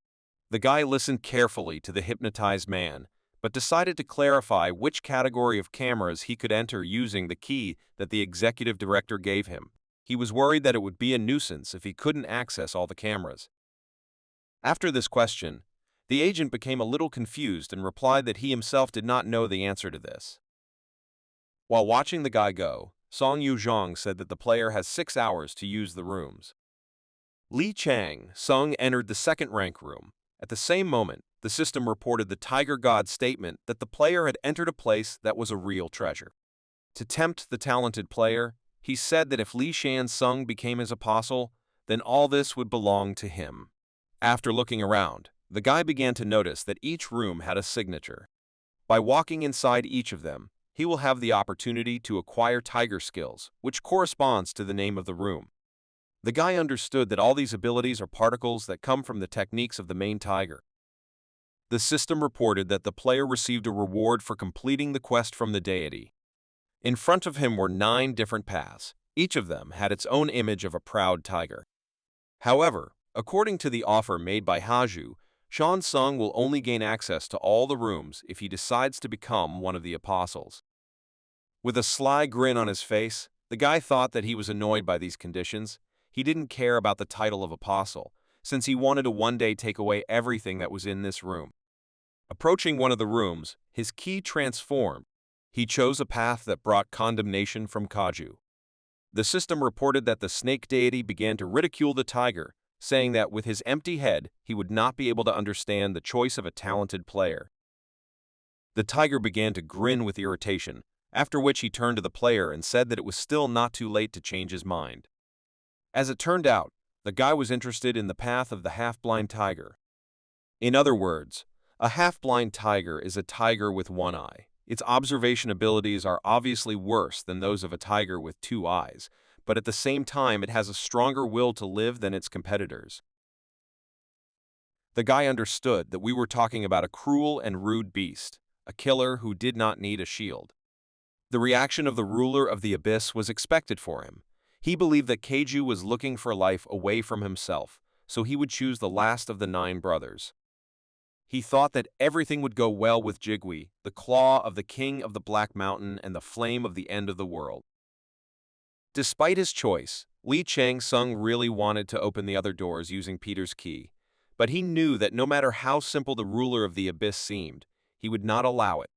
The guy listened carefully to the hypnotized man, but decided to clarify which category of cameras he could enter using the key that the executive director gave him. He was worried that it would be a nuisance if he couldn't access all the cameras. After this question, The agent became a little confused and replied that he himself did not know the answer to this. While watching the guy go, Song Yuzhong said that the player has 6 hours to use the rooms. Li Chang, Sung entered the second rank room. At the same moment, the system reported the Tiger God's statement that the player had entered a place that was a real treasure. To tempt the talented player, he said that if Li Shan Sung became his apostle, then all this would belong to him. After looking around, the guy began to notice that each room had a signature. By walking inside each of them, he will have the opportunity to acquire tiger skills, which corresponds to the name of the room. The guy understood that all these abilities are particles that come from the techniques of the main tiger. The system reported that the player received a reward for completing the quest from the deity. In front of him were 9 different paths. Each of them had its own image of a proud tiger. However, according to the offer made by Haju, Shan Sung will only gain access to all the rooms if he decides to become one of the apostles. With a sly grin on his face, the guy thought that he was annoyed by these conditions. He didn't care about the title of apostle, since he wanted to one day take away everything that was in this room. Approaching one of the rooms, his ki transformed. He chose a path that brought condemnation from Kaju. The system reported that the snake deity began to ridicule the tiger, saying that with his empty head, he would not be able to understand the choice of a talented player. The tiger began to grin with irritation, after which he turned to the player and said that it was still not too late to change his mind. As it turned out, the guy was interested in the path of the half-blind tiger. In other words, a half-blind tiger is a tiger with one eye. Its observation abilities are obviously worse than those of a tiger with 2 eyes, but at the same time it has a stronger will to live than its competitors. The guy understood that we were talking about a cruel and rude beast, a killer who did not need a shield. The reaction of the ruler of the abyss was expected for him. He believed that Keiju was looking for life away from himself, so he would choose the last of the 9 brothers. He thought that everything would go well with Jigui, the claw of the king of the Black Mountain and the flame of the end of the world. Despite his choice, Li Chang Sung really wanted to open the other doors using Peter's key, but he knew that no matter how simple the ruler of the abyss seemed, he would not allow it.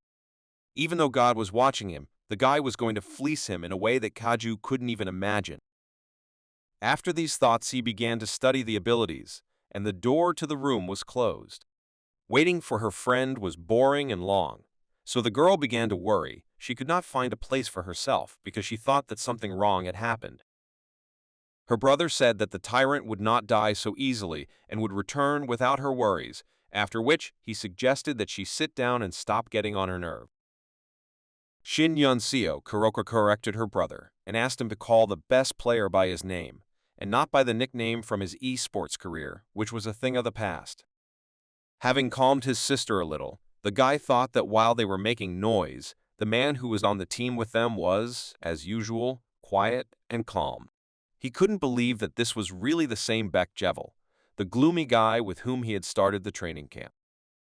Even though God was watching him, the guy was going to fleece him in a way that Kaju couldn't even imagine. After these thoughts, he began to study the abilities, and the door to the room was closed. Waiting for her friend was boring and long, so the girl began to worry. She could not find a place for herself because she thought that something wrong had happened. Her brother said that the tyrant would not die so easily and would return without her worries, after which he suggested that she sit down and stop getting on her nerve. Shin Yun-seo corrected her brother and asked him to call the best player by his name, and not by the nickname from his esports career, which was a thing of the past. Having calmed his sister a little, the guy thought that while they were making noise, the man who was on the team with them was, as usual, quiet and calm. He couldn't believe that this was really the same Beck Jevel, the gloomy guy with whom he had started the training camp.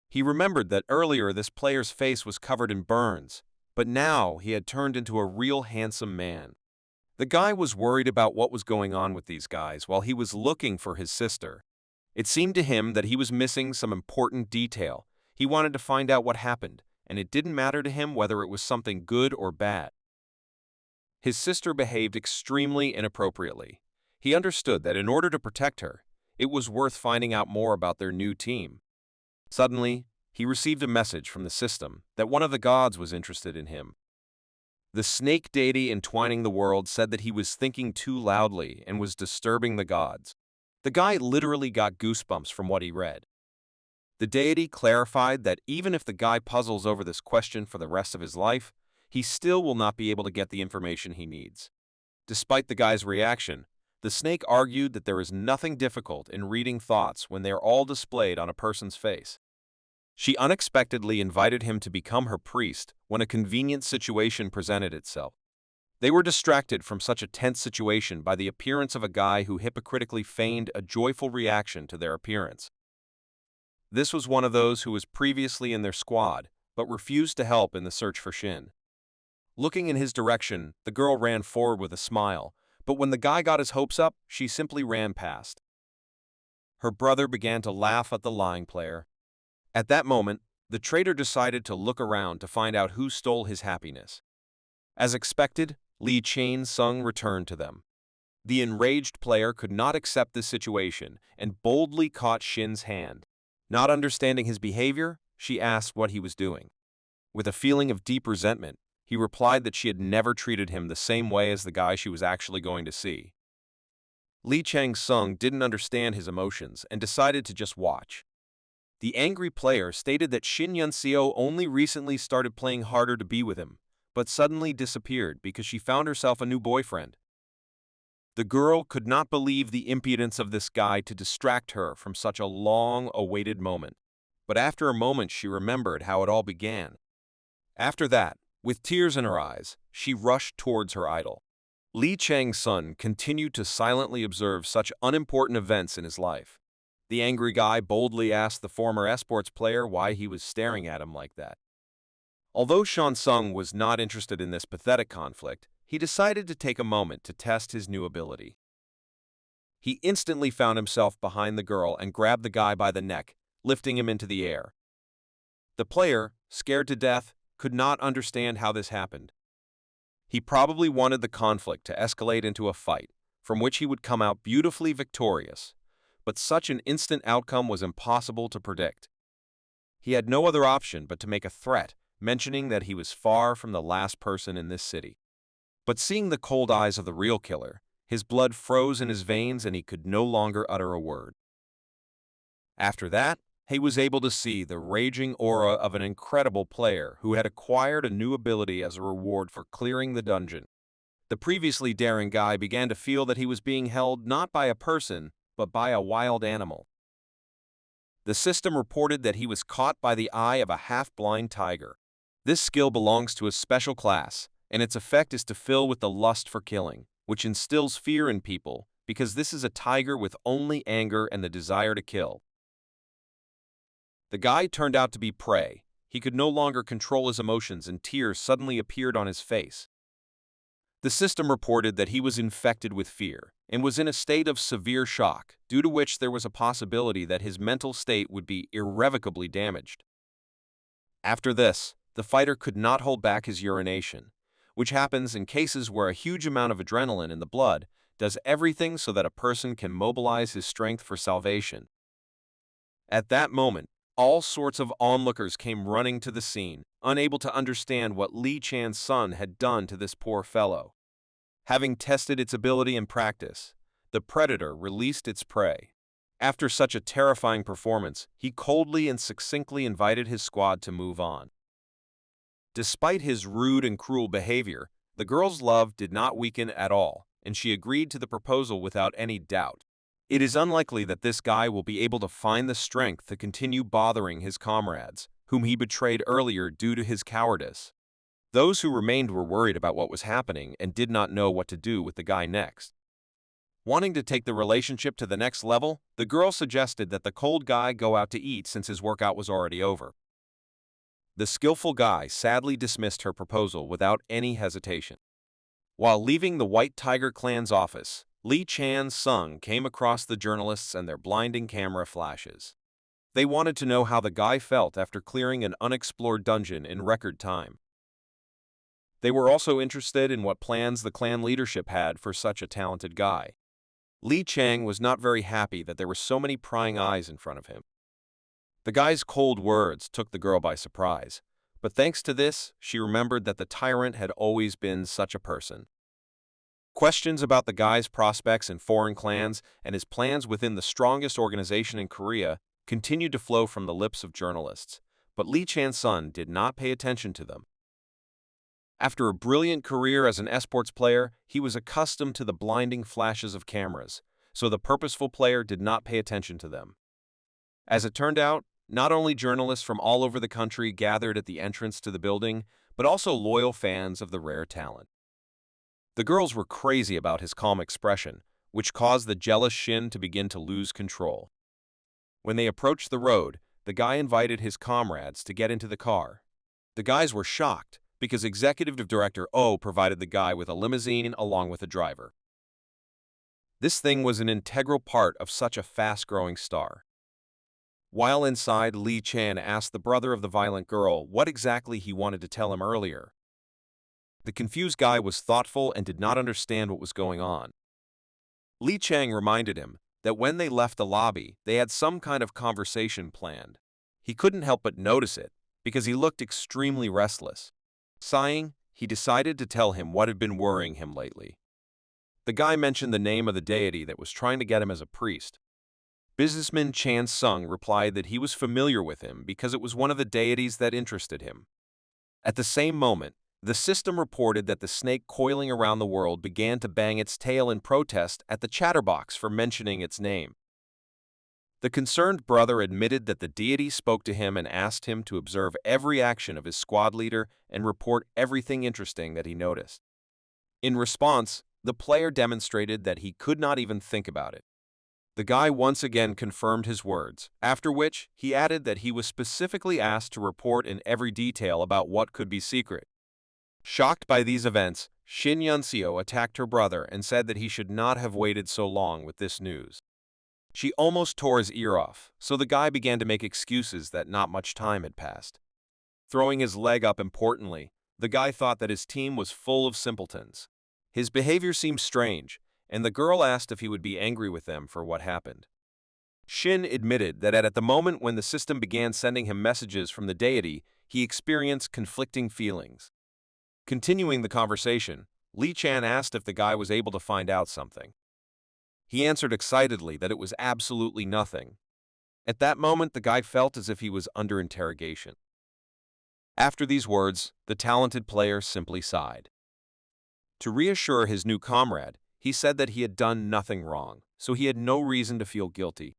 He remembered that earlier this player's face was covered in burns, but now he had turned into a real handsome man. The guy was worried about what was going on with these guys while he was looking for his sister. It seemed to him that he was missing some important detail. He wanted to find out what happened, and it didn't matter to him whether it was something good or bad. His sister behaved extremely inappropriately. He understood that in order to protect her, it was worth finding out more about their new team. Suddenly, he received a message from the system that one of the gods was interested in him. The snake deity entwining the world said that he was thinking too loudly and was disturbing the gods. The guy literally got goosebumps from what he read. The deity clarified that even if the guy puzzles over this question for the rest of his life, he still will not be able to get the information he needs. Despite the guy's reaction, the snake argued that there is nothing difficult in reading thoughts when they are all displayed on a person's face. She unexpectedly invited him to become her priest when a convenient situation presented itself. They were distracted from such a tense situation by the appearance of a guy who hypocritically feigned a joyful reaction to their appearance. This was one of those who was previously in their squad, but refused to help in the search for Shin. Looking in his direction, the girl ran forward with a smile, but when the guy got his hopes up, she simply ran past. Her brother began to laugh at the lying player. At that moment, the traitor decided to look around to find out who stole his happiness. As expected, Lee Chain-sung returned to them. The enraged player could not accept this situation and boldly caught Shin's hand. Not understanding his behavior, she asked what he was doing. With a feeling of deep resentment, he replied that she had never treated him the same way as the guy she was actually going to see. Lee Chang-sung didn't understand his emotions and decided to just watch. The angry player stated that Shin Yun-seo only recently started playing harder to be with him, but suddenly disappeared because she found herself a new boyfriend. The girl could not believe the impudence of this guy to distract her from such a long-awaited moment. But after a moment she remembered how it all began. After that, with tears in her eyes, she rushed towards her idol. Lee Chang-sun continued to silently observe such unimportant events in his life. The angry guy boldly asked the former esports player why he was staring at him like that. Although Sean Sung was not interested in this pathetic conflict, he decided to take a moment to test his new ability. He instantly found himself behind the girl and grabbed the guy by the neck, lifting him into the air. The player, scared to death, could not understand how this happened. He probably wanted the conflict to escalate into a fight, from which he would come out beautifully victorious, but such an instant outcome was impossible to predict. He had no other option but to make a threat, mentioning that he was far from the last person in this city. But seeing the cold eyes of the real killer, his blood froze in his veins and he could no longer utter a word. After that, he was able to see the raging aura of an incredible player who had acquired a new ability as a reward for clearing the dungeon. The previously daring guy began to feel that he was being held not by a person, but by a wild animal. The system reported that he was caught by the eye of a half-blind tiger. This skill belongs to a special class, and its effect is to fill with the lust for killing, which instills fear in people, because this is a tiger with only anger and the desire to kill. The guy turned out to be prey. He could no longer control his emotions and tears suddenly appeared on his face. The system reported that he was infected with fear and was in a state of severe shock, due to which there was a possibility that his mental state would be irrevocably damaged. After this, the fighter could not hold back his urination, which happens in cases where a huge amount of adrenaline in the blood does everything so that a person can mobilize his strength for salvation. At that moment, all sorts of onlookers came running to the scene, unable to understand what Lee Chan's son had done to this poor fellow. Having tested its ability in practice, the predator released its prey. After such a terrifying performance, he coldly and succinctly invited his squad to move on. Despite his rude and cruel behavior, the girl's love did not weaken at all, and she agreed to the proposal without any doubt. It is unlikely that this guy will be able to find the strength to continue bothering his comrades, whom he betrayed earlier due to his cowardice. Those who remained were worried about what was happening and did not know what to do with the guy next. Wanting to take the relationship to the next level, the girl suggested that the cold guy go out to eat since his workout was already over. The skillful guy sadly dismissed her proposal without any hesitation. While leaving the White Tiger Clan's office, Lee Chan-sung came across the journalists and their blinding camera flashes. They wanted to know how the guy felt after clearing an unexplored dungeon in record time. They were also interested in what plans the clan leadership had for such a talented guy. Lee Chang was not very happy that there were so many prying eyes in front of him. The guy's cold words took the girl by surprise, but thanks to this, she remembered that the tyrant had always been such a person. Questions about the guy's prospects in foreign clans and his plans within the strongest organization in Korea continued to flow from the lips of journalists, but Lee Chan-sun did not pay attention to them. After a brilliant career as an esports player, he was accustomed to the blinding flashes of cameras, so the purposeful player did not pay attention to them. As it turned out, not only journalists from all over the country gathered at the entrance to the building, but also loyal fans of the rare talent. The girls were crazy about his calm expression, which caused the jealous Shin to begin to lose control. When they approached the road, the guy invited his comrades to get into the car. The guys were shocked, because Executive Director Oh provided the guy with a limousine along with a driver. This thing was an integral part of such a fast-growing star. While inside, Li Chan asked the brother of the violent girl what exactly he wanted to tell him earlier. The confused guy was thoughtful and did not understand what was going on. Li Chang reminded him that when they left the lobby, they had some kind of conversation planned. He couldn't help but notice it, because he looked extremely restless. Sighing, he decided to tell him what had been worrying him lately. The guy mentioned the name of the deity that was trying to get him as a priest. Businessman Chan Sung replied that he was familiar with him because it was one of the deities that interested him. At the same moment, the system reported that the snake coiling around the world began to bang its tail in protest at the chatterbox for mentioning its name. The concerned brother admitted that the deity spoke to him and asked him to observe every action of his squad leader and report everything interesting that he noticed. In response, the player demonstrated that he could not even think about it. The guy once again confirmed his words, after which he added that he was specifically asked to report in every detail about what could be secret. Shocked by these events, Shin Yunseo attacked her brother and said that he should not have waited so long with this news. She almost tore his ear off, so the guy began to make excuses that not much time had passed. Throwing his leg up importantly, the guy thought that his team was full of simpletons. His behavior seemed strange, and the girl asked if he would be angry with them for what happened. Shin admitted that at the moment when the system began sending him messages from the deity, he experienced conflicting feelings. Continuing the conversation, Li Chan asked if the guy was able to find out something. He answered excitedly that it was absolutely nothing. At that moment, the guy felt as if he was under interrogation. After these words, the talented player simply sighed. To reassure his new comrade, he said that he had done nothing wrong, so he had no reason to feel guilty.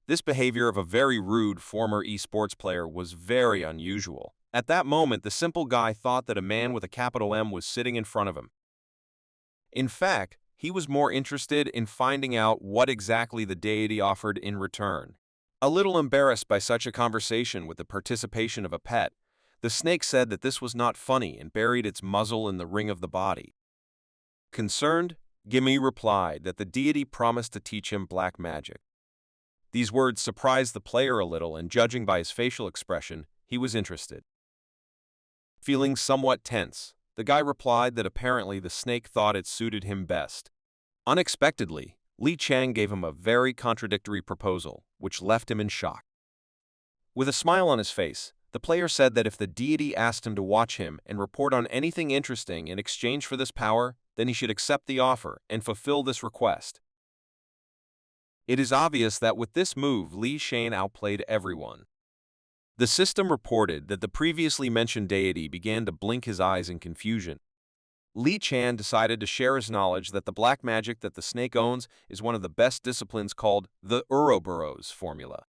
This behavior of a very rude former esports player was very unusual. At that moment, the simple guy thought that a man with a capital M was sitting in front of him. In fact, he was more interested in finding out what exactly the deity offered in return. A little embarrassed by such a conversation with the participation of a pet, the snake said that this was not funny and buried its muzzle in the ring of the body. Concerned, Gimme replied that the deity promised to teach him black magic. These words surprised the player a little, and judging by his facial expression, he was interested. Feeling somewhat tense, the guy replied that apparently the snake thought it suited him best. Unexpectedly, Li Chang gave him a very contradictory proposal, which left him in shock. With a smile on his face, the player said that if the deity asked him to watch him and report on anything interesting in exchange for this power, then he should accept the offer and fulfill this request. It is obvious that with this move, Li Shane outplayed everyone. The system reported that the previously mentioned deity began to blink his eyes in confusion. Li Chan decided to share his knowledge that the black magic that the snake owns is one of the best disciplines called the Ouroboros formula.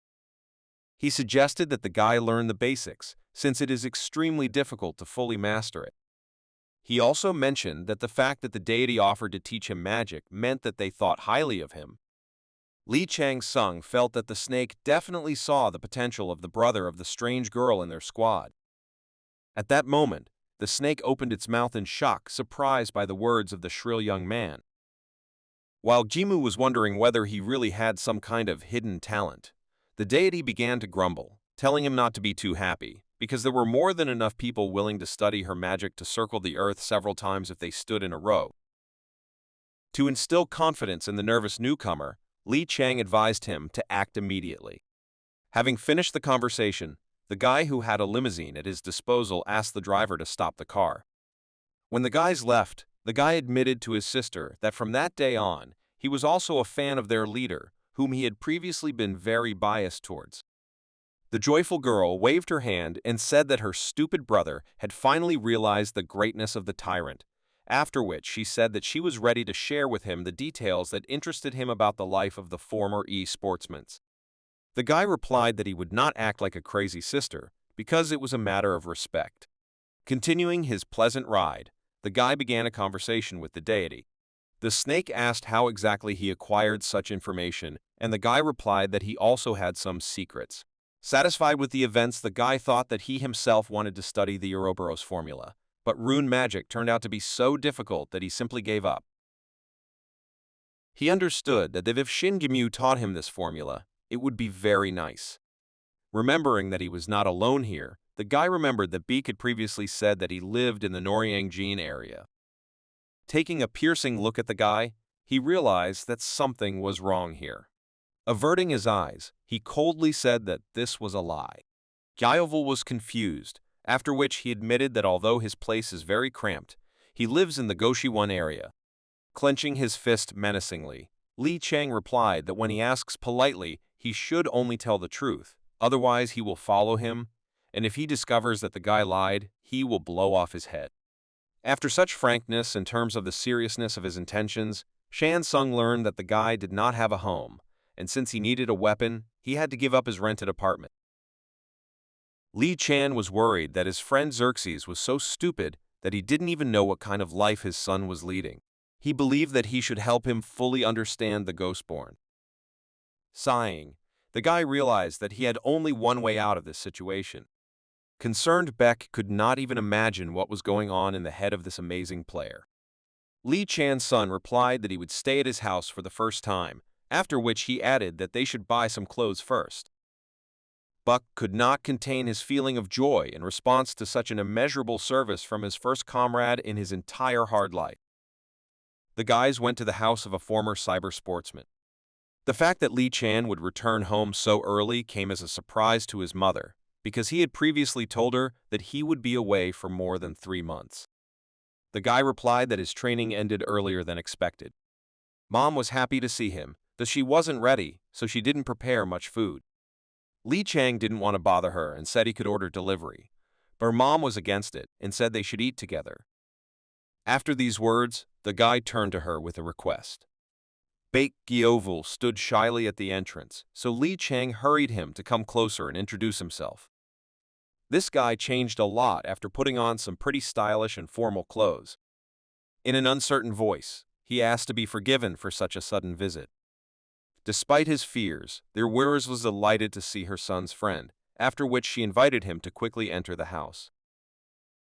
He suggested that the guy learn the basics, since it is extremely difficult to fully master it. He also mentioned that the fact that the deity offered to teach him magic meant that they thought highly of him. Li Chang Sung felt that the snake definitely saw the potential of the brother of the strange girl in their squad. At that moment, the snake opened its mouth in shock, surprised by the words of the shrill young man. While Jimu was wondering whether he really had some kind of hidden talent, the deity began to grumble, telling him not to be too happy, because there were more than enough people willing to study her magic to circle the earth several times if they stood in a row. To instill confidence in the nervous newcomer, Li Chang advised him to act immediately. Having finished the conversation, the guy who had a limousine at his disposal asked the driver to stop the car. When the guys left, the guy admitted to his sister that from that day on, he was also a fan of their leader, whom he had previously been very biased towards. The joyful girl waved her hand and said that her stupid brother had finally realized the greatness of the tyrant, after which she said that she was ready to share with him the details that interested him about the life of the former e-sportsman. The guy replied that he would not act like a crazy sister, because it was a matter of respect. Continuing his pleasant ride, the guy began a conversation with the deity. The snake asked how exactly he acquired such information, and the guy replied that he also had some secrets. Satisfied with the events, the guy thought that he himself wanted to study the Ouroboros formula, but rune magic turned out to be so difficult that he simply gave up. He understood that if Shin Gimyu taught him this formula, it would be very nice. Remembering that he was not alone here, the guy remembered that Beak had previously said that he lived in the Noryangjin area. Taking a piercing look at the guy, he realized that something was wrong here. Averting his eyes, he coldly said that this was a lie. Gyaoval was confused, after which he admitted that although his place is very cramped, he lives in the Goshiwon area. Clenching his fist menacingly, Li Chang replied that when he asks politely, he should only tell the truth, otherwise he will follow him, and if he discovers that the guy lied, he will blow off his head. After such frankness in terms of the seriousness of his intentions, Shan Sung learned that the guy did not have a home, and since he needed a weapon, he had to give up his rented apartment. Li Chan was worried that his friend Xerxes was so stupid that he didn't even know what kind of life his son was leading. He believed that he should help him fully understand the Ghostborn. Sighing, the guy realized that he had only one way out of this situation. Concerned Beck could not even imagine what was going on in the head of this amazing player. Li Chan's son replied that he would stay at his house for the first time, after which he added that they should buy some clothes first. Buck could not contain his feeling of joy in response to such an immeasurable service from his first comrade in his entire hard life. The guys went to the house of a former cyber sportsman. The fact that Li Chan would return home so early came as a surprise to his mother, because he had previously told her that he would be away for more than 3 months. The guy replied that his training ended earlier than expected. Mom was happy to see him, though she wasn't ready, so she didn't prepare much food. Li Chang didn't want to bother her and said he could order delivery, but her mom was against it and said they should eat together. After these words, the guy turned to her with a request. Baek Gyeoval stood shyly at the entrance, so Li Chang hurried him to come closer and introduce himself. This guy changed a lot after putting on some pretty stylish and formal clothes. In an uncertain voice, he asked to be forgiven for such a sudden visit. Despite his fears, their wearers was delighted to see her son's friend, after which she invited him to quickly enter the house.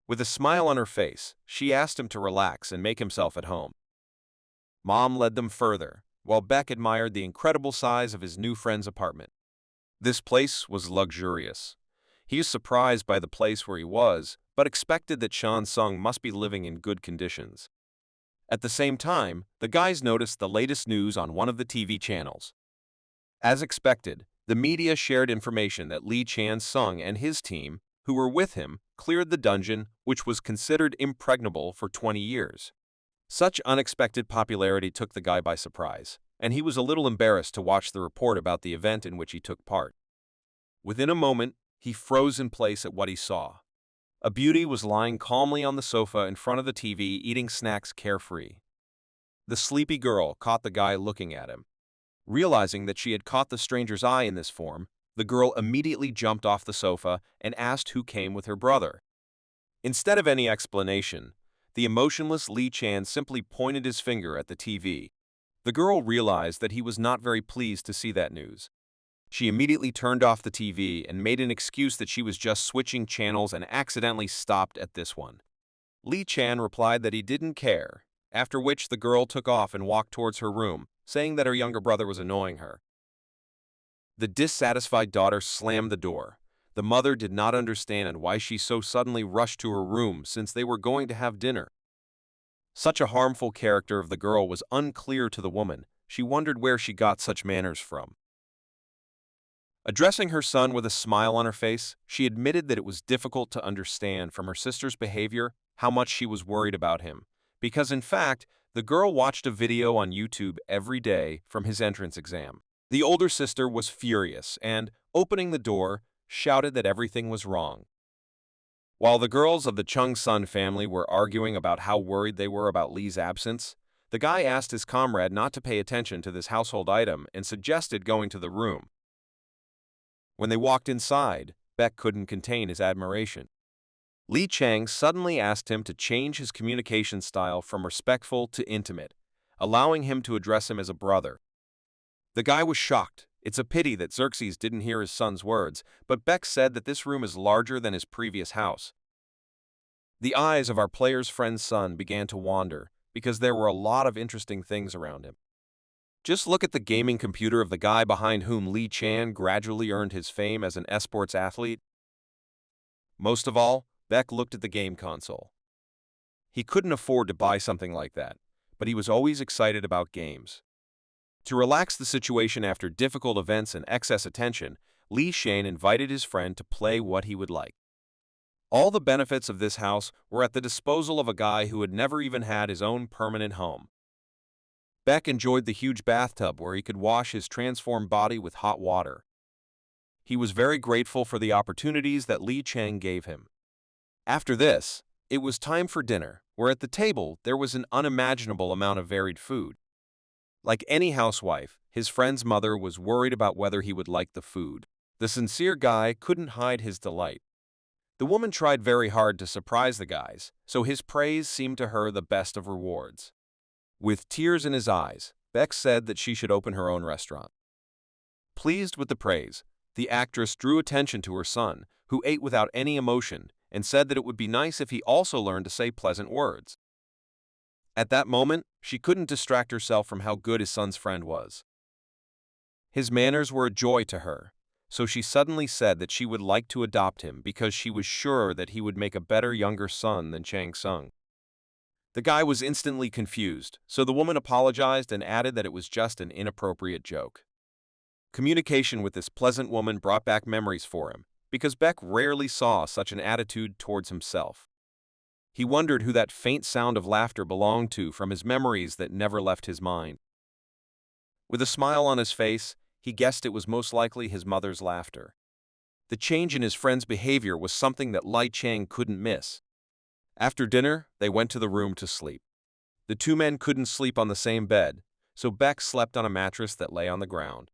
With a smile on her face, she asked him to relax and make himself at home. Mom led them further, while Beck admired the incredible size of his new friend's apartment. This place was luxurious. He was surprised by the place where he was, but expected that Shan Sung must be living in good conditions. At the same time, the guys noticed the latest news on one of the TV channels. As expected, the media shared information that Li Chan Sung and his team, who were with him, cleared the dungeon, which was considered impregnable for 20 years. Such unexpected popularity took the guy by surprise, and he was a little embarrassed to watch the report about the event in which he took part. Within a moment, he froze in place at what he saw. A beauty was lying calmly on the sofa in front of the TV, eating snacks carefree. The sleepy girl caught the guy looking at him. Realizing that she had caught the stranger's eye in this form, the girl immediately jumped off the sofa and asked who came with her brother. Instead of any explanation, the emotionless Li Chan simply pointed his finger at the TV. The girl realized that he was not very pleased to see that news. She immediately turned off the TV and made an excuse that she was just switching channels and accidentally stopped at this one. Li Chan replied that he didn't care, after which the girl took off and walked towards her room, saying that her younger brother was annoying her. The dissatisfied daughter slammed the door. The mother did not understand why she so suddenly rushed to her room since they were going to have dinner. Such a harmful character of the girl was unclear to the woman. She wondered where she got such manners from. Addressing her son with a smile on her face, she admitted that it was difficult to understand from her sister's behavior how much she was worried about him, because in fact, the girl watched a video on YouTube every day from his entrance exam. The older sister was furious and, opening the door, shouted that everything was wrong. While the girls of the Chung Sun family were arguing about how worried they were about Li's absence, the guy asked his comrade not to pay attention to this household item and suggested going to the room. When they walked inside, Beck couldn't contain his admiration. Li Chang suddenly asked him to change his communication style from respectful to intimate, allowing him to address him as a brother. The guy was shocked. It's a pity that Xerxes didn't hear his son's words, but Beck said that this room is larger than his previous house. The eyes of our player's friend's son began to wander, because there were a lot of interesting things around him. Just look at the gaming computer of the guy behind whom Lee Chan gradually earned his fame as an esports athlete. Most of all, Beck looked at the game console. He couldn't afford to buy something like that, but he was always excited about games. To relax the situation after difficult events and excess attention, Lee Shane invited his friend to play what he would like. All the benefits of this house were at the disposal of a guy who had never even had his own permanent home. Beck enjoyed the huge bathtub where he could wash his transformed body with hot water. He was very grateful for the opportunities that Lee Chang gave him. After this, it was time for dinner, where at the table there was an unimaginable amount of varied food. Like any housewife, his friend's mother was worried about whether he would like the food. The sincere guy couldn't hide his delight. The woman tried very hard to surprise the guys, so his praise seemed to her the best of rewards. With tears in his eyes, Beck said that she should open her own restaurant. Pleased with the praise, the actress drew attention to her son, who ate without any emotion, and said that it would be nice if he also learned to say pleasant words. At that moment, she couldn't distract herself from how good his son's friend was. His manners were a joy to her, so she suddenly said that she would like to adopt him because she was sure that he would make a better younger son than Chang Sung. The guy was instantly confused, so the woman apologized and added that it was just an inappropriate joke. Communication with this pleasant woman brought back memories for him, because Beck rarely saw such an attitude towards himself. He wondered who that faint sound of laughter belonged to from his memories that never left his mind. With a smile on his face, he guessed it was most likely his mother's laughter. The change in his friend's behavior was something that Lai Chang couldn't miss. After dinner, they went to the room to sleep. The two men couldn't sleep on the same bed, so Beck slept on a mattress that lay on the ground.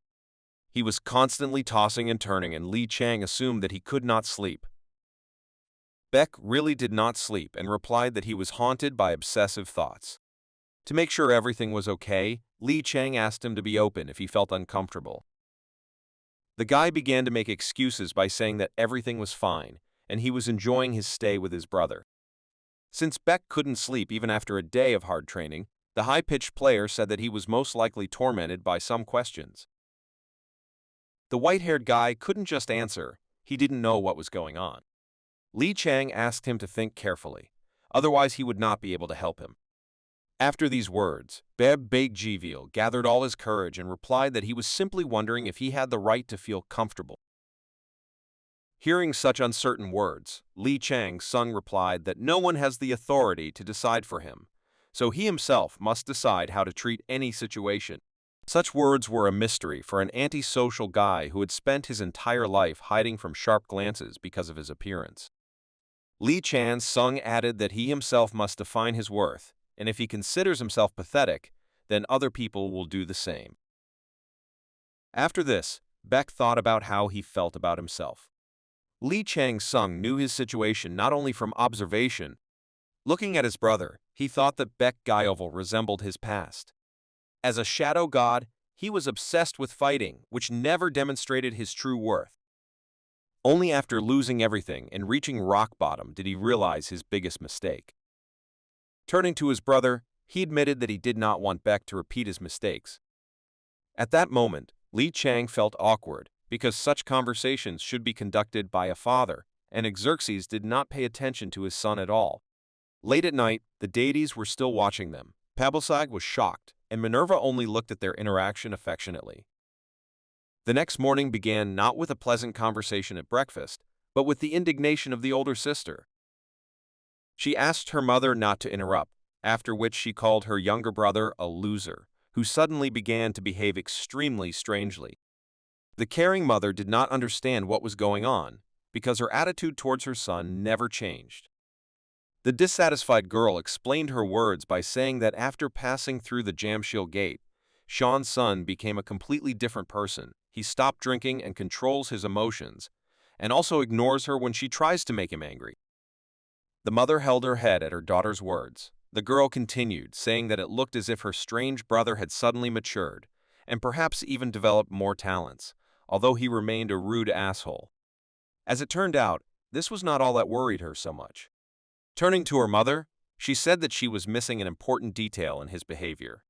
He was constantly tossing and turning, and Lee Chang assumed that he could not sleep. Beck really did not sleep and replied that he was haunted by obsessive thoughts. To make sure everything was okay, Lee Chang asked him to be open if he felt uncomfortable. The guy began to make excuses by saying that everything was fine, and he was enjoying his stay with his brother. Since Beck couldn't sleep even after a day of hard training, the high-pitched player said that he was most likely tormented by some questions. The white-haired guy couldn't just answer, he didn't know what was going on. Lee Chang asked him to think carefully, otherwise he would not be able to help him. After these words, Beb Bagjivil gathered all his courage and replied that he was simply wondering if he had the right to feel comfortable. Hearing such uncertain words, Lee Chang Sung replied that no one has the authority to decide for him, so he himself must decide how to treat any situation. Such words were a mystery for an antisocial guy who had spent his entire life hiding from sharp glances because of his appearance. Lee Chan Sung added that he himself must define his worth, and if he considers himself pathetic, then other people will do the same. After this, Beck thought about how he felt about himself. Lee Chang Sung knew his situation not only from observation. Looking at his brother, he thought that Beck Gyeoval resembled his past. As a shadow god, he was obsessed with fighting, which never demonstrated his true worth. Only after losing everything and reaching rock bottom did he realize his biggest mistake. Turning to his brother, he admitted that he did not want Beck to repeat his mistakes. At that moment, Lee Chang felt awkward, because such conversations should be conducted by a father, and Xerxes did not pay attention to his son at all. Late at night, the deities were still watching them. Pabelsag was shocked, and Minerva only looked at their interaction affectionately. The next morning began not with a pleasant conversation at breakfast, but with the indignation of the older sister. She asked her mother not to interrupt, after which she called her younger brother a loser, who suddenly began to behave extremely strangely. The caring mother did not understand what was going on, because her attitude towards her son never changed. The dissatisfied girl explained her words by saying that after passing through the Jamshil gate, Sean's son became a completely different person. He stopped drinking and controls his emotions, and also ignores her when she tries to make him angry. The mother held her head at her daughter's words. The girl continued, saying that it looked as if her strange brother had suddenly matured, and perhaps even developed more talents, although he remained a rude asshole. As it turned out, this was not all that worried her so much. Turning to her mother, she said that she was missing an important detail in his behavior.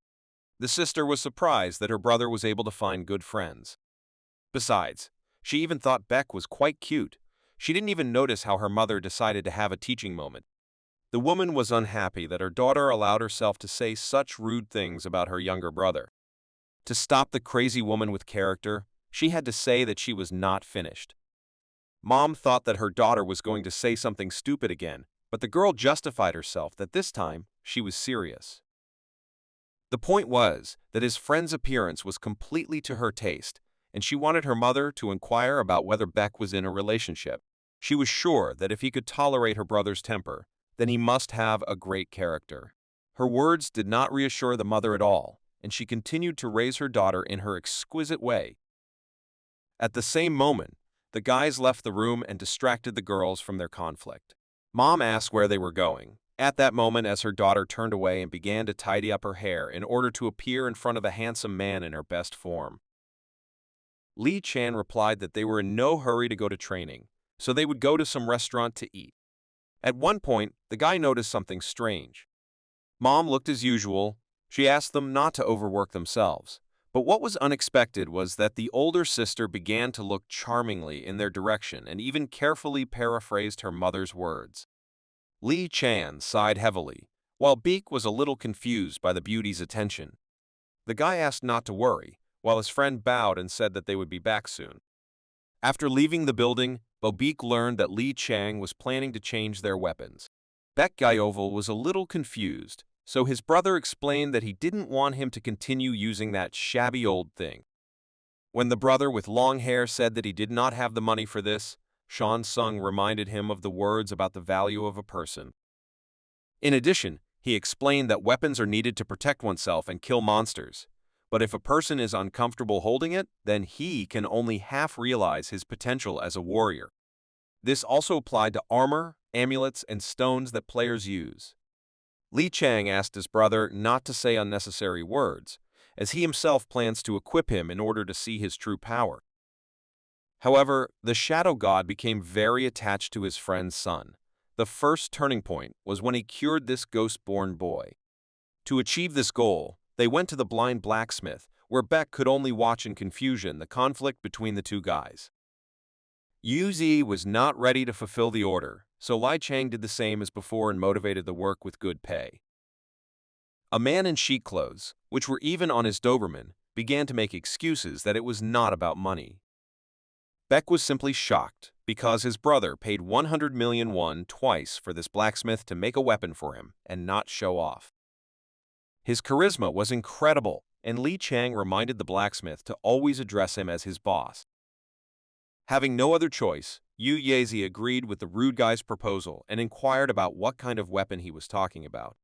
The sister was surprised that her brother was able to find good friends. Besides, she even thought Beck was quite cute. She didn't even notice how her mother decided to have a teaching moment. The woman was unhappy that her daughter allowed herself to say such rude things about her younger brother. To stop the crazy woman with character, she had to say that she was not finished. Mom thought that her daughter was going to say something stupid again, but the girl justified herself that this time she was serious. The point was that his friend's appearance was completely to her taste, and she wanted her mother to inquire about whether Beck was in a relationship. She was sure that if he could tolerate her brother's temper, then he must have a great character. Her words did not reassure the mother at all, and she continued to raise her daughter in her exquisite way. At the same moment, the guys left the room and distracted the girls from their conflict. Mom asked where they were going. At that moment, as her daughter turned away and began to tidy up her hair in order to appear in front of a handsome man in her best form. Lee Chan replied that they were in no hurry to go to training, so they would go to some restaurant to eat. At one point, the guy noticed something strange. Mom looked as usual. She asked them not to overwork themselves. But what was unexpected was that the older sister began to look charmingly in their direction and even carefully paraphrased her mother's words. Lee Chan sighed heavily, while Beek was a little confused by the beauty's attention. The guy asked not to worry, while his friend bowed and said that they would be back soon. After leaving the building, Beek learned that Lee Chang was planning to change their weapons. Beck Gyoval was a little confused, so his brother explained that he didn't want him to continue using that shabby old thing. When the brother with long hair said that he did not have the money for this, Sean Sung reminded him of the words about the value of a person. In addition, he explained that weapons are needed to protect oneself and kill monsters, but if a person is uncomfortable holding it, then he can only half realize his potential as a warrior. This also applied to armor, amulets, and stones that players use. Li Chang asked his brother not to say unnecessary words, as he himself plans to equip him in order to see his true power. However, the Shadow God became very attached to his friend's son. The first turning point was when he cured this ghost-born boy. To achieve this goal, they went to the blind blacksmith, where Beck could only watch in confusion the conflict between the two guys. Yu Zi was not ready to fulfill the order, so Li Chang did the same as before and motivated the work with good pay. A man in sheet clothes, which were even on his Doberman, began to make excuses that it was not about money. Beck was simply shocked because his brother paid 100 million won twice for this blacksmith to make a weapon for him and not show off. His charisma was incredible, and Li Chang reminded the blacksmith to always address him as his boss. Having no other choice, Yu Yazi agreed with the rude guy's proposal and inquired about what kind of weapon he was talking about.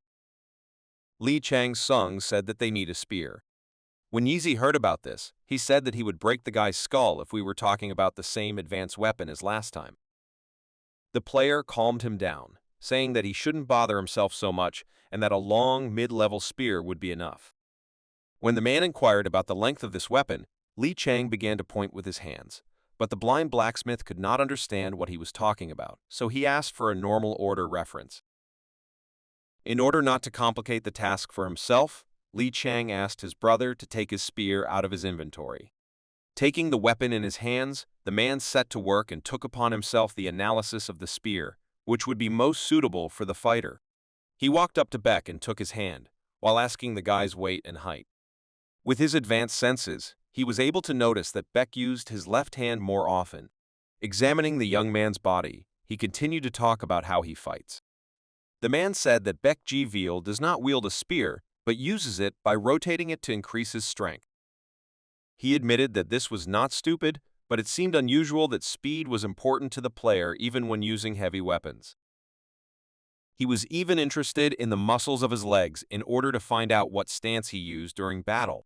Li Chang Sung said that they need a spear. When Yizi heard about this, he said that he would break the guy's skull if we were talking about the same advanced weapon as last time. The player calmed him down, saying that he shouldn't bother himself so much and that a long, mid-level spear would be enough. When the man inquired about the length of this weapon, Li Chang began to point with his hands, but the blind blacksmith could not understand what he was talking about, so he asked for a normal order reference. In order not to complicate the task for himself, Li Chang asked his brother to take his spear out of his inventory. Taking the weapon in his hands, the man set to work and took upon himself the analysis of the spear, which would be most suitable for the fighter. He walked up to Beck and took his hand, while asking the guy's weight and height. With his advanced senses, he was able to notice that Beck used his left hand more often. Examining the young man's body, he continued to talk about how he fights. The man said that Beck Ji Veal does not wield a spear, but uses it by rotating it to increase his strength. He admitted that this was not stupid, but it seemed unusual that speed was important to the player even when using heavy weapons. He was even interested in the muscles of his legs in order to find out what stance he used during battle.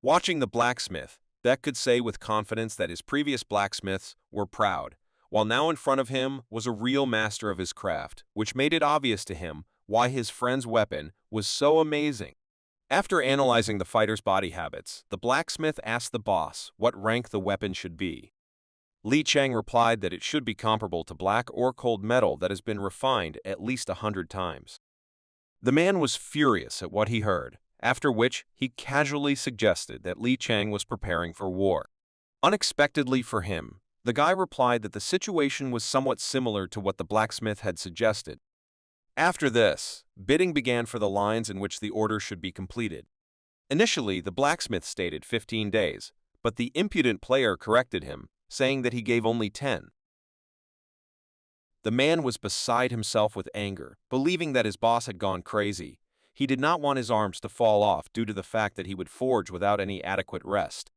Watching the blacksmith, Beck could say with confidence that his previous blacksmiths were proud, while now in front of him was a real master of his craft, which made it obvious to him why his friend's weapon was so amazing. After analyzing the fighter's body habits, the blacksmith asked the boss what rank the weapon should be. Li Chang replied that it should be comparable to black or cold metal that has been refined at least 100 times. The man was furious at what he heard, after which he casually suggested that Li Chang was preparing for war. Unexpectedly for him, the guy replied that the situation was somewhat similar to what the blacksmith had suggested. After this, bidding began for the lines in which the order should be completed. Initially, the blacksmith stated 15 days, but the impudent player corrected him, saying that he gave only 10. The man was beside himself with anger, believing that his boss had gone crazy. He did not want his arms to fall off due to the fact that he would forge without any adequate rest.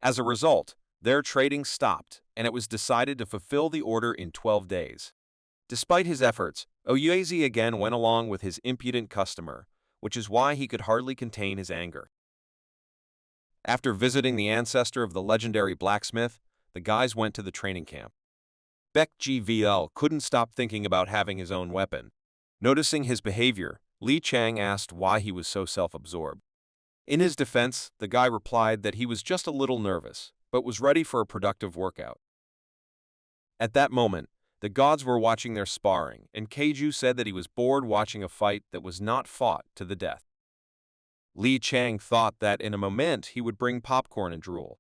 As a result, their trading stopped, and it was decided to fulfill the order in 12 days. Despite his efforts, Oyuezi again went along with his impudent customer, which is why he could hardly contain his anger. After visiting the ancestor of the legendary blacksmith, the guys went to the training camp. Baek Gvl couldn't stop thinking about having his own weapon. Noticing his behavior, Li Chang asked why he was so self-absorbed. In his defense, the guy replied that he was just a little nervous, but was ready for a productive workout. At that moment, the gods were watching their sparring, and Keiju said that he was bored watching a fight that was not fought to the death. Li Chang thought that in a moment he would bring popcorn and drool.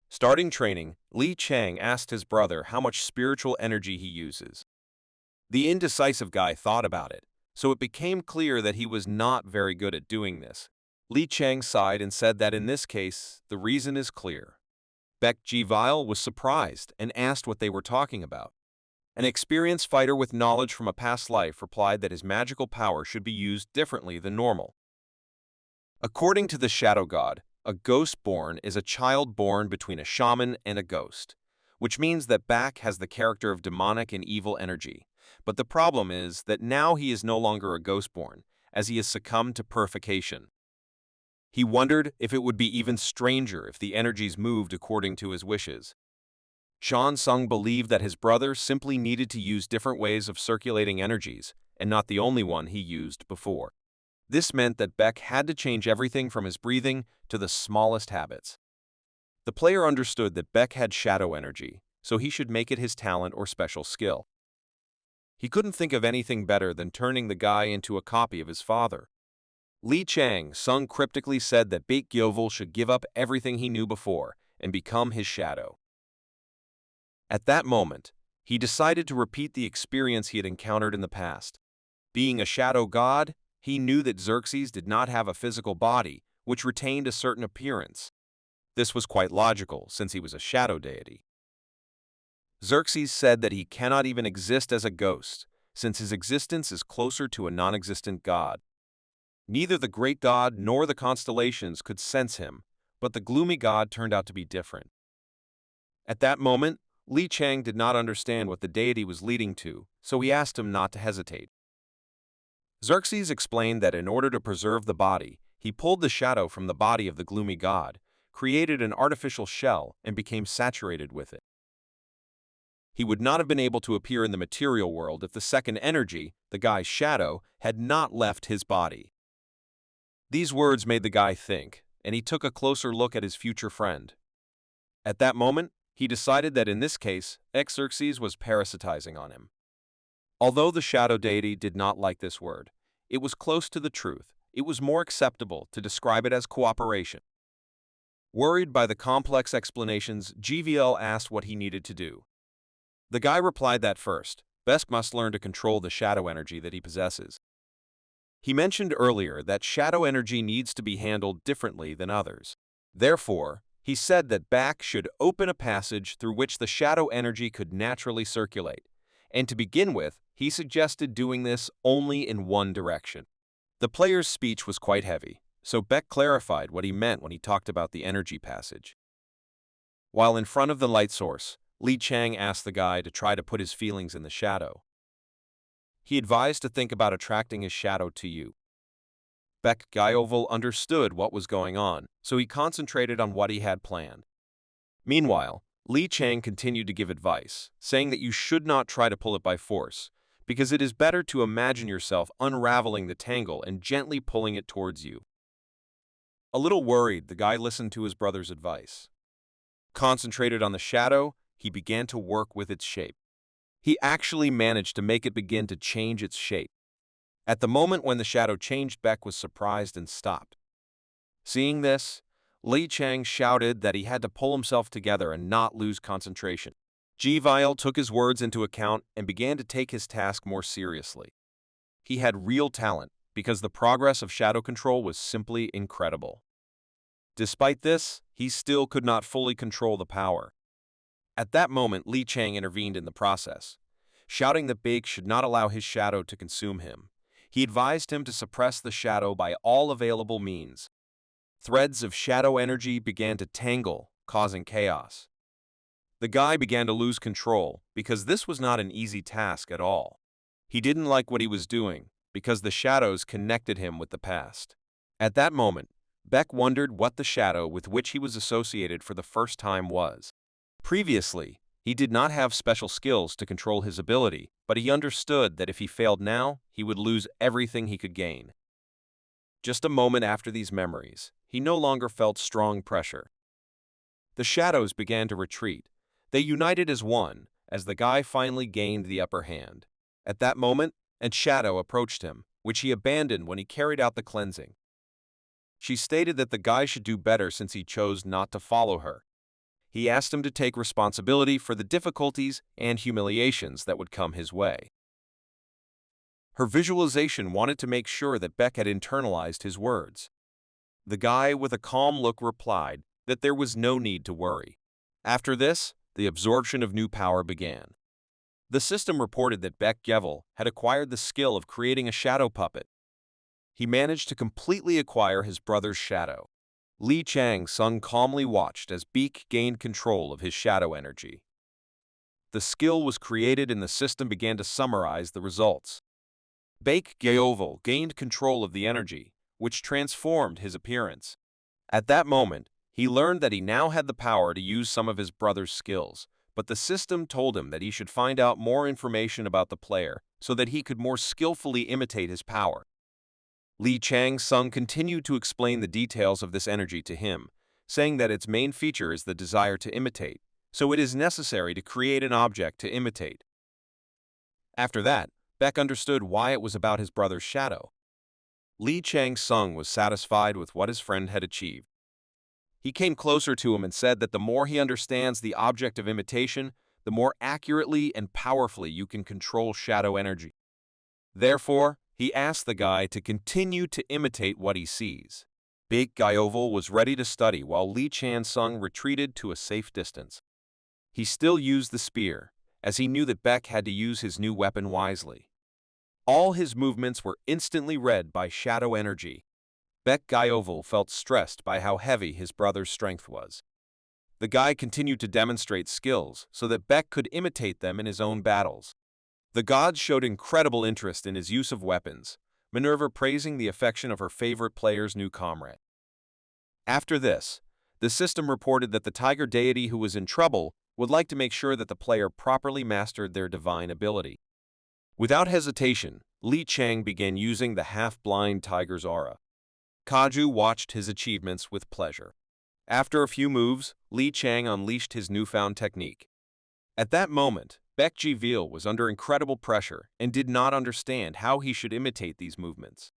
Starting training, Li Chang asked his brother how much spiritual energy he uses. The indecisive guy thought about it, so it became clear that he was not very good at doing this. Li Chang sighed and said that in this case, the reason is clear. Baek Gvil was surprised and asked what they were talking about. An experienced fighter with knowledge from a past life replied that his magical power should be used differently than normal. According to the shadow god, a ghost-born is a child born between a shaman and a ghost, which means that Baek has the character of demonic and evil energy. But the problem is that now he is no longer a ghost-born, as he has succumbed to purification. He wondered if it would be even stranger if the energies moved according to his wishes. Shan Sung believed that his brother simply needed to use different ways of circulating energies, and not the only one he used before. This meant that Baek had to change everything from his breathing to the smallest habits. The player understood that Baek had shadow energy, so he should make it his talent or special skill. He couldn't think of anything better than turning the guy into a copy of his father. Li Chang Sung cryptically said that Baek Gyoval should give up everything he knew before and become his shadow. At that moment, he decided to repeat the experience he had encountered in the past. Being a shadow god, he knew that Xerxes did not have a physical body, which retained a certain appearance. This was quite logical, since he was a shadow deity. Xerxes said that he cannot even exist as a ghost, since his existence is closer to a non-existent god. Neither the great god nor the constellations could sense him, but the gloomy god turned out to be different. At that moment, Li Chang did not understand what the deity was leading to, so he asked him not to hesitate. Xerxes explained that in order to preserve the body, he pulled the shadow from the body of the gloomy god, created an artificial shell, and became saturated with it. He would not have been able to appear in the material world if the second energy, the guy's shadow, had not left his body. These words made the guy think, and he took a closer look at his future friend. At that moment, he decided that in this case, Xerxes was parasitizing on him. Although the shadow deity did not like this word, it was close to the truth. It was more acceptable to describe it as cooperation. Worried by the complex explanations, GVL asked what he needed to do. The guy replied that first, Besk must learn to control the shadow energy that he possesses. He mentioned earlier that shadow energy needs to be handled differently than others. Therefore, he said that Baek should open a passage through which the shadow energy could naturally circulate, and to begin with, he suggested doing this only in one direction. The player's speech was quite heavy, so Baek clarified what he meant when he talked about the energy passage. While in front of the light source, Li Chang asked the guy to try to put his feelings in the shadow. He advised to think about attracting his shadow to you. Baek Gyoval understood what was going on, so he concentrated on what he had planned. Meanwhile, Li Chang continued to give advice, saying that you should not try to pull it by force, because it is better to imagine yourself unraveling the tangle and gently pulling it towards you. A little worried, the guy listened to his brother's advice. Concentrated on the shadow, he began to work with its shape. He actually managed to make it begin to change its shape. At the moment when the shadow changed, Beck was surprised and stopped. Seeing this, Li Chang shouted that he had to pull himself together and not lose concentration. Ji Vile took his words into account and began to take his task more seriously. He had real talent because the progress of shadow control was simply incredible. Despite this, he still could not fully control the power. At that moment, Li Chang intervened in the process, shouting that Beck should not allow his shadow to consume him. He advised him to suppress the shadow by all available means. Threads of shadow energy began to tangle, causing chaos. The guy began to lose control because this was not an easy task at all. He didn't like what he was doing because the shadows connected him with the past. At that moment, Beck wondered what the shadow with which he was associated for the first time was. Previously, he did not have special skills to control his ability, but he understood that if he failed now, he would lose everything he could gain. Just a moment after these memories, he no longer felt strong pressure. The shadows began to retreat. They united as one, as the guy finally gained the upper hand. At that moment, a shadow approached him, which he abandoned when he carried out the cleansing. She stated that the guy should do better since he chose not to follow her. He asked him to take responsibility for the difficulties and humiliations that would come his way. Her visualization wanted to make sure that Beck had internalized his words. The guy with a calm look replied that there was no need to worry. After this, the absorption of new power began. The system reported that Beck Gevel had acquired the skill of creating a shadow puppet. He managed to completely acquire his brother's shadow. Li Chang Sung calmly watched as Beck gained control of his shadow energy. The skill was created and the system began to summarize the results. Beck Gevel gained control of the energy, which transformed his appearance. At that moment, he learned that he now had the power to use some of his brother's skills, but the system told him that he should find out more information about the player so that he could more skillfully imitate his power. Li Chang Sung continued to explain the details of this energy to him, saying that its main feature is the desire to imitate, so it is necessary to create an object to imitate. After that, Beck understood why it was about his brother's shadow. Li Chang Sung was satisfied with what his friend had achieved. He came closer to him and said that the more he understands the object of imitation, the more accurately and powerfully you can control shadow energy. Therefore, he asked the guy to continue to imitate what he sees. Beck Gevel was ready to study while Li Chang Sung retreated to a safe distance. He still used the spear, as he knew that Beck had to use his new weapon wisely. All his movements were instantly read by shadow energy. Beck Gevel felt stressed by how heavy his brother's strength was. The guy continued to demonstrate skills so that Beck could imitate them in his own battles. The gods showed incredible interest in his use of weapons, Minerva praising the affection of her favorite player's new comrade. After this, the system reported that the tiger deity who was in trouble would like to make sure that the player properly mastered their divine ability. Without hesitation, Li Chang began using the half-blind tiger's aura. Kaju watched his achievements with pleasure. After a few moves, Li Chang unleashed his newfound technique. At that moment, Beck Gevel was under incredible pressure and did not understand how he should imitate these movements.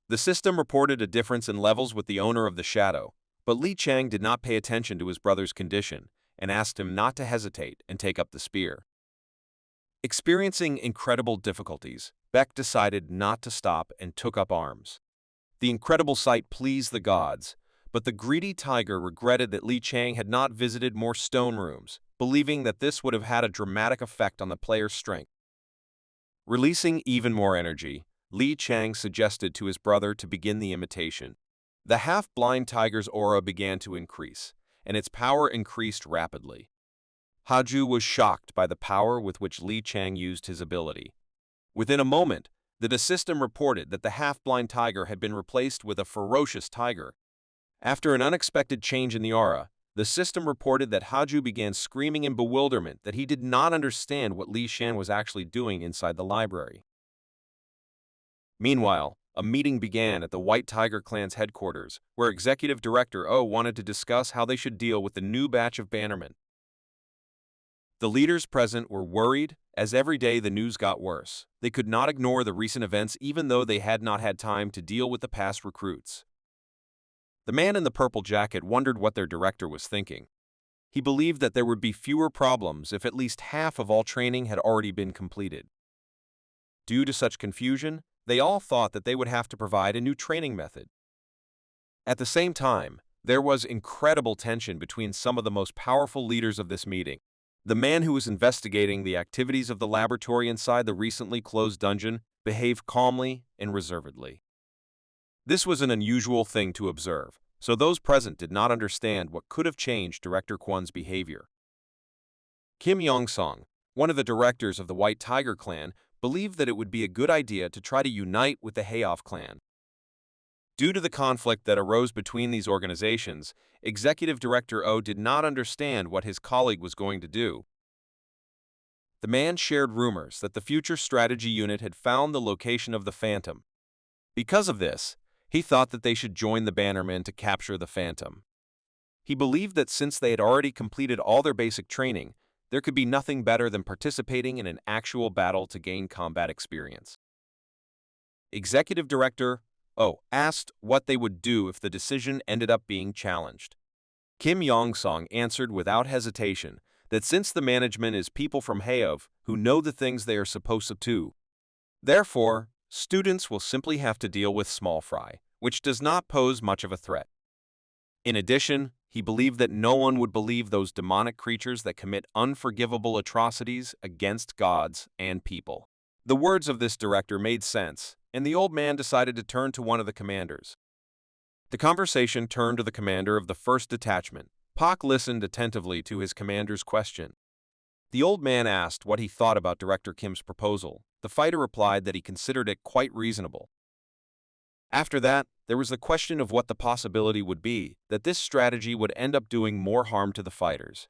The system reported a difference in levels with the owner of the shadow, but Li Chang did not pay attention to his brother's condition and asked him not to hesitate and take up the spear. Experiencing incredible difficulties, Beck decided not to stop and took up arms. The incredible sight pleased the gods, but the greedy tiger regretted that Li Chang had not visited more stone rooms, believing that this would have had a dramatic effect on the player's strength. Releasing even more energy, Li Chang suggested to his brother to begin the imitation. The half-blind tiger's aura began to increase, and its power increased rapidly. Haju was shocked by the power with which Li Chang used his ability. Within a moment, the system reported that the half-blind tiger had been replaced with a ferocious tiger. After an unexpected change in the aura, the system reported that Haju began screaming in bewilderment that he did not understand what Li Shan was actually doing inside the library. Meanwhile, a meeting began at the White Tiger Clan's headquarters, where Executive Director O wanted to discuss how they should deal with the new batch of bannermen. The leaders present were worried, as every day the news got worse. They could not ignore the recent events even though they had not had time to deal with the past recruits. The man in the purple jacket wondered what their director was thinking. He believed that there would be fewer problems if at least half of all training had already been completed. Due to such confusion, they all thought that they would have to provide a new training method. At the same time, there was incredible tension between some of the most powerful leaders of this meeting. The man who was investigating the activities of the laboratory inside the recently closed dungeon behaved calmly and reservedly. This was an unusual thing to observe, so those present did not understand what could have changed Director Kwon's behavior. Kim Yong-song, one of the directors of the White Tiger Clan, believed that it would be a good idea to try to unite with the HOV Clan. Due to the conflict that arose between these organizations, Executive Director Oh did not understand what his colleague was going to do. The man shared rumors that the Future Strategy Unit had found the location of the Phantom. Because of this, he thought that they should join the Bannermen to capture the Phantom. He believed that since they had already completed all their basic training, there could be nothing better than participating in an actual battle to gain combat experience. Executive Director Oh asked what they would do if the decision ended up being challenged. Kim Yong-song answered without hesitation that since the management is people from HOV who know the things they are supposed to, therefore, students will simply have to deal with small fry, which does not pose much of a threat. In addition, he believed that no one would believe those demonic creatures that commit unforgivable atrocities against gods and people. The words of this director made sense, and the old man decided to turn to one of the commanders. The conversation turned to the commander of the first detachment. Pak listened attentively to his commander's question. The old man asked what he thought about Director Kim's proposal. The fighter replied that he considered it quite reasonable. After that, there was the question of what the possibility would be that this strategy would end up doing more harm to the fighters.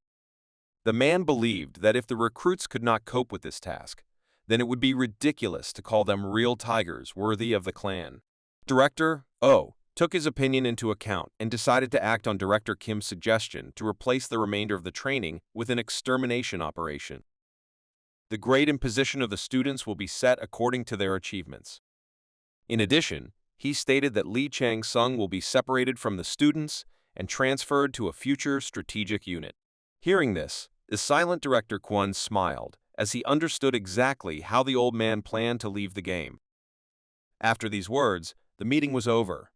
The man believed that if the recruits could not cope with this task, then it would be ridiculous to call them real tigers worthy of the clan. Director Oh took his opinion into account and decided to act on Director Kim's suggestion to replace the remainder of the training with an extermination operation. The grade and position of the students will be set according to their achievements. In addition, he stated that Lee Chang-sung will be separated from the students and transferred to a future strategic unit. Hearing this, the silent Director Kwon smiled, as he understood exactly how the old man planned to leave the game. After these words, the meeting was over.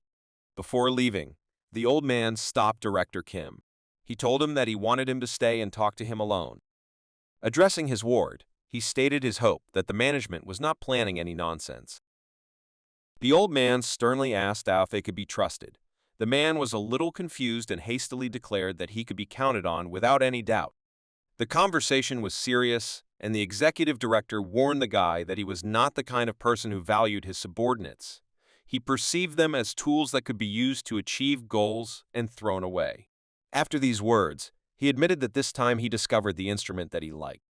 Before leaving, the old man stopped Director Kim. He told him that he wanted him to stay and talk to him alone. Addressing his ward, he stated his hope that the management was not planning any nonsense. The old man sternly asked if they could be trusted. The man was a little confused and hastily declared that he could be counted on without any doubt. The conversation was serious, and the executive director warned the guy that he was not the kind of person who valued his subordinates. He perceived them as tools that could be used to achieve goals and thrown away. After these words, he admitted that this time he discovered the instrument that he liked.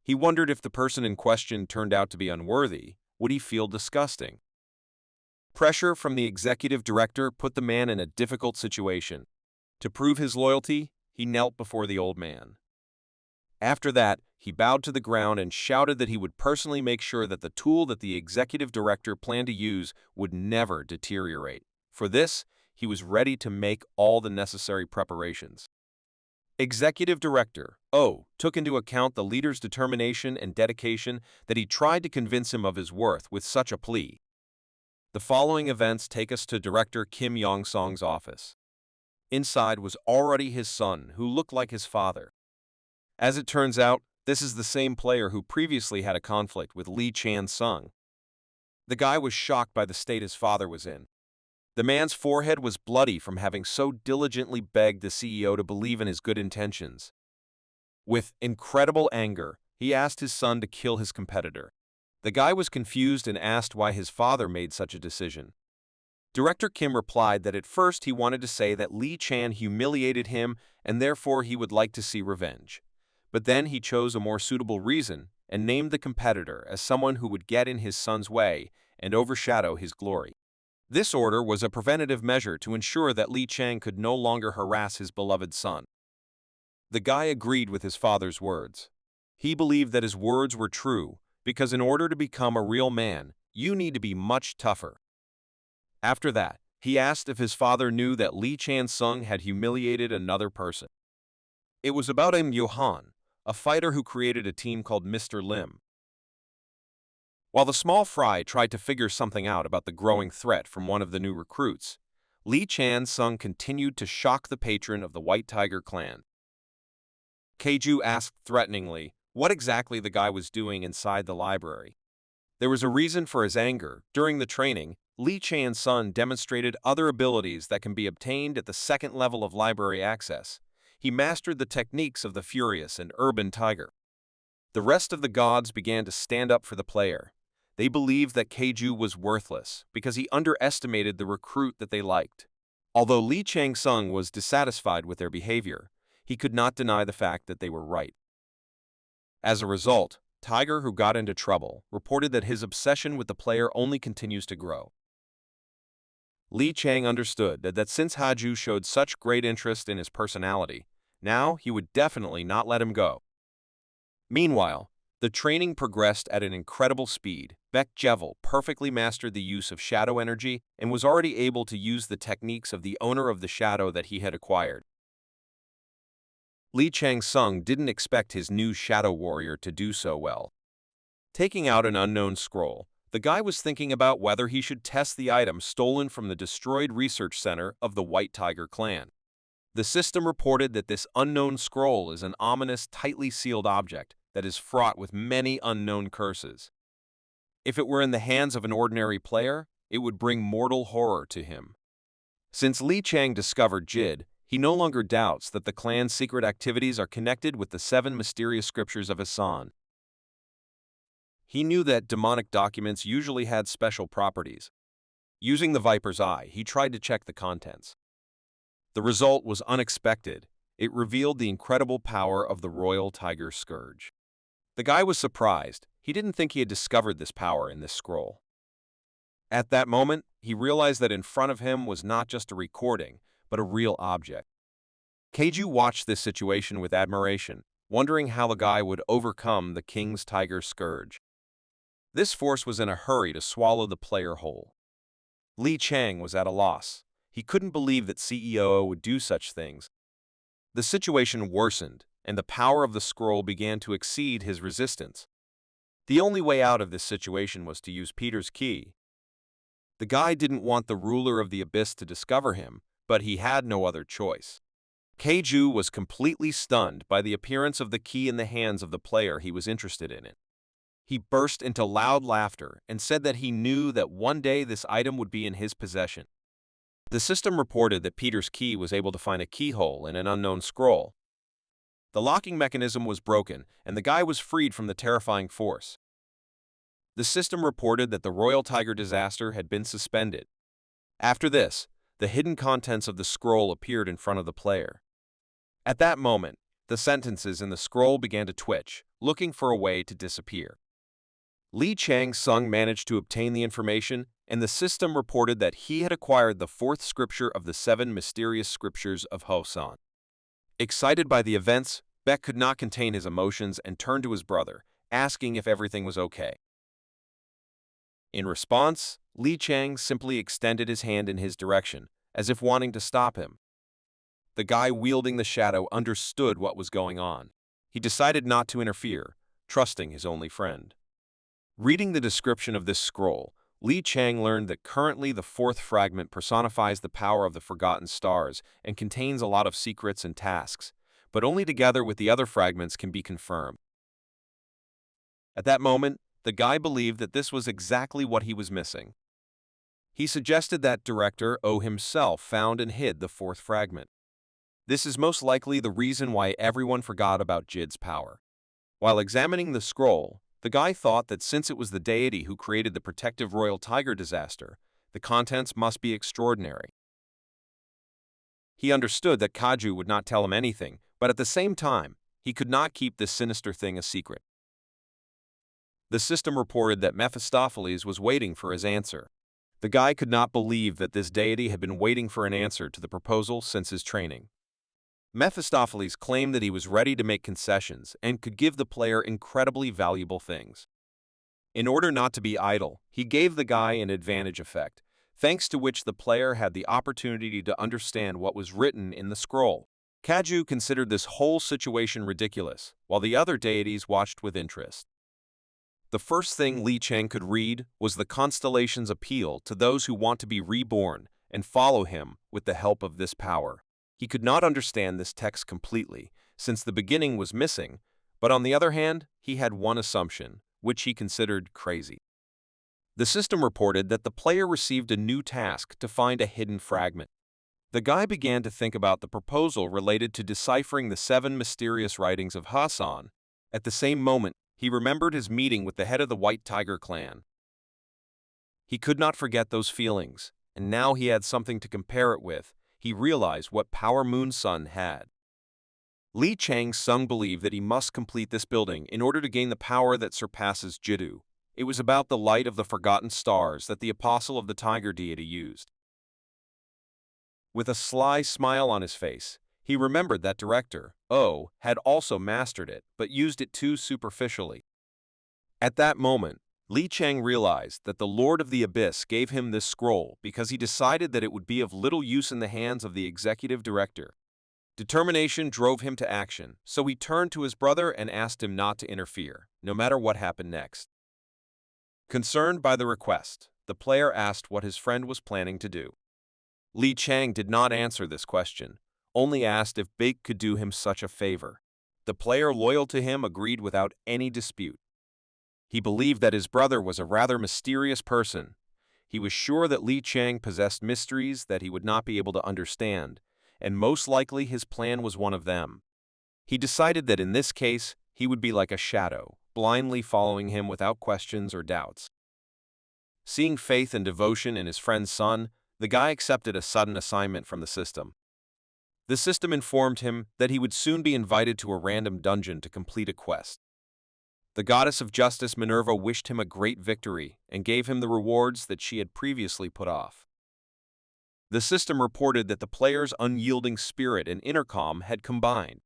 He wondered if the person in question turned out to be unworthy, would he feel disgusting? Pressure from the executive director put the man in a difficult situation. To prove his loyalty, he knelt before the old man. After that, he bowed to the ground and shouted that he would personally make sure that the tool that the executive director planned to use would never deteriorate. For this, he was ready to make all the necessary preparations. Executive Director Oh took into account the leader's determination and dedication that he tried to convince him of his worth with such a plea. The following events take us to Director Kim Yong-song's office. Inside was already his son, who looked like his father. As it turns out, this is the same player who previously had a conflict with Lee Chan-sung. The guy was shocked by the state his father was in. The man's forehead was bloody from having so diligently begged the CEO to believe in his good intentions. With incredible anger, he asked his son to kill his competitor. The guy was confused and asked why his father made such a decision. Director Kim replied that at first he wanted to say that Lee Chan humiliated him and therefore he would like to see revenge. But then he chose a more suitable reason and named the competitor as someone who would get in his son's way and overshadow his glory. This order was a preventative measure to ensure that Lee Chang could no longer harass his beloved son. The guy agreed with his father's words. He believed that his words were true, because in order to become a real man, you need to be much tougher. After that, he asked if his father knew that Lee Chan-sung had humiliated another person. It was about Johan, a fighter who created a team called Mr. Lim. While the small fry tried to figure something out about the growing threat from one of the new recruits, Lee Chan-sung continued to shock the patron of the White Tiger clan. Keiju asked threateningly what exactly the guy was doing inside the library. There was a reason for his anger. During the training, Lee Chan-sung demonstrated other abilities that can be obtained at the second level of library access. He mastered the techniques of the Furious and Urban Tiger. The rest of the gods began to stand up for the player. They believed that Keiju was worthless because he underestimated the recruit that they liked. Although Lee Chang-sung was dissatisfied with their behavior, he could not deny the fact that they were right. As a result, Tiger, who got into trouble, reported that his obsession with the player only continues to grow. Lee Chang understood that since Haju showed such great interest in his personality, now he would definitely not let him go. Meanwhile, the training progressed at an incredible speed. Baek Jevel perfectly mastered the use of shadow energy and was already able to use the techniques of the owner of the shadow that he had acquired. Lee Chang-sung didn't expect his new shadow warrior to do so well. Taking out an unknown scroll, the guy was thinking about whether he should test the item stolen from the destroyed research center of the White Tiger clan. The system reported that this unknown scroll is an ominous, tightly sealed object that is fraught with many unknown curses. If it were in the hands of an ordinary player, it would bring mortal horror to him. Since Lee Chang discovered Jid, he no longer doubts that the clan's secret activities are connected with the 7 mysterious scriptures of Hassan. He knew that demonic documents usually had special properties. Using the Viper's Eye, he tried to check the contents. The result was unexpected. It revealed the incredible power of the Royal Tiger Scourge. The guy was surprised. He didn't think he had discovered this power in this scroll. At that moment, he realized that in front of him was not just a recording, but a real object. Keiju watched this situation with admiration, wondering how the guy would overcome the King's Tiger Scourge. This force was in a hurry to swallow the player whole. Lee Chang was at a loss. He couldn't believe that CEO would do such things. The situation worsened, and the power of the scroll began to exceed his resistance. The only way out of this situation was to use Peter's key. The guy didn't want the ruler of the abyss to discover him, but he had no other choice. Keiju was completely stunned by the appearance of the key in the hands of the player he was interested in it. He burst into loud laughter and said that he knew that one day this item would be in his possession. The system reported that Peter's key was able to find a keyhole in an unknown scroll. The locking mechanism was broken, and the guy was freed from the terrifying force. The system reported that the Royal Tiger disaster had been suspended. After this, the hidden contents of the scroll appeared in front of the player. At that moment, the sentences in the scroll began to twitch, looking for a way to disappear. Lee Chang-sung managed to obtain the information, and the system reported that he had acquired the 4th scripture of the 7 mysterious scriptures of Hosan. Excited by the events, Baek could not contain his emotions and turned to his brother, asking if everything was okay. In response, Lee Chang simply extended his hand in his direction, as if wanting to stop him. The guy wielding the shadow understood what was going on. He decided not to interfere, trusting his only friend. Reading the description of this scroll, Lee Chang learned that currently the 4th fragment personifies the power of the Forgotten Stars and contains a lot of secrets and tasks, but only together with the other fragments can be confirmed. At that moment, the guy believed that this was exactly what he was missing. He suggested that Director O himself found and hid the 4th fragment. This is most likely the reason why everyone forgot about Jid's power. While examining the scroll, the guy thought that since it was the deity who created the protective Royal Tiger disaster, the contents must be extraordinary. He understood that Kaju would not tell him anything, but at the same time, he could not keep this sinister thing a secret. The system reported that Mephistopheles was waiting for his answer. The guy could not believe that this deity had been waiting for an answer to the proposal since his training. Mephistopheles claimed that he was ready to make concessions and could give the player incredibly valuable things. In order not to be idle, he gave the guy an advantage effect, thanks to which the player had the opportunity to understand what was written in the scroll. Kaju considered this whole situation ridiculous, while the other deities watched with interest. The first thing Li Chang could read was the constellation's appeal to those who want to be reborn and follow him with the help of this power. He could not understand this text completely, since the beginning was missing, but on the other hand, he had one assumption, which he considered crazy. The system reported that the player received a new task to find a hidden fragment. The guy began to think about the proposal related to deciphering the 7 mysterious writings of Hassan. At the same moment, he remembered his meeting with the head of the White Tiger clan. He could not forget those feelings, and now he had something to compare it with. He realized what power Moon Sun had. Li Chang Sung believed that he must complete this building in order to gain the power that surpasses Jiddu. It was about the light of the forgotten stars that the apostle of the tiger deity used. With a sly smile on his face, he remembered that Director O had also mastered it, but used it too superficially. At that moment, Li Chang realized that the Lord of the Abyss gave him this scroll because he decided that it would be of little use in the hands of the executive director. Determination drove him to action, so he turned to his brother and asked him not to interfere, no matter what happened next. Concerned by the request, the player asked what his friend was planning to do. Li Chang did not answer this question, only asked if Big could do him such a favor. The player loyal to him agreed without any dispute. He believed that his brother was a rather mysterious person. He was sure that Li Chang possessed mysteries that he would not be able to understand, and most likely his plan was one of them. He decided that in this case, he would be like a shadow, blindly following him without questions or doubts. Seeing faith and devotion in his friend's son, the guy accepted a sudden assignment from the system. The system informed him that he would soon be invited to a random dungeon to complete a quest. The goddess of justice Minerva wished him a great victory and gave him the rewards that she had previously put off. The system reported that the player's unyielding spirit and intercom had combined.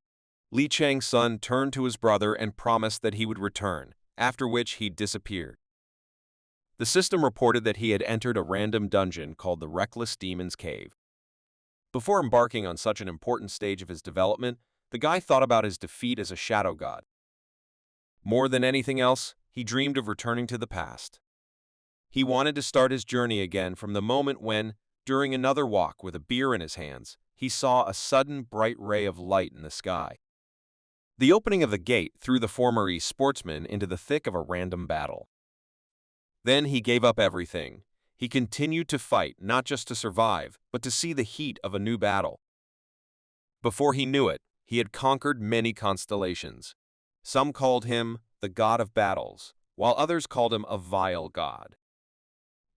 Li Chang's son turned to his brother and promised that he would return, after which he disappeared. The system reported that he had entered a random dungeon called the Reckless Demon's Cave. Before embarking on such an important stage of his development, the guy thought about his defeat as a shadow god. More than anything else, he dreamed of returning to the past. He wanted to start his journey again from the moment when, during another walk with a beer in his hands, he saw a sudden bright ray of light in the sky. The opening of the gate threw the former sportsman into the thick of a random battle. Then he gave up everything. He continued to fight not just to survive, but to see the heat of a new battle. Before he knew it, he had conquered many constellations. Some called him the god of battles, while others called him a vile god.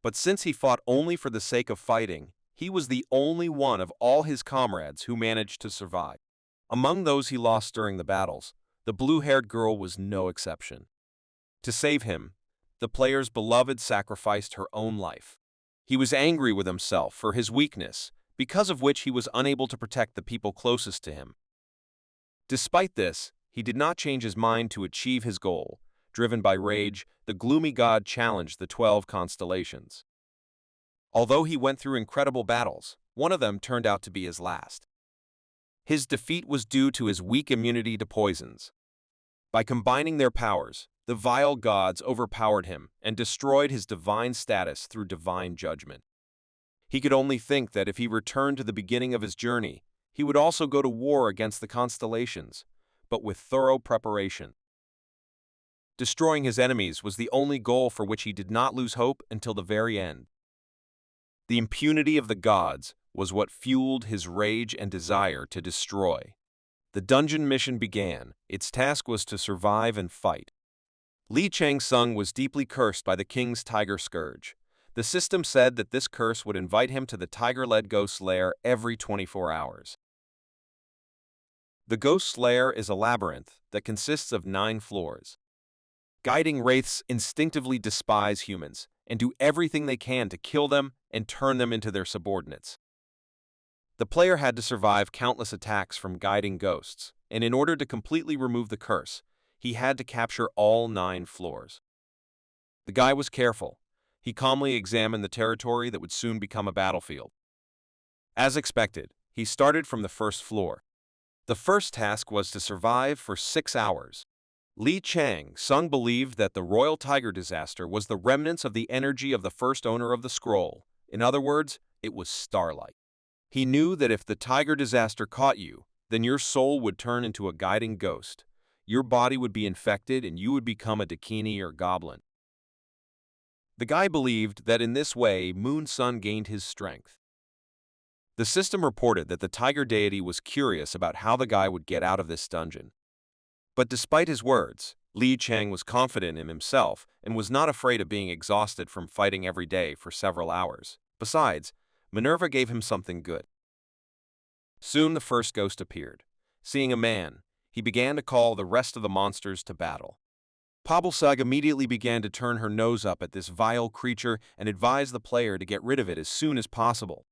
But since he fought only for the sake of fighting, he was the only one of all his comrades who managed to survive. Among those he lost during the battles, the blue-haired girl was no exception. To save him, the player's beloved sacrificed her own life. He was angry with himself for his weakness, because of which he was unable to protect the people closest to him. Despite this, he did not change his mind to achieve his goal. Driven by rage, the gloomy god challenged the 12 constellations. Although he went through incredible battles, one of them turned out to be his last. His defeat was due to his weak immunity to poisons. By combining their powers, the vile gods overpowered him and destroyed his divine status through divine judgment. He could only think that if he returned to the beginning of his journey, he would also go to war against the constellations, but with thorough preparation. Destroying his enemies was the only goal for which he did not lose hope until the very end. The impunity of the gods was what fueled his rage and desire to destroy. The dungeon mission began. Its task was to survive and fight. Li Chang Sung was deeply cursed by the king's tiger scourge. The system said that this curse would invite him to the tiger-led ghost lair every 24 hours. The ghost lair is a labyrinth that consists of 9 floors. Guiding wraiths instinctively despise humans and do everything they can to kill them and turn them into their subordinates. The player had to survive countless attacks from guiding ghosts, and in order to completely remove the curse, he had to capture all 9 floors. The guy was careful. He calmly examined the territory that would soon become a battlefield. As expected, he started from the first floor. The first task was to survive for 6 hours. Li Chang-sung believed that the royal tiger disaster was the remnants of the energy of the first owner of the scroll. In other words, it was starlight. He knew that if the tiger disaster caught you, then your soul would turn into a guiding ghost. Your body would be infected and you would become a dakini or goblin. The guy believed that in this way Moon Sun gained his strength. The system reported that the tiger deity was curious about how the guy would get out of this dungeon. But despite his words, Li Chang was confident in himself and was not afraid of being exhausted from fighting every day for several hours. Besides, Minerva gave him something good. Soon the first ghost appeared. Seeing a man, he began to call the rest of the monsters to battle. Pabelsag immediately began to turn her nose up at this vile creature and advised the player to get rid of it as soon as possible.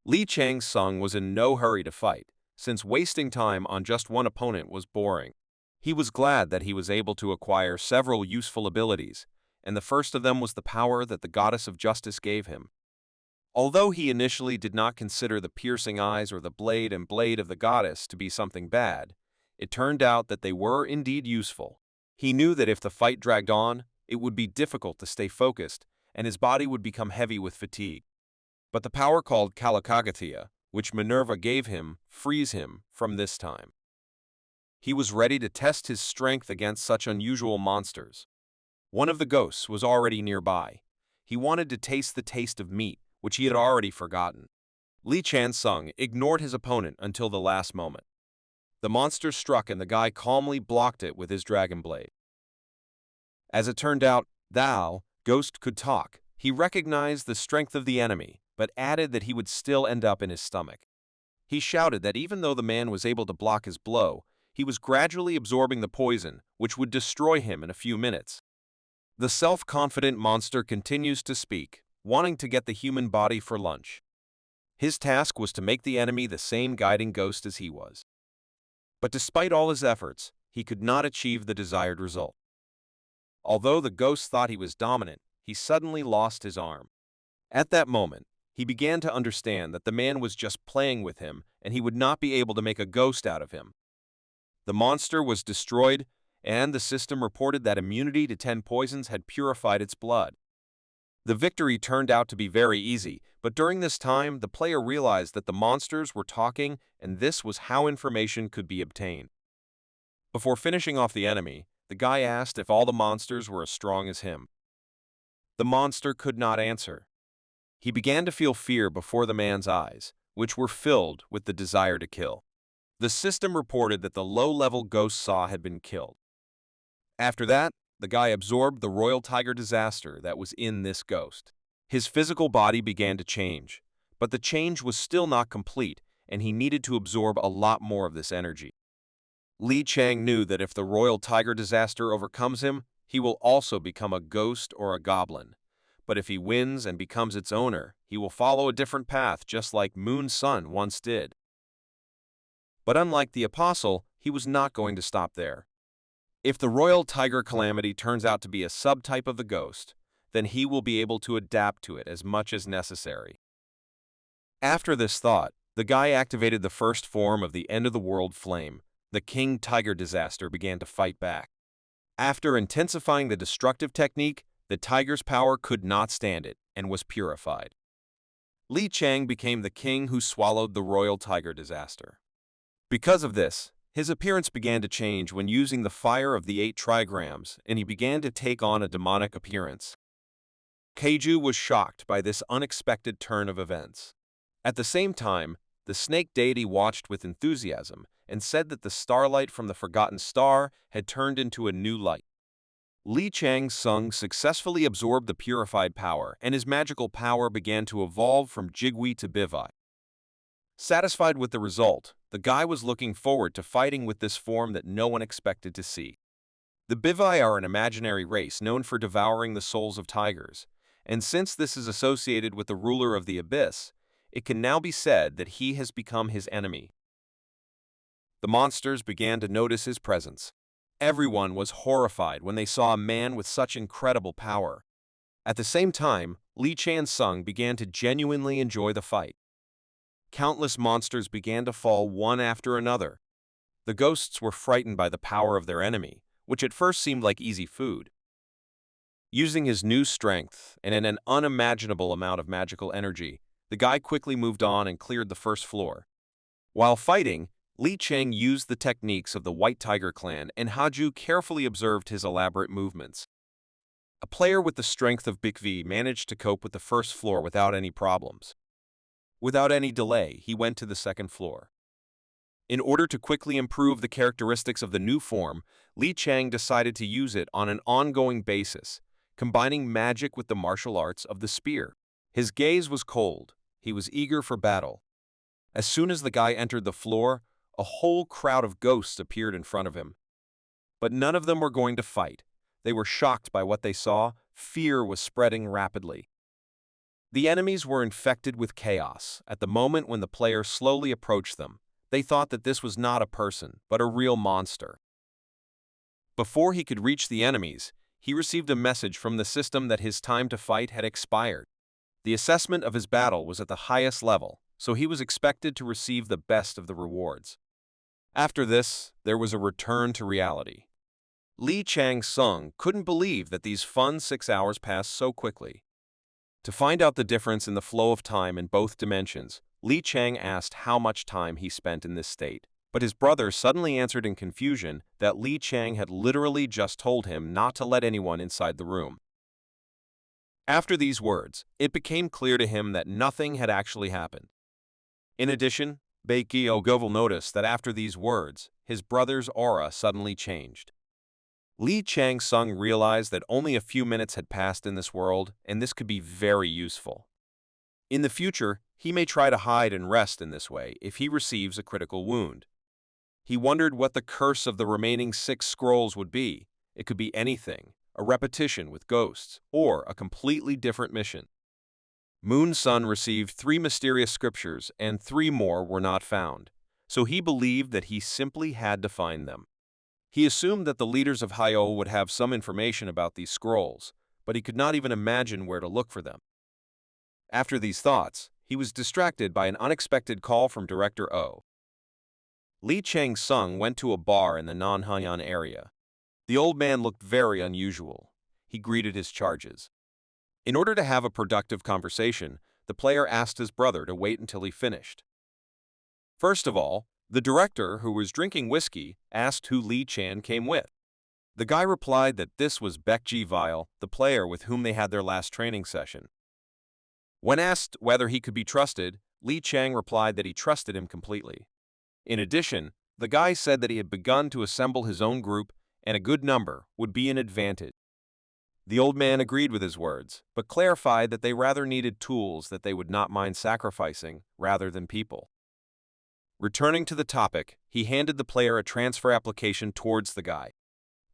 Li Chang-sung was in no hurry to fight, since wasting time on just one opponent was boring. He was glad that he was able to acquire several useful abilities, and the first of them was the power that the goddess of justice gave him. Although he initially did not consider the piercing eyes or the blade and blade of the goddess to be something bad, it turned out that they were indeed useful. He knew that if the fight dragged on, it would be difficult to stay focused, and his body would become heavy with fatigue. But the power called Kalakagathia, which Minerva gave him, frees him from this time. He was ready to test his strength against such unusual monsters. One of the ghosts was already nearby. He wanted to taste the taste of meat, which he had already forgotten. Li Chang-sung ignored his opponent until the last moment. The monster struck and the guy calmly blocked it with his dragon blade. As it turned out, thou, ghost, could talk. He recognized the strength of the enemy, but added that he would still end up in his stomach. He shouted that even though the man was able to block his blow, he was gradually absorbing the poison, which would destroy him in a few minutes. The self-confident monster continues to speak, wanting to get the human body for lunch. His task was to make the enemy the same guiding ghost as he was. But despite all his efforts, he could not achieve the desired result. Although the ghost thought he was dominant, he suddenly lost his arm. At that moment, he began to understand that the man was just playing with him and he would not be able to make a ghost out of him. The monster was destroyed, and the system reported that immunity to 10 poisons had purified its blood. The victory turned out to be very easy, but during this time, the player realized that the monsters were talking, and this was how information could be obtained. Before finishing off the enemy, the guy asked if all the monsters were as strong as him. The monster could not answer. He began to feel fear before the man's eyes, which were filled with the desire to kill. The system reported that the low-level ghost saw had been killed. After that, the guy absorbed the royal tiger disaster that was in this ghost. His physical body began to change, but the change was still not complete, and he needed to absorb a lot more of this energy. Li Chang knew that if the royal tiger disaster overcomes him, he will also become a ghost or a goblin. But if he wins and becomes its owner, he will follow a different path just like Moon Sun once did. But unlike the Apostle, he was not going to stop there. If the royal tiger calamity turns out to be a subtype of the ghost, then he will be able to adapt to it as much as necessary. After this thought, the guy activated the first form of the end-of-the-world flame. The King Tiger disaster began to fight back. After intensifying the destructive technique, the tiger's power could not stand it and was purified. Li Chang became the king who swallowed the royal tiger disaster. Because of this, his appearance began to change when using the fire of the 8 trigrams, and he began to take on a demonic appearance. Keiju was shocked by this unexpected turn of events. At the same time, the snake deity watched with enthusiasm and said that the starlight from the forgotten star had turned into a new light. Li Chang-sung successfully absorbed the purified power, and his magical power began to evolve from Jigui to Bivai. Satisfied with the result, the guy was looking forward to fighting with this form that no one expected to see. The Bivai are an imaginary race known for devouring the souls of tigers, and since this is associated with the ruler of the abyss, it can now be said that he has become his enemy. The monsters began to notice his presence. Everyone was horrified when they saw a man with such incredible power. At the same time, Li Qiansung began to genuinely enjoy the fight. Countless monsters began to fall one after another. The ghosts were frightened by the power of their enemy, which at first seemed like easy food. Using his new strength and an unimaginable amount of magical energy, the guy quickly moved on and cleared the first floor. While fighting, Li Cheng used the techniques of the White Tiger Clan, and Haju carefully observed his elaborate movements. A player with the strength of Bikvi managed to cope with the first floor without any problems. Without any delay, he went to the second floor. In order to quickly improve the characteristics of the new form, Li Cheng decided to use it on an ongoing basis, combining magic with the martial arts of the spear. His gaze was cold. He was eager for battle. As soon as the guy entered the floor, a whole crowd of ghosts appeared in front of him. But none of them were going to fight. They were shocked by what they saw. Fear was spreading rapidly. The enemies were infected with chaos. At the moment when the player slowly approached them, they thought that this was not a person, but a real monster. Before he could reach the enemies, he received a message from the system that his time to fight had expired. The assessment of his battle was at the highest level, so he was expected to receive the best of the rewards. After this, there was a return to reality. Li Qiansung couldn't believe that these fun 6 hours passed so quickly. To find out the difference in the flow of time in both dimensions, Li Cheng asked how much time he spent in this state, but his brother suddenly answered in confusion that Li Cheng had literally just told him not to let anyone inside the room. After these words, it became clear to him that nothing had actually happened. In addition, Baekyo Govel noticed that after these words, his brother's aura suddenly changed. Li Qiansung realized that only a few minutes had passed in this world, and this could be very useful. In the future, he may try to hide and rest in this way if he receives a critical wound. He wondered what the curse of the remaining 6 scrolls would be. It could be anything, a repetition with ghosts, or a completely different mission. Moon Sun received 3 mysterious scriptures, and 3 more were not found, so he believed that he simply had to find them. He assumed that the leaders of Hyo would have some information about these scrolls, but he could not even imagine where to look for them. After these thoughts, he was distracted by an unexpected call from Director O. Li Qiansung went to a bar in the Nanhaiyan area. The old man looked very unusual. He greeted his charges. In order to have a productive conversation, the player asked his brother to wait until he finished. First of all, the director, who was drinking whiskey, asked who Li Chan came with. The guy replied that this was Baekji Vile, the player with whom they had their last training session. When asked whether he could be trusted, Li Chang replied that he trusted him completely. In addition, the guy said that he had begun to assemble his own group, and a good number would be an advantage. The old man agreed with his words, but clarified that they rather needed tools that they would not mind sacrificing rather than people. Returning to the topic, he handed the player a transfer application towards the guy.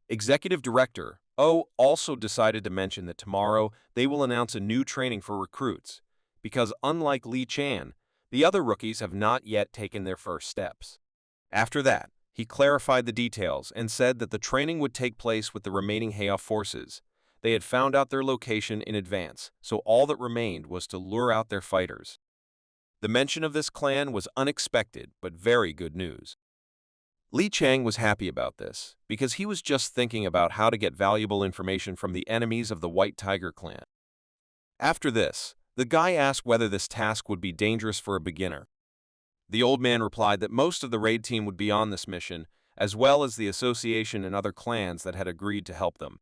Executive Director O also decided to mention that tomorrow they will announce a new training for recruits, because unlike Li Chan, the other rookies have not yet taken their first steps. After that, he clarified the details and said that the training would take place with the remaining Heya forces. They had found out their location in advance, so all that remained was to lure out their fighters. The mention of this clan was unexpected but very good news. Li Chang was happy about this, because he was just thinking about how to get valuable information from the enemies of the White Tiger Clan. After this, the guy asked whether this task would be dangerous for a beginner. The old man replied that most of the raid team would be on this mission, as well as the association and other clans that had agreed to help them.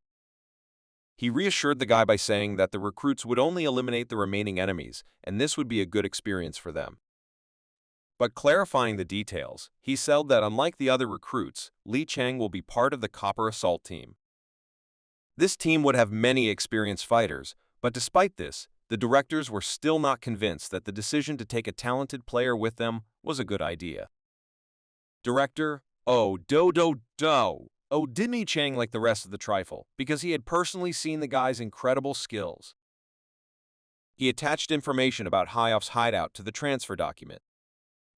He reassured the guy by saying that the recruits would only eliminate the remaining enemies, and this would be a good experience for them. But clarifying the details, he said that unlike the other recruits, Li Chang will be part of the Copper Assault team. This team would have many experienced fighters, but despite this, the directors were still not convinced that the decision to take a talented player with them was a good idea. Director Oh didn't Li Chang like the rest of the trifle, because he had personally seen the guy's incredible skills. He attached information about HOV's hideout to the transfer document.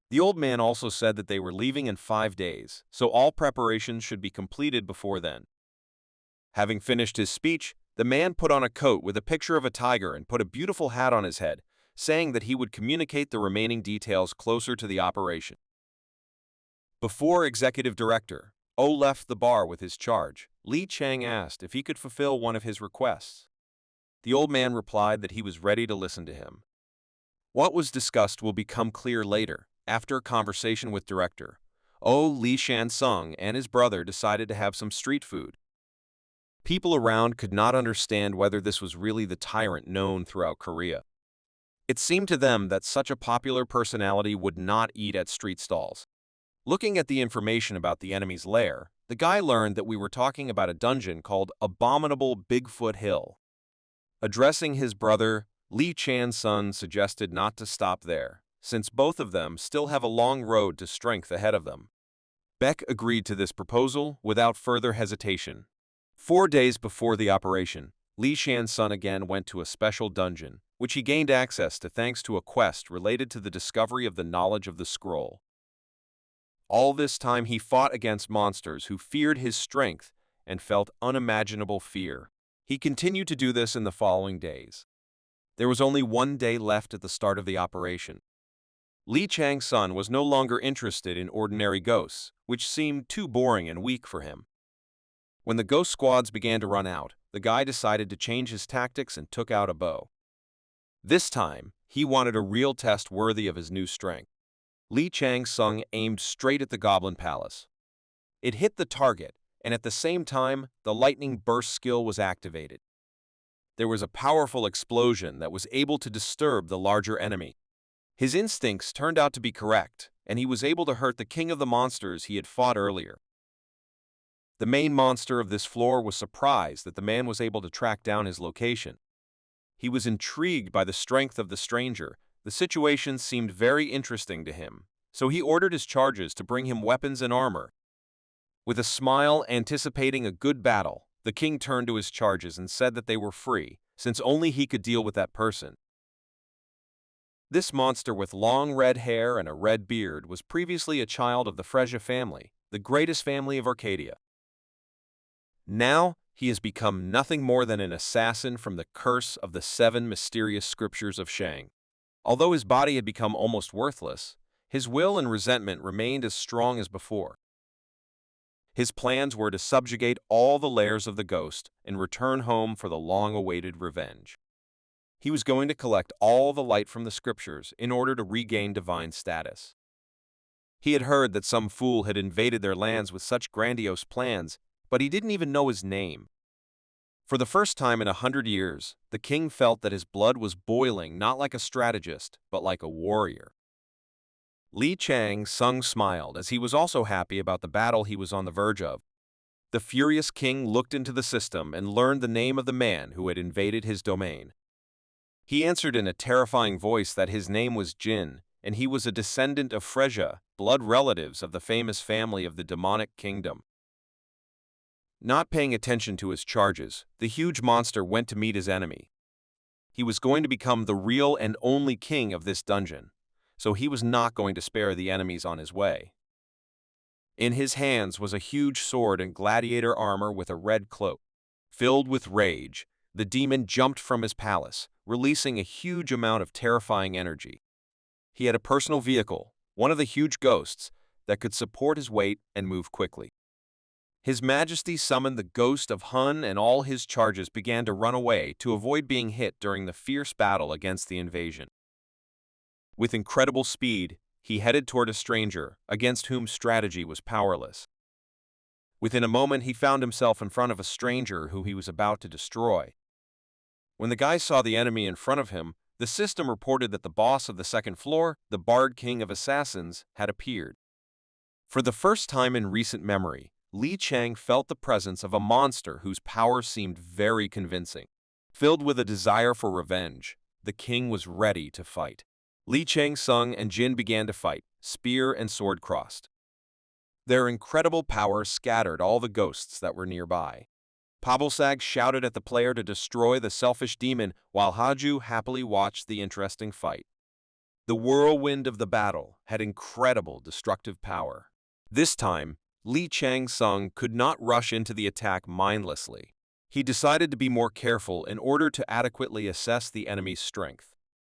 The old man also said that they were leaving in 5 days, so all preparations should be completed before then. Having finished his speech, the man put on a coat with a picture of a tiger and put a beautiful hat on his head, saying that he would communicate the remaining details closer to the operation. Before Executive Director O left the bar with his charge, Li Chang asked if he could fulfill one of his requests. The old man replied that he was ready to listen to him. What was discussed will become clear later. After a conversation with Director O, Li Shansung and his brother decided to have some street food. People around could not understand whether this was really the tyrant known throughout Korea. It seemed to them that such a popular personality would not eat at street stalls. Looking at the information about the enemy's lair, the guy learned that we were talking about a dungeon called Abominable Bigfoot Hill. Addressing his brother, Li Shansung suggested not to stop there, since both of them still have a long road to strength ahead of them. Beck agreed to this proposal without further hesitation. 4 days before the operation, Li Shansung again went to a special dungeon, which he gained access to thanks to a quest related to the discovery of the knowledge of the scroll. All this time he fought against monsters who feared his strength and felt unimaginable fear. He continued to do this in the following days. There was only 1 day left at the start of the operation. Li Changsun was no longer interested in ordinary ghosts, which seemed too boring and weak for him. When the ghost squads began to run out, the guy decided to change his tactics and took out a bow. This time, he wanted a real test worthy of his new strength. Li Chang-sung aimed straight at the Goblin Palace. It hit the target, and at the same time, the lightning burst skill was activated. There was a powerful explosion that was able to disturb the larger enemy. His instincts turned out to be correct, and he was able to hurt the king of the monsters he had fought earlier. The main monster of this floor was surprised that the man was able to track down his location. He was intrigued by the strength of the stranger. The situation seemed very interesting to him, so he ordered his charges to bring him weapons and armor. With a smile anticipating a good battle, the king turned to his charges and said that they were free, since only he could deal with that person. This monster with long red hair and a red beard was previously a child of the Freja family, the greatest family of Arcadia. Now, he has become nothing more than an assassin from the curse of the 7 mysterious scriptures of Shang. Although his body had become almost worthless, his will and resentment remained as strong as before. His plans were to subjugate all the lairs of the ghost and return home for the long-awaited revenge. He was going to collect all the light from the scriptures in order to regain divine status. He had heard that some fool had invaded their lands with such grandiose plans, but he didn't even know his name. For the first time in 100 years, the king felt that his blood was boiling not like a strategist, but like a warrior. Li Chang-sung smiled as he was also happy about the battle he was on the verge of. The furious king looked into the system and learned the name of the man who had invaded his domain. He answered in a terrifying voice that his name was Jin, and he was a descendant of Freja, blood relatives of the famous family of the demonic kingdom. Not paying attention to his charges, the huge monster went to meet his enemy. He was going to become the real and only king of this dungeon, so he was not going to spare the enemies on his way. In his hands was a huge sword and gladiator armor with a red cloak. Filled with rage, the demon jumped from his palace, releasing a huge amount of terrifying energy. He had a personal vehicle, one of the huge ghosts, that could support his weight and move quickly. His Majesty summoned the ghost of Hun and all his charges began to run away to avoid being hit during the fierce battle against the invasion. With incredible speed, he headed toward a stranger, against whom strategy was powerless. Within a moment he found himself in front of a stranger who he was about to destroy. When the guy saw the enemy in front of him, the system reported that the boss of the second floor, the Bard King of Assassins, had appeared. For the first time in recent memory, Li Chang felt the presence of a monster whose power seemed very convincing. Filled with a desire for revenge, the king was ready to fight. Li Chang-sung and Jin began to fight, spear and sword crossed. Their incredible power scattered all the ghosts that were nearby. Pavelsag shouted at the player to destroy the selfish demon while Haju happily watched the interesting fight. The whirlwind of the battle had incredible destructive power. This time, Li Chang-sung could not rush into the attack mindlessly. He decided to be more careful in order to adequately assess the enemy's strength.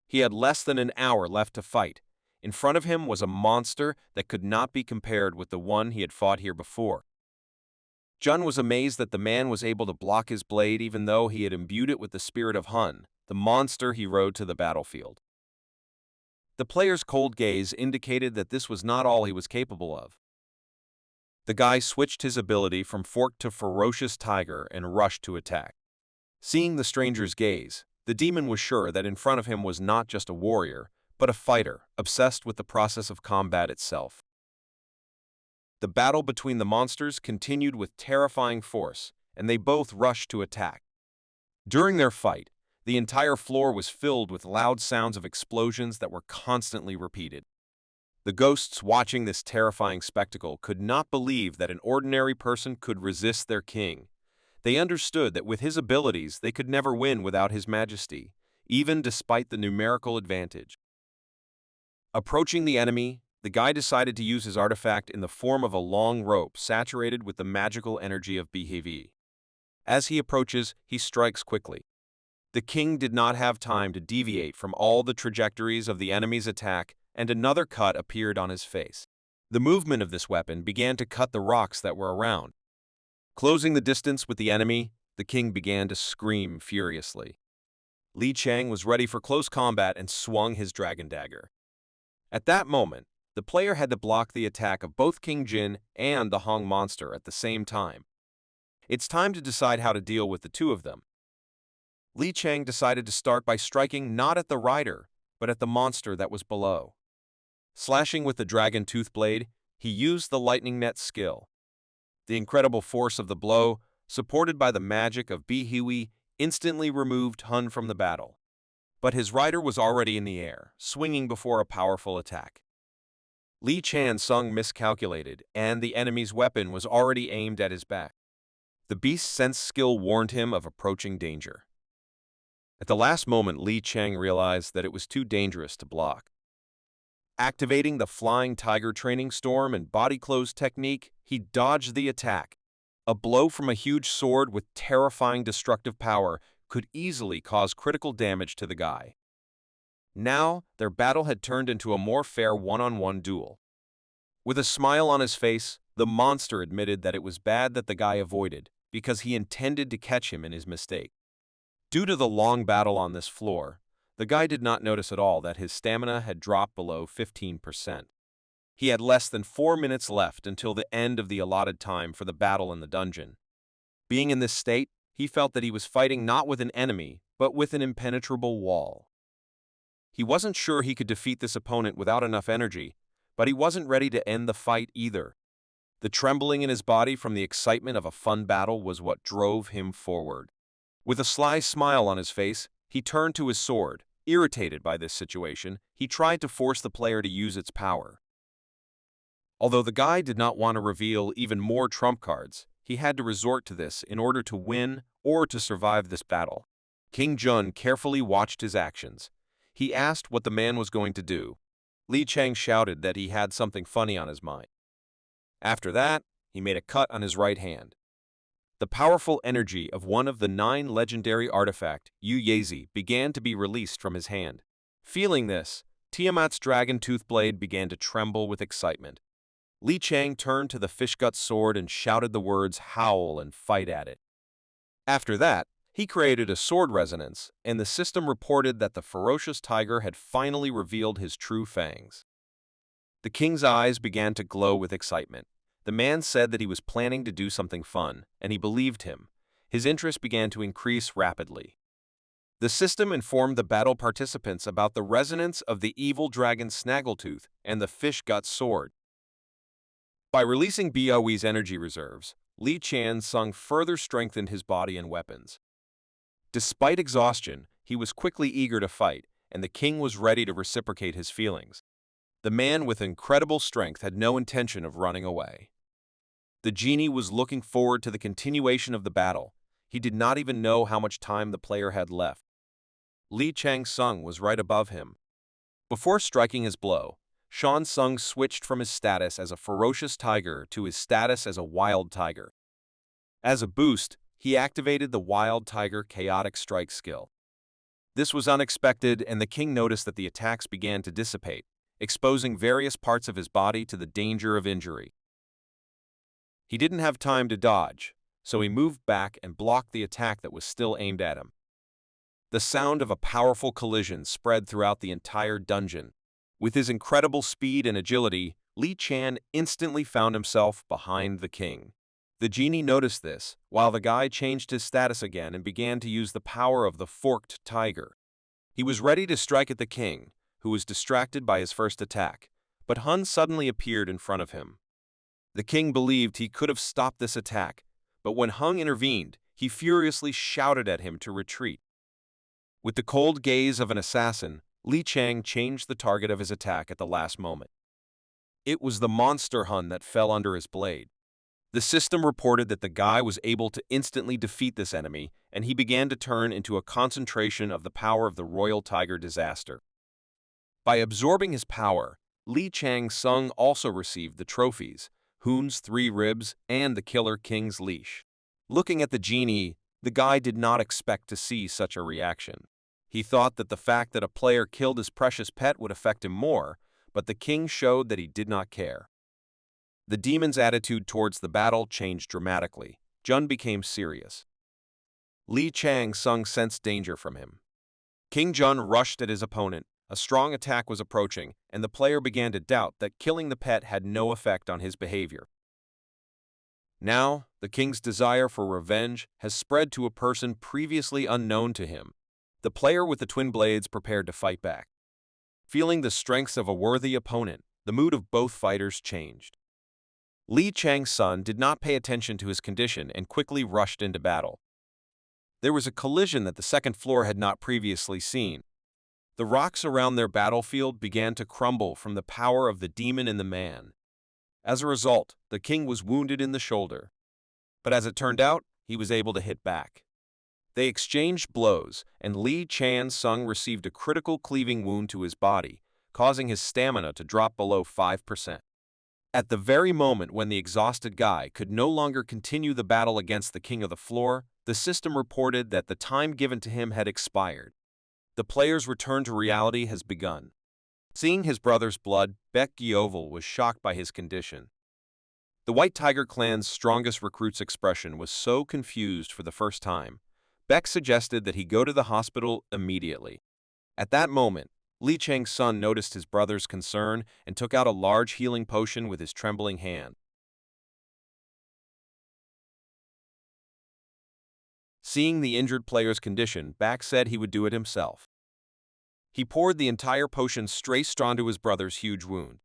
He had less than an hour left to fight. In front of him was a monster that could not be compared with the one he had fought here before. Jun was amazed that the man was able to block his blade even though he had imbued it with the spirit of Hun, the monster he rode to the battlefield. The player's cold gaze indicated that this was not all he was capable of. The guy switched his ability from fork to ferocious tiger and rushed to attack. Seeing the stranger's gaze, the demon was sure that in front of him was not just a warrior, but a fighter, obsessed with the process of combat itself. The battle between the monsters continued with terrifying force, and they both rushed to attack. During their fight, the entire floor was filled with loud sounds of explosions that were constantly repeated. The ghosts watching this terrifying spectacle could not believe that an ordinary person could resist their king. They understood that with his abilities they could never win without his majesty, even despite the numerical advantage. Approaching the enemy, the guy decided to use his artifact in the form of a long rope saturated with the magical energy of BHV. As he approaches, he strikes quickly. The king did not have time to deviate from all the trajectories of the enemy's attack, and another cut appeared on his face. The movement of this weapon began to cut the rocks that were around. Closing the distance with the enemy, the king began to scream furiously. Li Chang was ready for close combat and swung his dragon dagger. At that moment, the player had to block the attack of both King Jin and the Hong monster at the same time. It's time to decide how to deal with the two of them. Li Chang decided to start by striking not at the rider, but at the monster that was below. Slashing with the dragon tooth blade, he used the lightning net skill. The incredible force of the blow, supported by the magic of Bihui, instantly removed Hun from the battle. But his rider was already in the air, swinging before a powerful attack. Li Chang-sung miscalculated, and the enemy's weapon was already aimed at his back. The beast's sense skill warned him of approaching danger. At the last moment, Li Chang realized that it was too dangerous to block. Activating the Flying Tiger Training Storm and Body Close technique, he dodged the attack. A blow from a huge sword with terrifying destructive power could easily cause critical damage to the guy. Now, their battle had turned into a more fair one-on-one duel. With a smile on his face, the monster admitted that it was bad that the guy avoided, because he intended to catch him in his mistake. Due to the long battle on this floor, the guy did not notice at all that his stamina had dropped below 15%. He had less than 4 minutes left until the end of the allotted time for the battle in the dungeon. Being in this state, he felt that he was fighting not with an enemy, but with an impenetrable wall. He wasn't sure he could defeat this opponent without enough energy, but he wasn't ready to end the fight either. The trembling in his body from the excitement of a fun battle was what drove him forward. With a sly smile on his face, he turned to his sword. Irritated by this situation, he tried to force the player to use its power. Although the guy did not want to reveal even more trump cards, he had to resort to this in order to win or to survive this battle. King Jun carefully watched his actions. He asked what the man was going to do. Li Chang shouted that he had something funny on his mind. After that, he made a cut on his right hand. The powerful energy of one of the 9 legendary artifact, Yu Yezi, began to be released from his hand. Feeling this, Tiamat's dragon tooth blade began to tremble with excitement. Li Chang turned to the fishgut sword and shouted the words "howl" and "fight" at it. After that, he created a sword resonance, and the system reported that the ferocious tiger had finally revealed his true fangs. The king's eyes began to glow with excitement. The man said that he was planning to do something fun, and he believed him. His interest began to increase rapidly. The system informed the battle participants about the resonance of the evil dragon Snaggletooth and the fish-gut sword. By releasing Biaoi's energy reserves, Li Chang-sung further strengthened his body and weapons. Despite exhaustion, he was quickly eager to fight, and the king was ready to reciprocate his feelings. The man with incredible strength had no intention of running away. The genie was looking forward to the continuation of the battle. He did not even know how much time the player had left. Lee Chang-sung was right above him. Before striking his blow, Shan-sung switched from his status as a ferocious tiger to his status as a wild tiger. As a boost, he activated the Wild Tiger Chaotic Strike skill. This was unexpected, and the king noticed that the attacks began to dissipate, exposing various parts of his body to the danger of injury. He didn't have time to dodge, so he moved back and blocked the attack that was still aimed at him. The sound of a powerful collision spread throughout the entire dungeon. With his incredible speed and agility, Li Chan instantly found himself behind the king. The genie noticed this, while the guy changed his status again and began to use the power of the forked tiger. He was ready to strike at the king, who was distracted by his first attack, but Hun suddenly appeared in front of him. The king believed he could have stopped this attack, but when Hung intervened, he furiously shouted at him to retreat. With the cold gaze of an assassin, Li Chang changed the target of his attack at the last moment. It was the monster Hun that fell under his blade. The system reported that the guy was able to instantly defeat this enemy, and he began to turn into a concentration of the power of the Royal Tiger disaster. By absorbing his power, Li Chang-sung also received the trophies, Hun's 3 ribs, and the Killer King's leash. Looking at the genie, the guy did not expect to see such a reaction. He thought that the fact that a player killed his precious pet would affect him more, but the king showed that he did not care. The demon's attitude towards the battle changed dramatically. Jun became serious. Li Chang-sung sensed danger from him. King Jun rushed at his opponent. A strong attack was approaching, and the player began to doubt that killing the pet had no effect on his behavior. Now, the king's desire for revenge has spread to a person previously unknown to him. The player with the twin blades prepared to fight back. Feeling the strength of a worthy opponent, the mood of both fighters changed. Li Chang-sun did not pay attention to his condition and quickly rushed into battle. There was a collision that the second floor had not previously seen. The rocks around their battlefield began to crumble from the power of the demon in the man. As a result, the king was wounded in the shoulder. But as it turned out, he was able to hit back. They exchanged blows, and Li Chang-sung received a critical cleaving wound to his body, causing his stamina to drop below 5%. At the very moment when the exhausted guy could no longer continue the battle against the king of the floor, the system reported that the time given to him had expired. The player's return to reality has begun. Seeing his brother's blood, Baek Gyeoval was shocked by his condition. The White Tiger Clan's strongest recruit's expression was so confused for the first time. Baek suggested that he go to the hospital immediately. At that moment, Li Chang-sun noticed his brother's concern and took out a large healing potion with his trembling hand. Seeing the injured player's condition, Baek said he would do it himself. He poured the entire potion straight onto his brother's huge wound.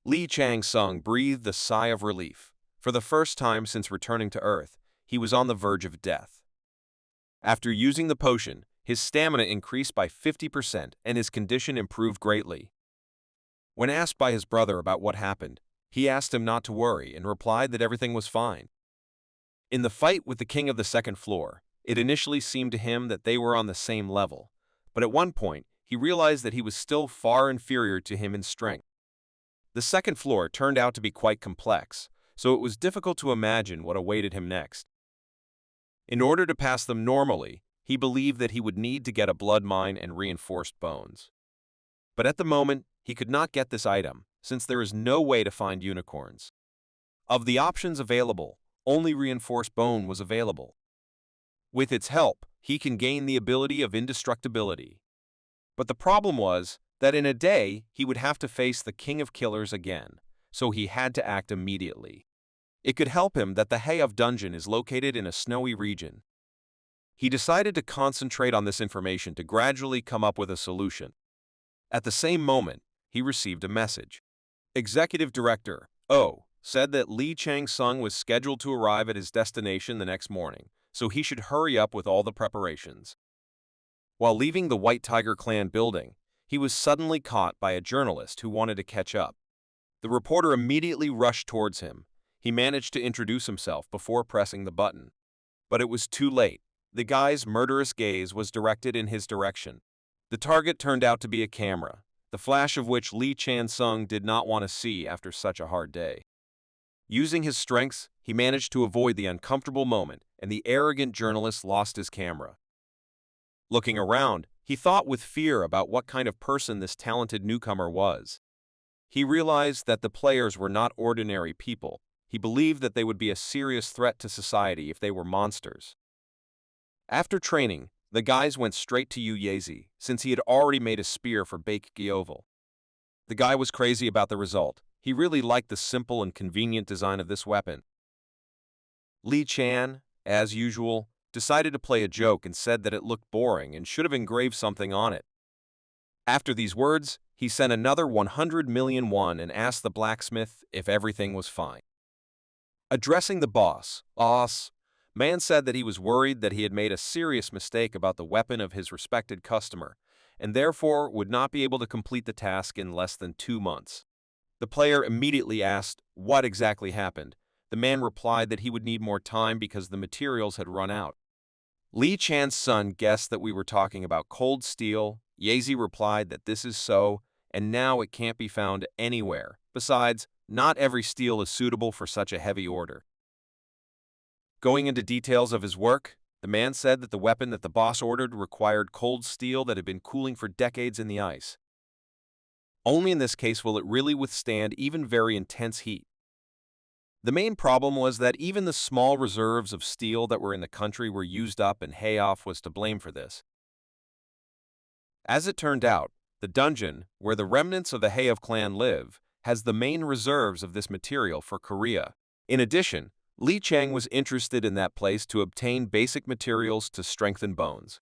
Li Chang-sung breathed a sigh of relief. For the first time since returning to Earth, he was on the verge of death. After using the potion, his stamina increased by 50% and his condition improved greatly. When asked by his brother about what happened, he asked him not to worry and replied that everything was fine. In the fight with the king of the second floor, it initially seemed to him that they were on the same level, but at one point, he realized that he was still far inferior to him in strength. The second floor turned out to be quite complex, so it was difficult to imagine what awaited him next. In order to pass them normally, he believed that he would need to get a blood mine and reinforced bones. But at the moment, he could not get this item, since there is no way to find unicorns. Of the options available, only reinforced bone was available. With its help, he can gain the ability of indestructibility. But the problem was that in a day, he would have to face the King of Killers again, so he had to act immediately. It could help him that the HOV dungeon is located in a snowy region. He decided to concentrate on this information to gradually come up with a solution. At the same moment, he received a message. Executive Director, O, said that Li Chang-sung was scheduled to arrive at his destination the next morning, so he should hurry up with all the preparations. While leaving the White Tiger Clan building, he was suddenly caught by a journalist who wanted to catch up. The reporter immediately rushed towards him. He managed to introduce himself before pressing the button. But it was too late. The guy's murderous gaze was directed in his direction. The target turned out to be a camera, the flash of which Lee Chan-sung did not want to see after such a hard day. Using his strengths, he managed to avoid the uncomfortable moment, and the arrogant journalist lost his camera. Looking around, he thought with fear about what kind of person this talented newcomer was. He realized that the players were not ordinary people. He believed that they would be a serious threat to society if they were monsters. After training, the guys went straight to Yu Yazi, since he had already made a spear for Baek Gyeoval. The guy was crazy about the result. He really liked the simple and convenient design of this weapon. Lee Chan, as usual, decided to play a joke and said that it looked boring and should have engraved something on it. After these words, he sent another 100 million won and asked the blacksmith if everything was fine. Addressing the boss, Man said that he was worried that he had made a serious mistake about the weapon of his respected customer, and therefore would not be able to complete the task in less than 2 months. The player immediately asked what exactly happened. The man replied that he would need more time because the materials had run out. Lee Chan's son guessed that we were talking about cold steel. Yazi replied that this is so, and now it can't be found anywhere. Besides, not every steel is suitable for such a heavy order. Going into details of his work, the man said that the weapon that the boss ordered required cold steel that had been cooling for decades in the ice. Only in this case will it really withstand even very intense heat. The main problem was that even the small reserves of steel that were in the country were used up, and HOV was to blame for this. As it turned out, the dungeon, where the remnants of the HOV clan live, has the main reserves of this material for Korea. In addition, Lee Chang was interested in that place to obtain basic materials to strengthen bones.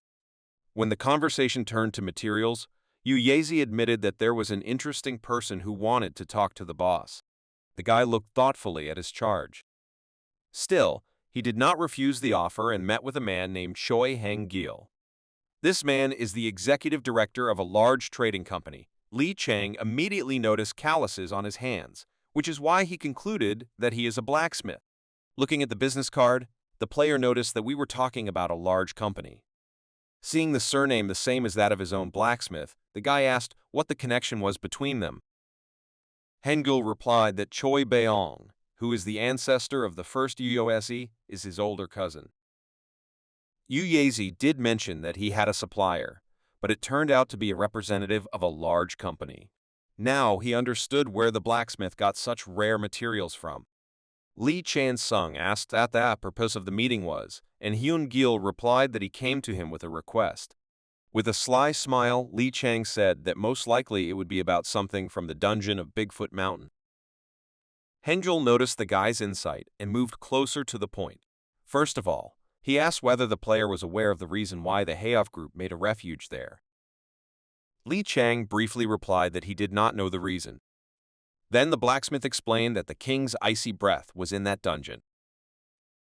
When the conversation turned to materials, Yu Yazi admitted that there was an interesting person who wanted to talk to the boss. The guy looked thoughtfully at his charge. Still, he did not refuse the offer and met with a man named Choi Hang-gil. This man is the executive director of a large trading company. Lee Chang immediately noticed calluses on his hands, which is why he concluded that he is a blacksmith. Looking at the business card, the player noticed that we were talking about a large company. Seeing the surname the same as that of his own blacksmith, the guy asked what the connection was between them. Hengul replied that Choi Beong, who is the ancestor of the first Yuyosi, is his older cousin. Yu Yazi did mention that he had a supplier, but it turned out to be a representative of a large company. Now he understood where the blacksmith got such rare materials from. Lee Chan-sung asked what the purpose of the meeting was, and Hyun-gil replied that he came to him with a request. With a sly smile, Lee Chang said that most likely it would be about something from the dungeon of Bigfoot Mountain. Hengul noticed the guy's insight and moved closer to the point. First of all, he asked whether the player was aware of the reason why the HOV group made a refuge there. Lee Chang briefly replied that he did not know the reason. Then the blacksmith explained that the king's icy breath was in that dungeon.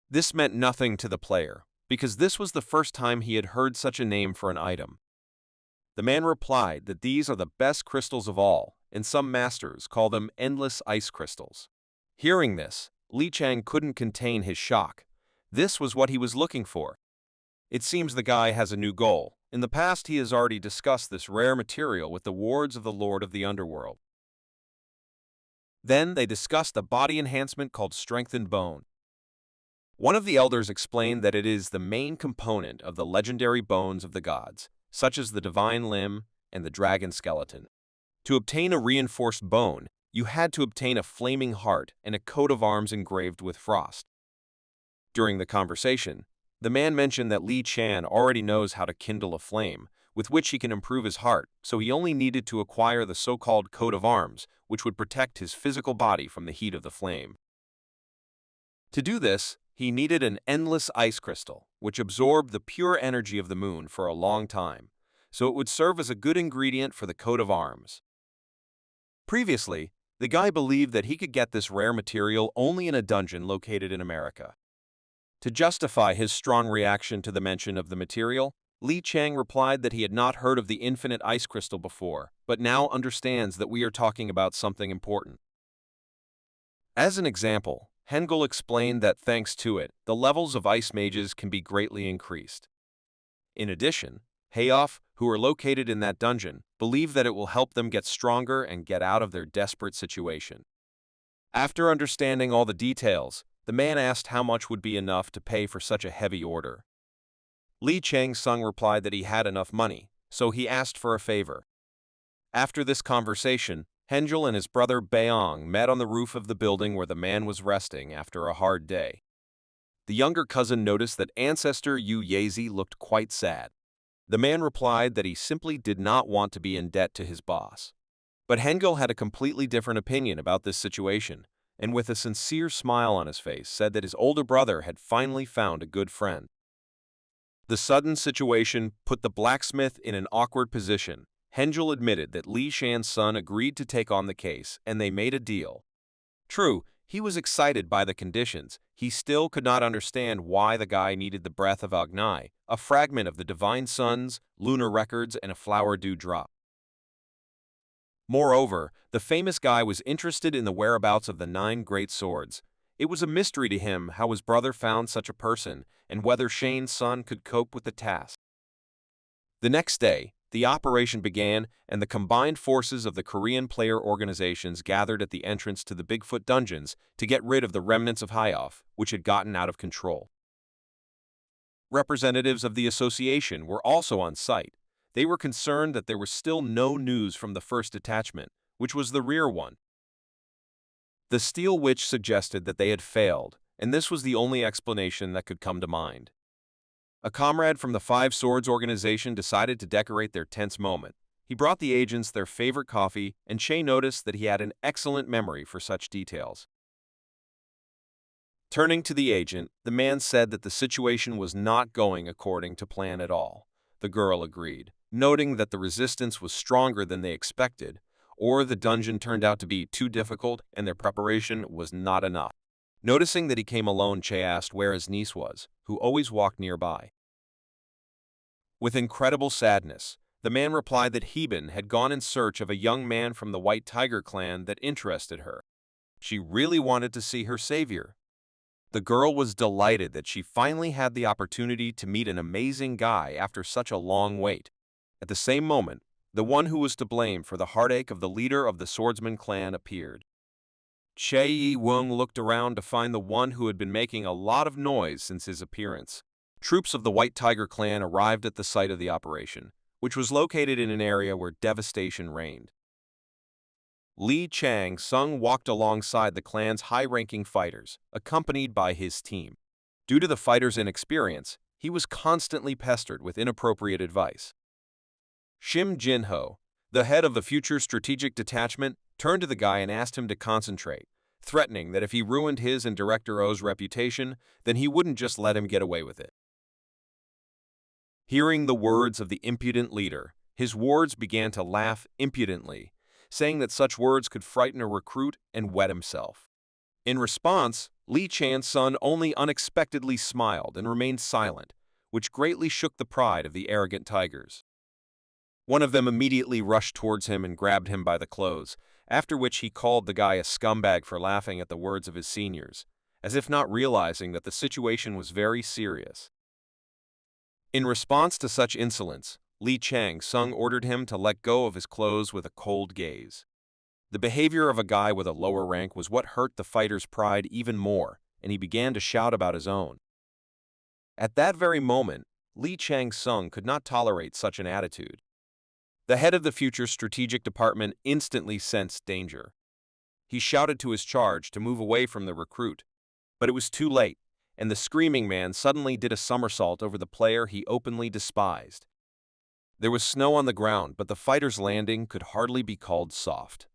This meant nothing to the player, because this was the first time he had heard such a name for an item. The man replied that these are the best crystals of all, and some masters call them endless ice crystals. Hearing this, Lee Chang couldn't contain his shock. This was what he was looking for. It seems the guy has a new goal. In the past, he has already discussed this rare material with the wards of the Lord of the Underworld. Then they discussed a body enhancement called Strengthened Bone. One of the elders explained that it is the main component of the legendary bones of the gods, such as the divine limb and the dragon skeleton. To obtain a reinforced bone, you had to obtain a flaming heart and a coat of arms engraved with frost. During the conversation, the man mentioned that Lee Chan already knows how to kindle a flame, with which he can improve his heart, so he only needed to acquire the so-called coat of arms, which would protect his physical body from the heat of the flame. To do this, he needed an endless ice crystal, which absorbed the pure energy of the moon for a long time, so it would serve as a good ingredient for the coat of arms. Previously, the guy believed that he could get this rare material only in a dungeon located in America. To justify his strong reaction to the mention of the material, Lee Chang replied that he had not heard of the infinite ice crystal before, but now understands that we are talking about something important. As an example, Hengel explained that thanks to it, the levels of ice mages can be greatly increased. In addition, HOV, who are located in that dungeon, believe that it will help them get stronger and get out of their desperate situation. After understanding all the details, the man asked how much would be enough to pay for such a heavy order. Lee Chang-sung replied that he had enough money, so he asked for a favor. After this conversation, Hengel and his brother Baeong met on the roof of the building where the man was resting after a hard day. The younger cousin noticed that ancestor Yu Yazi looked quite sad. The man replied that he simply did not want to be in debt to his boss. But Hengel had a completely different opinion about this situation, and with a sincere smile on his face said that his older brother had finally found a good friend. The sudden situation put the blacksmith in an awkward position. Hengel admitted that Li Shan's son agreed to take on the case, and they made a deal. True, he was excited by the conditions. He still could not understand why the guy needed the breath of Agni, a fragment of the divine suns, lunar records, and a flower dewdrop. Moreover, the famous guy was interested in the whereabouts of the 9 great swords. It was a mystery to him how his brother found such a person and whether Shane's son could cope with the task. The next day, the operation began, and the combined forces of the Korean player organizations gathered at the entrance to the Bigfoot dungeons to get rid of the remnants of HOV, which had gotten out of control. Representatives of the association were also on site. They were concerned that there was still no news from the first detachment, which was the rear one. The Steel Witch suggested that they had failed, and this was the only explanation that could come to mind. A comrade from the Five Swords organization decided to decorate their tense moment. He brought the agents their favorite coffee, and Che noticed that he had an excellent memory for such details. Turning to the agent, the man said that the situation was not going according to plan at all. The girl agreed, noting that the resistance was stronger than they expected, or the dungeon turned out to be too difficult and their preparation was not enough. Noticing that he came alone, Che asked where his niece was, who always walked nearby. With incredible sadness, the man replied that Heben had gone in search of a young man from the White Tiger clan that interested her. She really wanted to see her savior. The girl was delighted that she finally had the opportunity to meet an amazing guy after such a long wait. At the same moment, the one who was to blame for the heartache of the leader of the Swordsman clan appeared. Che Yi-wung looked around to find the one who had been making a lot of noise since his appearance. Troops of the White Tiger clan arrived at the site of the operation, which was located in an area where devastation reigned. Li Chang-sung walked alongside the clan's high-ranking fighters, accompanied by his team. Due to the fighters' inexperience, he was constantly pestered with inappropriate advice. Shim Jin-ho, the head of the future strategic detachment, turned to the guy and asked him to concentrate, threatening that if he ruined his and Director O's reputation, then he wouldn't just let him get away with it. Hearing the words of the impudent leader, his wards began to laugh impudently, saying that such words could frighten a recruit and wet himself. In response, Li Chan's son only unexpectedly smiled and remained silent, which greatly shook the pride of the arrogant tigers. One of them immediately rushed towards him and grabbed him by the clothes, after which he called the guy a scumbag for laughing at the words of his seniors, as if not realizing that the situation was very serious. In response to such insolence, Li Chang-sung ordered him to let go of his clothes with a cold gaze. The behavior of a guy with a lower rank was what hurt the fighter's pride even more, and he began to shout about his own. At that very moment, Li Chang-sung could not tolerate such an attitude. The head of the future strategic department instantly sensed danger. He shouted to his charge to move away from the recruit, but it was too late, and the screaming man suddenly did a somersault over the player he openly despised. There was snow on the ground, but the fighter's landing could hardly be called soft.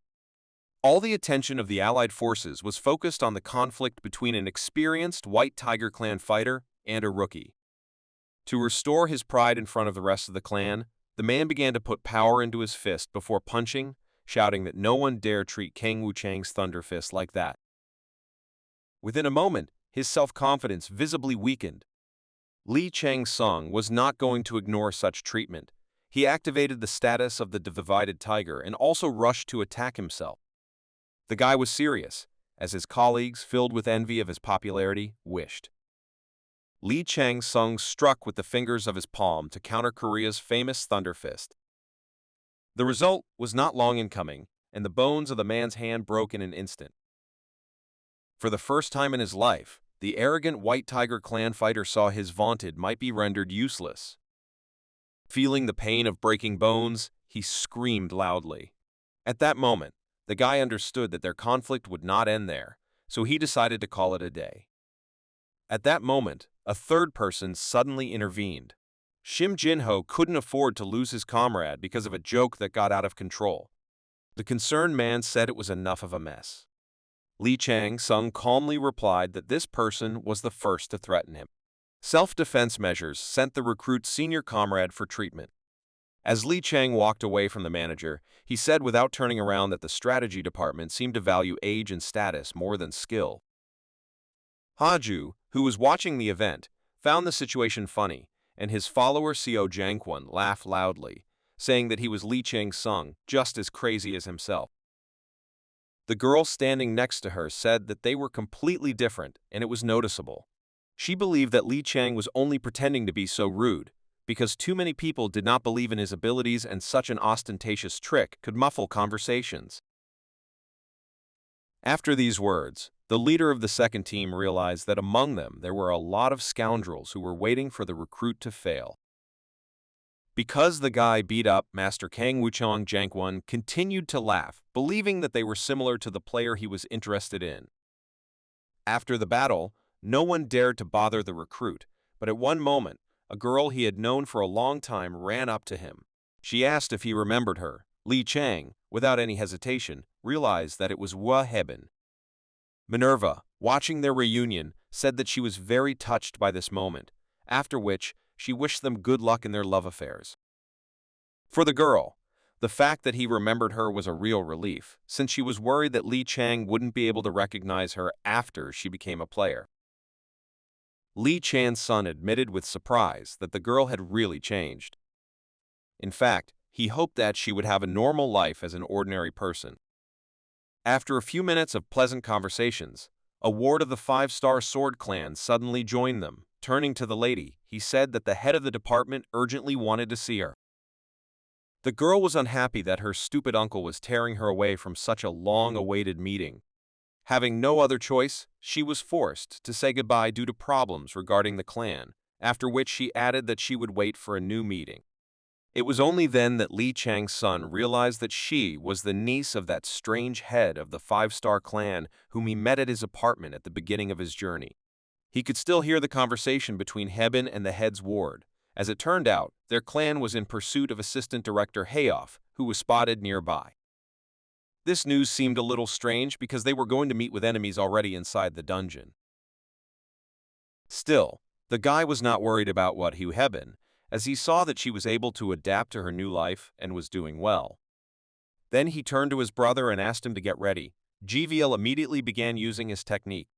All the attention of the Allied forces was focused on the conflict between an experienced White Tiger clan fighter and a rookie. To restore his pride in front of the rest of the clan, the man began to put power into his fist before punching, shouting that no one dare treat Kang Wuchang's Thunder Fist like that. Within a moment, his self-confidence visibly weakened. Li Chang-sung was not going to ignore such treatment. He activated the status of the divided tiger and also rushed to attack himself. The guy was serious, as his colleagues, filled with envy of his popularity, wished. Lee Chang-sung struck with the fingers of his palm to counter Korea's famous Thunder Fist. The result was not long in coming, and the bones of the man's hand broke in an instant. For the first time in his life, the arrogant White Tiger clan fighter saw his vaunted might be rendered useless. Feeling the pain of breaking bones, he screamed loudly. At that moment, the guy understood that their conflict would not end there, so he decided to call it a day. At that moment, a third person suddenly intervened. Shim Jinho couldn't afford to lose his comrade because of a joke that got out of control. The concerned man said it was enough of a mess. Lee Chang-sung calmly replied that this person was the first to threaten him. Self-defense measures sent the recruit's senior comrade for treatment. As Lee Chang walked away from the manager, he said without turning around that the strategy department seemed to value age and status more than skill. Haju, who was watching the event, found the situation funny, and his follower Seo Jangkwon laughed loudly, saying that he was Lee Chang-sung, just as crazy as himself. The girl standing next to her said that they were completely different, and it was noticeable. She believed that Lee Chang was only pretending to be so rude, because too many people did not believe in his abilities and such an ostentatious trick could muffle conversations. After these words, the leader of the second team realized that among them there were a lot of scoundrels who were waiting for the recruit to fail. Because the guy beat up Master Kang Wuchang, Jangkwon continued to laugh, believing that they were similar to the player he was interested in. After the battle, no one dared to bother the recruit, but at one moment, a girl he had known for a long time ran up to him. She asked if he remembered her. Lee Chang, without any hesitation, realized that it was Hua Heben. Minerva, watching their reunion, said that she was very touched by this moment, after which she wished them good luck in their love affairs. For the girl, the fact that he remembered her was a real relief, since she was worried that Lee Chang wouldn't be able to recognize her after she became a player. Lee Chan's son admitted with surprise that the girl had really changed. In fact, he hoped that she would have a normal life as an ordinary person. After a few minutes of pleasant conversations, a ward of the 5-star Sword Clan suddenly joined them. Turning to the lady, he said that the head of the department urgently wanted to see her. The girl was unhappy that her stupid uncle was tearing her away from such a long-awaited meeting. Having no other choice, she was forced to say goodbye due to problems regarding the clan, after which she added that she would wait for a new meeting. It was only then that Lee Chang's son realized that she was the niece of that strange head of the 5-star clan whom he met at his apartment at the beginning of his journey. He could still hear the conversation between Heben and the head's ward. As it turned out, their clan was in pursuit of Assistant Director HOV, who was spotted nearby. This news seemed a little strange because they were going to meet with enemies already inside the dungeon. Still, the guy was not worried about what Hua Heben, as he saw that she was able to adapt to her new life and was doing well. Then he turned to his brother and asked him to get ready. GVL immediately began using his technique.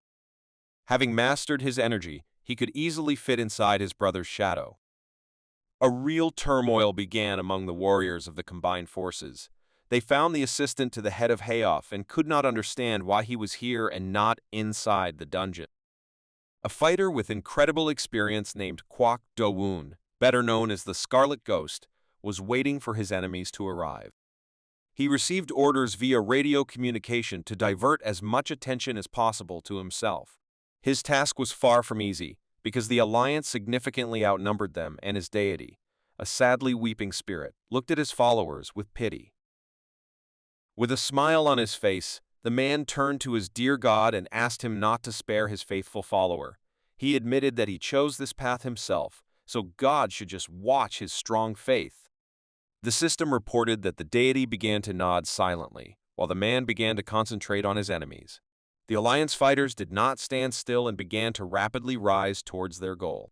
Having mastered his energy, he could easily fit inside his brother's shadow. A real turmoil began among the warriors of the combined forces. They found the assistant to the head of HOV and could not understand why he was here and not inside the dungeon. A fighter with incredible experience named Kwak Do-woon, better known as the Scarlet Ghost, was waiting for his enemies to arrive. He received orders via radio communication to divert as much attention as possible to himself. His task was far from easy, because the alliance significantly outnumbered them, and his deity, a sadly weeping spirit, looked at his followers with pity. With a smile on his face, the man turned to his dear God and asked him not to spare his faithful follower. He admitted that he chose this path himself, so God should just watch his strong faith. The system reported that the deity began to nod silently, while the man began to concentrate on his enemies. The Alliance fighters did not stand still and began to rapidly rise towards their goal.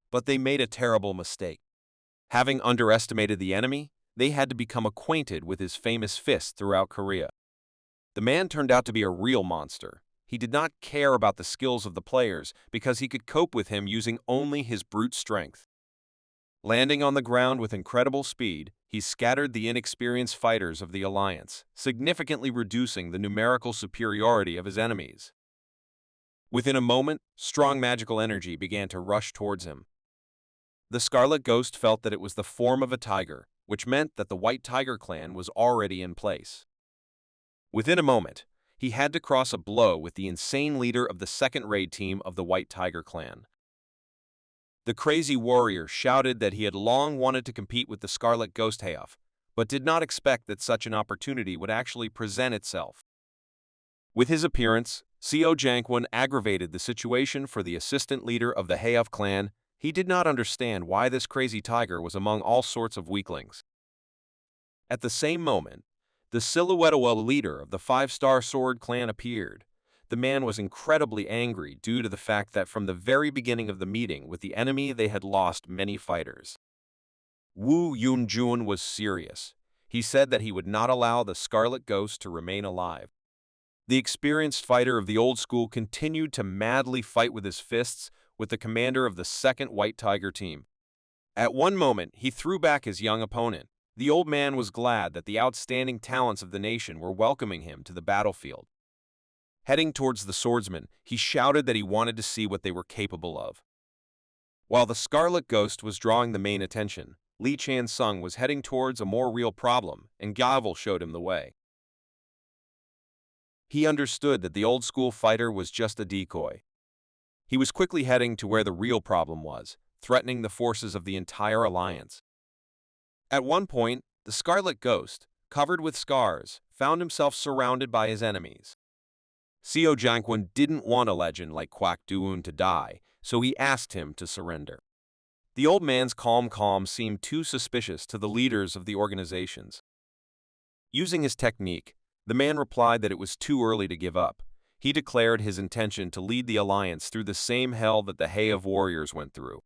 But they made a terrible mistake. Having underestimated the enemy, they had to become acquainted with his famous fist throughout Korea. The man turned out to be a real monster. He did not care about the skills of the players because he could cope with him using only his brute strength. Landing on the ground with incredible speed, he scattered the inexperienced fighters of the Alliance, significantly reducing the numerical superiority of his enemies. Within a moment, strong magical energy began to rush towards him. The Scarlet Ghost felt that it was the form of a tiger, which meant that the White Tiger clan was already in place. Within a moment, he had to cross a blow with the insane leader of the second raid team of the White Tiger clan. The crazy warrior shouted that he had long wanted to compete with the Scarlet Ghost HOV, but did not expect that such an opportunity would actually present itself. With his appearance, Co Jankwon aggravated the situation for the assistant leader of the HOV clan. He did not understand why this crazy tiger was among all sorts of weaklings. At the same moment, the Silhouettewa leader of the Five-Star Sword clan appeared. The man was incredibly angry due to the fact that from the very beginning of the meeting with the enemy they had lost many fighters. Wu Yunjun was serious. He said that he would not allow the Scarlet Ghost to remain alive. The experienced fighter of the old school continued to madly fight with his fists with the commander of the second White Tiger team. At one moment, he threw back his young opponent. The old man was glad that the outstanding talents of the nation were welcoming him to the battlefield. Heading towards the swordsman, he shouted that he wanted to see what they were capable of. While the Scarlet Ghost was drawing the main attention, Lee Chan-sung was heading towards a more real problem, and Gavel showed him the way. He understood that the old-school fighter was just a decoy. He was quickly heading to where the real problem was, threatening the forces of the entire alliance. At one point, the Scarlet Ghost, covered with scars, found himself surrounded by his enemies. Co Jankwon didn't want a legend like Kwak Doon to die, so he asked him to surrender. The old man's calm seemed too suspicious to the leaders of the organizations. Using his technique, the man replied that it was too early to give up. He declared his intention to lead the alliance through the same hell that the HOV warriors went through.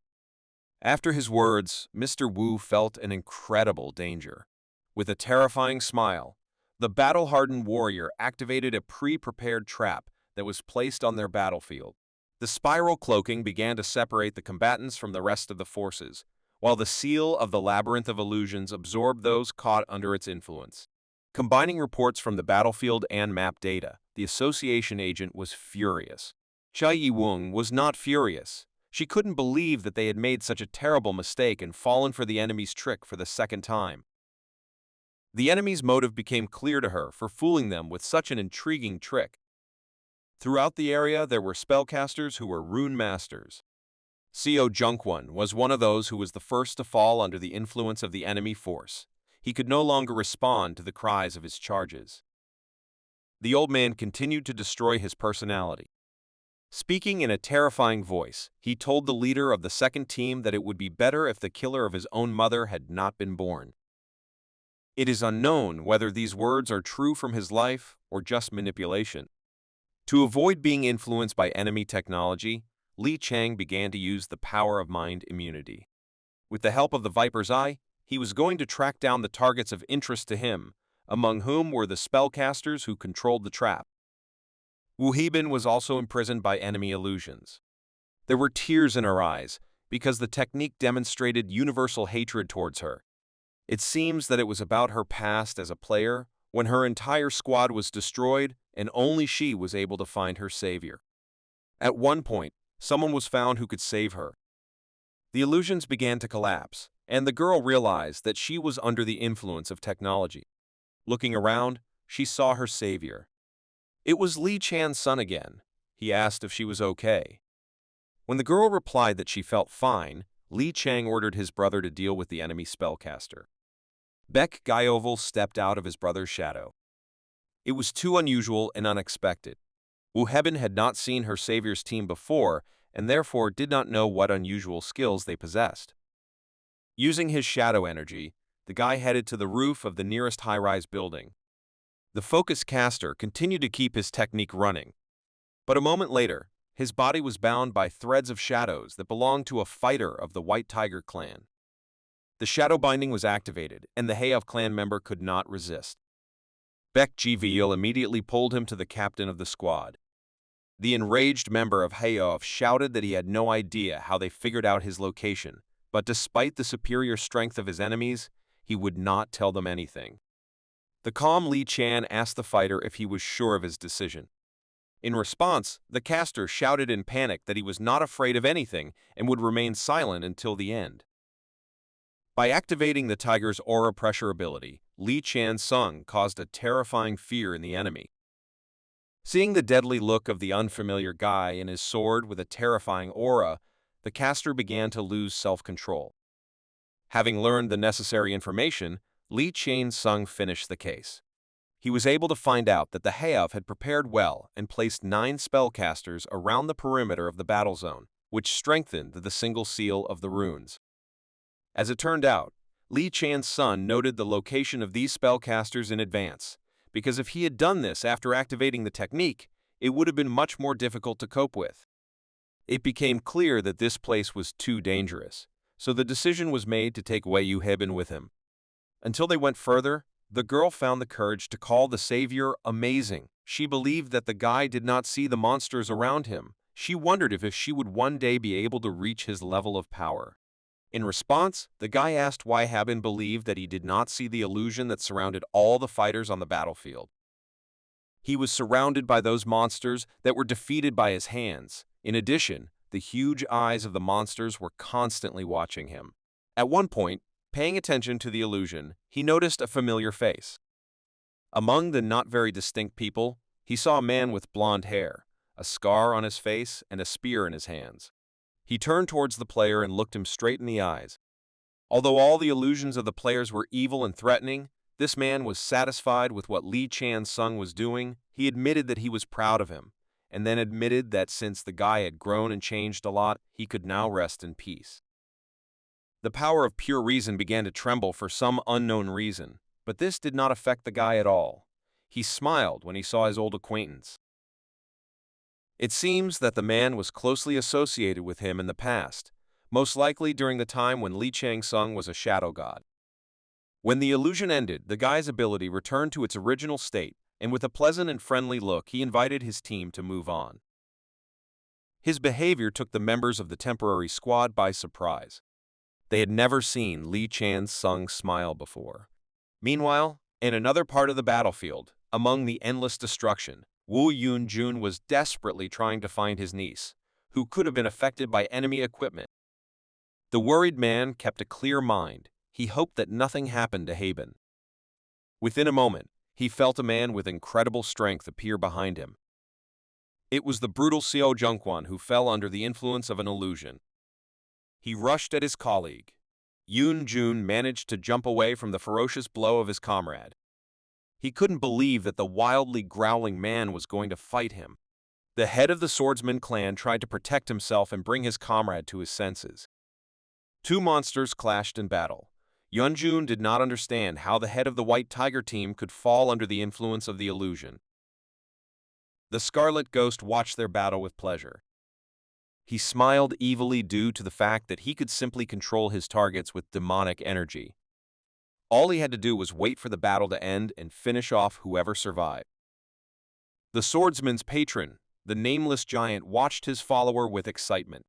After his words, Mr. Wu felt an incredible danger. With a terrifying smile, the battle-hardened warrior activated a pre-prepared trap that was placed on their battlefield. The spiral cloaking began to separate the combatants from the rest of the forces, while the seal of the Labyrinth of Illusions absorbed those caught under its influence. Combining reports from the battlefield and map data, the association agent was furious. Chai Yi-wung was not furious. She couldn't believe that they had made such a terrible mistake and fallen for the enemy's trick for the second time. The enemy's motive became clear to her for fooling them with such an intriguing trick. Throughout the area, there were spellcasters who were rune masters. Co Junkwon was one of those who was the first to fall under the influence of the enemy force. He could no longer respond to the cries of his charges. The old man continued to destroy his personality. Speaking in a terrifying voice, he told the leader of the second team that it would be better if the killer of his own mother had not been born. It is unknown whether these words are true from his life or just manipulation. To avoid being influenced by enemy technology, Li Chang began to use the power of mind immunity. With the help of the Viper's Eye, he was going to track down the targets of interest to him, among whom were the spellcasters who controlled the trap. Wu Heibin was also imprisoned by enemy illusions. There were tears in her eyes, because the technique demonstrated universal hatred towards her. It seems that it was about her past as a player, when her entire squad was destroyed and only she was able to find her savior. At one point, someone was found who could save her. The illusions began to collapse, and the girl realized that she was under the influence of technology. Looking around, she saw her savior. It was Li Chan's son again. He asked if she was okay. When the girl replied that she felt fine, Li Chang ordered his brother to deal with the enemy spellcaster. Baek Gyeoval stepped out of his brother's shadow. It was too unusual and unexpected. Wu Heibin had not seen her savior's team before and therefore did not know what unusual skills they possessed. Using his shadow energy, the guy headed to the roof of the nearest high-rise building. The focus caster continued to keep his technique running, but a moment later, his body was bound by threads of shadows that belonged to a fighter of the White Tiger clan. The shadow binding was activated, and the HOV clan member could not resist. Baek Ji-vil immediately pulled him to the captain of the squad. The enraged member of HOV shouted that he had no idea how they figured out his location, but despite the superior strength of his enemies, he would not tell them anything. The calm Li Chan asked the fighter if he was sure of his decision. In response, the caster shouted in panic that he was not afraid of anything and would remain silent until the end. By activating the tiger's aura pressure ability, Li Chan's song caused a terrifying fear in the enemy. Seeing the deadly look of the unfamiliar guy and his sword with a terrifying aura, the caster began to lose self-control. Having learned the necessary information, Li Qian-sung finished the case. He was able to find out that the HOV had prepared well and placed 9 spellcasters around the perimeter of the battle zone, which strengthened the single seal of the runes. As it turned out, Li Qian's son noted the location of these spellcasters in advance, because if he had done this after activating the technique, it would have been much more difficult to cope with. It became clear that this place was too dangerous, so the decision was made to take Wei Yuheben with him. Until they went further, the girl found the courage to call the savior amazing. She believed that the guy did not see the monsters around him. She wondered if she would one day be able to reach his level of power. In response, the guy asked why Haben believed that he did not see the illusion that surrounded all the fighters on the battlefield. He was surrounded by those monsters that were defeated by his hands. In addition, the huge eyes of the monsters were constantly watching him. At one point, paying attention to the illusion, he noticed a familiar face. Among the not very distinct people, he saw a man with blonde hair, a scar on his face, and a spear in his hands. He turned towards the player and looked him straight in the eyes. Although all the illusions of the players were evil and threatening, this man was satisfied with what Li Qian-sung was doing. He admitted that he was proud of him, and then admitted that since the guy had grown and changed a lot, he could now rest in peace. The power of pure reason began to tremble for some unknown reason, but this did not affect the guy at all. He smiled when he saw his old acquaintance. It seems that the man was closely associated with him in the past, most likely during the time when Li Qian-sung was a shadow god. When the illusion ended, the guy's ability returned to its original state, and with a pleasant and friendly look, he invited his team to move on. His behavior took the members of the temporary squad by surprise. They had never seen Li Qian-sung smile before. Meanwhile, in another part of the battlefield, among the endless destruction, Wu Yunjun was desperately trying to find his niece, who could have been affected by enemy equipment. The worried man kept a clear mind. He hoped that nothing happened to Haben. Within a moment, he felt a man with incredible strength appear behind him. It was the brutal Xiao Zhengquan who fell under the influence of an illusion. He rushed at his colleague. Yunjun managed to jump away from the ferocious blow of his comrade. He couldn't believe that the wildly growling man was going to fight him. The head of the swordsman clan tried to protect himself and bring his comrade to his senses. Two monsters clashed in battle. Yunjun did not understand how the head of the White Tiger team could fall under the influence of the illusion. The Scarlet Ghost watched their battle with pleasure. He smiled evilly due to the fact that he could simply control his targets with demonic energy. All he had to do was wait for the battle to end and finish off whoever survived. The swordsman's patron, the nameless giant, watched his follower with excitement.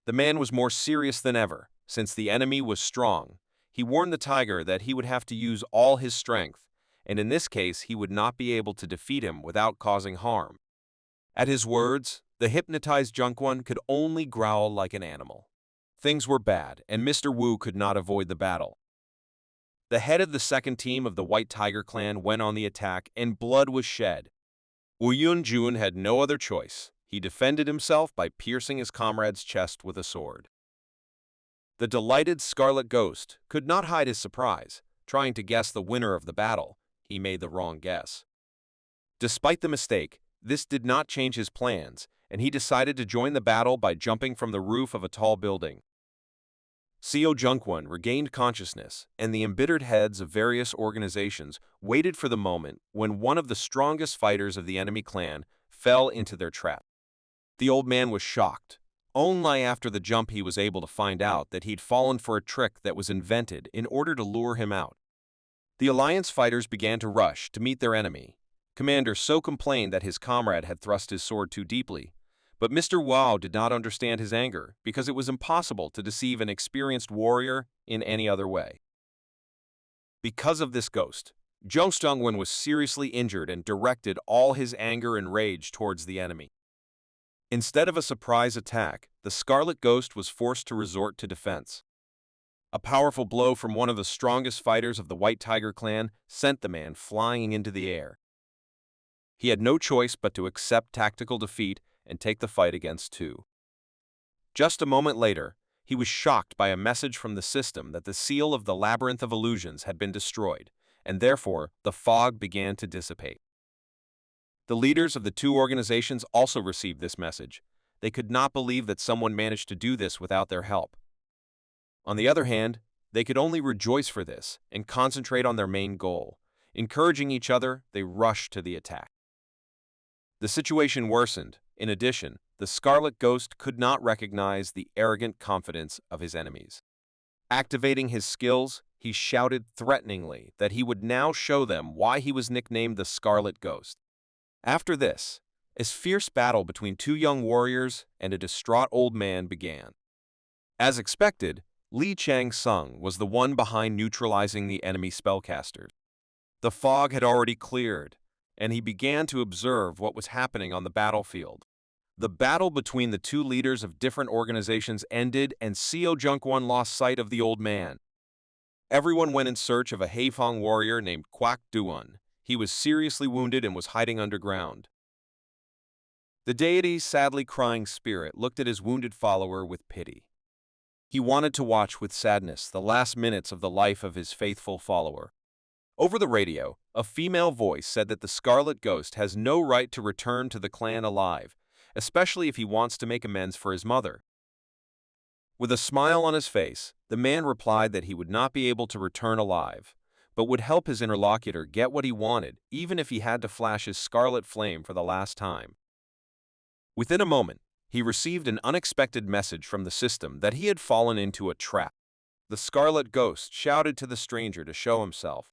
The man was more serious than ever. Since the enemy was strong, he warned the tiger that he would have to use all his strength, and in this case he would not be able to defeat him without causing harm. At his words, the hypnotized Zhengquan could only growl like an animal. Things were bad, and Mr. Wu could not avoid the battle. The head of the second team of the White Tiger clan went on the attack, and blood was shed. Wu Yunjun had no other choice. He defended himself by piercing his comrade's chest with a sword. The delighted Scarlet Ghost could not hide his surprise. Trying to guess the winner of the battle, he made the wrong guess. Despite the mistake, this did not change his plans, and he decided to join the battle by jumping from the roof of a tall building. Xiao Zhengquan regained consciousness, and the embittered heads of various organizations waited for the moment when one of the strongest fighters of the enemy clan fell into their trap. The old man was shocked. Only after the jump he was able to find out that he'd fallen for a trick that was invented in order to lure him out. The Alliance fighters began to rush to meet their enemy. Commander So complained that his comrade had thrust his sword too deeply, But Mr. Wow did not understand his anger because it was impossible to deceive an experienced warrior in any other way. Because of this ghost, Zhou Stungwen was seriously injured and directed all his anger and rage towards the enemy. Instead of a surprise attack, the Scarlet Ghost was forced to resort to defense. A powerful blow from one of the strongest fighters of the White Tiger clan sent the man flying into the air. He had no choice but to accept tactical defeat and take the fight against two. Just a moment later, he was shocked by a message from the system that the seal of the Labyrinth of Illusions had been destroyed, and therefore the fog began to dissipate. The leaders of the two organizations also received this message. They could not believe that someone managed to do this without their help. On the other hand, they could only rejoice for this and concentrate on their main goal. Encouraging each other, they rushed to the attack. The situation worsened. In addition, the Scarlet Ghost could not recognize the arrogant confidence of his enemies. Activating his skills, he shouted threateningly that he would now show them why he was nicknamed the Scarlet Ghost. After this, a fierce battle between two young warriors and a distraught old man began. As expected, Li Chang-sung was the one behind neutralizing the enemy spellcasters. The fog had already cleared, and he began to observe what was happening on the battlefield. The battle between the two leaders of different organizations ended, and Seo Junkwon lost sight of the old man. Everyone went in search of a Haifeng warrior named Kwak Duan. He was seriously wounded and was hiding underground. The deity's sadly crying spirit looked at his wounded follower with pity. He wanted to watch with sadness the last minutes of the life of his faithful follower. Over the radio, a female voice said that the Scarlet Ghost has no right to return to the clan alive, especially if he wants to make amends for his mother. With a smile on his face, the man replied that he would not be able to return alive, but would help his interlocutor get what he wanted, even if he had to flash his scarlet flame for the last time. Within a moment, he received an unexpected message from the system that he had fallen into a trap. The Scarlet Ghost shouted to the stranger to show himself.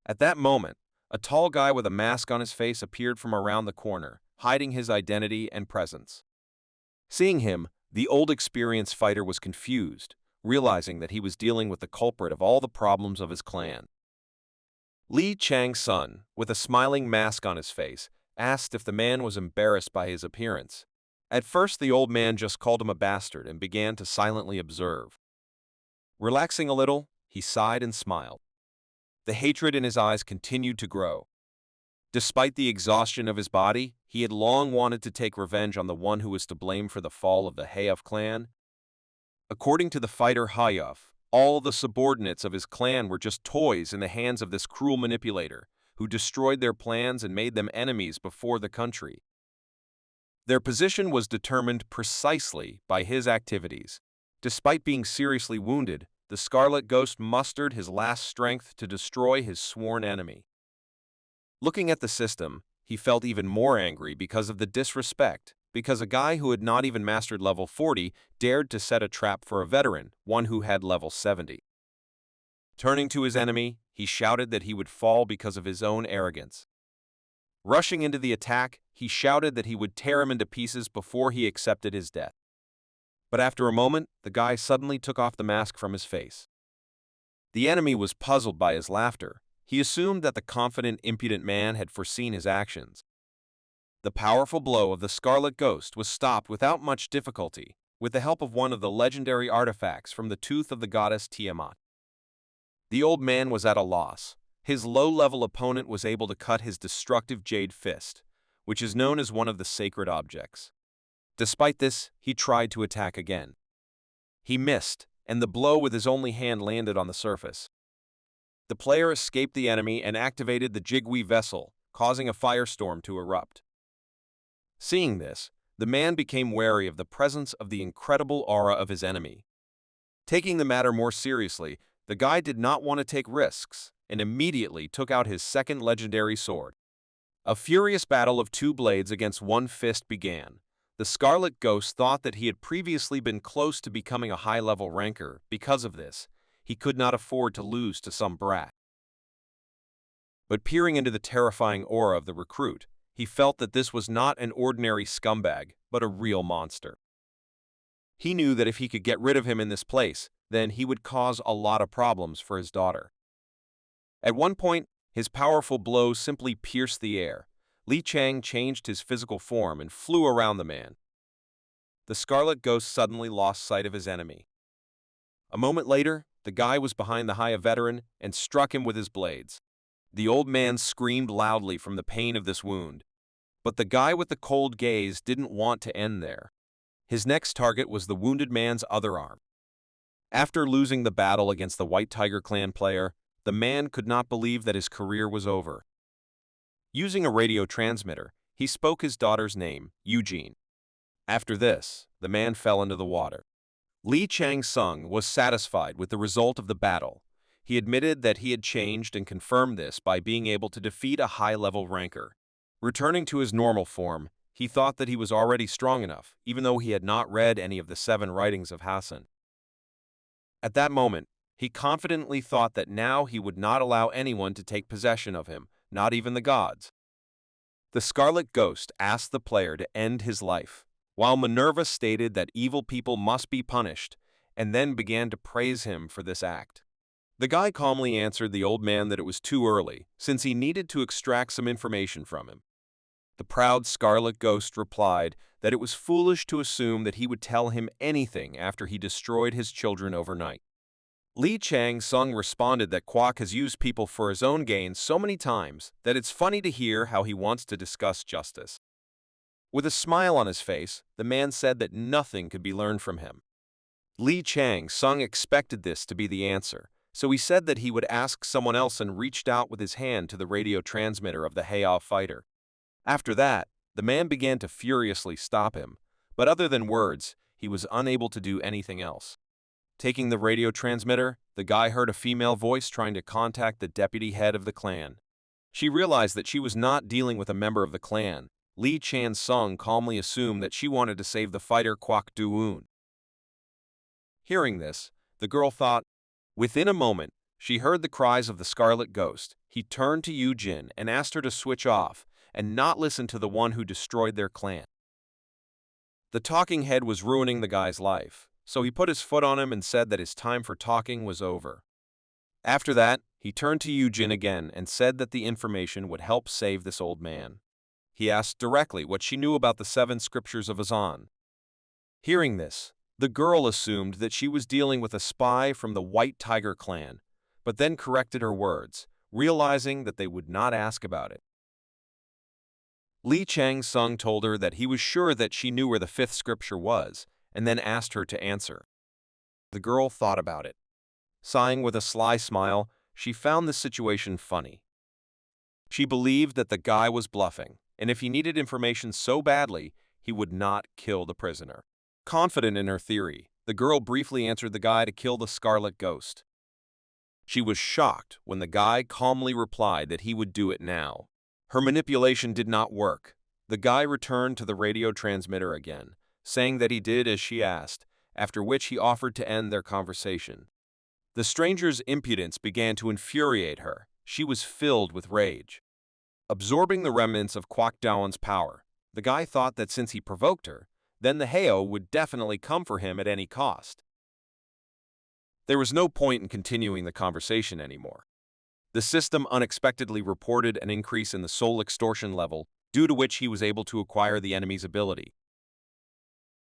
At that moment, a tall guy with a mask on his face appeared from around the corner, hiding his identity and presence. Seeing him, the old experienced fighter was confused, realizing that he was dealing with the culprit of all the problems of his clan. Li Chang-sun, with a smiling mask on his face, asked if the man was embarrassed by his appearance. At first, the old man just called him a bastard and began to silently observe. Relaxing a little, he sighed and smiled. The hatred in his eyes continued to grow. Despite the exhaustion of his body, he had long wanted to take revenge on the one who was to blame for the fall of the HOV Clan. According to the fighter HOV, all the subordinates of his clan were just toys in the hands of this cruel manipulator, who destroyed their plans and made them enemies before the country. Their position was determined precisely by his activities. Despite being seriously wounded, the Scarlet Ghost mustered his last strength to destroy his sworn enemy. Looking at the system, he felt even more angry because of the disrespect, because a guy who had not even mastered level 40 dared to set a trap for a veteran, one who had level 70. Turning to his enemy, he shouted that he would fall because of his own arrogance. Rushing into the attack, he shouted that he would tear him into pieces before he accepted his death. But after a moment, the guy suddenly took off the mask from his face. The enemy was puzzled by his laughter. He assumed that the confident, impudent man had foreseen his actions. The powerful blow of the Scarlet Ghost was stopped without much difficulty, with the help of one of the legendary artifacts from the tooth of the goddess Tiamat. The old man was at a loss. His low-level opponent was able to cut his destructive jade fist, which is known as one of the sacred objects. Despite this, he tried to attack again. He missed, and the blow with his only hand landed on the surface. The player escaped the enemy and activated the Jigui vessel, causing a firestorm to erupt. Seeing this, the man became wary of the presence of the incredible aura of his enemy. Taking the matter more seriously, the guy did not want to take risks, and immediately took out his second legendary sword. A furious battle of two blades against one fist began. The Scarlet Ghost thought that he had previously been close to becoming a high-level ranker. Because of this, he could not afford to lose to some brat. But peering into the terrifying aura of the recruit, he felt that this was not an ordinary scumbag, but a real monster. He knew that if he could get rid of him in this place, then he would cause a lot of problems for his daughter. At one point, his powerful blow simply pierced the air. Li Chang changed his physical form and flew around the man. The Scarlet Ghost suddenly lost sight of his enemy. A moment later, the guy was behind the HOV veteran and struck him with his blades. The old man screamed loudly from the pain of this wound. But the guy with the cold gaze didn't want to end there. His next target was the wounded man's other arm. After losing the battle against the White Tiger Clan player, the man could not believe that his career was over. Using a radio transmitter, he spoke his daughter's name, Eugene. After this, the man fell into the water. Li Chang-sung was satisfied with the result of the battle. He admitted that he had changed and confirmed this by being able to defeat a high-level ranker. Returning to his normal form, he thought that he was already strong enough, even though he had not read any of the 7 writings of Hassan. At that moment, he confidently thought that now he would not allow anyone to take possession of him, not even the gods. The Scarlet Ghost asked the player to end his life, while Minerva stated that evil people must be punished, and then began to praise him for this act. The guy calmly answered the old man that it was too early, since he needed to extract some information from him. The proud Scarlet Ghost replied that it was foolish to assume that he would tell him anything after he destroyed his children overnight. Li Chang-sung responded that Kwok has used people for his own gain so many times that it's funny to hear how he wants to discuss justice. With a smile on his face, the man said that nothing could be learned from him. Li Chang-sung expected this to be the answer, so he said that he would ask someone else and reached out with his hand to the radio transmitter of the HOV fighter. After that, the man began to furiously stop him, but other than words, he was unable to do anything else. Taking the radio transmitter, the guy heard a female voice trying to contact the deputy head of the clan. She realized that she was not dealing with a member of the clan. Li Chang-sung calmly assumed that she wanted to save the fighter Kwok Do-woon. Hearing this, the girl thought. Within a moment, she heard the cries of the Scarlet Ghost. He turned to Eugene and asked her to switch off and not listen to the one who destroyed their clan. The talking head was ruining the guy's life, so he put his foot on him and said that his time for talking was over. After that, he turned to Eugene again and said that the information would help save this old man. He asked directly what she knew about the 7 scriptures of Hassan. Hearing this, the girl assumed that she was dealing with a spy from the White Tiger Clan, but then corrected her words, realizing that they would not ask about it. Li Chang-sung told her that he was sure that she knew where the 5th scripture was, and then asked her to answer. The girl thought about it. Sighing with a sly smile, she found the situation funny. She believed that the guy was bluffing, and if he needed information so badly, he would not kill the prisoner. Confident in her theory, the girl briefly answered the guy to kill the Scarlet Ghost. She was shocked when the guy calmly replied that he would do it now. Her manipulation did not work. The guy returned to the radio transmitter again, saying that he did as she asked, after which he offered to end their conversation. The stranger's impudence began to infuriate her. She was filled with rage. Absorbing the remnants of Kwok Do-woon's power, the guy thought that since he provoked her, then the HOV would definitely come for him at any cost. There was no point in continuing the conversation anymore. The system unexpectedly reported an increase in the soul extortion level, due to which he was able to acquire the enemy's ability.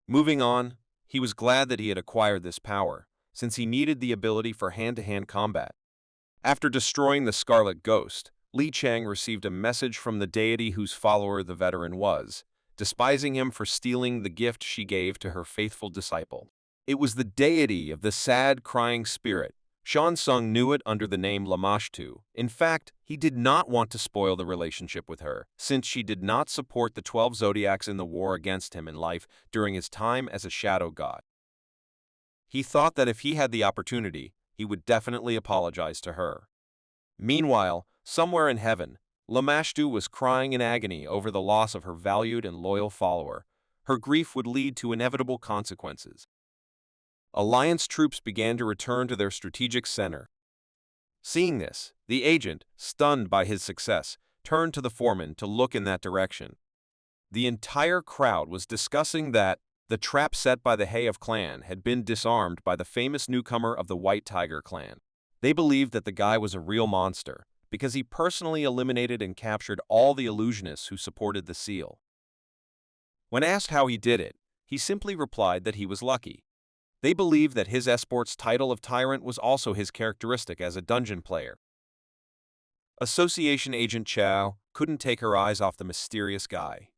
Moving on, he was glad that he had acquired this power, since he needed the ability for hand-to-hand combat. After destroying the Scarlet Ghost, Li Chang received a message from the deity whose follower the veteran was, despising him for stealing the gift she gave to her faithful disciple. It was the deity of the sad, crying spirit. Shan-sung knew it under the name Lamashtu. In fact, he did not want to spoil the relationship with her, since she did not support the 12 zodiacs in the war against him in life during his time as a shadow god. He thought that if he had the opportunity, he would definitely apologize to her. Meanwhile, somewhere in heaven, Lamashtu was crying in agony over the loss of her valued and loyal follower. Her grief would lead to inevitable consequences. Alliance troops began to return to their strategic center. Seeing this, the agent, stunned by his success, turned to the foreman to look in that direction. The entire crowd was discussing that the trap set by the HOV Clan had been disarmed by the famous newcomer of the White Tiger Clan. They believed that the guy was a real monster because he personally eliminated and captured all the illusionists who supported the seal. When asked how he did it, he simply replied that he was lucky. They believed that his escort's title of tyrant was also his characteristic as a dungeon player. Association Agent Chow couldn't take her eyes off the mysterious guy.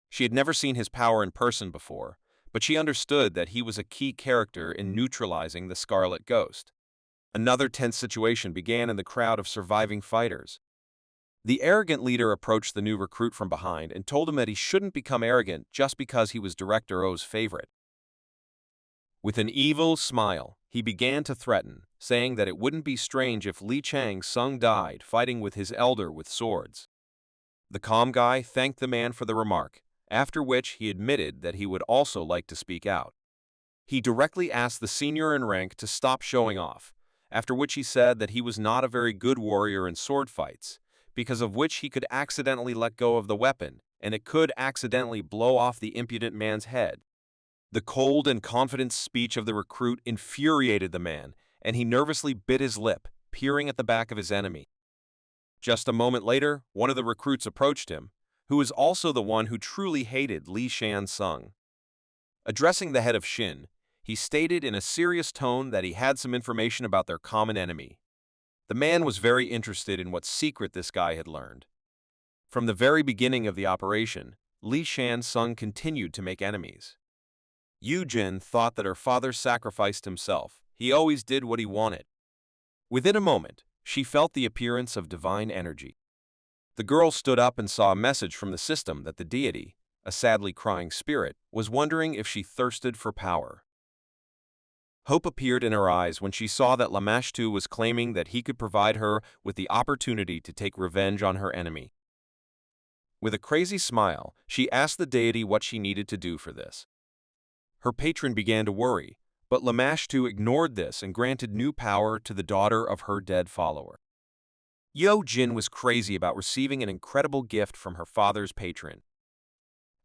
She had never seen his power in person before, but she understood that he was a key character in neutralizing the Scarlet Ghost. Another tense situation began in the crowd of surviving fighters. The arrogant leader approached the new recruit from behind and told him that he shouldn't become arrogant just because he was Director O's favorite. With an evil smile, he began to threaten, saying that it wouldn't be strange if Li Chang-sung died fighting with his elder with swords. The calm guy thanked the man for the remark, after which he admitted that he would also like to speak out. He directly asked the senior in rank to stop showing off, after which he said that he was not a very good warrior in sword fights, because of which he could accidentally let go of the weapon, and it could accidentally blow off the impudent man's head. The cold and confident speech of the recruit infuriated the man, and he nervously bit his lip, peering at the back of his enemy. Just a moment later, one of the recruits approached him, who was also the one who truly hated Li Chang-sung. Addressing the head of Shin, he stated in a serious tone that he had some information about their common enemy. The man was very interested in what secret this guy had learned. From the very beginning of the operation, Li Chang-sung continued to make enemies. Yu-jin thought that her father sacrificed himself. He always did what he wanted. Within a moment, she felt the appearance of divine energy. The girl stood up and saw a message from the system that the deity, a sadly crying spirit, was wondering if she thirsted for power. Hope appeared in her eyes when she saw that Lamashtu was claiming that he could provide her with the opportunity to take revenge on her enemy. With a crazy smile, she asked the deity what she needed to do for this. Her patron began to worry, but Lamashtu ignored this and granted new power to the daughter of her dead follower. Yo-jin was crazy about receiving an incredible gift from her father's patron.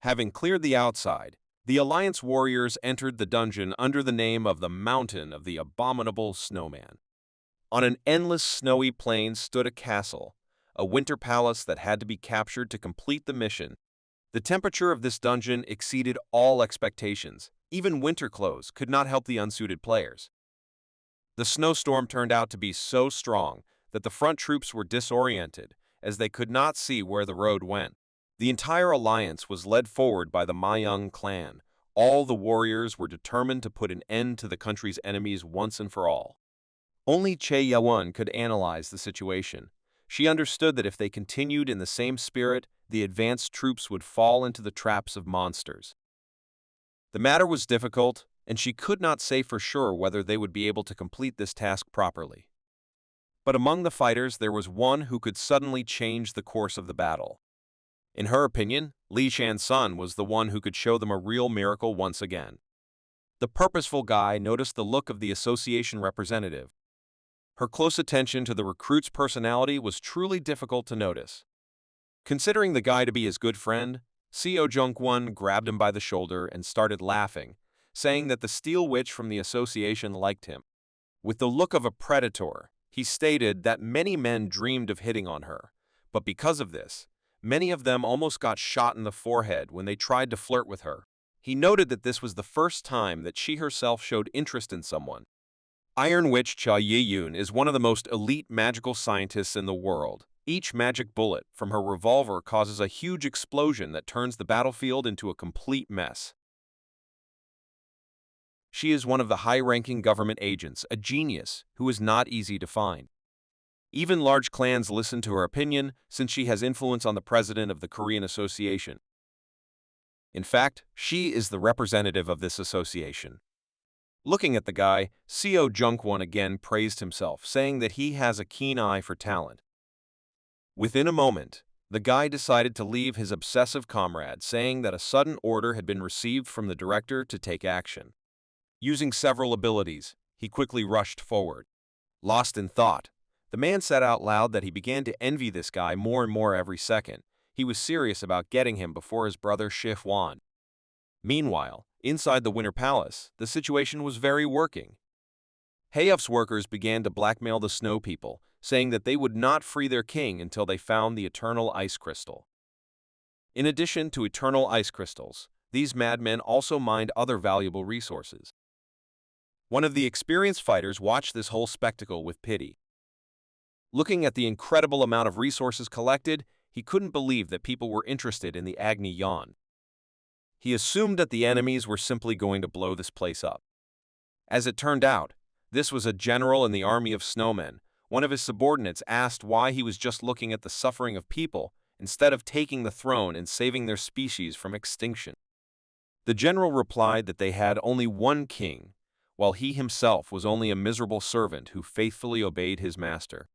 Having cleared the outside, the Alliance warriors entered the dungeon under the name of the Mountain of the Abominable Snowman. On an endless snowy plain stood a castle, a winter palace that had to be captured to complete the mission. The temperature of this dungeon exceeded all expectations. Even winter clothes could not help the unsuited players. The snowstorm turned out to be so strong that the front troops were disoriented, as they could not see where the road went. The entire alliance was led forward by the Mayung clan. All the warriors were determined to put an end to the country's enemies once and for all. Only Che Yawen could analyze the situation. She understood that if they continued in the same spirit, the advanced troops would fall into the traps of monsters. The matter was difficult, and she could not say for sure whether they would be able to complete this task properly. But among the fighters there was one who could suddenly change the course of the battle. In her opinion, Li Chang-sung was the one who could show them a real miracle once again. The purposeful guy noticed the look of the association representative. Her close attention to the recruit's personality was truly difficult to notice. Considering the guy to be his good friend, Seo Jung-won grabbed him by the shoulder and started laughing, saying that the Steel Witch from the association liked him. With the look of a predator, he stated that many men dreamed of hitting on her, but because of this, many of them almost got shot in the forehead when they tried to flirt with her. He noted that this was the first time that she herself showed interest in someone. Iron Witch Cha Yi-yoon is one of the most elite magical scientists in the world. Each magic bullet from her revolver causes a huge explosion that turns the battlefield into a complete mess. She is one of the high-ranking government agents, a genius who is not easy to find. Even large clans listen to her opinion since she has influence on the president of the Korean Association. In fact, she is the representative of this association. Looking at the guy, Seo Jung-won again praised himself, saying that he has a keen eye for talent. Within a moment, the guy decided to leave his obsessive comrade, saying that a sudden order had been received from the director to take action. Using several abilities, he quickly rushed forward. Lost in thought, The man said out loud that he began to envy this guy more and more every second. He was serious about getting him before his brother Shif won. Meanwhile, inside the Winter Palace, the situation was very working. HOV's workers began to blackmail the Snow People, saying that they would not free their king until they found the Eternal Ice Crystal. In addition to Eternal Ice Crystals, these madmen also mined other valuable resources. One of the experienced fighters watched this whole spectacle with pity. Looking at the incredible amount of resources collected, he couldn't believe that people were interested in the Agni Yan. He assumed that the enemies were simply going to blow this place up. As it turned out, this was a general in the army of snowmen. One of his subordinates asked why he was just looking at the suffering of people instead of taking the throne and saving their species from extinction. The general replied that they had only one king, while he himself was only a miserable servant who faithfully obeyed his master.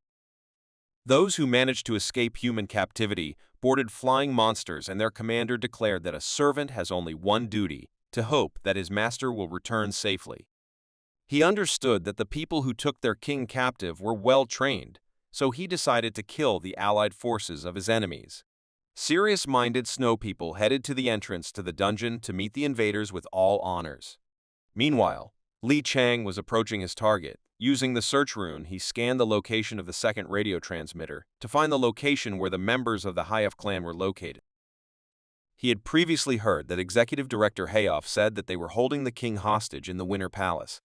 Those who managed to escape human captivity boarded flying monsters, and their commander declared that a servant has only one duty: to hope that his master will return safely. He understood that the people who took their king captive were well trained, so he decided to kill the allied forces of his enemies. Serious-minded snow people headed to the entrance to the dungeon to meet the invaders with all honors. Meanwhile, Li Chang was approaching his target. Using the search rune, he scanned the location of the second radio transmitter to find the location where the members of the HOV Clan were located. He had previously heard that Executive Director HOV said that they were holding the king hostage in the Winter Palace.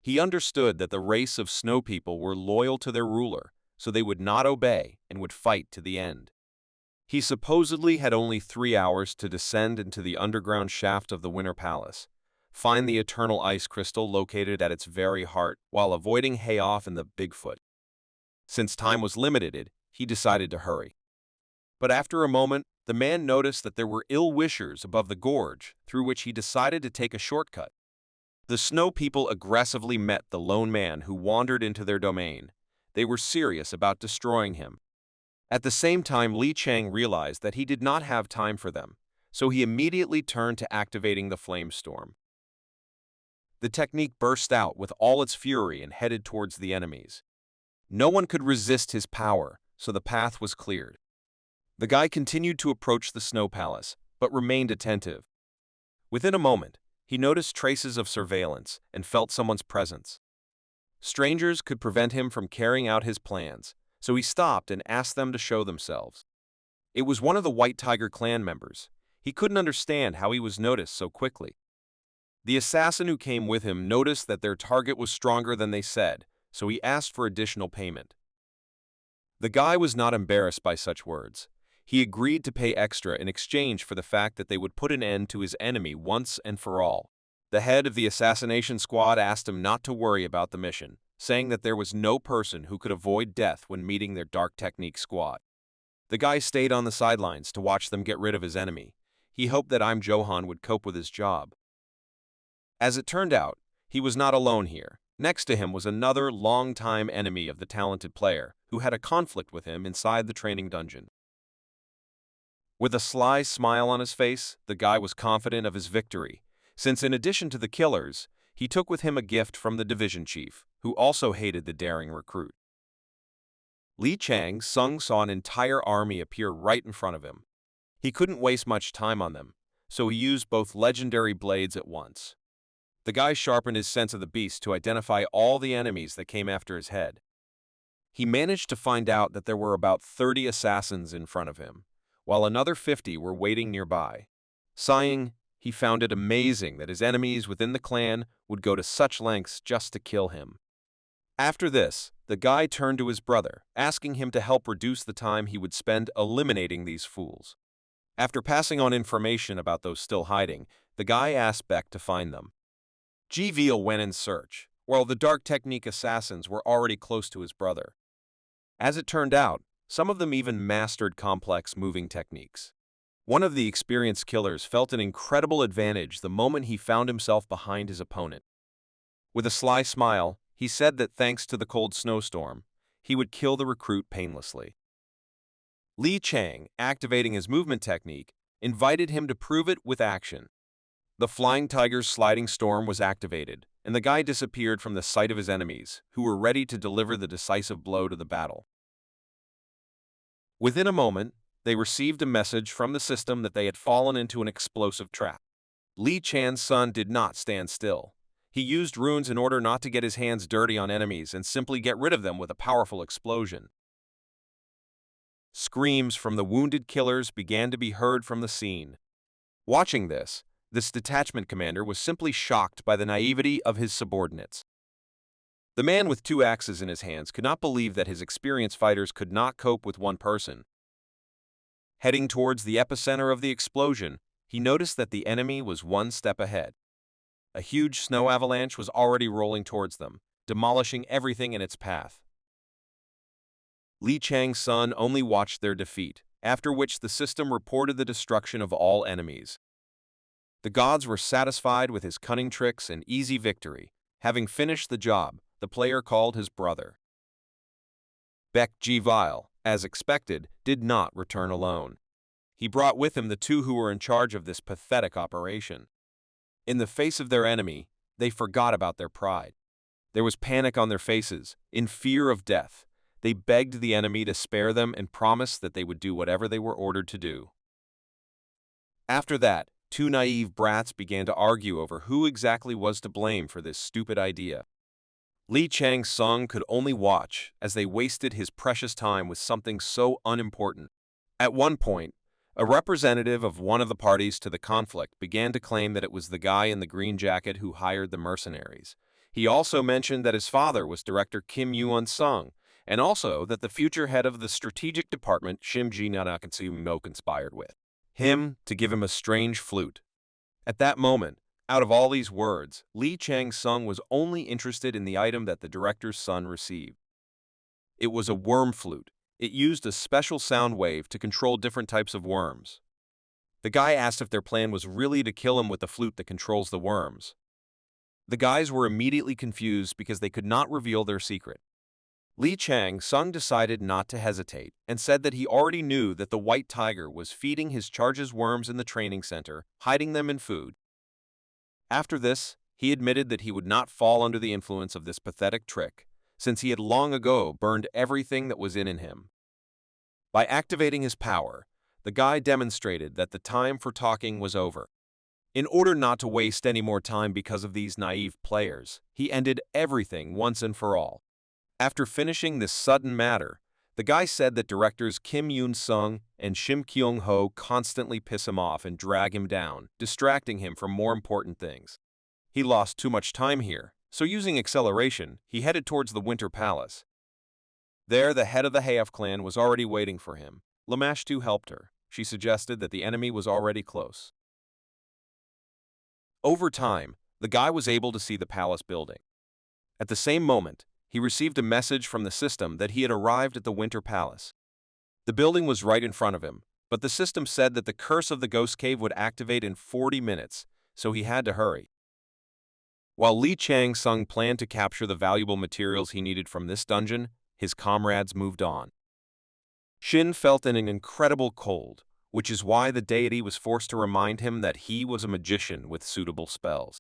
He understood that the race of snow people were loyal to their ruler, so they would not obey and would fight to the end. He supposedly had only 3 hours to descend into the underground shaft of the Winter Palace, find the Eternal Ice Crystal located at its very heart, while avoiding HOV and the Bigfoot. Since time was limited, he decided to hurry. But after a moment, the man noticed that there were ill-wishers above the gorge, through which he decided to take a shortcut. The snow people aggressively met the lone man who wandered into their domain. They were serious about destroying him. At the same time, Li Chang realized that he did not have time for them, so he immediately turned to activating the flame storm. The technique burst out with all its fury and headed towards the enemies. No one could resist his power, so the path was cleared. The guy continued to approach the snow palace, but remained attentive. Within a moment, he noticed traces of surveillance and felt someone's presence. Strangers could prevent him from carrying out his plans, so he stopped and asked them to show themselves. It was one of the White Tiger clan members. He couldn't understand how he was noticed so quickly. The assassin who came with him noticed that their target was stronger than they said, so he asked for additional payment. The guy was not embarrassed by such words. He agreed to pay extra in exchange for the fact that they would put an end to his enemy once and for all. The head of the assassination squad asked him not to worry about the mission, saying that there was no person who could avoid death when meeting their dark technique squad. The guy stayed on the sidelines to watch them get rid of his enemy. He hoped that Johan would cope with his job. As it turned out, he was not alone here. Next to him was another long-time enemy of the talented player, who had a conflict with him inside the training dungeon. With a sly smile on his face, the guy was confident of his victory, since in addition to the killers, he took with him a gift from the division chief, who also hated the daring recruit. Li Chang saw an entire army appear right in front of him. He couldn't waste much time on them, so he used both legendary blades at once. The guy sharpened his sense of the beast to identify all the enemies that came after his head. He managed to find out that there were about 30 assassins in front of him, while another 50 were waiting nearby. Sighing, he found it amazing that his enemies within the clan would go to such lengths just to kill him. After this, the guy turned to his brother, asking him to help reduce the time he would spend eliminating these fools. After passing on information about those still hiding, the guy asked Beck to find them. Veal went in search, while the dark technique assassins were already close to his brother. As it turned out, some of them even mastered complex moving techniques. One of the experienced killers felt an incredible advantage the moment he found himself behind his opponent. With a sly smile, he said that thanks to the cold snowstorm, he would kill the recruit painlessly. Li Chang, activating his movement technique, invited him to prove it with action. The Flying Tiger's sliding storm was activated, and the guy disappeared from the sight of his enemies, who were ready to deliver the decisive blow to the battle. Within a moment, they received a message from the system that they had fallen into an explosive trap. Li Chan's son did not stand still. He used runes in order not to get his hands dirty on enemies and simply get rid of them with a powerful explosion. Screams from the wounded killers began to be heard from the scene. Watching this detachment commander was simply shocked by the naivety of his subordinates. The man with 2 axes in his hands could not believe that his experienced fighters could not cope with one person. Heading towards the epicenter of the explosion, he noticed that the enemy was 1 step ahead. A huge snow avalanche was already rolling towards them, demolishing everything in its path. Li Chang's son only watched their defeat, after which the system reported the destruction of all enemies. The gods were satisfied with his cunning tricks and easy victory. Having finished the job, the player called his brother. Baek Ji-vil, as expected, did not return alone. He brought with him the 2 who were in charge of this pathetic operation. In the face of their enemy, they forgot about their pride. There was panic on their faces, in fear of death. They begged the enemy to spare them and promised that they would do whatever they were ordered to do. After that, 2 naive brats began to argue over who exactly was to blame for this stupid idea. Li Chang's son could only watch as they wasted his precious time with something so unimportant. At one point, a representative of one of the parties to the conflict began to claim that it was the guy in the green jacket who hired the mercenaries. He also mentioned that his father was director Kim Yuan-sung, and also that the future head of the strategic department Shim Ji-na-nakatsu conspired with him to give him a strange flute. At that moment, out of all these words, Li Chang's son was only interested in the item that the director's son received. It was a worm flute. It used a special sound wave to control different types of worms. The guy asked if their plan was really to kill him with the flute that controls the worms. The guys were immediately confused because they could not reveal their secret. Li Chang's son decided not to hesitate and said that he already knew that the white tiger was feeding his charge's worms in the training center, hiding them in food. After this, he admitted that he would not fall under the influence of this pathetic trick, since he had long ago burned everything that was in him. By activating his power, the guy demonstrated that the time for talking was over. In order not to waste any more time because of these naive players, he ended everything once and for all. After finishing this sudden matter, the guy said that directors Kim Yoon-sung and Shim Kyung-ho constantly piss him off and drag him down, distracting him from more important things. He lost too much time here, so using acceleration, he headed towards the Winter Palace. There, the head of the HOV Clan was already waiting for him. Lamashtu helped her. She suggested that the enemy was already close. Over time, the guy was able to see the palace building. At the same moment, he received a message from the system that he had arrived at the Winter Palace. The building was right in front of him, but the system said that the curse of the Ghost Cave would activate in 40 minutes, so he had to hurry. While Li Chang-sung planned to capture the valuable materials he needed from this dungeon, his comrades moved on. Shin felt an incredible cold, which is why the deity was forced to remind him that he was a magician with suitable spells.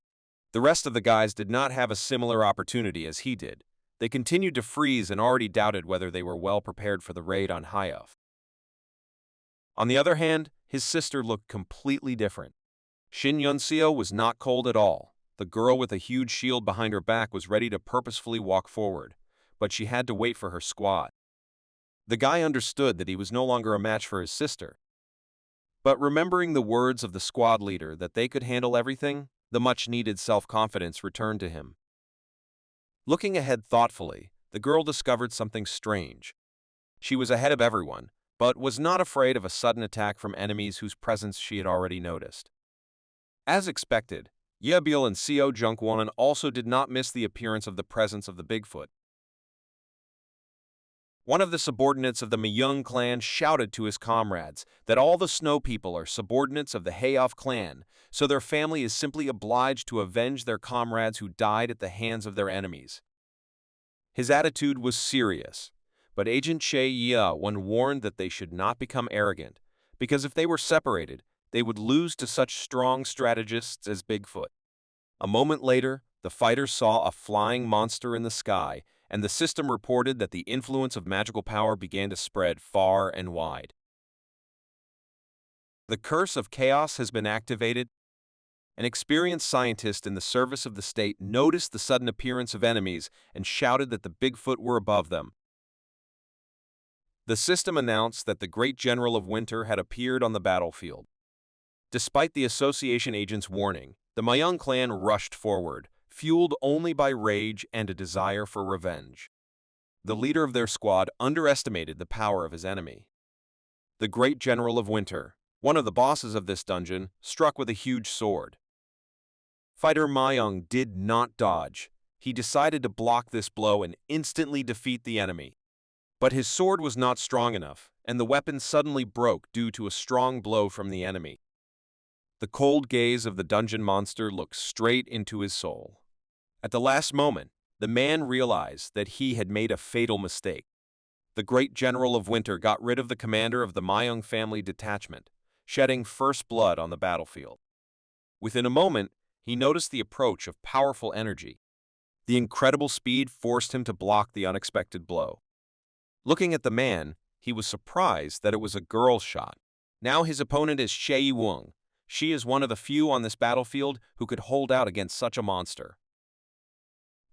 The rest of the guys did not have a similar opportunity as he did. They continued to freeze and already doubted whether they were well prepared for the raid on HOV. On the other hand, his sister looked completely different. Shin Yunseo was not cold at all. The girl with a huge shield behind her back was ready to purposefully walk forward, but she had to wait for her squad. The guy understood that he was no longer a match for his sister. But remembering the words of the squad leader that they could handle everything, the much-needed self-confidence returned to him. Looking ahead thoughtfully, the girl discovered something strange. She was ahead of everyone, but was not afraid of a sudden attack from enemies whose presence she had already noticed. As expected, Yebil and Seo Jungwon also did not miss the appearance of the presence of the Bigfoot. One of the subordinates of the Myung clan shouted to his comrades that all the Snow People are subordinates of the HOV Clan, so their family is simply obliged to avenge their comrades who died at the hands of their enemies. His attitude was serious, but Agent Che Yea-won warned that they should not become arrogant, because if they were separated, they would lose to such strong strategists as Bigfoot. A moment later, the fighters saw a flying monster in the sky, and the system reported that the influence of magical power began to spread far and wide. The curse of chaos has been activated. An experienced scientist in the service of the state noticed the sudden appearance of enemies and shouted that the Bigfoot were above them. The system announced that the Great General of Winter had appeared on the battlefield. Despite the association agent's warning, the Mayang clan rushed forward, fueled only by rage and a desire for revenge. The leader of their squad underestimated the power of his enemy. The Great General of Winter, one of the bosses of this dungeon, struck with a huge sword. Fighter Mayang did not dodge. He decided to block this blow and instantly defeat the enemy. But his sword was not strong enough, and the weapon suddenly broke due to a strong blow from the enemy. The cold gaze of the dungeon monster looked straight into his soul. At the last moment, the man realized that he had made a fatal mistake. The Great General of Winter got rid of the commander of the Mayang family detachment, shedding first blood on the battlefield. Within a moment, he noticed the approach of powerful energy. The incredible speed forced him to block the unexpected blow. Looking at the man, he was surprised that it was a girl's shot. Now his opponent is Shei Wang. She is one of the few on this battlefield who could hold out against such a monster.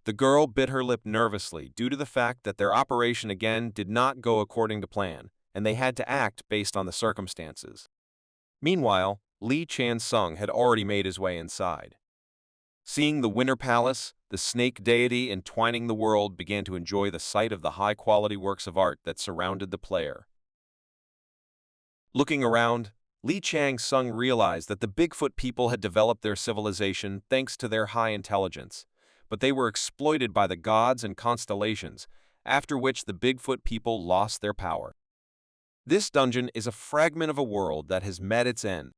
The girl bit her lip nervously due to the fact that their operation again did not go according to plan, and they had to act based on the circumstances. Meanwhile, Li Chansung had already made his way inside. Seeing the Winter Palace, the snake deity entwining the world began to enjoy the sight of the high-quality works of art that surrounded the player. Looking around, Li Chansung realized that the Bigfoot people had developed their civilization thanks to their high intelligence, but they were exploited by the gods and constellations, after which the Bigfoot people lost their power. This dungeon is a fragment of a world that has met its end.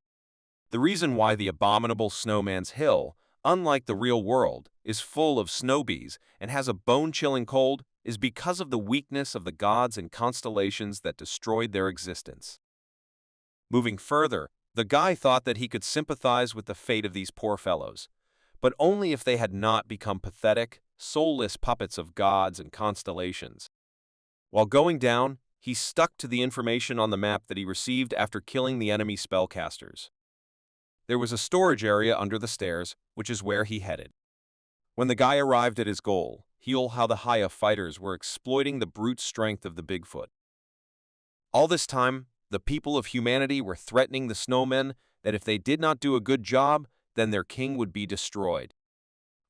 The reason why the abominable Snowman's Hill, unlike the real world, is full of snow bees and has a bone-chilling cold is because of the weakness of the gods and constellations that destroyed their existence. Moving further, the guy thought that he could sympathize with the fate of these poor fellows, but only if they had not become pathetic, soulless puppets of gods and constellations. While going down, he stuck to the information on the map that he received after killing the enemy spellcasters. There was a storage area under the stairs, which is where he headed. When the guy arrived at his goal, he saw how the Haya fighters were exploiting the brute strength of the Bigfoot. All this time, the people of humanity were threatening the snowmen that if they did not do a good job, then their king would be destroyed.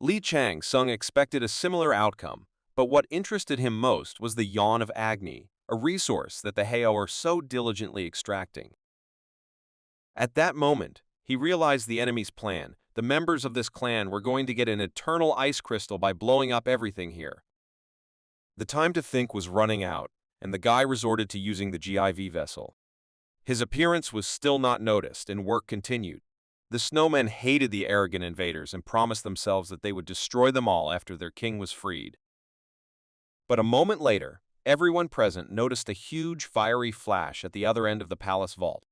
Li Chansung expected a similar outcome, but what interested him most was the Yawn of Agni, a resource that the Haya are so diligently extracting. At that moment, he realized the enemy's plan. The members of this clan were going to get an eternal ice crystal by blowing up everything here. The time to think was running out, and the guy resorted to using the GIV vessel. His appearance was still not noticed, and work continued. The snowmen hated the arrogant invaders and promised themselves that they would destroy them all after their king was freed. But a moment later, everyone present noticed a huge fiery flash at the other end of the palace vault.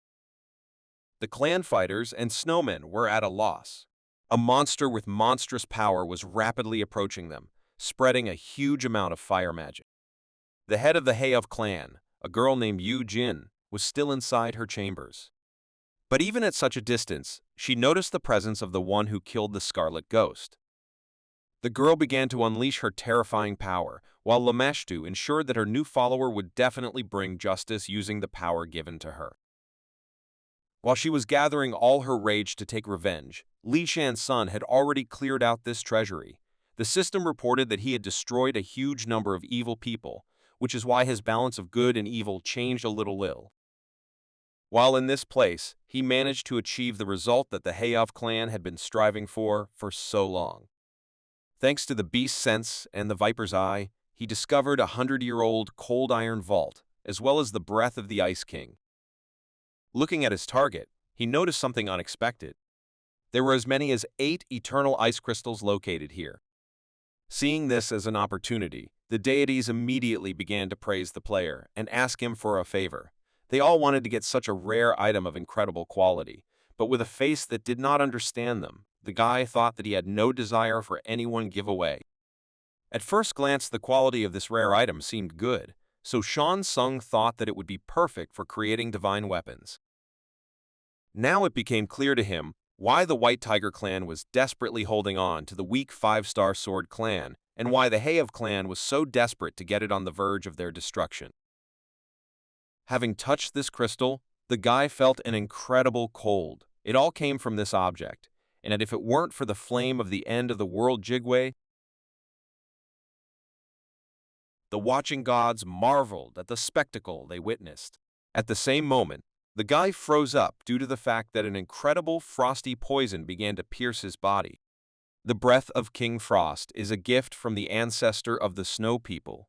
The clan fighters and snowmen were at a loss. A monster with monstrous power was rapidly approaching them, spreading a huge amount of fire magic. The head of the HOV Clan, a girl named Yu Jin, was still inside her chambers. But even at such a distance, she noticed the presence of the one who killed the Scarlet Ghost. The girl began to unleash her terrifying power, while Lameshtu ensured that her new follower would definitely bring justice using the power given to her. While she was gathering all her rage to take revenge, Li Chansung had already cleared out this treasury. The system reported that he had destroyed a huge number of evil people, which is why his balance of good and evil changed a little. While in this place, he managed to achieve the result that the HOV clan had been striving for so long. Thanks to the Beast's Sense and the Viper's Eye, he discovered a 100-year-old cold iron vault, as well as the breath of the Ice King. Looking at his target, he noticed something unexpected. There were as many as 8 eternal ice crystals located here. Seeing this as an opportunity, the deities immediately began to praise the player and ask him for a favor. They all wanted to get such a rare item of incredible quality, but with a face that did not understand them, the guy thought that he had no desire for anyone giveaway. At first glance, the quality of this rare item seemed good, so Shan Sung thought that it would be perfect for creating divine weapons. Now it became clear to him why the White Tiger clan was desperately holding on to the weak 5-star sword clan, and why the HOV clan was so desperate to get it on the verge of their destruction. Having touched this crystal, the guy felt an incredible cold. It all came from this object, and if it weren't for the flame of the end of the world Jigway, the watching gods marveled at the spectacle they witnessed. At the same moment, the guy froze up due to the fact that an incredible frosty poison began to pierce his body. The breath of King Frost is a gift from the ancestor of the Snow People,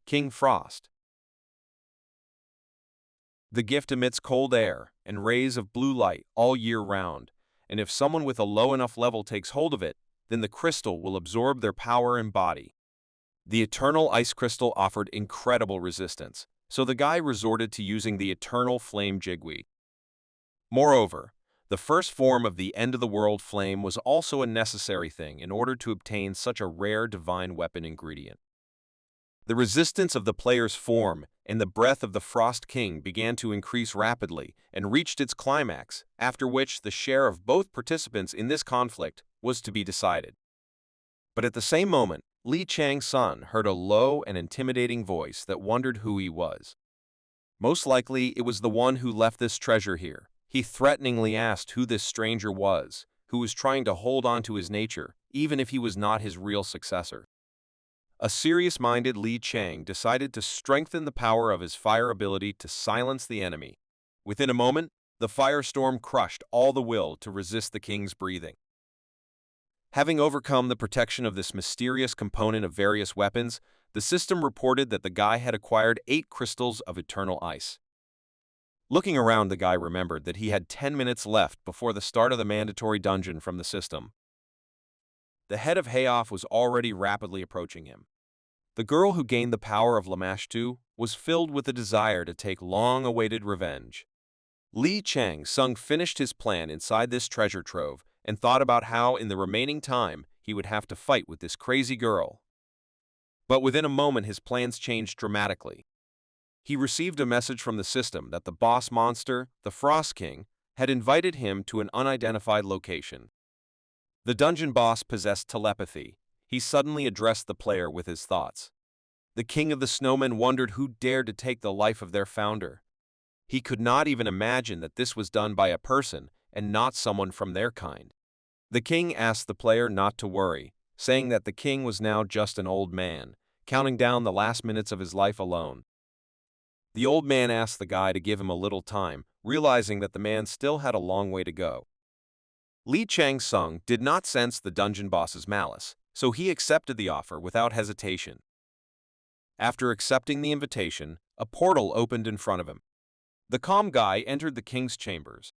King Frost. The gift emits cold air and rays of blue light all year round, and if someone with a low enough level takes hold of it, then the crystal will absorb their power and body. The Eternal Ice Crystal offered incredible resistance, so the guy resorted to using the Eternal Flame Jigwei. Moreover, the first form of the end-of-the-world flame was also a necessary thing in order to obtain such a rare divine weapon ingredient. The resistance of the player's form and the breath of the Frost King began to increase rapidly and reached its climax, after which the share of both participants in this conflict was to be decided. But at the same moment, Li Chang's son heard a low and intimidating voice that wondered who he was. Most likely, it was the one who left this treasure here. He threateningly asked who this stranger was, who was trying to hold on to his nature, even if he was not his real successor. A serious-minded Li Chang decided to strengthen the power of his fire ability to silence the enemy. Within a moment, the firestorm crushed all the will to resist the king's breathing. Having overcome the protection of this mysterious component of various weapons, the system reported that the guy had acquired 8 crystals of eternal ice. Looking around, the guy remembered that he had 10 minutes left before the start of the mandatory dungeon from the system. The head of HOV was already rapidly approaching him. The girl who gained the power of Lamashtu was filled with a desire to take long-awaited revenge. Li Chang Sung finished his plan inside this treasure trove and thought about how in the remaining time he would have to fight with this crazy girl. But within a moment his plans changed dramatically. He received a message from the system that the boss monster, the Frost King, had invited him to an unidentified location. The dungeon boss possessed telepathy. He suddenly addressed the player with his thoughts. The king of the snowmen wondered who dared to take the life of their founder. He could not even imagine that this was done by a person and not someone from their kind. The king asked the player not to worry, saying that the king was now just an old man, counting down the last minutes of his life alone. The old man asked the guy to give him a little time, realizing that the man still had a long way to go. Li Chang Sung did not sense the dungeon boss's malice, so he accepted the offer without hesitation. After accepting the invitation, a portal opened in front of him. The calm guy entered the king's chambers.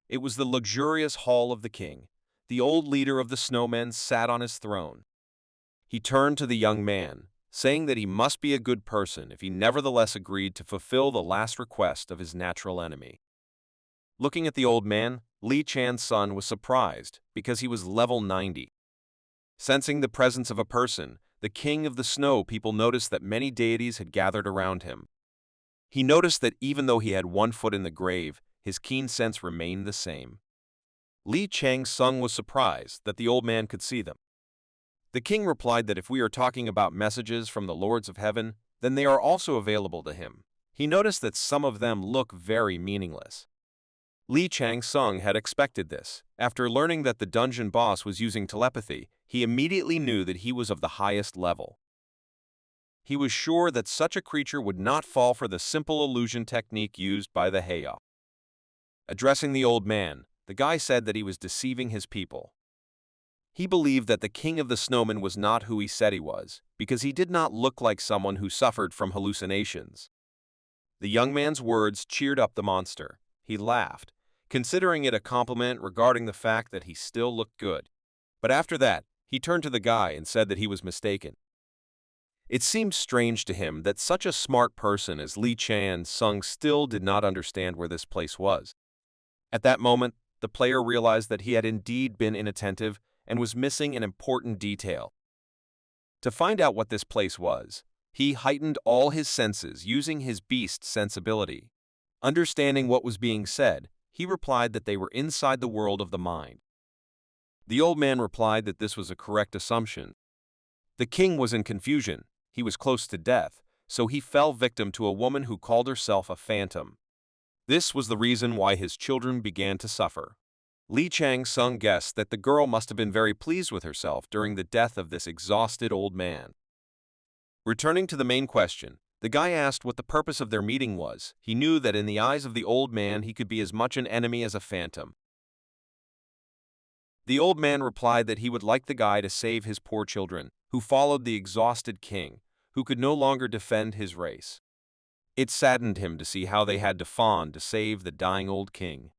It was the luxurious hall of the king. The old leader of the snowmen sat on his throne. He turned to the young man, saying that he must be a good person if he nevertheless agreed to fulfill the last request of his natural enemy. Looking at the old man, Li Chan's son was surprised because he was level 90. Sensing the presence of a person, the king of the snow people noticed that many deities had gathered around him. He noticed that even though he had one foot in the grave, his keen sense remained the same. Li Chang Sung was surprised that the old man could see them. The king replied that if we are talking about messages from the lords of heaven, then they are also available to him. He noticed that some of them look very meaningless. Li Chang Sung had expected this. After learning that the dungeon boss was using telepathy, he immediately knew that he was of the highest level. He was sure that such a creature would not fall for the simple illusion technique used by the HOV. Addressing the old man, the guy said that he was deceiving his people. He believed that the king of the snowmen was not who he said he was, because he did not look like someone who suffered from hallucinations. The young man's words cheered up the monster. He laughed, considering it a compliment regarding the fact that he still looked good. But after that, he turned to the guy and said that he was mistaken. It seemed strange to him that such a smart person as Li Chang Sung still did not understand where this place was. At that moment, the player realized that he had indeed been inattentive and was missing an important detail. To find out what this place was, he heightened all his senses using his beast sensibility. Understanding what was being said, he replied that they were inside the world of the mind. The old man replied that this was a correct assumption. The king was in confusion. He was close to death, so he fell victim to a woman who called herself a phantom. This was the reason why his children began to suffer. Li Chang-sung guessed that the girl must have been very pleased with herself during the death of this exhausted old man. Returning to the main question, the guy asked what the purpose of their meeting was. He knew that in the eyes of the old man he could be as much an enemy as a phantom. The old man replied that he would like the guy to save his poor children, who followed the exhausted king, who could no longer defend his race. It saddened him to see how they had to fawn to save the dying old king.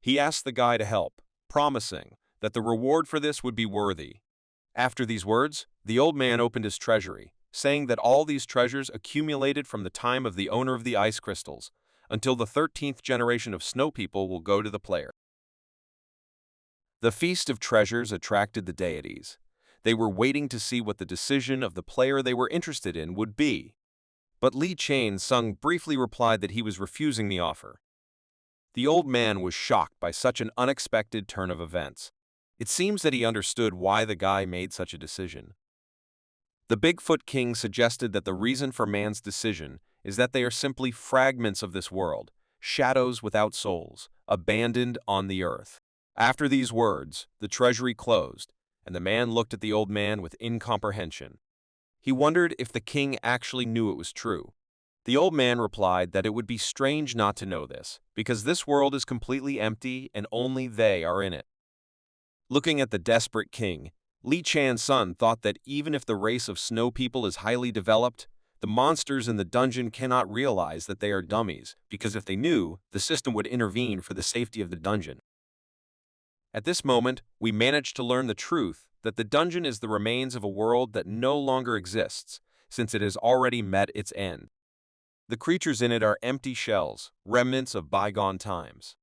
He asked the guy to help, promising that the reward for this would be worthy. After these words, the old man opened his treasury, saying that all these treasures accumulated from the time of the owner of the ice crystals, until the 13th generation of snow people will go to the player. The Feast of Treasures attracted the deities. They were waiting to see what the decision of the player they were interested in would be. But Li Chang-sung briefly replied that he was refusing the offer. The old man was shocked by such an unexpected turn of events. It seems that he understood why the guy made such a decision. The Bigfoot King suggested that the reason for man's decision is that they are simply fragments of this world, shadows without souls, abandoned on the earth. After these words, the treasury closed, and the man looked at the old man with incomprehension. He wondered if the king actually knew it was true. The old man replied that it would be strange not to know this, because this world is completely empty and only they are in it. Looking at the desperate king, Li Chang-sung thought that even if the race of snow people is highly developed, the monsters in the dungeon cannot realize that they are dummies, because if they knew, the system would intervene for the safety of the dungeon. At this moment, we managed to learn the truth that the dungeon is the remains of a world that no longer exists, since it has already met its end. The creatures in it are empty shells, remnants of bygone times.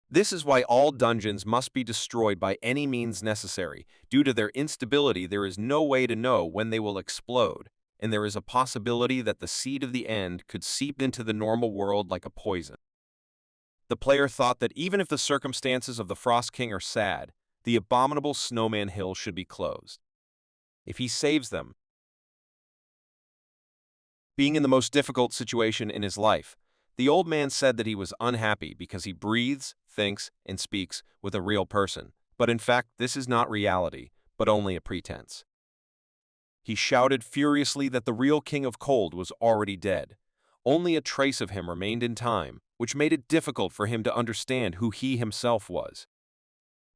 This is why all dungeons must be destroyed by any means necessary. Due to their instability, there is no way to know when they will explode, and there is a possibility that the seed of the end could seep into the normal world like a poison. The player thought that even if the circumstances of the Frost King are sad, the abominable Snowman Hill should be closed. If he saves them, being in the most difficult situation in his life, the old man said that he was unhappy because he breathes, thinks, and speaks with a real person, but in fact this is not reality, but only a pretense. He shouted furiously that the real King of Cold was already dead. Only a trace of him remained in time, which made it difficult for him to understand who he himself was.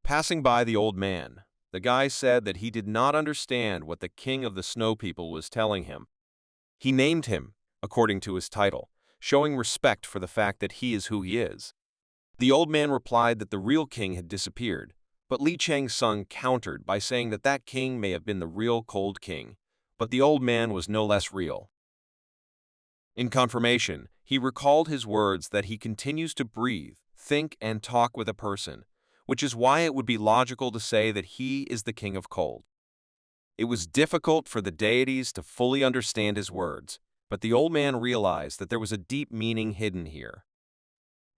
Passing by the old man, the guy said that he did not understand what the King of the Snow People was telling him. He named him, according to his title, showing respect for the fact that he is who he is. The old man replied that the real king had disappeared, but Li Chang-sung countered by saying that that king may have been the real Cold King, but the old man was no less real. In confirmation, he recalled his words that he continues to breathe, think, and talk with a person, which is why it would be logical to say that he is the King of Cold. It was difficult for the deities to fully understand his words, but the old man realized that there was a deep meaning hidden here.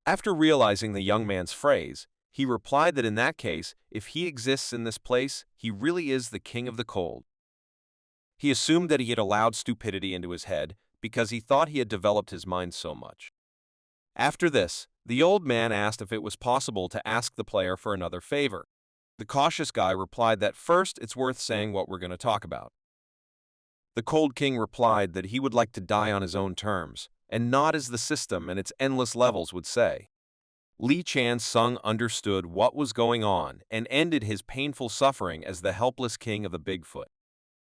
After realizing the young man's phrase, he replied that in that case, if he exists in this place, he really is the King of the Cold. He assumed that he had allowed stupidity into his head because he thought he had developed his mind so much. After this, the old man asked if it was possible to ask the player for another favor. The cautious guy replied that first it's worth saying what we're going to talk about. The Cold King replied that he would like to die on his own terms, and not as the system and its endless levels would say. Li Chang-sung understood what was going on and ended his painful suffering as the helpless king of the Bigfoot.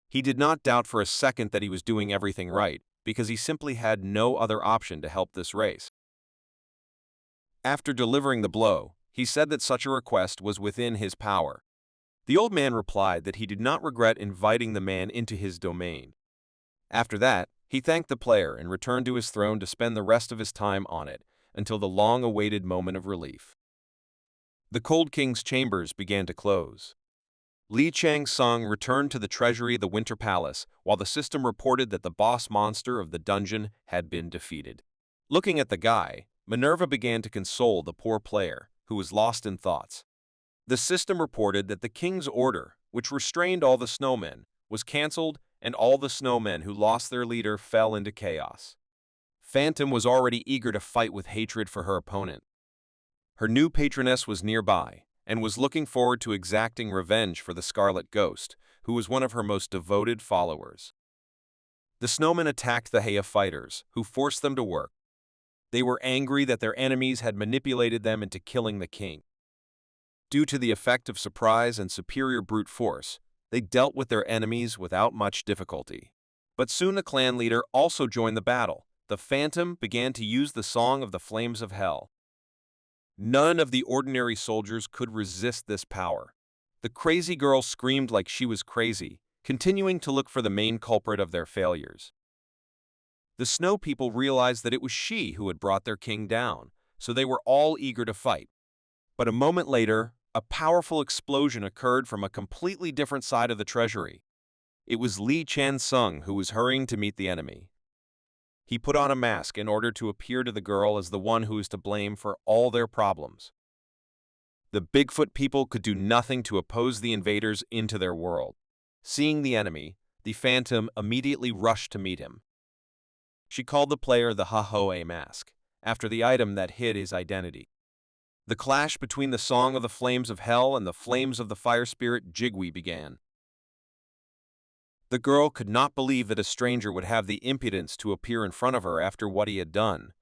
He did not doubt for a second that he was doing everything right, because he simply had no other option to help this race. After delivering the blow, he said that such a request was within his power. The old man replied that he did not regret inviting the man into his domain. After that, he thanked the player and returned to his throne to spend the rest of his time on it, until the long-awaited moment of relief. The Cold King's chambers began to close. Li Chang-sung returned to the treasury of the Winter Palace, while the system reported that the boss monster of the dungeon had been defeated. Looking at the guy, Minerva began to console the poor player, who was lost in thoughts. The system reported that the king's order, which restrained all the snowmen, was cancelled, and all the snowmen who lost their leader fell into chaos. Phantom was already eager to fight with hatred for her opponent. Her new patroness was nearby, and was looking forward to exacting revenge for the Scarlet Ghost, who was one of her most devoted followers. The snowmen attacked the Heya fighters, who forced them to work. They were angry that their enemies had manipulated them into killing the king. Due to the effect of surprise and superior brute force, they dealt with their enemies without much difficulty. But soon a clan leader also joined the battle. The Phantom began to use the Song of the Flames of Hell. None of the ordinary soldiers could resist this power. The crazy girl screamed like she was crazy, continuing to look for the main culprit of their failures. The Snow People realized that it was she who had brought their king down, so they were all eager to fight. But a moment later, a powerful explosion occurred from a completely different side of the treasury. It was Li Chan-sung who was hurrying to meet the enemy. He put on a mask in order to appear to the girl as the one who is to blame for all their problems. The Bigfoot people could do nothing to oppose the invaders into their world. Seeing the enemy, the Phantom immediately rushed to meet him. She called the player the HOV mask, after the item that hid his identity. The clash between the Song of the Flames of Hell and the Flames of the Fire Spirit Jigui began. The girl could not believe that a stranger would have the impudence to appear in front of her after what he had done.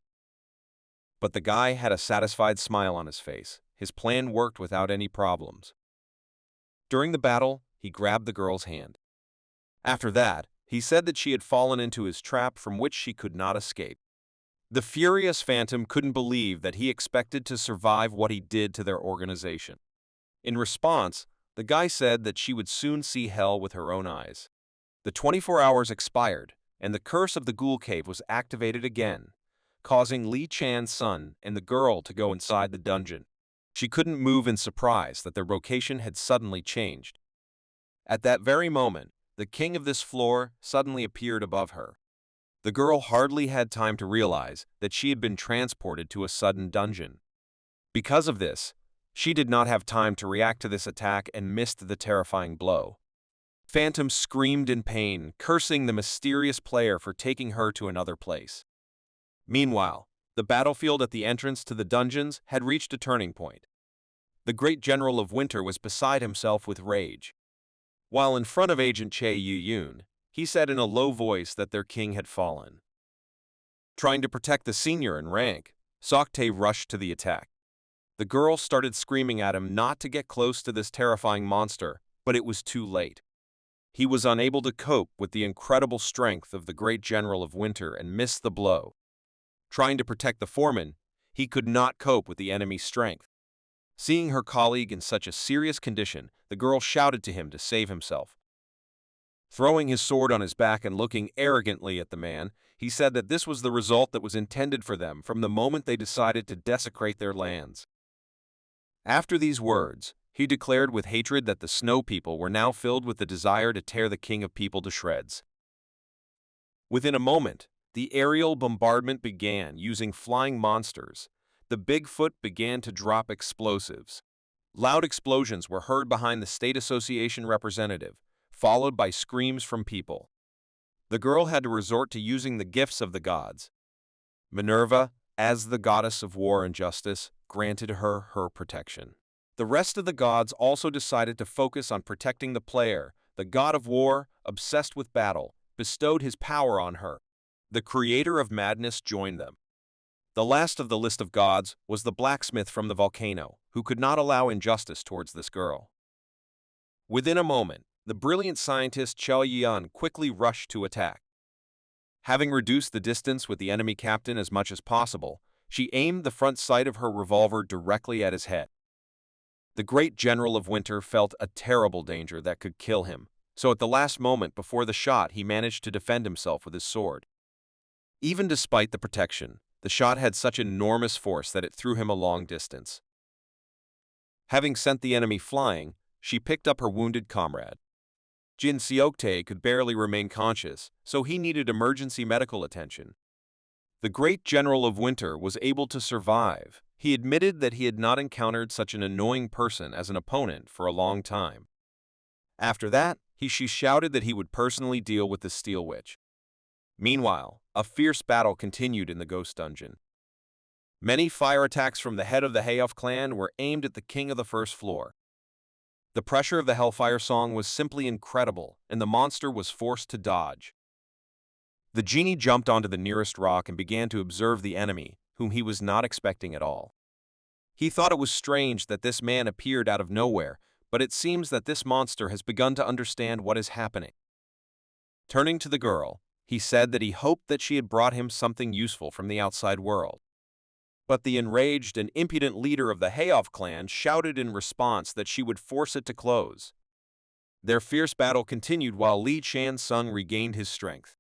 But the guy had a satisfied smile on his face. His plan worked without any problems. During the battle, he grabbed the girl's hand. After that, he said that she had fallen into his trap from which she could not escape. The furious Phantom couldn't believe that he expected to survive what he did to their organization. In response, the guy said that she would soon see hell with her own eyes. The 24 hours expired, and the curse of the Ghoul Cave was activated again, causing Li Chan-sun and the girl to go inside the dungeon. She couldn't move in surprise that their location had suddenly changed. At that very moment, the king of this floor suddenly appeared above her. The girl hardly had time to realize that she had been transported to a sudden dungeon. Because of this, she did not have time to react to this attack and missed the terrifying blow. Phantom screamed in pain, cursing the mysterious player for taking her to another place. Meanwhile, the battlefield at the entrance to the dungeons had reached a turning point. The great general of Winter was beside himself with rage. While in front of Agent Che Yu-yun, he said in a low voice that their king had fallen. Trying to protect the senior in rank, Soktae rushed to the attack. The girl started screaming at him not to get close to this terrifying monster, but it was too late. He was unable to cope with the incredible strength of the great general of Winter and missed the blow. Trying to protect the foreman, he could not cope with the enemy's strength. Seeing her colleague in such a serious condition, the girl shouted to him to save himself. Throwing his sword on his back and looking arrogantly at the man, he said that this was the result that was intended for them from the moment they decided to desecrate their lands. After these words, he declared with hatred that the Snow People were now filled with the desire to tear the King of People to shreds. Within a moment, the aerial bombardment began using flying monsters. The Bigfoot began to drop explosives. Loud explosions were heard behind the State Association representative, followed by screams from people. The girl had to resort to using the gifts of the gods. Minerva, as the goddess of war and justice, granted her protection. The rest of the gods also decided to focus on protecting the player. The god of war, obsessed with battle, bestowed his power on her. The creator of madness joined them. The last of the list of gods was the blacksmith from the volcano, who could not allow injustice towards this girl. Within a moment, the brilliant scientist Chao Yian quickly rushed to attack. Having reduced the distance with the enemy captain as much as possible, she aimed the front sight of her revolver directly at his head. The great general of Winter felt a terrible danger that could kill him, so at the last moment before the shot he managed to defend himself with his sword. Even despite the protection, the shot had such enormous force that it threw him a long distance. Having sent the enemy flying, she picked up her wounded comrade. Jin Seoktae could barely remain conscious, so he needed emergency medical attention. The great general of winter was able to survive. He admitted that he had not encountered such an annoying person as an opponent for a long time. After that, she shouted that he would personally deal with the Steel Witch. Meanwhile, a fierce battle continued in the ghost dungeon. Many fire attacks from the head of the HOV Clan were aimed at the king of the first floor. The pressure of the Hellfire Song was simply incredible, and the monster was forced to dodge. The genie jumped onto the nearest rock and began to observe the enemy, whom he was not expecting at all. He thought it was strange that this man appeared out of nowhere, but it seems that this monster has begun to understand what is happening. Turning to the girl, he said that he hoped that she had brought him something useful from the outside world. But the enraged and impudent leader of the HOV Clan shouted in response that she would force it to close. Their fierce battle continued while Li Qiansung regained his strength.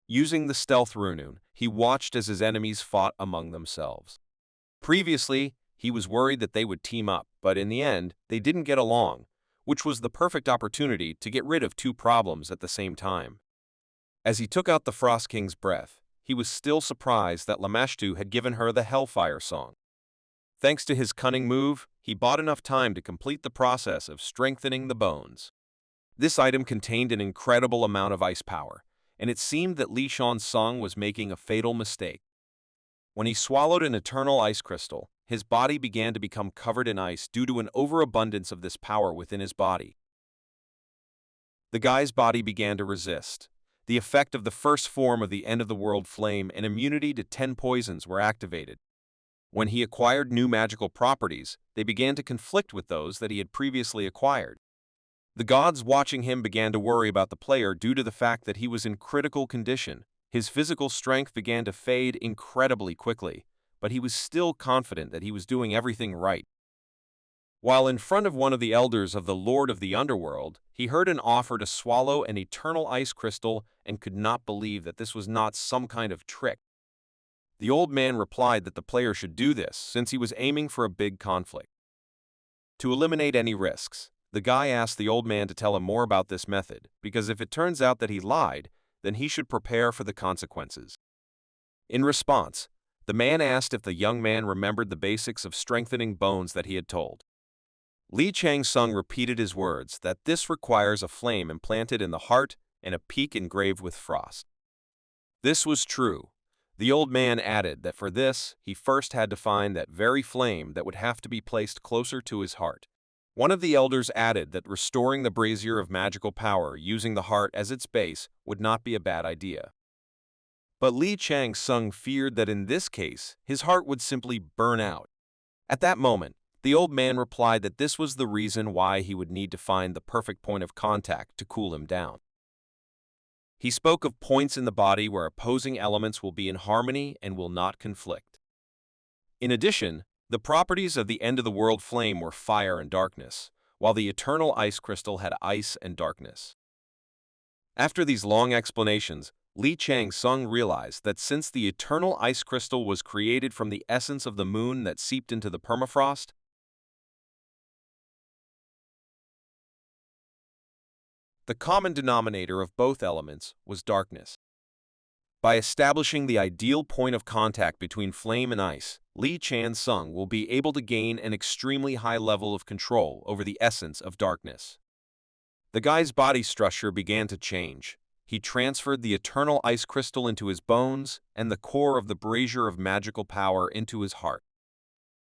Using the stealth Rune, he watched as his enemies fought among themselves. Previously, he was worried that they would team up, but in the end, they didn't get along, which was the perfect opportunity to get rid of two problems at the same time. As he took out the Frost King's breath, he was still surprised that Lamashtu had given her the Hellfire Song. Thanks to his cunning move, he bought enough time to complete the process of strengthening the bones. This item contained an incredible amount of ice power, and it seemed that Li Qiansung was making a fatal mistake. When he swallowed an eternal ice crystal, his body began to become covered in ice due to an overabundance of this power within his body. The guy's body began to resist. The effect of the first form of the end-of-the-world flame and immunity to 10 poisons were activated. When he acquired new magical properties, they began to conflict with those that he had previously acquired. The gods watching him began to worry about the player due to the fact that he was in critical condition. His physical strength began to fade incredibly quickly, but he was still confident that he was doing everything right. While in front of one of the elders of the Lord of the Underworld, he heard an offer to swallow an eternal ice crystal and could not believe that this was not some kind of trick. The old man replied that the player should do this since he was aiming for a big conflict. To eliminate any risks, the guy asked the old man to tell him more about this method, because if it turns out that he lied, then he should prepare for the consequences. In response, the man asked if the young man remembered the basics of strengthening bones that he had told. Li Qiansung repeated his words that this requires a flame implanted in the heart and a peak engraved with frost. This was true. The old man added that for this, he first had to find that very flame that would have to be placed closer to his heart. One of the elders added that restoring the brazier of magical power using the heart as its base would not be a bad idea. But Li Qiansung feared that in this case, his heart would simply burn out. At that moment, the old man replied that this was the reason why he would need to find the perfect point of contact to cool him down. He spoke of points in the body where opposing elements will be in harmony and will not conflict. In addition, the properties of the end-of-the-world flame were fire and darkness, while the eternal ice crystal had ice and darkness. After these long explanations, Li Qiansung realized that since the eternal ice crystal was created from the essence of the moon that seeped into the permafrost, the common denominator of both elements was darkness. By establishing the ideal point of contact between flame and ice, Li Qiansung will be able to gain an extremely high level of control over the essence of darkness. The guy's body structure began to change. He transferred the eternal ice crystal into his bones and the core of the brazier of magical power into his heart.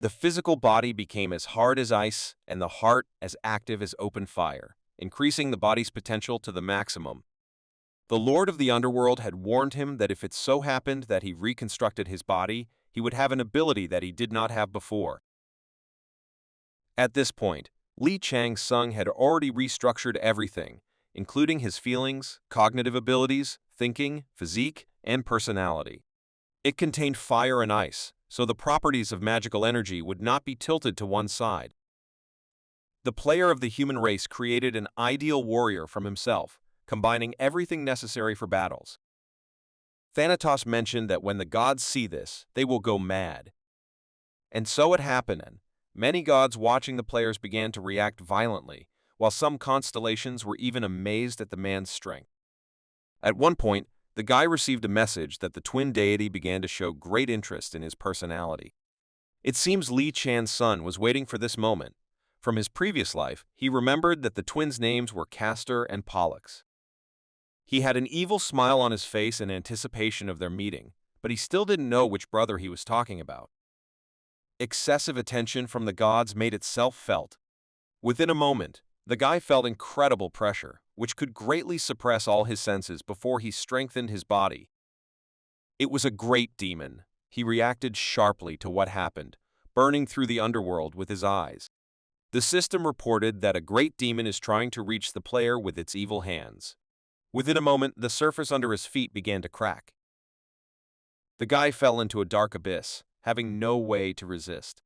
The physical body became as hard as ice and the heart as active as open fire, increasing the body's potential to the maximum. The Lord of the Underworld had warned him that if it so happened that he reconstructed his body, he would have an ability that he did not have before. At this point, Li Qiansung had already restructured everything, including his feelings, cognitive abilities, thinking, physique, and personality. It contained fire and ice, so the properties of magical energy would not be tilted to one side. The player of the human race created an ideal warrior from himself, combining everything necessary for battles. Thanatos mentioned that when the gods see this, they will go mad. And so it happened. many gods watching the players began to react violently, while some constellations were even amazed at the man's strength. At one point, the guy received a message that the twin deity began to show great interest in his personality. It seems Li Chan's son was waiting for this moment. From his previous life, he remembered that the twins' names were Castor and Pollux. He had an evil smile on his face in anticipation of their meeting, but he still didn't know which brother he was talking about. Excessive attention from the gods made itself felt. Within a moment, the guy felt incredible pressure, which could greatly suppress all his senses before he strengthened his body. It was a great demon. He reacted sharply to what happened, burning through the underworld with his eyes. The system reported that a great demon is trying to reach the player with its evil hands. Within a moment, the surface under his feet began to crack. The guy fell into a dark abyss, having no way to resist.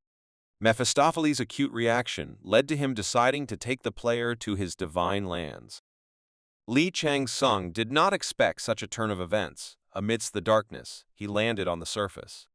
Mephistopheles' acute reaction led to him deciding to take the player to his divine lands. Li Chang-sung did not expect such a turn of events. Amidst the darkness, he landed on the surface.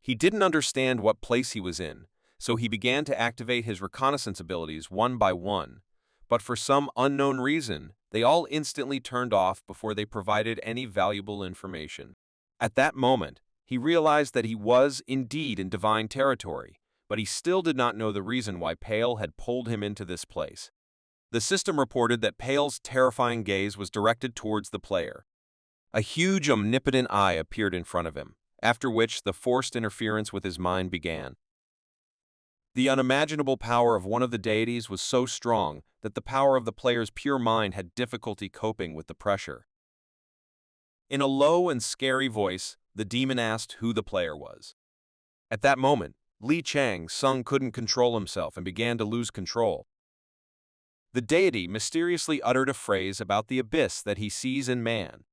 He didn't understand what place he was in, so he began to activate his reconnaissance abilities one by one, but for some unknown reason, they all instantly turned off before they provided any valuable information. At that moment, he realized that he was indeed in divine territory, but he still did not know the reason why Pale had pulled him into this place. The system reported that Pale's terrifying gaze was directed towards the player. A huge, omnipotent eye appeared in front of him, after which the forced interference with his mind began. The unimaginable power of one of the deities was so strong that the power of the player's pure mind had difficulty coping with the pressure. In a low and scary voice, the demon asked who the player was. At that moment, Li Chang-sung couldn't control himself and began to lose control. The deity mysteriously uttered a phrase about the abyss that he sees in man.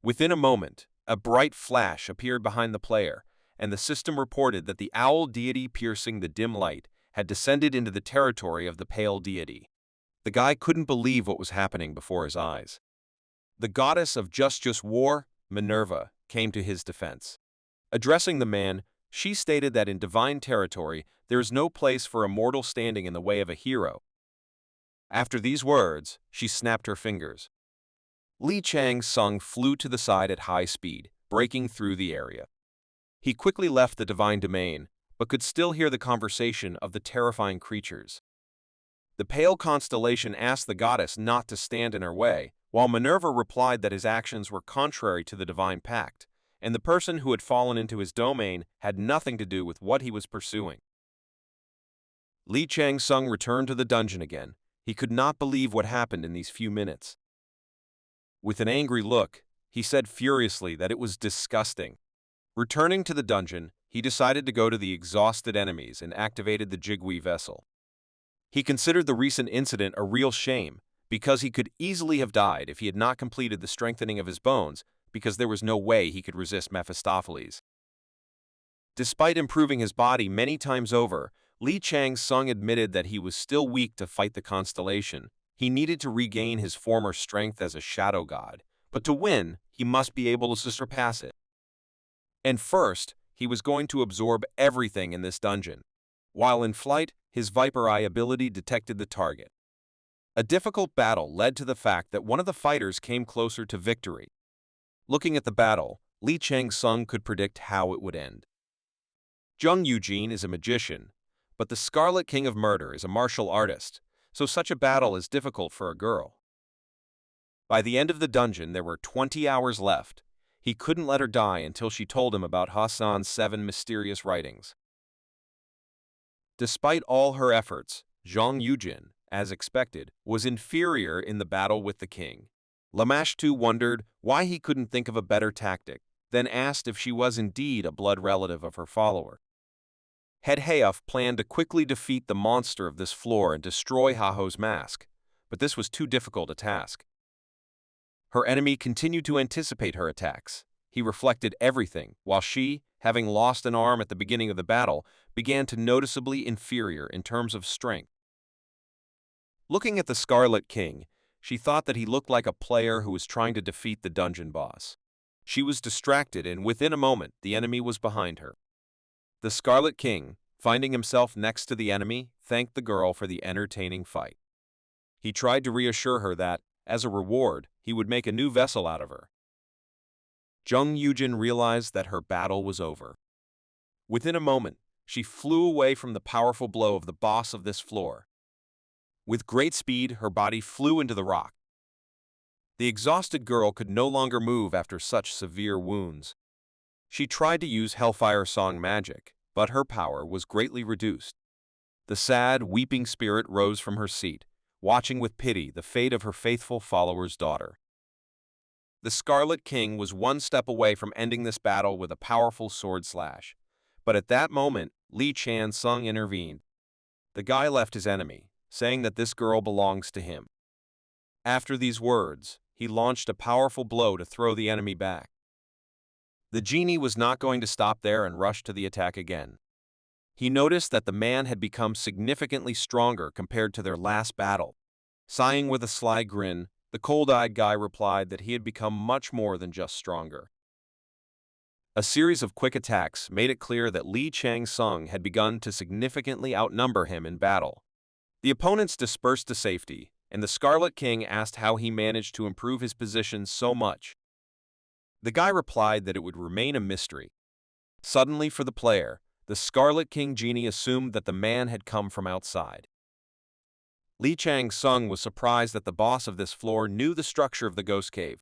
Within a moment, a bright flash appeared behind the player, and the system reported that the owl deity piercing the dim light had descended into the territory of the pale deity. The guy couldn't believe what was happening before his eyes. The goddess of just war, Minerva, came to his defense. Addressing the man, she stated that in divine territory there is no place for a mortal standing in the way of a hero. After these words, she snapped her fingers. Li Chang-sung flew to the side at high speed, breaking through the area. He quickly left the divine domain, but could still hear the conversation of the terrifying creatures. The pale constellation asked the goddess not to stand in her way, while Minerva replied that his actions were contrary to the divine pact, and the person who had fallen into his domain had nothing to do with what he was pursuing. Li Chang-sung returned to the dungeon again. He could not believe what happened in these few minutes. With an angry look, he said furiously that it was disgusting. Returning to the dungeon, he decided to go to the exhausted enemies and activated the Jigui vessel. He considered the recent incident a real shame, because he could easily have died if he had not completed the strengthening of his bones, because there was no way he could resist Mephistopheles. Despite improving his body many times over, Li Chang-sung admitted that he was still weak to fight the constellation. He needed to regain his former strength as a shadow god, but to win, he must be able to surpass it. And first, he was going to absorb everything in this dungeon. While in flight, his Viper Eye ability detected the target. A difficult battle led to the fact that one of the fighters came closer to victory. Looking at the battle, Li Chang-sung could predict how it would end. Jung Eugene is a magician, but the Scarlet King of Murder is a martial artist, so such a battle is difficult for a girl. By the end of the dungeon, there were 20 hours left. He couldn't let her die until she told him about Hassan's 7 mysterious writings. Despite all her efforts, Zhang Yujin, as expected, was inferior in the battle with the king. Lamashtu wondered why he couldn't think of a better tactic, then asked if she was indeed a blood relative of her follower. Head Haof planned to quickly defeat the monster of this floor and destroy Haho's mask, but this was too difficult a task. Her enemy continued to anticipate her attacks. He reflected everything, while she, having lost an arm at the beginning of the battle, began to noticeably inferior in terms of strength. Looking at the Scarlet King, she thought that he looked like a player who was trying to defeat the dungeon boss. She was distracted, and within a moment, the enemy was behind her. The Scarlet King, Finding himself next to the enemy, thanked the girl for the entertaining fight. He tried to reassure her that, as a reward, he would make a new vessel out of her. Jung Yujin realized that her battle was over. Within a moment, she flew away from the powerful blow of the boss of this floor. With great speed, her body flew into the rock. The exhausted girl could no longer move after such severe wounds. She tried to use Hellfire Song magic, but her power was greatly reduced. The sad, weeping spirit rose from her seat, watching with pity the fate of her faithful follower's daughter. The Scarlet King was one step away from ending this battle with a powerful sword slash. But at that moment, Li Shan-sung intervened. The guy left his enemy, saying that this girl belongs to him. After these words, he launched a powerful blow to throw the enemy back. The genie was not going to stop there and rushed to the attack again. He noticed that the man had become significantly stronger compared to their last battle. Sighing with a sly grin, the cold-eyed guy replied that he had become much more than just stronger. A series of quick attacks made it clear that Li Chang-sung had begun to significantly outnumber him in battle. The opponents dispersed to safety, and the Scarlet King asked how he managed to improve his position so much. The guy replied that it would remain a mystery. Suddenly, for the player, the Scarlet King genie assumed that the man had come from outside. Li Chang-sung was surprised that the boss of this floor knew the structure of the ghost cave.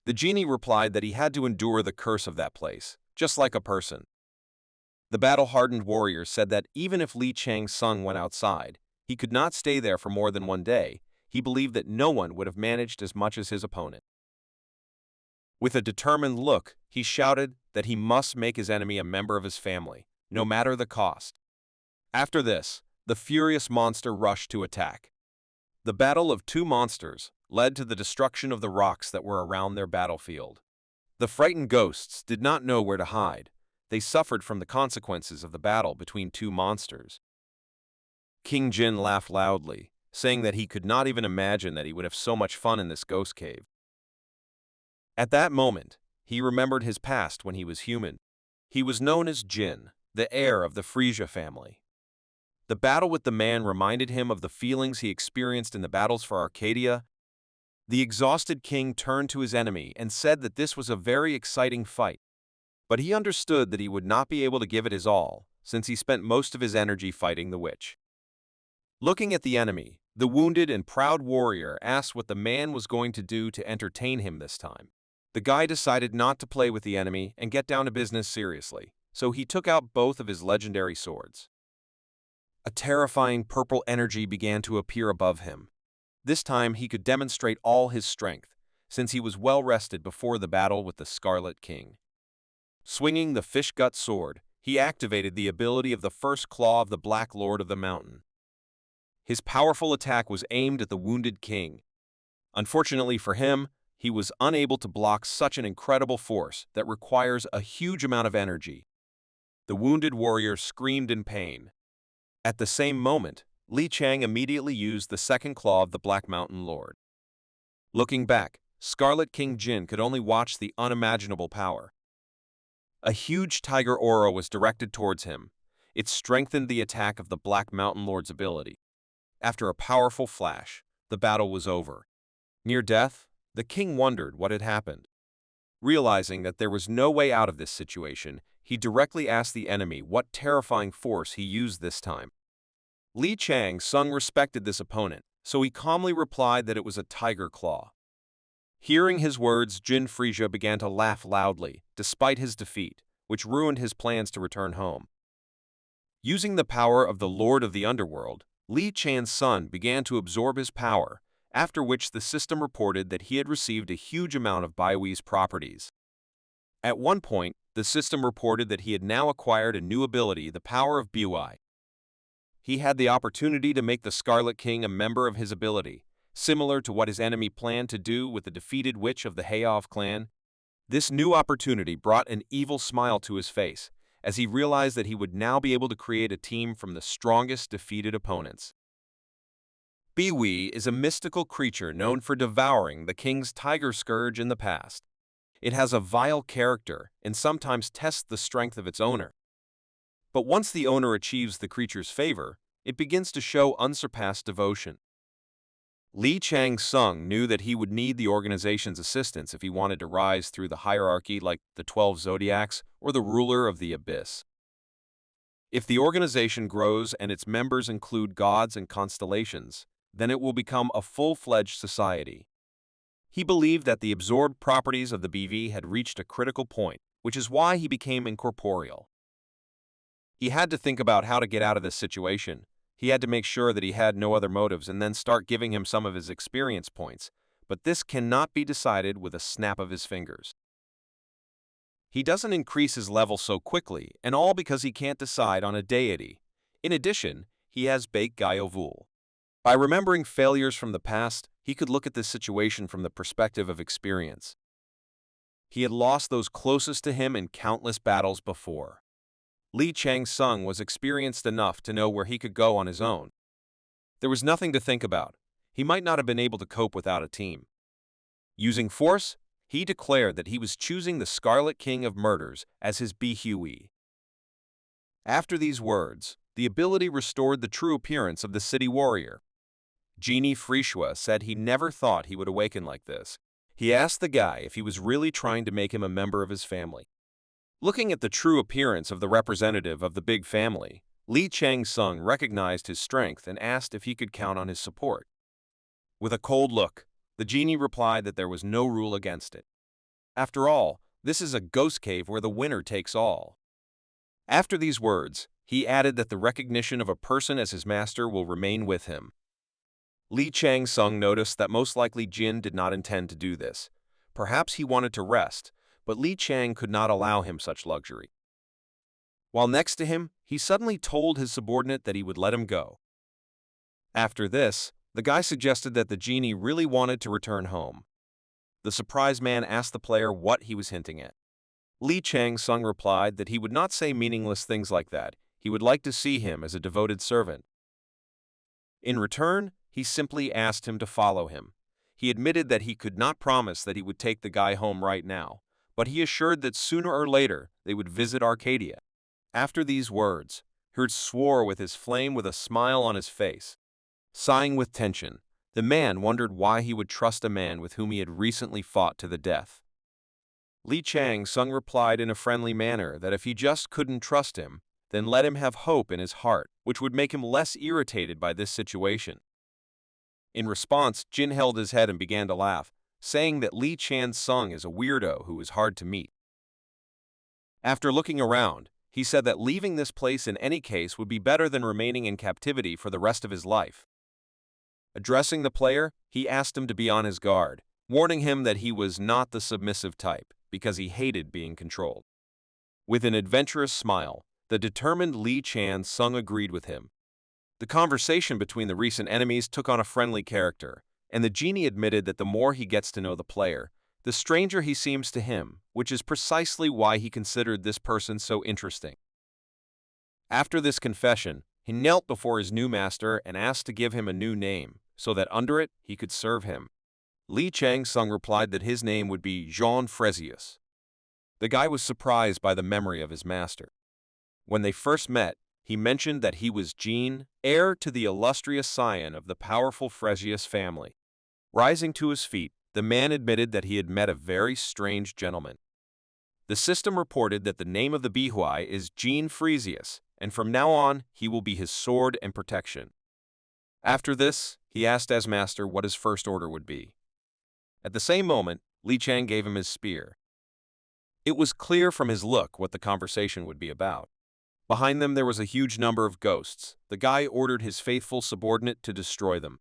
The genie replied that he had to endure the curse of that place, just like a person. The battle-hardened warrior said that even if Li Chang-sung went outside, he could not stay there for more than one day. He believed that no one would have managed as much as his opponent. With a determined look, he shouted that he must make his enemy a member of his family, no matter the cost. After this, the furious monster rushed to attack. The battle of two monsters led to the destruction of the rocks that were around their battlefield. The frightened ghosts did not know where to hide. They suffered from the consequences of the battle between two monsters. King Jin laughed loudly, saying that he could not even imagine that he would have so much fun in this ghost cave. At that moment, he remembered his past when he was human. He was known as Jin, the heir of the Frisia family. The battle with the man reminded him of the feelings he experienced in the battles for Arcadia. The exhausted king turned to his enemy and said that this was a very exciting fight. But he understood that he would not be able to give it his all, since he spent most of his energy fighting the witch. Looking at the enemy, the wounded and proud warrior asked what the man was going to do to entertain him this time. The guy decided not to play with the enemy and get down to business seriously, so he took out both of his legendary swords. A terrifying purple energy began to appear above him. This time he could demonstrate all his strength, since he was well rested before the battle with the Scarlet King. Swinging the fish-gut sword, he activated the ability of the first claw of the Black Lord of the Mountain. His powerful attack was aimed at the wounded king. Unfortunately for him, he was unable to block such an incredible force that requires a huge amount of energy. The wounded warrior screamed in pain. At the same moment, Li Chang immediately used the second claw of the Black Mountain Lord. Looking back, Scarlet King Jin could only watch the unimaginable power. A huge tiger aura was directed towards him. It strengthened the attack of the Black Mountain Lord's ability. After a powerful flash, the battle was over. Near death, the king wondered what had happened. Realizing that there was no way out of this situation, he directly asked the enemy what terrifying force he used this time. Li Chang-sung respected this opponent, so he calmly replied that it was a tiger claw. Hearing his words, Jin Frisia began to laugh loudly, despite his defeat, which ruined his plans to return home. Using the power of the Lord of the Underworld, Li Chan's son began to absorb his power, after which the system reported that he had received a huge amount of Baiwei's properties. At one point, the system reported that he had now acquired a new ability, the power of Bui. He had the opportunity to make the Scarlet King a member of his ability, similar to what his enemy planned to do with the defeated witch of the HOV Clan. This new opportunity brought an evil smile to his face, as he realized that he would now be able to create a team from the strongest defeated opponents. Bui is a mystical creature known for devouring the king's tiger scourge in the past. It has a vile character and sometimes tests the strength of its owner. But once the owner achieves the creature's favor, it begins to show unsurpassed devotion. Li Chang-sung knew that he would need the organization's assistance if he wanted to rise through the hierarchy like the 12 Zodiacs or the ruler of the Abyss. If the organization grows and its members include gods and constellations, then it will become a full-fledged society. He believed that the absorbed properties of the BV had reached a critical point, which is why he became incorporeal. He had to think about how to get out of this situation. He had to make sure that he had no other motives and then start giving him some of his experience points, but this cannot be decided with a snap of his fingers. He doesn't increase his level so quickly, and all because he can't decide on a deity. In addition, he has Bake Gaiovul. By remembering failures from the past, he could look at this situation from the perspective of experience. He had lost those closest to him in countless battles before. Li Chang-sung was experienced enough to know where he could go on his own. There was nothing to think about. He might not have been able to cope without a team. Using force, he declared that he was choosing the Scarlet King of Murders as his Bihui. After these words, the ability restored the true appearance of the city warrior. Genie Frishwa said he never thought he would awaken like this. He asked the guy if he was really trying to make him a member of his family. Looking at the true appearance of the representative of the big family, Li Chang-sung recognized his strength and asked if he could count on his support. With a cold look, the genie replied that there was no rule against it. After all, this is a ghost cave where the winner takes all. After these words, he added that the recognition of a person as his master will remain with him. Li Chang-sung noticed that most likely Jin did not intend to do this. Perhaps he wanted to rest, but Li Chang could not allow him such luxury. While next to him, he suddenly told his subordinate that he would let him go. After this, the guy suggested that the genie really wanted to return home. The surprised man asked the player what he was hinting at. Li Chang-sung replied that he would not say meaningless things like that. He would like to see him as a devoted servant. In return, he simply asked him to follow him. He admitted that he could not promise that he would take the guy home right now, but he assured that sooner or later they would visit Arcadia. After these words, Herd swore with his flame with a smile on his face. Sighing with tension, the man wondered why he would trust a man with whom he had recently fought to the death. Li Chang-sung replied in a friendly manner that if he just couldn't trust him, then let him have hope in his heart, which would make him less irritated by this situation. In response, Jin held his head and began to laugh, saying that Li Chang-sung is a weirdo who is hard to meet. After looking around, he said that leaving this place in any case would be better than remaining in captivity for the rest of his life. Addressing the player, he asked him to be on his guard, warning him that he was not the submissive type, because he hated being controlled. With an adventurous smile, the determined Li Chang-sung agreed with him. The conversation between the recent enemies took on a friendly character, and the genie admitted that the more he gets to know the player, the stranger he seems to him, which is precisely why he considered this person so interesting. After this confession, he knelt before his new master and asked to give him a new name, so that under it he could serve him. Li Chang-sung replied that his name would be Jean Frezius. The guy was surprised by the memory of his master. When they first met, he mentioned that he was Jean, heir to the illustrious scion of the powerful Frezius family. Rising to his feet, the man admitted that he had met a very strange gentleman. The system reported that the name of the Bihui is Jean Frezius, and from now on, he will be his sword and protection. After this, he asked as master what his first order would be. At the same moment, Li Chang gave him his spear. It was clear from his look what the conversation would be about. Behind them there was a huge number of ghosts. The guy ordered his faithful subordinate to destroy them.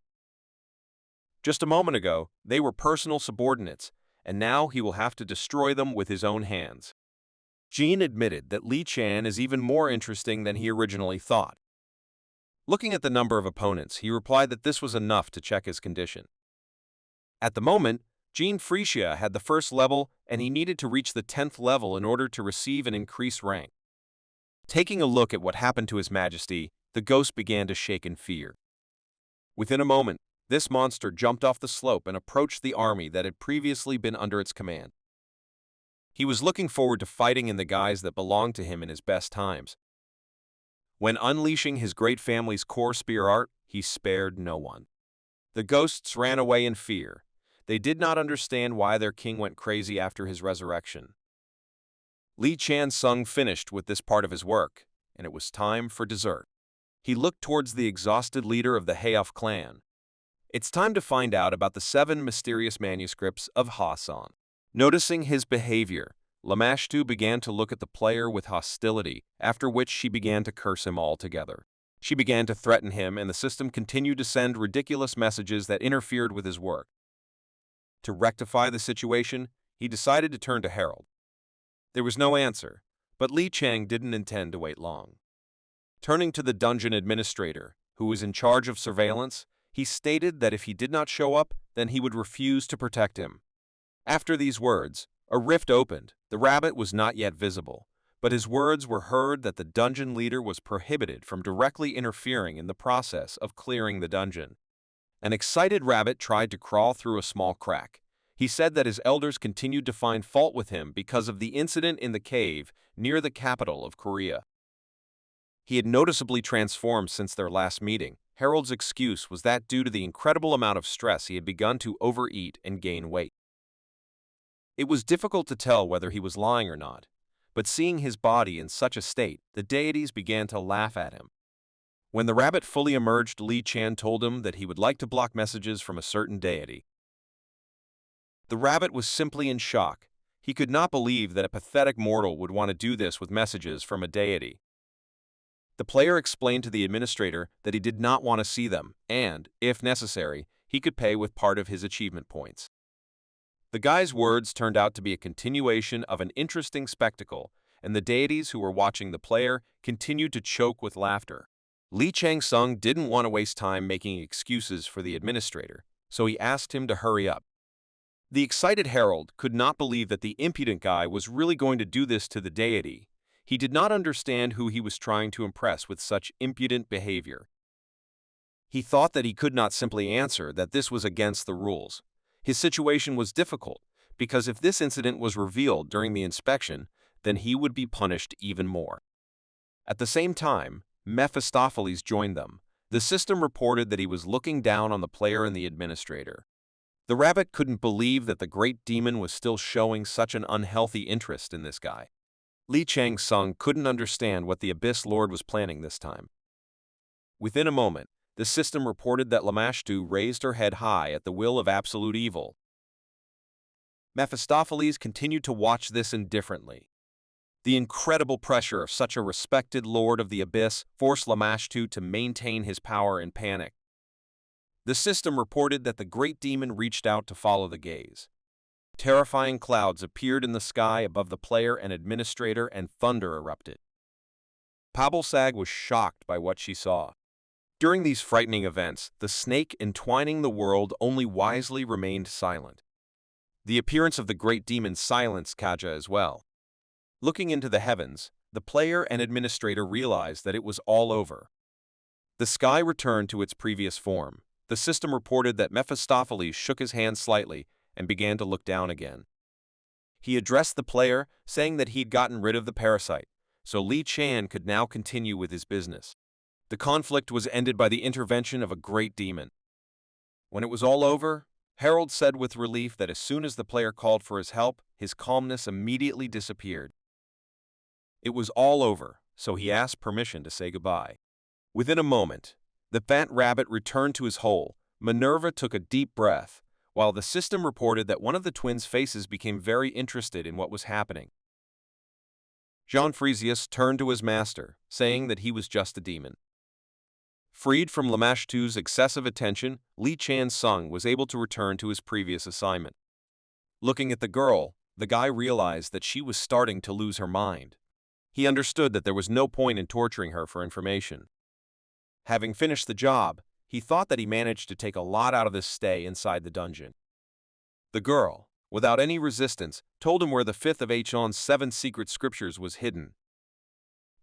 Just a moment ago, they were personal subordinates, and now he will have to destroy them with his own hands. Jean admitted that Li Chan is even more interesting than he originally thought. Looking at the number of opponents, he replied that this was enough to check his condition. At the moment, Jean Frisia had the first level, and he needed to reach the 10th level in order to receive an increased rank. Taking a look at what happened to His Majesty, the ghost began to shake in fear. Within a moment, this monster jumped off the slope and approached the army that had previously been under its command. He was looking forward to fighting in the guise that belonged to him in his best times. When unleashing his great family's core spear art, he spared no one. The ghosts ran away in fear. They did not understand why their king went crazy after his resurrection. Li Qiansung finished with this part of his work, and it was time for dessert. He looked towards the exhausted leader of the HOV Clan. It's time to find out about the 7 mysterious manuscripts of Ha-san. Noticing his behavior, Lamashtu began to look at the player with hostility, after which she began to curse him altogether. She began to threaten him, and the system continued to send ridiculous messages that interfered with his work. To rectify the situation, he decided to turn to Harold. There was no answer, but Li Chang didn't intend to wait long. Turning to the dungeon administrator, who was in charge of surveillance, he stated that if he did not show up, then he would refuse to protect him. After these words, a rift opened. The rabbit was not yet visible, but his words were heard that the dungeon leader was prohibited from directly interfering in the process of clearing the dungeon. An excited rabbit tried to crawl through a small crack. He said that his elders continued to find fault with him because of the incident in the cave near the capital of Korea. He had noticeably transformed since their last meeting. Harold's excuse was that due to the incredible amount of stress he had begun to overeat and gain weight. It was difficult to tell whether he was lying or not, but seeing his body in such a state, the deities began to laugh at him. When the rabbit fully emerged, Li Chan told him that he would like to block messages from a certain deity. The rabbit was simply in shock. He could not believe that a pathetic mortal would want to do this with messages from a deity. The player explained to the administrator that he did not want to see them, and, if necessary, he could pay with part of his achievement points. The guy's words turned out to be a continuation of an interesting spectacle, and the deities who were watching the player continued to choke with laughter. Li Chang-sung didn't want to waste time making excuses for the administrator, so he asked him to hurry up. The excited Harold could not believe that the impudent guy was really going to do this to the deity. He did not understand who he was trying to impress with such impudent behavior. He thought that he could not simply answer that this was against the rules. His situation was difficult, because if this incident was revealed during the inspection, then he would be punished even more. At the same time, Mephistopheles joined them. The system reported that he was looking down on the player and the administrator. The rabbit couldn't believe that the great demon was still showing such an unhealthy interest in this guy. Li Chang-sung couldn't understand what the Abyss Lord was planning this time. Within a moment, the system reported that Lamashtu raised her head high at the will of absolute evil. Mephistopheles continued to watch this indifferently. The incredible pressure of such a respected Lord of the Abyss forced Lamashtu to maintain his power in panic. The system reported that the great demon reached out to follow the gaze. Terrifying clouds appeared in the sky above the player and administrator, and thunder erupted. Pabalsag was shocked by what she saw. During these frightening events, the snake entwining the world only wisely remained silent. The appearance of the great demon silenced Kaja as well. Looking into the heavens, the player and administrator realized that it was all over. The sky returned to its previous form. The system reported that Mephistopheles shook his hand slightly and began to look down again. He addressed the player, saying that he'd gotten rid of the parasite, so Li Chan could now continue with his business. The conflict was ended by the intervention of a great demon. When it was all over, Harold said with relief that as soon as the player called for his help, his calmness immediately disappeared. It was all over, so he asked permission to say goodbye. Within a moment, the fat rabbit returned to his hole. Minerva took a deep breath, while the system reported that one of the twins' faces became very interested in what was happening. Jean Frisius turned to his master, saying that he was just a demon. Freed from Lamashtu's excessive attention, Li Chan-sung was able to return to his previous assignment. Looking at the girl, the guy realized that she was starting to lose her mind. He understood that there was no point in torturing her for information. Having finished the job, he thought that he managed to take a lot out of this stay inside the dungeon. The girl, without any resistance, told him where the 5th of H's 7 secret scriptures was hidden.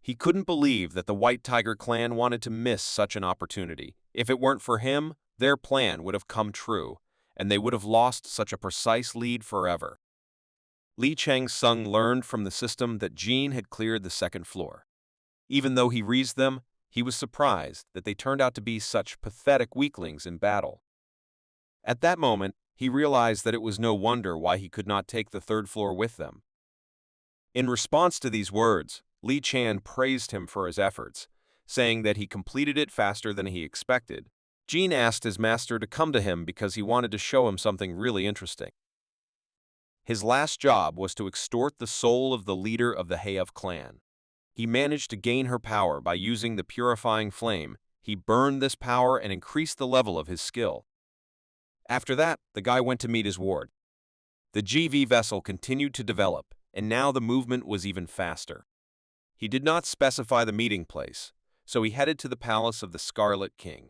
He couldn't believe that the White Tiger clan wanted to miss such an opportunity. If it weren't for him, their plan would have come true, and they would have lost such a precise lead forever. Li Chang-sung learned from the system that Jean had cleared the 2nd floor. Even though he raised them, He was surprised that they turned out to be such pathetic weaklings in battle. At that moment, he realized that it was no wonder why he could not take the third floor with them. In response to these words, Li Chan praised him for his efforts, saying that he completed it faster than he expected. Jin asked his master to come to him because he wanted to show him something really interesting. His last job was to extort the soul of the leader of the HOV Clan. He managed to gain her power by using the purifying flame. He burned this power and increased the level of his skill. After that, the guy went to meet his ward. The GV vessel continued to develop, and now the movement was even faster. He did not specify the meeting place, so he headed to the palace of the Scarlet King.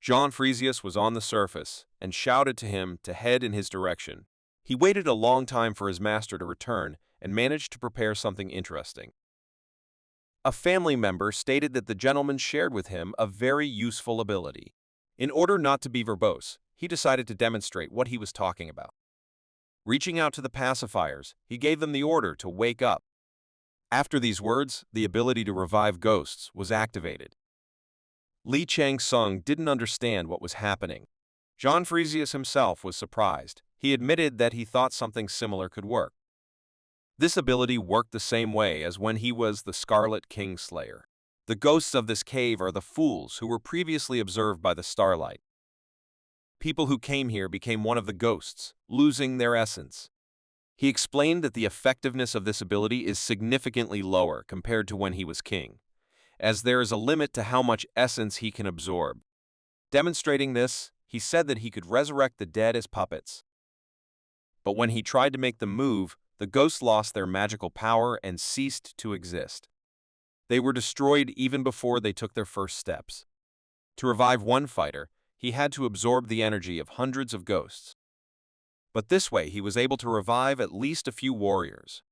Jean Frisius was on the surface and shouted to him to head in his direction. He waited a long time for his master to return and managed to prepare something interesting. A family member stated that the gentleman shared with him a very useful ability. In order not to be verbose, he decided to demonstrate what he was talking about. Reaching out to the pacifiers, he gave them the order to wake up. After these words, the ability to revive ghosts was activated. Li Chang-sung didn't understand what was happening. Jean Frisius himself was surprised. He admitted that he thought something similar could work. This ability worked the same way as when he was the Scarlet King Slayer. The ghosts of this cave are the fools who were previously observed by the starlight. People who came here became one of the ghosts, losing their essence. He explained that the effectiveness of this ability is significantly lower compared to when he was king, as there is a limit to how much essence he can absorb. Demonstrating this, he said that he could resurrect the dead as puppets. But when he tried to make them move, the ghosts lost their magical power and ceased to exist. They were destroyed even before they took their first steps. To revive one fighter, he had to absorb the energy of hundreds of ghosts. But this way he was able to revive at least a few warriors.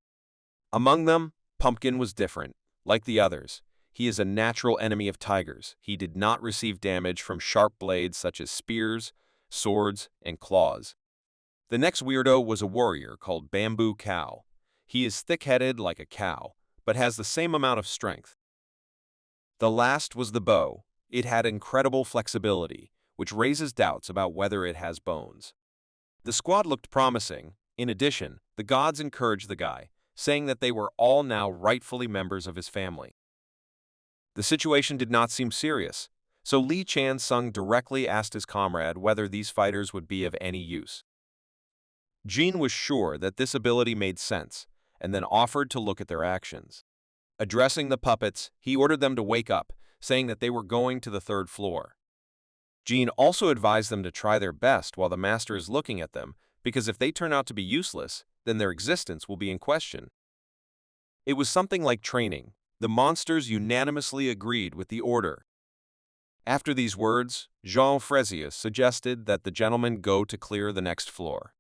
Among them, Pumpkin was different. Like the others, he is a natural enemy of tigers. He did not receive damage from sharp blades such as spears, swords, and claws. The next weirdo was a warrior called Bamboo Cow. He is thick-headed like a cow, but has the same amount of strength. The last was the bow. It had incredible flexibility, which raises doubts about whether it has bones. The squad looked promising. In addition, the gods encouraged the guy, saying that they were all now rightfully members of his family. The situation did not seem serious, so Li Chan-sung directly asked his comrade whether these fighters would be of any use. Jin was sure that this ability made sense, and then offered to look at their actions. Addressing the puppets, he ordered them to wake up, saying that they were going to the third floor. Jin also advised them to try their best while the master is looking at them, because if they turn out to be useless, then their existence will be in question. It was something like training. The monsters unanimously agreed with the order. After these words, Jean Frisius suggested that the gentleman go to clear the next floor.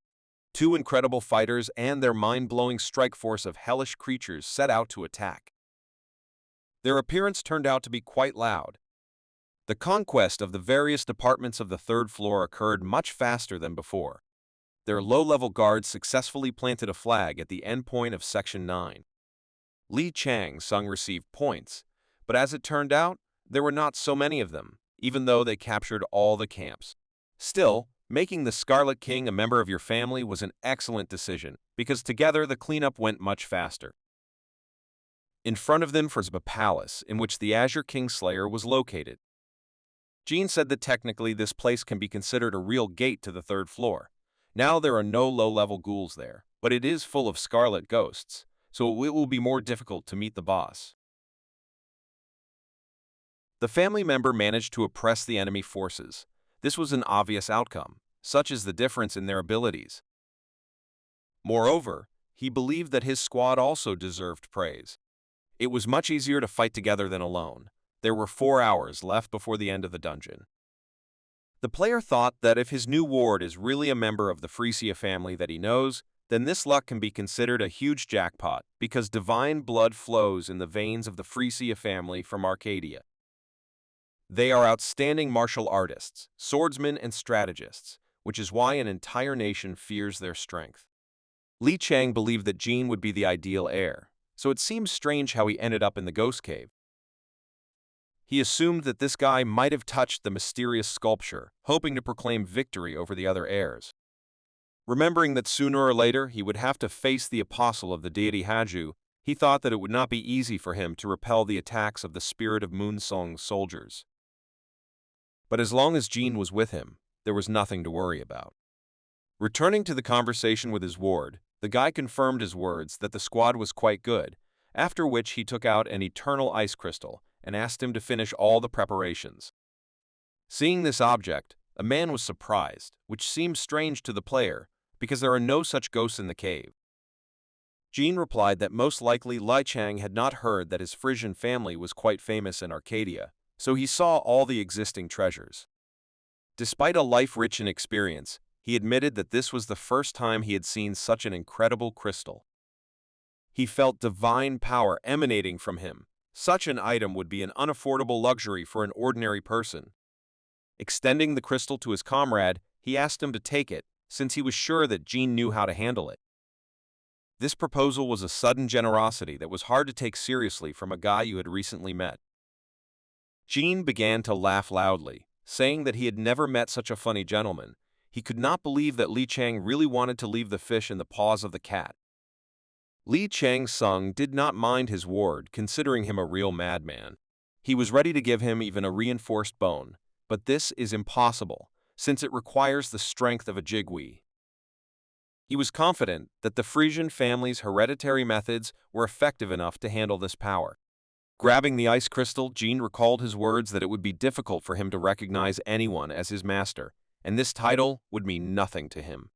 Two incredible fighters and their mind-blowing strike force of hellish creatures set out to attack. Their appearance turned out to be quite loud. The conquest of the various departments of the third floor occurred much faster than before. Their low-level guards successfully planted a flag at the endpoint of Section 9. Li Chang-sung received points, but as it turned out, there were not so many of them, even though they captured all the camps. Still, making the Scarlet King a member of your family was an excellent decision, because together the cleanup went much faster. In front of them was a palace in which the Azure King Slayer was located. Jin said that technically this place can be considered a real gate to the third floor. Now there are no low-level ghouls there, but it is full of scarlet ghosts, so it will be more difficult to meet the boss. The family member managed to oppress the enemy forces. This was an obvious outcome, such is the difference in their abilities. Moreover, he believed that his squad also deserved praise. It was much easier to fight together than alone. There were 4 hours left before the end of the dungeon. The player thought that if his new ward is really a member of the Frisia family that he knows, then this luck can be considered a huge jackpot, because divine blood flows in the veins of the Frisia family from Arcadia. They are outstanding martial artists, swordsmen, and strategists, which is why an entire nation fears their strength. Li Chang believed that Jin would be the ideal heir, so it seems strange how he ended up in the Ghost Cave. He assumed that this guy might have touched the mysterious sculpture, hoping to proclaim victory over the other heirs. Remembering that sooner or later he would have to face the apostle of the deity Haju, he thought that it would not be easy for him to repel the attacks of the spirit of Moonsong's soldiers. But as long as Jean was with him, there was nothing to worry about. Returning to the conversation with his ward, the guy confirmed his words that the squad was quite good, after which he took out an eternal ice crystal and asked him to finish all the preparations. Seeing this object, a man was surprised, which seemed strange to the player, because there are no such ghosts in the cave. Jean replied that most likely Li Chang had not heard that his Frisian family was quite famous in Arcadia, so he saw all the existing treasures. Despite a life rich in experience, he admitted that this was the first time he had seen such an incredible crystal. He felt divine power emanating from him. Such an item would be an unaffordable luxury for an ordinary person. Extending the crystal to his comrade, he asked him to take it, since he was sure that Jean knew how to handle it. This proposal was a sudden generosity that was hard to take seriously from a guy you had recently met. Jean began to laugh loudly, saying that he had never met such a funny gentleman. He could not believe that Li Chang really wanted to leave the fish in the paws of the cat. Li Chang Sung did not mind his ward, considering him a real madman. He was ready to give him even a reinforced bone, but this is impossible, since it requires the strength of a jigwee. He was confident that the Frisian family's hereditary methods were effective enough to handle this power. Grabbing the ice crystal, Jean recalled his words that it would be difficult for him to recognize anyone as his master, and this title would mean nothing to him.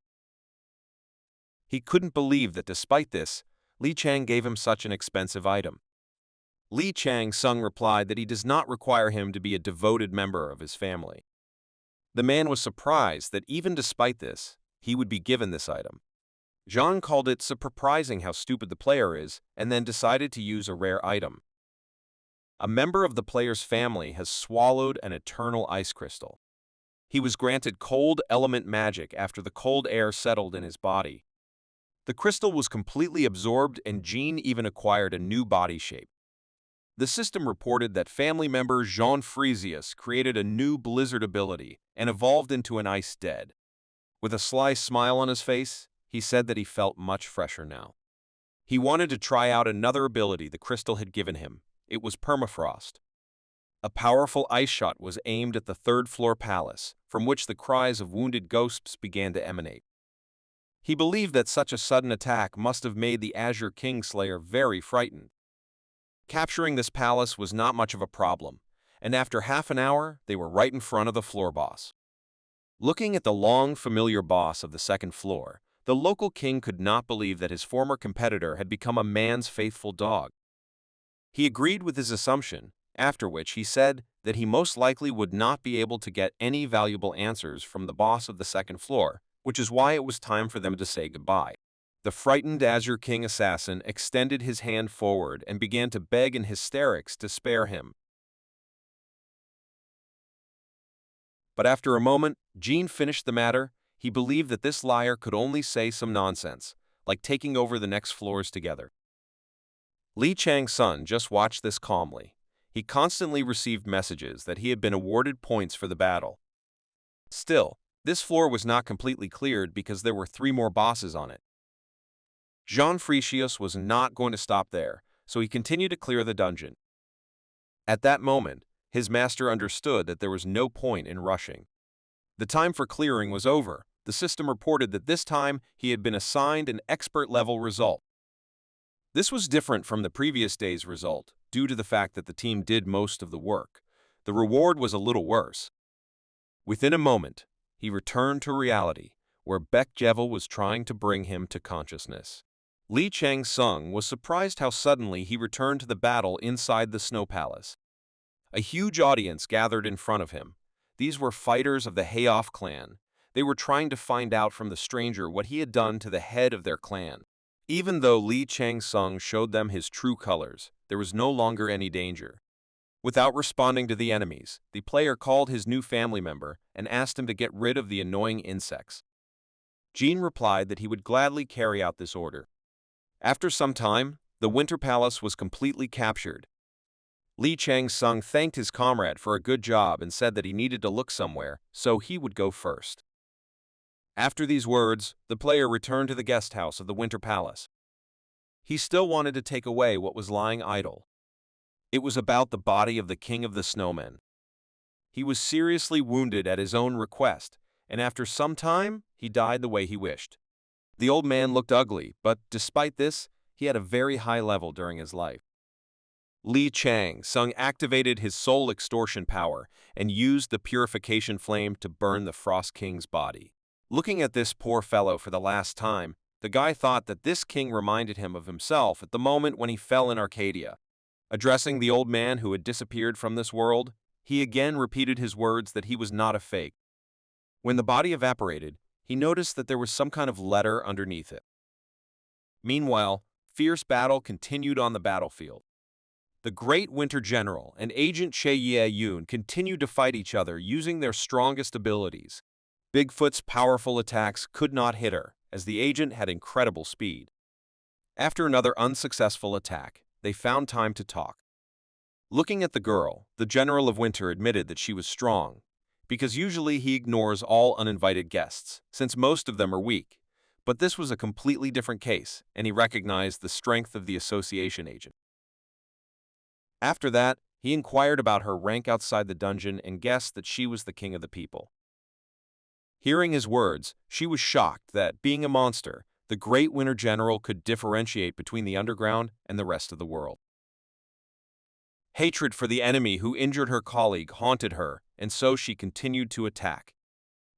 He couldn't believe that despite this, Li Chang gave him such an expensive item. Li Chang Sung replied that he does not require him to be a devoted member of his family. The man was surprised that even despite this, he would be given this item. Jean called it surprising how stupid the player is, and then decided to use a rare item. A member of the player's family has swallowed an eternal ice crystal. He was granted cold element magic after the cold air settled in his body. The crystal was completely absorbed, and Jean even acquired a new body shape. The system reported that family member Jean Frisius created a new blizzard ability and evolved into an ice dead. With a sly smile on his face, he said that he felt much fresher now. He wanted to try out another ability the crystal had given him. It was permafrost. A powerful ice shot was aimed at the third-floor palace, from which the cries of wounded ghosts began to emanate. He believed that such a sudden attack must have made the Azure Kingslayer very frightened. Capturing this palace was not much of a problem, and after half an hour, they were right in front of the floor boss. Looking at the long, familiar boss of the second floor, the local king could not believe that his former competitor had become a man's faithful dog. He agreed with his assumption, after which he said that he most likely would not be able to get any valuable answers from the boss of the second floor, which is why it was time for them to say goodbye. The frightened Azure King assassin extended his hand forward and began to beg in hysterics to spare him. But after a moment, Jean finished the matter. He believed that this liar could only say some nonsense, like taking over the next floors together. Li Chang's son just watched this calmly. He constantly received messages that he had been awarded points for the battle. Still, this floor was not completely cleared because there were 3 more bosses on it. Jean Frisius was not going to stop there, so he continued to clear the dungeon. At that moment, his master understood that there was no point in rushing. The time for clearing was over. The system reported that this time he had been assigned an expert-level result. This was different from the previous day's result, due to the fact that the team did most of the work. The reward was a little worse. Within a moment, he returned to reality, where Baek Jevel was trying to bring him to consciousness. Li Chang Sung was surprised how suddenly he returned to the battle inside the Snow Palace. A huge audience gathered in front of him. These were fighters of the HOV Clan. They were trying to find out from the stranger what he had done to the head of their clan. Even though Li Chang Sung showed them his true colors, there was no longer any danger. Without responding to the enemies, the player called his new family member and asked him to get rid of the annoying insects. Jean replied that he would gladly carry out this order. After some time, the Winter Palace was completely captured. Li Chang-sung thanked his comrade for a good job and said that he needed to look somewhere, so he would go first. After these words, the player returned to the guest house of the Winter Palace. He still wanted to take away what was lying idle. It was about the body of the King of the Snowmen. He was seriously wounded at his own request, and after some time, he died the way he wished. The old man looked ugly, but despite this, he had a very high level during his life. Li Chang-sung activated his soul extortion power and used the purification flame to burn the Frost King's body. Looking at this poor fellow for the last time, the guy thought that this king reminded him of himself at the moment when he fell in Arcadia. Addressing the old man who had disappeared from this world, he again repeated his words that he was not a fake. When the body evaporated, he noticed that there was some kind of letter underneath it. Meanwhile, fierce battle continued on the battlefield. The Great Winter General and Agent Che Ye-yoon continued to fight each other using their strongest abilities. Bigfoot's powerful attacks could not hit her, as the agent had incredible speed. After another unsuccessful attack, they found time to talk. Looking at the girl, the General of Winter admitted that she was strong, because usually he ignores all uninvited guests, since most of them are weak. But this was a completely different case, and he recognized the strength of the association agent. After that, he inquired about her rank outside the dungeon and guessed that she was the king of the people. Hearing his words, she was shocked that, being a monster, the Great Winter General could differentiate between the underground and the rest of the world. Hatred for the enemy who injured her colleague haunted her, and so she continued to attack.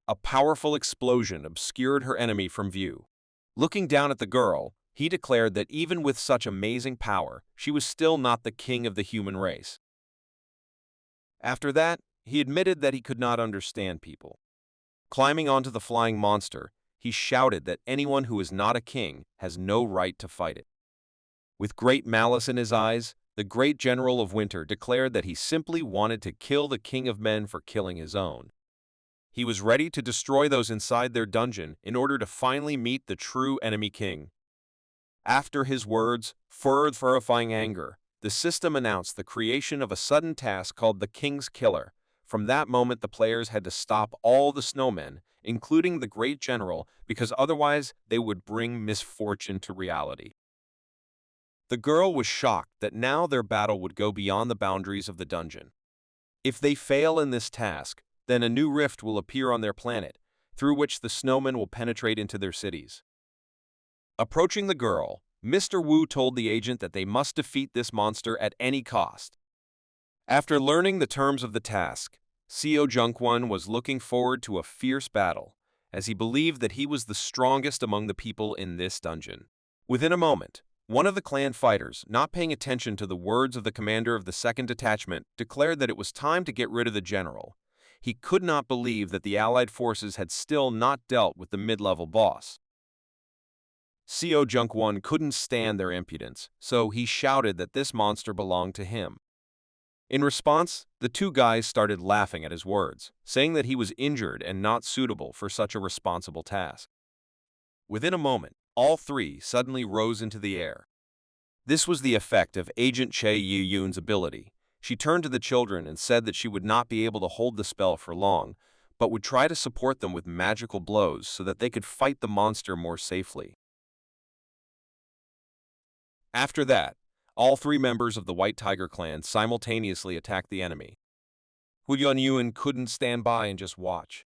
A powerful explosion obscured her enemy from view. Looking down at the girl, he declared that even with such amazing power, she was still not the king of the human race. After that, he admitted that he could not understand people. Climbing onto the flying monster, he shouted that anyone who is not a king has no right to fight it. With great malice in his eyes, the great General of Winter declared that he simply wanted to kill the King of Men for killing his own. He was ready to destroy those inside their dungeon in order to finally meet the true enemy king. After his words, terrifying anger, the system announced the creation of a sudden task called the King's Killer. From that moment, the players had to stop all the snowmen, including the Great General, because otherwise they would bring misfortune to reality. The girl was shocked that now their battle would go beyond the boundaries of the dungeon. If they fail in this task, then a new rift will appear on their planet, through which the snowmen will penetrate into their cities. Approaching the girl, Mr. Wu told the agent that they must defeat this monster at any cost. After learning the terms of the task, Seo Jungkwon was looking forward to a fierce battle, as he believed that he was the strongest among the people in this dungeon. Within a moment, one of the clan fighters, not paying attention to the words of the commander of the second detachment, declared that it was time to get rid of the general. He could not believe that the Allied forces had still not dealt with the mid-level boss. Seo Jungkwon couldn't stand their impudence, so he shouted that this monster belonged to him. In response, the two guys started laughing at his words, saying that he was injured and not suitable for such a responsible task. Within a moment, all three suddenly rose into the air. This was the effect of Agent Che Ye-yoon's ability. She turned to the children and said that she would not be able to hold the spell for long, but would try to support them with magical blows so that they could fight the monster more safely. After that, all three members of the White Tiger clan simultaneously attacked the enemy. Hu Yun couldn't stand by and just watch.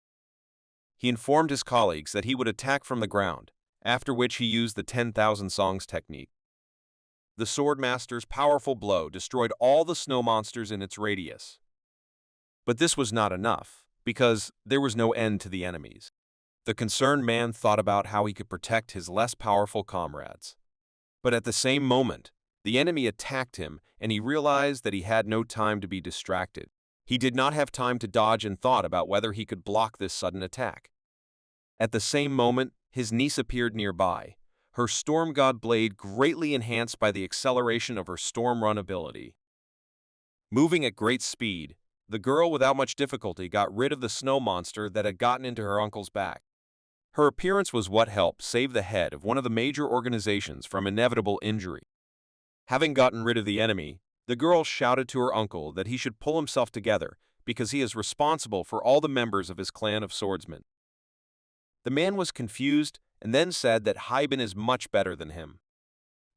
He informed his colleagues that he would attack from the ground, after which he used the 10,000 songs technique. The Swordmaster's powerful blow destroyed all the snow monsters in its radius. But this was not enough, because there was no end to the enemies. The concerned man thought about how he could protect his less powerful comrades. But at the same moment, the enemy attacked him, and he realized that he had no time to be distracted. He did not have time to dodge and thought about whether he could block this sudden attack. At the same moment, his niece appeared nearby, her Storm God blade greatly enhanced by the acceleration of her Storm Run ability. Moving at great speed, the girl without much difficulty got rid of the snow monster that had gotten into her uncle's back. Her appearance was what helped save the head of one of the major organizations from inevitable injury. Having gotten rid of the enemy, The girl shouted to her uncle that he should pull himself together because he is responsible for all the members of his clan of swordsmen. The man was confused and then said that Hyben is much better than him.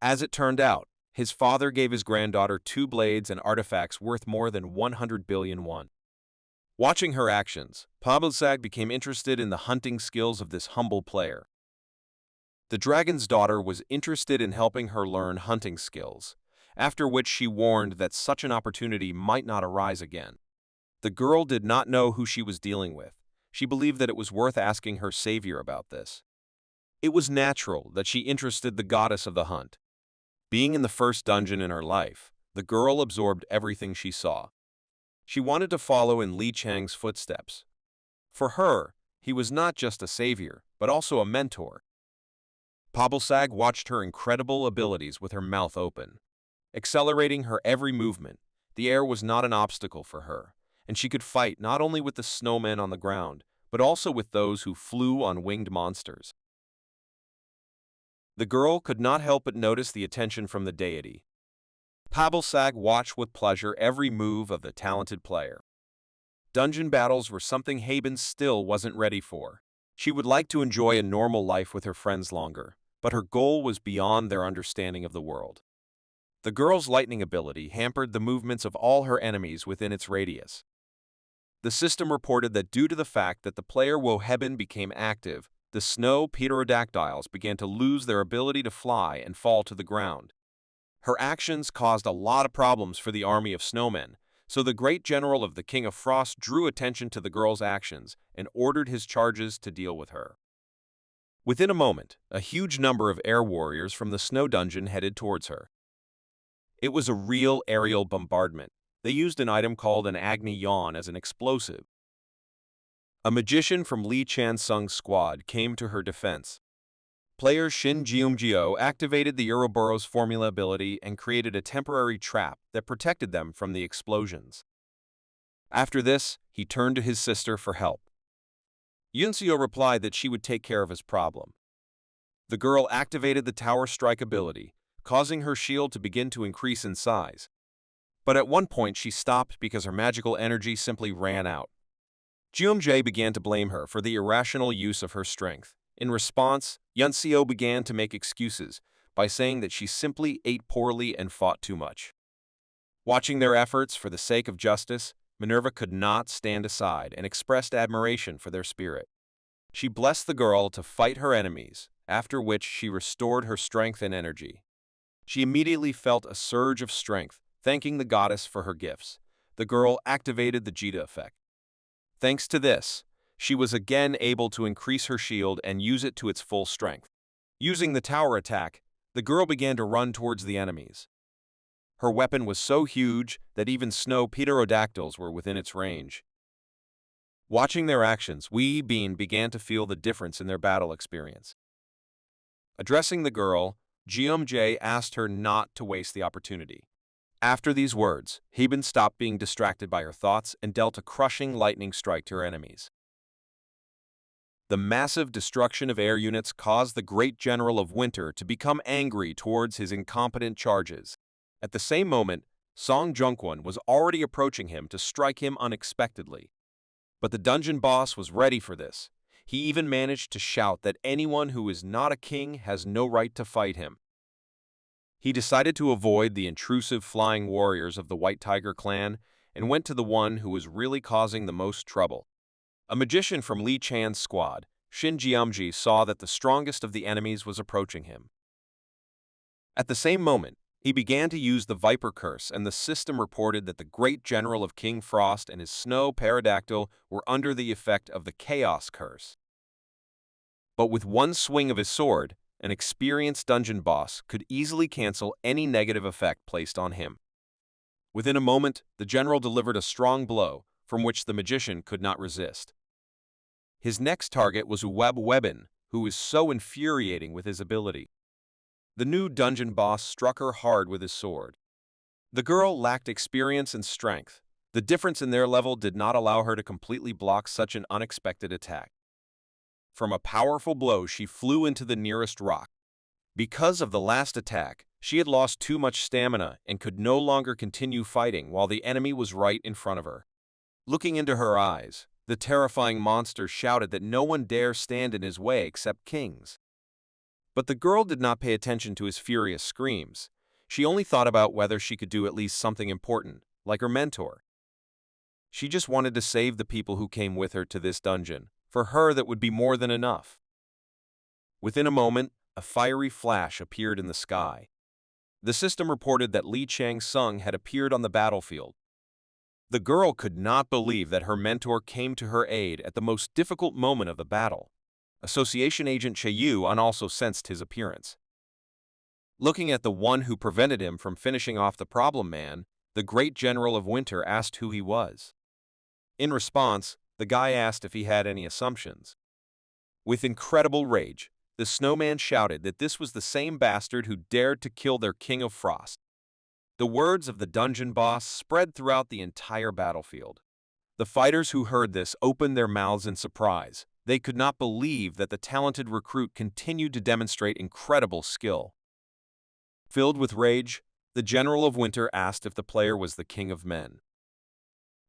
As it turned out, his father gave his granddaughter 2 blades and artifacts worth more than 100 billion won. Watching her actions, Pabilsag became interested in the hunting skills of this humble player. The dragon's daughter was interested in helping her learn hunting skills, after which she warned that such an opportunity might not arise again. The girl did not know who she was dealing with. She believed that it was worth asking her savior about this. It was natural that she interested the goddess of the hunt. Being in the first dungeon in her life, the girl absorbed everything she saw. She wanted to follow in Li Chang's footsteps. For her, he was not just a savior, but also a mentor. Pabilsag watched her incredible abilities with her mouth open. Accelerating her every movement, the air was not an obstacle for her, and she could fight not only with the snowmen on the ground, but also with those who flew on winged monsters. The girl could not help but notice the attention from the deity. Pabilsag watched with pleasure every move of the talented player. Dungeon battles were something Haben still wasn't ready for. She would like to enjoy a normal life with her friends longer, but her goal was beyond their understanding of the world. The girl's lightning ability hampered the movements of all her enemies within its radius. The system reported that due to the fact that the player Woheben became active, the snow pterodactyls began to lose their ability to fly and fall to the ground. Her actions caused a lot of problems for the army of snowmen, so the great general of the King of Frost drew attention to the girl's actions and ordered his charges to deal with her. Within a moment, a huge number of air warriors from the snow dungeon headed towards her. It was a real aerial bombardment. They used an item called an Agni Yawn as an explosive. A magician from Li Chansung's squad came to her defense. Player Shin Jeumgyo activated the Ouroboros formula ability and created a temporary trap that protected them from the explosions. After this, he turned to his sister for help. Yunseo replied that she would take care of his problem. The girl activated the Tower Strike ability, causing her shield to begin to increase in size. But at one point she stopped because her magical energy simply ran out. Jeumjae began to blame her for the irrational use of her strength. In response, Yunseo began to make excuses by saying that she simply ate poorly and fought too much. Watching their efforts for the sake of justice, Minerva could not stand aside and expressed admiration for their spirit. She blessed the girl to fight her enemies, after which she restored her strength and energy. She immediately felt a surge of strength, thanking the goddess for her gifts. The girl activated the Jita effect. Thanks to this, she was again able to increase her shield and use it to its full strength. Using the tower attack, the girl began to run towards the enemies. Her weapon was so huge that even snow pterodactyls were within its range. Watching their actions, Wee Bean began to feel the difference in their battle experience. Addressing the girl, Jeumjae asked her not to waste the opportunity. After these words, Haben stopped being distracted by her thoughts and dealt a crushing lightning strike to her enemies. The massive destruction of air units caused the great general of winter to become angry towards his incompetent charges. At the same moment, Song Jungkwon was already approaching him to strike him unexpectedly. But the dungeon boss was ready for this. He even managed to shout that anyone who is not a king has no right to fight him. He decided to avoid the intrusive flying warriors of the White Tiger clan and went to the one who was really causing the most trouble. A magician from Li Chan's squad, Shin Jeumji, saw that the strongest of the enemies was approaching him. At the same moment, he began to use the Viper Curse, and the system reported that the great general of King Frost and his snow pterodactyl were under the effect of the Chaos Curse. But with one swing of his sword, an experienced dungeon boss could easily cancel any negative effect placed on him. Within a moment, the general delivered a strong blow, from which the magician could not resist. His next target was Weben, who was so infuriating with his ability. The new dungeon boss struck her hard with his sword. The girl lacked experience and strength. The difference in their level did not allow her to completely block such an unexpected attack. From a powerful blow, she flew into the nearest rock. Because of the last attack, She had lost too much stamina and could no longer continue fighting while the enemy was right in front of her. Looking into her eyes, the terrifying monster shouted that no one dare stand in his way except kings. But the girl did not pay attention to his furious screams. She only thought about whether she could do at least something important, like her mentor. She just wanted to save the people who came with her to this dungeon. For her, that would be more than enough. Within a moment, a fiery flash appeared in the sky. The system reported that Li Chang-sung had appeared on the battlefield. The girl could not believe that her mentor came to her aid at the most difficult moment of the battle. Association agent Che Yuan also sensed his appearance. Looking at the one who prevented him from finishing off the problem man, the great general of winter asked who he was. In response, the guy asked if he had any assumptions. With incredible rage, the snowman shouted that this was the same bastard who dared to kill their king of frost. The words of the dungeon boss spread throughout the entire battlefield. The fighters who heard this opened their mouths in surprise. They could not believe that the talented recruit continued to demonstrate incredible skill. Filled with rage, the General of Winter asked if the player was the King of Men.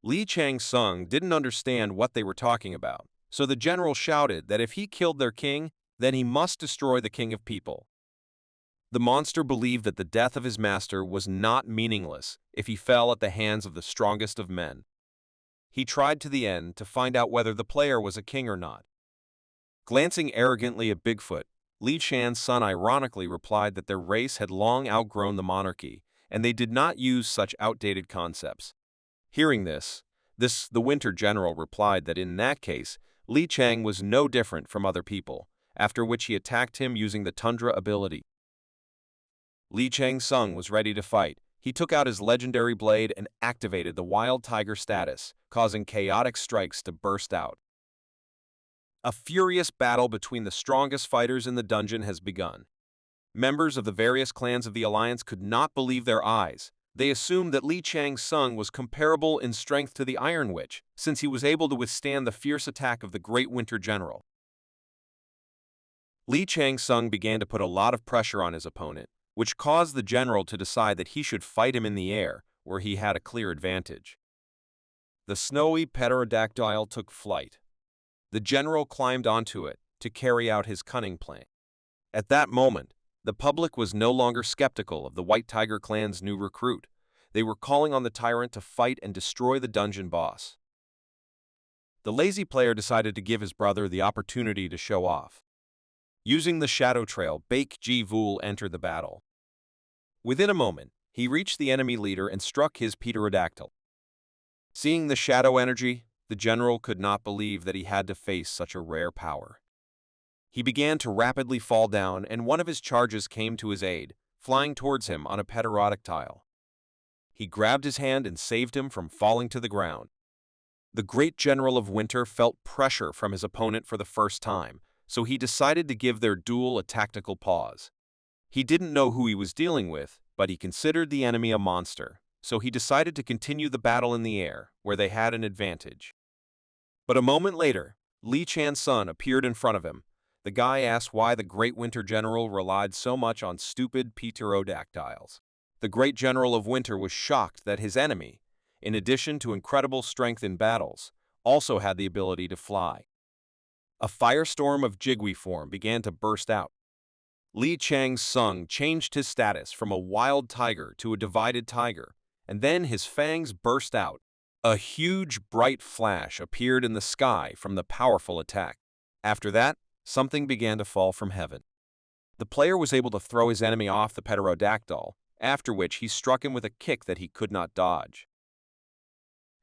Li Chang-sung didn't understand what they were talking about, so the general shouted that if he killed their king, then he must destroy the King of People. The monster believed that the death of his master was not meaningless if he fell at the hands of the strongest of men. He tried to the end to find out whether the player was a king or not. Glancing arrogantly at Bigfoot, Li Chan's son ironically replied that their race had long outgrown the monarchy, and they did not use such outdated concepts. Hearing this, the Winter General replied that in that case, Li Chang was no different from other people, after which he attacked him using the Tundra ability. Li Chang-sung was ready to fight. He took out his legendary blade and activated the Wild Tiger status, causing chaotic strikes to burst out. A furious battle between the strongest fighters in the dungeon has begun. Members of the various clans of the Alliance could not believe their eyes. They assumed that Li Chang-sung was comparable in strength to the Iron Witch, since he was able to withstand the fierce attack of the Great Winter General. Li Chang-sung began to put a lot of pressure on his opponent, which caused the general to decide that he should fight him in the air, where he had a clear advantage. The snowy pterodactyl took flight. The general climbed onto it to carry out his cunning plan. At that moment, the public was no longer skeptical of the White Tiger clan's new recruit. They were calling on the tyrant to fight and destroy the dungeon boss. The lazy player decided to give his brother the opportunity to show off. Using the shadow trail, Baek Ji-vul entered the battle. Within a moment, he reached the enemy leader and struck his pterodactyl. Seeing the shadow energy, the general could not believe that he had to face such a rare power. He began to rapidly fall down, and one of his charges came to his aid, flying towards him on a pterodactyl. He grabbed his hand and saved him from falling to the ground. The great general of winter felt pressure from his opponent for the first time, so he decided to give their duel a tactical pause. He didn't know who he was dealing with, but he considered the enemy a monster, so he decided to continue the battle in the air, where they had an advantage. But a moment later, Li Chang-sung appeared in front of him. The guy asked why the great winter general relied so much on stupid pterodactyls. The great general of winter was shocked that his enemy, in addition to incredible strength in battles, also had the ability to fly. A firestorm of jigui form began to burst out. Li Chang-sung changed his status from a wild tiger to a divided tiger, and then his fangs burst out. A huge bright flash appeared in the sky from the powerful attack. After that, something began to fall from heaven. The player was able to throw his enemy off the pterodactyl, after which he struck him with a kick that he could not dodge.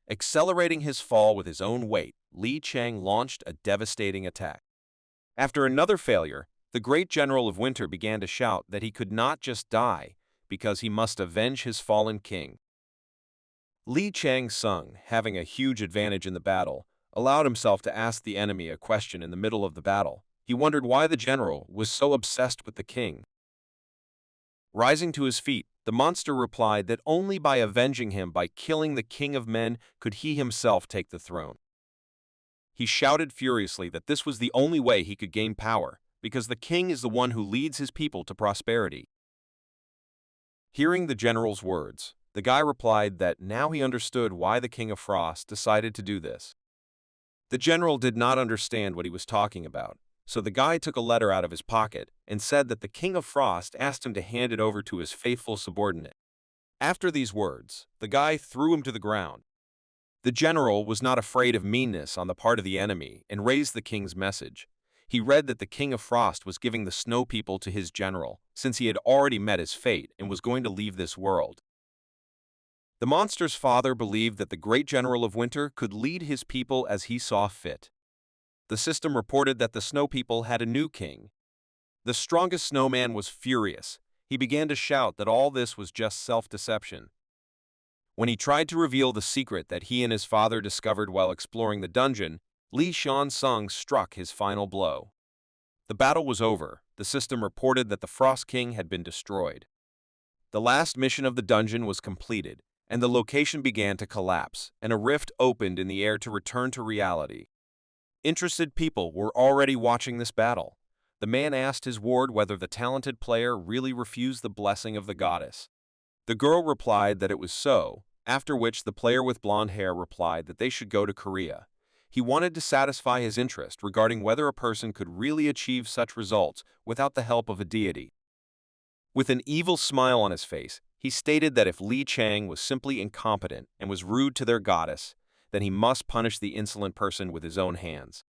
Accelerating his fall with his own weight, Li Chang launched a devastating attack. After another failure, the great general of winter began to shout that he could not just die, because he must avenge his fallen king. Li Chang-sung, having a huge advantage in the battle, allowed himself to ask the enemy a question in the middle of the battle. He wondered why the general was so obsessed with the king. Rising to his feet, the monster replied that only by avenging him by killing the king of men could he himself take the throne. He shouted furiously that this was the only way he could gain power, because the king is the one who leads his people to prosperity. Hearing the general's words, the guy replied that now he understood why the King of Frost decided to do this. The general did not understand what he was talking about, so the guy took a letter out of his pocket and said that the King of Frost asked him to hand it over to his faithful subordinate. After these words, the guy threw him to the ground. The general was not afraid of meanness on the part of the enemy and raised the king's message. He read that the King of Frost was giving the snow people to his general, since he had already met his fate and was going to leave this world. The monster's father believed that the great general of winter could lead his people as he saw fit. The system reported that the snow people had a new king. The strongest snowman was furious. He began to shout that all this was just self-deception. When he tried to reveal the secret that he and his father discovered while exploring the dungeon, Li Shan-sung struck his final blow. The battle was over. The system reported that the Frost King had been destroyed. The last mission of the dungeon was completed, and the location began to collapse, and a rift opened in the air to return to reality. Interested people were already watching this battle. The man asked his ward whether the talented player really refused the blessing of the goddess. The girl replied that it was so, after which the player with blonde hair replied that they should go to Korea. He wanted to satisfy his interest regarding whether a person could really achieve such results without the help of a deity. With an evil smile on his face, he stated that if Li Chang was simply incompetent and was rude to their goddess, then he must punish the insolent person with his own hands.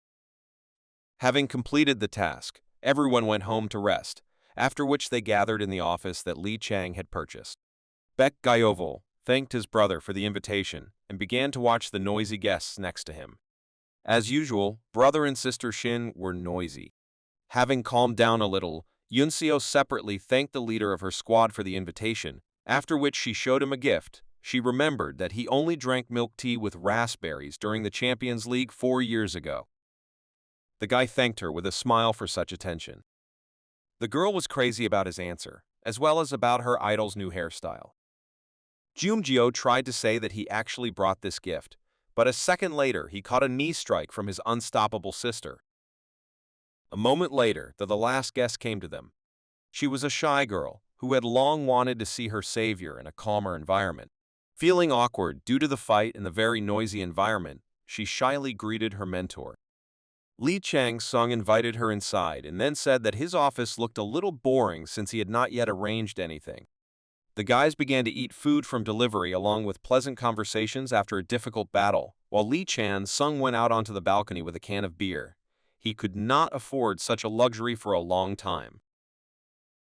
Having completed the task, everyone went home to rest, after which they gathered in the office that Li Chang had purchased. Baek Gyeovol thanked his brother for the invitation and began to watch the noisy guests next to him. As usual, brother and sister Shin were noisy. Having calmed down a little, Yunseo separately thanked the leader of her squad for the invitation, after which she showed him a gift. She remembered that he only drank milk tea with raspberries during the Champions League 4 years ago. The guy thanked her with a smile for such attention. The girl was crazy about his answer, as well as about her idol's new hairstyle. Jumjio tried to say that he actually brought this gift, but a second later he caught a knee strike from his unstoppable sister. A moment later, the last guest came to them. She was a shy girl who had long wanted to see her savior in a calmer environment. Feeling awkward due to the fight in the very noisy environment, she shyly greeted her mentor. Li Chang-sung invited her inside and then said that his office looked a little boring since he had not yet arranged anything. The guys began to eat food from delivery along with pleasant conversations after a difficult battle, while Li Chan-sung went out onto the balcony with a can of beer. He could not afford such a luxury for a long time.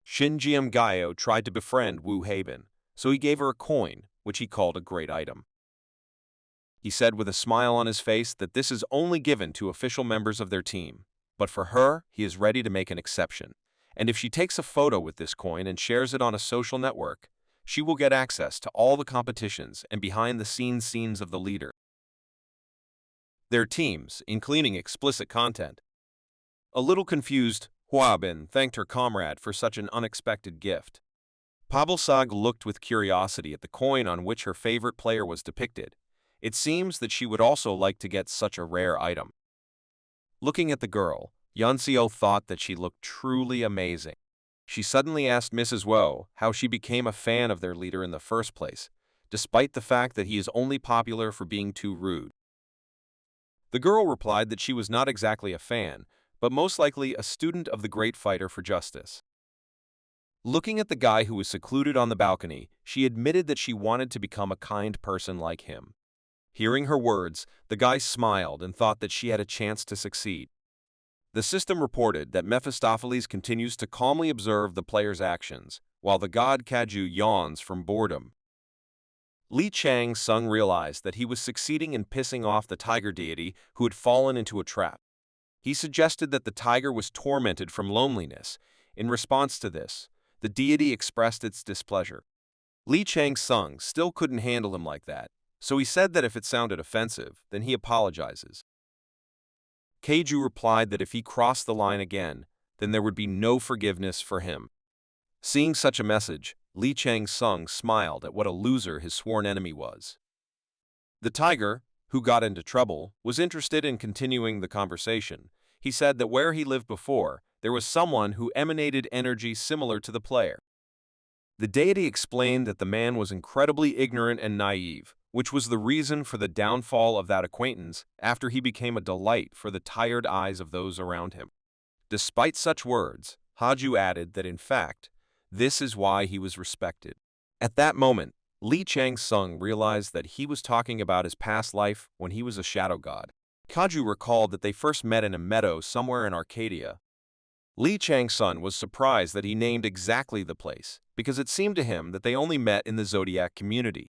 Shin Jiam-gyo tried to befriend Wu Haben, so he gave her a coin, which he called a great item. He said with a smile on his face that this is only given to official members of their team, but for her, he is ready to make an exception. And if she takes a photo with this coin and shares it on a social network, she will get access to all the competitions and behind-the-scenes scenes of the leader. Their teams, including explicit content. A little confused, Hwabin thanked her comrade for such an unexpected gift. Pabalsag looked with curiosity at the coin on which her favorite player was depicted. It seems that she would also like to get such a rare item. Looking at the girl, Yunseo thought that she looked truly amazing. She suddenly asked Mrs. Wo how she became a fan of their leader in the first place, despite the fact that he is only popular for being too rude. The girl replied that she was not exactly a fan, but most likely a student of the great fighter for justice. Looking at the guy who was secluded on the balcony, she admitted that she wanted to become a kind person like him. Hearing her words, the guy smiled and thought that she had a chance to succeed. The system reported that Mephistopheles continues to calmly observe the player's actions, while the god Kaju yawns from boredom. Li Chang-sung realized that he was succeeding in pissing off the tiger deity who had fallen into a trap. He suggested that the tiger was tormented from loneliness. In response to this, the deity expressed its displeasure. Li Chang-sung still couldn't handle him like that, so he said that if it sounded offensive, then he apologizes. Keiju replied that if he crossed the line again, then there would be no forgiveness for him. Seeing such a message, Li Chang-sung smiled at what a loser his sworn enemy was. The tiger, who got into trouble, was interested in continuing the conversation. He said that where he lived before, there was someone who emanated energy similar to the player. The deity explained that the man was incredibly ignorant and naive, which was the reason for the downfall of that acquaintance after he became a delight for the tired eyes of those around him. Despite such words, Haju added that in fact, this is why he was respected. At that moment, Li Chang-sung realized that he was talking about his past life when he was a shadow god. Kaju recalled that they first met in a meadow somewhere in Arcadia. Li Chang-sun was surprised that he named exactly the place, because it seemed to him that they only met in the zodiac community.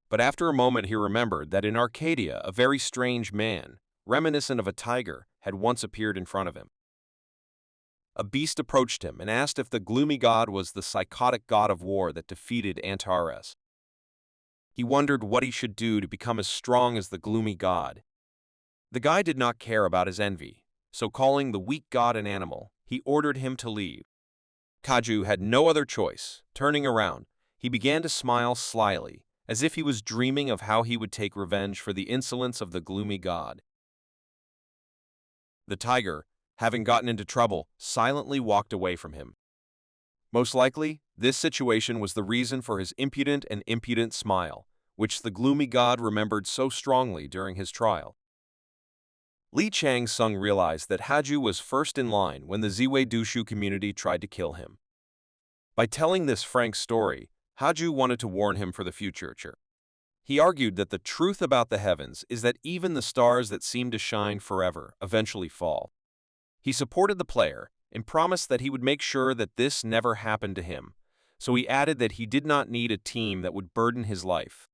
But after a moment he remembered that in Arcadia a very strange man, reminiscent of a tiger, had once appeared in front of him. A beast approached him and asked if the gloomy god was the psychotic god of war that defeated Antares. He wondered what he should do to become as strong as the gloomy god. The guy did not care about his envy, so calling the weak god an animal, he ordered him to leave. Kaju had no other choice. Turning around, he began to smile slyly, as if he was dreaming of how he would take revenge for the insolence of the gloomy god. The tiger, having gotten into trouble, silently walked away from him. Most likely, this situation was the reason for his impudent smile, which the gloomy god remembered so strongly during his trial. Li Chang-sung realized that Haju was first in line when the Ziwei Dushu community tried to kill him. By telling this frank story, Haju wanted to warn him for the future. He argued that the truth about the heavens is that even the stars that seem to shine forever eventually fall. He supported the player and promised that he would make sure that this never happened to him, so he added that he did not need a team that would burden his life.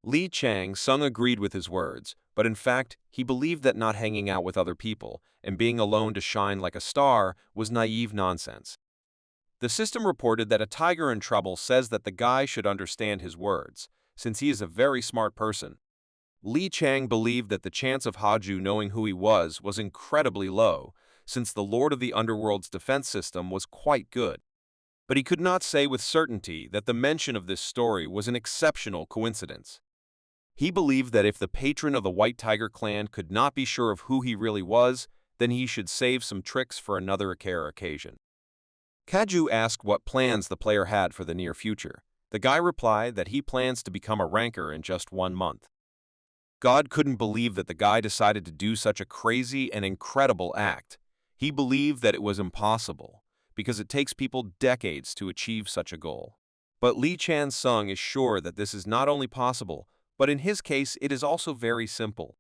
Li Chang-sung agreed with his words, but in fact, he believed that not hanging out with other people and being alone to shine like a star was naive nonsense. The system reported that a tiger in trouble says that the guy should understand his words, since he is a very smart person. Li Chang believed that the chance of Haju knowing who he was incredibly low, since the Lord of the Underworld's defense system was quite good. But he could not say with certainty that the mention of this story was an exceptional coincidence. He believed that if the patron of the White Tiger clan could not be sure of who he really was, then he should save some tricks for another occasion. Kaju asked what plans the player had for the near future. The guy replied that he plans to become a ranker in just 1 month. God couldn't believe that the guy decided to do such a crazy and incredible act. He believed that it was impossible, because it takes people decades to achieve such a goal. But Li Chang-sung is sure that this is not only possible, but in his case it is also very simple.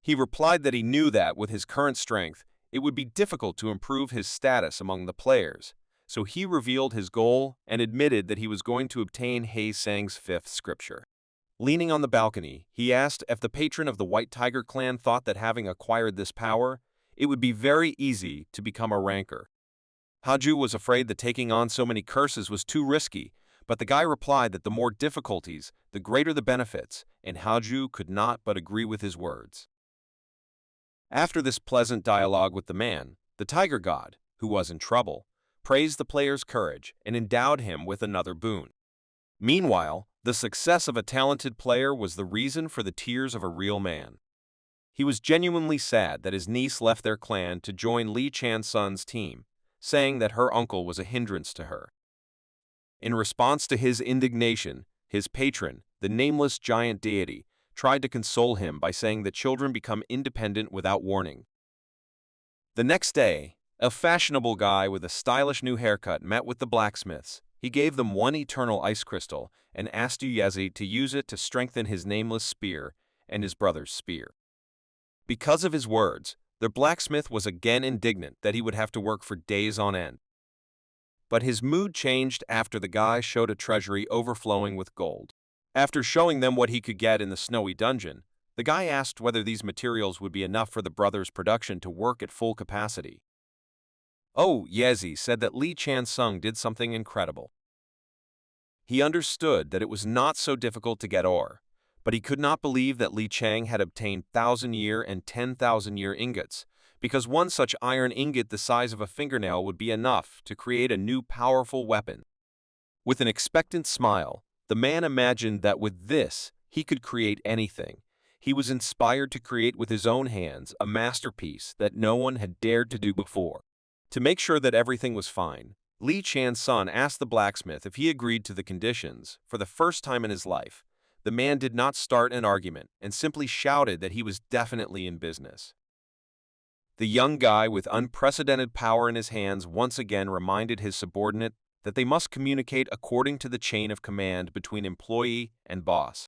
He replied that he knew that with his current strength, it would be difficult to improve his status among the players, so he revealed his goal and admitted that he was going to obtain He Sang's 5th scripture. Leaning on the balcony, he asked if the patron of the White Tiger clan thought that having acquired this power, it would be very easy to become a ranker. Haju was afraid that taking on so many curses was too risky, but the guy replied that the more difficulties, the greater the benefits, and Haju could not but agree with his words. After this pleasant dialogue with the man, the tiger god, who was in trouble, praised the player's courage and endowed him with another boon. Meanwhile, the success of a talented player was the reason for the tears of a real man. He was genuinely sad that his niece left their clan to join Li Chang-sun's team, saying that her uncle was a hindrance to her. In response to his indignation, his patron, the nameless giant deity, tried to console him by saying that children become independent without warning. The next day, a fashionable guy with a stylish new haircut met with the blacksmiths. He gave them one eternal ice crystal and asked Yazid to use it to strengthen his nameless spear and his brother's spear. Because of his words, the blacksmith was again indignant that he would have to work for days on end. But his mood changed after the guy showed a treasury overflowing with gold. After showing them what he could get in the snowy dungeon, the guy asked whether these materials would be enough for the brothers' production to work at full capacity. Oh, Yezi said that Li Chang-sung did something incredible. He understood that it was not so difficult to get ore, but he could not believe that Li Chang had obtained 1,000-year and 10,000-year ingots, because one such iron ingot the size of a fingernail would be enough to create a new powerful weapon. With an expectant smile, the man imagined that with this, he could create anything. He was inspired to create with his own hands a masterpiece that no one had dared to do before. To make sure that everything was fine, Li Chan's son asked the blacksmith if he agreed to the conditions. For the first time in his life, the man did not start an argument and simply shouted that he was definitely in business. The young guy with unprecedented power in his hands once again reminded his subordinate that they must communicate according to the chain of command between employee and boss.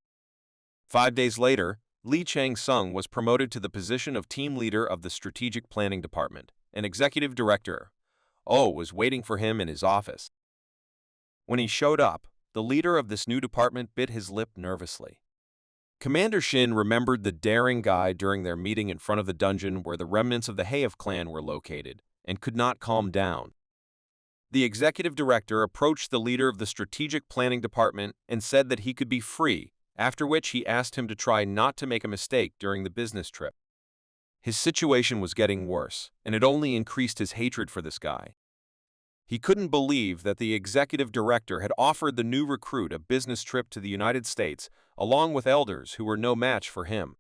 5 days later, Li Chang-sung was promoted to the position of team leader of the Strategic Planning Department, and executive director was waiting for him in his office. When he showed up, the leader of this new department bit his lip nervously. Commander Shin remembered the daring guy during their meeting in front of the dungeon where the remnants of the HOV Clan were located, and could not calm down. The executive director approached the leader of the Strategic Planning Department and said that he could be free, after which he asked him to try not to make a mistake during the business trip. His situation was getting worse, and it only increased his hatred for this guy. He couldn't believe that the executive director had offered the new recruit a business trip to the United States, along with elders who were no match for him.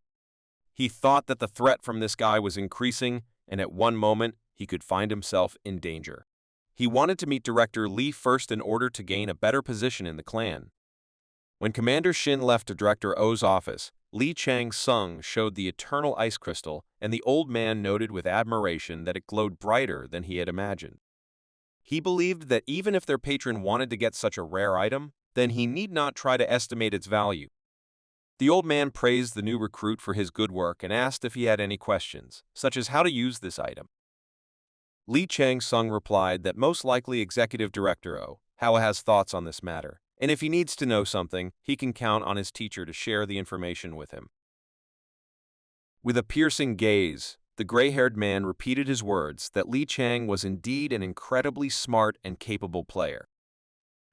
He thought that the threat from this guy was increasing, and at one moment, he could find himself in danger. He wanted to meet Director Li first in order to gain a better position in the clan. When Commander Shin left Director O's office, Li Chang-sung showed the eternal ice crystal, and the old man noted with admiration that it glowed brighter than he had imagined. He believed that even if their patron wanted to get such a rare item, then he need not try to estimate its value. The old man praised the new recruit for his good work and asked if he had any questions, such as how to use this item. Li Chang-sung replied that most likely Executive Director O has thoughts on this matter, and if he needs to know something, he can count on his teacher to share the information with him. With a piercing gaze, the gray-haired man repeated his words that Li Chang was indeed an incredibly smart and capable player.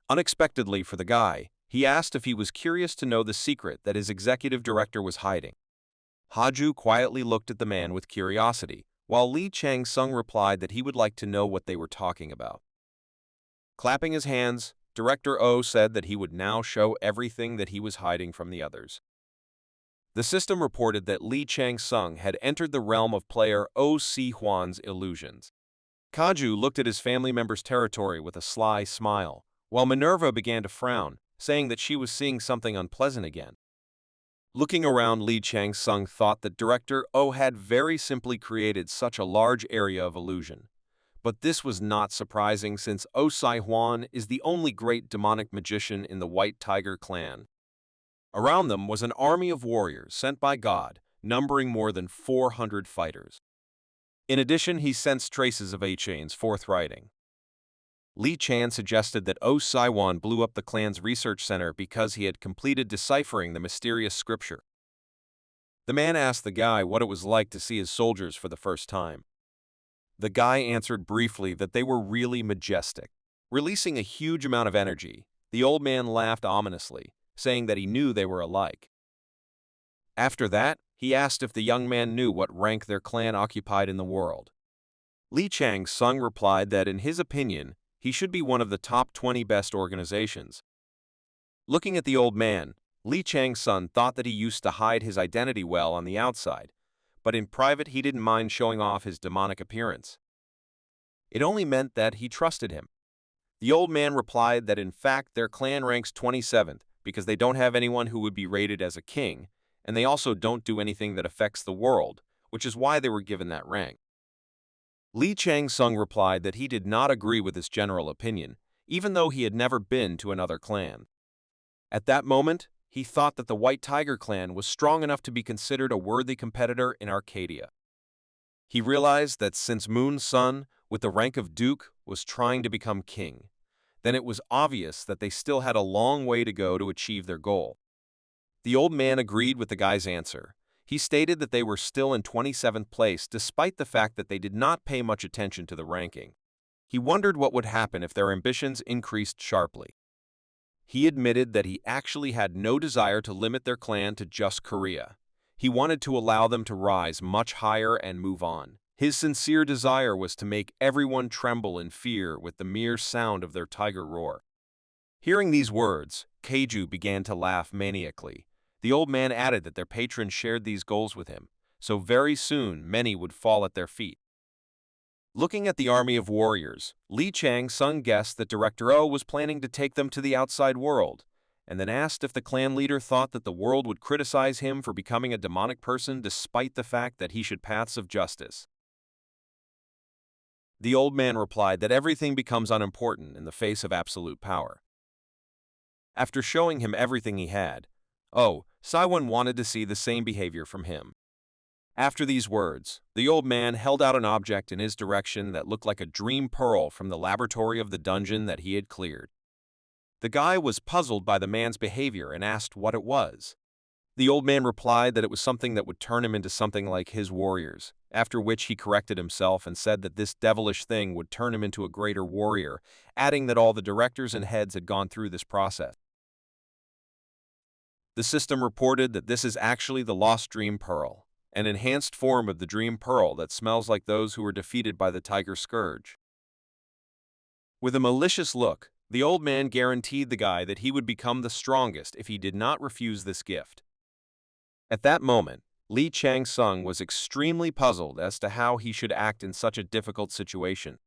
Unexpectedly for the guy, he asked if he was curious to know the secret that his executive director was hiding. Haju quietly looked at the man with curiosity, while Li Chang-sung replied that he would like to know what they were talking about. Clapping his hands, Director O said that he would now show everything that he was hiding from the others. The system reported that Li Chang-sung had entered the realm of player O Si Hwan's illusions. Kaju looked at his family member's territory with a sly smile, while Minerva began to frown, saying that she was seeing something unpleasant again. Looking around, Li Chang-sung thought that Director O had very simply created such a large area of illusion. But this was not surprising since O Si Hwan is the only great demonic magician in the White Tiger clan. Around them was an army of warriors sent by God, numbering more than 400 fighters. In addition, he sensed traces of A-Chain's forthrighting. Li Chan suggested that O Si Hwan blew up the clan's research center because he had completed deciphering the mysterious scripture. The man asked the guy what it was like to see his soldiers for the first time. The guy answered briefly that they were really majestic. Releasing a huge amount of energy, the old man laughed ominously, saying that he knew they were alike. After that, he asked if the young man knew what rank their clan occupied in the world. Li Chang-sung replied that in his opinion, he should be one of the top 20 best organizations. Looking at the old man, Li Chang-sung thought that he used to hide his identity well on the outside, but in private he didn't mind showing off his demonic appearance. It only meant that he trusted him. The old man replied that in fact their clan ranks 27th because they don't have anyone who would be rated as a king, and they also don't do anything that affects the world, which is why they were given that rank. Li Chang-sung replied that he did not agree with this general opinion, even though he had never been to another clan. At that moment, he thought that the White Tiger clan was strong enough to be considered a worthy competitor in Arcadia. He realized that since Moon's son, with the rank of Duke, was trying to become king, then it was obvious that they still had a long way to go to achieve their goal. The old man agreed with the guy's answer. He stated that they were still in 27th place despite the fact that they did not pay much attention to the ranking. He wondered what would happen if their ambitions increased sharply. He admitted that he actually had no desire to limit their clan to just Korea. He wanted to allow them to rise much higher and move on. His sincere desire was to make everyone tremble in fear with the mere sound of their tiger roar. Hearing these words, Keiju began to laugh maniacally. The old man added that their patron shared these goals with him, so very soon many would fall at their feet. Looking at the army of warriors, Li Chang-sung guessed that Director O was planning to take them to the outside world, and then asked if the clan leader thought that the world would criticize him for becoming a demonic person despite the fact that he should paths of justice. The old man replied that everything becomes unimportant in the face of absolute power. After showing him everything he had, Saiwon wanted to see the same behavior from him. After these words, the old man held out an object in his direction that looked like a dream pearl from the laboratory of the dungeon that he had cleared. The guy was puzzled by the man's behavior and asked what it was. The old man replied that it was something that would turn him into something like his warriors, after which he corrected himself and said that this devilish thing would turn him into a greater warrior, adding that all the directors and heads had gone through this process. The system reported that this is actually the Lost Dream Pearl, an enhanced form of the Dream Pearl that smells like those who were defeated by the Tiger Scourge. With a malicious look, the old man guaranteed the guy that he would become the strongest if he did not refuse this gift. At that moment, Li Chang-sung was extremely puzzled as to how he should act in such a difficult situation.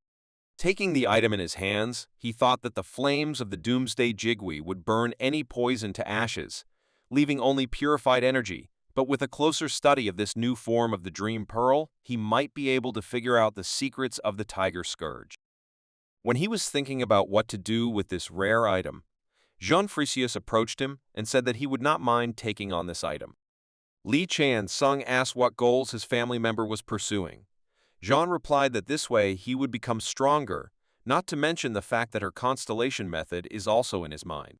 Taking the item in his hands, he thought that the flames of the Doomsday Jigui would burn any poison to ashes, leaving only purified energy, but with a closer study of this new form of the Dream Pearl, he might be able to figure out the secrets of the Tiger Scourge. When he was thinking about what to do with this rare item, Jean Frisius approached him and said that he would not mind taking on this item. Li Chang-sung asked what goals his family member was pursuing. Jean replied that this way he would become stronger, not to mention the fact that her constellation method is also in his mind.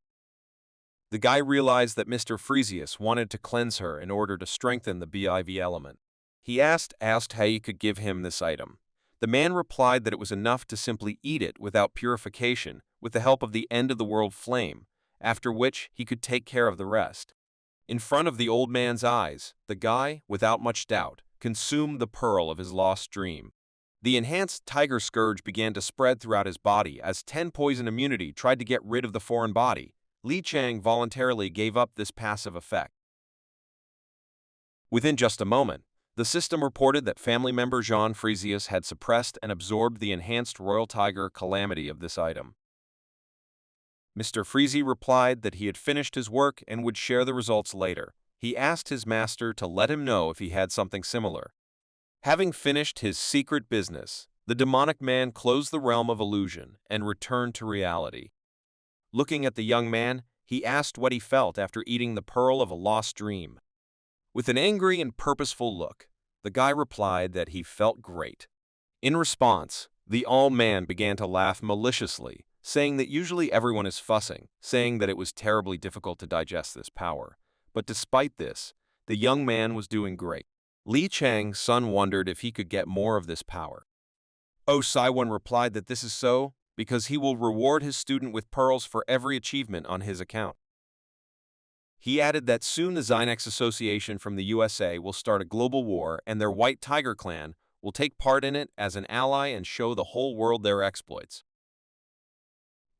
The guy realized that Mr. Frisius wanted to cleanse her in order to strengthen the BIV element. He asked how he could give him this item. The man replied that it was enough to simply eat it without purification with the help of the end-of-the-world flame, after which he could take care of the rest. In front of the old man's eyes, the guy, without much doubt, consumed the pearl of his lost dream. The enhanced Tiger Scourge began to spread throughout his body as 10 poison immunity tried to get rid of the foreign body. Li Chang voluntarily gave up this passive effect. Within just a moment, the system reported that family member Jean Frisius had suppressed and absorbed the enhanced Royal Tiger calamity of this item. Mr. Frisi replied that he had finished his work and would share the results later. He asked his master to let him know if he had something similar. Having finished his secret business, the demonic man closed the realm of illusion and returned to reality. Looking at the young man, he asked what he felt after eating the pearl of a lost dream. With an angry and purposeful look, the guy replied that he felt great. In response, the old man began to laugh maliciously, saying that usually everyone is fussing, saying that it was terribly difficult to digest this power. But despite this, the young man was doing great. Li Chang's son wondered if he could get more of this power. Saiwon replied that this is so because he will reward his student with pearls for every achievement on his account. He added that soon the Zynex Association from the USA will start a global war and their White Tiger Clan will take part in it as an ally and show the whole world their exploits.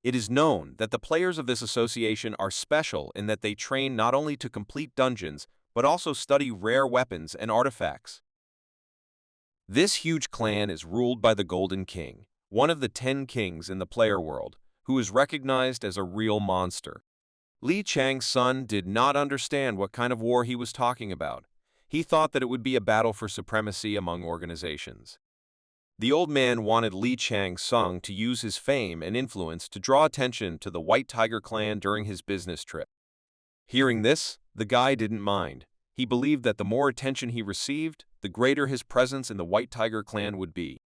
It is known that the players of this association are special in that they train not only to complete dungeons, but also study rare weapons and artifacts. This huge clan is ruled by the Golden King, one of the 10 kings in the player world, who is recognized as a real monster. Li Chang's son did not understand what kind of war he was talking about. He thought that it would be a battle for supremacy among organizations. The old man wanted Li Chang-sung to use his fame and influence to draw attention to the White Tiger Clan during his business trip. Hearing this, the guy didn't mind. He believed that the more attention he received, the greater his presence in the White Tiger Clan would be.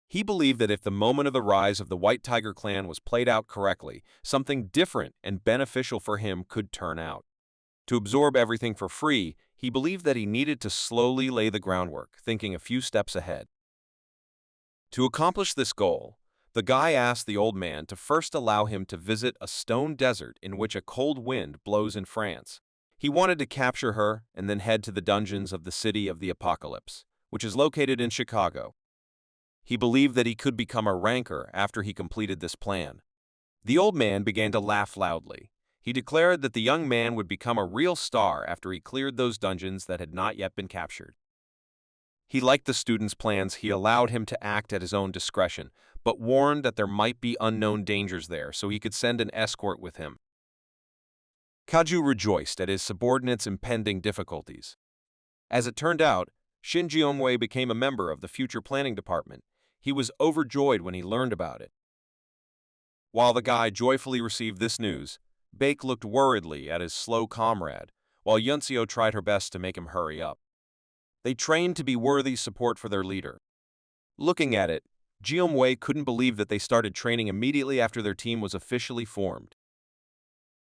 He believed that if the moment of the rise of the White Tiger Clan was played out correctly, something different and beneficial for him could turn out. To absorb everything for free, he believed that he needed to slowly lay the groundwork, thinking a few steps ahead. To accomplish this goal, the guy asked the old man to first allow him to visit a stone desert in which a cold wind blows in France. He wanted to capture her and then head to the dungeons of the City of the Apocalypse, which is located in Chicago. He believed that he could become a ranker after he completed this plan. The old man began to laugh loudly. He declared that the young man would become a real star after he cleared those dungeons that had not yet been captured. He liked the student's plans. He allowed him to act at his own discretion, but warned that there might be unknown dangers there, so he could send an escort with him. Kaju rejoiced at his subordinate's impending difficulties. As it turned out, Shin Jiongwei became a member of the future planning department. He was overjoyed when he learned about it. While the guy joyfully received this news, Baek looked worriedly at his slow comrade, while Yunseo tried her best to make him hurry up. They trained to be worthy support for their leader. Looking at it, Jiongwei couldn't believe that they started training immediately after their team was officially formed.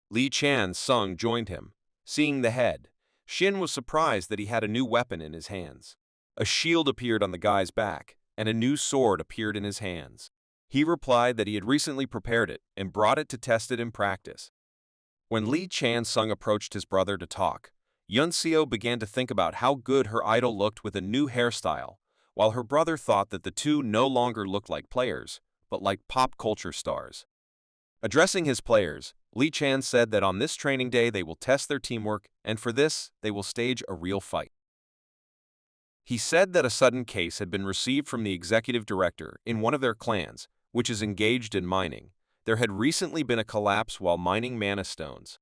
Li Chan-sung joined him. Seeing the head, Shin was surprised that he had a new weapon in his hands. A shield appeared on the guy's back, and a new sword appeared in his hands. He replied that he had recently prepared it and brought it to test it in practice. When Li Chan-sung approached his brother to talk, Yunseo began to think about how good her idol looked with a new hairstyle, while her brother thought that the two no longer looked like players, but like pop culture stars. Addressing his players, Li Chan said that on this training day they will test their teamwork, and for this, they will stage a real fight. He said that a sudden case had been received from the executive director in one of their clans, which is engaged in mining. There had recently been a collapse while mining mana stones.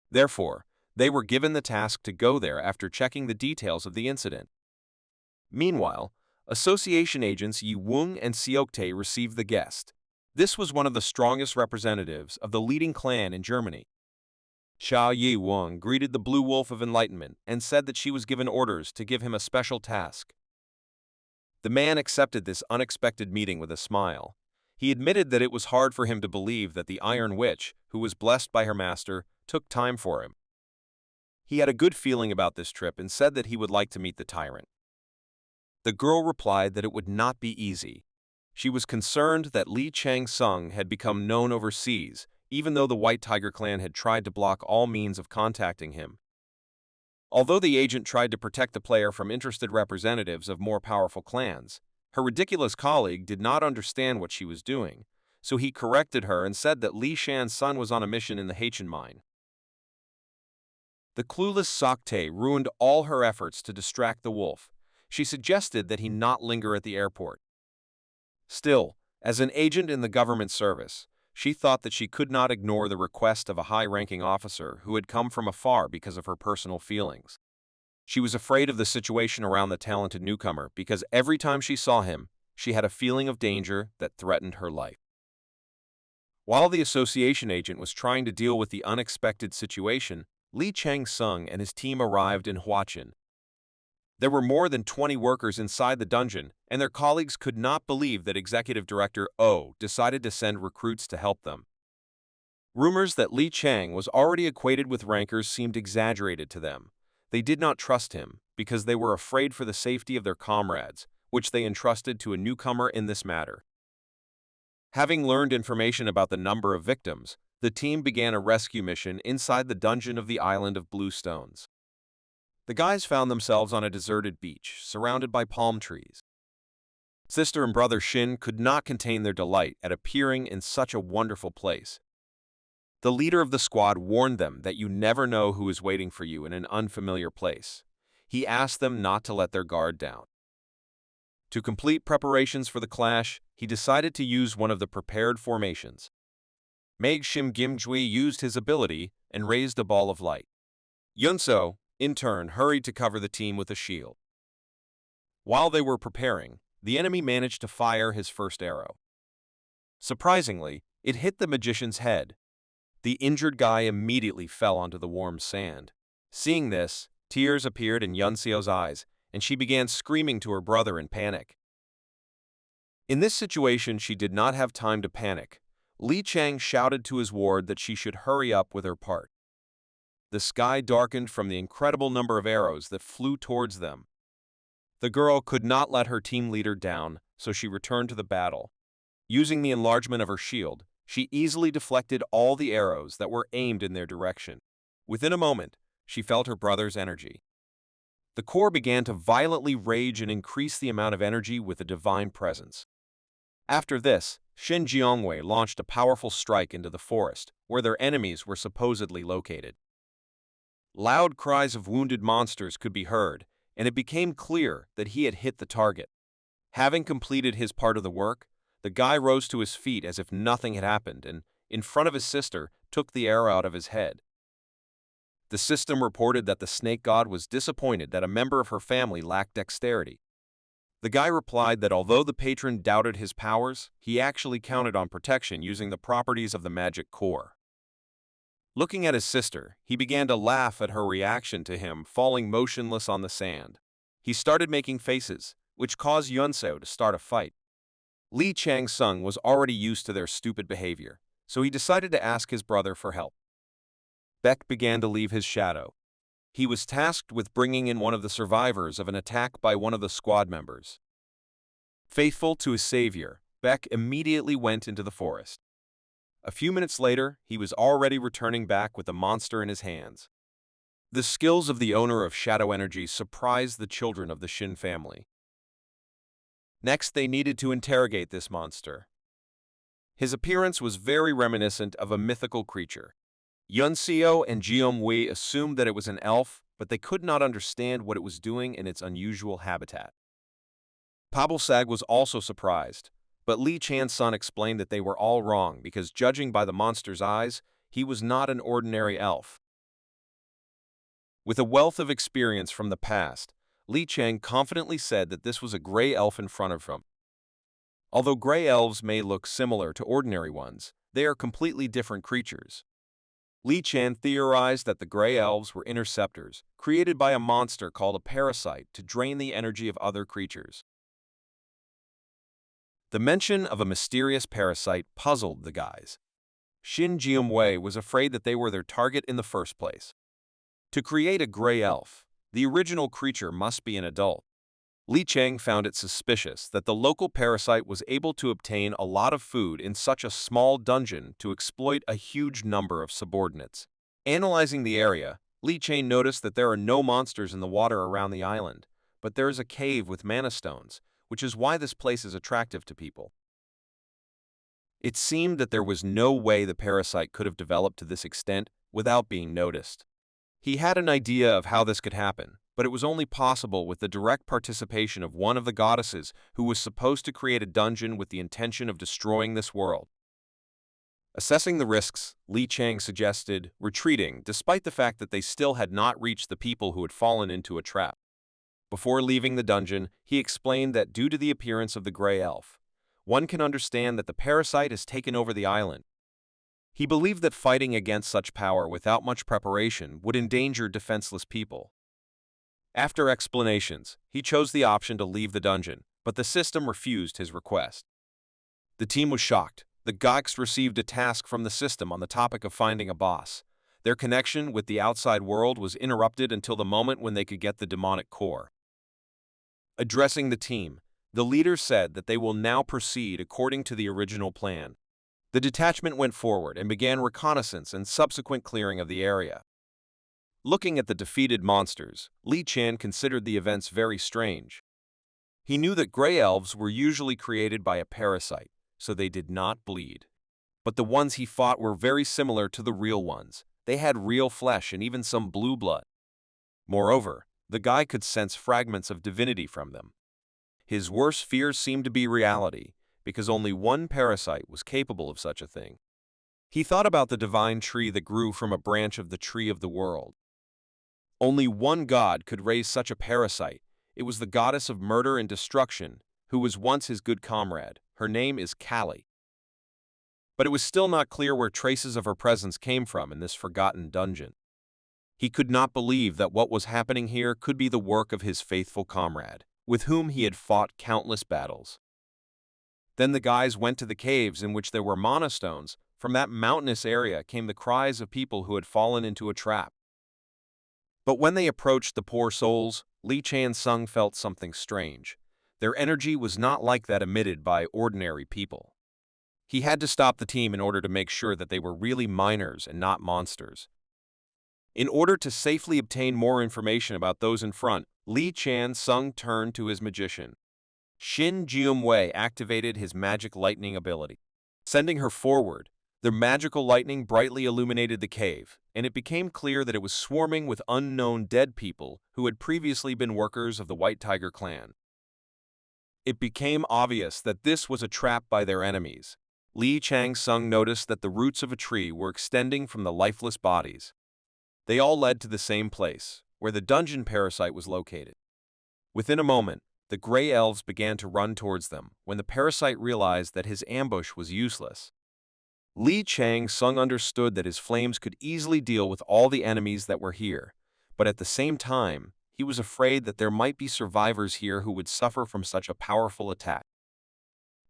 Therefore, they were given the task to go there after checking the details of the incident. Meanwhile, association agents Yi Wung and Seoktae received the guest. This was one of the strongest representatives of the leading clan in Germany. Xia Yi Wung greeted the Blue Wolf of Enlightenment and said that she was given orders to give him a special task. The man accepted this unexpected meeting with a smile. He admitted that it was hard for him to believe that the Iron Witch, who was blessed by her master, took time for him. He had a good feeling about this trip and said that he would like to meet the tyrant. The girl replied that it would not be easy. She was concerned that Li Chang-sung had become known overseas, even though the White Tiger clan had tried to block all means of contacting him. Although the agent tried to protect the player from interested representatives of more powerful clans, her ridiculous colleague did not understand what she was doing, so he corrected her and said that Li Shan's son was on a mission in the Haitian mine. The clueless Seoktae ruined all her efforts to distract the wolf. She suggested that he not linger at the airport. Still, as an agent in the government service, she thought that she could not ignore the request of a high-ranking officer who had come from afar because of her personal feelings. She was afraid of the situation around the talented newcomer because every time she saw him, she had a feeling of danger that threatened her life. While the association agent was trying to deal with the unexpected situation, Li Chang-sung and his team arrived in Huachin. There were more than 20 workers inside the dungeon, and their colleagues could not believe that Executive Director Oh decided to send recruits to help them. Rumors that Li Chang was already acquainted with rankers seemed exaggerated to them. They did not trust him because they were afraid for the safety of their comrades, which they entrusted to a newcomer in this matter. Having learned information about the number of victims, the team began a rescue mission inside the dungeon of the island of Blue Stones. The guys found themselves on a deserted beach, surrounded by palm trees. Sister and brother Shin could not contain their delight at appearing in such a wonderful place. The leader of the squad warned them that you never know who is waiting for you in an unfamiliar place. He asked them not to let their guard down. To complete preparations for the clash, he decided to use one of the prepared formations. Maeg Shim Gimjui used his ability and raised a ball of light. Yunso, in turn, hurried to cover the team with a shield. While they were preparing, the enemy managed to fire his first arrow. Surprisingly, it hit the magician's head. The injured guy immediately fell onto the warm sand. Seeing this, tears appeared in Yunseo's eyes, and she began screaming to her brother in panic. In this situation, she did not have time to panic. Li Chang shouted to his ward that she should hurry up with her part. The sky darkened from the incredible number of arrows that flew towards them. The girl could not let her team leader down, so she returned to the battle. Using the enlargement of her shield, she easily deflected all the arrows that were aimed in their direction. Within a moment, she felt her brother's energy. The core began to violently rage and increase the amount of energy with a divine presence. After this, Shin Jiongwei launched a powerful strike into the forest, where their enemies were supposedly located. Loud cries of wounded monsters could be heard, and it became clear that he had hit the target. Having completed his part of the work, the guy rose to his feet as if nothing had happened and, in front of his sister, took the arrow out of his head. The system reported that the snake god was disappointed that a member of her family lacked dexterity. The guy replied that although the patron doubted his powers, he actually counted on protection using the properties of the magic core. Looking at his sister, he began to laugh at her reaction to him falling motionless on the sand. He started making faces, which caused Yunseo to start a fight. Li Chang-sung was already used to their stupid behavior, so he decided to ask his brother for help. Beck began to leave his shadow. He was tasked with bringing in one of the survivors of an attack by one of the squad members. Faithful to his savior, Beck immediately went into the forest. A few minutes later, he was already returning back with the monster in his hands. The skills of the owner of Shadow Energy surprised the children of the Shin family. Next, they needed to interrogate this monster. His appearance was very reminiscent of a mythical creature. Yunseo and Jeong-wee assumed that it was an elf, but they could not understand what it was doing in its unusual habitat. Pablsag was also surprised, but Li Chan-sun explained that they were all wrong because judging by the monster's eyes, he was not an ordinary elf. With a wealth of experience from the past, Li Chang confidently said that this was a gray elf in front of him. Although gray elves may look similar to ordinary ones, they are completely different creatures. Li Chan theorized that the gray elves were interceptors, created by a monster called a parasite to drain the energy of other creatures. The mention of a mysterious parasite puzzled the guys. Shin Jeong-wei was afraid that they were their target in the first place. To create a gray elf, the original creature must be an adult. Li Chang found it suspicious that the local parasite was able to obtain a lot of food in such a small dungeon to exploit a huge number of subordinates. Analyzing the area, Li Chang noticed that there are no monsters in the water around the island, but there is a cave with mana stones, which is why this place is attractive to people. It seemed that there was no way the parasite could have developed to this extent without being noticed. He had an idea of how this could happen, but it was only possible with the direct participation of one of the goddesses who was supposed to create a dungeon with the intention of destroying this world. Assessing the risks, Li Chang suggested retreating despite the fact that they still had not reached the people who had fallen into a trap. Before leaving the dungeon, he explained that due to the appearance of the gray elf, one can understand that the parasite has taken over the island. He believed that fighting against such power without much preparation would endanger defenseless people. After explanations, he chose the option to leave the dungeon, but the system refused his request. The team was shocked. The Gaiks received a task from the system on the topic of finding a boss. Their connection with the outside world was interrupted until the moment when they could get the demonic core. Addressing the team, the leader said that they will now proceed according to the original plan. The detachment went forward and began reconnaissance and subsequent clearing of the area. Looking at the defeated monsters, Li Chan considered the events very strange. He knew that gray elves were usually created by a parasite, so they did not bleed. But the ones he fought were very similar to the real ones. They had real flesh and even some blue blood. Moreover, the guy could sense fragments of divinity from them. His worst fears seemed to be reality, because only one parasite was capable of such a thing. He thought about the divine tree that grew from a branch of the tree of the world. Only one god could raise such a parasite. It was the goddess of murder and destruction, who was once his good comrade. Her name is Kali. But it was still not clear where traces of her presence came from in this forgotten dungeon. He could not believe that what was happening here could be the work of his faithful comrade, with whom he had fought countless battles. Then the guys went to the caves in which there were mana stones. From that mountainous area came the cries of people who had fallen into a trap. But when they approached the poor souls, Li Chan-sung felt something strange. Their energy was not like that emitted by ordinary people. He had to stop the team in order to make sure that they were really miners and not monsters. In order to safely obtain more information about those in front, Li Chan-sung turned to his magician. Shin Jeong-wei activated his magic lightning ability. Sending her forward, The magical lightning brightly illuminated the cave, and it became clear that it was swarming with unknown dead people who had previously been workers of the White Tiger clan. It became obvious that this was a trap by their enemies. Li Chang-sung noticed that the roots of a tree were extending from the lifeless bodies. They all led to the same place, where the dungeon parasite was located. Within a moment, the gray elves began to run towards them when the parasite realized that his ambush was useless. Li Chang-sung understood that his flames could easily deal with all the enemies that were here, but at the same time, he was afraid that there might be survivors here who would suffer from such a powerful attack.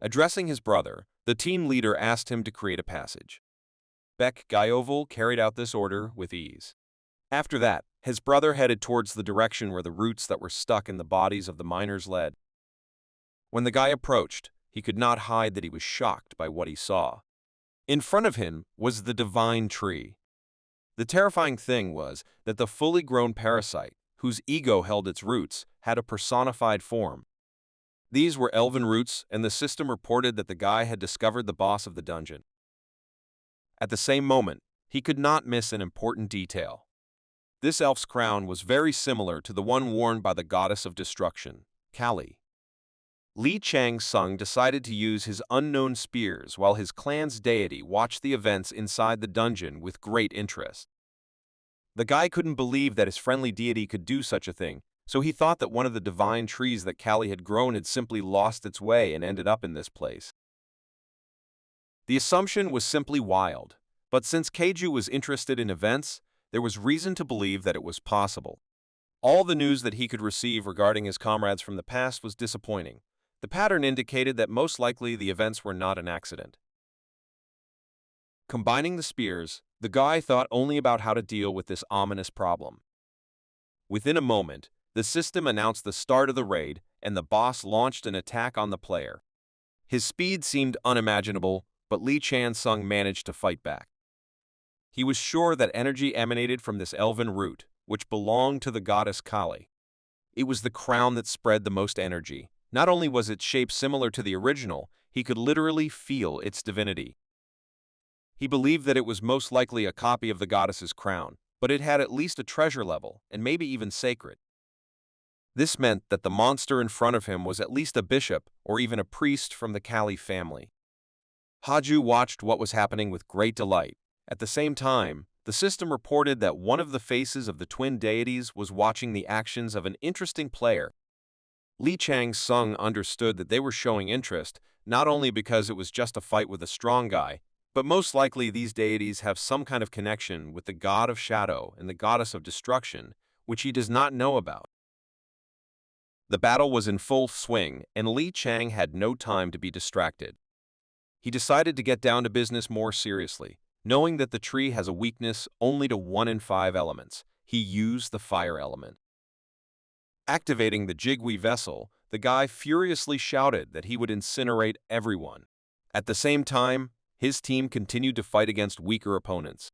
Addressing his brother, the team leader asked him to create a passage. Baek Gyeoval carried out this order with ease. After that, his brother headed towards the direction where the roots that were stuck in the bodies of the miners led. When the guy approached, he could not hide that he was shocked by what he saw. In front of him was the divine tree. The terrifying thing was that the fully grown parasite, whose ego held its roots, had a personified form. These were elven roots, and the system reported that the guy had discovered the boss of the dungeon. At the same moment, he could not miss an important detail. This elf's crown was very similar to the one worn by the goddess of destruction, Kali. Li Chang-sung decided to use his unknown spears while his clan's deity watched the events inside the dungeon with great interest. The guy couldn't believe that his friendly deity could do such a thing, so he thought that one of the divine trees that Kali had grown had simply lost its way and ended up in this place. The assumption was simply wild, but since Keiju was interested in events, there was reason to believe that it was possible. All the news that he could receive regarding his comrades from the past was disappointing. The pattern indicated that most likely the events were not an accident. Combining the spears, the guy thought only about how to deal with this ominous problem. Within a moment, the system announced the start of the raid, and the boss launched an attack on the player. His speed seemed unimaginable, but Li Chang-sung managed to fight back. He was sure that energy emanated from this elven root, which belonged to the goddess Kali. It was the crown that spread the most energy. Not only was its shape similar to the original, he could literally feel its divinity. He believed that it was most likely a copy of the goddess's crown, but it had at least a treasure level, and maybe even sacred. This meant that the monster in front of him was at least a bishop or even a priest from the Kali family. Haju watched what was happening with great delight. At the same time, the system reported that one of the faces of the twin deities was watching the actions of an interesting player. Li Chang-sung understood that they were showing interest, not only because it was just a fight with a strong guy, but most likely these deities have some kind of connection with the god of shadow and the goddess of destruction, which he does not know about. The battle was in full swing, and Li Chang had no time to be distracted. He decided to get down to business more seriously. Knowing that the tree has a weakness only to 1 in 5 elements, he used the fire element. Activating the Jigui vessel, the guy furiously shouted that he would incinerate everyone. At the same time, his team continued to fight against weaker opponents.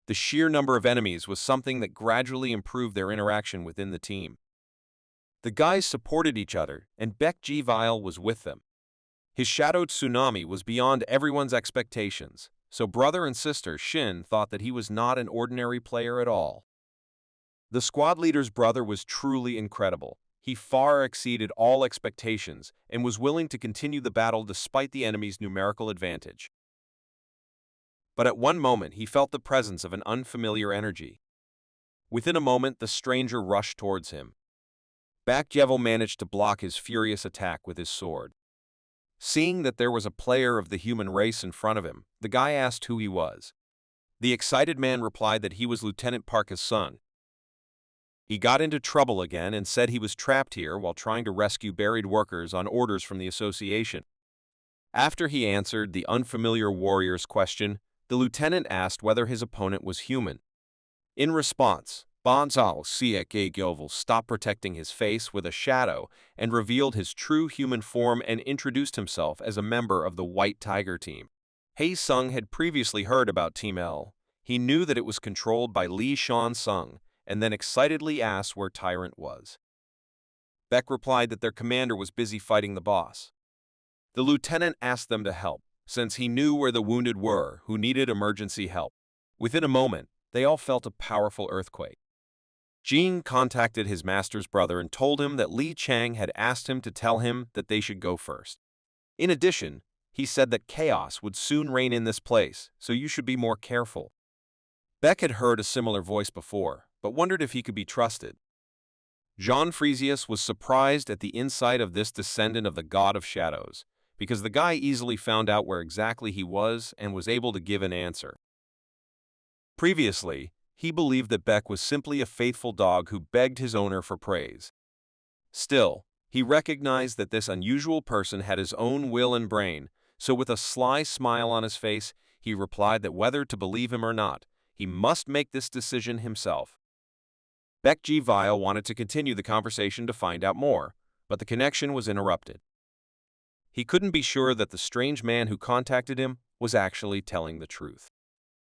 The sheer number of enemies was something that gradually improved their interaction within the team. The guys supported each other, and Baek Ji-vil was with them. His shadowed tsunami was beyond everyone's expectations, so brother and sister Shin thought that he was not an ordinary player at all. The squad leader's brother was truly incredible. He far exceeded all expectations and was willing to continue the battle despite the enemy's numerical advantage. But at one moment he felt the presence of an unfamiliar energy. Within a moment the stranger rushed towards him. Baek Jevel managed to block his furious attack with his sword. Seeing that there was a player of the human race in front of him, the guy asked who he was. The excited man replied that he was Lieutenant Park's son. He got into trouble again and said he was trapped here while trying to rescue buried workers on orders from the association. After he answered the unfamiliar warrior's question, the lieutenant asked whether his opponent was human. In response, Bonzal Siek Gyoval stopped protecting his face with a shadow and revealed his true human form and introduced himself as a member of the White Tiger team. Hae-sung had previously heard about Team L. He knew that it was controlled by Li Shan-sung, and then excitedly asked where Tyrant was. Baek replied that their commander was busy fighting the boss. The lieutenant asked them to help, since he knew where the wounded were who needed emergency help. Within a moment, they all felt a powerful earthquake. Jin contacted his master's brother and told him that Li Chang had asked him to tell him that they should go first. In addition, he said that chaos would soon reign in this place, so you should be more careful. Beck had heard a similar voice before, but wondered if he could be trusted. Jean Frisius was surprised at the insight of this descendant of the God of Shadows, because the guy easily found out where exactly he was and was able to give an answer. Previously, he believed that Beck was simply a faithful dog who begged his owner for praise. Still, he recognized that this unusual person had his own will and brain, so with a sly smile on his face, he replied that whether to believe him or not, he must make this decision himself. Beck G. Vile wanted to continue the conversation to find out more, but the connection was interrupted. He couldn't be sure that the strange man who contacted him was actually telling the truth.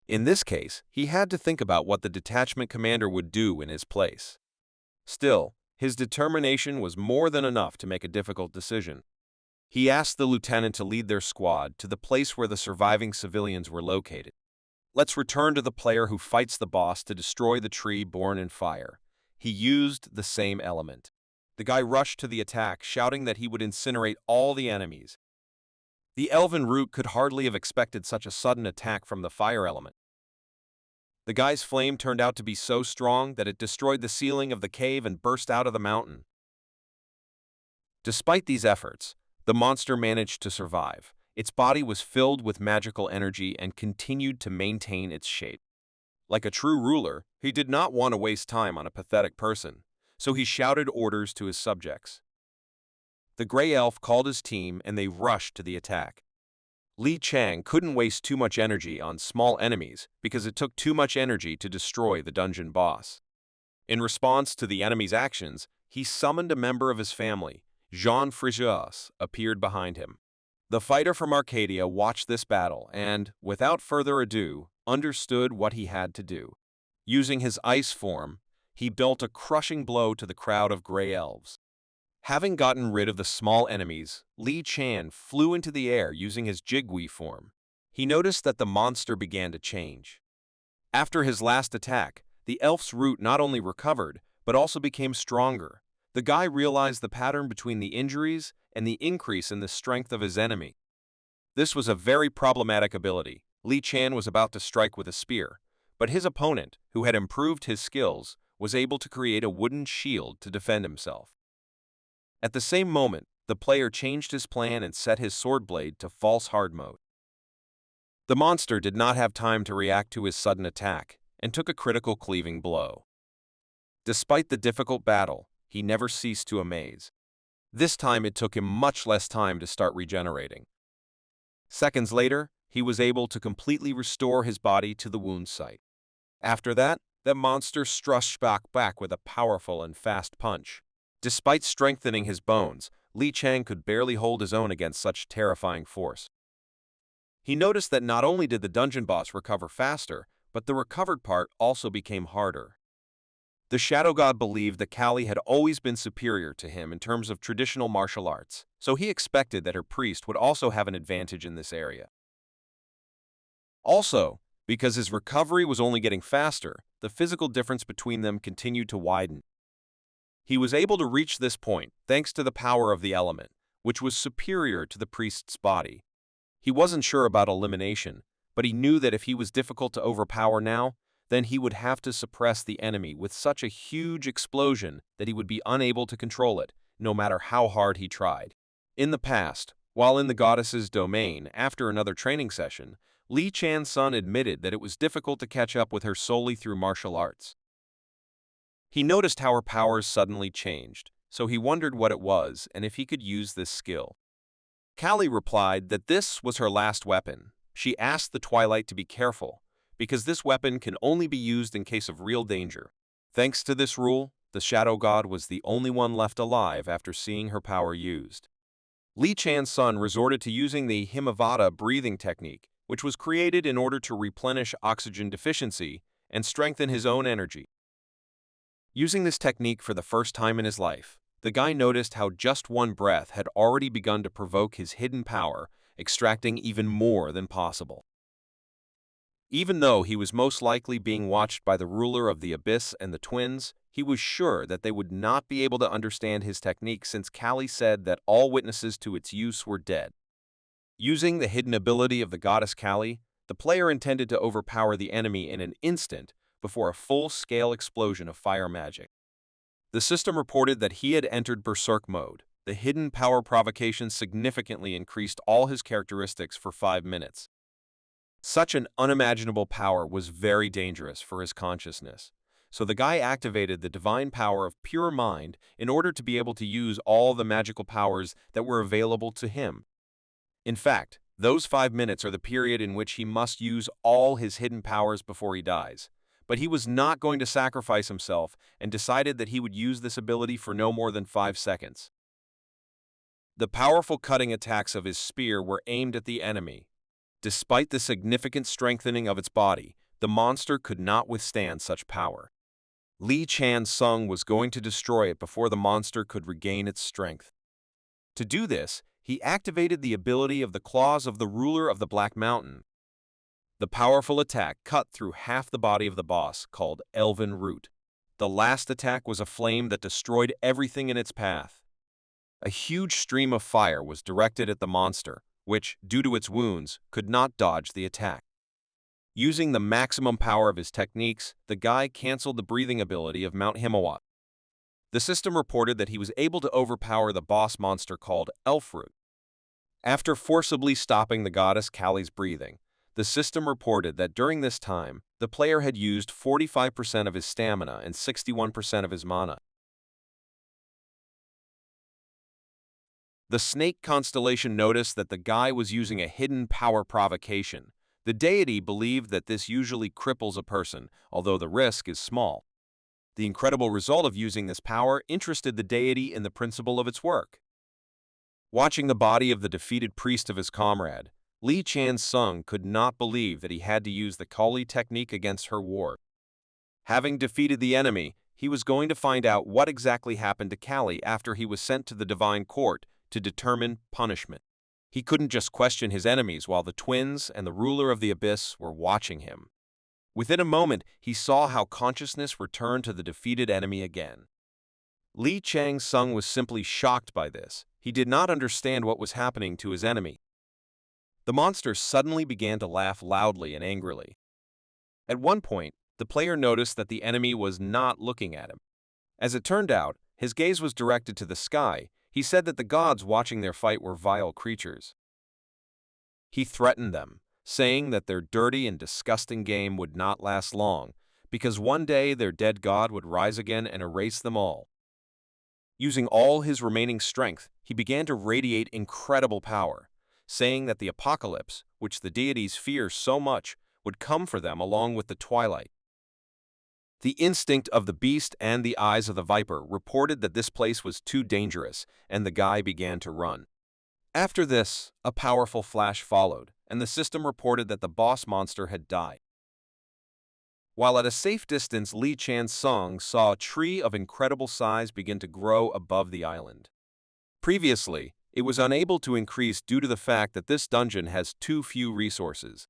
In this case, he had to think about what the detachment commander would do in his place. Still, his determination was more than enough to make a difficult decision. He asked the lieutenant to lead their squad to the place where the surviving civilians were located. Let's return to the player who fights the boss to destroy the tree born in fire. He used the same element. The guy rushed to the attack, shouting that he would incinerate all the enemies. The elven root could hardly have expected such a sudden attack from the fire element. The guy's flame turned out to be so strong that it destroyed the ceiling of the cave and burst out of the mountain. Despite these efforts, the monster managed to survive. Its body was filled with magical energy and continued to maintain its shape. Like a true ruler, he did not want to waste time on a pathetic person, so he shouted orders to his subjects. The gray elf called his team and they rushed to the attack. Li Chang couldn't waste too much energy on small enemies because it took too much energy to destroy the dungeon boss. In response to the enemy's actions, he summoned a member of his family. Jean Frisius appeared behind him. The fighter from Arcadia watched this battle and, without further ado, understood what he had to do. Using his ice form, he dealt a crushing blow to the crowd of gray elves. Having gotten rid of the small enemies, Li Chan flew into the air using his Jigui form. He noticed that the monster began to change. After his last attack, the elf's root not only recovered, but also became stronger. The guy realized the pattern between the injuries and the increase in the strength of his enemy. This was a very problematic ability. Li Chan was about to strike with a spear, but his opponent, who had improved his skills, was able to create a wooden shield to defend himself. At the same moment, the player changed his plan and set his sword blade to false hard mode. The monster did not have time to react to his sudden attack and took a critical cleaving blow. Despite the difficult battle, he never ceased to amaze. This time it took him much less time to start regenerating. Seconds later, he was able to completely restore his body to the wound site. After that, the monster struck back with a powerful and fast punch. Despite strengthening his bones, Li Chang could barely hold his own against such terrifying force. He noticed that not only did the dungeon boss recover faster, but the recovered part also became harder. The Shadow God believed that Kali had always been superior to him in terms of traditional martial arts, so he expected that her priest would also have an advantage in this area. Also, because his recovery was only getting faster, the physical difference between them continued to widen. He was able to reach this point thanks to the power of the element, which was superior to the priest's body. He wasn't sure about elimination, but he knew that if he was difficult to overpower now, then he would have to suppress the enemy with such a huge explosion that he would be unable to control it, no matter how hard he tried. In the past, while in the goddess's domain after another training session, Li Chan's son admitted that it was difficult to catch up with her solely through martial arts. He noticed how her powers suddenly changed, so he wondered what it was and if he could use this skill. Kali replied that this was her last weapon. She asked the Twilight to be careful, because this weapon can only be used in case of real danger. Thanks to this rule, the Shadow God was the only one left alive after seeing her power used. Li Chan's son resorted to using the Himavata breathing technique, which was created in order to replenish oxygen deficiency and strengthen his own energy. Using this technique for the first time in his life, the guy noticed how just one breath had already begun to provoke his hidden power extracting even more than possible. Even though he was most likely being watched by the ruler of the Abyss and the twins, he was sure that they would not be able to understand his technique since Kali said that all witnesses to its use were dead. Using the hidden ability of the goddess Kali, the player intended to overpower the enemy in an instant before a full-scale explosion of fire magic. The system reported that he had entered Berserk mode. The hidden power provocation significantly increased all his characteristics for 5 minutes. Such an unimaginable power was very dangerous for his consciousness, so the guy activated the divine power of pure mind in order to be able to use all the magical powers that were available to him. In fact, those 5 minutes are the period in which he must use all his hidden powers before he dies. But he was not going to sacrifice himself and decided that he would use this ability for no more than 5 seconds. The powerful cutting attacks of his spear were aimed at the enemy. Despite the significant strengthening of its body, the monster could not withstand such power. Li Shan-sung was going to destroy it before the monster could regain its strength. To do this, he activated the ability of the claws of the ruler of the Black Mountain. The powerful attack cut through half the body of the boss, called Elven Root. The last attack was a flame that destroyed everything in its path. A huge stream of fire was directed at the monster, which, due to its wounds, could not dodge the attack. Using the maximum power of his techniques, the guy canceled the breathing ability of Mount Himawa. The system reported that he was able to overpower the boss monster called Elfroot. After forcibly stopping the goddess Kali's breathing, the system reported that during this time, the player had used 45% of his stamina and 61% of his mana. The snake constellation noticed that the guy was using a hidden power provocation. The deity believed that this usually cripples a person, although the risk is small. The incredible result of using this power interested the deity in the principle of its work. Watching the body of the defeated priest of his comrade, Li Shan-sung could not believe that he had to use the Kali technique against her ward. Having defeated the enemy, he was going to find out what exactly happened to Kali after he was sent to the divine court to determine punishment. He couldn't just question his enemies while the twins and the ruler of the Abyss were watching him. Within a moment, he saw how consciousness returned to the defeated enemy again. Li Shan-sung was simply shocked by this. He did not understand what was happening to his enemy. The monster suddenly began to laugh loudly and angrily. At one point, the player noticed that the enemy was not looking at him. As it turned out, his gaze was directed to the sky. He said that the gods watching their fight were vile creatures. He threatened them, saying that their dirty and disgusting game would not last long, because one day their dead god would rise again and erase them all. Using all his remaining strength, he began to radiate incredible power, saying that the apocalypse, which the deities fear so much, would come for them along with the twilight. The instinct of the beast and the eyes of the viper reported that this place was too dangerous, and the guy began to run. After this, a powerful flash followed, and the system reported that the boss monster had died. While at a safe distance, Li Shan-sung saw a tree of incredible size begin to grow above the island. Previously, it was unable to increase due to the fact that this dungeon has too few resources.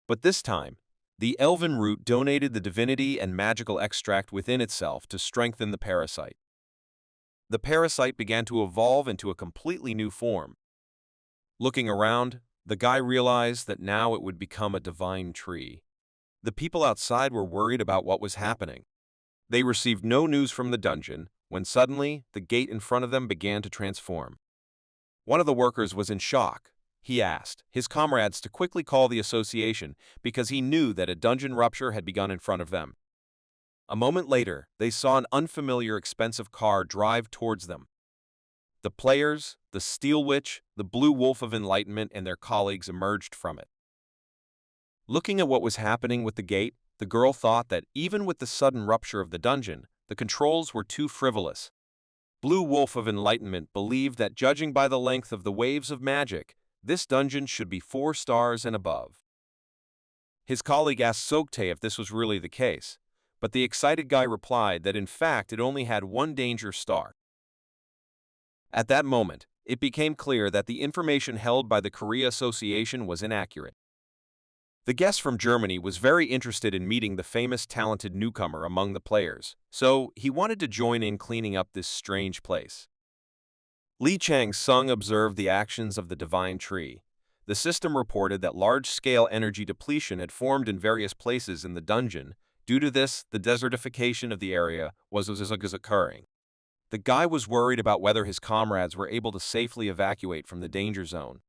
But this time, the elven root donated the divinity and magical extract within itself to strengthen the parasite. The parasite began to evolve into a completely new form. Looking around, the guy realized that now it would become a divine tree. The people outside were worried about what was happening. They received no news from the dungeon when suddenly the gate in front of them began to transform. One of the workers was in shock. He asked his comrades to quickly call the association because he knew that a dungeon rupture had begun in front of them. A moment later, they saw an unfamiliar expensive car drive towards them. The players, the Steel Witch, the Blue Wolf of Enlightenment, and their colleagues emerged from it. Looking at what was happening with the gate, the girl thought that even with the sudden rupture of the dungeon, the controls were too frivolous. Blue Wolf of Enlightenment believed that judging by the length of the waves of magic, this dungeon should be 4 stars and above. His colleague asked Sogtae if this was really the case, but the excited guy replied that in fact it only had 1 danger star. At that moment, it became clear that the information held by the Korea Association was inaccurate. The guest from Germany was very interested in meeting the famous talented newcomer among the players, so he wanted to join in cleaning up this strange place. Li Chang-sung observed the actions of the divine tree. The system reported that large-scale energy depletion had formed in various places in the dungeon. Due to this, the desertification of the area was occurring. The guy was worried about whether his comrades were able to safely evacuate from the danger zone.